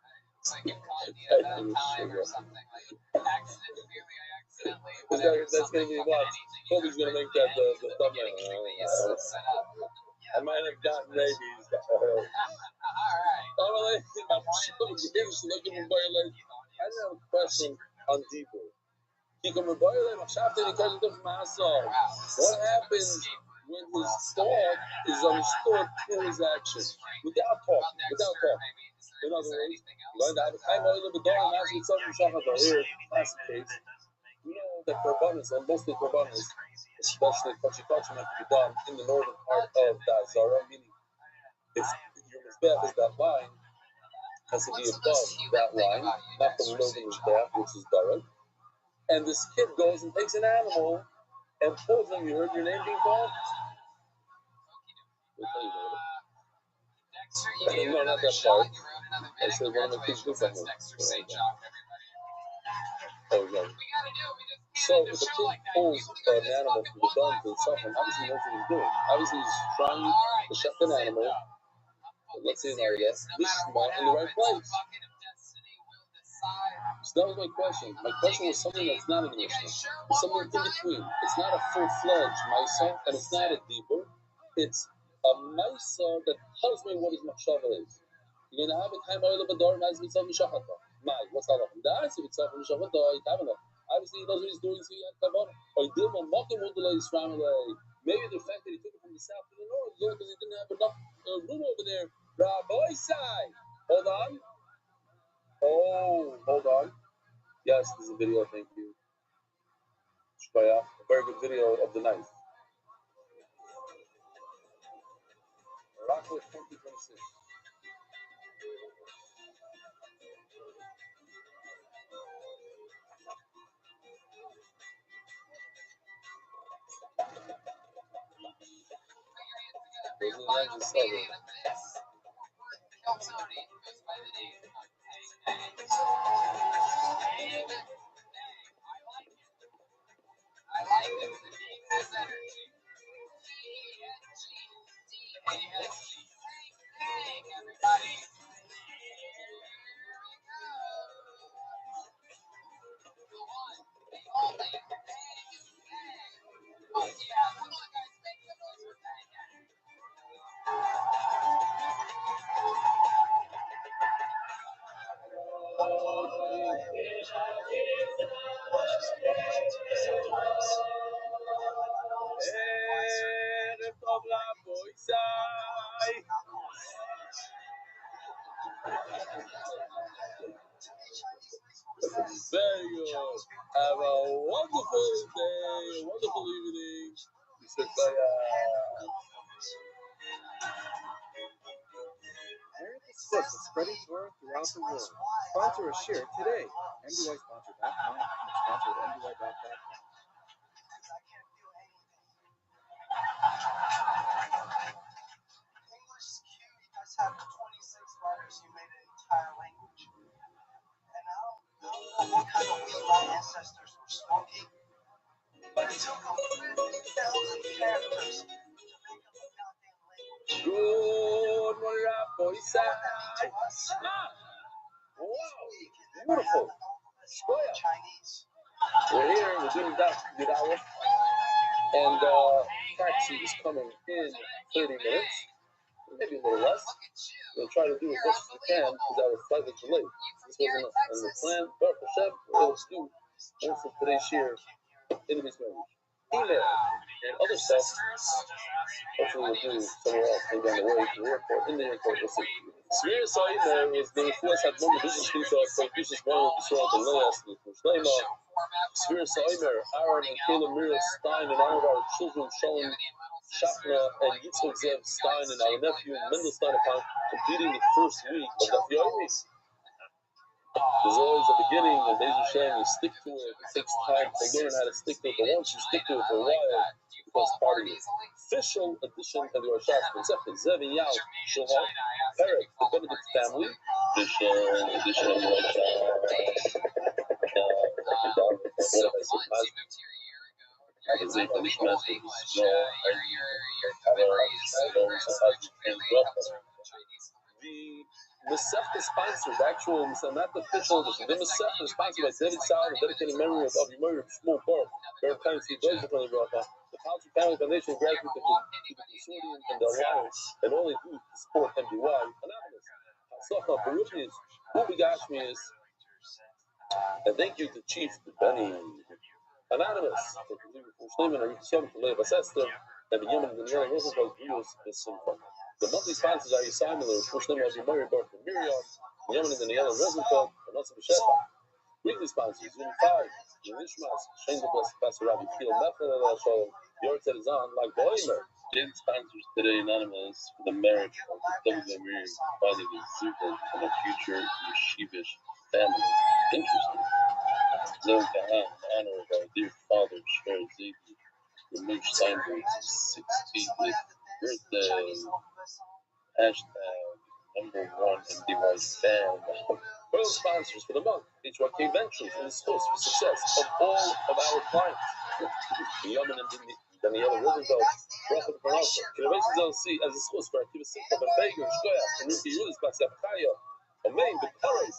you caught me at that time or something. Like accidentally. That's going to be what? Kobe's going to make that the thumbnail. I might have gotten rabies. Alright. I have a question on Dibur. What happens when his thought is understood through his action? Without talking. In other words, you're going to have a time oil of the door and ask me something shachata. Here, classic case. We know that korbanos, and mostly korbanos, especially kochi-kochim, have to be done in the northern part of the Azara, meaning if your mizbeach is that line, has to be above that line, not below the mizbeach, which is Dara. And this kid goes and takes an animal and pulls him. You heard your name being called? We'll tell you later. No, not that part. I said one of my kids did something. Oh, no. So if a kid pulls an animal from the gun to the suffering, obviously he knows what he's doing. Obviously he's trying to shut an animal, let's say an area, lishma in the right place. So that was my question. My question was something that's not in the Mishnah. It's something in between. It's not a full-fledged Maisa, and it's not a Dibur. It's a Maisa that tells me what his Machshava is. You're going to have a time oil of a door, and as it's Mishachata. My, what's that? Obviously, he knows what he's doing, so he had Kavanah. Or maybe the fact that he took it from the south to the north, because he didn't have enough room over there. Rabbi Sai. Hold on. Oh, hold on. Yes, this is a video, thank you. A very good video of the knife. Morocco 2026. Those are the knives that sell it. I like it. It has energy. Hey, everybody. Here we go. The one, the only. Oh, yeah. Come on, guys. Make the noise for Bang. Very good. Have a wonderful day, a wonderful evening. Mr. Kaya. America's Sports is spreading Torah throughout the world. Sponsor a share today. MDYsponsor.com. Sponsor at MDY.com. English is cute. You guys have 26 letters. You made an entire language. And I don't know what kind of weed my ancestors were smoking, but it took them 50,000 characters to make up a goddamn language. Good morning, Rabbi Rothschild. Wow, beautiful. Chinese. We're here, we're doing that good hour. And taxi is coming in 30 minutes, maybe a little less. We'll try to do as much as we can because our flight was delayed. This wasn't on the plan, but for Hashem, we're able to do most of today's year in the marriage. Email and other stuff. Hopefully we'll do somewhere else, maybe on the way to the airport, in the airport, we'll see. Svir Sa'imer is the Fuas had one business visa for business one of the Israel and Leas with Mushlema. Svir Sa'imer, Aaron and Caleb Mira Stein and all of our children showing Shachna and Yitzhak Zev Stein and our nephew Mendel Stein upon completing the first week of the Fiori. There's always a beginning, and Be'ez Hashem, you stick to it. It takes time to learn how to stick to it, but once you stick to it for a while, it becomes part of you. Official edition of the Roshas Concept is Zev and Yao, Shulhan, Perek, the Benedict family. Official edition of the Roshas. So once you moved here a year ago, you're inside the legal English. Your memories, clearly comes from the Chinese. The Masechta sponsor, the actual, not the official edition, the Masechta is sponsored by David Sauer, a dedicated memory of Avi Meir of Shmuel Park, Baron Times, the Palsy Family Foundation graduate of the consortium and the alliance, and all they do to support MDY, anonymous. Hatzlacha, Baruchis, Ubigashmius, and thank you to Chief Benny, anonymous, for Shleiman and Yom for Lev Asester, and the Yemen and Daniela Rosenfeld, Julius, and Simcha. The monthly sponsors are Yisai Miller, Shleiman, Avi Meir, Baruch, and Miriam. Yemen and Daniela Rosenfeld, and also Shefa. Weekly sponsors, Unit 5, Unishmas, Shane the Blessed Pastor Rabbi Kiel, Mechel Shalom, Yortzed is on, like Boimer. Daily sponsors today anonymous for the marriage of the WME, finding a Zuba and a future yeshivish family. Interesting. Zoe Kahan, in honor of our dear father, Sher Ziggy, Ramesh Steinberg's 60th birthday. Hashtag #1 MDY fan. Royal sponsors for the month. HYK Ventures is the source for success of all of our clients. Yemen and Daniela Rosenfeld, Rochel Parnasa, Innovations LLC as a source for activity Simcha, Bego, Shkoya, and Ruki Yulis, Batsapkaya, Omein, Bekaros,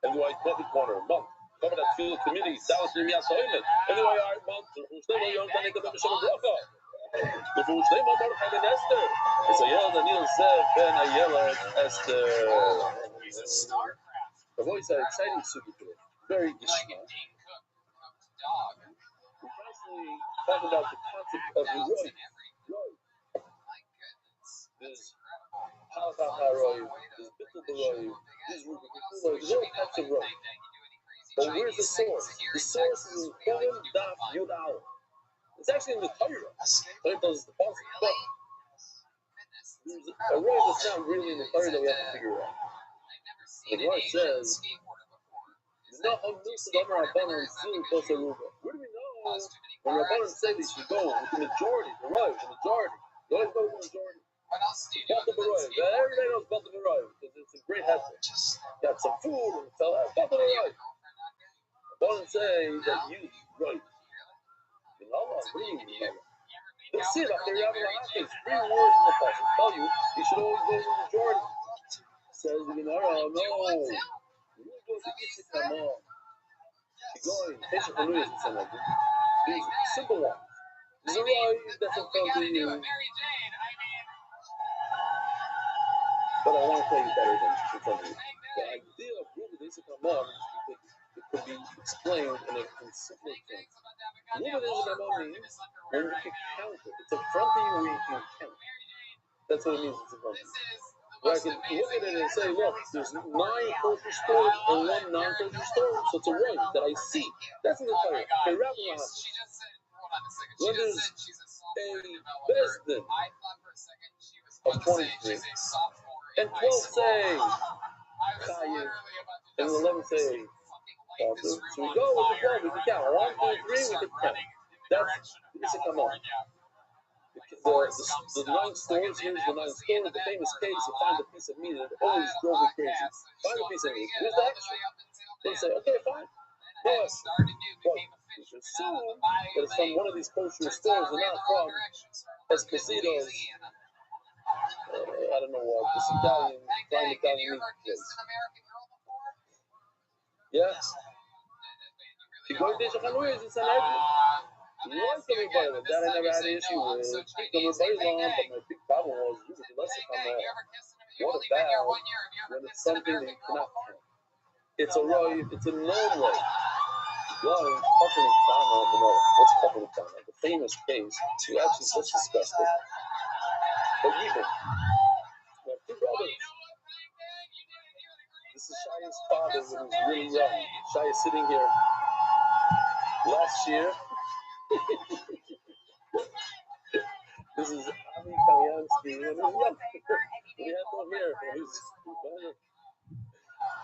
and the White Coffee Corner month. Cover that field committee, Dallas Miyas Toilet, and the White Art month, Stable Yom Danica Bishop Brocha. The Full Stable Mordechai Ben Esther. It's Ayala Daniel Zev Ben Ayala Esther. The voice are exciting super today. Very Ishma. We constantly talk about the concept of Roy. There's Halakha HaRoy, there's Bittul B'Roy, there's Ruby B'Roy, there's all types of Roy. But where's the source? The source is in Kohen Daf Yud Aleph. It's actually in the Torah. Torah does the pasuk, but there's a Roy that's not really in the Torah that we have to figure out. The Roy says, where do we know when Rabbanan say they should go with the majority, the Roy, the majority? They always go with the majority. Balta Baroy. Everybody knows Balta Baroy because it's a great hefker. Got some food and fell out. Balta Baroy. Don't say that you right. You know what? What do you mean? They see that they're having a happy. 3 words in the passage tell you should always go with the majority. Says the Gemara, no. You go to Yitzchak Hamor. You go in Pesach Hanuyas and something like that. These simple ones. There's a Roy that's in front of you. But I want to tell you better than in front of you. The idea of Ruben Yitzchak Hamor, it could be explained in simple terms. Ruben Yitzchak Hamor means when you can count it. It's in front of you where you can count. That's what it means, it's in front of you. Where I can look at it and say, look, there's 9 kosher stores and 1 non-kosher store, so it's a right that I see. That's in the Torah. When there's a Bezdin of 23, and 12 say Chayiv, and 11 say Father. So we go with the 12, we can count. 1, 2, 3, we can count. That's Yitzchak Hamor. The 9 stores, here's the 9 stores, the famous case, you find a piece of meat that always drove me crazy. Find a piece of meat, here's the extra. They say, okay, fine. No extra. Well, you should assume that it's from one of these kosher stores and not from Esposito's, I don't know what, this Italian, fine Italian meat place. Yes? If you go to Yitzchak Hamor, it's an argument. Once everybody with that, I never had an issue with everybody long, but my big problem was usually less if I'm what about when it's something that you cannot count? It's a roy, it's a known roy. One, what's Kafel Tana? The famous case, you actually just discussed it. But even, my two brothers, this is Shaya's father when he was really young. Shaya sitting here last year. This is Avi Kalyansky when he was young. We had no hair.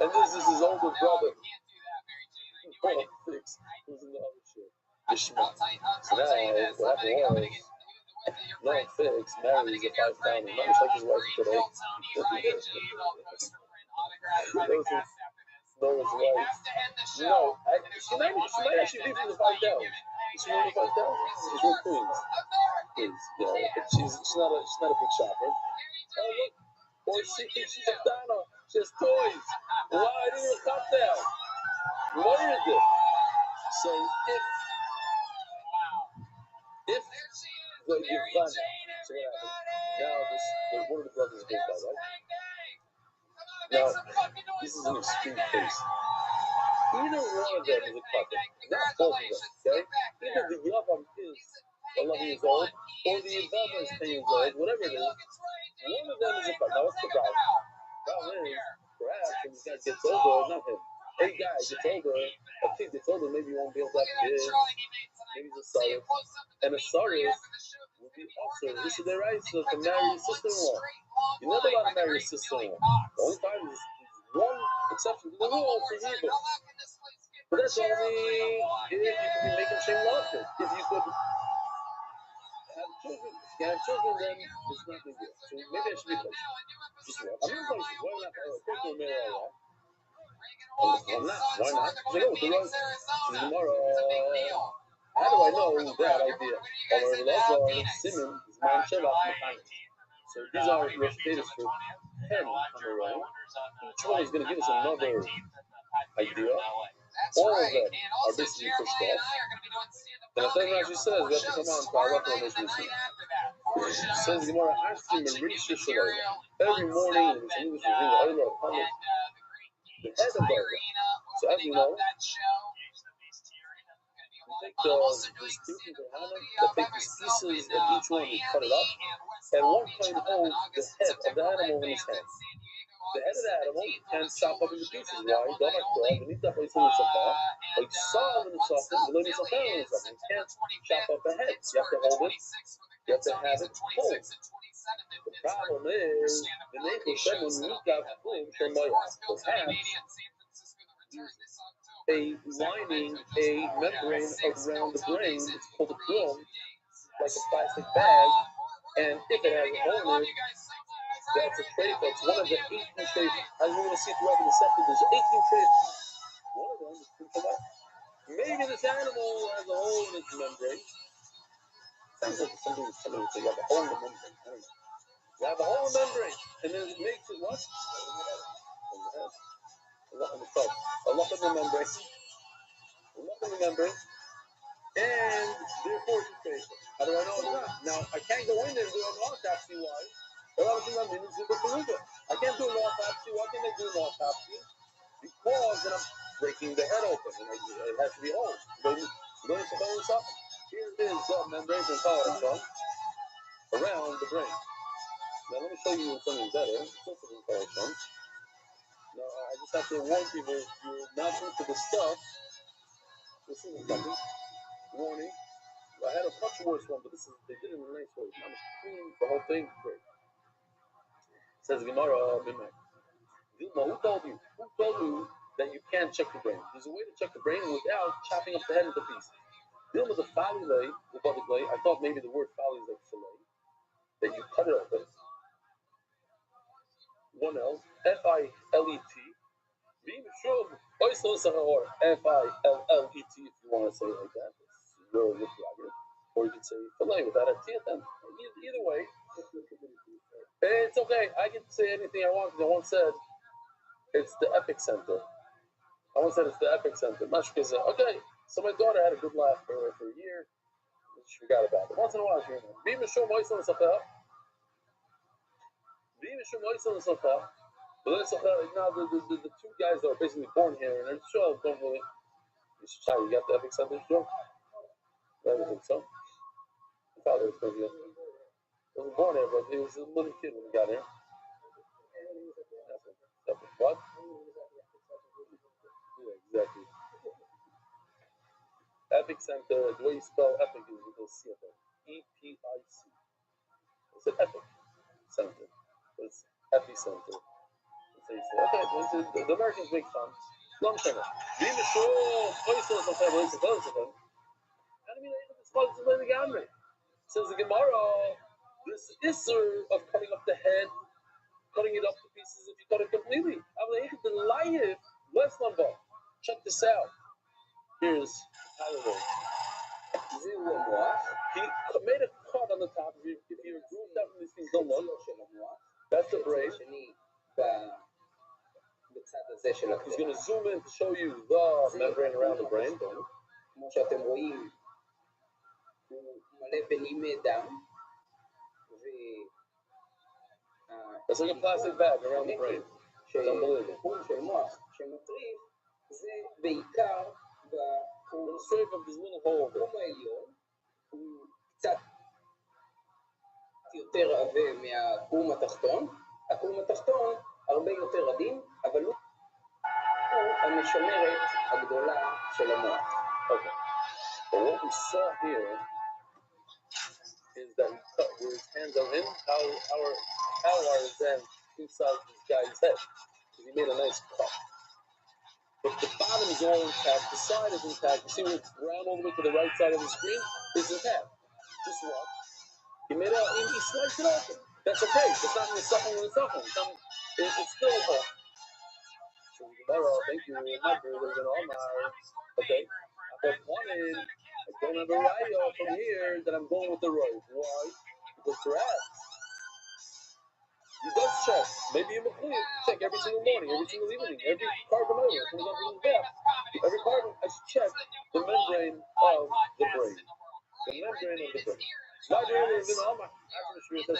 And this is his older brother. Paul Fix, who's in the other shit. Ishmael. So now, what happened was, Noah Fix marries a 5-pounder. Not just like his wife today. Noah's wife. No, she might actually be from the 5,000. Is she from the 5,000? She's from Queens. Yeah, but she's not a big shopper. Oh look, boy, she's a Donna. She has toys. Why didn't you cut that? What is it? So if what you've done, so what happened? Now one of the brothers goes by, right? Now this is an extreme case. Either one of them is a couple, not both of them. Okay? Either the Yavam is 11 years old, or the Yavama is 10 years old, whatever it is. One of them is a couple. Now what's the problem? The problem is told her, I think they told her maybe you won't be able to have kids. Maybe the Sarah. And a Sarah would be also, this is the right to marry your sister-in-law. You're never allowed to marry your sister-in-law. The only time is one exception to the rule for Hebrew. But that's only if you could be making shame laughter. If you could have children, if you have children, then it's not big deal. So maybe I should be patient. Just one. I'm not patient. Why not? Take one marry Allah. Why not? Why not? They go with the right. Tomorrow. How do I know that idea? Simon is man Shabbat Mechanic. So these are recitatives for 10 Amoraim. Each one is going to give us another idea. All of them are basically pushed off. And the thing Rashi says, we have to come on to our Rashi It says Gemara, Ashti Marisha Shalayla. Every morning, the English is reading the Ayla upon the head of the Ayla. So as you know, they take these pieces of each one and cut it up, and one kind holds the head of the animal in his hand. The head of the animal can chop up into pieces. Why? Don't have to. Beneath that place in the safar, like saw in the safar, below the safar in the safar. You can't chop up the head. You have to hold it. You have to have it whole. The problem is the neighbor said when you got boom, perhaps a lining, a membrane around the brain. It's called a film, like a plastic bag, and if it has a hole in it, that's a trait. That's one of the 18 traits. As we're going to see throughout the Sefer, there's 18 traits. One of them is Kuntala. Maybe this animal has a hole in its membrane. Sounds like somebody would say you have a hole in the membrane. I don't know. You have a hole in the membrane, and then it makes it what? A lump in the membrane. A lump in the membrane. And therefore it's a trait. How do I know it's not? Now, I can't go in there and do an autopsy. Why? I can't do an autopsy. Why can't I do an autopsy? Because then I'm breaking the head open, and it has to be whole. Here is the membrane and power around the brain. Now let me show you something better. Now I just have to warn people: you're not into the stuff. This is something. Warning. I had a much worse one, but they did it in a nice way. I'm clean the whole thing. Great. Says Gemara, Vilma, who told you? Who told you that you can't check the brain? There's a way to check the brain without chopping up the head into pieces. Vilma, the falilay, the body lay. I thought maybe the word fali is like fillet. That you cut it open. One L, F-I-L-E-T. Or F-I-L-L-E-T if you want to say it like that. It's your prerogative. Or you can say fillet without a T at them. Either way, it's okay. I can say anything I want because I once said it's the epic center. I once said it's the epic center. Mashka said, okay, so my daughter had a good laugh for a year. She forgot about it. Once in a while, she remembers. Now, the two guys that are basically born here, and they're sure don't really. You got the epic center show? I don't think so. My father was maybe wasn't born here, but he was a little kid when he got here. What? Yeah, exactly. Epic center, the way you spell epic is with a C at the E-P-I-C. It's an epic center. It's epicenter. Okay, the Americans make fun. Long term. Says the Gemara, this issur of cutting up the head, cutting it up to pieces if you cut it completely. Check this out. Here's Halloween. He made a cut on the top. If you remove that from these things, don't look. That's the brain. He's going to zoom in to show you the membrane around the brain. It's like a plastic bag around the brain. It's unbelievable. We'll straight up this little hole there. יותר עבה מהקום התחתון. הקום התחתון הרבה יותר עדין, אבל הוא המשמרת הגדולה של המוח. Okay. But what we saw here is that where his hands are in, how are his hands inside this guy's head? Because he made a nice cut. But the bottom is all intact, the side is intact. You see where it's round all the way to the right side of the screen? It's intact. Just what? He sliced it open. That's okay. It's not in the suffering. It's still okay. Thank you. Okay. But one is, I don't have a raya from here that I'm going with the road. Why? Because perhaps he does check. Maybe in McLean, check every single morning, every single evening, every carbon over comes up in his back. Every carbon, I check the membrane of the brain. The membrane of the brain. My brain is in all my another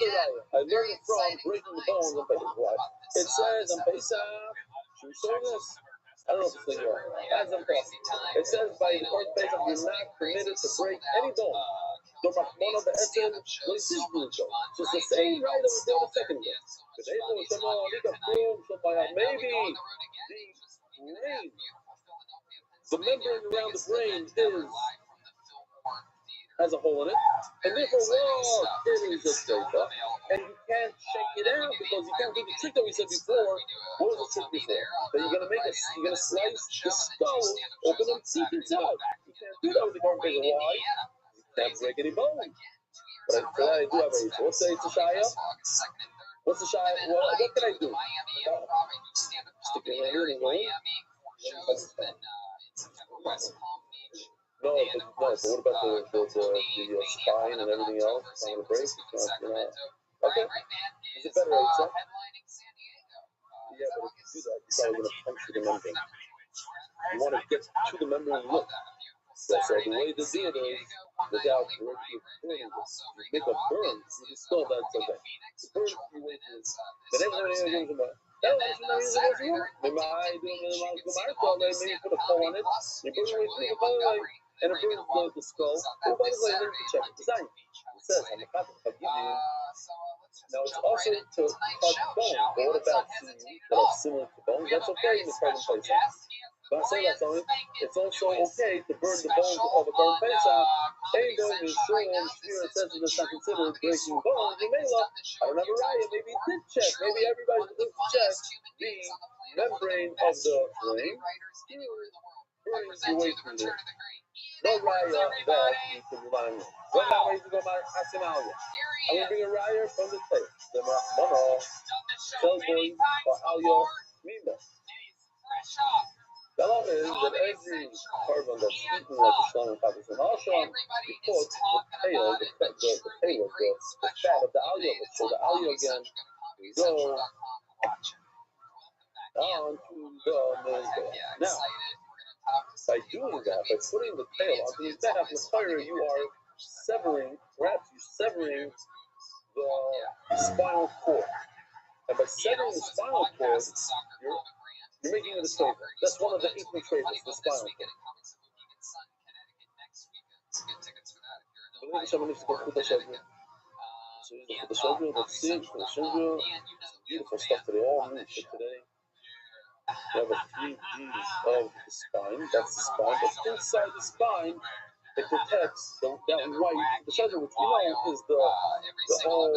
raya. I learned it from breaking the bones on Pesach. Why? It says on Pesach, should we show this? I don't know if it's legal. As I'm talking. It says by the first Pesach, you're not permitted to break any bone. So it's the same right that we did a second ago. Maybe the membrane around the brain has a hole in it, and therefore, it is just data, and you can't check it out because you can't do the trick that we said before. What was the trick before? That you're gonna slice the skull, open and peek inside. You can't do that with the carbon paper. Why? You can't break any bone. But for that, I do have a issue. What's the shaya? What's the shaya? Well, what can I do? Stick it in here and go in. No, but what about the spine and everything else? It's not going to break. It's not, okay. Is it better outside? Yeah, but if you do that, you're probably going to puncture the membrane. You want to get to the membrane and look. So the way to do it is without breaking the burn. You make a burn, you still that's okay. The burn, you wait for this. But everything is about. Maybe put a pole on it. You burn away through the pole away, and it burns the skull. Oh, by the way, let me check it. Design. It says on the copy, now it's also to cut bone. But what about seeds that are similar to bone? That's okay in the carbon Pesach. But I say that's only. It's also okay to burn the bones of a carbon Pesach. Ain't going to show on here it says it's not considered breaking bones. You may look. I don't have a riot. Maybe it did check. Maybe everybody did check the membrane of the brain. Burns your way through there. No riot that you can rely on. What now ways to go by Asimalia? I'm going to bring a riot from the tape. The Mono, Cellboy, or Alio, Mima. The law is that every carbon that's eaten like a strong carbon and also you put the tail, the fat of the alio, so the alio again go down to the membrane. Now, by doing that, by putting the tail onto the back of the fire, you are severing the spinal cord. And by severing the spinal cord, you're making it a stable. That's one of the 18 traits, the spinal cord. Beautiful stuff today, all new for today. We have a 3Ds of the spine. That's the spine. But inside the spine, it protects that white, the shoulder, which we know is the whole,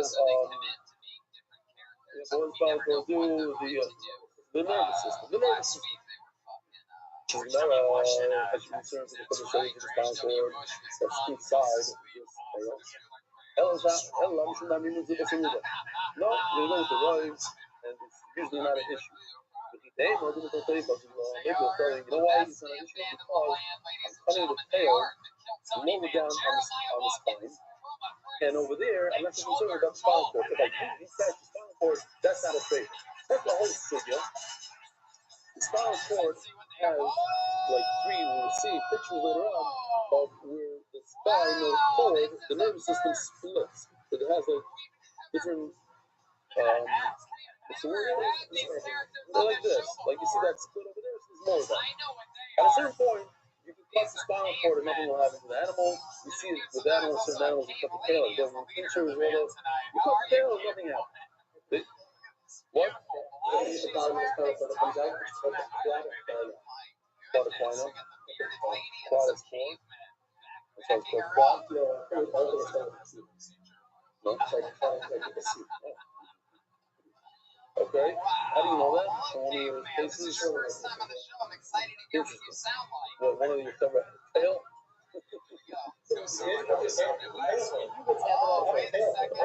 the nervous system. The nervous system. As you concern with the shoulder, the spinal cord, that's inside this tail. No, we go with the roids, and it's usually not an issue. Maybe we'll tell you, you know why it's not an issue? Because I'm cutting the tail lower down on the spine, and over there, I'm not so concerned about the spinal cord. If I do detach the spinal cord, that's not a trait. That's the whole sugya. The spinal cord has like three, we'll see pictures later on, of where the spinal cord, the nervous system splits. So it has like different, what's the word? Like this. Like you see that split over there, there's more of that. At a certain point, you can cut the spinal cord and nothing will happen to the animal. You see it with animals, certain animals, you cut the tail. You cut the tail and nothing happens. What? the bottom of the pedestal that comes out. It's called the quad equina. Quad is four. So it's called quad. No, it's like a seat. Okay. How do you know that? From one of your cases? First time on the show. I'm excited to hear what you sound like. What, one of your favorite tail? Oh, wait a second.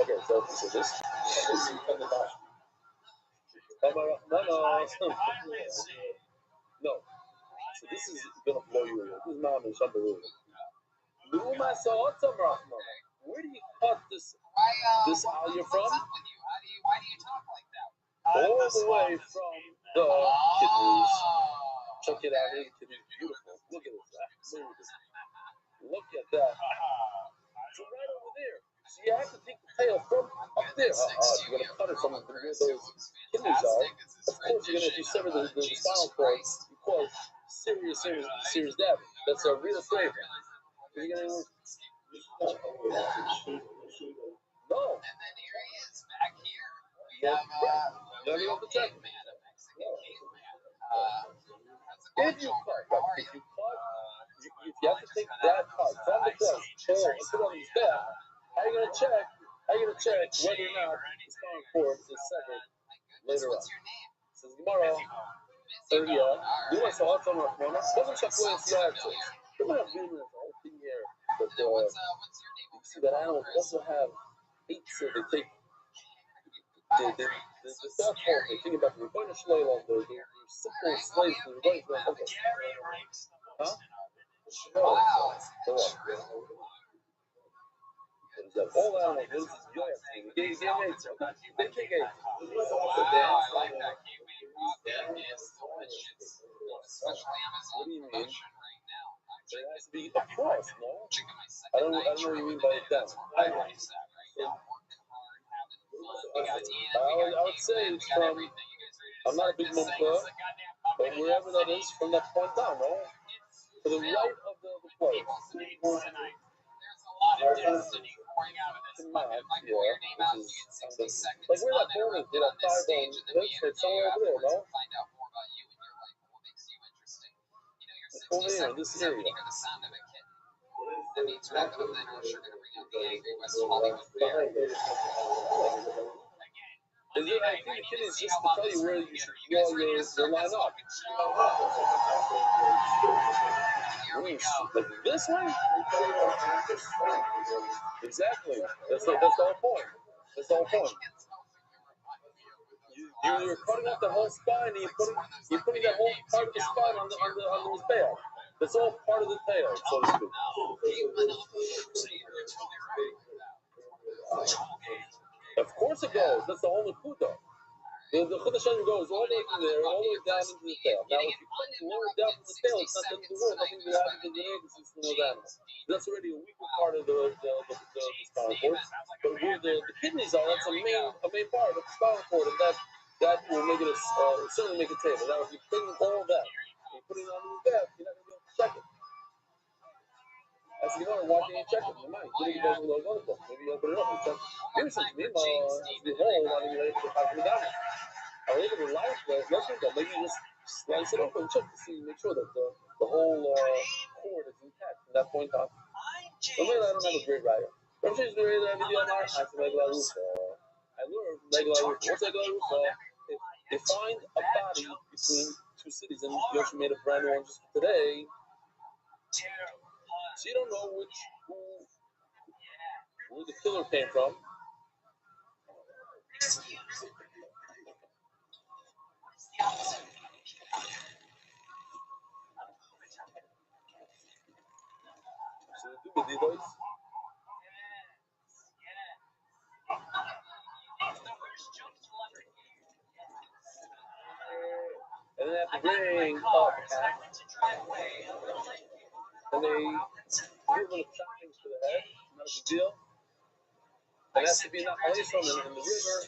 Okay, so this. No. So this is gonna blow you away. This mom is unbelievable. Where do you cut this algae from? What's up with you? Why do you talk like that? All the way from the kidneys. Check it out. The kidneys beautiful. Look at this. Look at that. So right over there. So you have to take the tail from up there. You're gonna cut it from where those kidneys are. Of course, you're gonna, if you sever the spinal cord, you cause serious damage. That's a real grave. You're gonna no. And then here he is back here. We have You have to check. caveman, a Mexican caveman. If you have to take that part from the place, and put on his back, how are you gonna check? Whether or not the spinal cord is severed later on? What's your name? Says Gemara. You want to watch on our corner? Doesn't check where it's the access. We're gonna have the whole thing here. But What's your name? you see that animals also have eight, so they take the South Pole, they think about the Rebbeinu Shleilam, they're simple slaves to the Rebbeinu Shleilam. Huh? Wow. All animals, this is your thing. They take AIDS. Wow, I like that caveman. It's delicious. Especially Amazon What do you mean? production right now. There has to be a cross, no? Drinking my I don't know what you mean by that. my life's at right now. Working hard, having fun. We got Ian, I would say it's from, I'm not a big mumka, but wherever that is, from that point down, no? To the right of the place. There's a lot of destiny pouring out of this. Like pull your name out, you get 60 seconds. Like where that corner is, where that on this thigh stage, bone and then we is, interview it's somewhere you over there, afterwards no? and find out more about you and your life and what makes you interesting. You know, your 60 Over here, seconds this is when area. you hear the sound of a kitten. That means Welcome to the Dinner is sure going to bring out the angry West Hollywood bear. I think the kid is just to tell you where you should draw your line up. Like this way? Exactly. That's the whole point. That's the whole point. You're cutting off the whole spine and you're putting that whole part of the spine on his tail. That's all part of the tail, so to speak. Of course it goes. That's the whole Nakuda. The Chudashim goes all the way from there, all the way down into the tail. Now, if you cut it lower down from the tail, it's not the end of the world. Nothing will happen to the nervous system of the animal. That's already a weaker part of the spinal cord. But where the kidneys are, that's a main part of the spinal cord, and that will make it certainly make a table. Now, if you're putting all that, and you're putting it on his back, you're not going to be able to check it. As you know, why can't you check it? You might. Maybe you guys will go to maybe you open it up and check. Maybe something to me, the hole, why don't you let it happen down? I was able to lie with nothing, but maybe just slice it open and check to see, make sure that the whole cord is intact from that point on. So maybe I don't have a great writer. I'm sure it's the radio video on I have regular roof. I learned regular roof. What's regular roof? They find a body between two cities, and Yoshi made a brand new one just for today. So you don't know where the killer came from. So they do with these. And then they have to bring up and they give little choppings to the head, not a big deal. It has to be not away from them in the river.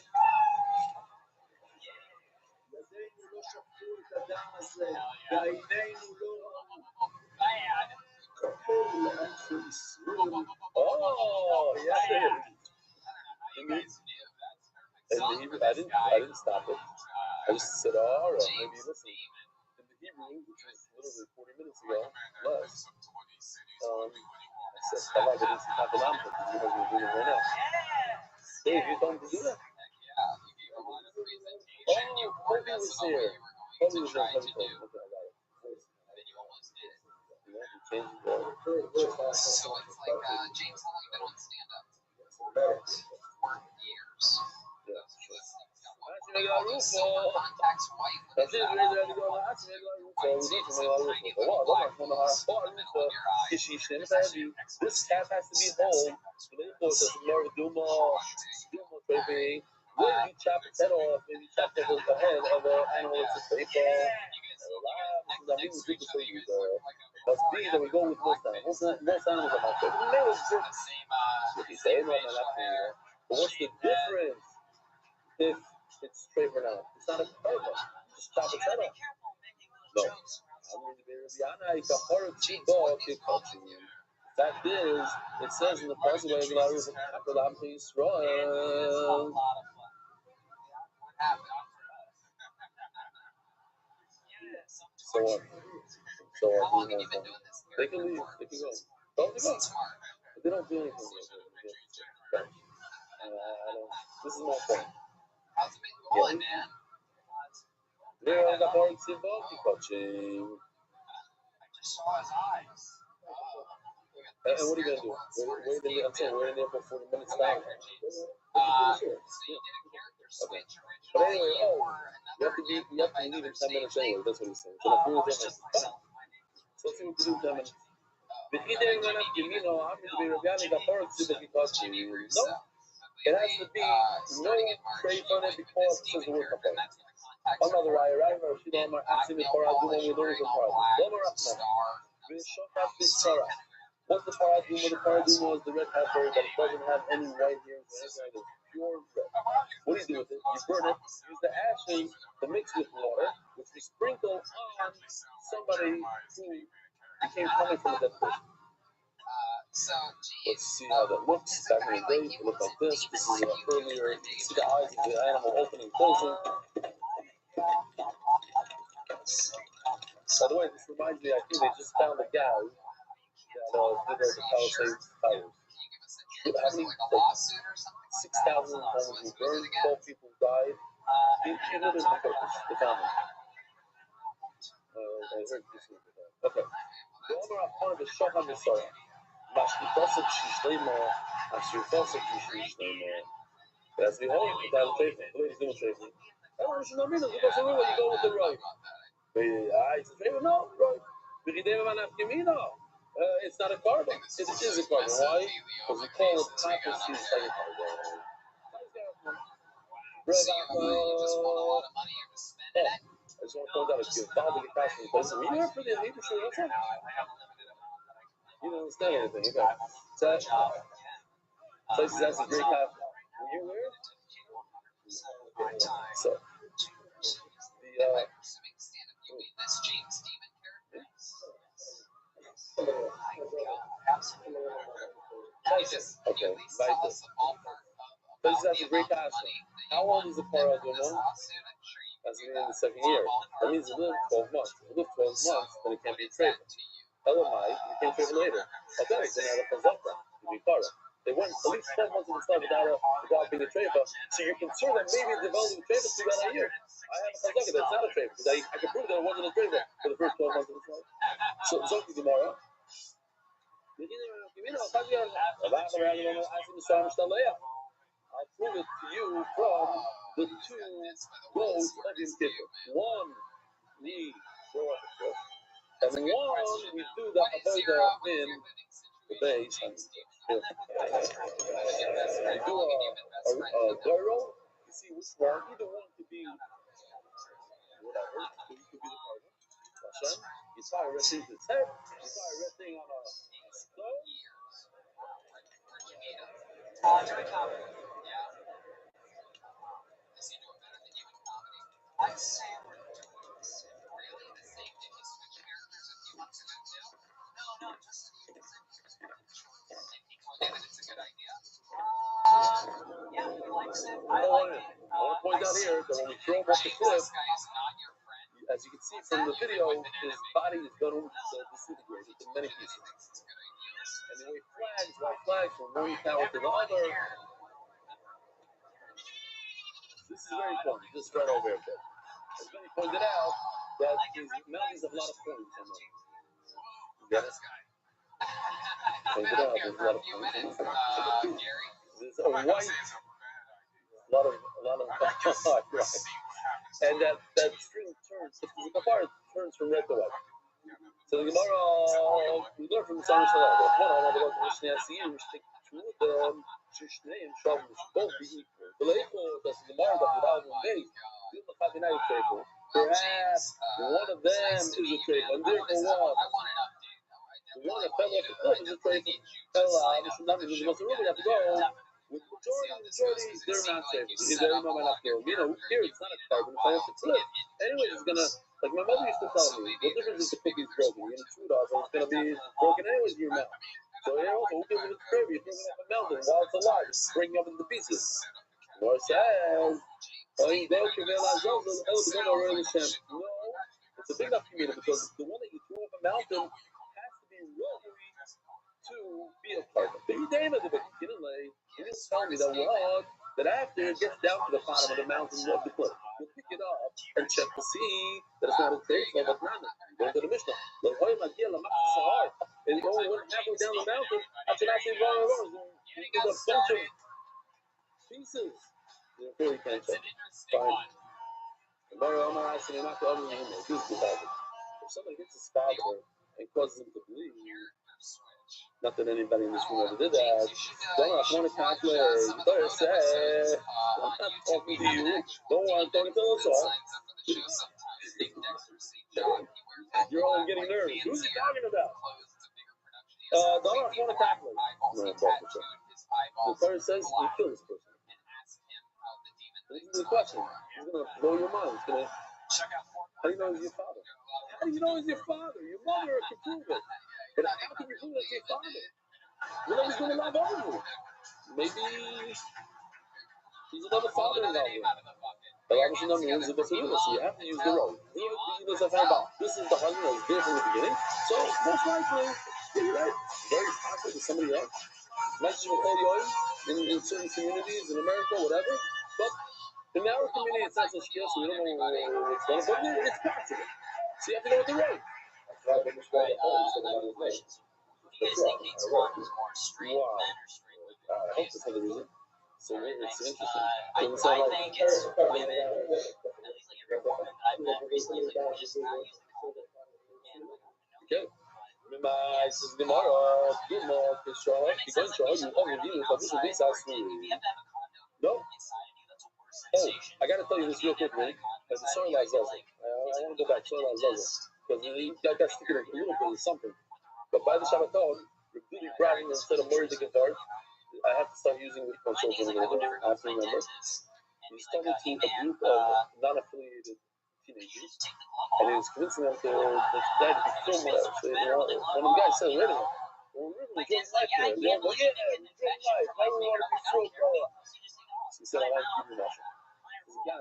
Oh, yeah. I didn't stop it. I just said, all right, maybe listen. In the Hebrew, which was literally 40 minutes ago, less. I said, "Come on, but it's not the lamp, because you know we're doing it right now." Dave, you told him to do that? Oh, Kobe was here. Kobe was there. Okay, I got it. Yeah, he changed it. So it's like James, how long you been on stand-up? 4 years. Yeah. So contacts white. What is that? This cat has to be whole. Where you chop its head off, maybe chop the head of an animal that's a baseball. Must be that we go with most animals. Most animals are not good. But what's the difference if it's straight or not? It's not a karma. Just chop its head off. No. Fact is, it says in the passage of Israel. So what? So How long have you been doing this? they can leave. They can go. Don't they go? But they don't do anything. This is my point. How's it been going, man? They're the parts of the I just saw his eyes. And what are you gonna do? I'm saying we're in there for 40 minutes now. So you did a character switch originally, You have to leave in 10 minutes anyway. That's what he's saying. So let's see what we do in 10 minutes. No, it has to be no trade on it because it says the word kapara. Another raya, right? Or she don't asking the paraduma with those of paraduma. What's the paraduma? The paraduma is the red pepper, but it doesn't have any white hairs or anything. It's pure red. What do you do with it? You burn it. Use the ashes to mix with water, which we sprinkle on somebody who became coming from a dead person. Let's see how that looks. Back in the day, it looked like this. This is earlier. You can see the eyes of the animal opening and closing. By the way, this reminds me, I think they just found a guy that did the Palisades fires. How many? 6,000 homes who burned, 12 people died. He did it on purpose, the family. I heard this week. Okay. The Omer Afon of the Shohan Messiah. Mashkifosek Shishlema, Ashifosek Shishlema. That's the whole without a trade. Ladies do a trade. I don't know, you go with the right. It's a trade, no, right. It's not a carbon. It is a carbon. Why? Because we call it copper seed like a carbon. I just want to point out if you're involved in the costume, but you hear for the Hebrew show, what's up? You don't understand anything. Okay. So that's a great costume. Were you aware? So, okay, right there. So that's a great costume. How old is the paraduma? That's in the second year. That means it lived 12 months. If it lived 12 months, then it can't be a trade. Elamai, you can't trade later. Okay, so now the Chazaka, to be para. They went at least 12 months in the start without being a trade. So you're concerned that maybe developing a trade through that year. I have a Chazaka that's not a trade, because I can prove that it wasn't a trade for the first 12 months of the start. So, Zoki Gemara. I'll prove it to you from the two rows of Yom Kippur. One, we throw off the foot, and one, we do the avodah in the base. And we do a girl. You see which one? Either one could be whatever. It could be the partner. Hashem. You tie a red thing to his head. You tie a red thing on a stone. I'd say we're doing the same. Really? The same? Did you switch characters a few months ago too? No, just point out here that when we throw him off the cliff, as you can see from the video, his body is going to disintegrate into many pieces. And they wave flags, white flags from one tower to the other. This is very important. This right over here. As Benny pointed out, that these mountains have a lot of points on them. You get it? Pointed out, there's a lot of points on them. There's a white, a lot of right. And that string turns, the kafar turns from red to white. So the Gemara, we learn from the Song of Shalom. Both be equal. The label does the Gemara that without one base, perhaps one of them is a trade, and therefore what? The one that fell off the cliff is a trade. We have to go. With majority, they're not safe. Here, it's not a carbon. If I have to cliff, anyway, it's gonna. Like my mother used to tell me, what difference is the cookie broken? You're gonna chew it off, and it's gonna be broken anyways in your mouth. So here also, who gives it a gravy? You're throwing it off a mountain while it's alive, it's breaking up into pieces. Nor says, no, it's a big enough community because the one that you throw off a mountain has to be rotary to be a partner. But you didn't tell me that after it gets down to the bottom of the mountain of the cliff, you pick it up and check to see that it's not a safe or a planet. You go to the Mishnah. And you only went halfway down the mountain. After that, you did a bunch of pieces. Therefore, you can't check. Fine. If somebody hits his father and causes him to bleed, not that anybody in this room ever did that. Don't want to calculate. Don't say, I'm not talking to you. Don't want to talk to us all. You're all getting nervous. Who's he talking about? Don't want to calculate. No, the Torah says you kill this person. This is the question. It's going to blow your mind. It's going to. How do you know he's your father? How do you know he's your father? Your mother can prove it. But how can you prove it's your father? You know he's going to love over you. Maybe he's another father-in-law. So you have to use the road. This is the husband that was there from the beginning. So most likely, you're right. Very possible to somebody else. Like you in certain communities in America, whatever. But in our community, it's not so scarce, so we don't know what's going on. But it's possible. So you have to go with the road. I think it's one is more straight men or straight women. I hope that's not the reason. So it's interesting. I think it's women, at least like every woman that I've met recently, like we just not use the condom. Okay. Mas Gemara, Gilmore, Kishor, Kigoncho, you already knew that this would be Sasui. No? Oh, I gotta tell you this real quick, man. As a soil Zaza. I want to go back, soil Zaza. Because I got sticking a little bit of something. But by the Shabbaton, really bragging instead of Mori the Gavard, I have to start using with my children again. I have to remember. He's talking to a group of non-affiliated teenagers, and he was convincing them to that be so much. One of the guys said, wait a minute. Well, we're living a great life here. They're like, yeah, great life. Why do we want to be so grown up? So he said, I want to give you nothing. This guy,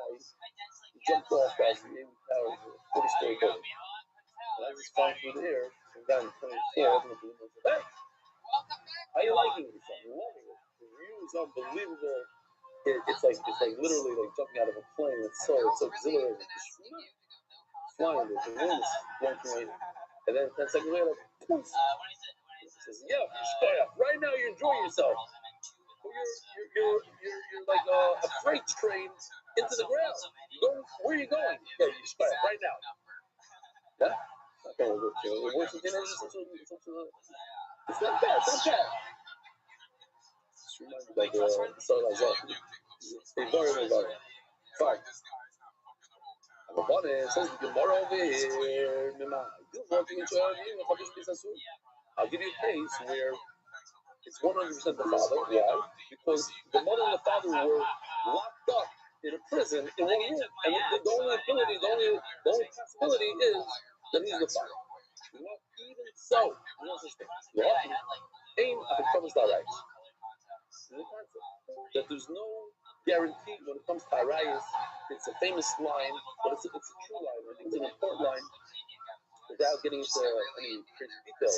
he jumped off as the 40-story building. And I was flying through the air, and down the 24th, and the said, hey, how you liking this? I'm loving it. The view is unbelievable. It's like literally like jumping out of a plane. It's so exhilarating. Flying, the wind is blowing away. And then 10 seconds later, poof. Says, yeah, right now you're enjoying yourself. You're like a freight train into the ground. Where are you going? Yeah, you just right now. Yeah? Okay, it works with teenagers. It's not bad. It's not bad. It's reminds me like sorry, like that. It's very fine. I'm about it. Says the Gemara over here. I'll give you a case where it's 100% the father. Why? Because the mother and the father were locked up in a prison in one room, and the only ability, the only possibility is that he's the father. Even so, aim at the promised rights. That there's no guaranteed when it comes to Arayas, it's a famous line, but it's a true line. I think it's an important line without getting into any crazy detail.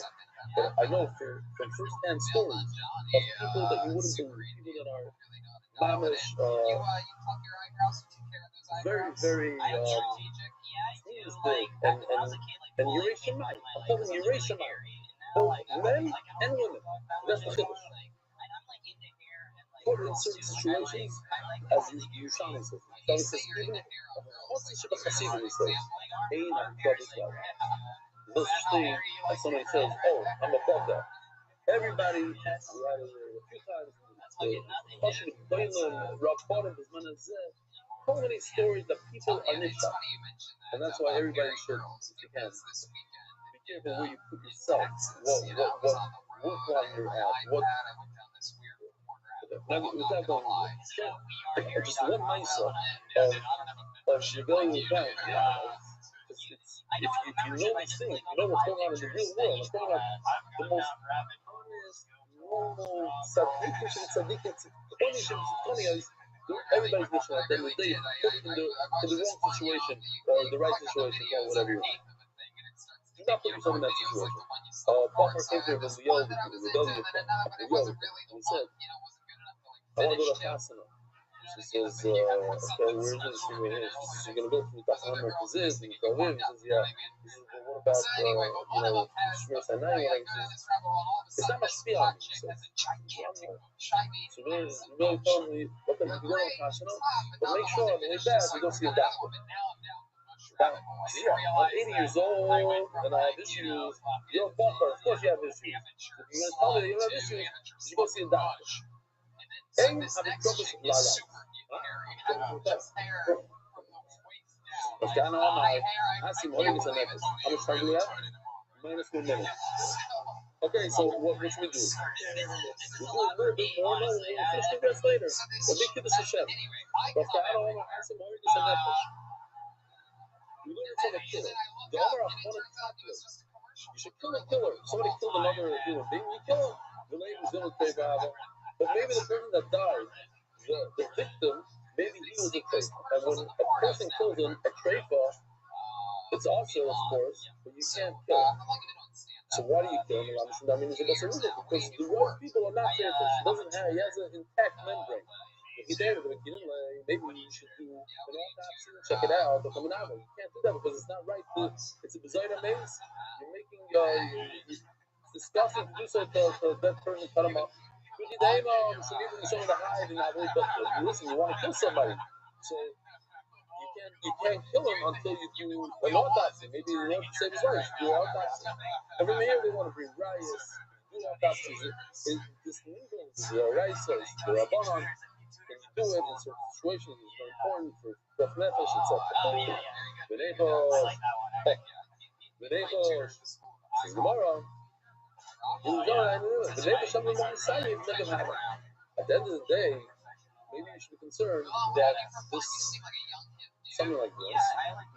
But I know from first-hand stories of people that you wouldn't believe, people that are mamish, very, very and Yerei Shamayim. I'm talking Yerei Shamayim. Both men and women. That's the chiddush. Put in certain situations, as Yushani says. Yushani says, even what's the Shabbat Hasidim he says? Ein HaKadosh Baruch. This thing, as somebody says, oh, I'm above that. Everybody, we had a few times, Choshen Beilim, Rabbanim, Bizman Hazeh, so many stories that people are nishta. And that's why everybody should, if you can, be careful where you put yourself, what line you're at, what. Now, without going just one mindset of rebellion back. If you know these things, you know what's going on in the real world. What's going on, the most honest, normal, everybody's mission at the end of the day, put in the wrong situation or the right situation or whatever you want. Do not put yourself in that situation. Bachar came to him and yelled at the rebellion. He said, I want to go to Hasana. She says, okay, where is this? She says, you're going to go to Tachana Merkazis, and you go in. He says, yeah. He says, well, what about, Shmir Sinai? It's not much fear on me. She says, so really told me, okay, you go to Hasana, but make sure on the way back, you go see a doctor. Yeah, I'm 80 years old, and I have issues. You're a buffer, of course you have issues. If you're going to tell me that you have issues, you should go see a doctor. And I'm in trouble with Lala. Okay, I know I see more than a necklace. How much time do we have? Minus 1 minute. Okay, so what should we do? We'll do a little bit more. No, we'll finish the rest later. We'll make it a Hashem. Okay, I don't want to ask him more than a necklace. You learn from a killer. The other you should kill a killer. Somebody killed another human being. You kill him. The name is going to say but maybe the person that died, the victim, maybe he was a treifa. And when a person kills a treifa, it's also, of course, but you can't kill him. So why do you kill him? I mean, because the right people are not treifas. He has an intact membrane. Maybe you should do an autopsy, check it out, or come out. You can't do that because it's not right. It's a bizarre maze. You're making, it's disgusting to do so to that person, cut him up. Listen, you want to kill somebody, so you can't kill him until you do an autopsy. Maybe you want to save his life. Do an autopsy. Every year they want to bring riots, do autopsies. This influence is the rights, the rabbanon. When you do it in certain situations, it's very important for Beth Nefesh, etc. Says Gemara. At the end of the day, maybe you should be concerned that this, something like this,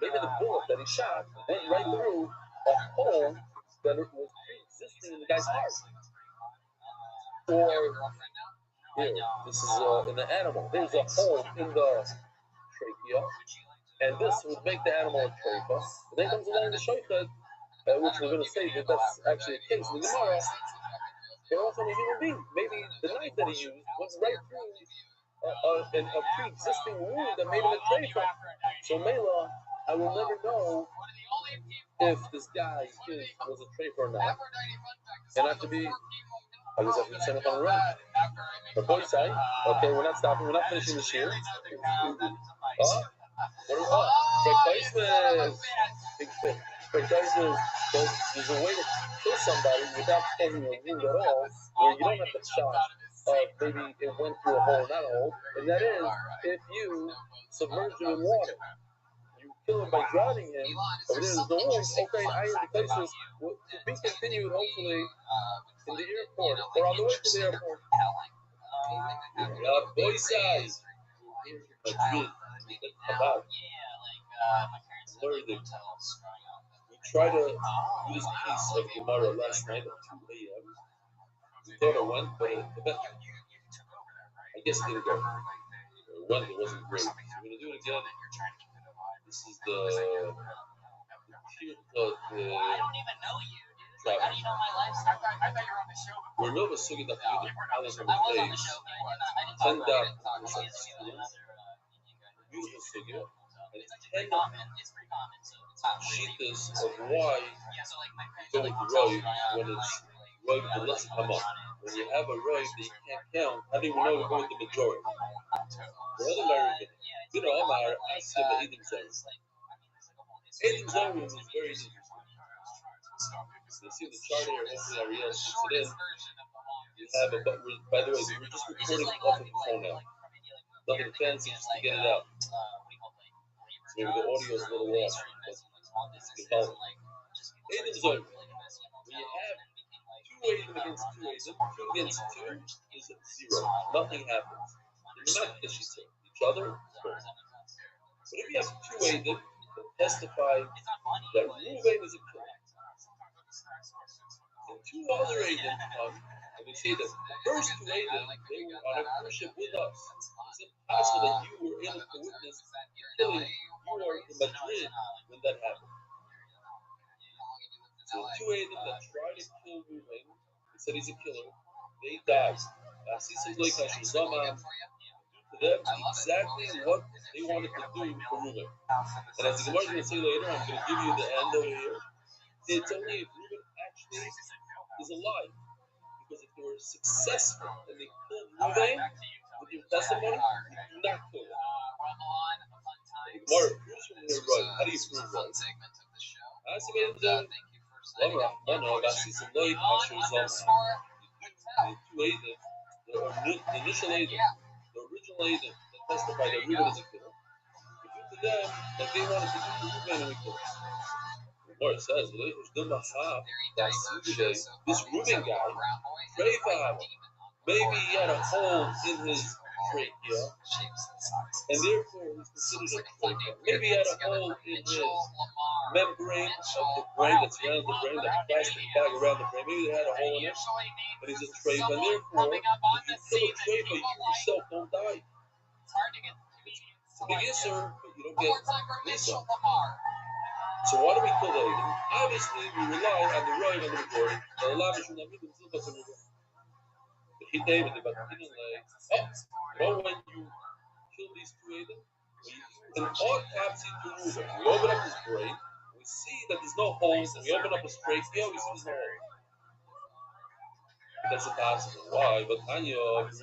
maybe the bullet that he shot went right through a hole that was pre-existing in the guy's heart. Or, here, this is in the animal. There's a hole in the trachea, and this would make the animal a treifa. And then comes along the shaykhad, which we're going to say that that's actually a case in the Gemara. But also in a human being. Maybe the knife that he used went right through a pre-existing wound that made him a treifa. So Mela, I will never know if this guy was a treifa or not. And I have to be, I guess I have to send it on the run. But boy say, okay, we're not stopping, we're not finishing this year. Replacement. There's a way to kill somebody without causing a wound at all, where you don't have to shot. Maybe it went through a hole, not a hole, and that is if you submerge him in water. You kill him by drowning him, but there's no wound. Okay, I in the places will be continued hopefully in the airport or on the way to the airport. Boy size. About learning. We tried to do this piece of Gemara last night at 2 a.m. We thought it went, but I guess it didn't go. Wednesday wasn't great. So we're gonna do it again. This is the I don't even know you, dude. Like, how do you know my lifestyle? I thought you were on the show before. we're not sugi that I was on the show, but I didn't talk about it. Beautiful sugi. And it's It's pretty common. It's pretty common. So it's not really. Shitas of why Yeah, so like my parents go are with like Roy when it's Roy that doesn't come up. When you have a Roy that you can't count, how do you know we're going to the majority? For other Larry, you know, I'm out. I see the Edim Zone. Edim Zone is very interesting. You see the chart here, hopefully Ariel puts it in. You have a, but by the way, we're just recording off of the phone now. Nothing fancy, just to get it out. So maybe the audio is a little off, but you can follow. Edim Zone. When you have 2 Edim against 2 Edim, 2 against 2 is 0. Nothing happens. They're not the Shita. Each other, cool. But if you have 2 Edim that testify that Reuven is a killer, and 2 other Edim come, and we say that the first 2 Edim, they were on a cruise ship with us. It's impossible that you were able to witness the killing. You were in Madrid when that happened. So 2 Edim that tried to kill Reuven, they said he's a killer, they died. To them, exactly what they wanted to do for Reuven. And as the Gemara is going to say later, I'm going to give you the end over here. It's only if Reuven actually is alive. Because if they were successful and they killed Reuven with your testimony, you do not kill him. The Gemara proves from here, right? How do you prove right? I see made the initial Adam, the original Adam that testified that Reuben is a killer. We do to them like they wanted to do to Reuben and we killed him. The Gemara says, this Reuben guy, maybe he had a hole in his trachea, and therefore he's considered a trachea. Maybe he had a hole in his membrane of the brain that surrounds the brain, that plastic bag around the brain. Maybe they had a hole in it, and he's a trachea. And therefore, if you kill a trachea, you yourself don't die. It's a big issue, but you don't get Lisa. So why do we kill the Adam? Obviously, we rely on the right and the majority. The Allah is not even still but the he David, but he didn't like, oh, when you kill these 2 Adam, we do an autopsy to Reuben. We open up his brain, we see that there's no holes, and we open up his trachea, we see there's no holes. That's impossible. Why? But Tanya, if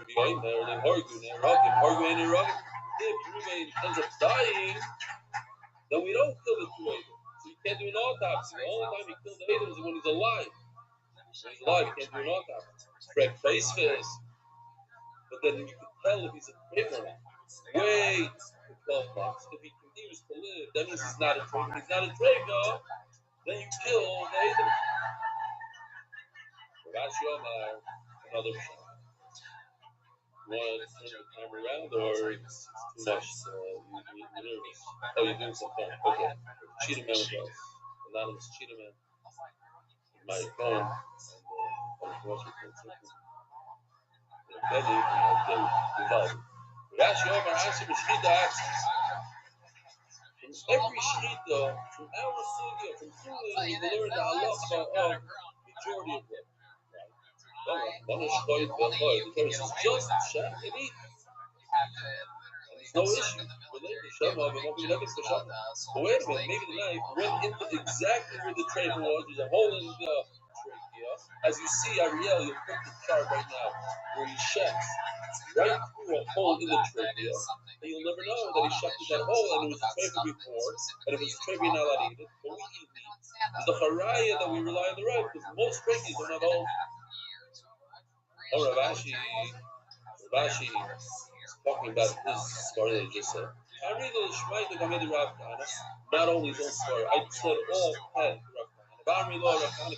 Reuben ends up dying, then we don't kill the 2 Adam. So you can't do an autopsy. The only time you kill the Adam is when he's alive. When he's alive, you can't do an autopsy. Fred face face. But then you can tell if he's a traitor or not. Wait for 12 months. If he continues to live, that means he's not a traitor. If he's not a traitor, then you kill the Adam. Rashi Omar, another shot. You want to turn the camera around, or it's too much? You're nervous. Oh, you're doing something. Okay. Cheetah Man with us. Anonymous Cheetah Man. My phone. And Rashi Omar, Rashi Meshchita asks, from every shchita, from our sugya, from Sulam, we learn the halacha of majority of them. The Torah says just shach and eat. There's no issue. But wait a minute, maybe the knife went into exactly where the trachea was. There's a hole in the trachea. As you see, Ariel, you'll put the chart right now where he checks right through a hole in the trachea. And you'll never know that he checked that hole and it was a trachea before. And if it's trachea, not allowed to eat it. But we eat meat. It's the haraya that we rely on the right, because most tracheas don't have holes. Oh, Ravashi is talking about his story that he just said. Not only his own story, I said all 10 Rav Kahana.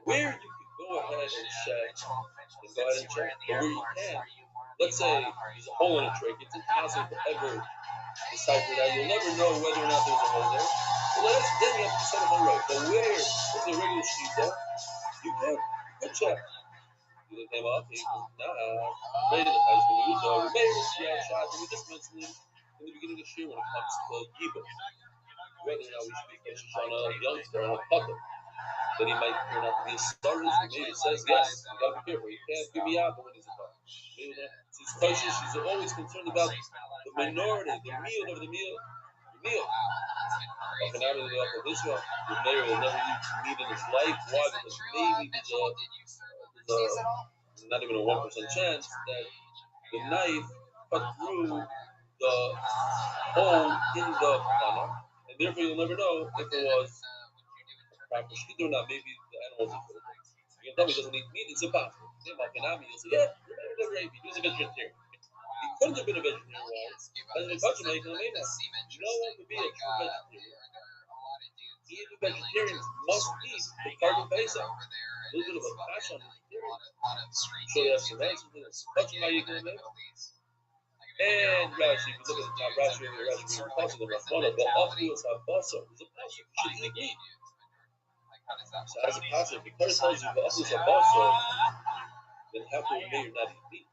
Where you could go ahead and check, but where you can't, let's say there's a hole in a trick, it's impossible to ever decipher that. You'll never know whether or not there's a hole there. So then you have to set up on right. But where is the regular shita? You could check. You look him up, he goes, nah, made it as we use we made it, yeah, shot, and we just mentioned it in the beginning of the year when it comes to Yiba. Whether or not we should be cautious on a youngster on a putter. That he might turn out to be a star. Maybe it says yes. You gotta be careful. You can't give me out when he's a putter. She's cautious. She's always concerned about the minority, the meal of the meal. The meal. Of an out of Israel, the mayor will never meet in his life. Why? Because maybe there's not even a 1% chance that the knife cut through the hole in the funnel, and therefore you'll never know if it was proper shit or not. Maybe the animal's a food. You can tell me he doesn't eat meat, it's impossible. You'll say, yeah, you're never ate meat. He was a vegetarian. He couldn't have been a vegetarian. Why? As a culture, no one could be a true vegetarian. Even vegetarians must eat the carbon base up. A little bit of a patch on vegetarian. I'm sure they have some answers to this. Culture, how you going to make and Rashi, if you look at the top, Rashi talks to the Rahmana, but afterwards have basar. There's a pasuk. You should eat meat. So as a pasuk, because it tells you the afterwards have basar, then how can you may not eat meat?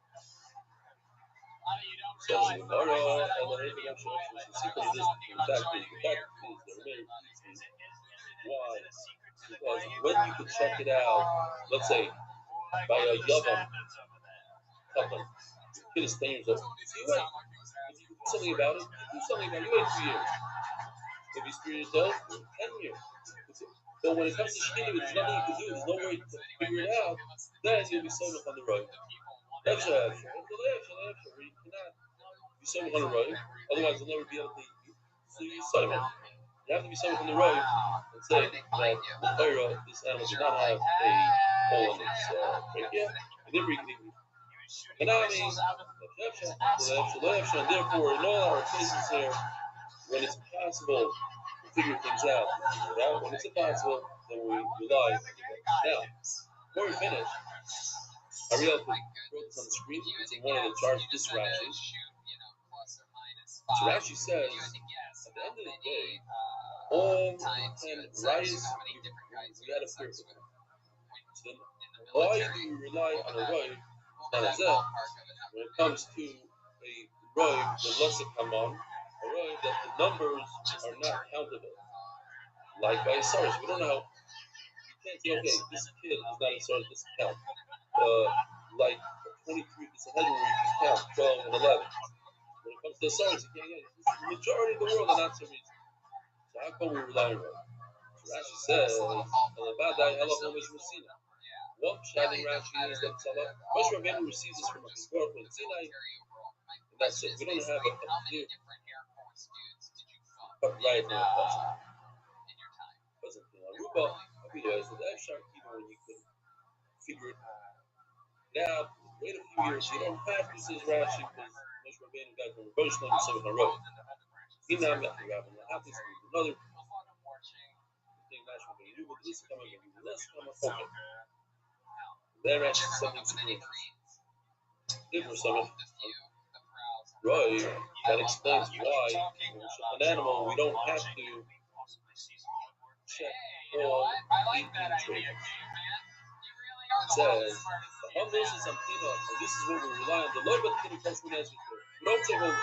So the Gemara and the Rebbe actually secret is in fact the fact is the Rebbe eats meat. Why? Because when you can check it out, let's say by a yavam couple, the kid is 10 years old. If you wait, if you can do something about it, you do something about it. You wait 2 years. If he's 3 years old, 10 years. But when it comes to shkina, there's nothing you can do. There's no way to figure it out. Then you'll be sold on the road. You cannot be sold on the road. Otherwise, you'll never be able to eat. So you sold it. You have to be sold on the road and say that the Torah, this animal did not have a hole in its trachea, and therefore you can eat meat. And therefore, in all our cases here, when it's possible to figure things out, when it's impossible, then we rely. Now, before we finish, Ariel wrote this on the screen. It's in one of the charts. This Rashi. So Rashi says, at the end of the day, all can rise. We had a fear. So then, why do you rely on a roiv? When it comes to a roiv, the lesser kamon, a roiv that the numbers are not countable, like by a source. We don't know. You can't say, okay, this kid is not a source. This count. Like 23 is a header where you can count 12 and 11. When it comes to the source, you can't get it. The majority of the world are not so reason. So how come we rely on roiv? So Rashi says, what Shadi Rashi is that Moshe Rabbeinu receives this from a historical in Sinai, and that's it. We don't have a clear cut right now. Wasn't Aruba, otherwise with that shark, even when you could figure it out, wait a few years, you don't have to, says Rashi, because Moshe Rabbeinu got from Rabbi Rothschild and some of the road. He now met the rabbi, and happens to be another thing Moshe Rabbeinu do, but this coming and this coming, okay. Then Rashi says something super interesting. If for some Roy, that explains why when we ship an animal, we don't have to check all 18 traits. It says, and this is what we rely on. The Lord but the comes from answer to. We don't check all 18.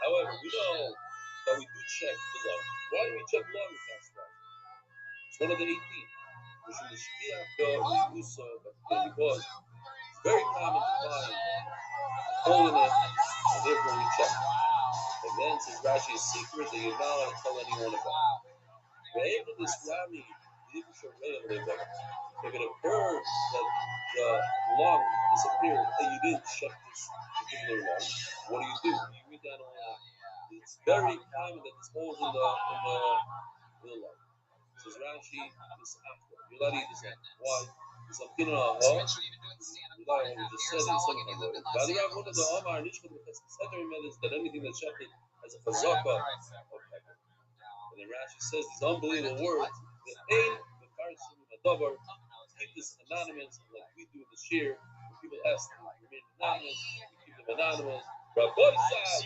However, we know that we do check the law. Why do we check the law in God's life? It's one of the 18. Because it's very common to find hole in it, and therefore we check. And then says Rashi, a secret that you're not allowed to tell anyone about. If this Rami, if it occurs that the lung disappeared and you didn't check this particular lung, what do? You read that on. It's very common that this holes in the lung. Says Rashi, this after. You're allowed to eat this after. Why? Because I'm getting a rely on what we just said in some kind of way. But the one of the Omar and Ishmael is that anything that's shafted has a chazaka of heaven. And then Rashi says these unbelievable words, the ain, the farsim, the davar, keep this anonymous, like we do in the shir, People ask them, remain anonymous, we keep them anonymous. Rabbi Rothschild,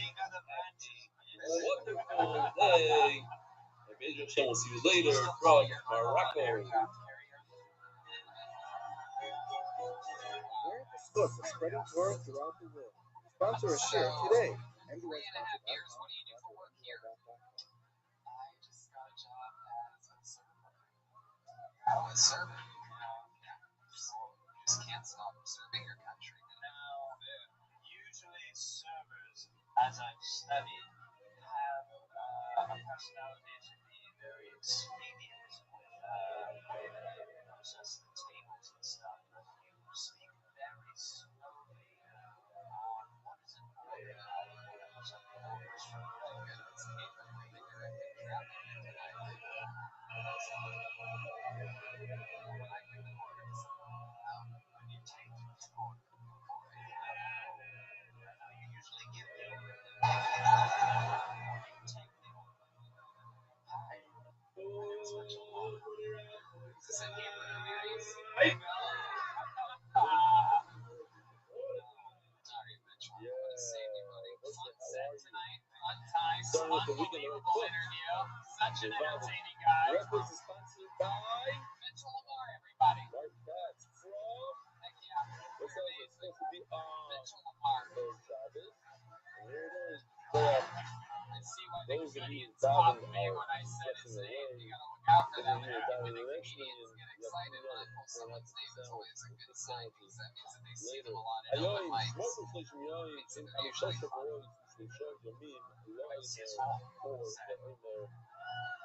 wonderful day. And Major Hashem will see you later from Morocco. America's Sports is spreading Torah throughout the world. Sponsor a share today. MBY 3.5 years. What do you do for work here? I just got a job as a server. Oh, a server? So you just can't stop serving your country. Now, usually servers, as I've studied, have a personality to be very expedient with process the tables and stuff. You speak very slowly on what is important. Something over from like it's capable that you're traveling into like when I give an order to someone, when you take the order before they have you usually give the order. You take the order. Hi. That's what you want. Is this a Hebrew series? Sorry, Mitch. I want to save you money. Fun set tonight. Fun times. Unbelievable interview. Such an entertaining guy. The rest is sponsored by Mitchell Lamar, everybody. Mark Katz from. Heck yeah. What's that? It's supposed to be Mitchell Lamar. Shabbos. And here it is. I see why they Those of said you it's off diving me out, when I said his stepping name. away, You gotta look out for those that. of you diving When the directly comedians and get you have excited to when I pull someone's name, it's always a good sign because that means that they see them a lot in open היום, mics. שמות ושלישים יום, עם חמישה שבועות, שלושה ימים, לא היינו for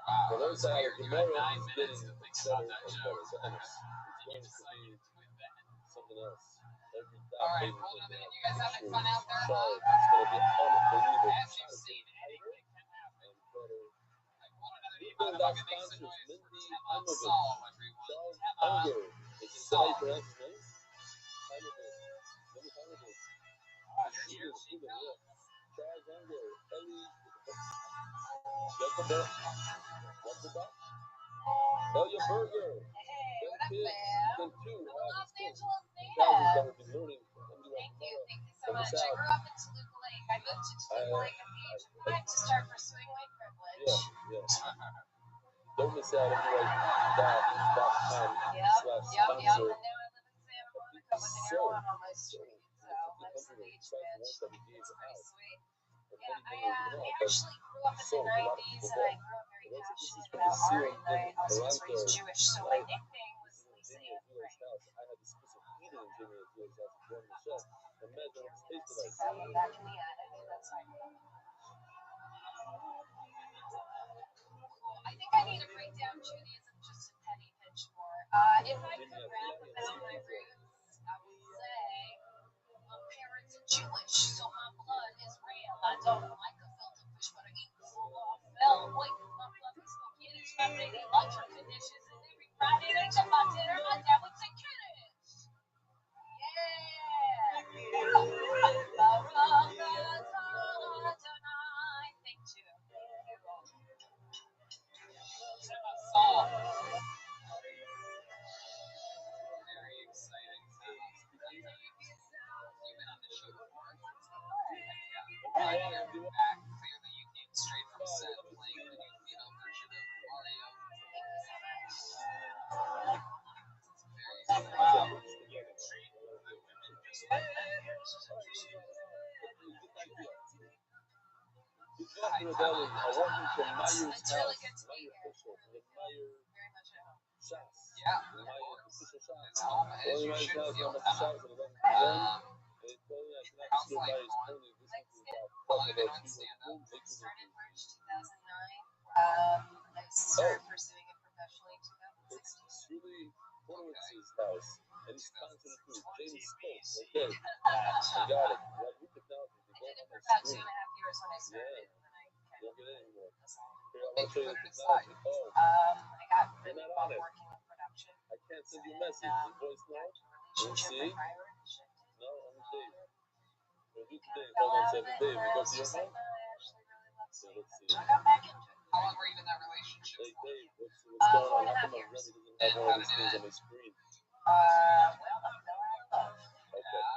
Wow, the Lord so said, you got 9 tomorrow is minutes getting to think better about that and joke. better. And You it's going to decided be to invent. something else. Every Alright, day, hold it a minute. You guys having fun out there? Charlotte, it's going to be unbelievable. As you've seen, anything can happen. And better. Like one another name People out of that fucking makes a sponsors noise for Mindy Tema Imovich, Saul, everyone. Charles Tema Unger. Is it Saul. how you pronounce his name? Imovich. Let me find it. Here she comes. Charles Unger, Ellie, Jacob, Elia Berger, Hey, what up, Kids, man? then two, I love Angela's thousands that data. will be learning from Thank you so Check much. this I out. grew up in Toluca Lake. I moved to Toluca Lake at the age of 5 to start pursuing white privilege. Yeah. Don't miss out on right.com/sponsor. Yep. And now I live in Santa Monica with an airline on my street. So life's a beach, bitch. It's pretty sweet. Yeah, I actually grew up in the 90s and I grew up very passionate about art, and I also was raised Jewish, so my nickname was Lisa Ann Frank. I had this piece of eating in Jimmy as well as Jordan Michelle. Imagine what it tasted like. So back in the attic, that's fine. Cool. I think I need to break down Judaism just a penny pinch more. If I could rap about my roots, I would say my parents are Jewish, so my blood is real. I don't like a filter fish, but I eat falafel. Boy, my blood is so Yiddish. My baby loves her conditions, and every Friday they check my dinner. My dad would say Kiddish. Yeah. Thank you. Saul. Very exciting. You've been on the show before. Yeah. Back. Clearly, you came straight from set playing the new female version of Mario. Thank you so much. It's very exciting. Wow. You can treat the women just like men. This is interesting. After the belly, I walked into Meyer's It's really house. good to be Meyer here. Fisher, from the Meyer Very much at home. Shas. Yeah, The of Meyer course. official Shas. It's home as Only you Meyer's should house, feel. not the Shas, and it wasn't for them. And they told me I should not steal Meyer's currently listening to about How long have you been about doing stand-up? Started March 2009. I started pursuing it professionally in 2016. It's really Horowitz's house, and he's sponsored too. James Spoke. Okay, I got it. You have new technology. I did it for about 2.5 years when I started, and then I You don't get it anymore. Here, I They want to show you put the it aside. technology. Oh, I got you're really not well on it. working in production. I can't send you a message. Your voice now? You see? No, only Dave. We'll do today. Hold on a second. Dave, you go to your phone? Yeah, let's see. I got back into it. How long were you in that relationship? Hey, Dave, what's going on? How come 4.5 Remy years. doesn't have one of these things on his screen? Well, I'm still out of love. Okay.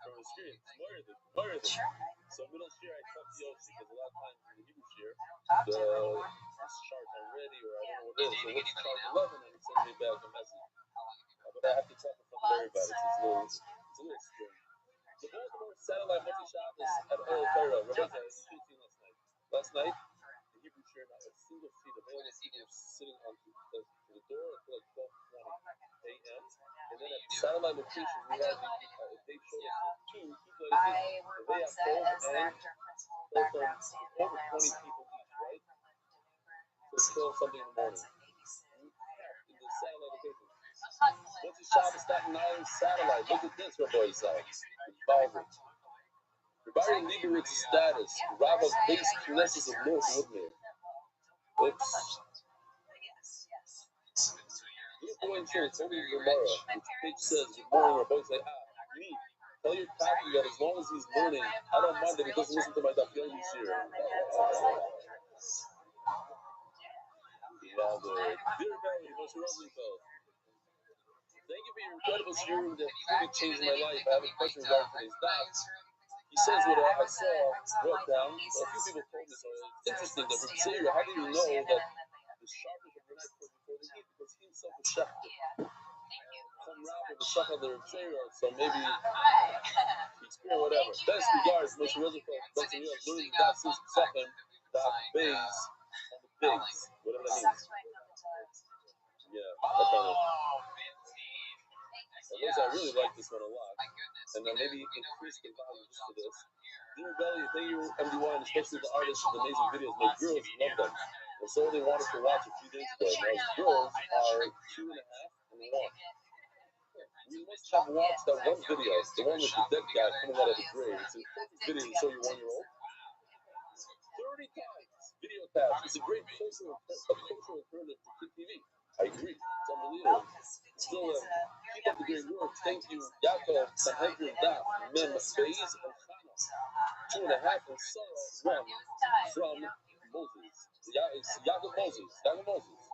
From experience, more than. So middle share, I talk to Yoshi because a lot of times in the Hebrew share, the chart are ready or I don't know what it is. So what's chart 11? And he sends me back a message. But I have to talk in front of everybody. So it's a little strange. The Baltimore satellite multi-Shabbos at Oil Cairo. Rebecca, you should have seen last night. The Hebrew share, not a single seat available. People were sitting on the door until like 12:20 a.m. And then at the satellite location, we had they showed us two places. They have Cove and over 20 people each, right? So it's 12 something in the morning. In the satellite location. What's the Shabbos Staten Island satellite? Look at this, Rabbi Rothschild. Rabbi Lieberwitz's status. Rabbi base Knesset of North Woodmere. Oops. Look the way it says, only Gemara, which page says, good morning, Rabbi Rothschild. Me. Tell your Taki that as long as he's learning, I don't mind that he doesn't listen to my Daf Yomi shir. Dear Valley, Moshe Rosenfeld. Thank you for your incredible serum that truly changed my life. I have a question regarding today's Daf. He says what I saw wrote down. A few people told me so. It's interesting that from Seir, how do you know that the sharpness of your knife was before the heat? Because he himself was shafted. Some rabbi was shafted the Seir, so maybe he experienced whatever. Best regards, Moshe Rosenfeld, Dr. Neil, learning Daf since Psachim, Daf Beis, on the pigs, whatever that means. Yeah, that kind of. At least I really like this one a lot. And then maybe increase the value just for this. Dear Belly, thank you, MD1, especially the artists with amazing videos. My girls love them. And so they wanted to watch a few days ago. Now, girls are 2.5 and 1. You must have watched that one video, the one with the dead guy coming out of the grave. It's a video to show your 1-year-old. 30 times video tabs. It's a great cultural alternative to Kid TV. I agree. It's unbelievable. Still, keep up the great work. Thank you, Yaakov, Sanhedrin, Daf, Mem, Beis, and Chana. 2.5 and Sarah, Rem, from Moses. Yaakov Moses. Yaakov Moses.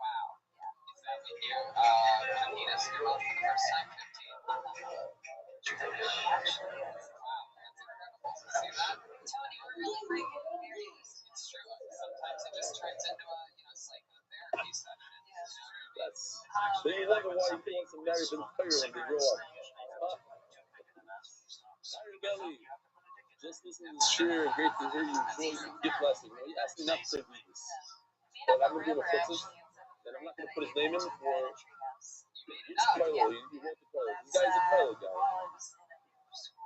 Then you wonder why he wants to marry Ben Fire when they grow up. Sorry, Belly. Just listen to the share. Great to hear you. Enjoy your gift last week. He asked me not to read this. But I'm going to do an offensive. And I'm not going to put his name in for. He's Kylo. He wrote the Kylo. This guy's a Kylo guy.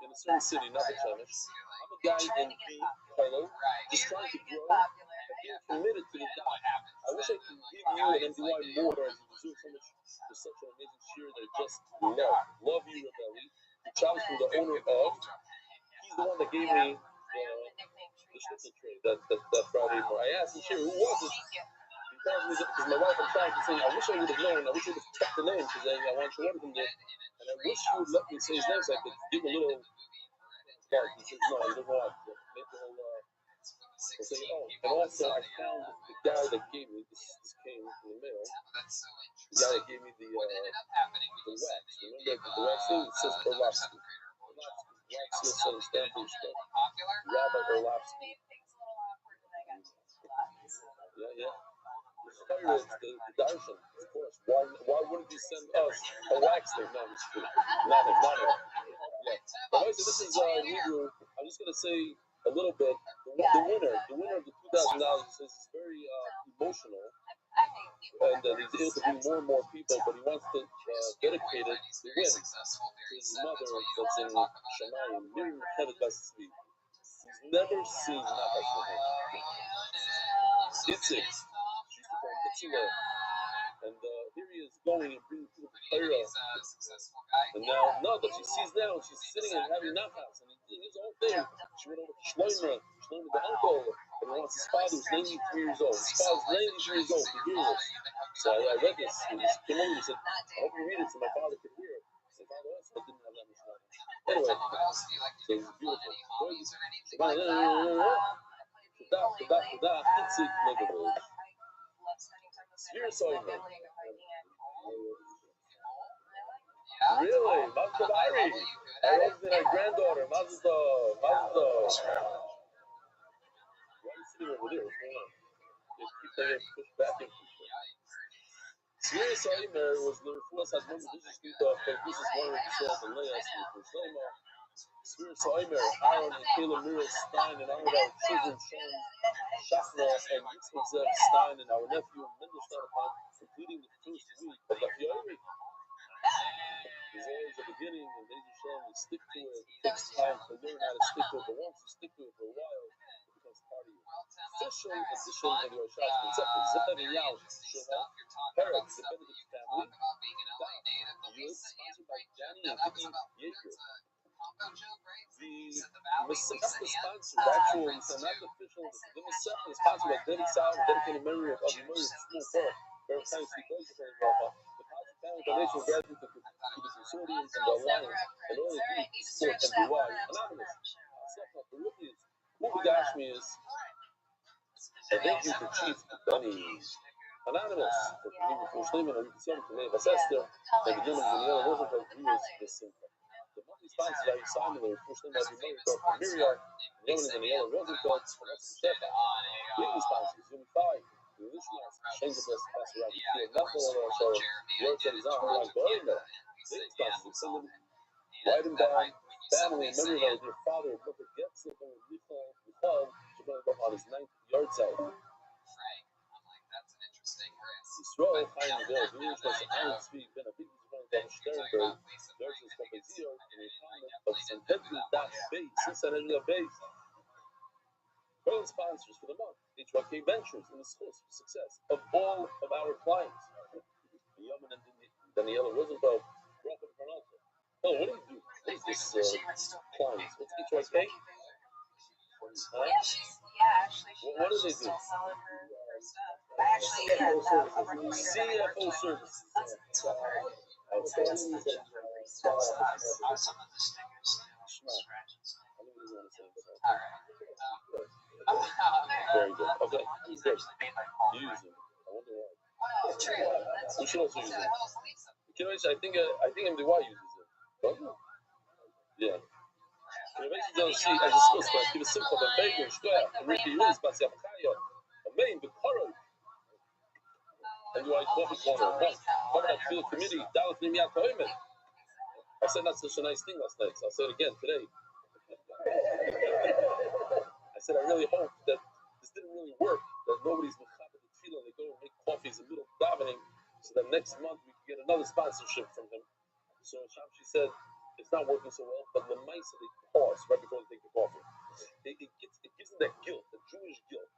In a certain city, not the Flemish. I'm a guy in B, Kylo, just trying to grow and being committed to the dot. I wish I could give you an MDY more as you deserve so much for such an amazing cheer that I just love. Love you, Rebelli. The challenge from the owner of. He's the one that gave me the schnitzel tray that Friday morning. I asked him, who was it? He tells me that because my wife, I'm trying to say, I wish I would have known. I wish I would have kept the name because I want to order from there. And I wish you would let me say his name so I could give him a little. Yeah, he says, no, you don't want to make the whole. Say, oh, and also I found the guy that gave me this came in the mail. The guy that gave me the wax. Remember the wax thing? It says Orlovsky. Wax Smith said Stanford stuff. Rabbi Orlovsky. Yeah. The Darshan, of course. Why wouldn't he send us a wax thing? No, I'm just kidding. Not it. Yeah. But anyway, this is Hebrew. I'm just gonna say a little bit. The winner of the $2,000 says he's very emotional, and he's able to bring more and more people. But he wants to dedicate it to win to his mother that's in Shemayim, Miriam Hevet Basvi. He's never seen Nachas from him. Itzik. She's the friend Itzila. And here he is going and bringing people to Torah. And now that she sees now, she's sitting and having nachas. And he's all there. She went over to Shloimeh, the uncle, and he wants his father who's 93 years old. His father's 93 years old to hear this. So I read this. And he came over and he said, I hope you read it so my father could hear it. My father also didn't have that much knowledge. Anyway, so it's beautiful. Itzik Megavoid. Here's Soimer. Really? Mazel tov, Ari. I was my granddaughter. Mazel tov. Mazel tov. Why are you sitting over there? What's going on? Just keep getting pushed back and pushed back. Sirius Aimer was the first had one business group of this is one of the shows and layouts for Shlomo. Sirius Aimer, Aaron and Caleb Mira Stein and our children Sean Shachna and Yitzhak Zev Stein and our nephew Mendelstein upon completing the first week of the Fiori. There's always a beginning and Beis Hashem, you stick to it. It takes time to learn how to stick to it, but once you stick to it for a while, it becomes part of you. Official edition of the Roshas Concept is Zev and Yal Shema, Perek, the Benedict family. Yud, sponsored by Danny and Vicky Yeager. The Masechta sponsor, the actual, not the official, the Masechta is sponsored by Denny Sal, dedicated memory of Abu Murray, Small Park, very thanks to the family donation gratitude to the consortiums and the alliance and all the groups support MBY. Anonymous. Ubigashmius. And thank you to Chief Bunny. Anonymous. For Kalibu Fushliman and Rikisam to Neva Sester and the Germans and the other Rosenfeld viewers this simple. The monthly sponsors are Simon and Fushliman and Mary for Miriam, the Germans and the other Rosenfeld, and that's the Shefa. Weekly sponsors, Unify. The listeners, change the best pass around the field. Nothing on our show. Words that is on like Boyma. Daily sponsors, send them, write them down. Family, memory of your father, Mother gets it, and Michal, on his 9th yard side. Yisrael, Chaim Bill, the English was Aaron Speak, Ben Abid, Ben Sternberg, George's Compazio, and the economy of Sanhedrin Dash Base, Sanhedrin Base. Current sponsors for the month, HYK Ventures, in the source for success of all of our clients. Yaman and Daniela Rosenfeld, Robert Fernando. Oh, what do you do? What is this clients? What's HYK? What do they do? CFO services. Very good. Okay. Good. Use them. I wonder why. We should also use them. I think MDY uses it. Don't you? Yeah. Innovation don't see as a source, but give a simple and bacon, square, and Ricky Yunus, but the main, the horror. MDY coffee corner. Cover that field committee. Dallas Nimiat Toyman. I said not such a nice thing last night, so I'll say it again today. I said, I really hope that this didn't really work, that nobody's mechaber the tefillah, they go and make coffees in the middle of davening, so that next month we can get another sponsorship from him. So Shamshi said, it's not working so well, but the mice, they pause right before they take the coffee. It gives them that guilt, the Jewish guilt.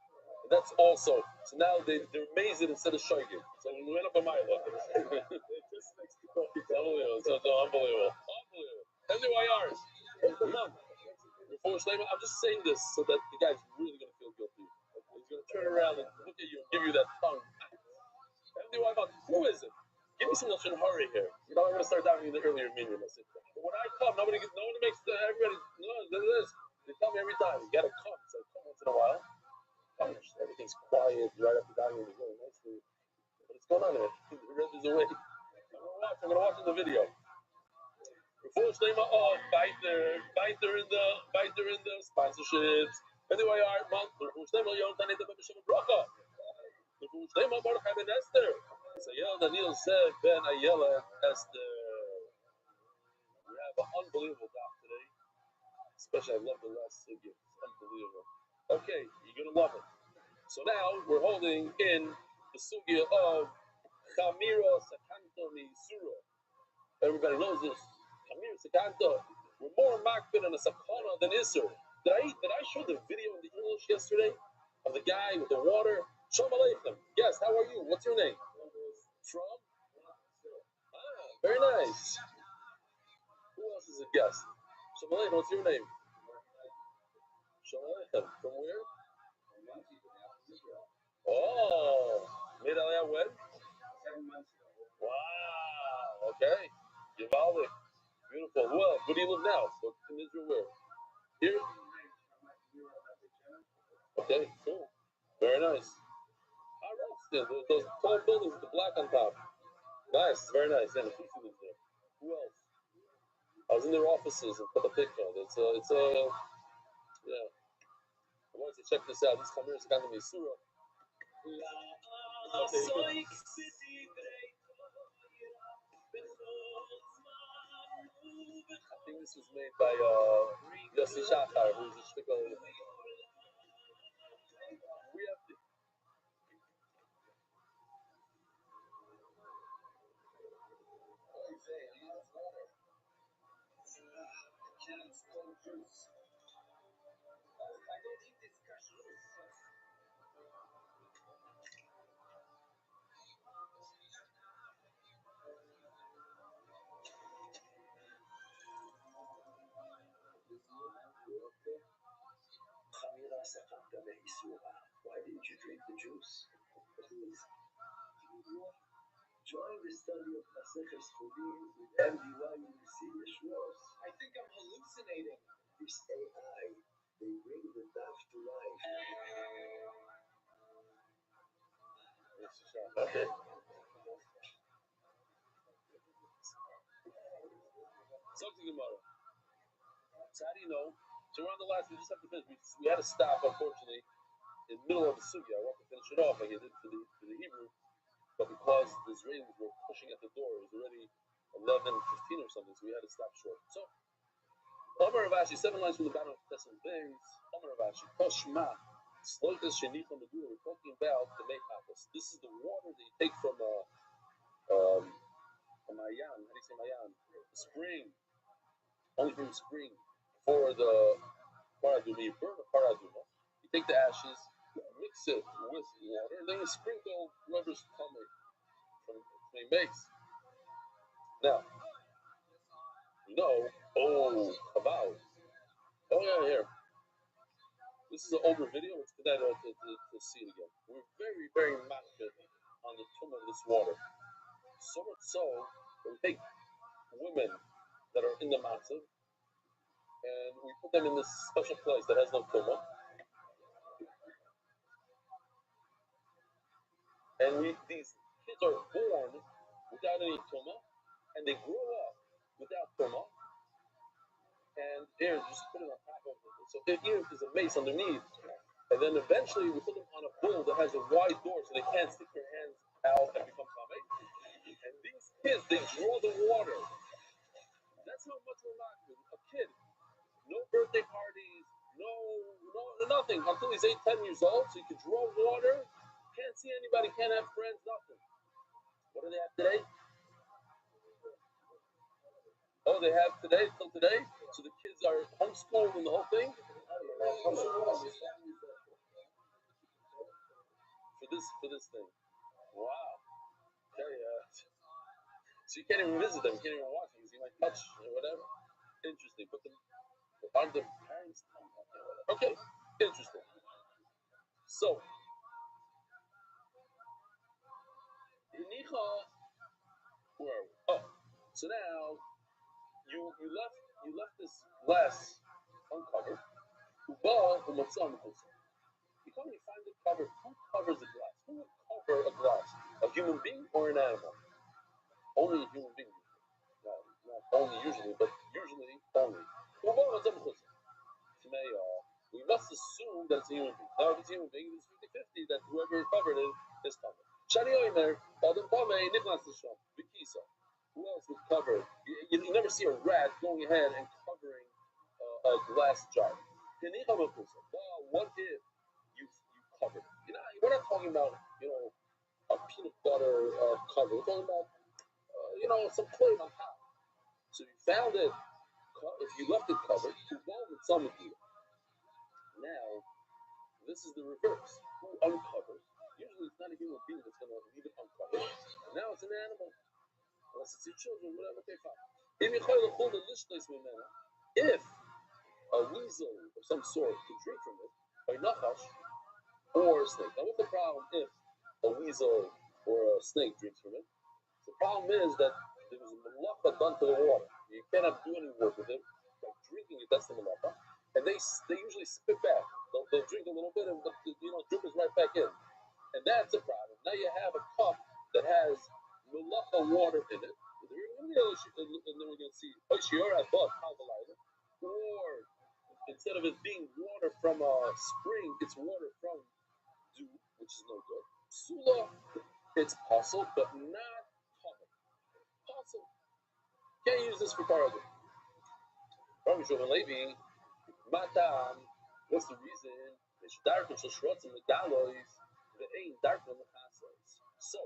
And that's also, so now they're amazed instead of shoygin. So we went up on my level. Unbelievable. So unbelievable. MDYRs. Come on. I'm just saying this so that the guy's really going to feel guilty. He's going to turn around and look at you and give you that tongue. Who is it? Give me some Lashon Hara here. You know, I'm going to start diving in the earlier minion. But when I come, nobody makes everybody. No, this. They tell me every time, you got to come. So come once in a while. Everything's quiet right after diving in. Really nicely. What's going on there? The red is away. I'm going to watch in the video. Before Shlema, biter in the sponsorships. Anyway, our month. Before Shlema, Yom Tanit B'Shem Bracha. Before Shlema, Baruch Ben Esther. So Ayel Daniel said Ben Ayela Esther. We have an unbelievable doc today. Especially, I love the last sugya. It's unbelievable. Okay, you're gonna love it. So now we're holding in the sugya of Chamira Sakanto Misura. Everybody knows this. Chamira Sakanto. We're more makbid on a sakana than Isser. Did I show the video in the English yesterday of the guy with the water? Shalom Aleichem. Yes, how are you? What's your name? From? Very nice. Who else is a guest? Shalom Aleichem. What's your name? Shalom Aleichem. From where? Oh, made Aliyah when? 7 months ago. Wow. Okay. Givaldic. Beautiful. Who else? Where do you live now? In Israel, where? Here? Okay, cool. Very nice. Those tall buildings with the black on top. Nice, it's very nice. Yeah, the Fifi lives there. Who else? I was in their offices in Petapikha. It's a, yeah. I wanted to check this out. This camera is kind of Misura. Okay. I think this was made by Yossi Shachar, who's a shtickle. We have to. Why didn't you drink the juice? Please join the study of Maseches Chulin with MDY University Yeshuos. I think I'm hallucinating. This AI, they bring the daf to life. Okay. Something tomorrow. So how do you know? So we're on the last. We just have to finish. We had to stop, unfortunately, in the middle of the sugya. I wanted to finish it off like I did for the Hebrew, but because the Israelis were pushing at the door, it was already 11:15 or something, so we had to stop short. So, Omer Ravashi, 7 lines from the bottom of Tesson Bays. Omer Ravashi, Koshma, Sloikas Shenicha Medura. We're talking about the Meichapos. This is the water that you take from a Mayan. How do you say Mayan? A spring. Only from the spring. For the paraduma, you burn the paraduma. You take the ashes, mix it with water, and then you sprinkle whoever's coming from makes. Now, Chabal. Oh yeah, here. This is an older video. It's good to see it again. We're very, very machmir on the tumah of this water. So much so that we take women that are in the matzav and we put them in this special place that has no tumah. And these kids are born without any tumah, and they grow up without tumah. And here, just put it on top of it. So here is a mace underneath. And then eventually we put them on a bowl that has a wide door so they can't stick their hands out and become tamei. And these kids, they draw the water. That's how much we're not with a kid. No birthday parties, no nothing until he's 8, 10 years old. So you can draw water, can't see anybody, can't have friends, nothing. What do they have today? Oh, they have today till today. So the kids are homeschooled and the whole thing. For this thing. Wow. Okay. So you can't even visit them. You can't even watch them because you might touch or whatever. Interesting. But aren't their parents? Okay. Interesting. So, where are we? Oh, so now you left this glass uncovered. You come and you find it covered. Who covers the glass? Who would cover a glass? A human being or an animal? Only a human being. No, not only usually, but usually only. We must assume that it's a human being. Now, if it's a human being, it's 50-50 that whoever covered it is covered. Shani Oimer, Adam Pame, Nicholas Lishon, Vikisa. Who else would cover it? You never see a rat going ahead and covering a glass jar. Well, what if you covered it? We're not talking about, a peanut butter cover. We're talking about, some plate on top. So you found it, if you left it covered, with some of you. Now, this is the reverse. Who uncovers? Usually it's not a human being that's going to leave it uncovered. Now it's an animal. Unless it's your children, whatever, okay, fine. If a weasel of some sort can drink from it, by nachash, or a snake. Now what's the problem if a weasel or a snake drinks from it? The problem is that there was a malacha done to the water. You cannot do any work with it. By drinking it, that's the malacha. And they usually spit back. They'll drink a little bit, and drip is right back in. And that's a problem. Now you have a cup that has malacha water. it's water from dew, which is no good. Psula, it's possible, but not common. Possible. Can't use this for paragon. Rabbi Levi, Matam, what's the reason? It's dark and shrotzim the galloys, the ain't dark on the hassles. So,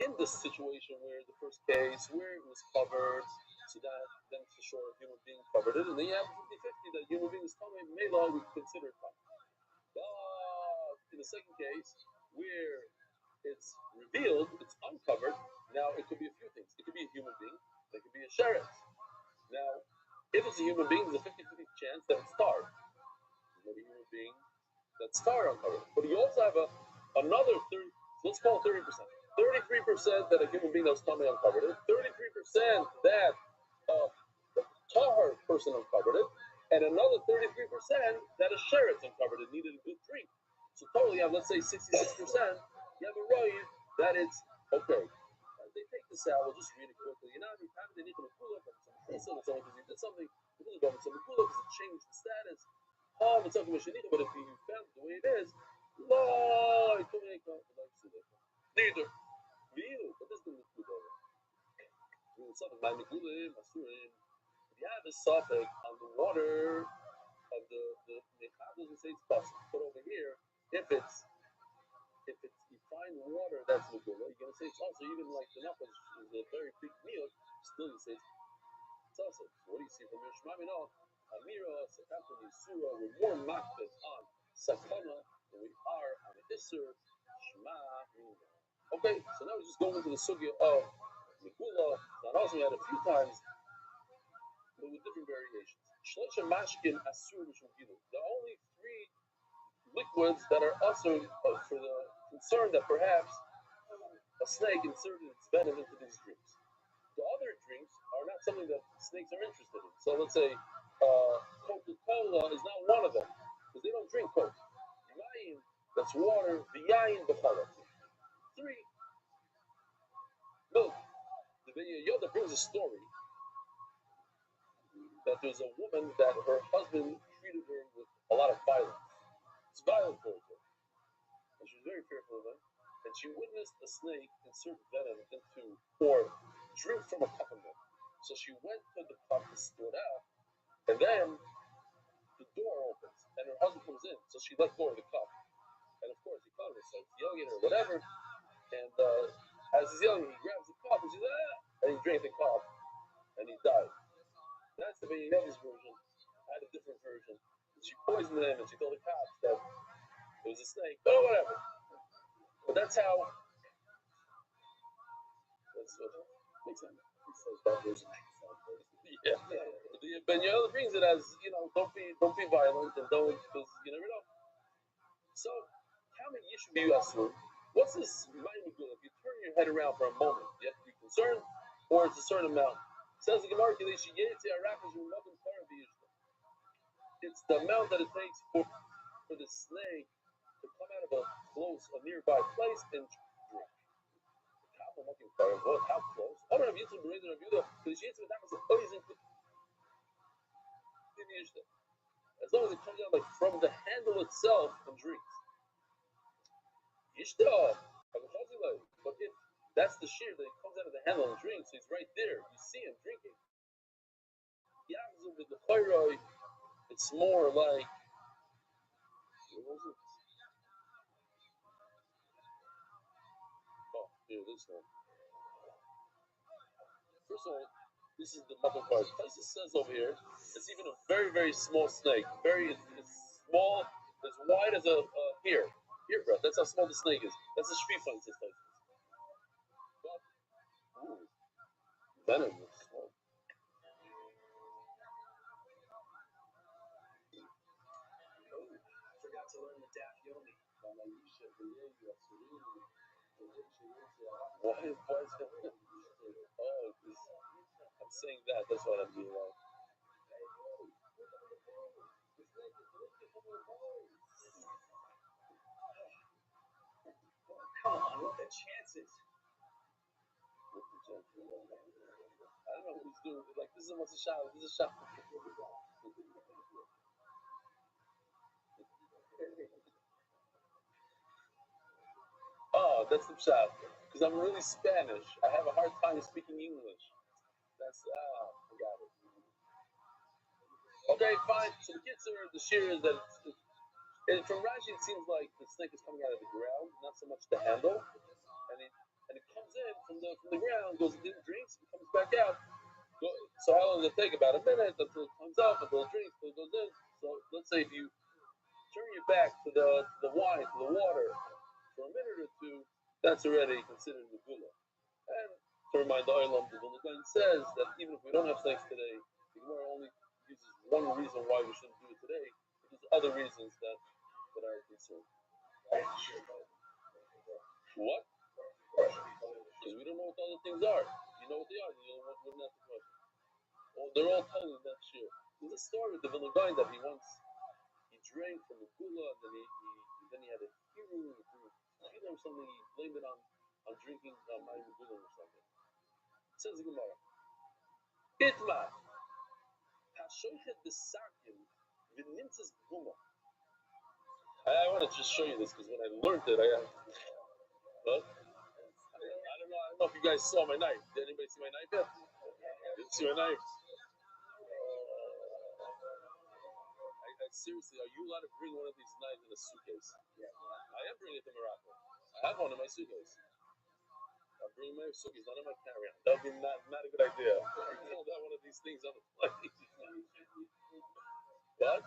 in this situation where the first case, where it was covered, so that then for sure a human being covered it, and then you have 50-50 that human being is coming, Mela, we consider it common. But in the second case, where it's revealed, it's uncovered, now it could be a few things. It could be a human being, it could be a sheriff. Now, if it's a human being, there's a 50-50 chance that it's tar. Maybe a human being that's tar uncovered. But you also have another 30, let's call it 30%. 33% that a human being that was coming uncovered it, 33% that a tar person uncovered it, and another 33% that a sheriff uncovered it, needed a good drink. So totally you have, let's say, 66%. You have a right that it's okay. They take this out, we'll just read it quickly. You know, they need to pull up on someone because you did something, because it changed the status. But if you found it the way it is, neither. But this doesn't include over. If you have a suffix on the water of the doesn't say it's possible. But over here, if it's you find water that's megula, you're gonna say it's also even like the napa is a very big meal. Still, you say it's also. So what do you see from your shema? No, Amira, Sakata, Yisura, we're more makbid on Sakana than we are on Isser, Shema. Okay, so now we just go into the sugya of megula. Not also we had a few times, but with different variations. Shlosha mashkin asur mishmugilu. The only three liquids that are also for the concern that perhaps a snake inserted its venom into these drinks. The other drinks are not something that snakes are interested in. So let's say Coca-Cola is not one of them because they don't drink Coke. Yayin, that's water. The yayin b'chala. 3, milk. The Yoda brings a story that there's a woman that her husband treated her with a lot of violence. It's violent towards her. And she was very fearful of him. And she witnessed a snake insert venom into or drink from a cup of milk. So she went to the cup to spill it out, and then the door opens, and her husband comes in. So she let go of the cup. And of course, he caught her, so he's yelling at her, whatever. And as he's yelling, he grabs the cup, and she's and he drank the cup, and he died. That's the Yoda's version. I had a different version. She poisoned him, and she told the cops that it was a snake. Oh, whatever. But that's how. That's what makes sense. That version. Yeah. But Yoda brings it as don't be violent and don't because you never know. So how many yishuv do you assume? What's this mindful? If you turn your head around for a moment, you have to be concerned, or it's a certain amount. Says the Gemara, it's the amount that it takes for the snake to come out of a nearby place and drink. How close? As long as it comes out like from the handle itself and drinks. But if that's the shear that comes out of the handle and drinks, he's right there. You see him drinking. With the thyroid, it's more like this one. First of all, this is the mother part. As it says over here, it's even a very, very small snake. It's small, as wide as a ear. Earbreath. That's how small the snake is. That's a shpifan system. But, venom is small. Forgot to learn the Daf Yomi. Why is that? Oh, I'm saying that. That's what I'm being like. Come on, what the chances? I don't know who's doing it. Like, this is what's a shot. This is a shot. That's the shot. Because I'm really Spanish. I have a hard time speaking English. That's I got it. Okay, fine. So the kids are the shear is that from Rashi it seems like the snake is coming out of the ground, not so much the handle, and it comes in from the ground, goes in, drinks, and comes back out. So how long does it take? About a minute until it comes up, until it drinks, until it goes in. So let's say if you turn your back to the wine, to the water, for a minute or two, that's already considered the gula. And to remind the Olam, the Vilna Gaon says that even if we don't have snakes today, the Gemara only uses one reason why we shouldn't do it today. There's other reasons that are concerned. What? Because we don't know what the other things are. You know what they are. You know wouldn't ask the question. Well, they're all totally not sure. There's a story with the Vilna Gaon that he drank from a gula, and then he had a hiru or something. He blamed it on drinking mayim gula or something. Says the Gemara. Itma hashoichet besakim v'nimtzas guma. I want to just show you this because when I learned it, I don't know if you guys saw my knife. Did anybody see my knife yet? Didn't see my knife. I seriously, are you allowed to bring one of these knives in a suitcase? I am bringing it to Morocco. I have one in my suitcase. I'm bringing my suitcase, not in my carry-on. That would be not a good idea. I pulled out one of these things on the plane. What?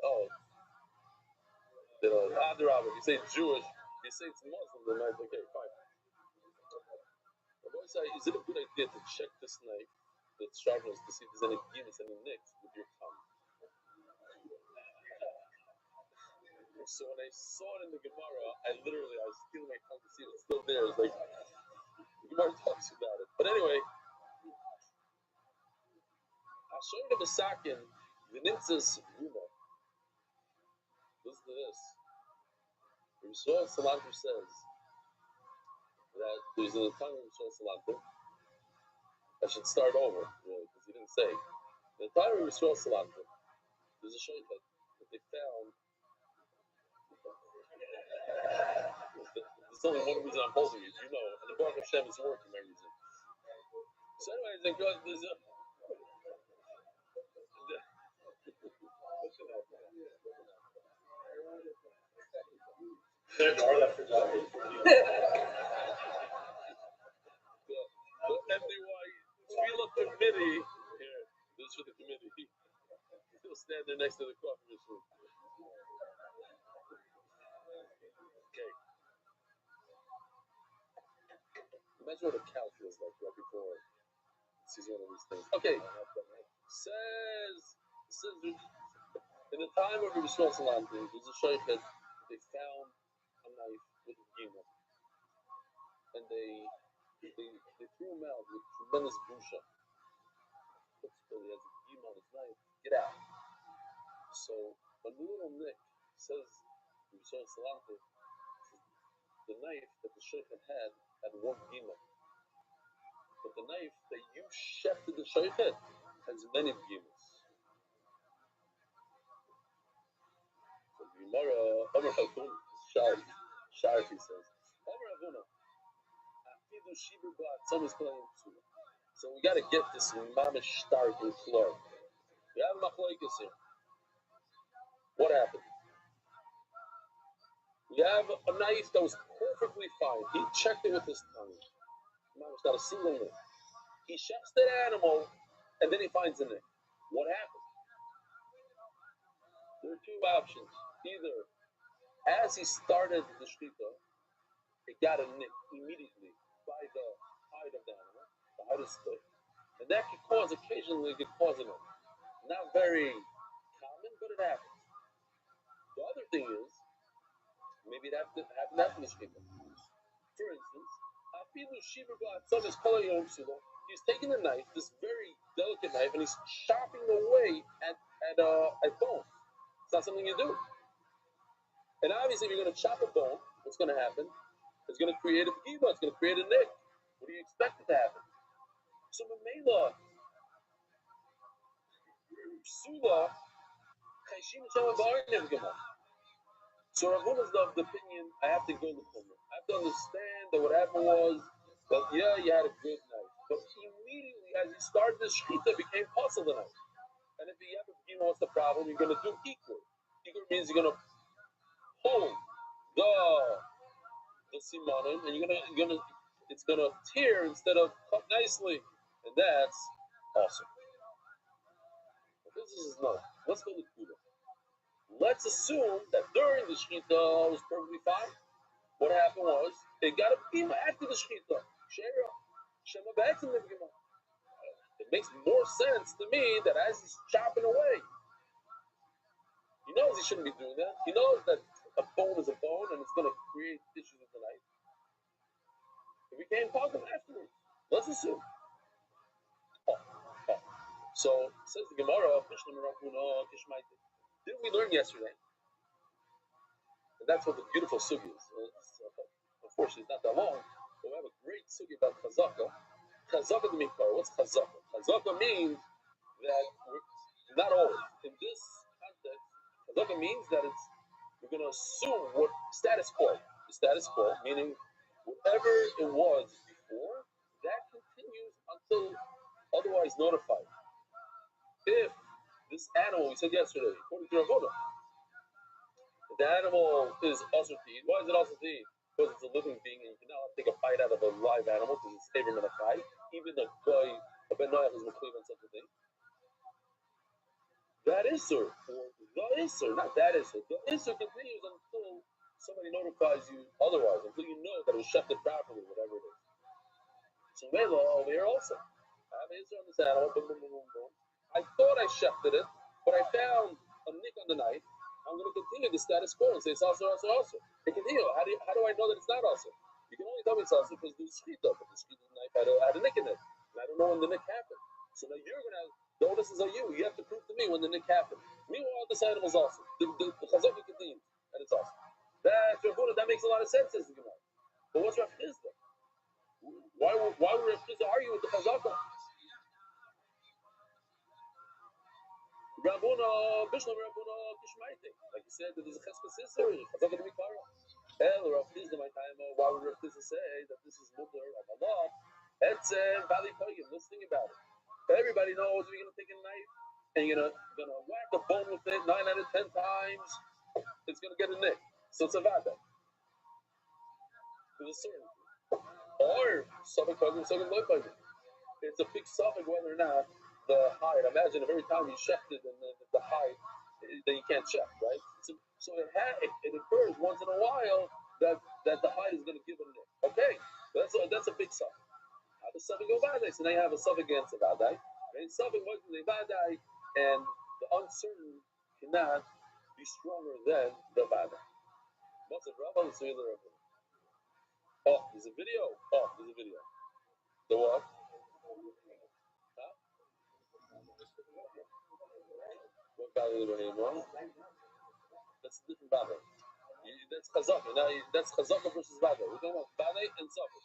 Oh. If you say Jewish, if you say it's Muslim, then that's okay, fine. Rabbi say, is it a good idea to check this knife, the sharpness, to see if there's any gimmicks, any nicks with your tongue? So when I saw it in the Gemara, I was feeling my tongue to see it. It's still there. It's like, the Gemara talks about it. But anyway, I'll show you the Besakin, the Nimtzas Guma. Listen to this. Rabbi Salanter says that there's a time of Rabbi Salanter. I should start over, really, because he didn't say. The time of Rabbi Salanter, there's a shaykhah that they found. There's only one reason I'm holding it, you know, and the Baruch Hashem is working, my reason. So anyways, there's a... The NDY Tefillah committee, here, this is for the committee. He'll stand there next to the coffee machine. Okay. Imagine what a cow feels like right before it sees one of these things. Okay. Says in the time of Rabbi Rothschild, there's a shaykh that they found a knife with a gima, and they threw him out with tremendous busha. He has a gima on his knife. Get out. So a little Nick says Rabbi Rothschild, the knife that the shaykh had one gima. But the knife that you shefted the shaykh has many gimas. So Gemara, Omer Chalkun, Sharfi says, Omer Avuna, Afidu Shibur Ba'at, someone's playing Psula. So we got to get this mamish start in floor. We have machlokes here. What happened? We have a knife that was perfectly fine. He checked it with his tongue. Mamish, not a single nick. He chefs that animal, and then he finds a nick. What happened? There are two options. Either as he started the shkita, it got a nick immediately by the hide of the animal, the hide is split, and that could cause occasionally a nick. Not very common, but it happens. The other thing is, maybe it happened after the shkita. For instance, he's taking a knife, this very delicate knife, and he's chopping away at bone. It's not something you do. And obviously, if you're going to chop a bone, what's going to happen? It's going to create a p'giva. It's going to create a nick. What do you expect it to happen? So Mamela, Psula, So Rav Huna's of the opinion, I have to go to Chumrah. I have to understand that what happened was that, yeah, you had a good night. But immediately, as you started the Shechita, it became possible the night. And if you have a beginning, what's the problem? You're going to do equal. Equal means you're going to hold the simanim, and it's going to tear instead of cut nicely. And that's awesome. But this is not. Let's go to Kuda. Let's assume that during the Shechita it was perfectly fine. What happened was, it got a beam after the Shechita. It makes more sense to me that as he's chopping away, he knows he shouldn't be doing that. He knows that a bone is a bone and it's going to create issues with the knife. It became problem afterwards. Let's assume. So, says the Gemara, didn't we learn yesterday? And that's what the beautiful sugi is. Unfortunately, it's not that long, but we have a great sugi about chazaka. Chazaka the mikar. What's chazaka? Chazaka means that not always. In this context, chazaka means that we're going to assume what status quo. The status quo, meaning whatever it was before, that continues until otherwise notified. If this animal, we said yesterday, according to Rav Huda, the animal is also to eat. Why is it also to eat? Because it's a living being, and you cannot take a bite out of a live animal because it's favored in a fight. Even a guy, a ben noach, is McCleave on such a thing. That Isser, or the Isser, not that Isser. The Isser continues until somebody notifies you otherwise, until you know that it was shefted properly, whatever it is. So Mela over here also. I have an Isser on this animal, boom, boom, boom, boom, boom. I thought I shefted it, but I found a nick on the knife. I'm going to continue the status quo and say it's also. And continue. How do I know that it's not also? You can only tell me it's also because there's shechita, but the shechita knife had a nick in it. And I don't know when the nick happened. So now you're going to have, the onus is on you. You have to prove to me when the nick happened. Meanwhile, this animal's awesome. The chazaka continues, and it's awesome. That makes a lot of sense, says the Gemara. But what's Rav Chizda? Why would Rav Chizda argue with the chazaka? Rabuna, Bishlam Rabuna, Kishmaite. Like you said, that there's a chesed sister, chazaka to mikara. El Rav Chizda, my time. Why would Rav Chizda say that this is mutter of Allah? It's Valley Pagim. Let's think about it. Everybody knows you're gonna take a knife and you're gonna whack a bone with it 9 out of 10 times. It's gonna get a nick. So it's a vada. There's a certainty. Or Sabbath Pagim, Sabbath Loy Pagim. It's a big suffix whether or not the hide. Imagine if every time you checked it and the hide, then you can't check, right? So it occurs once in a while that the hide is going to give it a nick. Okay, that's a big suffix. Now the suffix go vadai, so now you have a suffix against the vadai. And suffix was the vadai, and the uncertain cannot be stronger than the vadai. What's it, Rabbi? Oh, there's a video. The what? Huh? What valley are we in? That's a different valley. That's chazaka. Now that's chazaka versus vada. We're talking about vada and suffix.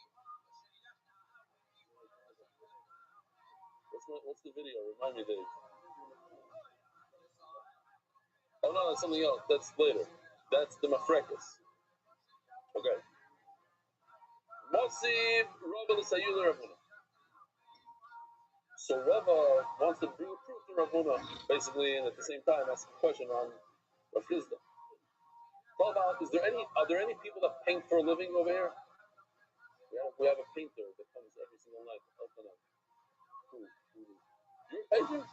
What's the video? Remind me, Dave. Oh no, that's something else. That's later. That's the mafrekas. Okay. Mosif Rava l'sayula Ravuna. So Rava wants to bring a proof to Ravuna, basically, and at the same time ask a question on Rav Chizda. Are there any people that paint for a living over here? We have a painter that comes every single night. You're a painter?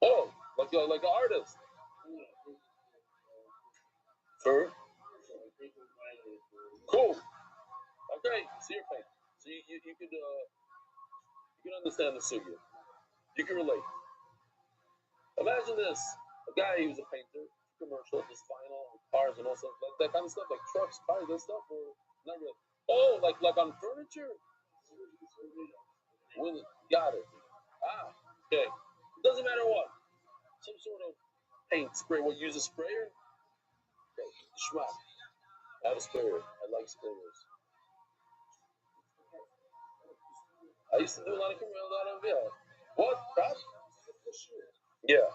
Oh, like an artist. For? Cool. Okay, so you're painter. So you could understand the sugya. You can relate. Imagine this: a guy who's a painter, commercial, just vinyl, cars, and all stuff like that kind of stuff, like trucks, cars, that stuff, or not really. Oh, like on furniture. Got it. Ah, okay. It doesn't matter what. Some sort of paint spray. What, use a sprayer? Okay. Schmuck. I have a sprayer. I like sprayers. I used to do a lot of What? That? Yeah.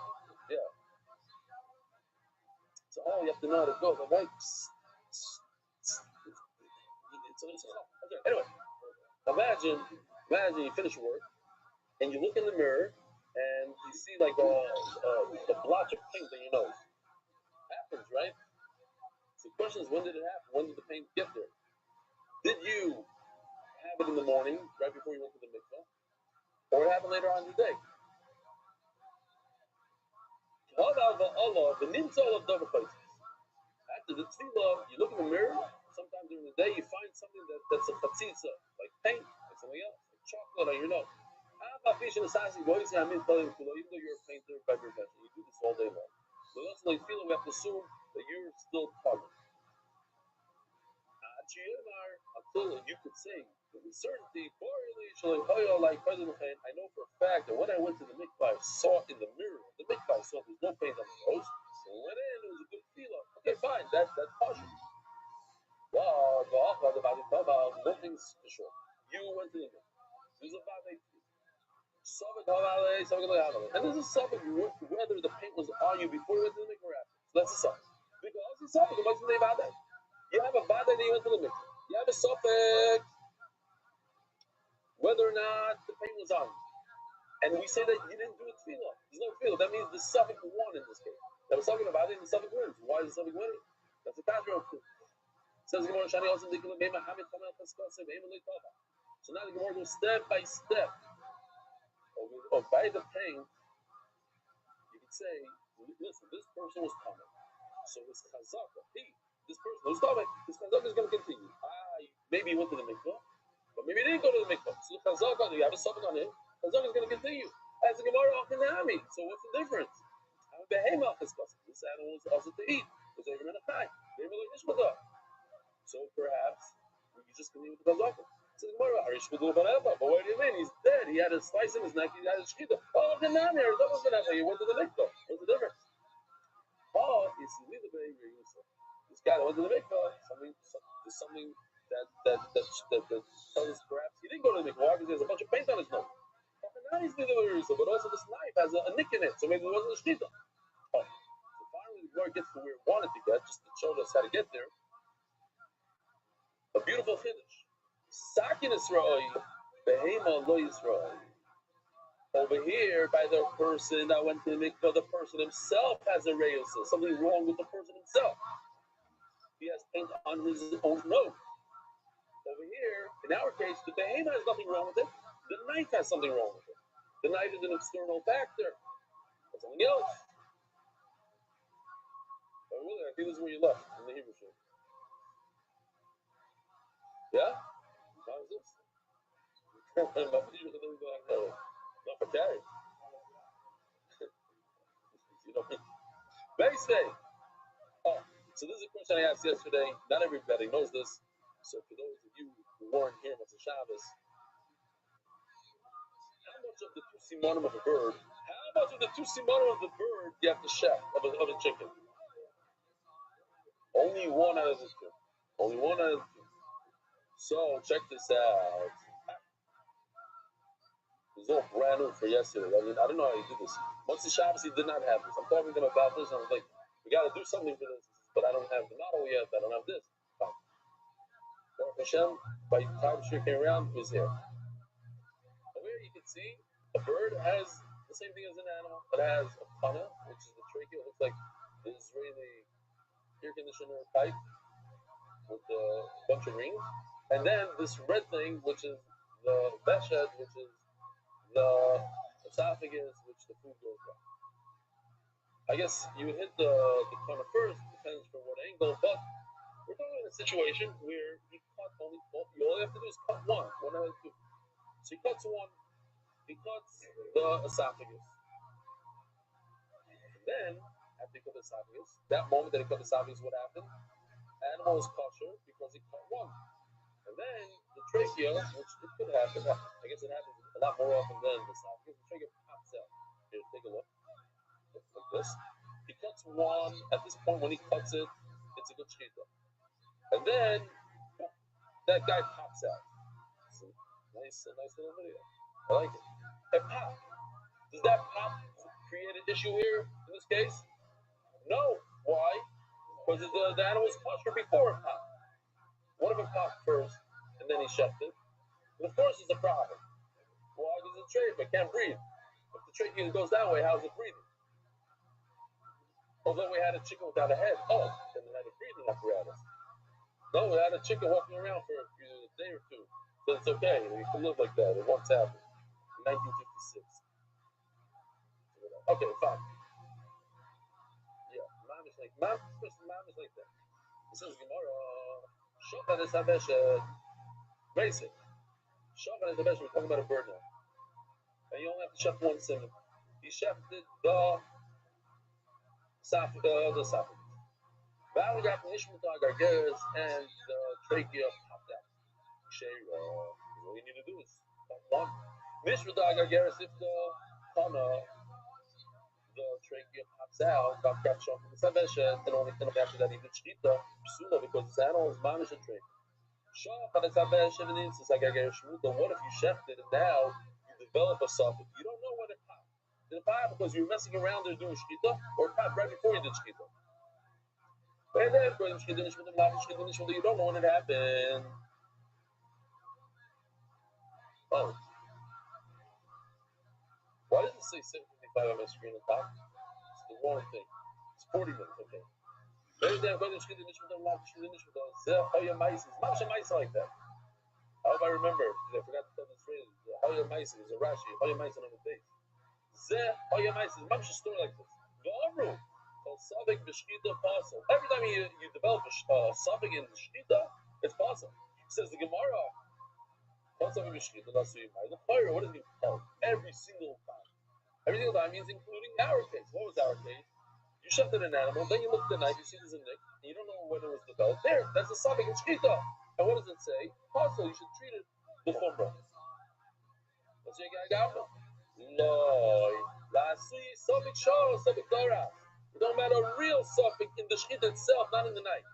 So you have to know how to go, right? Okay, anyway, imagine you finish work and you look in the mirror and you see like a blotch of paint on your nose. Happens, right? So the question is, when did it happen? When did the paint get there? Did you have it in the morning, right before you went to the mikvah, or it happened later on in the day? After the tefillah, you look in the mirror. Sometime during the day, you find something that's a chatzitza, like paint, like something else, like chocolate on your nose. Even though you're a painter by profession, you do this all day long. We have to assume that you're still covered. Until you could say with certainty, I know for a fact that when I went to the mikvah, I saw in the mirror, the mikvah, I saw there's no paint on the nose. So when I went in, it was a good feeling. Okay, fine, that's partial. Wow, nothing's for sure. You went to the mikvah. There's a bad idea. And this is something whether the paint was on you before you went to the mikvah or after. So that's a suffix. Because it's something you have a bad idea you went to the mikvah. You have a suffix whether or not the paint was on you. And we say that you didn't do a tefillah. There's no tefillah. That means the suffix won in this case. That was talking about it, and the suffix wins. Why is the suffix winning? That's a Tashra. Says the Gemara, Shani also so now the Gemara goes step by step. Or by the paint, you could say, listen, this person was coming. So his chazaka, this person who's coming, his chazaka is going to continue. Maybe he went to the mikvah, but maybe he didn't go to the mikvah. So the chazaka, you have a suffix on him, chazaka is going to continue. As the Gemara Achanami. So what's the difference? This animal is also to eat. So perhaps we could just continue with the chazaka. So the Gemara, but what do you mean? He's dead. He had a slice in his neck. He had a shkita. Oh, the nami, he went to the mikvah. What's the difference? Oh, he's the baby. This guy that went to the mikvah. Something that tells us perhaps he didn't go to the mikvah because there's a bunch of paint on his nose. But also this knife has a nick in it, so maybe it wasn't a shkita. Oh, so finally the Gemara gets to where it wanted to get, just to show us how to get there. A beautiful chiddush. Sakin Israel, behema lo Yisrael. Over here, by the person that went to the mikvah, the person himself has a reyusa. Something wrong with the person himself. He has paint on his own nose. Over here, in our case, the behema has nothing wrong with it. The knife has something wrong with it. The knife is an external factor. That's something else. But really, I think this is where you left in the Hebrew show. Yeah? How is this? Not for carry. Base day. Oh, so this is a question I asked yesterday. Not everybody knows this. So for those of you who weren't here on Shabbos, how much of the two simonim of a bird? How much of the two simonim of the bird you have to chef of a chicken? Only one out of the two. Only one out of the two. So check this out. It was all brand new for yesterday. I mean, I don't know how he did this. Once the Shabbos, he did not have this. I'm talking to him about this, and I was like, we got to do something for this. But I don't have the model yet. I don't have this. Baruch Hashem, by the time she came around, it was here. Over here, you can see a bird has the same thing as an animal. It has a pana, which is the trachea. It looks like the Israeli air conditioner pipe with a bunch of rings. And then this red thing, which is the beshed, which is the esophagus, which the food goes down. I guess you would hit the corner first, depends from what angle, but we're talking in a situation where you cut all you have to do is cut one out of two. So he cuts one, he cuts the esophagus. And then, after he cut the esophagus, that moment that he cut the esophagus, what happened? Animal is kosher because he cut one. And then the trachea, which it could happen, I guess it happens a lot more often than the esophagus, the trachea pops out. Here, take a look. Like this. He cuts one. At this point, when he cuts it, it's a good shkita. And then that guy pops out. It's a nice little video. I like it. It popped. Does that pop create an issue here in this case? No. Why? Because the animal was kosher before it popped. One of them popped first, and then he shefted. And of course, it's a problem. Why? Because it's a trachea, it can't breathe. If the trachea goes that way, how's it breathing? Although we had a chicken without a head, then it had a breathing apparatus. No, we had a chicken walking around for a day or two. So it's okay. You can live like that. It once happened. In 1956. Okay, fine. Yeah, mom is like that. It says Gemara, Shochan is Havesh, basic. Shochan is Havesh, we're talking about a bird now. And you only have to chef one simon. He chefed the esophagus. Valley got Nishmata Gargeras and the trachea popped out. All you need to do is one. Nishmata Gargeras, if the trachea pops out, then only after that he did shchita, psula, because this animal is manish a trachea. What if you chefed it and now you develop a suffix? You don't know when it popped. Did it pop because you were messing around there doing shchita, or it popped right before you did shchita? And then, you don't know when it happened. Oh. Why does it say 7:55 on my screen on top? It's the wrong thing. It's 40 minutes, okay. Maybe then, like that. I hope I remember, because I forgot to tell this phrase. Hoya Maisa is a Rashi. Hoya Maisa on the base. Hoya Maisa is a story like this. Every time you develop a suffix in shchita, it's possible. It says the Gemara. What does it mean? Every single time. Every single time means including our case. What was our case? You shoved in an animal, then you look at the knife, you see there's a nick, and you don't know when it was developed. There, that's a suffix in shchita. And what does it say? Also, you should treat it the chumrah. Let's say Gagapa. No. Lasi suffix show, suffix dora. It don't matter a real suffix in the shchita itself, not in the knife.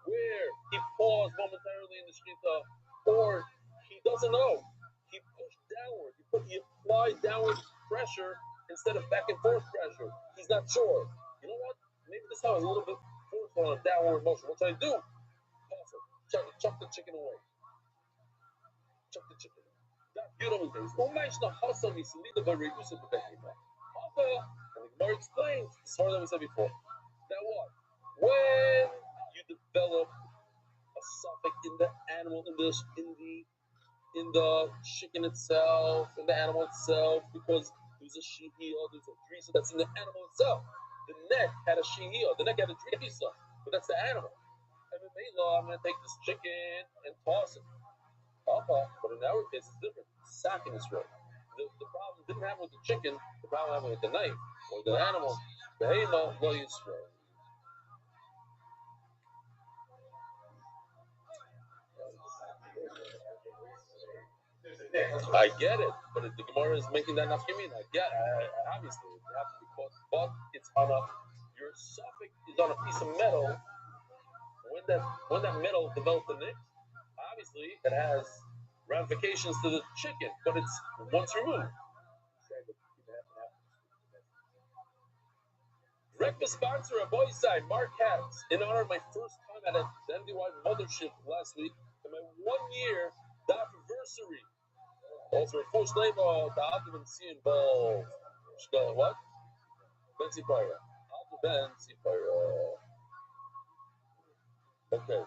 Where he paused momentarily in the shchita, or he doesn't know. He pushed downward. He applied downward pressure instead of back and forth pressure. He's not sure. You know what? Maybe this time is a little bit forceful on a downward motion. What should I do? Pause it. Chuck the chicken away. Chuck the chicken. That beautiful things. And the Gemara explains the story that we said before. That what? When you develop a suffix in the animal, in the chicken itself, in the animal itself, because there's a shihiyah, there's a drisa that's in the animal itself. The neck had a shihiyah, the neck had a drisa, but that's the animal. And in law, I'm going to take this chicken and toss it. But in our case, it's different. Sacking is right. The problem didn't happen with the chicken, the problem happened with the knife, or the animal. The hayma, lo yisrael. I get it, but the Gemara is making that nafkamin. I get it. Obviously, it happens because, but it's on your suffix is on a piece of metal. When that metal develops the nick, obviously it has ramifications to the chicken, but it's once removed. Breakfast sponsor, a boy side, Mark Hatz, in honor of my first time at the MDY mothership last week, and my 1 year anniversary. Also, first name of the Alta Ben Sipara. What? Ben Sipara. Alta Ben Sipara. Okay.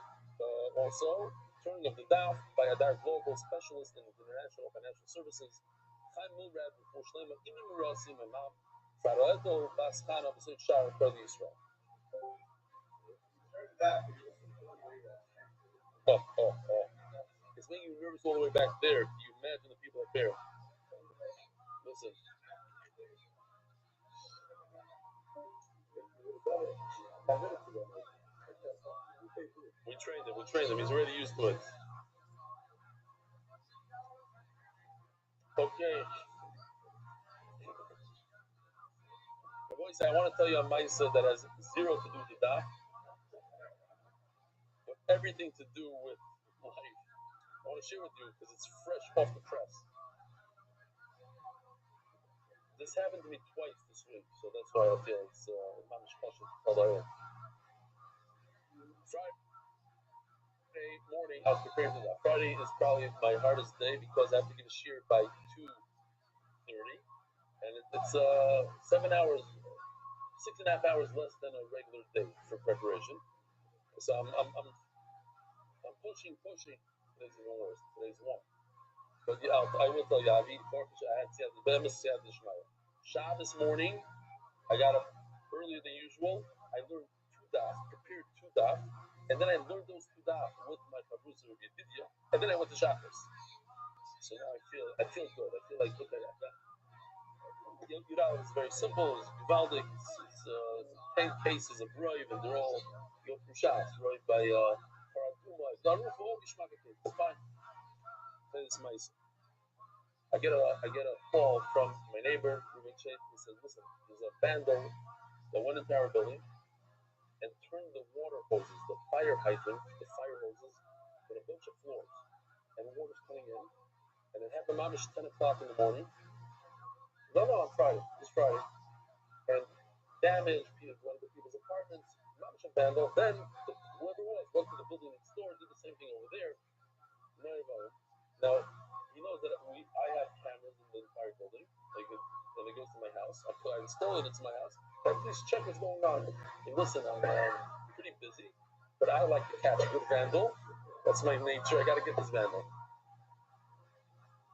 Also, turning of the Daf by a Adar Global Specialist in International Financial Services. Chaim Milrad, before Shlema, Imi Murasi, my mom, Faroeto Baskana, Besik Shah, Kurdi Israel. It's making you nervous all the way back there. Do you imagine the people up there? Listen. We trained him. He's already used to it. Okay. I want to tell you a Maisa that has zero to do with the Daf, but everything to do with life. I want to share with you because it's fresh off the press. This happened to me twice this week, so that's why I feel it's mamish cautious. morning I was preparing for that. Friday is probably my hardest day because I have to give a shear by 2:30, and it's 7 hours, 6.5 hours less than a regular day for preparation. So I'm pushing. Today's even worse. Today's warm. But yeah, I will tell you, I had Shabbos morning, I got up earlier than usual. I learned two daf, prepared two daf, and then I learned those two daf with my Chavrusa Rabbi Didia, and then I went to Shabbos. So now I feel good. I feel like look at that. Yudal is very simple. It's Givaldic. It's 10 cases of Roiv, and they're all from Shas. Roiv by Paraduma. Daruf, all Gishmakakim. It's fine. Then it's nice. I get a call from my neighbor, Ruben Chait. He says, listen, there's a vandal that went into our building and turned the water hoses, the fire hydrants, the fire hoses, in a bunch of floors. And water's coming in. And it happened mamish 10 o'clock in the morning. No, on Friday. This Friday. And damaged one of the people's apartments. Mamish a vandal. Then whoever was went to the building next door, did the same thing over there. Now, he knows that I have cameras in the entire building. Like when it goes to my house, I install it into my house. At least check what's going on. And listen, I'm pretty busy, but I like to catch a good vandal. That's my nature. I got to get this vandal.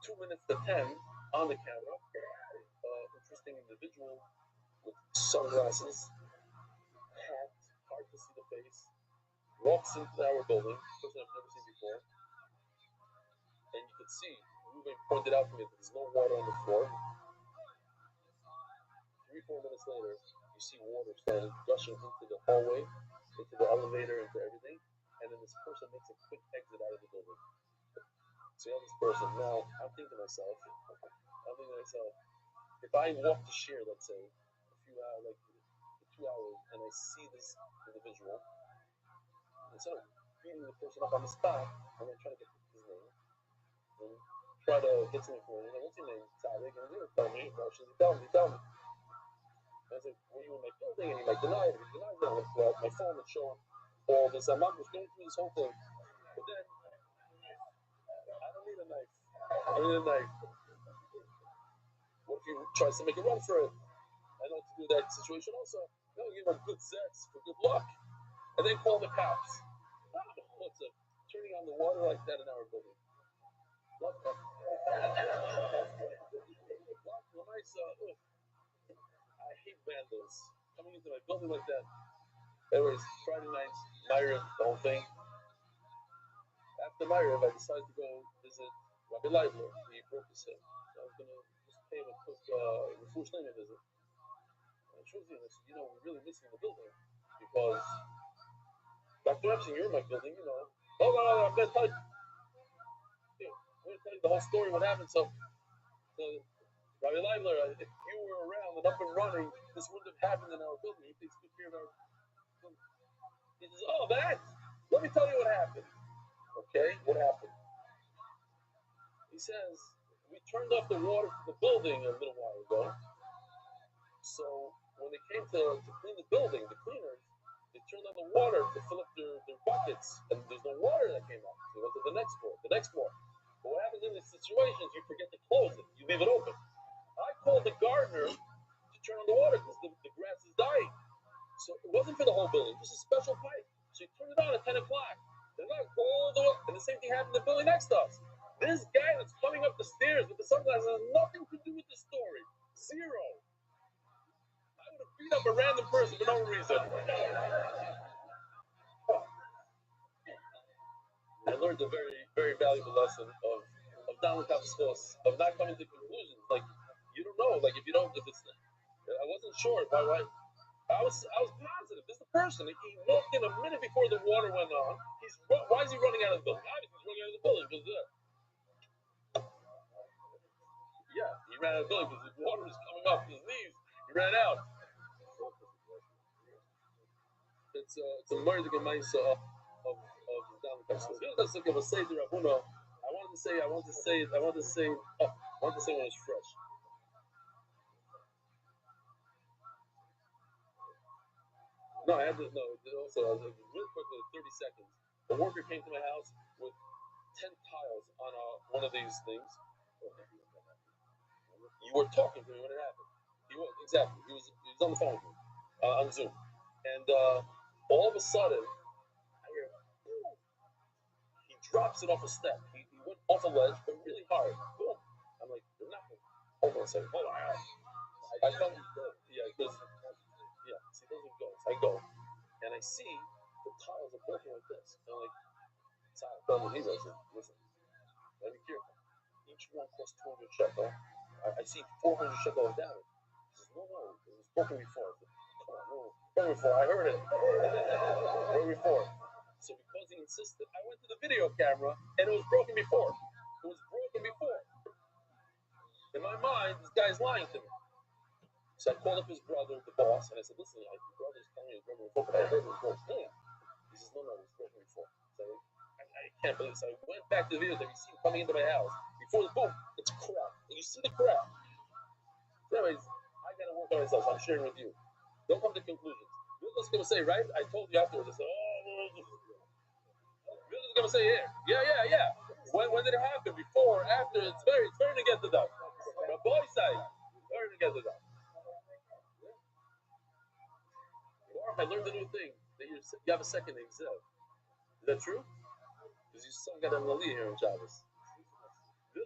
2 minutes to 10 on the camera. Interesting individual with sunglasses, hat, hard to see the face, walks into our building, person I've never seen before. And you can see, Ruben pointed out to me that there's no water on the floor. 3-4 minutes later, you see water starting gushing into the hallway, into the elevator, into everything, and then this person makes a quick exit out of the building. So you have this person. Now, I'm thinking to myself, if I walk to share, let's say, a few hours, like 2 hours, and I see this individual, instead of beating the person up on the spot, I'm going to try to get his name and try to get some information. What's your name? Tzaddik. And he'll tell me. Tell me. I was like, were you in my building? And he might deny it. If he denies it, I'm going to pull out my phone and show him all this. I'm not just going through this whole thing. But then, I don't need a knife. What if he tries to make a run for it? I know what to do in that situation also. No, give him a good zets for good luck. And then call the cops. What's up? Turning on the water like that in our building. Love that. I hate vandals coming into my building like that. Anyways, Friday night, Myriv, the whole thing. After Myriv, I decided to go visit Rabbi Leibler. He broke his hip. So I was going to just pay him a quick Refush Name visit. And I said, we're really missing the building. Because Dr. Epstein, you're in my building, Oh, no, I'm going to tell you. I'm going to tell you the whole story, what happened. So Rabbi Leibler, if you were around and up and running, this wouldn't have happened in our building. He takes good care of our building. He says, oh, that? Let me tell you what happened. Okay, what happened? He says, we turned off the water for the building a little while ago. So when they came to clean the building, the cleaners, they turned on the water to fill up their buckets, and there's no water that came out. So they went to the next floor. But what happens in these situations, you forget to close it. You leave it open. I called the gardener to turn on the water because the grass is dying. So it wasn't for the whole building, it was a special pipe. So he turned it on at 10 o'clock. And the same thing happened in the building next to us. This guy that's coming up the stairs with the sunglasses has nothing to do with the story. Zero. I would have beat up a random person for no reason. I learned a very, very valuable lesson of Donald Kapskos, of not coming to conclusions. Like, you don't know. Like, if it's, I wasn't sure. I was positive. This is the person. He walked in a minute before the water went on. Why is he running out of the building? Obviously, he's running out of the building because he ran out of the building because the water was coming up his knees. He ran out. It's a murder gemaisa of Donald Kapskos. Let's look at a Seder Rabuno. I wanted to say when it's fresh. No, I had to. No, also, I was real quickly, 30 seconds. A worker came to my house with 10 tiles on one of these things. You were talking to me when it happened. He was exactly. He was on the phone with me on Zoom, and all of a sudden, I hear, boom. He drops it off a step. He went off a ledge, but really hard. Boom. I'm like, you're not going. Hold on a second. Hold on. I felt yeah, because see those are ghosts. I go and I see the tiles are broken like this. And I'm like, tell me, listen, let me careful. Each one costs 200 shekel. I see 400 shekel of damage. He says, no, it was broken before. I said, come on, no, broken before. I heard it. Broken before. So because he insisted, I went to the video camera and it was broken before. It was broken before. In my mind, this guy's lying to me. So I called up his brother, the boss, and I said, listen, your brother's telling me it was broken before, but I heard it was broken. He says, no, it was broken before. So I can't believe it. So I went back to the video that we see coming into my house. Before the boom, it's crap. And you see the crap. So anyways, I got to work on myself. So I'm sharing with you. Don't come to conclusions. You're just going to say, right? I told you afterwards. I said, you're just going to say, yeah. When did it happen? Before, after? It's very to get the done. The boy side, very to get the done. I learned a new thing. That you have a second name, Zev. Is that true? Because you still got a Mali here in Shabbos. And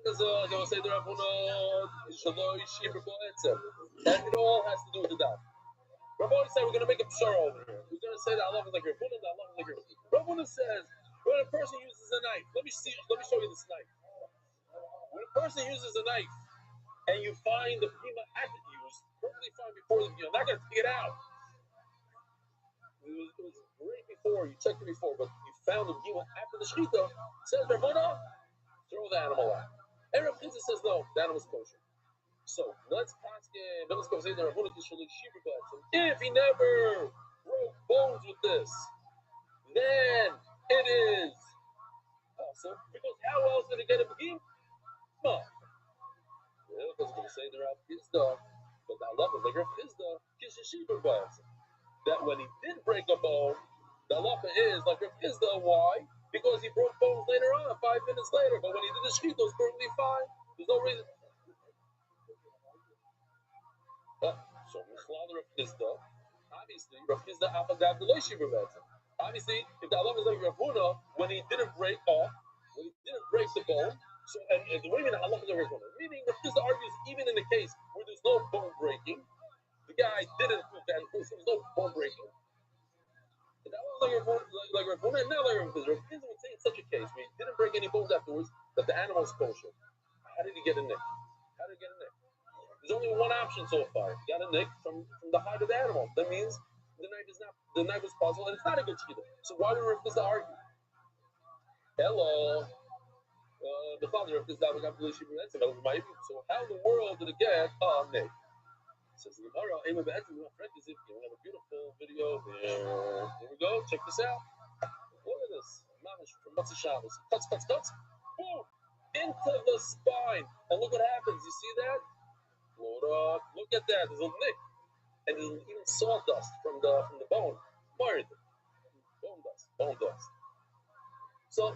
it all has to do with the dot. Rabbi said we're going to make a pshara over here. We're going to say that Allah is like your Rabbi, Allah is like your Rabbi says when a person uses a knife, let me show you this knife. When a person uses a knife and you find the prima at it used, perfectly fine before you're not going to take it out. It was great before, you checked it before, but you found the prima after the shechita, says Rabbi, throw the animal out. And Rabbi says no, the animal's kosher. So let's go say that if he never broke bones with this, then it is awesome. Because how else did it get a begin? No. Because we're going to say the Rav Pizda, but I love it. The Rav Pizda, that when he did break a bone, the halacha is like Rav Pizda. Why? Because he broke bones later on, 5 minutes later. But when he did the shechita, it was perfectly fine. There's no reason. So Rav Pizda, obviously, Rav Pizda Apagav the Leishiva. Obviously, if the Allah is like Rav Huna, when he didn't break the bone, so and the way that Allah is like Rav Huna, meaning Rav Pizda argues even in the case where there's no bone breaking, the guy didn't do that, there was no bone breaking. And that was like Rav Huna, and not like Rav Pizda. Rav Pizda would say in such a case where he didn't break any bones afterwards, that the animal's kosher. How did he get a nick? There's only one option so far. You got a nick from the hide of the animal. That means the knife is puzzled, and it's not a good shechita. So why would Rav Pizda argue? Hello, the father of this David Abdul Shibur. So how in the world did it get a nick? Says the Gemara, we have a beautiful video there. Here we go. Check this out. Look at this. Mamish from Matzah Shabbos. Cuts. Boom! Into the spine. And look what happens. You see that? Load up. Look at that. There's a nick. And there's even sawdust from the bone. Bone dust. So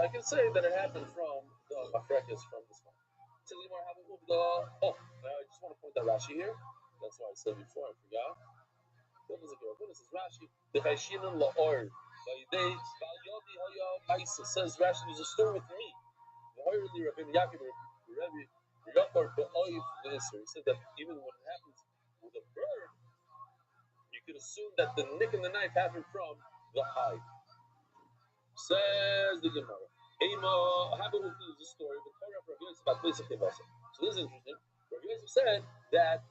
I can say that it happened from the mafrekas from the spine. So I just want to point out Rashi here. That's why I said before, I forgot. What does it go? What is this Rashi? The Chayshinan La'or. Says Rashi, there's a story with me. He said that even when it happens with a bird, you could assume that the nick in the knife happened from the hide. Says the Gemara. The story of the Torah of Rabbi Yosef about So this is interesting. Rabbi Yosef said that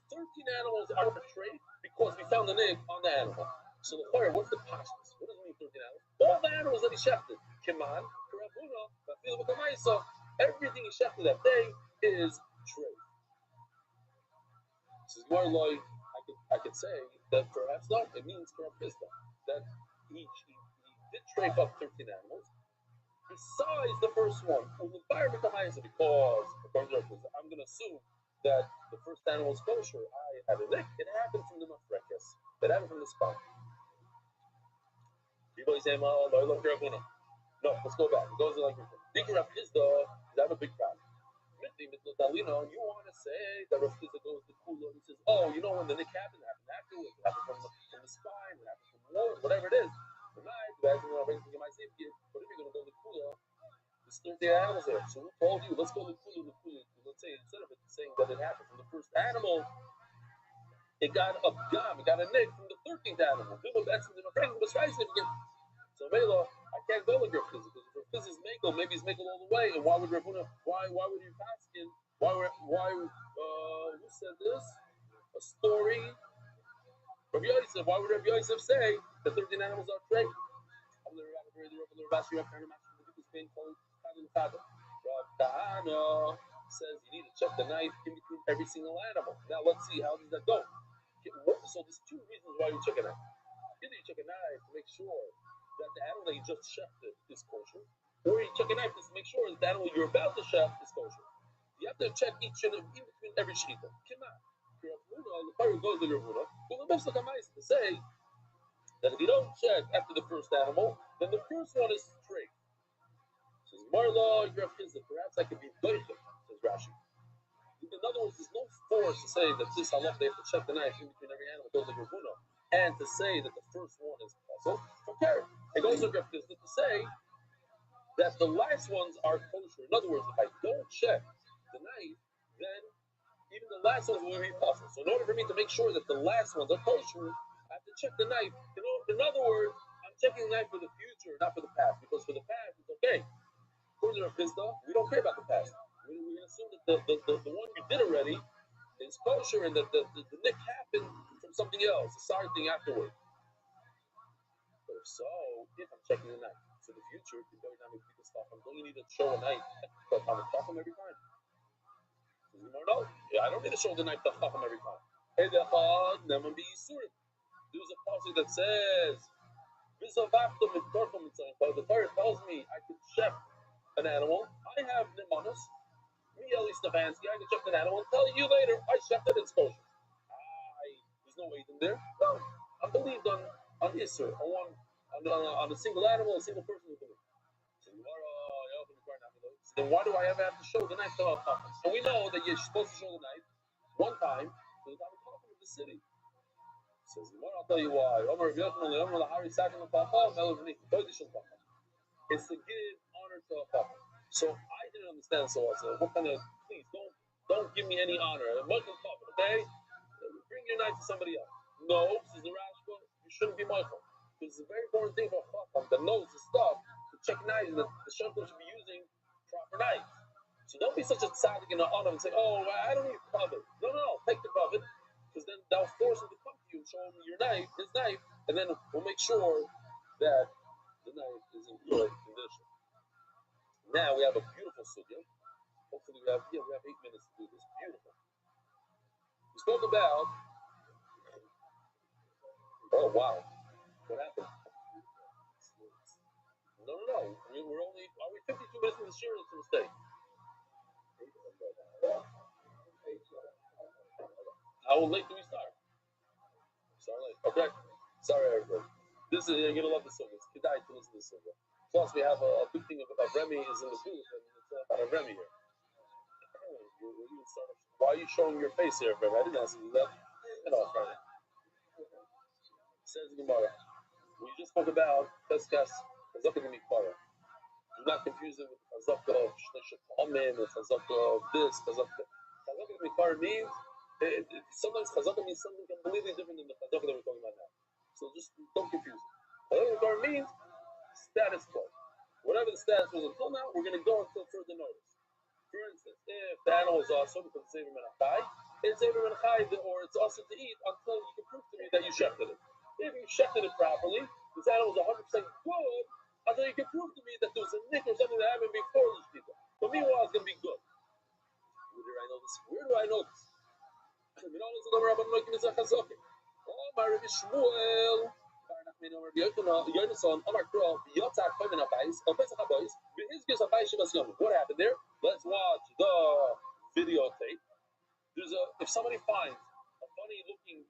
13 animals are portrayed because we found the nick on the animal. So the Torah, what's the pashtus? What does it mean 13 animals? All the animals that he shechted, Kiman, Karabuna, Bafil B'Kamaisa, everything he shechted that day is trade. This is more like I could say that perhaps not. It means Karabista, that he did trape up 13 animals. Besides the first one, because according to Rabbi, I'm going to assume that the first animal is kosher. I had a nick. It happened from the mafrekas. It happened from the spine. People say, "Oh, I love Rav Huna." No, let's go back. It goes like Rav Chisda. I have a big problem. You want to say that Rav Chisda goes to Kula and he says, "Oh, you know when the nick happened afterwards. It happened from the spine. It happened from the war, whatever it is. Tonight, the guys are going to my same kid. But if you're going to go to Kula, there's 30 animals there. So who told you? Let's go to Kula. Let's say instead of it saying that it happened from the first animal, it got a gum, it got a nick from the 13th animal. So Mela, I can't go with Rav Chisda because if Rav Chisda is Mekel, maybe he's Mekel all the way. And why would Rav Huna? Why would you asking? Who said this? A story. Rabbi Yosef. Why would Rabbi Yosef say the 13 animals are trade? Rav Kahana says you need to check the knife in between every single animal. Now let's see how does that go. So there's two reasons why you check a knife. Either you check a knife to make sure that the animal that you just shafted is kosher, or you check a knife to make sure that the animal you're about to shaft is kosher. You have to check each and in between every shechita. Cannot. The fire goes to Rav Huna. Well, the best to say that if you don't check after the first animal, then the first one is straight. Says Marla, Rav Chisda. Perhaps I could be doichim, says Rashi. In other words, there's no force to say that this halach they have to check the knife in between every animal goes to Rav Huna, and to say that the first one is puzzle. Okay, it goes to Rav Chisda to say that the last ones are kosher. In other words, if I don't check the knife, then even the last ones will be puzzle. So in order for me to make sure that the last ones are kosher, I have to check the knife. In other words, I'm checking the knife for the future, not for the past, because for the past it's okay. According to Rav Chisda, we don't care about the past. We assume that the one you did already is kosher and that the nick happened from something else, a sorry thing afterward. But if so, if I'm checking the knife for the future, every time you pick the stuff, don't you need to show a knife to Chacham every time? No, I don't need to show the knife to Chacham every time. Hey, there's a passage that says, the Torah tells me I can check an animal. I have Nimanus. Me, Eli Stefanski, I can check an animal and tell you later, I checked it, it's kosher. There's no weight in there. No, I believed on Isser, on a single animal, a single person who believed. So then why do I ever have to show the knife to our Chacham? So we know that you're supposed to show the knife one time to the Chacham of the city. Says I'll tell you why. It's to give honor to a Chacham. So I didn't understand. So I said, what kind of? Please don't give me any honor. Okay? Bring your knife to somebody else. No, says the Rashba, you shouldn't be Michael. Because it's a very important thing for a Chacham that knows the stuff to check knives and the Shacham should be using proper knives. So don't be such a tzaddik in the honor and say, oh, I don't need cover. No, take the cover. Because then they'll force him to come to you and show him your knife, his knife, and then we'll make sure that the knife is in good condition. Now we have a beautiful sugya. Hopefully we have 8 minutes to do this. Beautiful. We spoke about. Oh wow, what happened? No. We're only. Are we 52 minutes in the shir? It's a mistake. How late do we start? Start late. Okay. Sorry, everybody. This is you're gonna love this song. It's kedai to listen to this song. Plus, we have a big thing of Remy is in the booth, and it's about a Remy here. Why are you showing your face here, Remy? I didn't ask you that. Get off, Remy. Says Gemara. We just spoke about Cheskas Chazaka Mikvara. Do not confuse it with Chazaka of Amen or Chazaka of this. Chazaka Mikvara means sometimes Chazaka means something completely different than the Chazaka that we're talking about now. So just don't confuse it. Chazaka Mikvara means status quo. Whatever the status was until now, we're going to go until further notice. For instance, if the animal is also because it's Zever Menachai, it's Zever Menachai, or it's also to eat until you can prove to me that you shechted it. If you shechted it properly, this animal is 100% good until you can prove to me that there was a nick or something that happened before these people. But meanwhile, it's going to be good. Where do I know this? We don't listen to Rabbi Rothschild. Oh, my Rabbi Shmuel. What happened there? Let's watch the videotape. If somebody finds a funny looking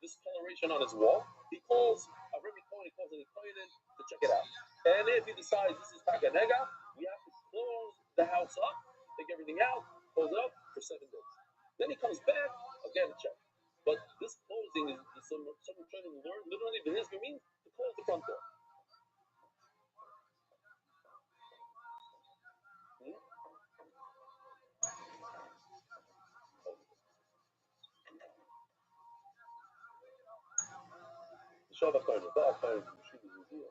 discoloration on his wall, he calls a Rabbi Cohen when he calls any kohen to check it out. And if he decides this is Takanega, we have to close the house up, take everything out, close it up for 7 days. Then he comes back, again to check. But this closing is someone trying to learn literally the Hizga means to close the front door. Shava Kohen, Baal Kohen, Yeshiva Zuzia.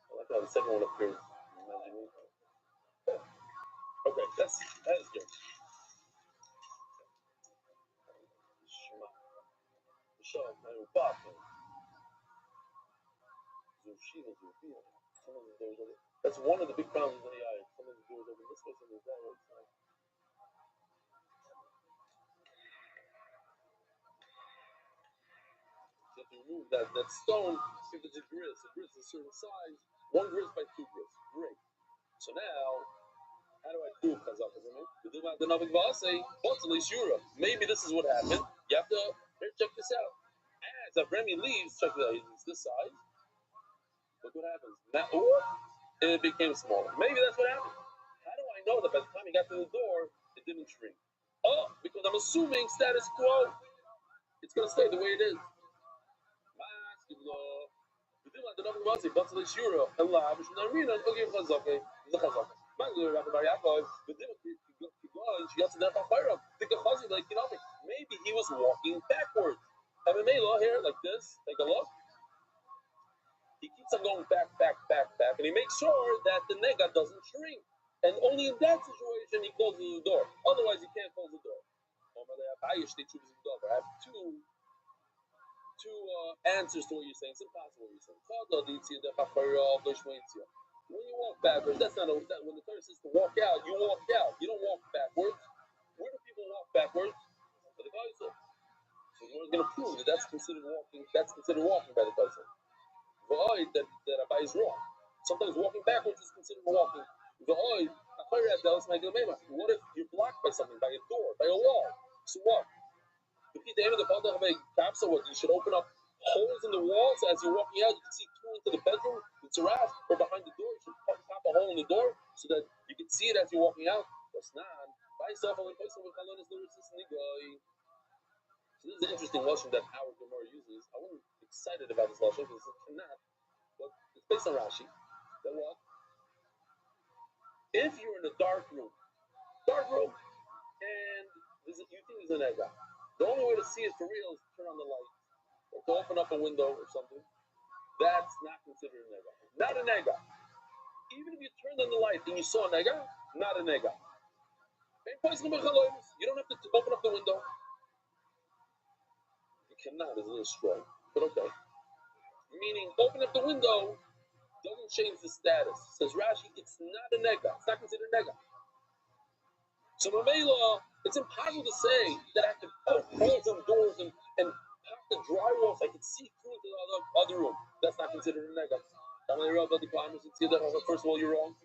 I like how the second one appears. Okay, that is good. Shema. Shava Kohen, Baal Kohen. Yeshiva Zuzia. Some of the doors over. That's one of the big problems with AI. Some of the doors open this way, some of the that way. It's like, you have to remove that stone. If it's a gris is a certain size. 1 gris by 2 gris. Great. So now, how do I do chazak? Maybe this is what happened. You have to here, check this out. As Avremi leaves, check it out. It's this size. Look what happens. Now, it became smaller. Maybe that's what happened. How do I know that by the time he got to the door, it didn't shrink? Oh, because I'm assuming status quo. It's going to stay the way it is. Maybe he was walking backwards. Here, like this. Take a look. He keeps on going back, and he makes sure that the nega doesn't shrink. And only in that situation he closes the door. Otherwise, he can't close the door. I have two answers to what you're saying. It's impossible what you're saying. When you walk backwards, that's not when the Torah says to walk out, you walk out. You don't walk backwards. Where do people walk backwards? For the Kaisel. So you're going to prove that that's considered walking. That's considered walking by the Kaisel. That Rabbi is wrong. Sometimes walking backwards is considered walking. What if you're blocked by something, by a door, by a wall? So what? What you should open up holes in the wall so as you're walking out, you can see through into the bedroom, the terrace, or behind the door. You should pop a hole in the door so that you can see it as you're walking out. So this is an interesting lesson that our Gemara uses. I wasn't excited about this lesson because it's cannot, but it's based on Rashi. That what? If you're in a dark room, and you think there's an egg out, the only way to see it for real is to turn on the light or to open up a window or something. That's not considered an egg out. Not an egg out. Even if you turned on the light and you saw an egg out, not an egg out. You don't have to open up the window. You cannot, is a little strong, but okay. Meaning, open up the window doesn't change the status. Says Rashi, it's not a nega. It's not considered a nega. So Mamela, it's impossible to say that I can put holes in doors and pop the drywall so I can see through to the other room. That's not considered a nega. First of all, you're wrong.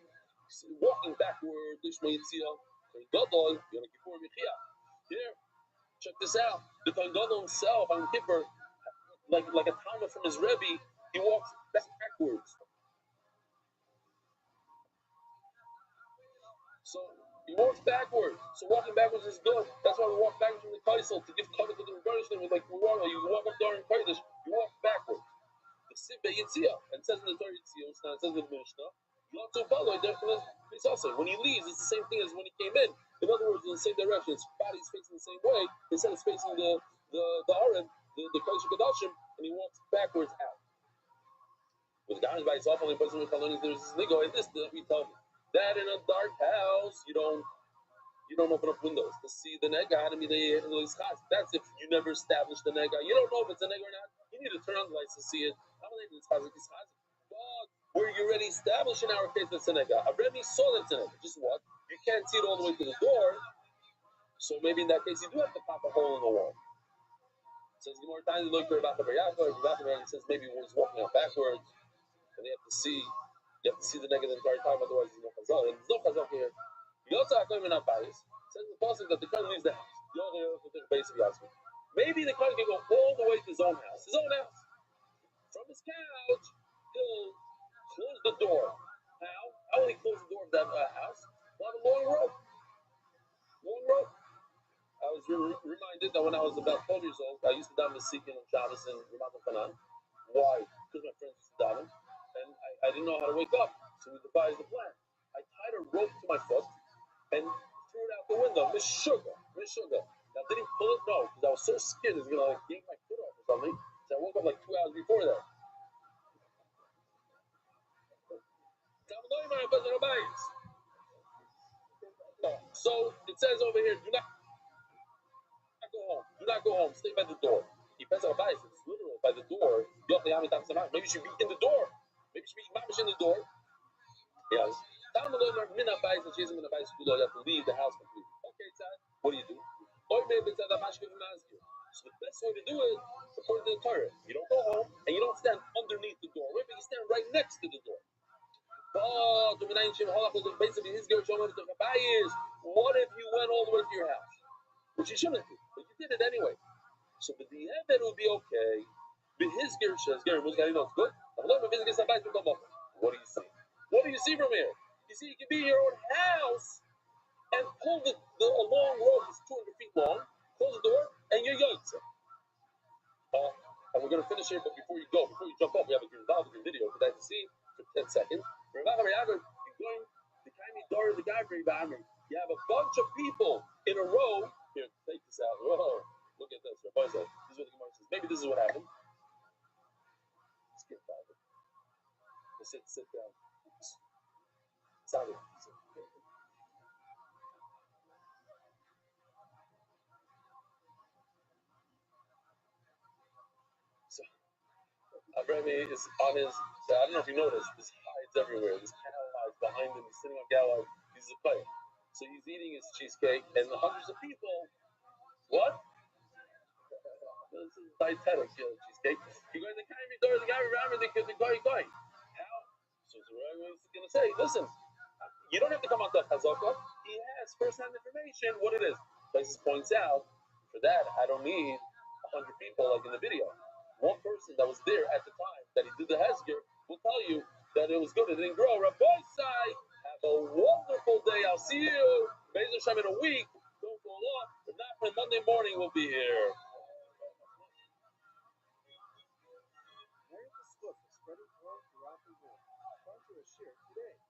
Walking backward, here, check this out. The Kohen Gadol himself, on Kippur, like a Talmud from his Rebbe, he walks backwards. So he walks backwards. So walking backwards is good. That's why we walk backwards from the Kaisel to give cover to the Rebbeinu. Like you walk up during Kodesh, you walk backwards. The Sibbe Yitzia, and it says in the Torah Yitzia, it says in the Mishnah. When he leaves, it's the same thing as when he came in. In other words, in the same direction. His body's facing the same way. Instead of facing the Aron, the Kodesh Kodashim, and he walks backwards out. With Garin by himself, only person with Kalonis, there's this nigo. And this, we tell me that in a dark house, you don't open up windows to see the nega. That's if you never established the nega. You don't know if it's a nega or not. You need to turn on the lights to see it. But where you already established in our case that's a nega. Avremi saw that's a nega. Just what? You can't see it all the way to the door. So maybe in that case you do have to pop a hole in the wall. It says more times you look for about the Yaakov, it says maybe he's walking out backwards. and you have to see the negative the entire time, otherwise there's no chazal. And there's no chazal here. Yotza HaKohen min habayis says in the passage that the Kohen leaves the house. Maybe the Kohen can go all the way to his own house. From his couch, he'll close the door. How will he close the door of that house? He'll have a long rope. I was reminded that when I was about 12 years old, I used to daven Mesikin on Shabbos in Ramat Hanan. Why? Because my friends used to daven, and I didn't know how to wake up. So we devised a plan. I tied a rope to my foot and threw it out the window. Mishuga. Now, did he pull it? No, because I was so scared he was going to yank my foot off or something. So I woke up like 2 hours before that. So it says over here, do not go home. Stay by the door. He pens on a bias. It's literal by the door. Maybe you should be in the door. Maybe you should be mamish in the door. Yes. You have to leave the house completely. Okay, Tzad, what do you do? So the best way to do it, according to the Torah, you don't go home and you don't stand underneath the door. But you stand right next to the door. Basically, his girl showing the is, what if you went all the way to your house? Which you shouldn't do, but you did it anyway. So the Evid would be okay. But his gear says, Gary, it's good. What do you see? What do you see from here? You see, you can be in your own house and pull a long rope that's 200 feet long, close the door, and you're yoked. And we're going to finish here, but before you jump off, we have a good video for that to see for 10 seconds. You have a bunch of people in a row. Here, take this out. Whoa, look at this. This is what the Gemara says. Maybe this is what happened. Skip by it. Sit down. Sorry. So, Rabbi is on his, I don't know if you noticed, there's hides everywhere. There's cow hides behind him. He's sitting on cow hides. He's a player. So he's eating his cheesecake, and the hundreds of people, what? This is dietetic cheesecake. He goes, the guy around the guy. How? So Rabbi is going to say, listen, you don't have to come out that chazaka. He has first-hand information what it is. Places points out, for that, I don't need 100 people like in the video. One person that was there at the time that he did the hezger will tell you that it was good. It didn't grow. Rabbi Sai, have a wonderful day. I'll see you Be'ez Hashem in a week. Don't go long. If not, for Monday morning we'll be here. America's book is spreading all throughout the world. Sponsor a share today.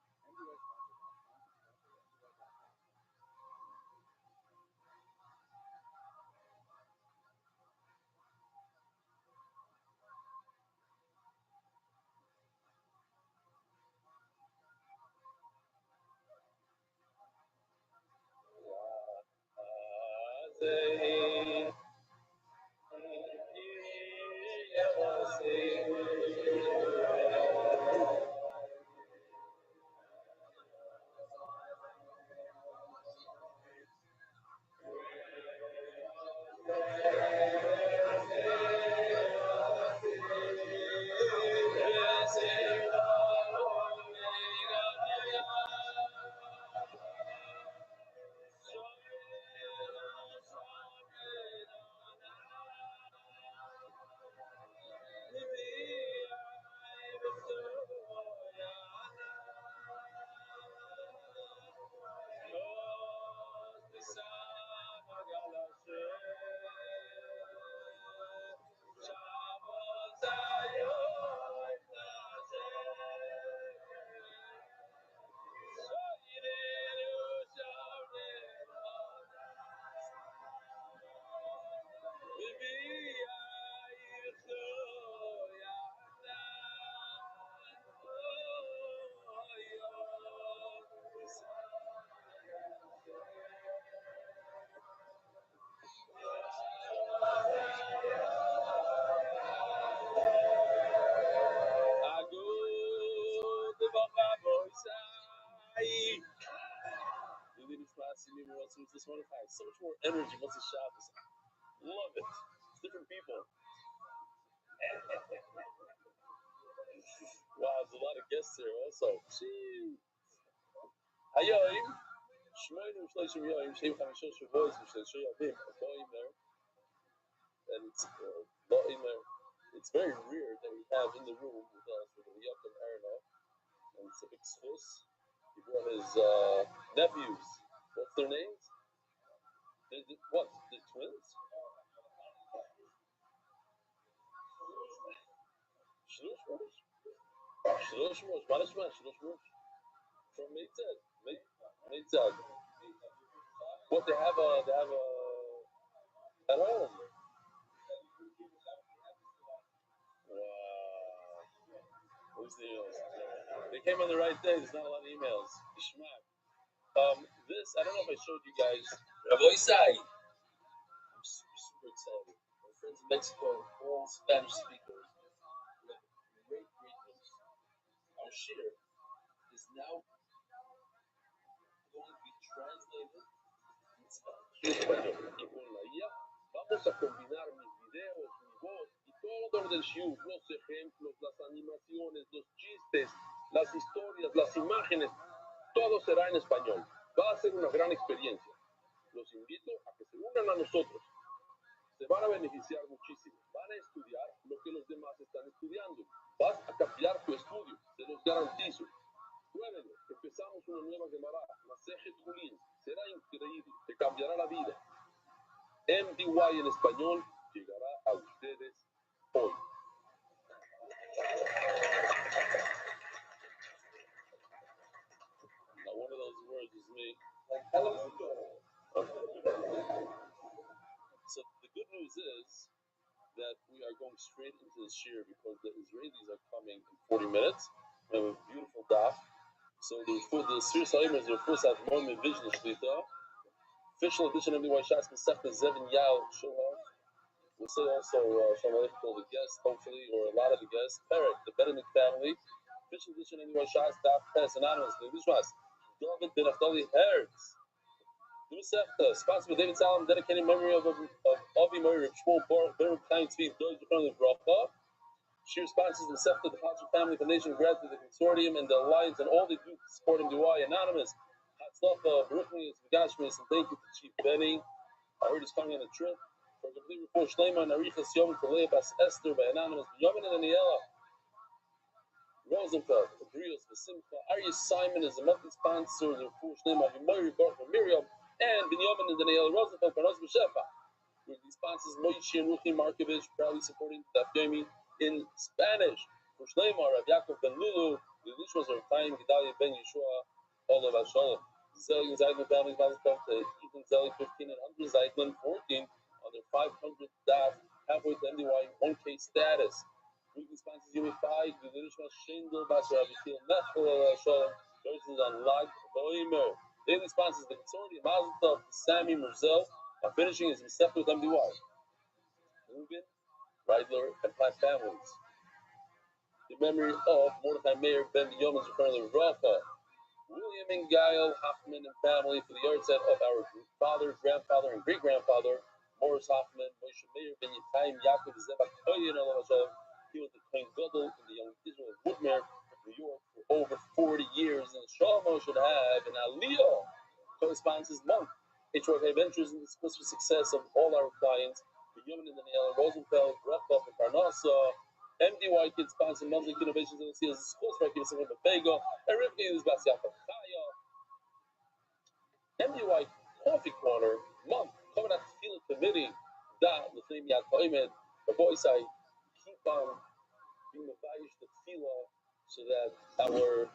So much more energy once it's Shabbos. Love it. It's different people. Wow, there's a lot of guests here also. Hayoim, Shmoyim Shloshim Yoim, Shem Chamishon Shavuos, Shloshim Yavim, Loimer, and it's very rare that we have in the room with us with Yaakov Aronoff, and it's a big schus. He brought his nephews. What's their names? What? The twins? Shlosh Rosh? Shlosh Rosh. Manashma, Shlosh Rosh. From Meitzad. Meitzad. What they have at home. Wow. Who's the They came on the right day. There's not a lot of emails. Ishmael. This, I don't know if I showed you guys. Rabbi Rothschild. I'm super excited. My friends in Mexico, all Spanish speakers. We have great news. Our shir is now going to be translated en Spanish. Y con la IA vamos a combinar mis videos, mi voz y todo del shiur, los ejemplos, las animaciones, los chistes, las historias, las imágenes, todo será en español. Va a ser una gran experiencia. Los invito a que se unan a nosotros. Se van a beneficiar muchísimo. Van a estudiar lo que los demás están estudiando. Vas a cambiar tu estudio, se los garantizo. Pruébenlo. Empezamos una nueva Gemara, Masejet Julín. Será increíble, te cambiará la vida. MDY en español llegará a ustedes hoy. Now, one of those words is me. So the good news is that we are going straight into the shir because the Israelis are coming in 40 minutes. We have a beautiful daf. So the Sir Salim is the first Admon Vision Shlita. Official edition of MDY Shas Masechta Zevin Yal Shoah. We'll say also Shalom Aleichem to all the guests, hopefully, or a lot of the guests. Perek, the Benedict family. Official edition of MDY Shas Daf Pes Anonymous. The Lishmas. David Ben Aftali Hertz. The Masechta, sponsored by David Salam, dedicated in memory of Avi Mori, Shmuel Baruch, Baruch Chaim Tzvi, Doig Yechon Bracha. Shir sponsors the Masechta, the Patrick family, Foundation, gratitude, the consortium, and the alliance, and all the groups supporting MDY Anonymous. Hatzlacha, Baruch Miyas, Megashmis, and thank you to Chief Benny. I heard he's coming on a trip. For a complete report, Shleima and Arichas Yom Kalei Bas Esther by Anonymous, Yomin and Daniela Rosenfeld, Brios, Simcha, Arya Simon is a monthly sponsor of the report, Shleima, Vimoiri, Baruch, Miriam, and Binyamin and Daniela Rosenfeld, Parnas B'Shefa. With the sponsors, Moishi and Ruchi Markovich, proudly supporting Daf Yomi in Spanish. For Shleima, Rav Yaakov Ben Lulu, the Lishmas of Chaim, Gedalia Ben Yeshua, all of Hashalom. Zelig and Zeidman families, Mazatov, Ethan Zelig 15 and Andrew Zeidman 14 on their 500th daf, halfway to MDY 1K status. Weekly sponsors Unify, the Lishmas Shindel, Basra Abitil, Mechel, Shalom, versions on Lag, Boimer. Daily sponsors the consortium, Mazatov, Sammy Merzel, and finishing is Masechta with MDY. Reuben, Reidler, and Pat families. In memory of Mordechai Meir, Ben Yoman's return to Rafa. William and Gail Hoffman and family for the yard set of our father, grandfather, and great-grandfather, Morris Hoffman, Moshe Meir, Ben Yitayim, Yaakov, Zebach, Koyin, he was the Kohen Gadol in the Young Israel Woodmere of New York for over 40 years, and Shlomo should have an Aliyah corresponds his month. HRK Ventures in the explicit success of all our clients, the Yemen and Daniela Rosenfeld, Rechov, and Parnasa, MDY Kids sponsor monthly innovations in the seals, schools for Akiva Simon Bego, and Rivki is Basyaka Chaya. MDY Coffee Corner, month, coming out to Tefillah Committee, that, the theme Yad Koimed, the boys I keep on being the values to Tefillah so that our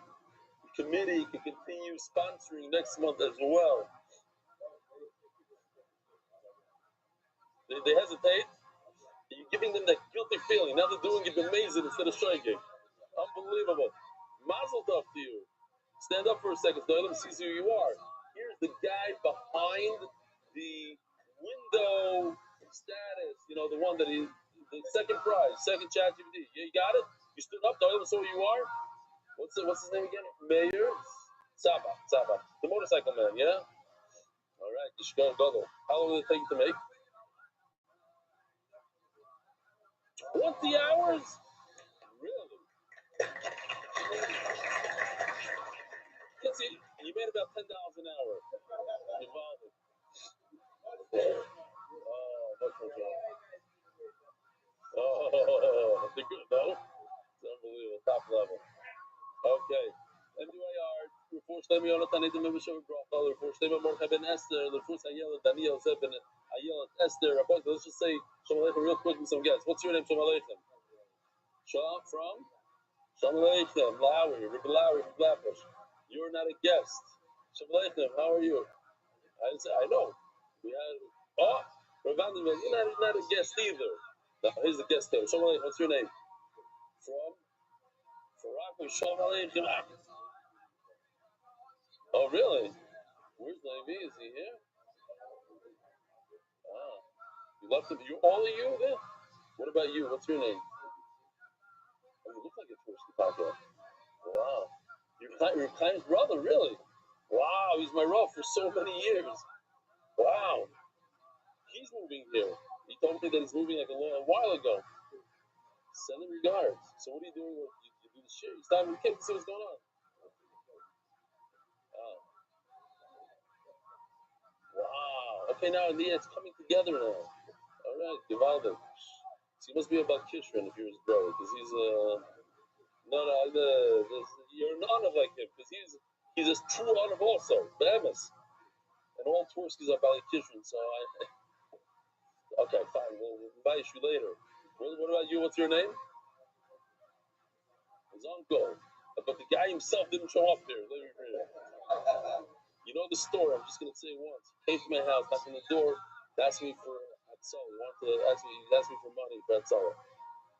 committee can continue sponsoring next month as well. They hesitate. You're giving them that guilty feeling. Now they're doing it amazing instead of striking. Unbelievable. Mazel tov to you. Stand up for a second so let them see who you are. Here's the guy behind the window status. You know, the one that is the second prize, second chat GPT. Yeah, you got it? You stood up, let them see who you are? What's his name again? Mayor? Saba. The motorcycle man, yeah? All right, the Chicago Goggle. How long will it take you to make? 20 hours? Really? see, you made about $10 an hour. Evolving. Oh, much more job. Oh, they're good, no? It's unbelievable. Top level. Okay. MDYR, Rufus Lemi Yonatan Edim Mibashov Brachal, Rufus Lemi Mordechai Ben Esther, Rufus Ayala Daniel Zeb Ben Ayala Esther. Let's just say Shalom Aleichem real quick with some guests. What's your name, Shalom Aleichem? Shalom from? Shalom Aleichem, Lowry, Rabbi Lowry from Flatbush. You're not a guest. Shalom Aleichem, how are you? I didn't say, I know. We had, oh, Rabbi Vandenberg, you're not a guest either. No, here's the guest name. Shalom Aleichem, what's your name? From Rockland, Shalom Aleichem. Oh, really? Where's Levi? Is he here? Ah, you left him. You, all of you there? What about you? What's your name? Oh, you look like a Tversky podcast. Wow. You're Chaim's brother, really? Wow, he's my Rav for so many years. Wow. He's moving here. He told me that he's moving like a while ago. Send him regards. So what are you doing? You do the shit. You stop and kick to see what's going on. Oh. Wow. Okay, now it's coming together now. All right, Givaldi. So he must be about Kishrin if you're his brother, because he's you're an Anav like him, because he's a true Anav also, Behemoth. And all Twerskis are Bali Kishrin, so okay, fine, we'll invite you later. What about you? What's your name? His uncle. But the guy himself didn't show up here. Let me read it. You know the story, I'm just going to say it once. He came to my house, knocked on the door, asked me for Hatzal. He asked me for money for Hatzal.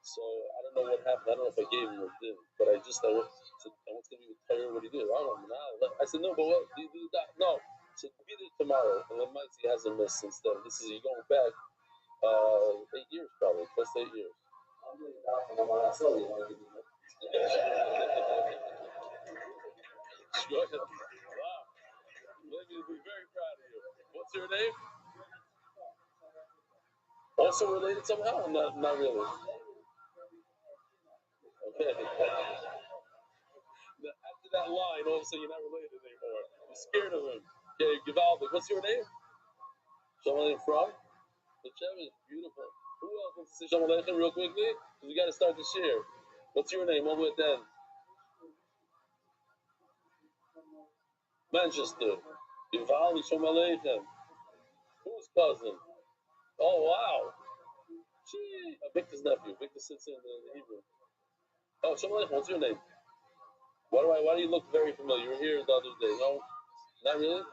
So I don't know what happened. I don't know if I gave him or didn't. But I said, what's going to be with Tyler? What do you do? I don't know. I said, no, but what do you do that? No. I said, be there tomorrow. And then Mikey hasn't missed since then. This is, you're going back 8 years probably, close to 8 years. Wow. Maybe we'll be very proud of you. What's your name? Also related somehow? Not really. Okay. After that line, all of a sudden you're not related anymore. You're scared of him. Okay, Givaldi. What's your name? Shalom Aleichem from? The Chev is beautiful. Who else wants to say Shalom Aleichem real quickly? Because we got to start the share. What's your name? All the way at the end. Manchester. Givaldi, Shalom Aleichem. Whose cousin? Oh, wow. Gee. Victor's nephew. Victor sits in the Hebrew. Oh, Shalom Aleichem. What's your name? Why do you look very familiar? You were here the other day. No? Not really?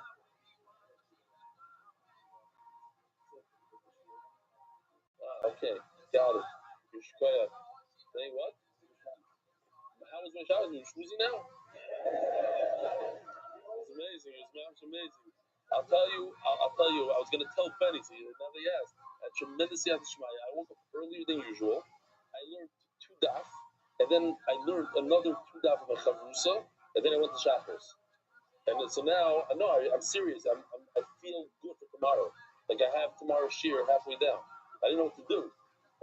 Okay. Got it. You're Shkoya. Saying what? How was my shower? You're schmoozing now? It's amazing. It's amazing. I'll tell you. I was going to tell Benny. So now that he asked, a tremendous Yad Shmaya. I woke up earlier than usual. I learned 2 daf, and then I learned another 2 daf of a chavrusa, and then I went to Shacharis. And so now, I'm serious. I feel good for tomorrow. Like I have tomorrow's shear halfway down. I didn't know what to do.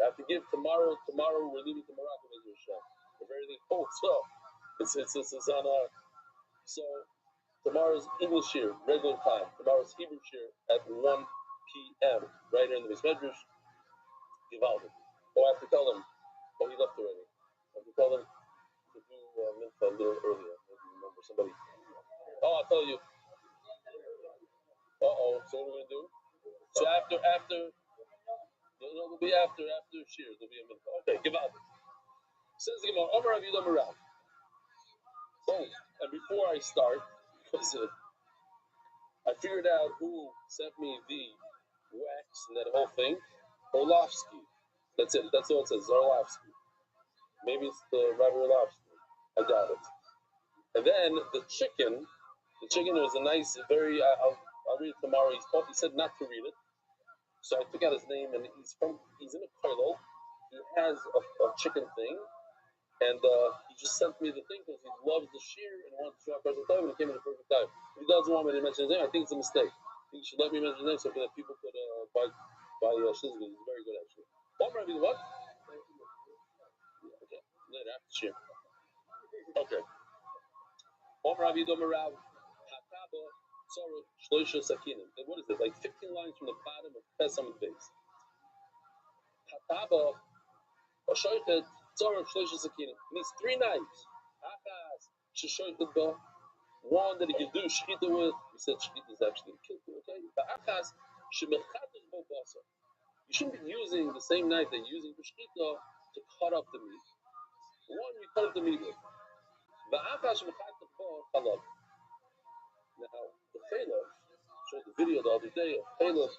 I have to give tomorrow. Tomorrow we're leaving to Morocco, if everything holds up. It's on our. So tomorrow's English year, regular time. Tomorrow's Hebrew year at 1 p.m. right here in the Beis Medrash. Givaldi. Oh, I have to tell them. Oh, he left already. I have to tell them to do mincha a little earlier. Maybe remember somebody. Oh, I'll tell you. So what are we gonna do? So after, it'll be after shears. There'll be a mincha. Okay, Givaldi. Says the Gemara, Omar Rav Yudam Rav. Oh, and before I start, because I figured out who sent me the wax and that whole thing. Orlovsky. That's it. That's all it says. Orlovsky. Maybe it's the Rabbi Rothschild. I doubt it. And then the chicken was a nice, very. I'll read it tomorrow. He said not to read it, so I took out his name, and he's in a kollel. He has a chicken thing. And he just sent me the thing because he loves the shear and wants to show up perfect time, and it came in a perfect time. If he doesn't want me to mention his name, I think it's a mistake. I think he should let me mention his name so that people could buy Shizga. He's very good, actually. What? Okay, later, after shear. Okay. Rav Yudam Rav. Tzara Shloisha Sakinim. And what is it? Like 15 lines from the bottom of Pesam base. Hataba or Shoichet Tzara Shloisha Sakinim. It needs 3 knives. Achas Sheshoichet Ba. One that he can do shchita with. We said shchita is actually killed. Okay. But achas Shemechatish Bo Basar. You shouldn't be using the same knife that you're using for shchita to cut up the meat. One you cut up the meat with. The achas Shemechatish Bo Chalab. Now, the chaylev, showed the video the other day of chaylev.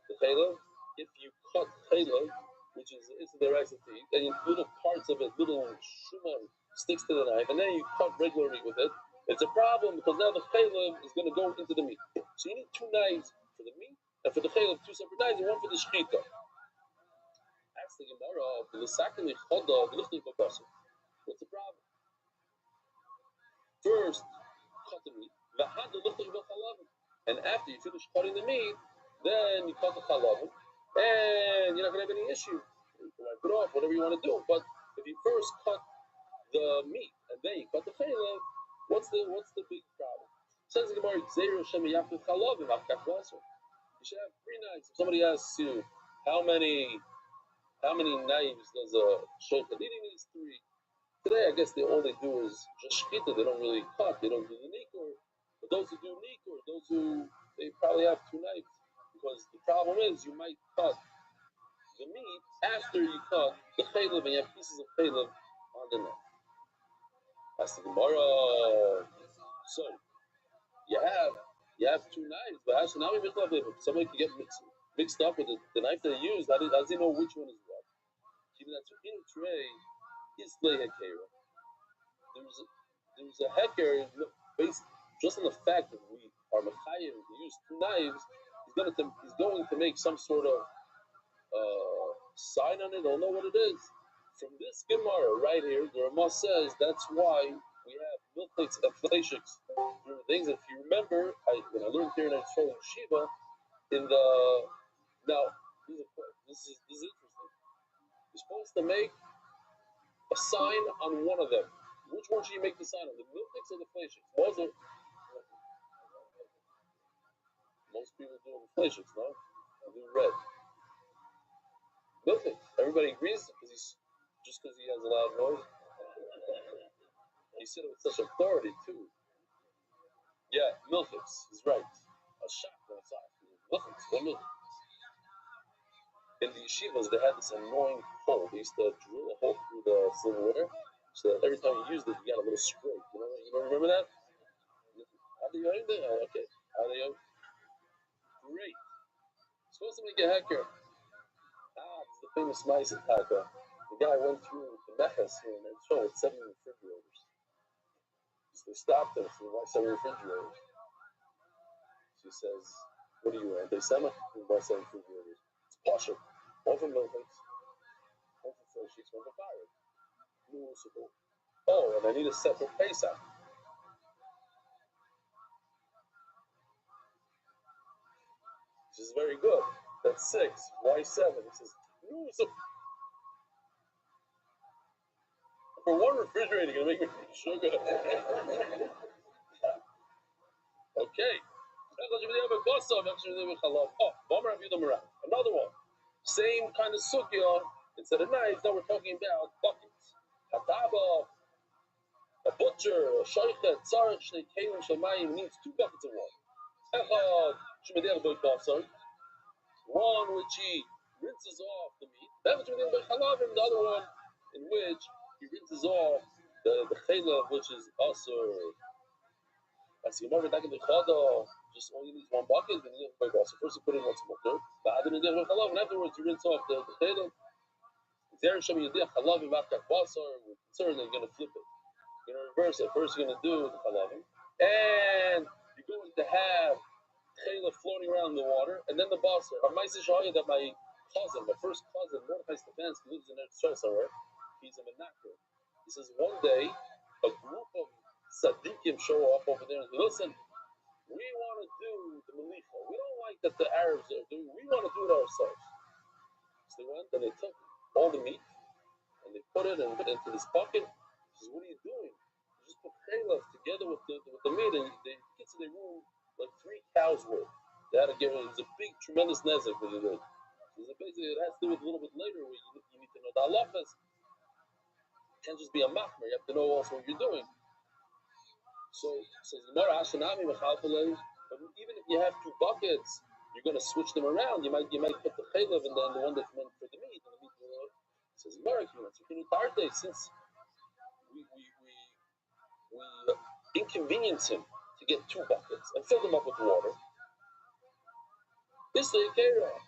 The chaylev, if you cut chaylev, which is the rice to eat, and you little parts of it, little shuman sticks to the knife, and then you cut regularly with it, it's a problem because now the chaylev is going to go into the meat. So you need 2 knives for the meat, and for the chaylev, 2 separate knives, and one for the shchita. Ask the Gemara, what's the problem? First, cut the meat. And after you finish cutting the meat, then you cut the chalavim, and you're not going to have any issue. You can wipe it off, whatever you want to do. But if you first cut the meat and then you cut the chalav, what's the big problem? Says the Gemara, you should have 3 knives. If somebody asks you how many knives does a shochet need, he needs 3. Today, I guess all they do is just shchita. They don't really cut. They don't do the nikur. But those who do nikur, they probably have 2 knives. Because the problem is you might cut the meat after you cut the chaylev, and you have pieces of chaylev on the knife. That's the Gemara. So you have 2 knives, but actually now we somebody can get mixed up with the knife they use. How does he know which one is what? Even that zucchini tray is lehekera. There's a heker based just on the fact that we are mechayev to use 2 knives. He's going to make some sort of sign on it. I don't know what it is. From this Gemara right here, the Ramah says that's why we have milk plates and fleishiks. Things. If you remember, when I learned here in Shiva, now this is interesting. You're supposed to make a sign on one of them. Which one should you make the sign on? The milkniks or the fleishiks? Most people do the fleishiks, no? They do red. Milkniks. Everybody agrees because he has a loud voice. He said it with such authority too. Yeah, milkniks. He's right. A shotgun outside. Milkniks. What milkniks? In the yeshivas, they had this annoying hole. They used to drill a hole through the silverware, so that every time you used it, you got a little scrape. You don't remember that? How do you end it? Oh, okay. How do you? Great. Supposed to make a hacker. It's the famous Meiser Taka. The guy went through the Mechas here and showed with 7 refrigerators. So they stopped him. So why 7 refrigerators? So he says, "What are you, anti-Semitic? Why 7 refrigerators? It's partial. One for milkniks, one for fleishiks, one for fire. Oh, and I need a separate Pesach. This is very good. That's 6. Why 7? He says, no, so for one refrigerator, you're going to make me sugar. Okay. Another one. Same kind of sugya. Instead of knives, now we're talking about buckets. Hataba, a butcher, a shoichet, tzarech, shnei kelim shamayim needs 2 buckets of water. Echad, shemedech boy. One which he rinses off the meat. The other one in which he rinses off the chaylev, which is also. As you remember, just only needs 1 bucket. So first you put in what's mutter, and afterwards you rinse off the chaylev. We're concerned that you're going to flip it. You're going to reverse it. First you're going to do the chalavim, and you're going to have chaylev floating around in the water, and then the basar. That my first cousin, Mordechai Stefanski, lives in Eretz somewhere. He's a menaker. He says one day a group of tzaddikim show up over there and say, "Listen, we want to do the melicha. We don't like that the Arabs are doing. We want to do it ourselves." So they went and they took all the meat and they put it into this bucket. He says, "What are you doing? You just put chaylev together with the meat, and they get to the room like 3 cows worth. They had to give it. It was a big, tremendous nezek that they did. So basically, it has to do with a little bit later where you need to know the halachas. You can't just be a machmer. You have to know also what you're doing. So says Gemara, Hashanami mechalpelei. But even if you have 2 buckets, you're going to switch them around. You might put the chaylev and then the one that's meant for the meat, and the meat will. Says Gemara, since we inconvenience him to get 2 buckets and fill them up with water. This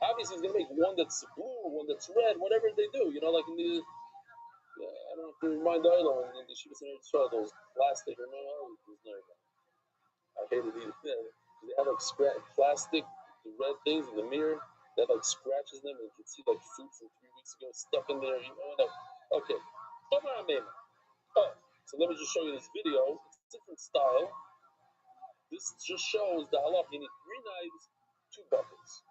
obviously he's going to make one that's blue, one that's red, whatever they do. You know, like in the I don't know if you remind the island in the Shivas and Israel, those plastic or no, I hated these. They have like plastic, the red things in the mirror that like scratches them, and you can see like food from 3 weeks ago stuck in there. You know, okay. Oh, so let me just show you this video. It's a different style. This just shows the halach. You need 3 knives, 2 buckets.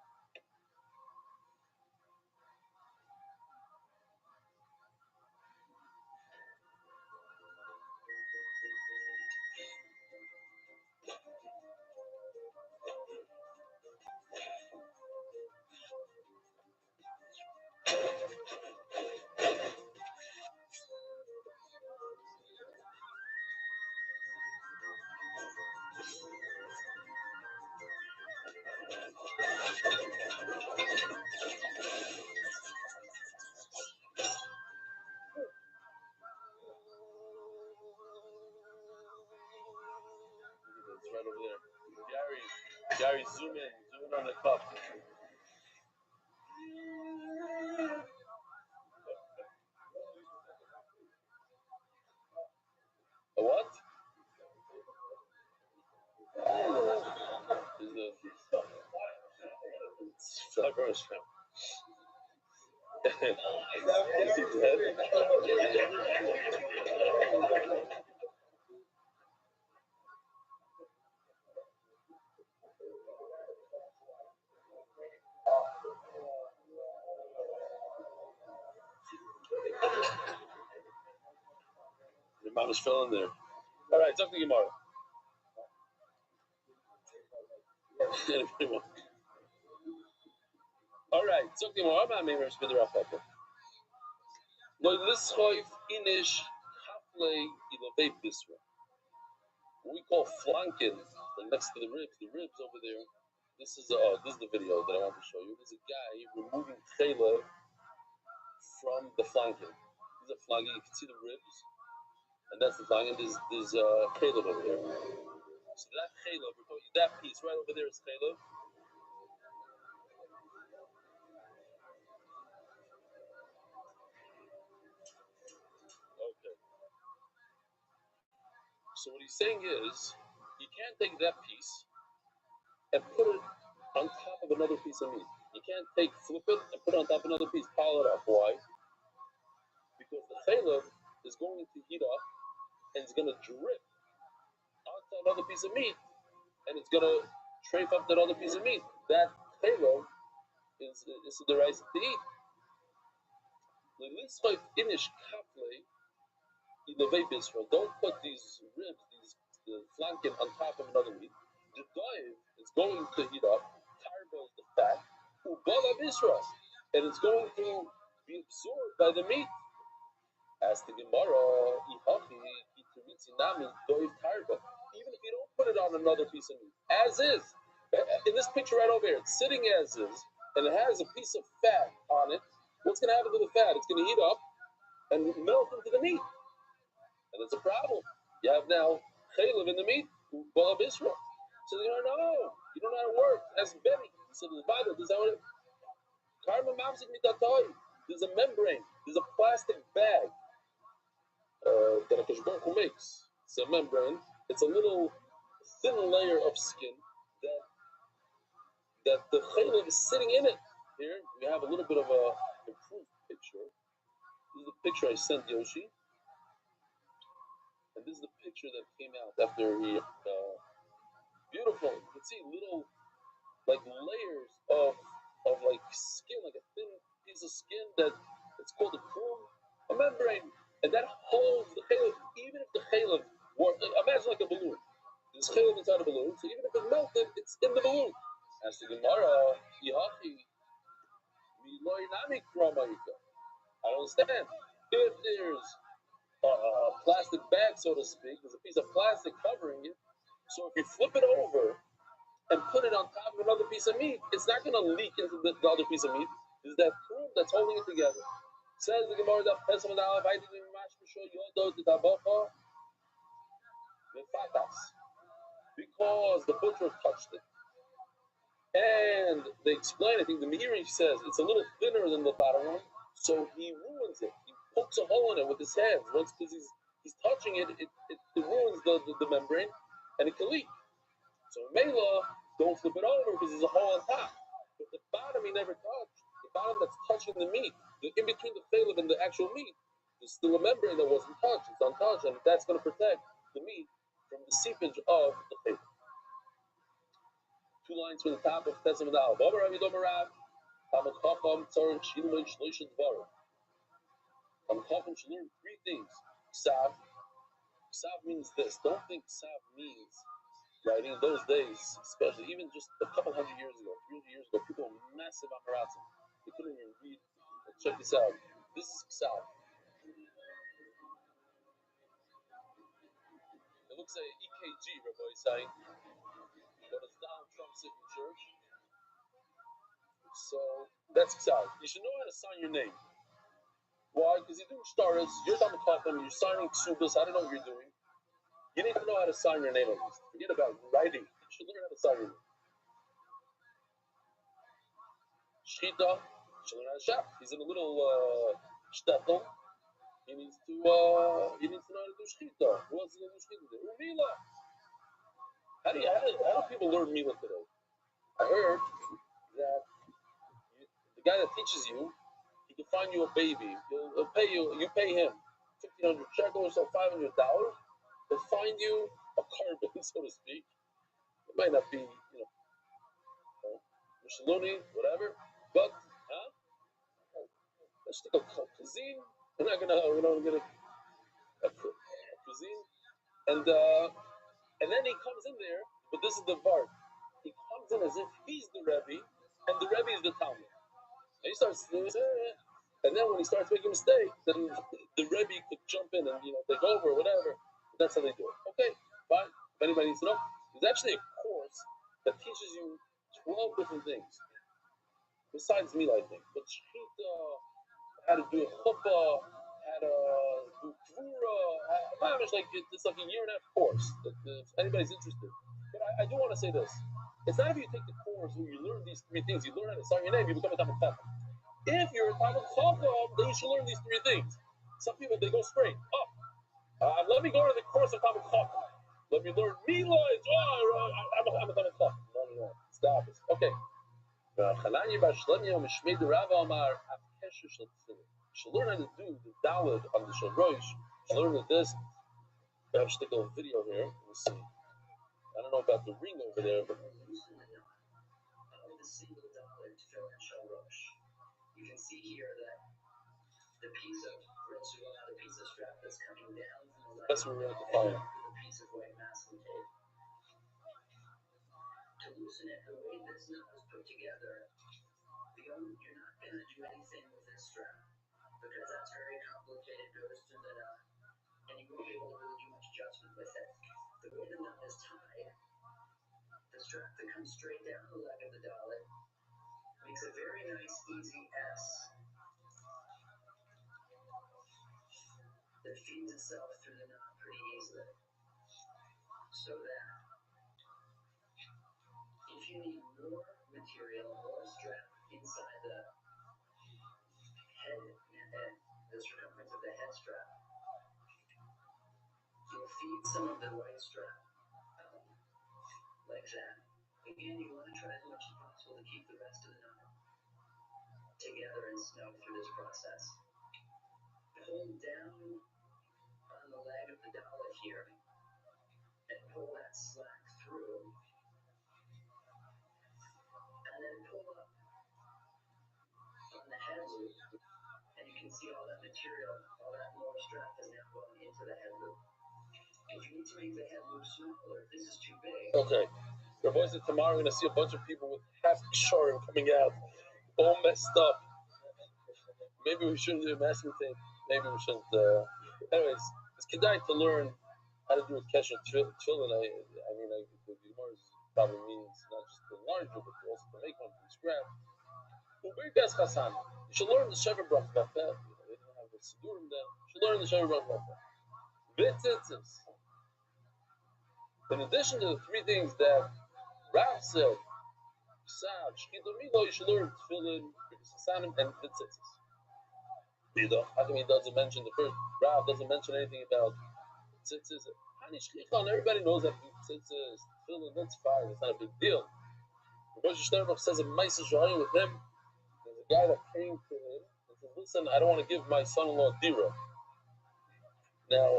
It's right over there. Gary, zoom in on the cup. A what? It's flavor shrimp. Is he dead? Your mom is filling there. All right, talk to Gemara. All right, talk to Gemara. I'm going to spin the wrap up. What we call flanking, next to the ribs over there. This is the video that I want to show you. There's a guy removing chaylev from the flanking. There's a flanking. You can see the ribs, and that's the flanking. There's chaylev over there. So that chaylev, that piece right over there is chaylev. Okay. So what he's saying is, you can't take that piece and put it on top of another piece of meat. You can't flip it and put it on top of another piece, pile it up. Why? Because the chaylev is going to heat up and it's going to drip onto another piece of meat, and it's going to trafe up that other piece of meat. That chaylev is the rice to eat. Don't put these ribs, the flanken on top of another meat. The dive is going to heat up. Tarbo is the fat. And it's going to be absorbed by the meat. As the Gemara, even if you don't put it on another piece of meat, as is, in this picture right over here, it's sitting as is, and it has a piece of fat on it. What's going to happen to the fat? It's going to heat up and melt into the meat. And it's a problem. You have now chaylev in the meat, Balav Israel. So you don't know. You don't know how to work. As Benny. So the Bible, this is how it is. There's a membrane. There's a plastic bag that Akash Baruch Hu makes. It's a membrane. It's a little thin layer of skin that the chaylev is sitting in it. Here we have a little bit of a improved picture. This is the picture I sent Yoshi. And this is the picture that came out after he, beautiful. You can see little, like layers of like skin, like a thin piece of skin it's called a membrane, and that holds the chaylev. Even if the chaylev imagine like a balloon. There's chaylev inside a balloon, so even if it melted, As the Gemara, Yachi, Miloi Nami Kramaika. I don't understand. If there's a plastic bag, so to speak, there's a piece of plastic covering it. So if you flip it over and put it on top of another piece of meat, it's not going to leak into the other piece of meat. There's that crew that's holding it together. Says the Gemara that because the butcher touched it. And they explain, I think the Meiri says it's a little thinner than the bottom one, so he ruins it. He pokes a hole in it with his hands. Once because he's touching it, it ruins the membrane and it can leak. So Mela, don't flip it over because there's a hole on top. But the bottom he never touched. The bottom that's touching the meat, in between the phylum and the actual meat, there's still a membrane that wasn't touched. It's untouched, and that's going to protect the meat from the seepage of the phylum. 2 lines from the top of Tesam Adal. Bobar Rabbi Domarav, Tamad Chacham Tzarech Shilmei Shloisha Dvarim. Tamad Chacham should learn 3 things. Ksav. Ksav means this. Don't think Ksav means writing. In those days, especially even just a couple hundred years ago, 300 years ago, people were massive Amaratzim. They couldn't even read. Check this out. This is Ksav. It looks like an EKG, Rabbi saying, but it's Donald Trump's signature. So that's Ksav. You should know how to sign your name. Why? Because you're doing starters, you're Talmud Chacham, you're signing ksubas, I don't know what you're doing. You need to know how to sign your name at least. Forget about writing. You should learn how to sign your name. Shchita, you should learn how to shop. He's in a little shtetl. He needs to know how to do shchita. Who else is going to do shchita? Mila. How do people learn Mila today? I heard that the guy that teaches you, he can find you a baby. He'll pay you. You pay him 1,500 shekels, so $500. He'll find you a carbon, so to speak. It might not be, Mishaluni, whatever, but let's take a cuisine. We're not gonna get a cuisine, and then he comes in there. But this is the part. He comes in as if he's the Rebbe, and the Rebbe is the Talmud. And he starts, and then when he starts making a mistake, then the Rebbe could jump in and take over or whatever. That's how they do it. Okay, fine. If anybody needs to know, there's actually a course that teaches you 12 different things. Besides me, I think. But Shechita, how to do a chuppah, how to do kvura, it's like a 1.5 year course. If anybody's interested. But I do want to say this. It's not if you take the course where you learn these 3 things, you learn how to sign your name, you become a Talmud Chacham. If you're a Talmud Chacham, then you should learn these 3 things. Some people, they go straight up. Let me go to the course of Talmud Chacham. Let me learn Mila. I'm a Talmud Chacham. No. Stop it. Okay. Should learn how to do the Daled on the Shalosh. Should learn with this. I have to take a video here. Let me see. I don't know about the ring over there, but you can see here that the piece of the piece of strap that's coming down from the that's what we're going to find. the piece of white masking tape. To loosen it the way this knot is put together, you're not going to do anything with this strap because that's very complicated. Goes to the knot, and you won't be able to really do much adjustment with it. The way the knot is tied, the strap that comes straight down the leg of the dolly makes a very nice, easy S that feeds itself through the knot pretty easily. So that if you need more material or strap inside the head and the circumference of the head strap, you'll feed some of the white strap like that. Again, you want to try as much as possible to keep the rest of the knot together and snug through this process. Pull down on the leg of the dolly here and pull that slack through, and then pull up on the head loop, and you can see all that material, all that more strap is now going into the head loop. If you need to make the head loop smaller, if this is too big. Okay. Your boys, tomorrow we're going to see a bunch of people with half Ksharim coming out, all messed up. Maybe we shouldn't do a masking tape. Maybe we shouldn't. Anyways, it's kedai to learn how to do a kesher tefillin. The Gemara probably means not just to enlarge it, but also to make one from scratch. You should learn the Shever Brach Bafeh. They didn't have the Sidurim then. You should learn the Shever Brach Bafeh. Vitzitzis. In addition to the three things that Rav said, Psav, Shkita Milo, you should learn tefillin, Sasanim, and Vitzitzis. How come he doesn't mention the first? Rav doesn't mention anything about tzitzis. Hani shchichon, everybody knows that tzitzis, tefillin, that's fine. It's not a big deal. Rabbi Rothschild says a Ma'aser Shahayim with him. There's a guy that came to him and said, "Listen, I don't want to give my son-in-law dira." Now,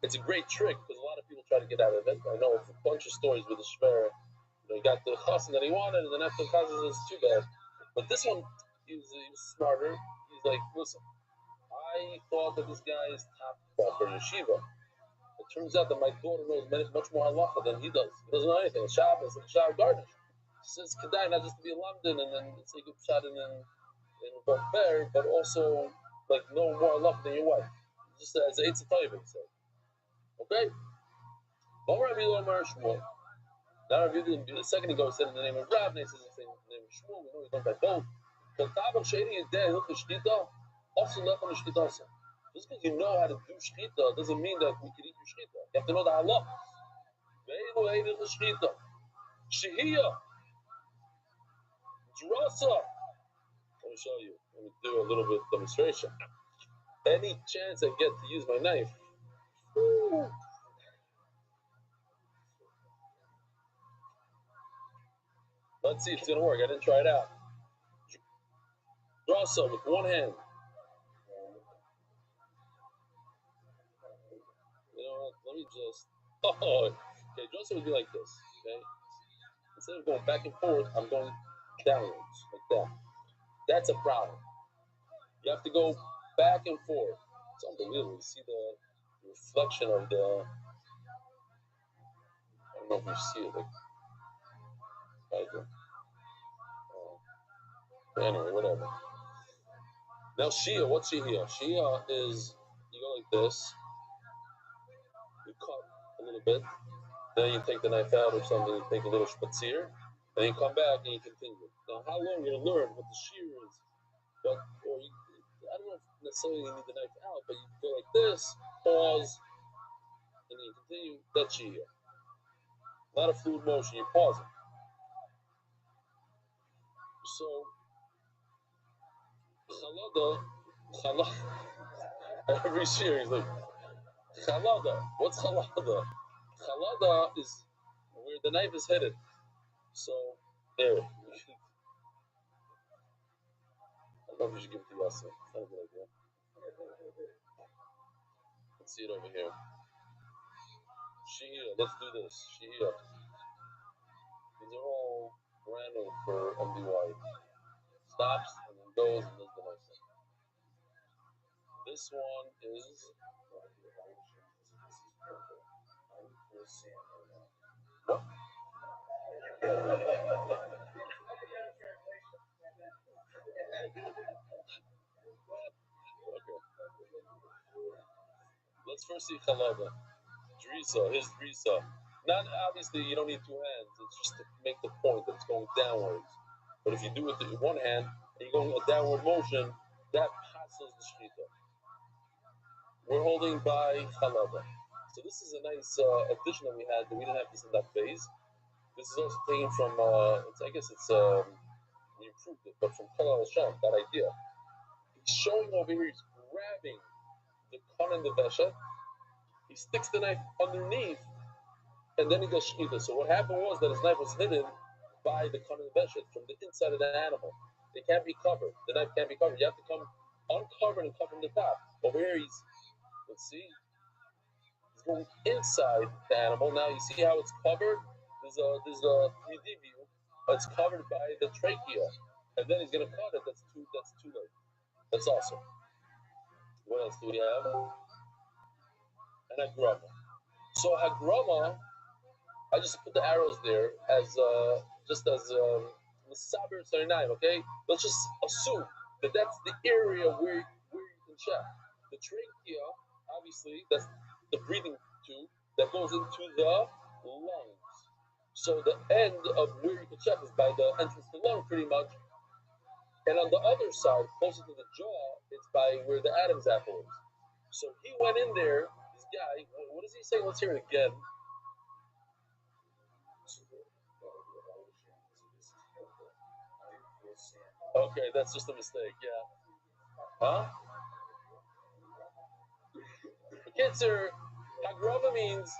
it's a great trick because a lot of people try to get out of it. I know of a bunch of stories with the shver. He got the chassan that he wanted, and then after the chassan, it's too bad. But this one, he was smarter. He's like, "Listen, I thought that this guy is top for yeshiva. It turns out that my daughter knows much more halacha than he does. He doesn't know anything. Shabbos and Shabbos garnish. She says kedai not just to be in London and then say good shot in Fair, but also like know more halacha than your wife. Just as it's a tayvim, so okay. Now a second ago said in the name of Rav, and he says in the name of Shmuel. We know he's not by both. Just because you know how to do shchita doesn't mean that we can eat your shchita. You have to know the halach. Shehiyah, drasa. Let me show you. Let me do a little bit of demonstration. Any chance I get to use my knife. Woo. Let's see if it's going to work. I didn't try it out. Drasa with one hand. You know what? Let me just. Okay. Drasa would be like this. Okay. Instead of going back and forth, I'm going downwards like that. That's a problem. You have to go back and forth. It's unbelievable. You see the reflection of the. I don't know if you see it. Like, I do. Anyway, whatever. Now Shia, what's Shia? Shia is you go like this. You cut a little bit. Then you take the knife out or something. You take a little spatzir. And you come back and you continue. Now, how long you're going to learn what the shear is? But, I don't know if necessarily you need the knife out, but you go like this, pause, and then you continue. That's shear. Not a fluid motion. You're pausing. So, chalada, every shear is like, chalada. What's chalada? Chalada is where the knife is headed. So, there. I don't know if you should give it to Yasser. It's not a good idea. Let's see it over here. Shia, let's do this. Shia. These are all brand new for MDY. Stops and then goes and does the next thing. This one is. What? Okay. Let's first see Chalada. Drisa. Here's Drisa. Not obviously, you don't need two hands. It's just to make the point that it's going downwards. But if you do it with one hand and you're going a downward motion, that passes the shchita. We're holding by Chalada. So this is a nice addition that we had. That we didn't have this in that phase. This is also taken from. I guess it's we improved it, but from Kalal Hashem. That idea. He's showing over here. He's grabbing the kon and the veshet. He sticks the knife underneath, and then he does shchita. So what happened was that his knife was hidden by the kon and the veshet from the inside of the animal. It can't be covered. The knife can't be covered. You have to come uncovered and cover the top. Over here, let's see. He's going inside the animal. Now you see how it's covered. There's a 3D view. It's covered by the trachea, and then he's gonna cut it. That's too late. That's awesome. What else do we have? And hagrama. So hagrama, I just put the arrows there as just as Saber Sarinayim, okay? Let's just assume that that's the area where you can check. The trachea, obviously, that's the breathing tube that goes into the lungs. So the end of where you can check is by the entrance to the lung, pretty much. And on the other side, closer to the jaw, it's by where the Adam's apple is. So he went in there, this guy, what does he say? Let's hear it again. Okay, that's just a mistake, yeah. Huh? Cancer, Hagrava means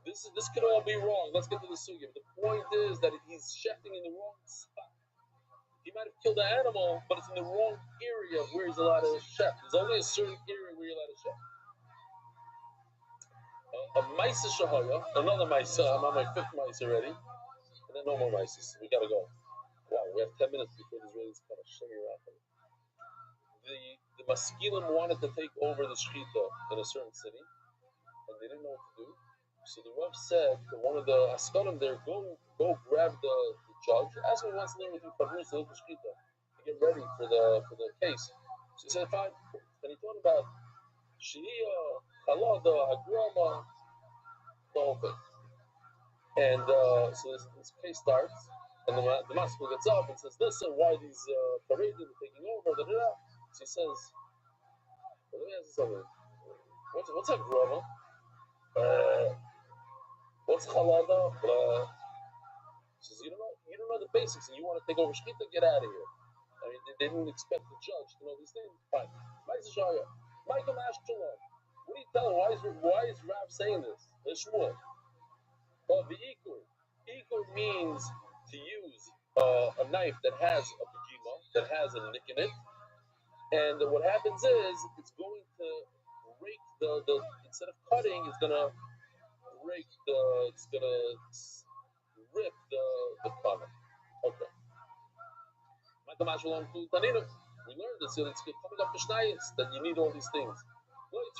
this could all be wrong. Let's get to the sugya. The point is that he's shechting in the wrong spot. He might have killed the animal, but it's in the wrong area of where he's allowed to shech. There's only a certain area where you're allowed to shech. A Maisa Shahaya, another Maisa. I'm on my 5th Maisa already. And then no more Maisas. We gotta go. Wow, we have 10 minutes before the Israelis come. The Maskilim wanted to take over the Shechita in a certain city, and they didn't know what to do. So the Rav said to one of the Askalim there, go grab the judge, ask him if he wants to learn with you Fabrus to Shechita, to get ready for the case. So he said, fine. And he told about Shia, Chalada, Hagrama, the whole thing. And so this case starts, and the master gets up and says, listen, why these Paradim are taking over, da da da. So he says, well, let me ask you something. What's a grama? What's chalada? He says, you don't know the basics, and you want to take over Shkita, get out of here. I mean, they didn't expect the judge to know these things. Fine. Michael Ashkelon. What do you tell him? Why is Rav saying this? There's Shmuel. Well, the ikur. Ikur means to use a knife that has a pajima, that has a nick in it, and what happens is it's going to break the instead of cutting, it's gonna rip the color. Okay. We learned this, it's coming up to Shnayis that you need all these things. This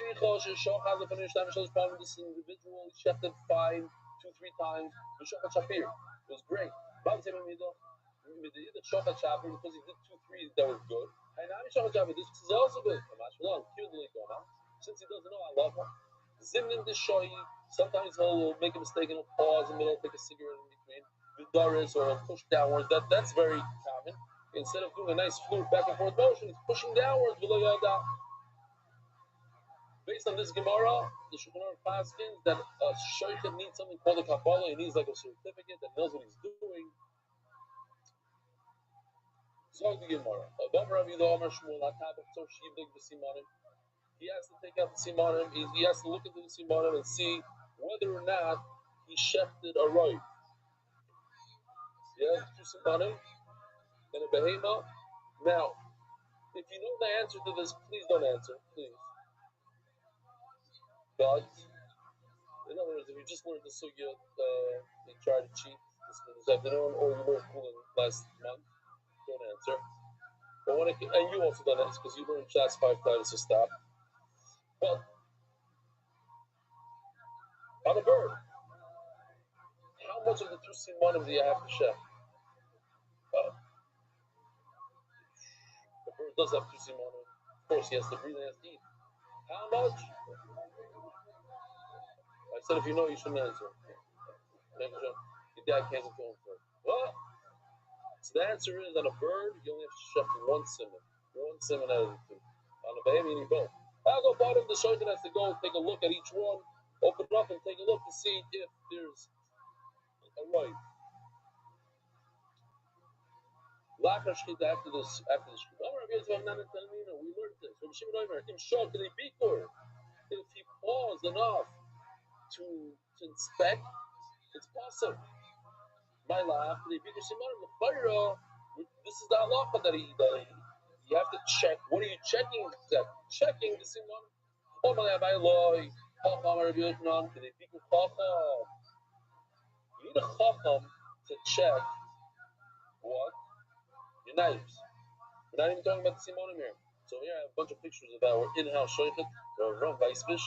individual shechted fine 2-3 times. It was great. Because he did 2-3 that was good. This is also good. Since he doesn't know, I love him. Zimnin the shoyi. Sometimes he'll make a mistake and he'll pause in the middle, take a cigarette in between. Vidaris or he'll push downwards. That's very common. Instead of doing a nice fluid back and forth motion, he's pushing downwards. Based on this Gemara, the Shulchan Aruch paskins that a shaykhid needs something called a Kabbalah. He needs like a certificate that knows what he's doing. So the Gemara. He has to take out the simanim. He has to look into the simanim and see whether or not he shefted a right. Yeah, 2 simanim and a behema. Now, if you know the answer to this, please don't answer, please. But in other words, if you just learned the sugya, you try to cheat this afternoon, or you learned Kulin last month, don't answer. But and you also don't answer because you learned Shas 5 times to stop. But on a bird, how much of the 2 simanim do you have to chef? The bird does have 2 simanim. Of course, he has to breathe and he has to eat. How much? I said if you know, you shouldn't answer. Your dad can't go for it. What? So the answer is on a bird, you only have to chef 1 simon. 1 simon out of the 2. On a baby, you need both. I'll go bottom. The shaykhid has to go and take a look at each one, open it up and take a look to see if there's a right. After this, we learned this. If he paused enough to inspect, it's possible. My laugh, this is the halacha that you have to check. What are you checking? Checking the siman. You need a chacham to check what? Your knives. We're not even talking about the simonim here. So here I have a bunch of pictures of our in-house shaykhid, Ron Weisbish,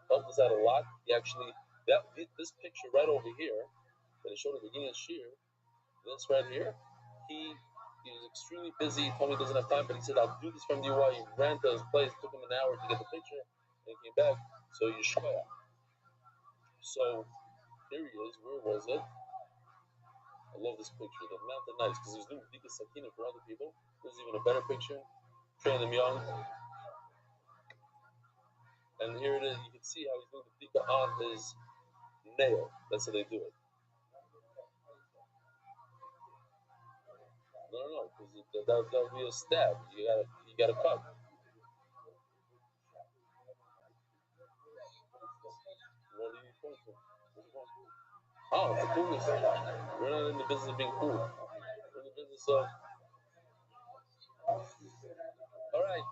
helped us out a lot. He actually, this picture right over here, that he showed at the beginning of Shir, this right here, he was extremely busy. He told me he doesn't have time, but he said, I'll do this from the UI. He ran to his place. It took him an hour to get the picture, and he came back. So you shkoya. So here he is. Where was it? I love this picture. The mountain nice because he's doing Bdika Sakina for other people. This is even a better picture. Train them young. And here it is. You can see how he's doing the Bdika on his nail. That's how they do it. No, because that would be a stab. You gotta cut. What are you going for? Oh, it's a coolness. We're not in the business of being cool. We're in the business of. All right.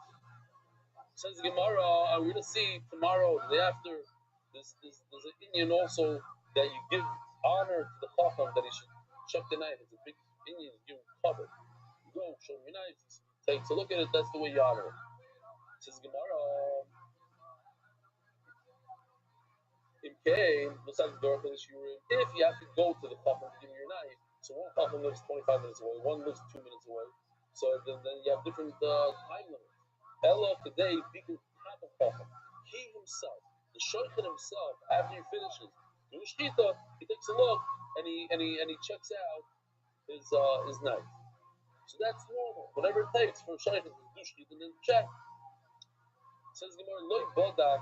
Says the Gemara, we're gonna see tomorrow, the day after. There's an Indian also that you give honor to the Chacham that he should check the knife. It's a big Indian, you give him cover. You go, show him your knife. Take a look at it. That's the way you honor him. Says Gemara. If you have to go to the Chacham to give him your knife, so one Chacham lives 25 minutes away, one lives 2 minutes away, so then you have different time limits. Elo today, Bikul Chacham, he himself, the Shochet himself, after he finishes doing Shchita, he takes a look and he checks out his knife. So that's normal. Whatever it takes for Shochet to do Shchita and then check. Says Gemara, Loi Bodak.